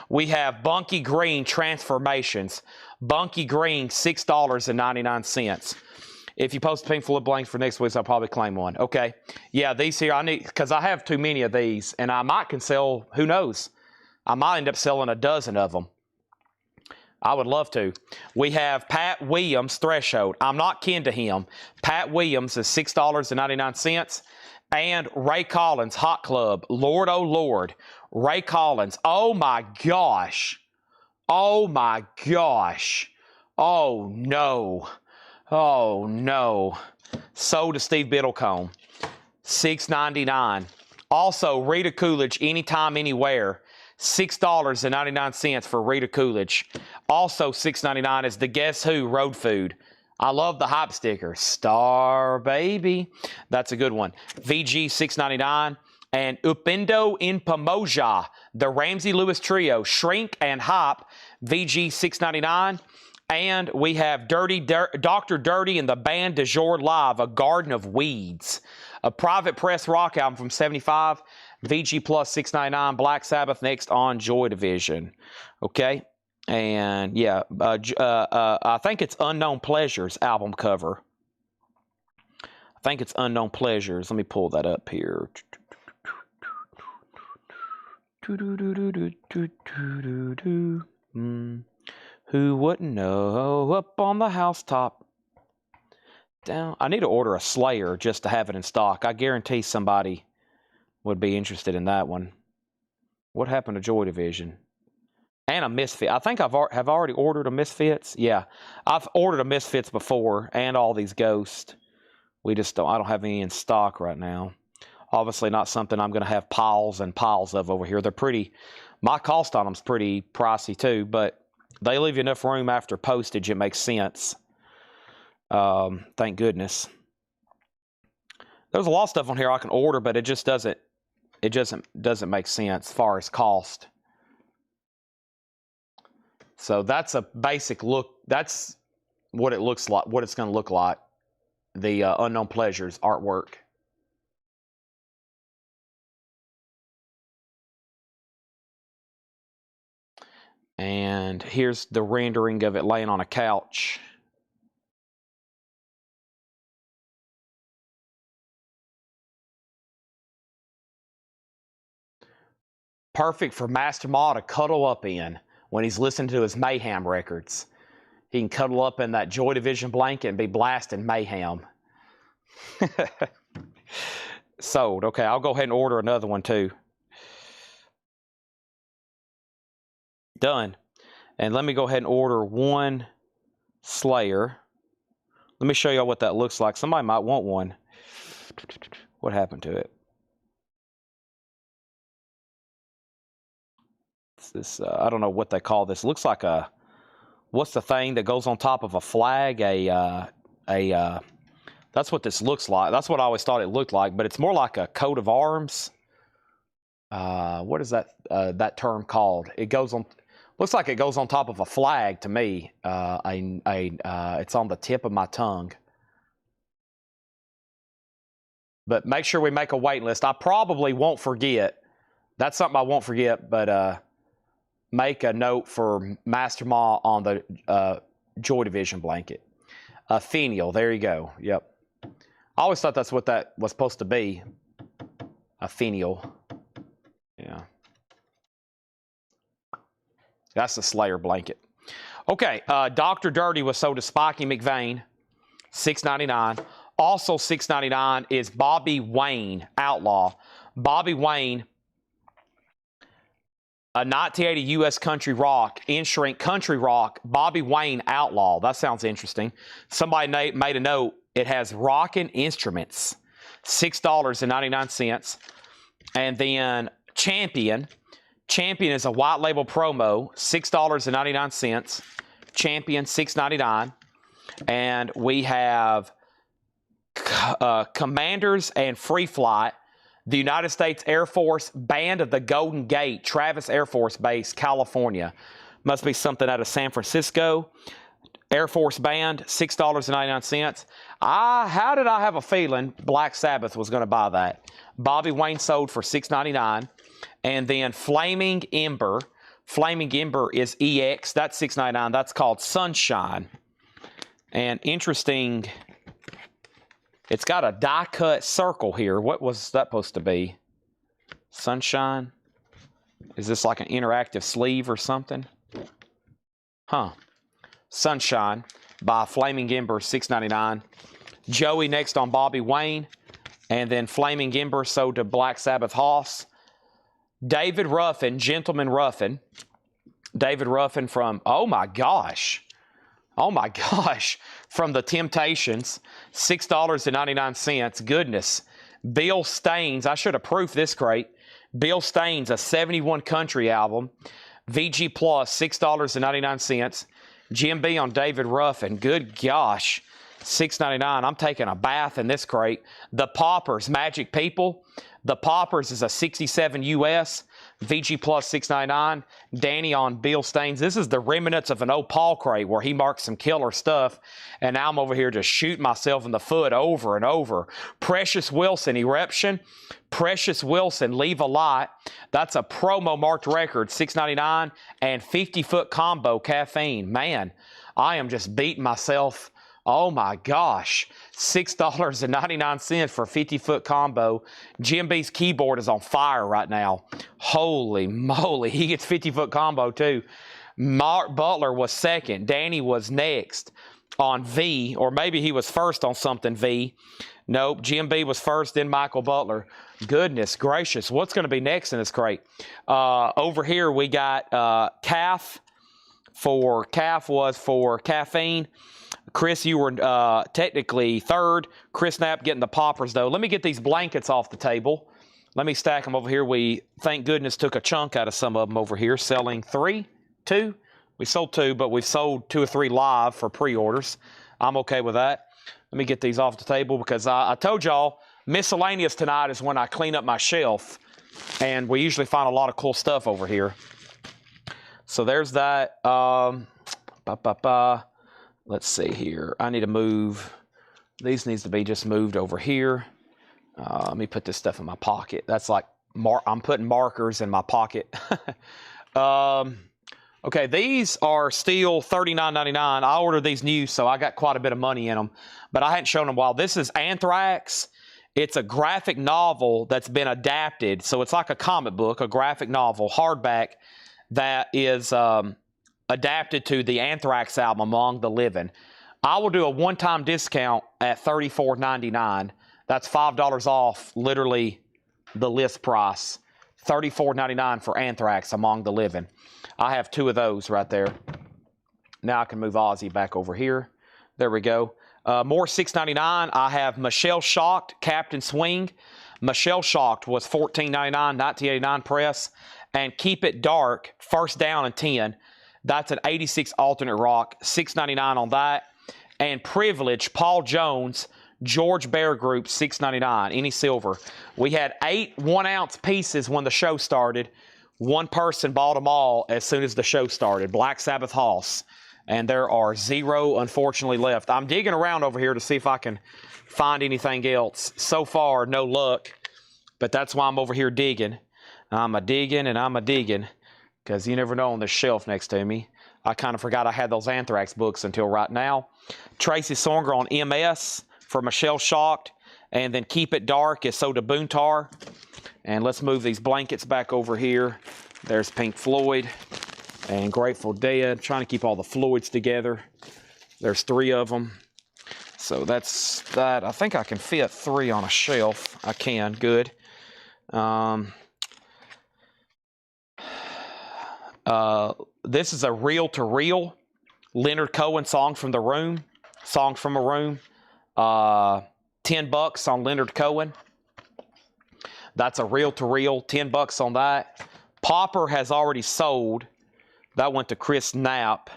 We have Bunky Green Transformations. Bunky Green, $6.99. If you post Pink Floyd blanks for next week, I'll probably claim one. Okay. Yeah, these here I need, because I have too many of these, and I might can sell, who knows? I might end up selling a dozen of them. I would love to. We have Pat Williams, Threshold. I'm not kin to him. Pat Williams is $6.99. And Ray Collins, Hot Club. Lord, oh Lord. Ray Collins. Oh my gosh. Oh my gosh. Oh no. Oh no. Sold to Steve Biddlecombe. $6.99. Also, Rita Coolidge, anytime, anywhere. $6.99 for Rita Coolidge. Also, $6.99 is the Guess Who Road Food. I love the hype sticker. Star Baby. That's a good one. VG $6.99. And Upindo in Pomoja, the Ramsey Lewis Trio, Shrink and Hop, VG $6.99. And we have Dr. Dirty and the band de jour live, A Garden of Weeds. A Private Press rock album from 75, VG plus $6.99. Black Sabbath next on Joy Division. Okay. And yeah, I think it's Unknown Pleasures album cover. I think it's Unknown Pleasures. Let me pull that up here. Who wouldn't know? Up on the housetop. Down. I need to order a Slayer just to have it in stock. I guarantee somebody would be interested in that one. What happened to Joy Division? And a Misfit. I think have already ordered a Misfits. Yeah, I've ordered a Misfits before, and all these Ghosts. We just don't. I don't have any in stock right now. Obviously, not something I'm going to have piles and piles of over here. They're pretty. My cost on them's pretty pricey too, but they leave you enough room after postage. It makes sense. Thank goodness. There's a lot of stuff on here I can order, but it just doesn't. It doesn't make sense as far as cost. So that's a basic look. That's what it looks like. What it's going to look like. The Unknown Pleasures artwork. And here's the rendering of it laying on a couch. Perfect for Master Ma to cuddle up in when he's listening to his Mayhem records. He can cuddle up in that Joy Division blanket and be blasting Mayhem. Sold. Okay, I'll go ahead and order another one too. Done. And let me go ahead and order one Slayer. Let me show y'all what that looks like. Somebody might want one. What happened to it? This I don't know what they call this. It looks like a, what's the thing that goes on top of a flag? That's what this looks like. That's what I always thought it looked like, but it's more like a coat of arms. What is that term called? It goes on. Looks like it goes on top of a flag to me. It's on the tip of my tongue. But make sure we make a waiting list. I probably won't forget. That's something I won't forget, but make a note for Master Ma on the Joy Division blanket. Fenial, there you go. Yep. I always thought that's what that was supposed to be. A fenial. Yeah. That's the Slayer blanket. Okay, Dr. Dirty was sold to Spiky McVeigh, $6.99. Also $6.99 is Bobby Wayne, Outlaw. Bobby Wayne, a 1980 U.S. country rock, in-shrink country rock, Bobby Wayne, Outlaw. That sounds interesting. Somebody made a note. It has rockin' instruments, $6.99. And then Champion. Champion is a white label promo, $6.99. Champion, $6.99. And we have Commanders and Free Flight, the United States Air Force Band of the Golden Gate, Travis Air Force Base, California. Must be something out of San Francisco. Air Force Band, $6.99. How did I have a feeling Black Sabbath was going to buy that? Bobby Wayne sold for $6.99. And then Flaming Ember. Flaming Ember is EX. That's $6.99. That's called Sunshine. And interesting, it's got a die-cut circle here. What was that supposed to be? Sunshine? Is this like an interactive sleeve or something? Huh. Sunshine by Flaming Ember, $6.99. Joey next on Bobby Wayne. And then Flaming Ember sold to Black Sabbath Hoss. David Ruffin, Gentleman Ruffin, David Ruffin from, oh my gosh, from the Temptations, $6.99. Goodness. Bill Staines, I should have proofed this crate. Bill Staines, a 71 country album. VG Plus, $6.99. Jim B on David Ruffin, good gosh, $6.99. I'm taking a bath in this crate. The Poppers, Magic People. The Poppers is a 67 US. VG Plus $6.99. Danny on Bill Staines. This is the remnants of an old Paul crate where he marked some killer stuff. And now I'm over here just shooting myself in the foot over and over. Precious Wilson, Eruption. Precious Wilson, Leave a Light. That's a promo marked record, $6.99. And 50-foot combo, Caffeine. Man, I am just beating myself. Oh my gosh, $6.99 for a 50-foot combo. Jim B's keyboard is on fire right now. Holy moly, he gets 50-foot combo too. Mark Butler was second. Danny was next on V, or maybe he was first on something V. Nope, Jim B was first, then Michael Butler. Goodness gracious, what's going to be next in this crate? Over here we got CAF was for Caffeine. Chris, you were technically third. Chris Knapp getting the Poppers, though. Let me get these blankets off the table. Let me stack them over here. We, thank goodness, took a chunk out of some of them over here, selling two. We sold 2, but we've sold 2 or 3 live for pre-orders. I'm okay with that. Let me get these off the table because I told y'all, Miscellaneous tonight is when I clean up my shelf, and we usually find a lot of cool stuff over here. So there's that. Let's see here. I need to move. These needs to be just moved over here. Let me put this stuff in my pocket. That's like, I'm putting markers in my pocket. Okay, these are still $39.99. I ordered these new, so I got quite a bit of money in them. But I hadn't shown them a while. This is Anthrax. It's a graphic novel that's been adapted. So it's like a comic book, a graphic novel, hardback, that is adapted to the Anthrax album, Among the Living. I will do a one-time discount at $34.99. That's $5 off, literally the list price. $34.99 for Anthrax, Among the Living. I have 2 of those right there. Now I can move Ozzy back over here. There we go. More $6.99. I have Michelle Shocked, Captain Swing. Michelle Shocked was $14.99, 1989 press. And Keep It Dark, First Down and 10. That's an 86 alternate rock, $6.99 on that. And Privilege, Paul Jones, George Bear Group, $6.99, any silver. We had 8 1-ounce pieces when the show started. One person bought them all as soon as the show started, Black Sabbath Hoss. And there are 0, unfortunately, left. I'm digging around over here to see if I can find anything else. So far, no luck. But that's why I'm over here digging. I'm a-digging, because you never know on this shelf next to me. I kind of forgot I had those Anthrax books until right now. Tracy Songer on MS for Michelle Shocked. And then Keep It Dark is Soda Boontar. And let's move these blankets back over here. There's Pink Floyd and Grateful Dead. Trying to keep all the Floyds together. There's 3 of them. So that's that. I think I can fit 3 on a shelf. I can. Good. This is a reel-to-reel Leonard Cohen Songs from a Room. $10 on Leonard Cohen. That's a reel-to-reel, $10 on that. Popper has already sold. That went to Chris Knapp.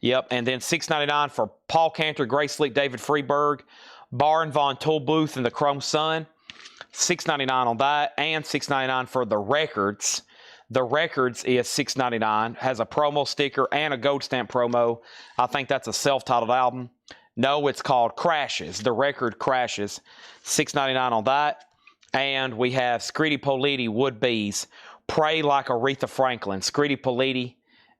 Yep, and then $6.99 for Paul Cantor, Grace Slick, David Freeberg, Baron von Tollbooth, and the Chrome Sun. $6.99 on that, and $6.99 for the Records. The Records is $6.99, has a promo sticker and a gold stamp promo. I think that's a self-titled album. No, it's called Crashes. The Record Crashes. $6.99 on that. And we have Scritti Politti Wood Bees. Pray Like Aretha Franklin. Scritti Politti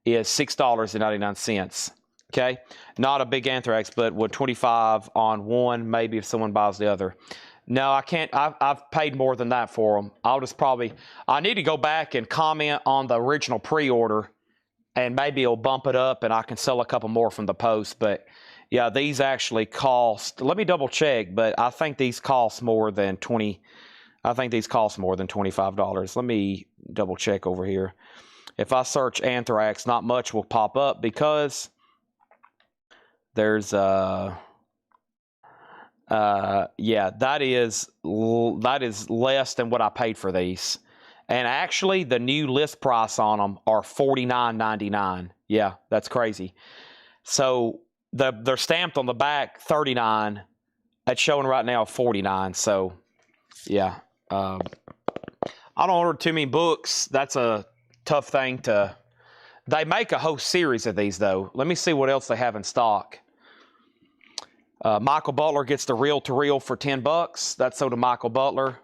is $6.99. Okay? Not a big Anthrax, but would $25 on one, maybe if someone buys the other. No, I can't. I've paid more than that for them. I need to go back and comment on the original pre-order, and maybe it'll bump it up and I can sell a couple more from the post. But yeah, these actually cost, let me double check, but I think these cost more than $25. Let me double check over here. If I search Anthrax, not much will pop up because there's yeah, that is less than what I paid for these. And actually, the new list price on them are $49.99. Yeah, that's crazy. So they're stamped on the back $39. It's showing right now $49. So yeah, I don't order too many books. That's a tough thing to. They make a whole series of these though. Let me see what else they have in stock. Michael Butler gets the reel-to-reel for $10. That's sold to Michael Butler.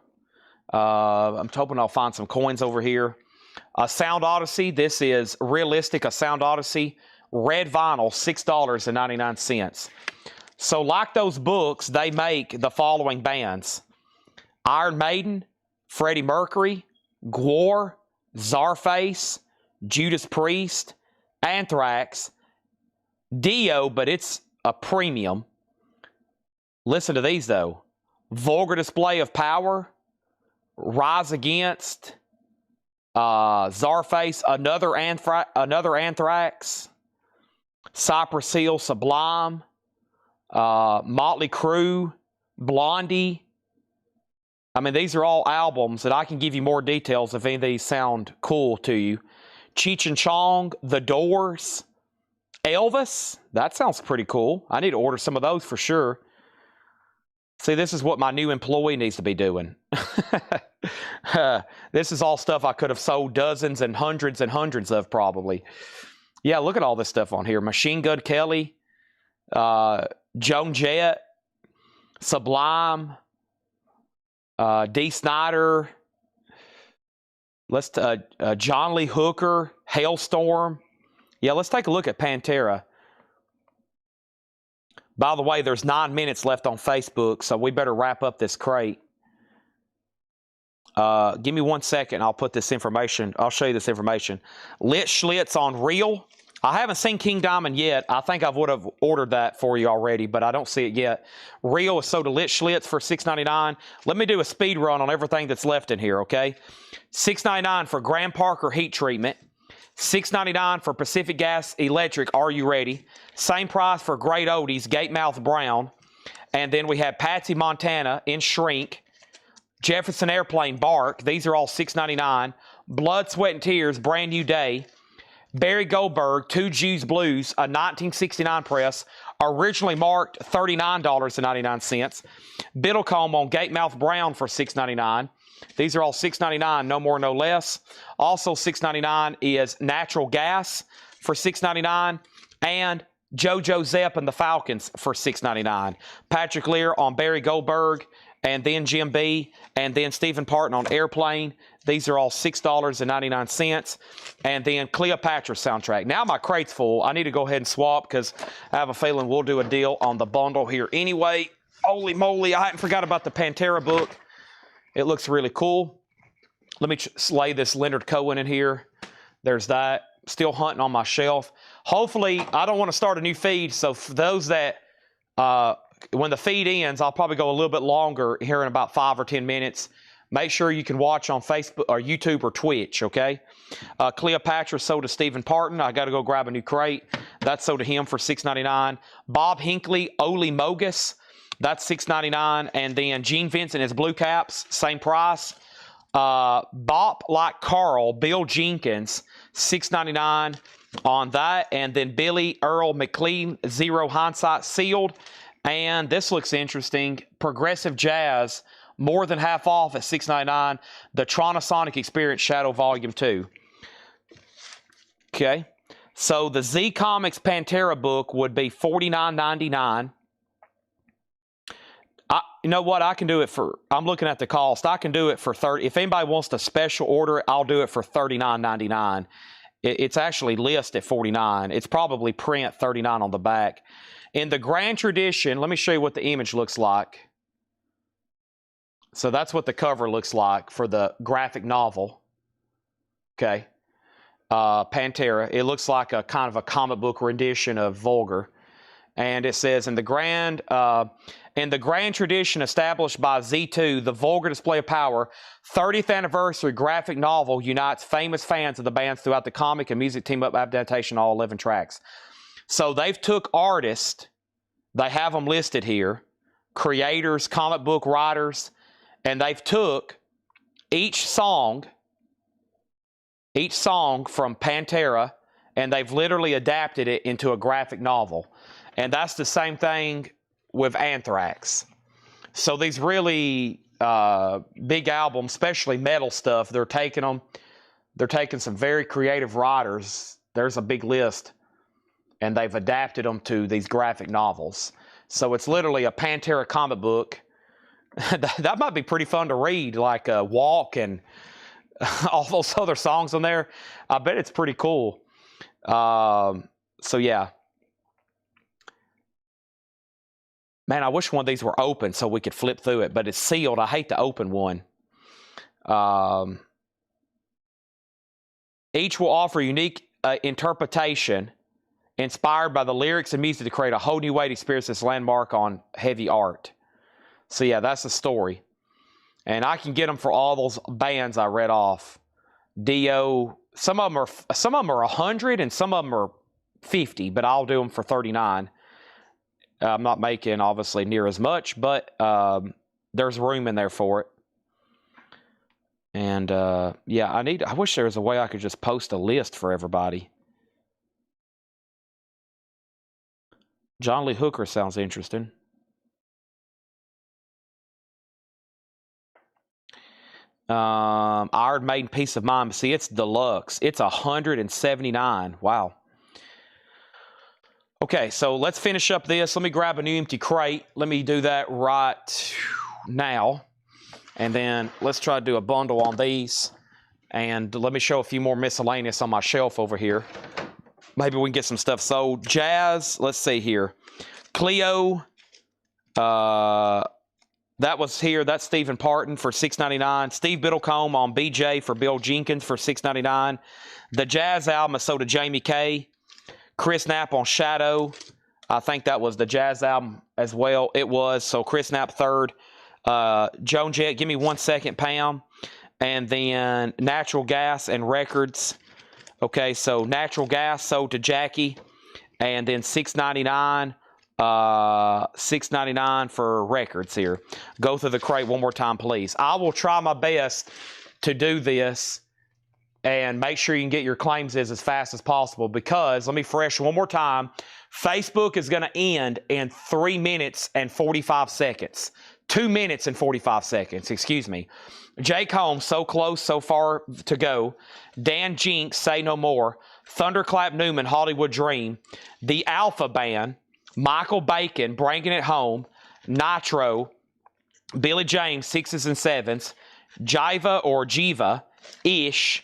I'm hoping I'll find some coins over here. Sound Odyssey. This is Realistic, a Sound Odyssey. Red vinyl, $6.99. So like those books, they make the following bands. Iron Maiden, Freddie Mercury, Gwar, Czarface, Judas Priest, Anthrax, Dio, but it's a premium. Listen to these though. Vulgar Display of Power, Rise Against, Czarface, another Anthrax, Cypress Hill, Sublime, Motley Crue, Blondie. I mean, these are all albums that I can give you more details if any of these sound cool to you. Cheech and Chong, The Doors, Elvis. That sounds pretty cool. I need to order some of those for sure. See, this is what my new employee needs to be doing. This is all stuff I could have sold dozens and hundreds of probably. Yeah, look at all this stuff on here. Machine Gun Kelly, Joan Jett, Sublime, Dee Snider, John Lee Hooker, Hailstorm. Yeah, let's take a look at Pantera. By the way, there's 9 minutes left on Facebook, so we better wrap up this crate. Give me 1 second. I'll put this information. I'll show you this information. Lit Schlitz on reel. I haven't seen King Diamond yet. I think I would have ordered that for you already, but I don't see it yet. Reel is sold to Lit Schlitz for $6.99. Let me do a speed run on everything that's left in here, okay? $6.99 for Graham Parker heat treatment. $6.99 for Pacific Gas Electric, Are You Ready? Same price for Great Oldies, Gatemouth Brown. And then we have Patsy Montana in Shrink. Jefferson Airplane Bark. These are all $6.99. Blood, Sweat, and Tears, Brand New Day. Barry Goldberg, Two Jews Blues, a 1969 press, originally marked $39.99. Biddlecombe on Gatemouth Brown for $6.99. These are all $6.99, no more, no less. Also $6.99 is Natural Gas for $6.99 and JoJo Zepp and the Falcons for $6.99. Patrick Lear on Barry Goldberg, and then Jim B, and then Stephen Parton on Airplane. These are all $6.99. And then Cleopatra soundtrack. Now my crate's full. I need to go ahead and swap because I have a feeling we'll do a deal on the bundle here anyway. Holy moly, I hadn't forgot about the Pantera book. It looks really cool. Let me lay this Leonard Cohen in here. There's that. Still hunting on my shelf. Hopefully, I don't want to start a new feed, so for those that, when the feed ends, I'll probably go a little bit longer here in about 5 or 10 minutes. Make sure you can watch on Facebook or YouTube or Twitch, okay? Cleopatra sold to Stephen Parton. I got to go grab a new crate. That's sold to him for $6.99. Bob Hinckley, Ole Mogus. That's $6.99. And then Gene Vincent, his Blue Caps, same price. Bop Like Carl, Bill Jenkins, $6.99 on that. And then Billy Earl McLean, Zero Hindsight Sealed. And this looks interesting. Progressive Jazz, more than half off at $6.99. The Tronosonic Experience Shadow Volume 2. Okay. So the Z Comics Pantera book would be $49.99. You know what? I can do it for, I'm looking at the cost. I can do it for 30. If anybody wants to special order it, I'll do it for $39.99. It's actually list at $49. It's probably print $39 on the back. In the Grand Tradition, let me show you what the image looks like. So that's what the cover looks like for the graphic novel. Okay. Pantera. It looks like a kind of a comic book rendition of Vulgar. And it says, in the grand tradition established by Z2, the vulgar display of power, 30th anniversary graphic novel unites famous fans of the bands throughout the comic and music team-up adaptation, all 11 tracks. So they've took artists, they have them listed here, creators, comic book writers, and they've took each song from Pantera, and they've literally adapted it into a graphic novel. And that's the same thing with Anthrax. So these really big albums, especially metal stuff, they're taking some very creative writers. There's a big list, and they've adapted them to these graphic novels. So it's literally a Pantera comic book. That might be pretty fun to read, like Walk and all those other songs on there. I bet it's pretty cool. So yeah. Man, I wish one of these were open so we could flip through it, but it's sealed. I hate to open one. Each will offer a unique interpretation inspired by the lyrics and music to create a whole new way to experience this landmark on heavy art. So yeah, that's the story. And I can get them for all those bands I read off. Dio, some of them are 100 and some of them are 50, but I'll do them for 39. I'm not making, obviously, near as much, but there's room in there for it. And, yeah, I wish there was a way I could just post a list for everybody. John Lee Hooker sounds interesting. Iron Maiden, Peace of Mind. See, it's deluxe. It's $179. Wow. Okay, so let's finish up this. Let me grab a new empty crate. Let me do that right now. And then let's try to do a bundle on these. And let me show a few more miscellaneous on my shelf over here. Maybe we can get some stuff sold. Jazz, let's see here. Cleo, that was here. That's Stephen Parton for $6.99. Steve Biddlecombe on BJ for Bill Jenkins for $6.99. The Jazz album is sold to Jamie Kay. Chris Knapp on Shadow. I think that was the Jazz album as well. It was. So Chris Knapp third. Joan Jett, give me 1 second, Pam. And then Natural Gas and Records. Okay, so Natural Gas sold to Jackie. And then $6.99. $6.99 for Records here. Go through the crate one more time, please. I will try my best to do this and make sure you can get your claims as fast as possible, because, let me fresh one more time, Facebook is going to end in 3 minutes and 45 seconds. 2 minutes and 45 seconds, excuse me. Jake Holmes, So Close, So Far to Go. Dan Jinks, Say No More. Thunderclap Newman, Hollywood Dream. The Alpha Band. Michael Bacon, Bringing It Home. Nitro. Billy James, Sixes and Sevens. Jiva or Jiva. Ish.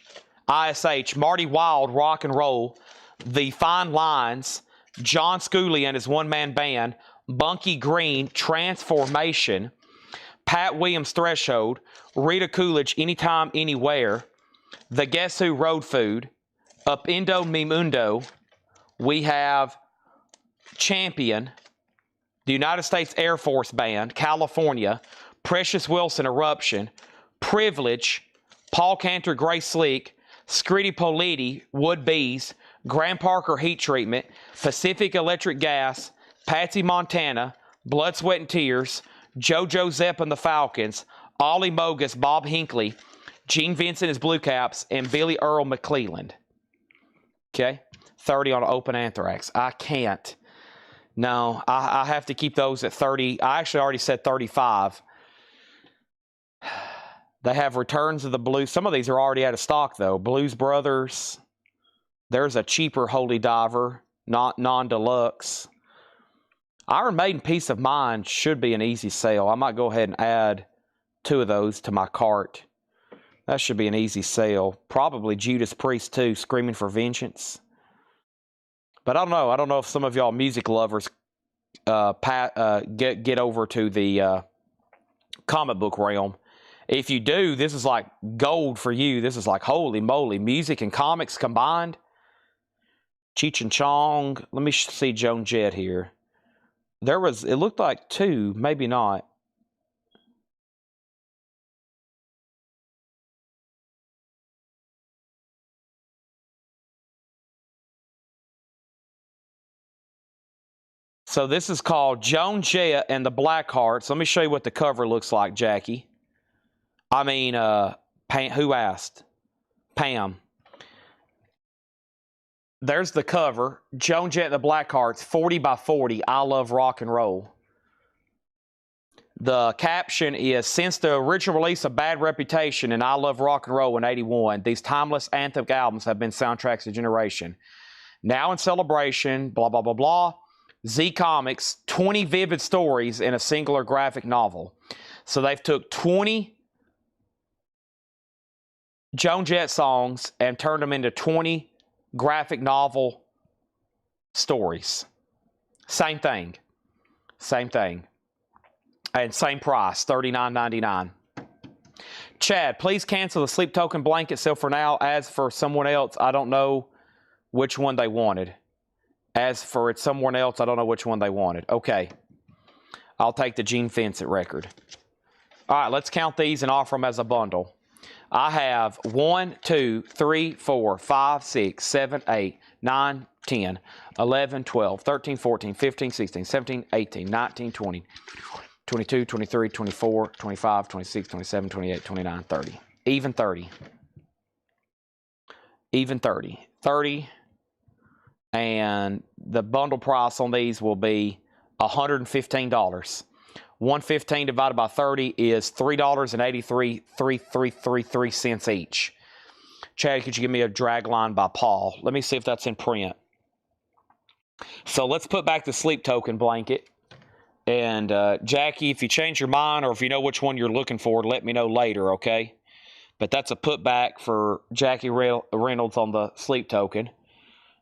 ISH, Marty Wilde, Rock and Roll, The Fine Lines, John Schooley and his one-man band, Bunky Green, Transformation, Pat Williams, Threshold, Rita Coolidge, Anytime, Anywhere, The Guess Who, Road Food, Upindo Mi Mundo, we have Champion, the United States Air Force Band, California, Precious Wilson, Eruption, Privilege, Paul Cantor, Grace Slick, Scritti Politti, Wood Bees, Graham Parker, Heat Treatment, Pacific Electric Gas, Patsy Montana, Blood, Sweat, and Tears, JoJo Zepp and the Falcons, Ollie Mogus, Bob Hinckley, Gene Vincent as Blue Caps, and Billy Earl McClelland. Okay? 30 on Open Anthrax. I can't. No, I have to keep those at 30. I actually already said 35. They have Returns of the Blues. Some of these are already out of stock, though. Blues Brothers. There's a cheaper Holy Diver, not non-deluxe. Iron Maiden, Peace of Mind should be an easy sale. I might go ahead and add 2 of those to my cart. That should be an easy sale. Probably Judas Priest, too, Screaming for Vengeance. But I don't know. I don't know if some of y'all music lovers get over to the comic book realm. If you do, this is like gold for you. This is like, holy moly, music and comics combined. Cheech and Chong. Let me see Joan Jett here. There was, it looked like 2, maybe not. So this is called Joan Jett and the Blackhearts. Let me show you what the cover looks like, Jackie. I mean, Pam, who asked? Pam. There's the cover. Joan Jett and the Blackhearts, 40 by 40, I love rock and roll. The caption is, since the original release of Bad Reputation and I Love Rock and Roll in 81, these timeless anthemic albums have been soundtracks of generation. Now in celebration, blah, blah, blah, blah. Z Comics, 20 vivid stories in a singular graphic novel. So they've took 20 Joan Jett songs and turned them into 20 graphic novel stories. Same thing. Same thing. And same price, $39.99. Chad, please cancel the sleep token blanket sale for now. As for someone else, I don't know which one they wanted. As for it's someone else, I don't know which one they wanted. Okay. I'll take the Gene Vincent record. All right, let's count these and offer them as a bundle. I have 1, 2, 3, 4, 5, 6, 7, 8, 9, 10, 11, 12, 13, 14, 15, 16, 17, 18, 19, 20, 22, 23, 24, 25, 26, 27, 28, 29, 30. Even 30. Even 30. 30. And the bundle price on these will be $115. 115 divided by 30 is $3.83 each. Chad, could you give me a drag line by Paul? Let me see if that's in print. So let's put back the sleep token blanket. And Jackie, if you change your mind or if you know which one you're looking for, let me know later, okay? But that's a putback for Jackie Reynolds on the sleep token.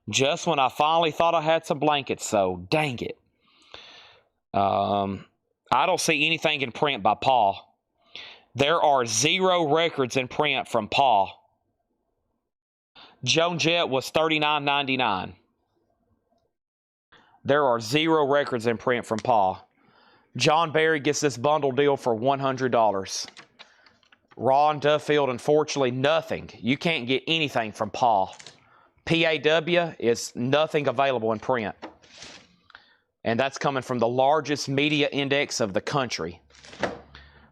Just when I finally thought I had some blankets, so dang it. I don't see anything in print by Paul. There are 0 records in print from Paul. Joan Jett was $39.99. There are 0 records in print from Paul. John Barry gets this bundle deal for $100. Ron Duffield, unfortunately, nothing. You can't get anything from Paul. PAW is nothing available in print. And that's coming from the largest media index of the country.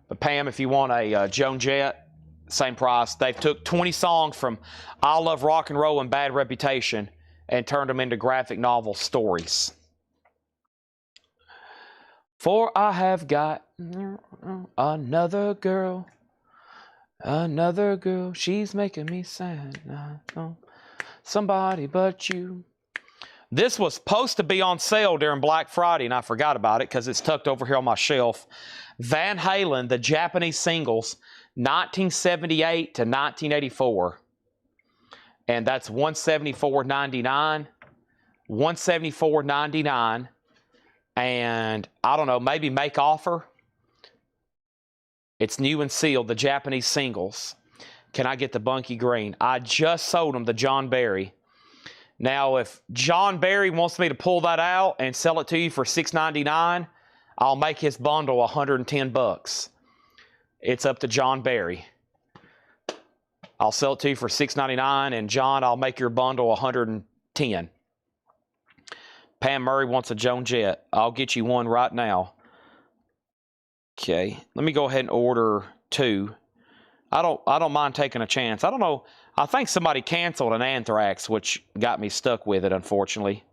But Pam, if you want a Joan Jett, same price. They've took 20 songs from I Love Rock and Roll and Bad Reputation and turned them into graphic novel stories. For I have got another girl, she's making me sad. Somebody but you. This was supposed to be on sale during Black Friday, and I forgot about it because it's tucked over here on my shelf. Van Halen, the Japanese singles, 1978 to 1984. And that's $174.99. $174.99. And I don't know, maybe make offer. It's new and sealed, the Japanese singles. Can I get the Bunky Green? I just sold them to John Barry. Now, if John Barry wants me to pull that out and sell it to you for $6.99, I'll make his bundle $110. It's up to John Barry. I'll sell it to you for $6.99, and John, I'll make your bundle $110. Pam Murray wants a Joan Jett. I'll get you one right now. Okay, let me go ahead and order 2. I don't mind taking a chance. I don't know. I think somebody canceled an Anthrax, which got me stuck with it, unfortunately.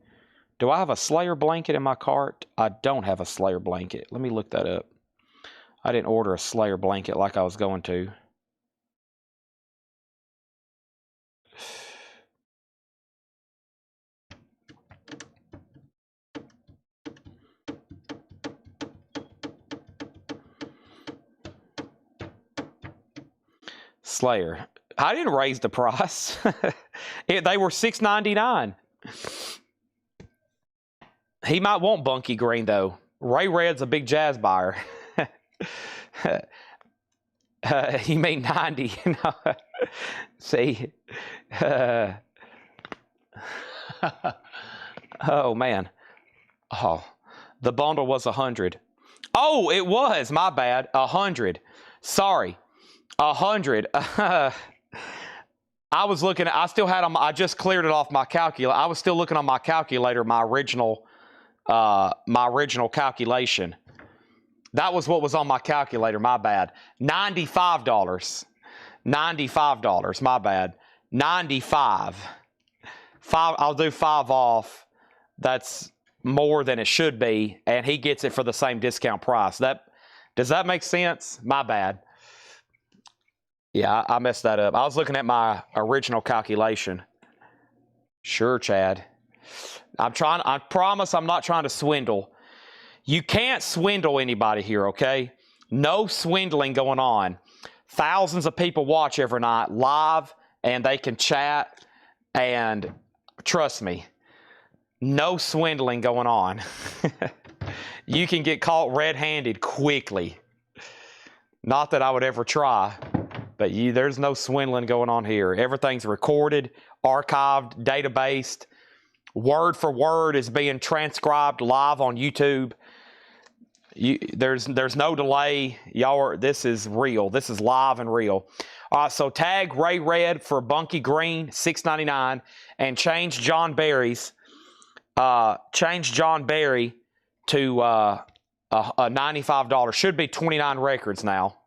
Do I have a Slayer blanket in my cart? I don't have a Slayer blanket. Let me look that up. I didn't order a Slayer blanket like I was going to. Slayer. I didn't raise the price. They were $6.99. He might want Bunky Green, though. Ray Red's a big jazz buyer. You mean 90. See? Oh, man. Oh, The bundle was 100. Oh, it was. My bad. 100. Sorry. 100. I was looking at, I still had on, I just cleared it off my calculator. I was still looking on my calculator, my original calculation. That was what was on my calculator. My bad. $95. $95. My bad. 95. I'll do 5 off. That's more than it should be, and he gets it for the same discount price. Does that make sense? My bad. Yeah, I messed that up. I was looking at my original calculation. Sure, Chad. I promise I'm not trying to swindle. You can't swindle anybody here, okay? No swindling going on. Thousands of people watch every night live, and they can chat, and trust me, no swindling going on. You can get caught red-handed quickly. Not that I would ever try, but there's no swindling going on here. Everything's recorded, archived, databased. Word for word is being transcribed live on YouTube. There's no delay. This is real. This is live and real. All right, so tag Ray Red for Bunky Green, $6.99, and change John Barry's. Change John Barry to a $95. Should be 29 records now.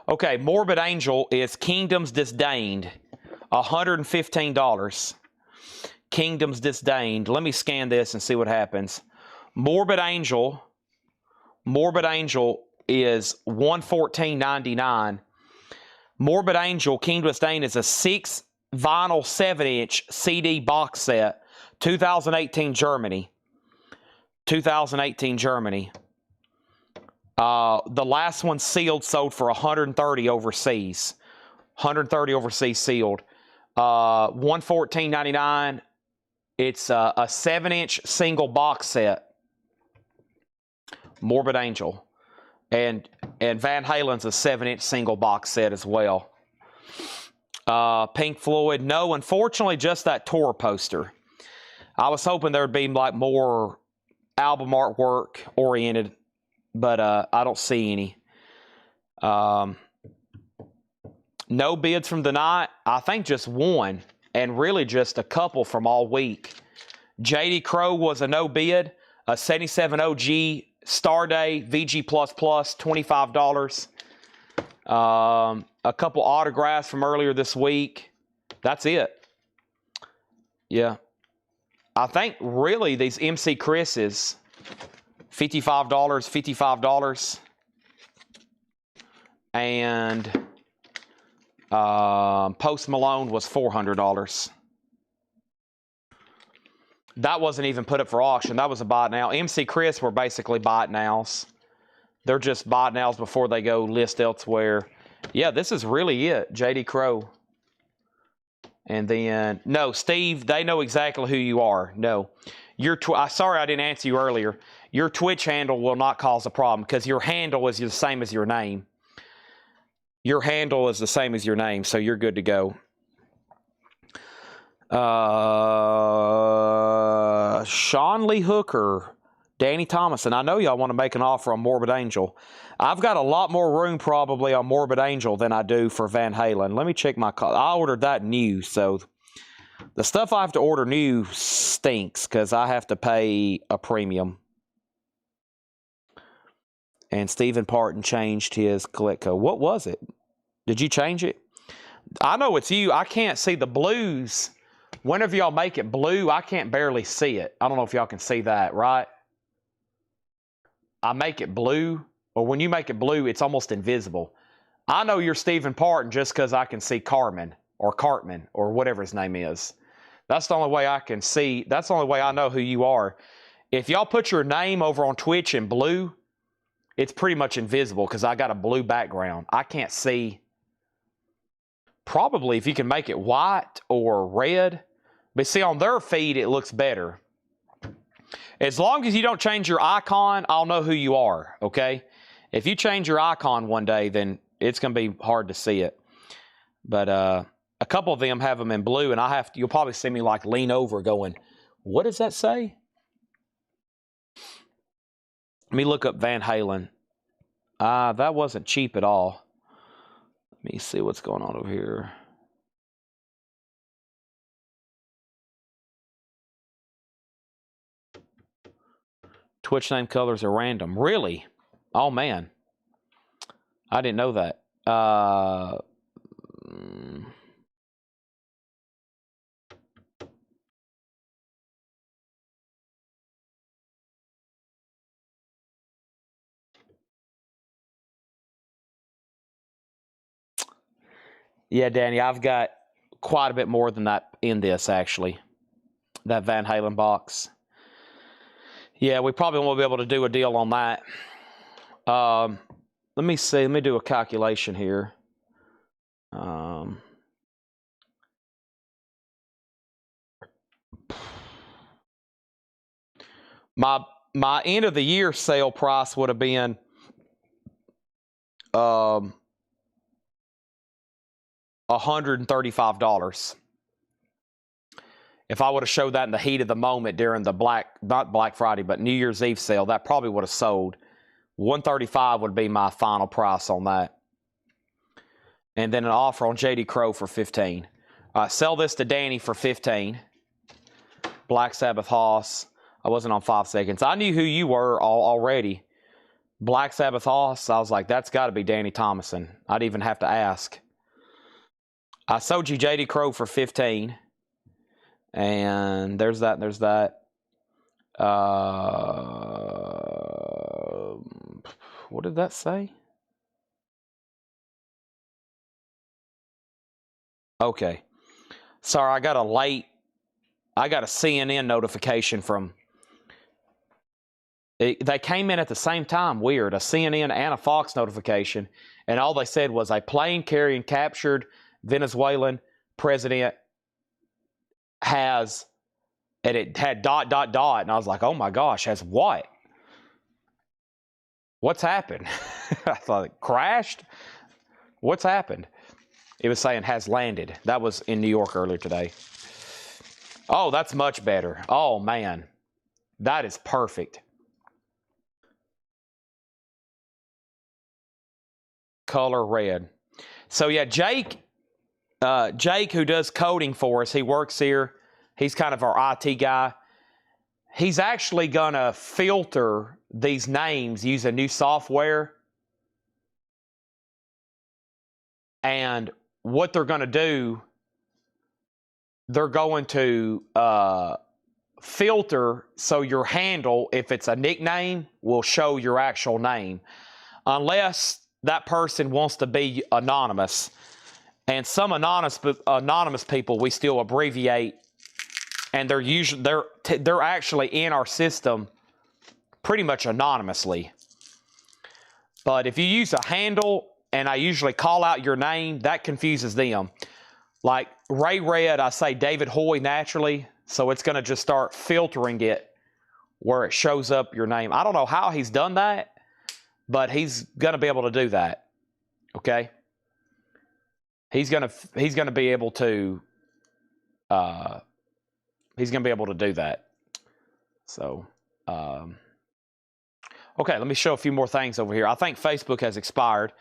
Okay, Morbid Angel is Kingdoms Disdained, $115. Kingdoms Disdained. Let me scan this and see what happens. Morbid Angel is $114.99. Morbid Angel Kingdom Disdained is a 6 vinyl 7-inch CD box set. 2018 Germany. 2018 Germany. The last one sealed sold for $130 overseas. $130 overseas sealed. $114.99. It's a 7-inch single box set. Morbid Angel. And Van Halen's a 7-inch single box set as well. Pink Floyd. No, unfortunately, just that tour poster. I was hoping there would be like more album artwork oriented, but I don't see any. No bids from the night. I think just one, and really just a couple from all week. JD Crow was a no bid. A 77 OG Starday VG++, $25. A couple autographs from earlier this week. That's it. Yeah. I think really these MC Chris's, $55. And Post Malone was $400. That wasn't even put up for auction. That was a buy it now. MC Chris were basically buy it nows. They're just buy it nows before they go list elsewhere. Yeah, this is really it. JD Crow. And then, no, Steve, they know exactly who you are. No. Sorry I didn't answer you earlier. Your Twitch handle will not cause a problem because your handle is the same as your name. Your handle is the same as your name, so you're good to go. Sean Lee Hooker, Danny Thomason. I know y'all want to make an offer on Morbid Angel. I've got a lot more room probably on Morbid Angel than I do for Van Halen. Let me check my call. I ordered that new, so the stuff I have to order new stinks because I have to pay a premium. And Stephen Parton changed his collect code. What was it? Did you change it? I know it's you. I can't see the blues. Whenever y'all make it blue, I can't barely see it. I don't know if y'all can see that, right? I make it blue. Or when you make it blue, it's almost invisible. I know you're Stephen Parton just because I can see Cartman or whatever his name is. That's the only way I can see. That's the only way I know who you are. If y'all put your name over on Twitch in blue, it's pretty much invisible because I got a blue background. I can't see. Probably if you can make it white or red. But see, on their feed, it looks better. As long as you don't change your icon, I'll know who you are, okay? If you change your icon one day, then it's going to be hard to see it. But a couple of them have them in blue, and you'll probably see me like lean over going, what does that say? Let me look up Van Halen. That wasn't cheap at all. Let me see what's going on over here. Twitch name colors are random. Really? Oh, man. I didn't know that. Yeah, Danny, I've got quite a bit more than that in this, actually. That Van Halen box. Yeah, we probably won't be able to do a deal on that. Let me see. Let me do a calculation here. My end of the year sale price would have been $135. If I would have showed that in the heat of the moment during the not Black Friday, but New Year's Eve sale, that probably would have sold. $135 would be my final price on that. And then an offer on JD Crow for $15. Sell this to Danny for $15. Black Sabbath Hoss. I wasn't on 5 seconds. I knew who you were already. Black Sabbath Hoss. I was like, that's got to be Danny Thomason. I'd even have to ask. I sold you JD Crow for $15. And there's that, and there's that. What did that say? Okay. Sorry, I got a CNN notification from... They came in at the same time. Weird. A CNN and a Fox notification. And all they said was a plane carrying captured Venezuelan president has... And it had ... And I was like, oh my gosh, has what? What's happened? I thought it crashed. What's happened? It was saying has landed. That was in New York earlier today. Oh, that's much better. Oh, man. That is perfect. Color red. So, yeah, Jake, who does coding for us, he works here. He's kind of our IT guy. He's actually going to filter these names using new software. And what they're going to do, they're going to filter so your handle, if it's a nickname, will show your actual name. Unless that person wants to be anonymous. And some anonymous people we still abbreviate. And they're actually in our system pretty much anonymously. But if you use a handle and I usually call out your name, that confuses them. Like Ray Red, I say David Hoy naturally, so it's going to just start filtering it where it shows up your name. I don't know how he's done that, but he's going to be able to do that. Okay? He's going to be able to do that. So, okay, let me show a few more things over here. I think Facebook has expired.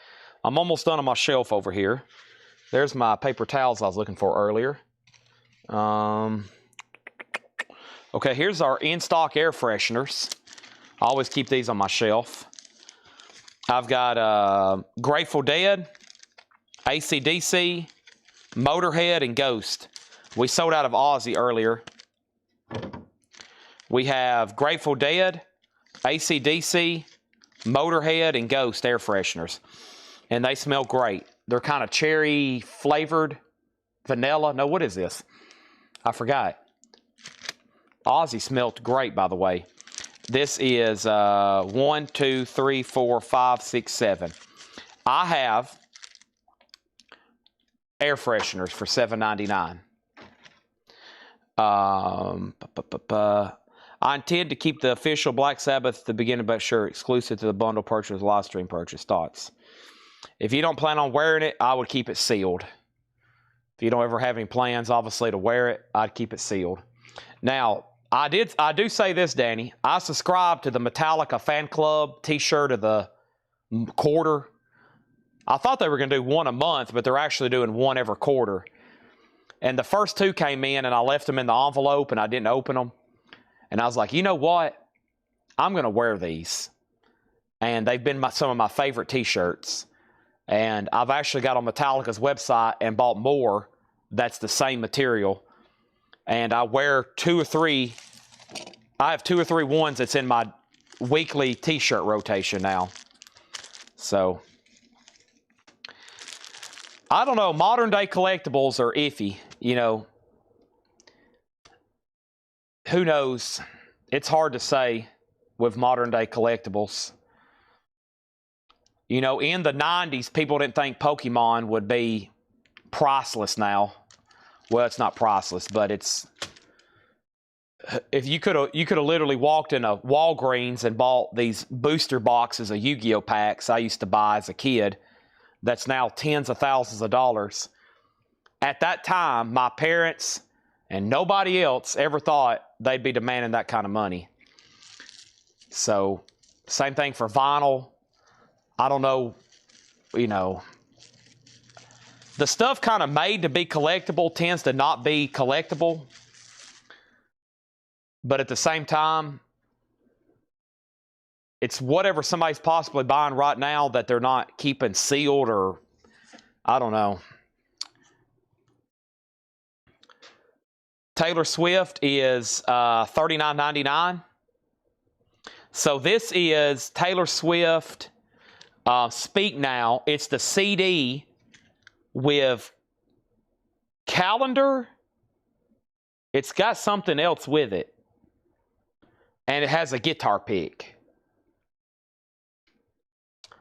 I'm almost done on my shelf over here. There's my paper towels I was looking for earlier. Okay, here's our in-stock air fresheners. I always keep these on my shelf. I've got Grateful Dead, AC/DC, Motorhead, and Ghost. We sold out of Ozzy earlier. We have Grateful Dead, AC/DC, Motorhead, and Ghost air fresheners. And they smell great. They're kind of cherry flavored, vanilla. No, what is this? I forgot. Ozzy smelled great, by the way. This is 1, 2, 3, 4, 5, 6, 7. I have air fresheners for $7.99. I intend to keep the official Black Sabbath the beginning but sure exclusive to the bundle purchase, live stream purchase. Thoughts? If you don't plan on wearing it, I would keep it sealed. If you don't ever have any plans, obviously, to wear it, I'd keep it sealed. Now, I do say this, Danny. I subscribe to the Metallica fan club T-shirt of the quarter. I thought they were going to do one a month, but they're actually doing one every quarter. And the first two came in, and I left them in the envelope, and I didn't open them. And I was like, you know what? I'm going to wear these. And they've been some of my favorite T-shirts. And I've actually got on Metallica's website and bought more that's the same material. And I wear two or three. I have two or three ones that's in my weekly T-shirt rotation now. So, I don't know. Modern day collectibles are iffy. You know, who knows? It's hard to say with modern day collectibles. You know, in the 90s, people didn't think Pokemon would be priceless now. Well, it's not priceless, but it's... If you could have literally walked in a Walgreens and bought these booster boxes of Yu-Gi-Oh packs I used to buy as a kid, that's now tens of thousands of dollars. At that time, my parents and nobody else ever thought they'd be demanding that kind of money. So, same thing for vinyl. I don't know, you know, the stuff kind of made to be collectible tends to not be collectible. But at the same time, it's whatever somebody's possibly buying right now that they're not keeping sealed, or I don't know. Taylor Swift is $39.99. So this is Taylor Swift Speak Now. It's the CD with calendar. It's got something else with it. And it has a guitar pick.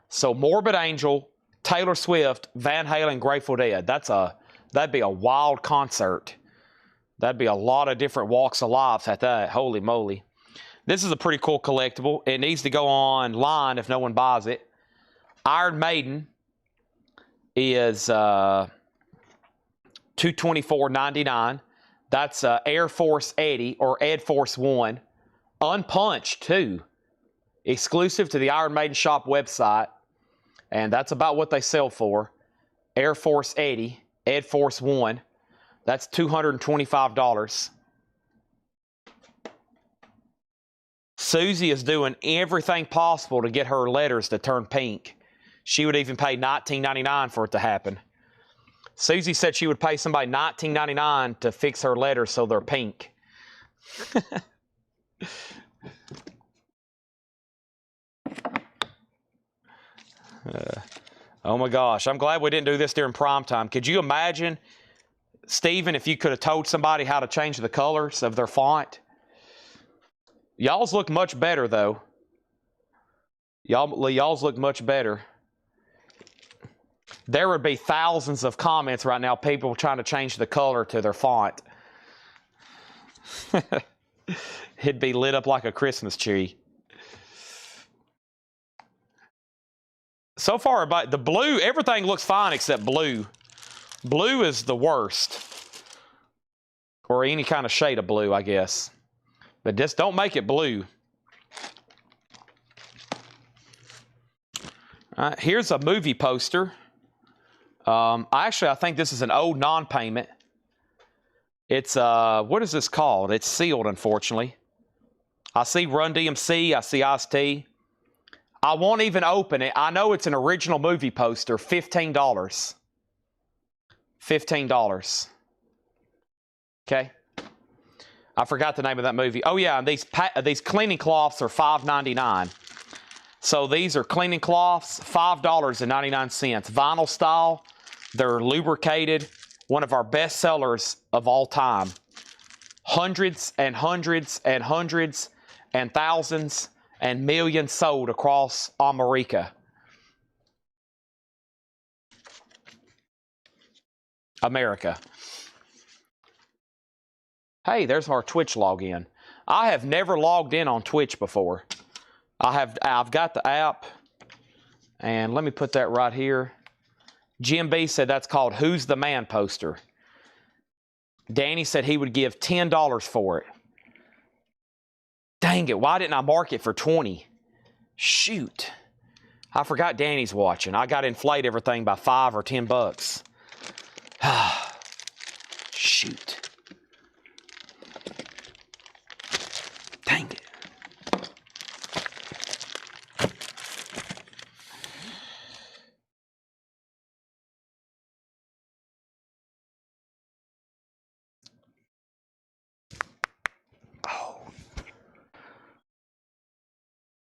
So Morbid Angel, Taylor Swift, Van Halen, Grateful Dead. That'd be a wild concert. That'd be a lot of different walks of life at that. Holy moly. This is a pretty cool collectible. It needs to go online if no one buys it. Iron Maiden is $224.99. That's Air Force 80 or Ed Force 1. Unpunched, too. Exclusive to the Iron Maiden shop website. And that's about what they sell for. Air Force 80, Ed Force 1. That's $225. Susie is doing everything possible to get her letters to turn pink. She would even pay $19.99 for it to happen. Susie said she would pay somebody $19.99 to fix her letters so they're pink. Oh my gosh, I'm glad we didn't do this during prime time. Could you imagine, Stephen, if you could have told somebody how to change the colors of their font? Y'all's look much better, though. Y'all's look much better. There would be thousands of comments right now, people trying to change the color to their font. It'd be lit up like a Christmas tree. So far, about the blue, everything looks fine except blue. Blue is the worst. Or any kind of shade of blue, I guess. But just don't make it blue. All right, here's a movie poster. I think this is an old non-payment. It's, what is this called? It's sealed, unfortunately. I see Run DMC. I see Ice-T. I won't even open it. I know it's an original movie poster. $15. $15. Okay. I forgot the name of that movie. Oh, yeah, and these cleaning cloths are $5.99. So these are cleaning cloths, $5.99. Vinyl style. They're lubricated. One of our best sellers of all time. Hundreds and hundreds and hundreds and thousands and millions sold across America. Hey, there's our Twitch login. I have never logged in on Twitch before. I've got the app, and let me put that right here. Jim B said that's called Who's the Man poster. Danny said he would give $10 for it. Dang it, why didn't I mark it for 20? Shoot. I forgot Danny's watching. I got to inflate everything by $5 or $10. Shoot. Dang it.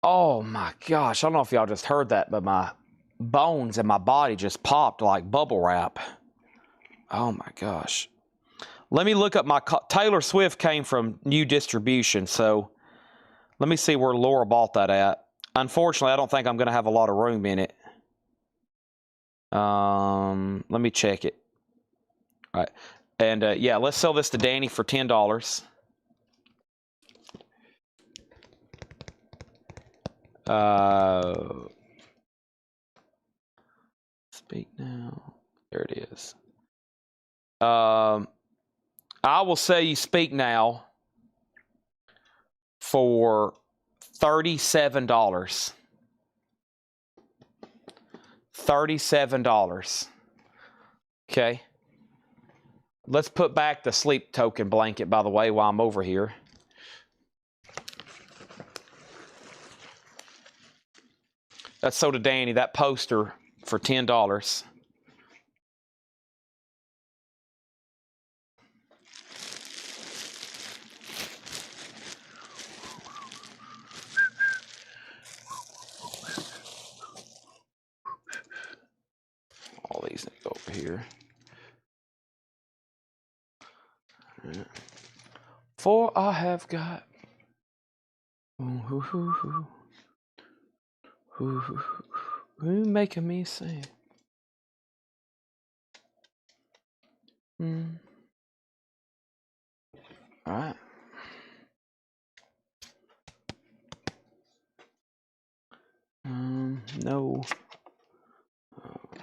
Oh my gosh, I don't know if y'all just heard that, but my bones and my body just popped like bubble wrap. Oh my gosh. Let me look up my... Taylor Swift came from new distribution, so let me see where Laura bought that at. Unfortunately, I don't think I'm going to have a lot of room in it. Let me check it. All right. And yeah, let's sell this to Danny for $10. Speak now. There it is. I will sell you Speak Now for $37. $37. Okay. Let's put back the sleep token blanket, by the way, while I'm over here. That's sold to Danny, that poster for $10. All these go over here. For I have got who making me sing? All right. No.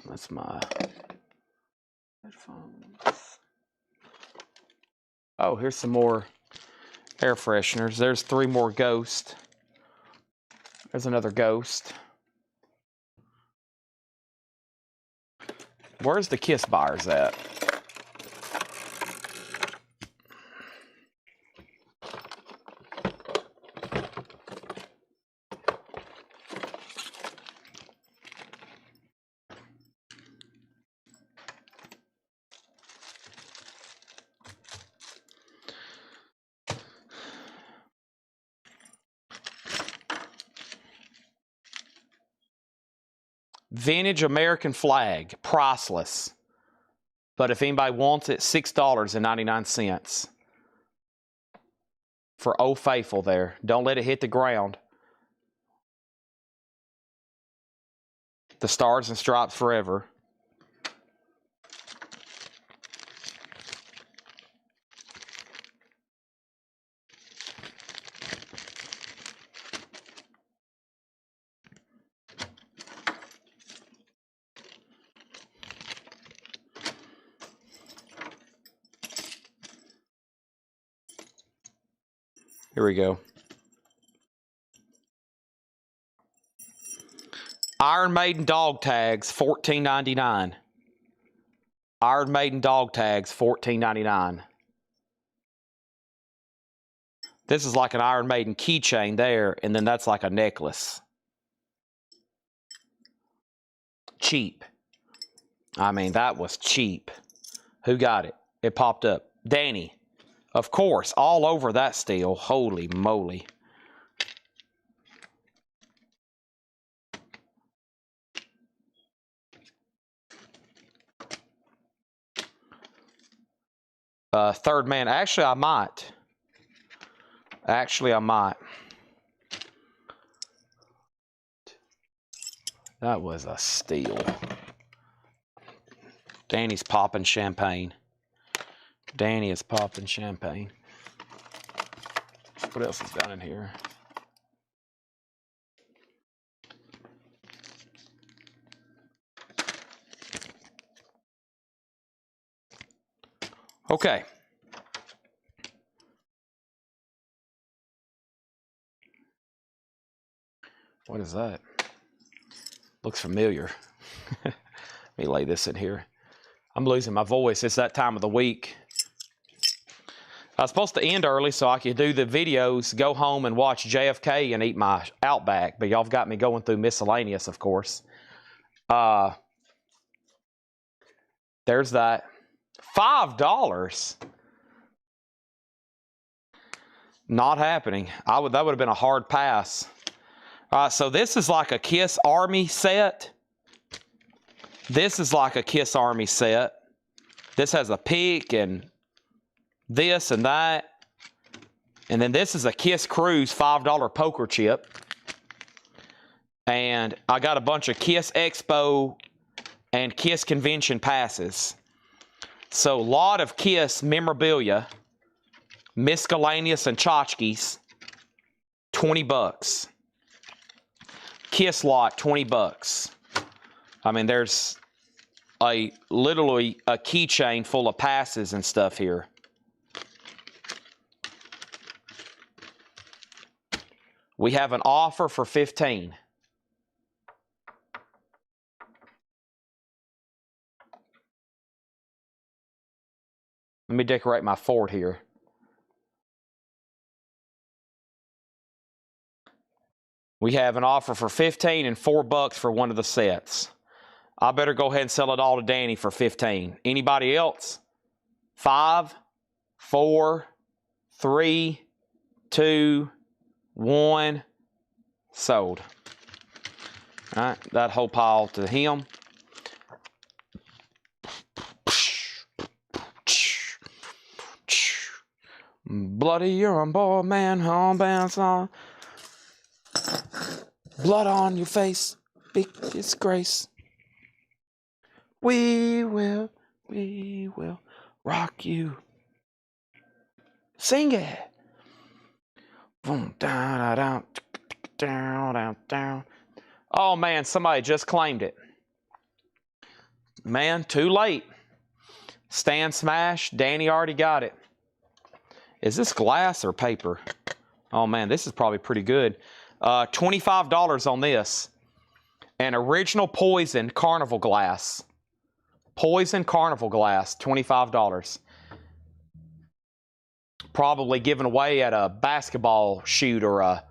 That's my headphones. Oh, here's some more air fresheners. There's 3 more Ghost. There's another Ghost. Where's the Kiss buyers at? Vintage American flag, priceless. But if anybody wants it, $6.99 for Old Faithful there. Don't let it hit the ground. The Stars and Stripes forever. Here we go. Iron Maiden dog tags, $14.99. Iron Maiden dog tags, $14.99. This is like an Iron Maiden keychain there, and then that's like a necklace. Cheap. I mean, that was cheap. Who got it? It popped up. Danny. Of course, all over that steel. Holy moly. Third Man. Actually, I might. That was a steal. Danny's popping champagne. Danny is popping champagne. What else is down in here? Okay. What is that? Looks familiar. Let me lay this in here. I'm losing my voice. It's that time of the week. I was supposed to end early so I could do the videos, go home and watch JFK and eat my Outback, but y'all have got me going through Miscellaneous, of course. There's that. $5. Not happening. That would have been a hard pass. All right, so this is like a Kiss Army set. This is like a Kiss Army set. This has a pick and this and that. And then this is a Kiss Cruise $5 poker chip. And I got a bunch of Kiss Expo and Kiss Convention passes. So a lot of Kiss memorabilia, Miscellaneous and tchotchkes, $20. Kiss lot, $20. I mean, there's literally a keychain full of passes and stuff here. We have an offer for $15. Let me decorate my fort here. We have an offer for $15 and $4 for one of the sets. I better go ahead and sell it all to Danny for $15. Anybody else? 5, 4, 3, 2, 1. Sold. All right, that whole pile to him. Bloody, you're on board, man. Homebound song. Blood on your face. Big disgrace. We will rock you. Sing it. Boom, down, down, down, down, down. Oh man, somebody just claimed it. Man, too late. Stan smash. Danny already got it. Is this glass or paper? Oh man, this is probably pretty good. $25 on this. An original Poison Carnival glass. Poison Carnival glass, $25. Probably given away at a basketball shoot or a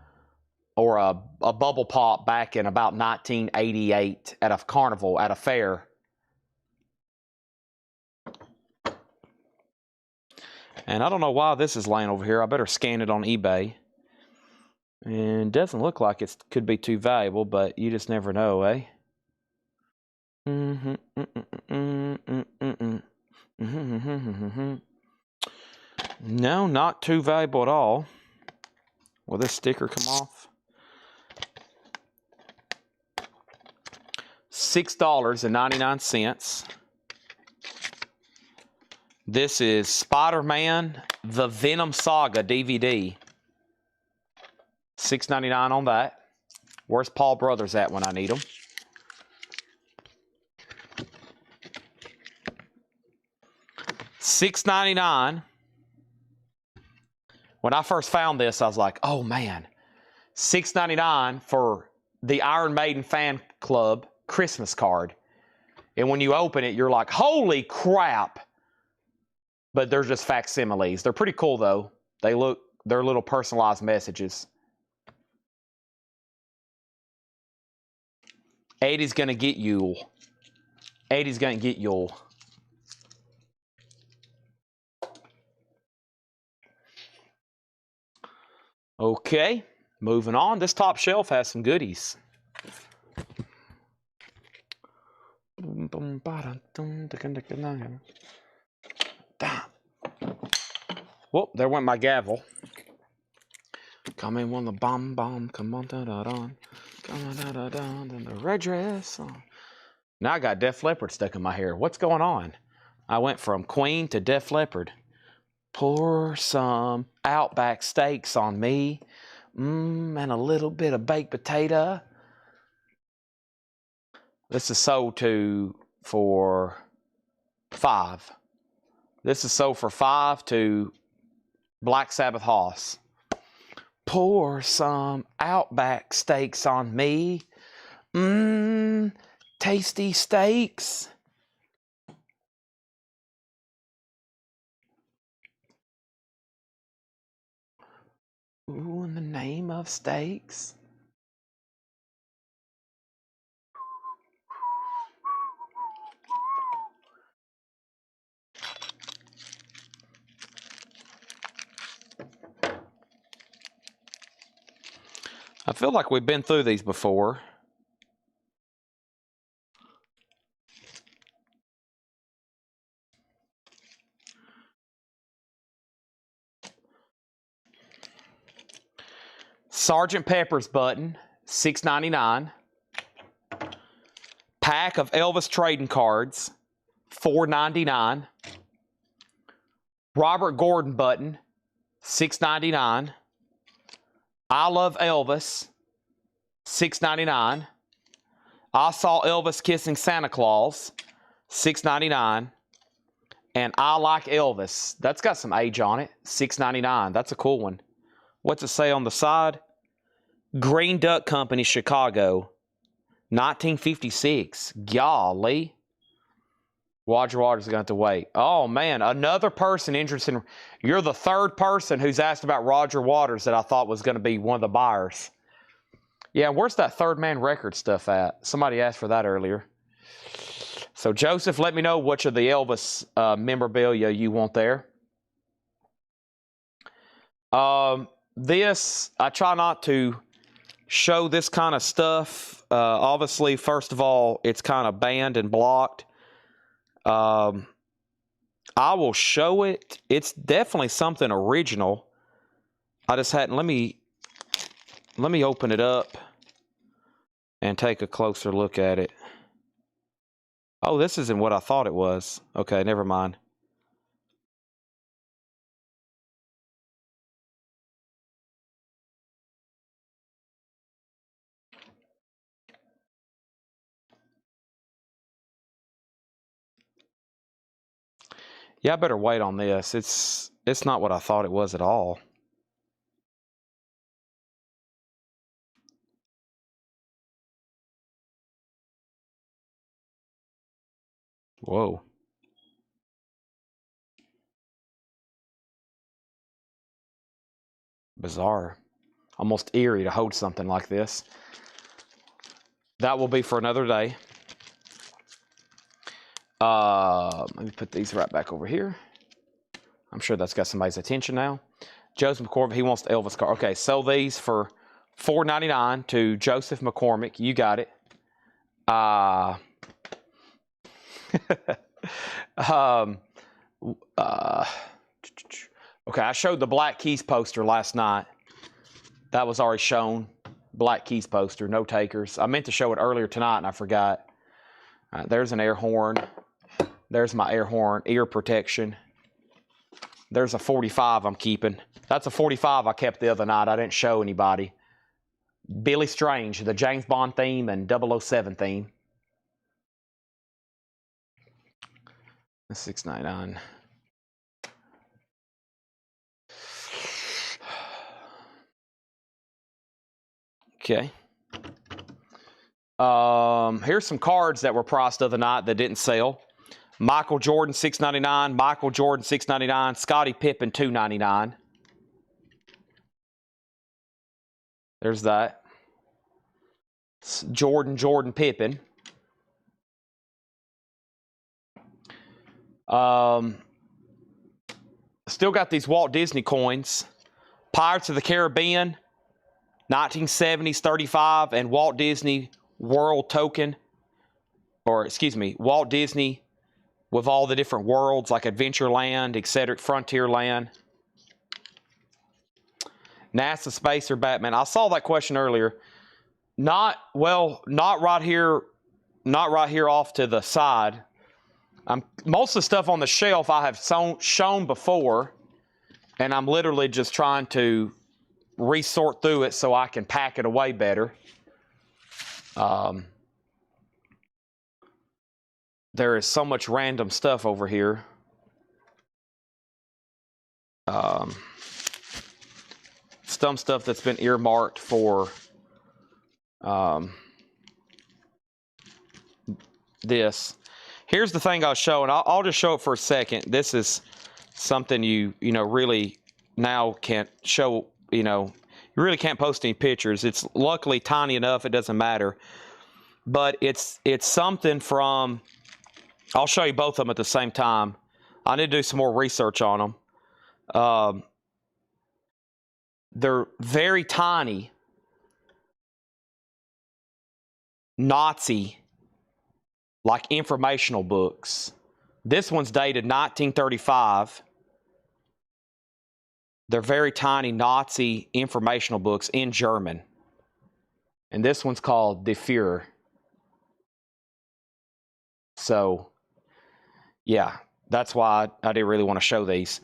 bubble pop back in about 1988 at a carnival, at a fair. And I don't know why this is laying over here. I better scan it on eBay. And it doesn't look like it could be too valuable, but you just never know, eh? No, not too valuable at all. Will this sticker come off? $6.99. This is Spider-Man The Venom Saga DVD. $6.99 on that. Where's Paul Brothers at when I need them? $6.99. When I first found this, I was like, oh man, $6.99 for the Iron Maiden fan club Christmas card. And when you open it, you're like, holy crap. But they're just facsimiles. They're pretty cool though. They're little personalized messages. Eddie's gonna get you. Eddie's gonna get you. Okay, moving on. This top shelf has some goodies. Whoop, there went my gavel. Come in when the bomb, come on, da-da-da. Come on, da-da-da, and the red dress. Now I got Def Leppard stuck in my hair. What's going on? I went from Queen to Def Leppard. Pour some Outback steaks on me. And a little bit of baked potato. This is sold for $5. This is sold for $5 to Black Sabbath Hoss. Pour some Outback steaks on me. Mmm, tasty steaks. Ooh, in the name of steaks. I feel like we've been through these before. Sergeant Pepper's button, $6.99. Pack of Elvis trading cards, $4.99. Robert Gordon button, $6.99. I Love Elvis, $6.99. I Saw Elvis Kissing Santa Claus, $6.99. And I Like Elvis, that's got some age on it, $6.99. That's a cool one. What's it say on the side? Green Duck Company, Chicago, 1956. Golly. Roger Waters is going to have to wait. Oh, man. Another person interested in... You're the third person who's asked about Roger Waters that I thought was going to be one of the buyers. Yeah, where's that Third Man Record stuff at? Somebody asked for that earlier. So, Joseph, let me know which of the Elvis memorabilia you want there. This, I try not to show this kind of stuff. Obviously, first of all, it's kind of banned and blocked. I will show it. It's definitely something original. I just hadn't. Let me open it up and take a closer look at it. Oh, this isn't what I thought it was. Okay, never mind. Yeah, I better wait on this. It's not what I thought it was at all. Whoa. Bizarre. Almost eerie to hold something like this. That will be for another day. Let me put these right back over here. I'm sure that's got somebody's attention now. Joseph McCormick, he wants the Elvis card. Okay, sell these for $4.99 to Joseph McCormick. You got it. Okay, I showed the Black Keys poster last night. That was already shown. Black Keys poster, no takers. I meant to show it earlier tonight and I forgot. All right, there's an air horn. There's my air horn, ear protection. There's a 45 I'm keeping. That's a 45 I kept the other night. I didn't show anybody. Billy Strange, the James Bond theme and 007 theme. $6.99. Okay. Here's some cards that were priced the other night that didn't sell. Michael Jordan, $6.99. Michael Jordan, $6.99. Scottie Pippen, $2.99. There's that. Jordan Pippen. Still got these Walt Disney coins. Pirates of the Caribbean, 1970s 35, and Walt Disney World Token. Or, excuse me, Walt Disney with all the different worlds like Adventureland, etc., Frontierland. NASA Space or Batman. I saw that question earlier. Not right here off to the side. Most of the stuff on the shelf I have shown before, and I'm literally just trying to resort through it so I can pack it away better. There is so much random stuff over here. some stuff that's been earmarked for this. Here's the thing I'll show, and I'll just show it for a second. This is something you really now can't show. You really can't post any pictures. It's luckily tiny enough it doesn't matter. But it's something from. I'll show you both of them at the same time. I need to do some more research on them. They're very tiny Nazi, like informational books. This one's dated 1935. They're very tiny Nazi informational books in German. And this one's called Die Führer. So, yeah, that's why I didn't really want to show these.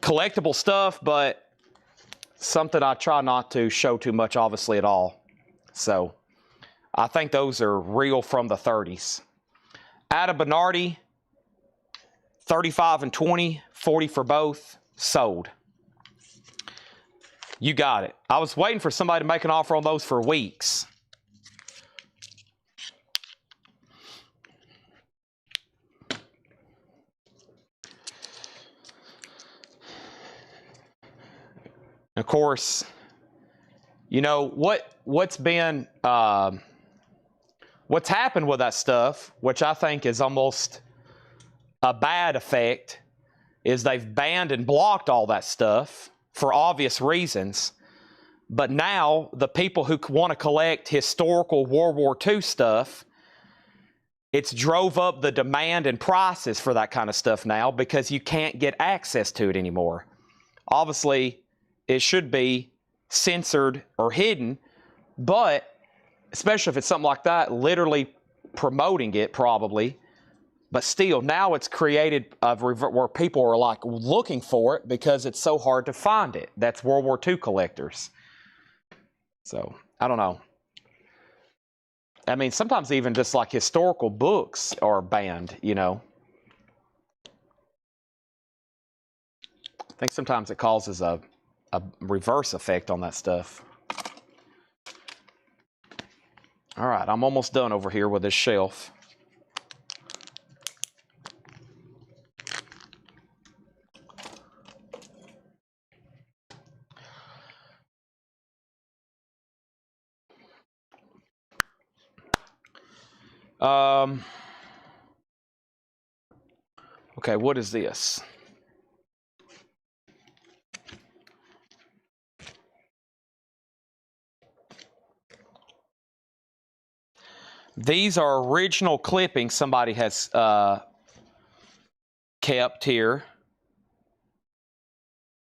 Collectible stuff, but something I try not to show too much, obviously, at all. So, I think those are real from the 30s. Ada Bernardi, 35 and 20, 40 for both, sold. You got it. I was waiting for somebody to make an offer on those for weeks. Of course, what's been what's happened with that stuff, which I think is almost a bad effect, is they've banned and blocked all that stuff for obvious reasons. But now the people who want to collect historical World War II stuff, it's drove up the demand and prices for that kind of stuff now because you can't get access to it anymore. Obviously, it should be censored or hidden, but especially if it's something like that, literally promoting it probably. But still, now it's created where people are like looking for it because it's so hard to find it. That's World War II collectors. So, I don't know. I mean, sometimes even just like historical books are banned, I think sometimes it causes a reverse effect on that stuff. All right, I'm almost done over here with this shelf. Okay, what is this? These are original clippings somebody has kept here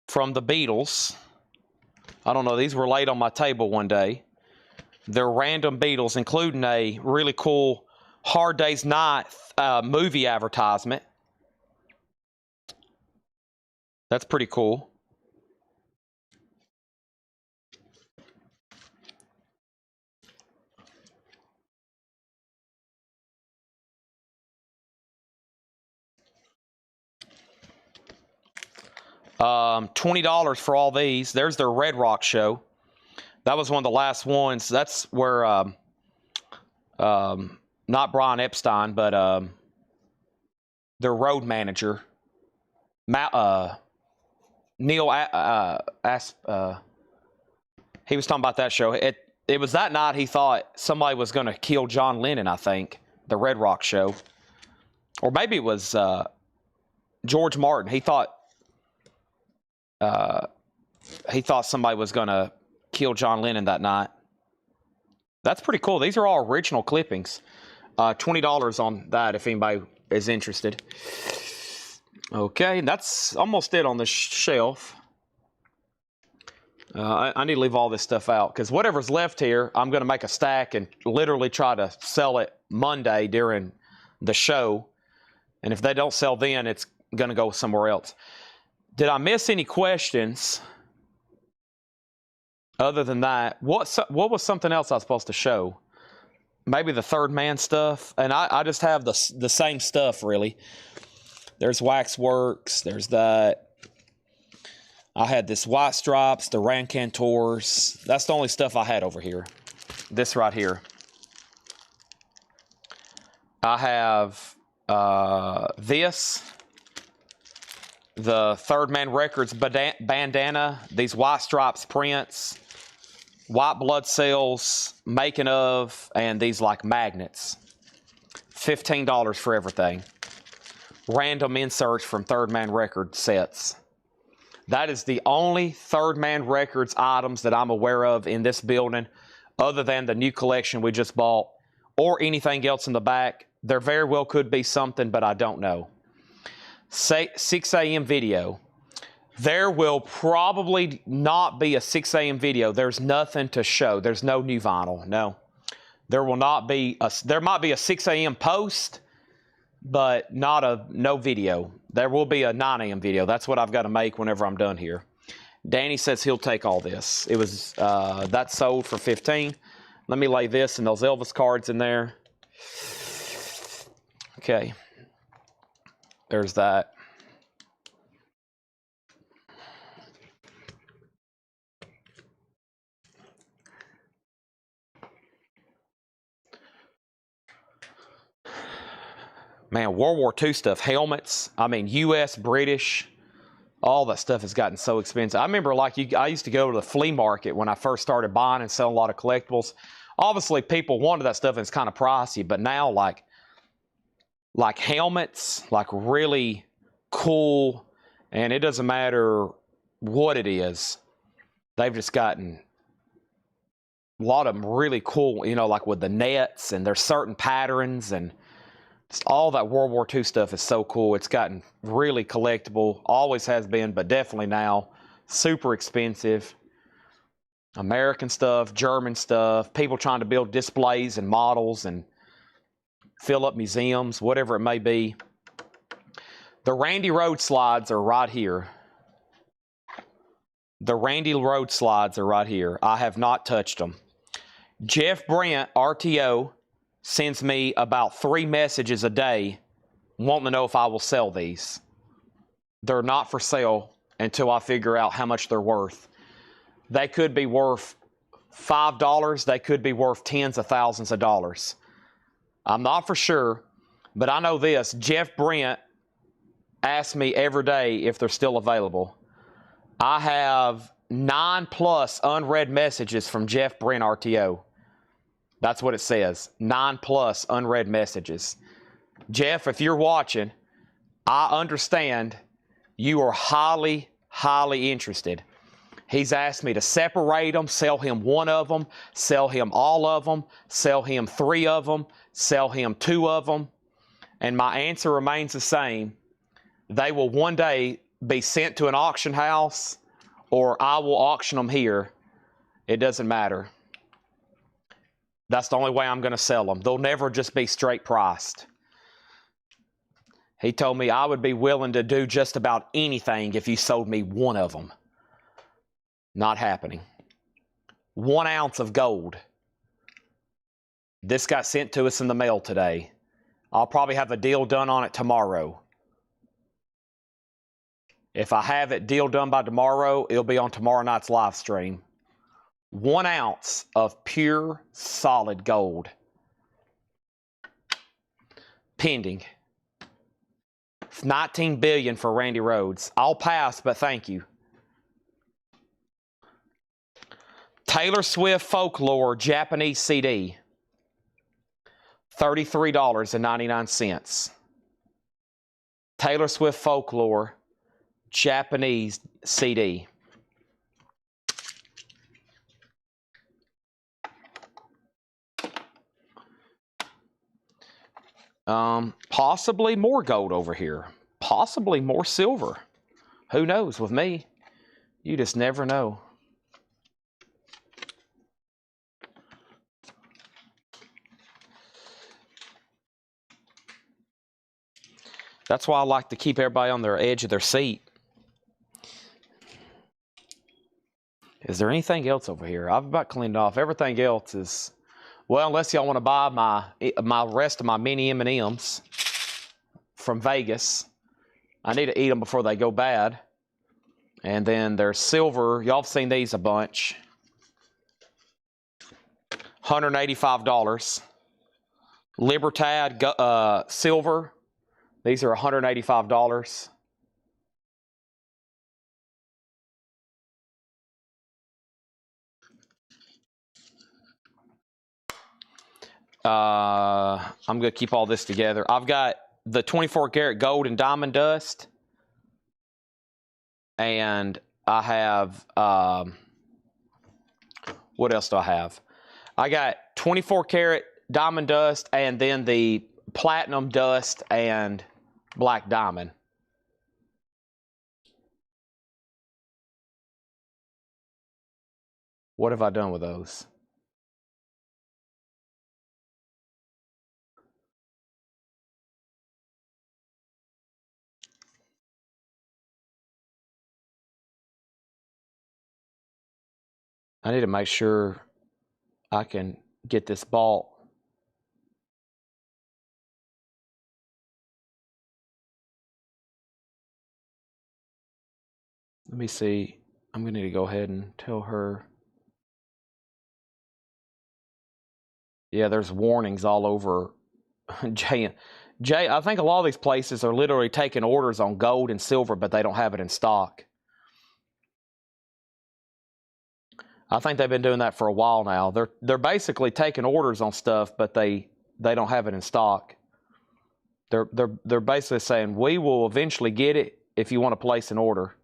from the Beatles. I don't know, these were laid on my table one day. They're random Beatles, including a really cool Hard Day's Night movie advertisement. That's pretty cool. $20 for all these. There's their Red Rock show. That was one of the last ones. That's where, not Brian Epstein, but their road manager, Neil, he was talking about that show. It was that night he thought somebody was going to kill John Lennon, I think, the Red Rock show. Or maybe it was George Martin. He thought somebody was going to kill John Lennon that night. That's pretty cool. These are all original clippings. $20 on that if anybody is interested. Okay, that's almost it on this shelf. I need to leave all this stuff out because whatever's left here, I'm going to make a stack and literally try to sell it Monday during the show. And if they don't sell then, it's going to go somewhere else. Did I miss any questions? Other than that, what was something else I was supposed to show? Maybe the Third Man stuff. And I just have the same stuff, really. There's Waxworks. There's that. I had this White Stripes, the Rancantors. That's the only stuff I had over here. This right here. I have this, the Third Man Records bandana, these White Stripes prints, white blood cells, making of, and these like magnets. $15 for everything. Random inserts from Third Man Records sets. That is the only Third Man Records items that I'm aware of in this building, other than the new collection we just bought, or anything else in the back. There very well could be something, but I don't know. 6 a.m. video. There will probably not be a 6 a.m. video. There's nothing to show. There's no new vinyl. No. There will not be there might be a 6 a.m. post, but no video. There will be a 9 a.m. video. That's what I've got to make whenever I'm done here. Danny says he'll take all this. It was that sold for $15. Let me lay this and those Elvis cards in there. Okay. There's that. Man, World War II stuff, helmets, I mean, U.S., British, all that stuff has gotten so expensive. I remember, like, I used to go to the flea market when I first started buying and selling a lot of collectibles. Obviously, people wanted that stuff and it's kind of pricey, but now, like helmets, like really cool, and it doesn't matter what it is, they've just gotten a lot of them really cool, you know, like with the nets, and there's certain patterns, and all that World War II stuff is so cool. It's gotten really collectible, always has been, but definitely now super expensive. American stuff, German stuff, people trying to build displays and models and fill up museums, whatever it may be. The Randy Road slides are right here. The Randy Road slides are right here. I have not touched them. Jeff Brent, RTO, sends me about 3 messages a day wanting to know if I will sell these. They're not for sale until I figure out how much they're worth. They could be worth $5. They could be worth tens of thousands of dollars. I'm not for sure, but I know this. Jeff Brent asks me every day if they're still available. I have 9+ unread messages from Jeff Brent RTO. That's what it says. 9+ unread messages. Jeff, if you're watching, I understand you are highly, highly interested. He's asked me to separate them, sell him 1 of them, sell him all of them, sell him 3 of them, sell him 2 of them. And my answer remains the same. They will one day be sent to an auction house, or I will auction them here. It doesn't matter. That's the only way I'm going to sell them. They'll never just be straight priced. He told me I would be willing to do just about anything if you sold me 1 of them. Not happening. 1 ounce of gold. This got sent to us in the mail today. I'll probably have a deal done on it tomorrow. If I have it deal done by tomorrow, it'll be on tomorrow night's live stream. 1 ounce of pure, solid gold. Pending. It's $19 billion for Randy Rhoads. I'll pass, but thank you. Taylor Swift Folklore Japanese CD. $33.99. Taylor Swift Folklore Japanese CD. Possibly more gold over here. Possibly more silver. Who knows with me? You just never know. That's why I like to keep everybody on their edge of their seat. Is there anything else over here? I've about cleaned off. Everything else is... Well, unless y'all want to buy my rest of my mini M&Ms from Vegas. I need to eat them before they go bad. And then there's silver. Y'all have seen these a bunch. $185. Libertad silver. These are $185. I'm going to keep all this together. I've got the 24 karat gold and diamond dust. And I have, what else do I have? I got 24 karat diamond dust and then the platinum dust and black diamond. What have I done with those? I need to make sure I can get this bought. Let me see. I'm going to need to go ahead and tell her. Yeah, there's warnings all over. Jay, I think a lot of these places are literally taking orders on gold and silver, but they don't have it in stock. I think they've been doing that for a while now. They're basically taking orders on stuff, but they don't have it in stock. They're basically saying, we will eventually get it if you want to place an order.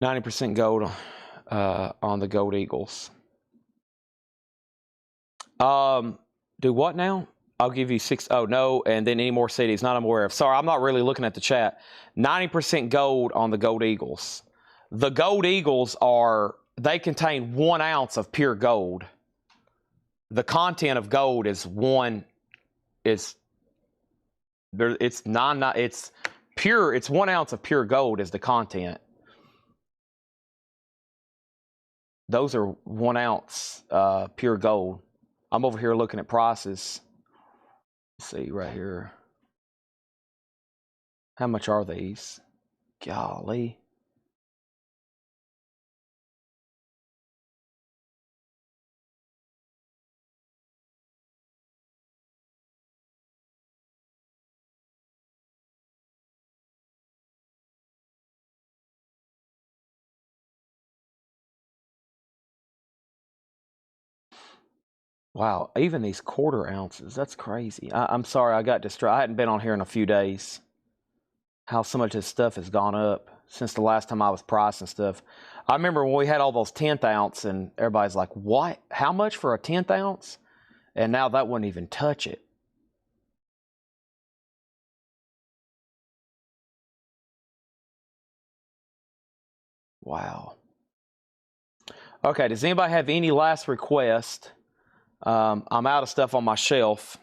%90 gold on the Gold Eagles. Do what now? I'll give you 6. Oh, no. And then any more cities. Not I'm aware of. Sorry, I'm not really looking at the chat. 90% gold on the Gold Eagles. The Gold Eagles they contain 1 ounce of pure gold. The content of gold is it's pure. It's 1 ounce of pure gold is the content. Those are 1 ounce pure gold. I'm over here looking at prices. Let's see right here. How much are these? Golly. Wow, even these quarter ounces, that's crazy. I'm sorry, I got distracted. I hadn't been on here in a few days. How so much of this stuff has gone up since the last time I was pricing stuff. I remember when we had all those 10th ounce and everybody's like, what? How much for a 10th ounce? And now that wouldn't even touch it. Wow. Okay, does anybody have any last request? I'm out of stuff on my shelf.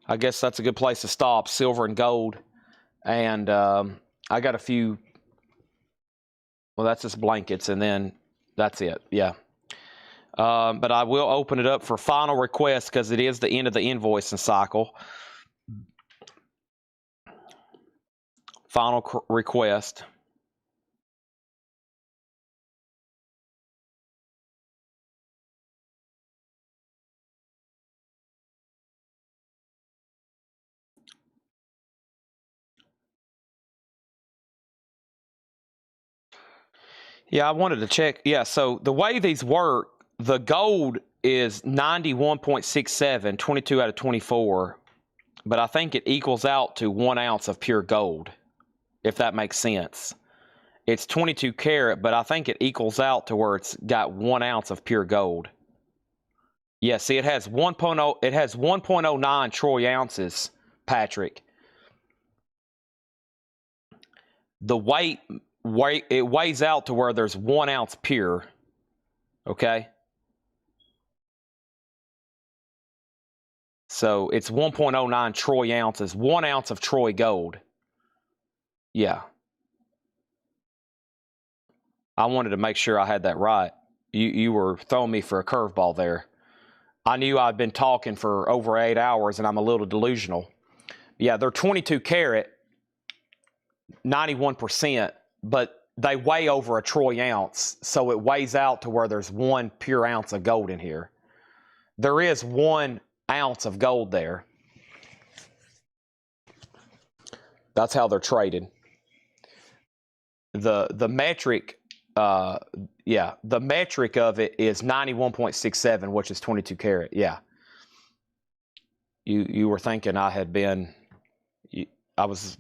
I guess that's a good place to stop, silver and gold. And I got a few, well, that's just blankets, and then that's it, yeah. But I will open it up for final requests because it is the end of the invoicing cycle. Final request. Yeah, I wanted to check. Yeah, so the way these work, the gold is 91.67, 22 out of 24. But I think it equals out to 1 ounce of pure gold, if that makes sense. It's 22 karat, but I think it equals out to where it's got 1 ounce of pure gold. Yeah, see, it has 1.09 troy ounces, Patrick. The weight it weighs out to where there's 1 ounce pure. Okay. So it's 1.09 troy ounces, 1 ounce of troy gold. Yeah. I wanted to make sure I had that right. You were throwing me for a curveball there. I knew I'd been talking for over 8 hours and I'm a little delusional. Yeah, they're 22 karat, 91%, but they weigh over a troy ounce, so it weighs out to where there's 1 pure ounce of gold in here. There is 1 ounce of gold there. That's how they're traded. The metric, the metric of it is 91.67, which is 22 karat. Yeah. You were thinking I had been. I was.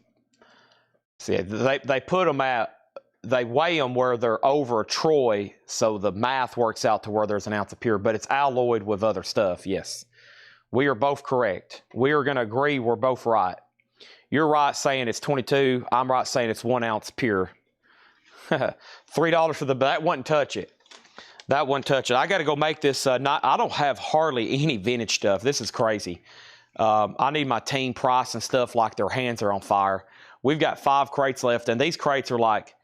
See, they put them at. They weigh them where they're over a troy, so the math works out to where there's 1 ounce of pure, but it's alloyed with other stuff. Yes, we are both correct. We are going to agree we're both right. You're right saying it's 22. I'm right saying it's 1 ounce pure. $3 for that wouldn't touch it. That wouldn't touch it. I got to go make this. I don't have hardly any vintage stuff. This is crazy. I need my team price and stuff like their hands are on fire. We've got 5 crates left, and these crates are like,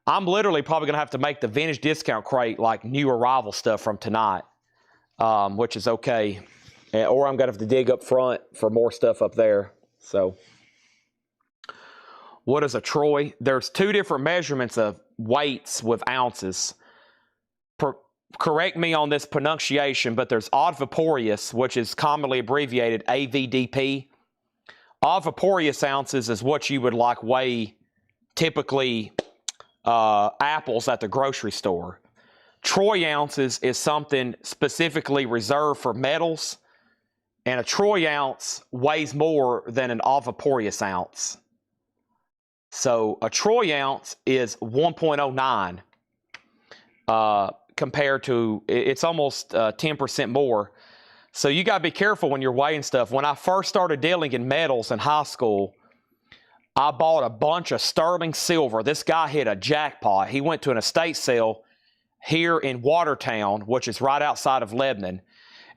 I'm literally probably going to have to make the vintage discount crate like new arrival stuff from tonight, which is okay. Or I'm going to have to dig up front for more stuff up there. So what is a troy? There's 2 different measurements of weights with ounces. Correct me on this pronunciation, but there's Advaporius, which is commonly abbreviated AVDP. Advaporius ounces is what you would like weigh typically apples at the grocery store. Troy ounces is something specifically reserved for metals, and a troy ounce weighs more than an Advaporius ounce. So a troy ounce is 1.09 compared to, it's almost 10% more. So you got to be careful when you're weighing stuff. When I first started dealing in metals in high school, I bought a bunch of sterling silver. This guy hit a jackpot. He went to an estate sale here in Watertown, which is right outside of Lebanon,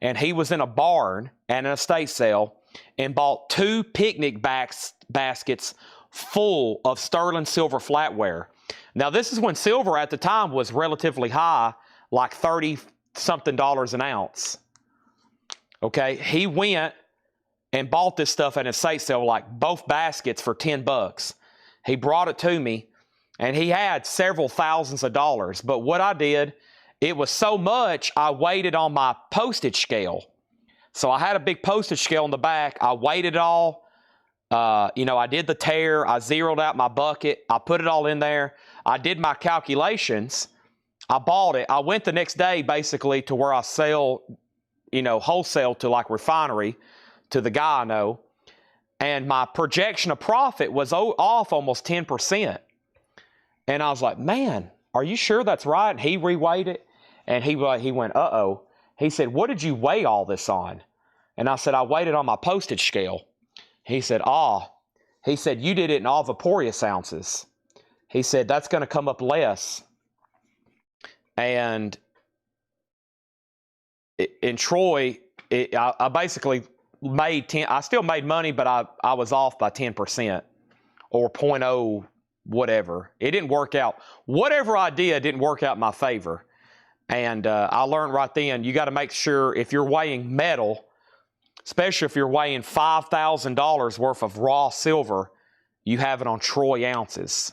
and he was in a barn at an estate sale and bought 2 picnic baskets full of sterling silver flatware. Now, this is when silver at the time was relatively high, like $30-something an ounce. Okay, he went and bought this stuff at an estate sale, like both baskets for $10. He brought it to me, and he had several thousands of dollars. But what I did, it was so much, I weighed it on my postage scale. So I had a big postage scale in the back. I weighed it all. I did the tare. I zeroed out my bucket. I put it all in there. I did my calculations. I bought it. I went the next day basically to where I sell, wholesale to like refinery, to the guy I know. And my projection of profit was off almost 10%. And I was like, man, are you sure that's right? And he reweighed it. And he went, uh-oh. He said, what did you weigh all this on? And I said, I weighed it on my postage scale. He said, He said, you did it in Advaporius ounces. He said, that's going to come up less. And in Troy, I basically made 10. I still made money, but I was off by 10% or 0.0 whatever. It didn't work out. Whatever I did didn't work out in my favor. And I learned right then, you got to make sure if you're weighing metal, especially if you're weighing $5,000 worth of raw silver, you have it on troy ounces.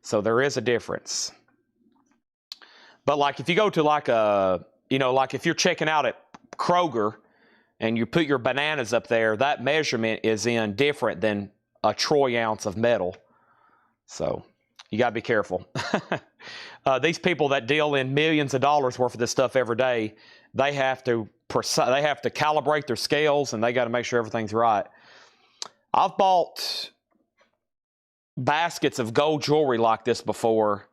So there is a difference. But like if you go to like like if you're checking out at Kroger and you put your bananas up there, that measurement is in different than a troy ounce of metal. So you got to be careful. These people that deal in millions of dollars worth of this stuff every day, they have to calibrate their scales, and they got to make sure everything's right. I've bought baskets of gold jewelry like this before.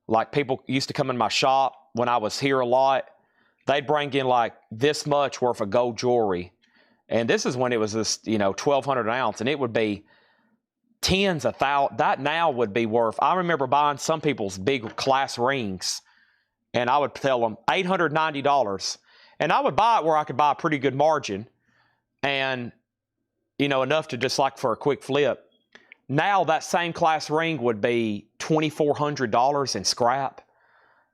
Like people used to come in my shop when I was here a lot. They'd bring in like this much worth of gold jewelry. And this is when it was this, 1,200 an ounce, and it would be tens of thousands. That now would be worth, I remember buying some people's big class rings, and I would tell them $890. And I would buy it where I could buy a pretty good margin and, enough to just like for a quick flip. Now that same class ring would be $2,400 in scrap.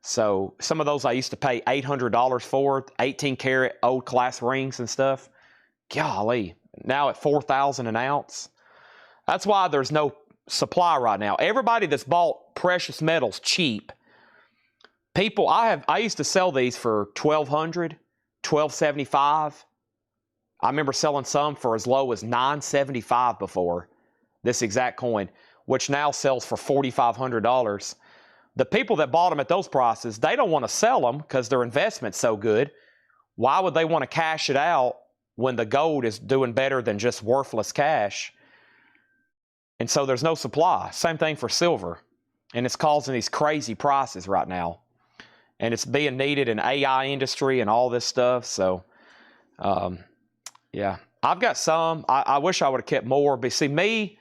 So some of those I used to pay $800 for, 18 karat old class rings and stuff. Golly, now at $4,000 an ounce. That's why there's no supply right now. Everybody that's bought precious metals cheap, people, I used to sell these for $1,200, $1,275. I remember selling some for as low as $975 before, this exact coin, which now sells for $4,500. The people that bought them at those prices, they don't want to sell them because their investment's so good. Why would they want to cash it out when the gold is doing better than just worthless cash? And so there's no supply. Same thing for silver. And it's causing these crazy prices right now. And it's being needed in AI industry and all this stuff. So, yeah. I've got some. I wish I would have kept more. But see, me,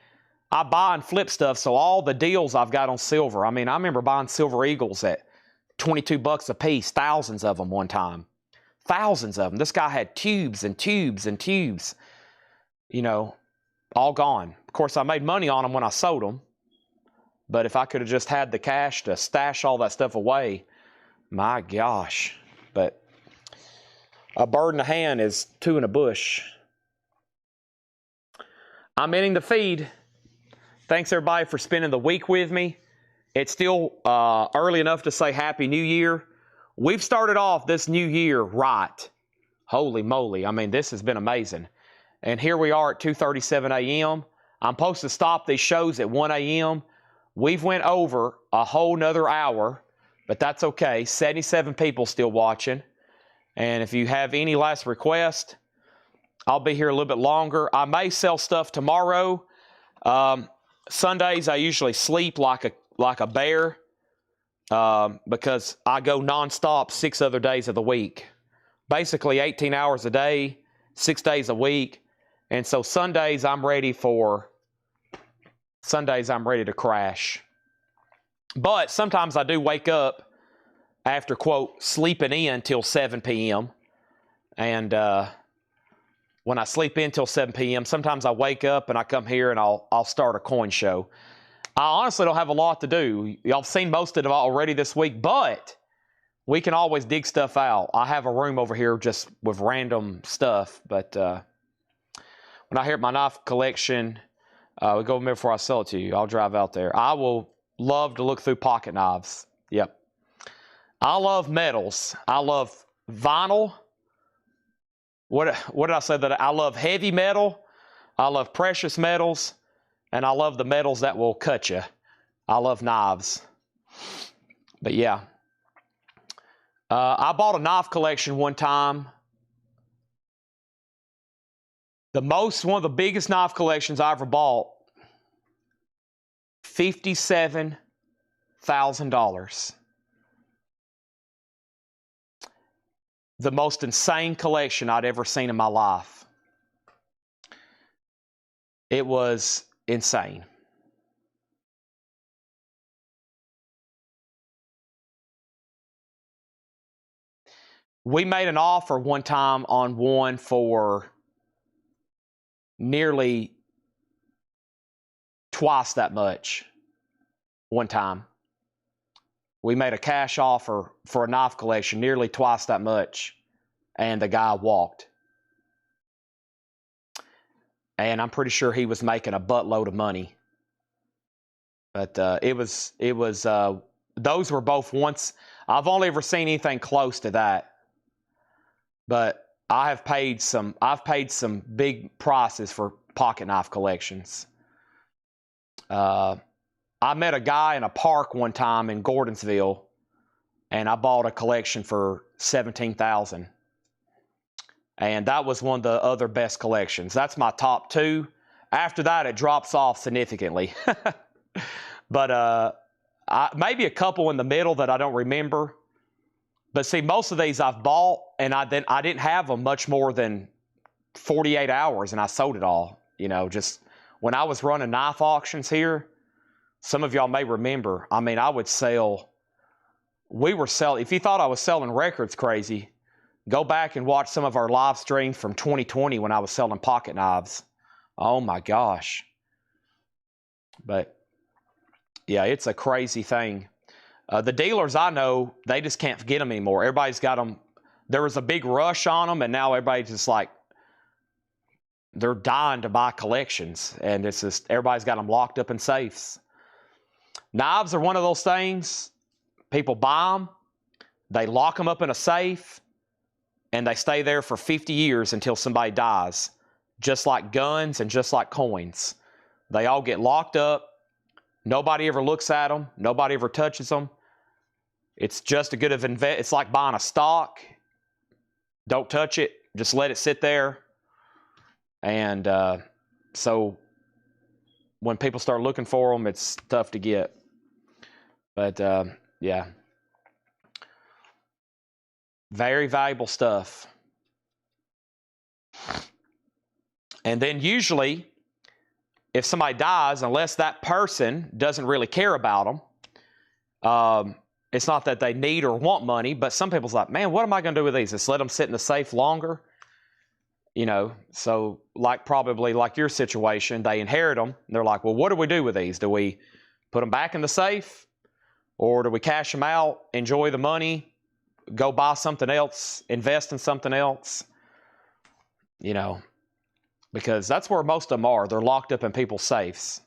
I buy and flip stuff, so all the deals I've got on silver. I mean, I remember buying silver eagles at $22 a piece, thousands of them one time. Thousands of them. This guy had tubes and tubes and tubes, you know, all gone. Of course, I made money on them when I sold them, but if I could have just had the cash to stash all that stuff away, my gosh. But a bird in the hand is two in a bush. I'm ending the feed. Thanks, everybody, for spending the week with me. It's still early enough to say Happy New Year. We've started off this new year right. Holy moly. I mean, this has been amazing. And here we are at 2:37 a.m. I'm supposed to stop these shows at 1 a.m. We've went over a whole nother hour, but that's okay. 77 people still watching. And if you have any last request, I'll be here a little bit longer. I may sell stuff tomorrow. Sundays, I usually sleep like a bear because I go nonstop 6 other days of the week. Basically 18 hours a day, 6 days a week. And so Sundays, I'm ready to crash. But sometimes I do wake up after, quote, sleeping in till 7 p.m. And when I sleep in till 7 p.m., sometimes I wake up and I come here and I'll start a coin show. I honestly don't have a lot to do. Y'all have seen most of it already this week, but we can always dig stuff out. I have a room over here just with random stuff, but when I hear my knife collection, we go over there before I sell it to you. I'll drive out there. I will love to look through pocket knives. Yep. I love metals. I love vinyl. What did I say? That I love heavy metal, I love precious metals, and I love the metals that will cut you. I love knives. But yeah. I bought a knife collection one time. One of the biggest knife collections I ever bought, $57,000. The most insane collection I'd ever seen in my life. It was insane. We made an offer one time on one for nearly twice that much one time. We made a cash offer for a knife collection, nearly twice that much, and the guy walked. And I'm pretty sure he was making a buttload of money. But those were both once. I've only ever seen anything close to that. But I've paid some big prices for pocket knife collections. I met a guy in a park one time in Gordonsville, and I bought a collection for $17,000. And that was one of the other best collections. That's my top two. After that, it drops off significantly. But maybe a couple in the middle that I don't remember. But see, most of these I've bought, and I didn't have them much more than 48 hours, and I sold it all. You know, just when I was running knife auctions here, some of y'all may remember, I mean, we were selling, if you thought I was selling records crazy, go back and watch some of our live streams from 2020 when I was selling pocket knives. Oh my gosh. But yeah, it's a crazy thing. The dealers I know, they just can't get them anymore. Everybody's got them. There was a big rush on them, and now everybody's just like, they're dying to buy collections. And it's just, everybody's got them locked up in safes. Knives are one of those things. People buy them, they lock them up in a safe, and they stay there for 50 years until somebody dies. Just like guns and just like coins. They all get locked up. Nobody ever looks at them. Nobody ever touches them. It's just a good of invest. It's like buying a stock. Don't touch it. Just let it sit there. And so when people start looking for them, it's tough to get. But yeah. Very valuable stuff. And then usually, if somebody dies, unless that person doesn't really care about them, it's not that they need or want money, but some people's like, man, what am I going to do with these? Just let them sit in the safe longer? You know, so probably like your situation, they inherit them. They're like, well, what do we do with these? Do we put them back in the safe? Or do we cash them out, enjoy the money, go buy something else, invest in something else? You know, because that's where most of them are. They're locked up in people's safes.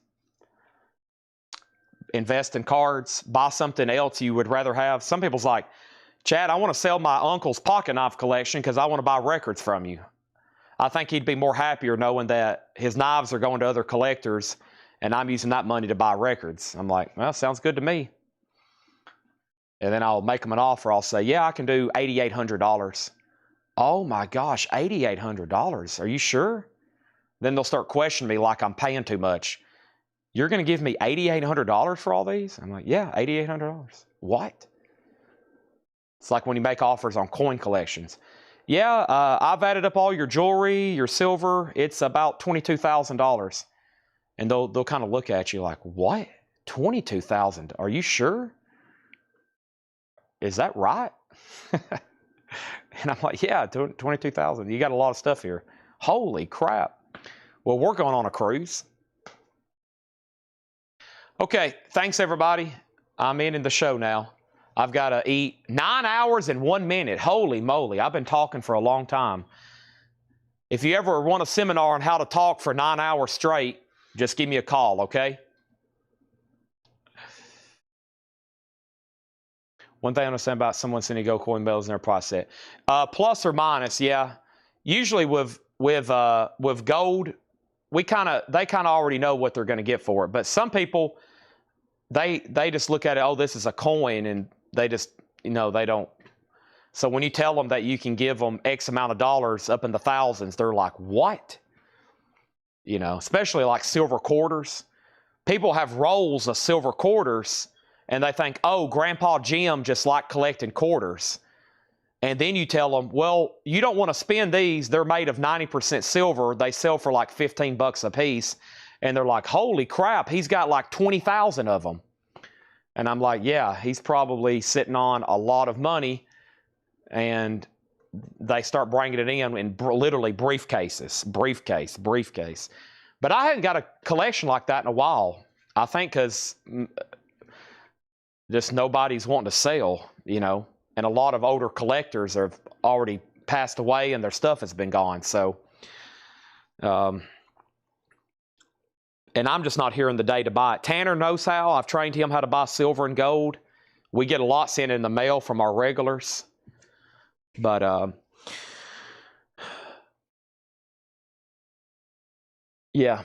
Invest in cards, buy something else you would rather have. Some people's like, Chad, I want to sell my uncle's pocket knife collection because I want to buy records from you. I think he'd be more happier knowing that his knives are going to other collectors and I'm using that money to buy records. I'm like, well, sounds good to me. And then I'll make them an offer. I'll say, yeah, I can do $8,800. Oh my gosh, $8,800. Are you sure? Then they'll start questioning me like I'm paying too much. You're going to give me $8,800 for all these? I'm like, yeah, $8,800. What? It's like when you make offers on coin collections. Yeah, I've added up all your jewelry, your silver. It's about $22,000. And they'll kind of look at you like, what? $22,000? Are you sure? Is that right? And I'm like, yeah, $22,000. You got a lot of stuff here. Holy crap. Well, we're going on a cruise. Okay, thanks everybody. I'm ending the show now. I've got to eat 9 hours and 1 minute. Holy moly, I've been talking for a long time. If you ever want a seminar on how to talk for 9 hours straight, just give me a call, okay? One thing I understand about someone sending gold coin bells in their price set. Plus or minus, yeah. Usually with gold, they kind of already know what they're going to get for it. But some people, they just look at it, oh, this is a coin, and they just, they don't. So when you tell them that you can give them X amount of dollars up in the thousands, they're like, what? Especially like silver quarters. People have rolls of silver quarters, and they think, oh, Grandpa Jim just liked collecting quarters. And then you tell them, well, you don't want to spend these. They're made of 90% silver. They sell for like $15 a piece. And they're like, holy crap, he's got like 20,000 of them. And I'm like, yeah, he's probably sitting on a lot of money. And they start bringing it in literally briefcases, briefcase. But I hadn't got a collection like that in a while. I think because just nobody's wanting to sell, And a lot of older collectors have already passed away and their stuff has been gone. So, and I'm just not here in the day to buy it. Tanner knows how. I've trained him how to buy silver and gold. We get a lot sent in the mail from our regulars. But, yeah.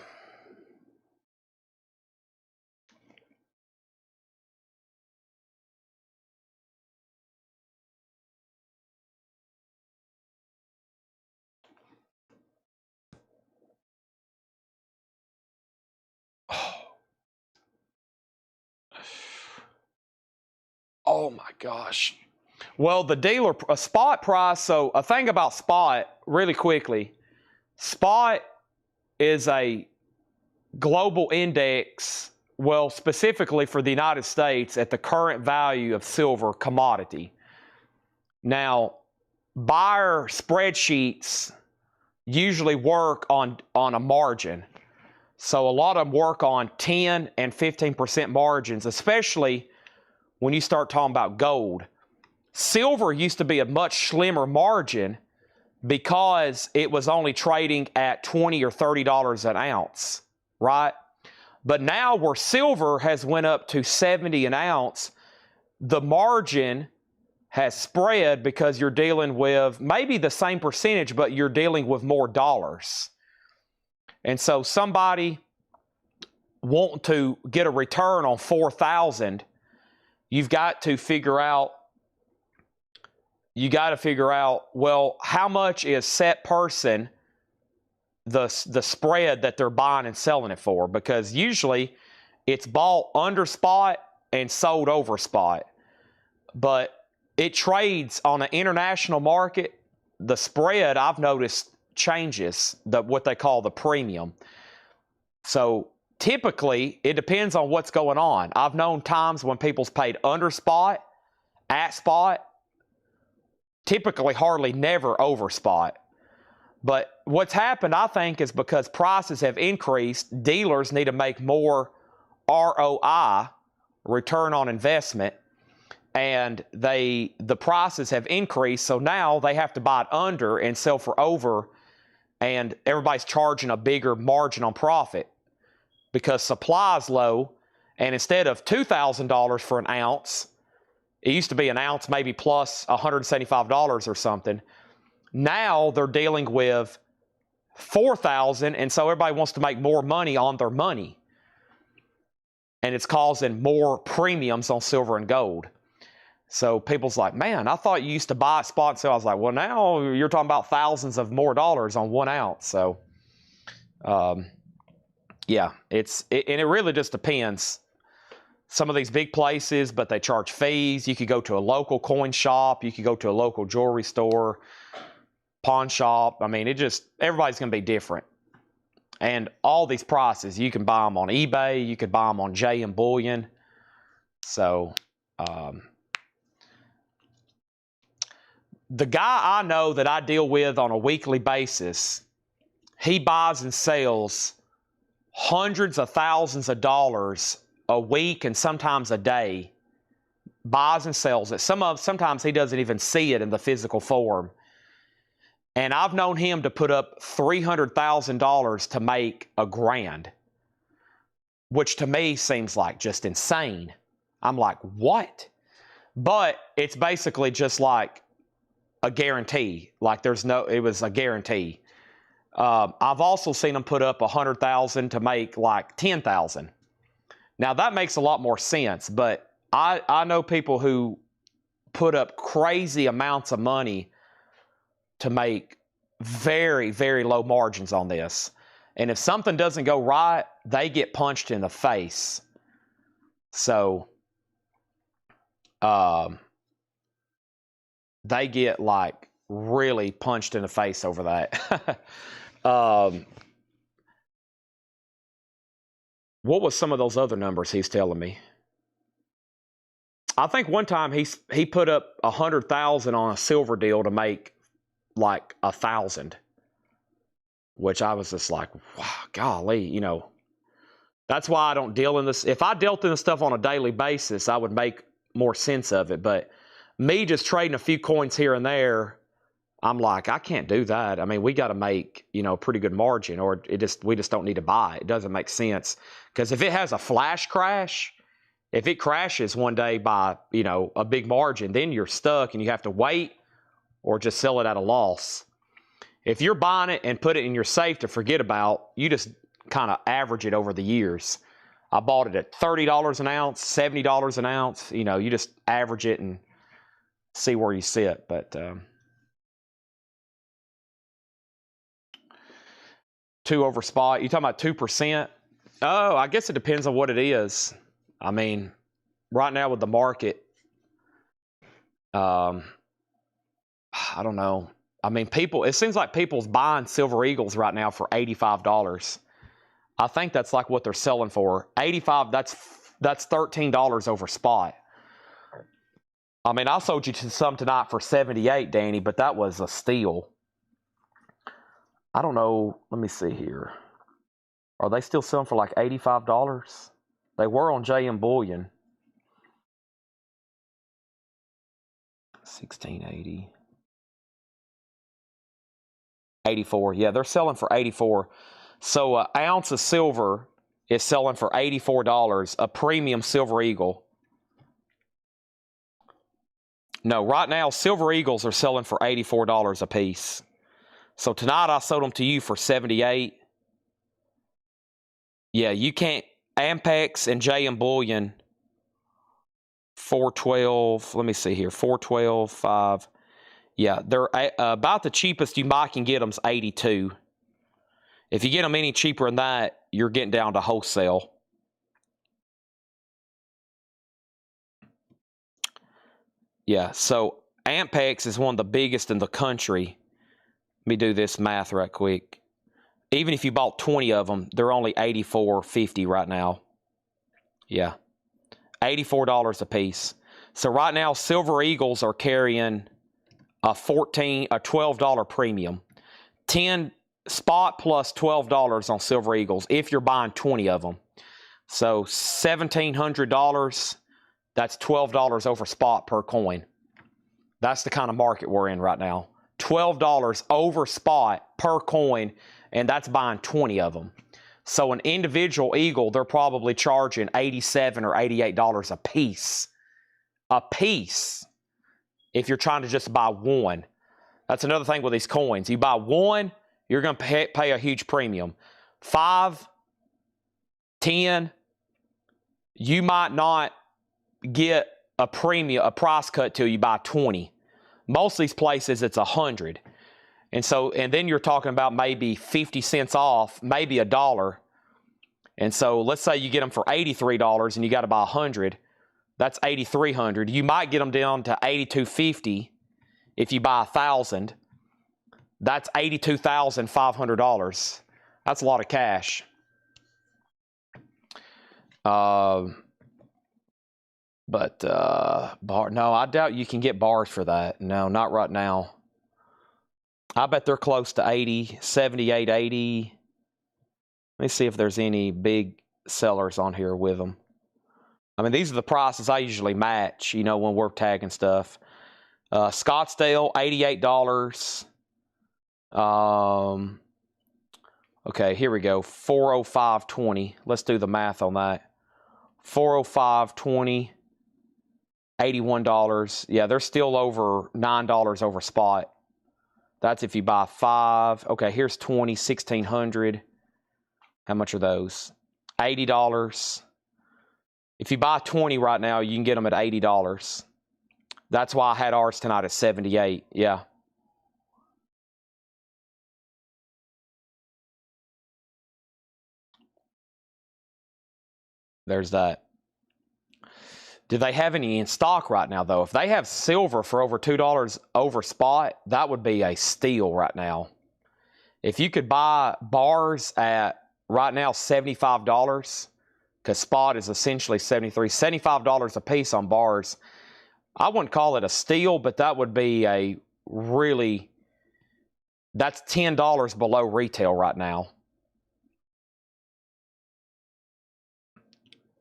Oh my gosh. Well, the dealer, a spot price, so a thing about spot, really quickly, spot is a global index, well, specifically for the United States at the current value of silver commodity. Now, buyer spreadsheets usually work on a margin. So a lot of them work on 10 and 15% margins, especially when you start talking about gold. Silver used to be a much slimmer margin because it was only trading at $20 or $30 an ounce, right? But now where silver has went up to 70 an ounce, the margin has spread because you're dealing with maybe the same percentage, but you're dealing with more dollars. And so somebody wanting to get a return on 4,000, you've got to figure out, well, how much is set person the spread that they're buying and selling it for? Because usually it's bought under spot and sold over spot. But it trades on an international market. The spread, I've noticed, changes, what they call the premium. So typically, it depends on what's going on. I've known times when people's paid under spot, at spot, typically hardly never over spot. But what's happened, I think, is because prices have increased, dealers need to make more ROI, return on investment, and the prices have increased, so now they have to buy it under and sell for over, and everybody's charging a bigger margin on profit because supply is low, and instead of $2,000 for an ounce, it used to be an ounce maybe plus $175 or something. Now they're dealing with $4,000, and so everybody wants to make more money on their money, and it's causing more premiums on silver and gold. So people's like, man, I thought you used to buy a spot and sell. I was like, well, now you're talking about thousands of more dollars on 1 ounce. So, yeah, and it really just depends. Some of these big places, but they charge fees. You could go to a local coin shop. You could go to a local jewelry store, pawn shop. I mean, everybody's going to be different. And all these prices, you can buy them on eBay. You could buy them on JM Bullion. So, the guy I know that I deal with on a weekly basis, he buys and sells hundreds of thousands of dollars a week and sometimes a day. Buys and sells it. Sometimes he doesn't even see it in the physical form. And I've known him to put up $300,000 to make $1,000, which to me seems like just insane. I'm like, what? But it's basically just like a guarantee. Like it was a guarantee. I've also seen them put up $100,000 to make like $10,000. Now that makes a lot more sense, but I know people who put up crazy amounts of money to make very, very low margins on this. And if something doesn't go right, they get punched in the face. So, they get like really punched in the face over that. What was some of those other numbers he's telling me? I think one time he put up 100,000 on a silver deal to make like 1,000, which I was just like, wow, golly, that's why I don't deal in this. If I dealt in this stuff on a daily basis, I would make more sense of it. But me just trading a few coins here and there, I'm like, I can't do that. I mean, we got to make, a pretty good margin, or we just don't need to buy. It doesn't make sense. Because if it has a flash crash, if it crashes one day by, a big margin, then you're stuck and you have to wait or just sell it at a loss. If you're buying it and put it in your safe to forget about, you just kind of average it over the years. I bought it at $30 an ounce, $70 an ounce. You just average it and see where you sit. But 2 over spot. You talking about 2%? Oh, I guess it depends on what it is. I mean, right now with the market, I don't know. I mean, it seems like people's buying Silver Eagles right now for $85. I think that's like what they're selling for. $85, that's $13 over spot. I mean, I sold you some tonight for $78, Danny, but that was a steal. I don't know. Let me see here. Are they still selling for like $85? They were on JM Bullion. 1680. 84. Yeah, they're selling for 84. So an ounce of silver is selling for $84, a premium Silver Eagle. No, right now, Silver Eagles are selling for $84 a piece. So tonight I sold them to you for $78. Yeah, you can't. Ampex and JM Bullion, 412. Let me see here. 412, 5. Yeah, they're about the cheapest you might can get them is 82. If you get them any cheaper than that, you're getting down to wholesale. Yeah, so Ampex is one of the biggest in the country. Let me do this math right quick. Even if you bought 20 of them, they're only $84.50 right now. Yeah, $84 a piece. So right now, Silver Eagles are carrying a $12 premium. 10 spot plus $12 on Silver Eagles if you're buying 20 of them. So $1,700, that's $12 over spot per coin. That's the kind of market we're in right now. $12 over spot per coin, and that's buying 20 of them. So an individual Eagle, they're probably charging $87 or $88 a piece. A piece, if you're trying to just buy one. That's another thing with these coins. You buy one, you're going to pay a huge premium. 5, 10, you might not get a premium, a price cut till you buy 20. Most of these places, it's 100. And then you're talking about maybe 50 cents off, maybe $1. And so let's say you get them for $83 and you got to buy 100. That's $8,300. You might get them down to $8,250 if you buy 1,000. That's $82,500. That's a lot of cash. No, I doubt you can get bars for that. No, not right now. I bet they're close to 80, 78, 80. Let me see if there's any big sellers on here with them. I mean, these are the prices I usually match, you know, when we're tagging stuff. Scottsdale, $88. Okay, here we go. 405.20. Let's do the math on that. 405.20. $81. Yeah, they're still over $9 over spot. That's if you buy 5. Okay, here's 20, 1,600. How much are those? $80. If you buy 20 right now, you can get them at $80. That's why I had ours tonight at 78. Yeah. There's that. Do they have any in stock right now, though? If they have silver for over $2 over spot, that would be a steal right now. If you could buy bars at right now $75, because spot is essentially $75 a piece on bars, I wouldn't call it a steal, but that would be a really, that's $10 below retail right now.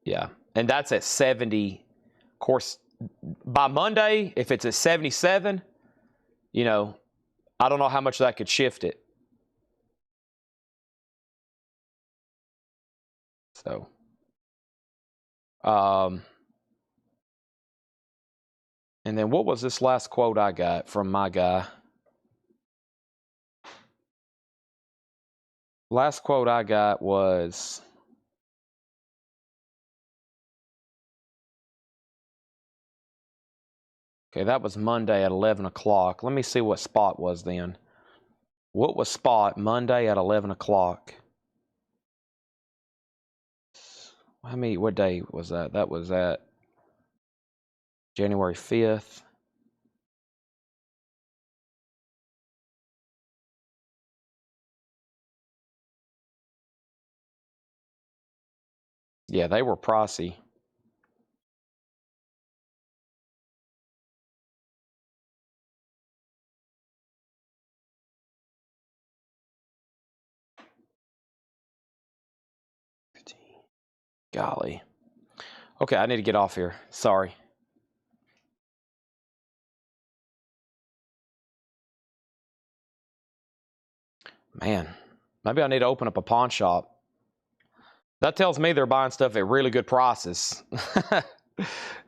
Yeah, and that's at 70. Of course, by Monday, if it's at 77, you know, I don't know how much that could shift it. So, and then what was this last quote I got from my guy? Last quote I got was, okay, that was Monday at 11 o'clock. Let me see what spot was then. What was spot Monday at 11 o'clock? What day was that? That was at January 5th. Yeah, they were pricey. Golly. Okay, I need to get off here. Sorry. Man, maybe I need to open up a pawn shop. That tells me they're buying stuff at really good prices.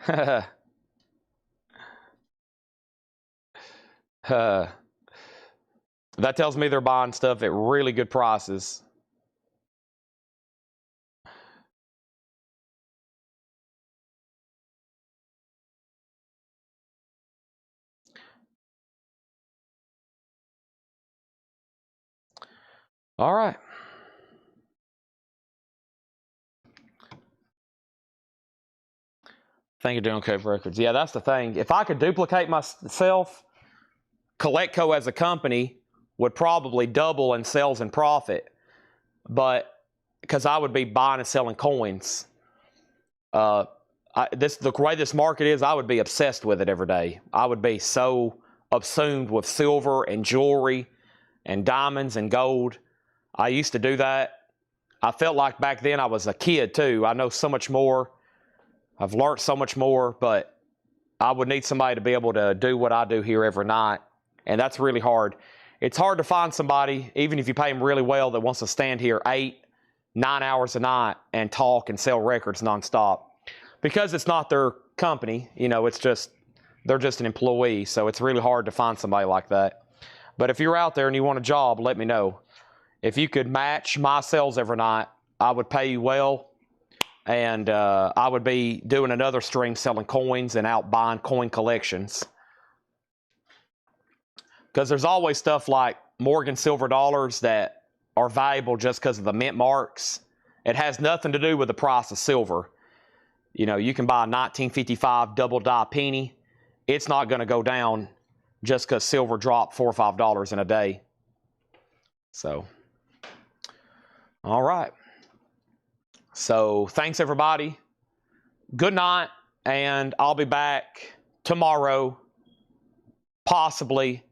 That tells me they're buying stuff at really good prices. All right. Thank you, Doing Cove Records. Yeah, that's the thing. If I could duplicate myself, Collectco as a company would probably double in sales and profit. But because I would be buying and selling coins, the way this market is, I would be obsessed with it every day. I would be so consumed with silver and jewelry and diamonds and gold. I used to do that. I felt like back then I was a kid too. I know so much more. I've learned so much more, but I would need somebody to be able to do what I do here every night. And that's really hard. It's hard to find somebody, even if you pay them really well, that wants to stand here 8, 9 hours a night and talk and sell records nonstop. Because it's not their company, you know, they're just an employee. So it's really hard to find somebody like that. But if you're out there and you want a job, let me know. If you could match my sales every night, I would pay you well. And I would be doing another stream selling coins and out buying coin collections. Because there's always stuff like Morgan silver dollars that are valuable just because of the mint marks. It has nothing to do with the price of silver. You know, you can buy a 1955 double die penny. It's not going to go down just because silver dropped $4 or $5 in a day. So, all right. So, thanks everybody. Good night, and I'll be back tomorrow, possibly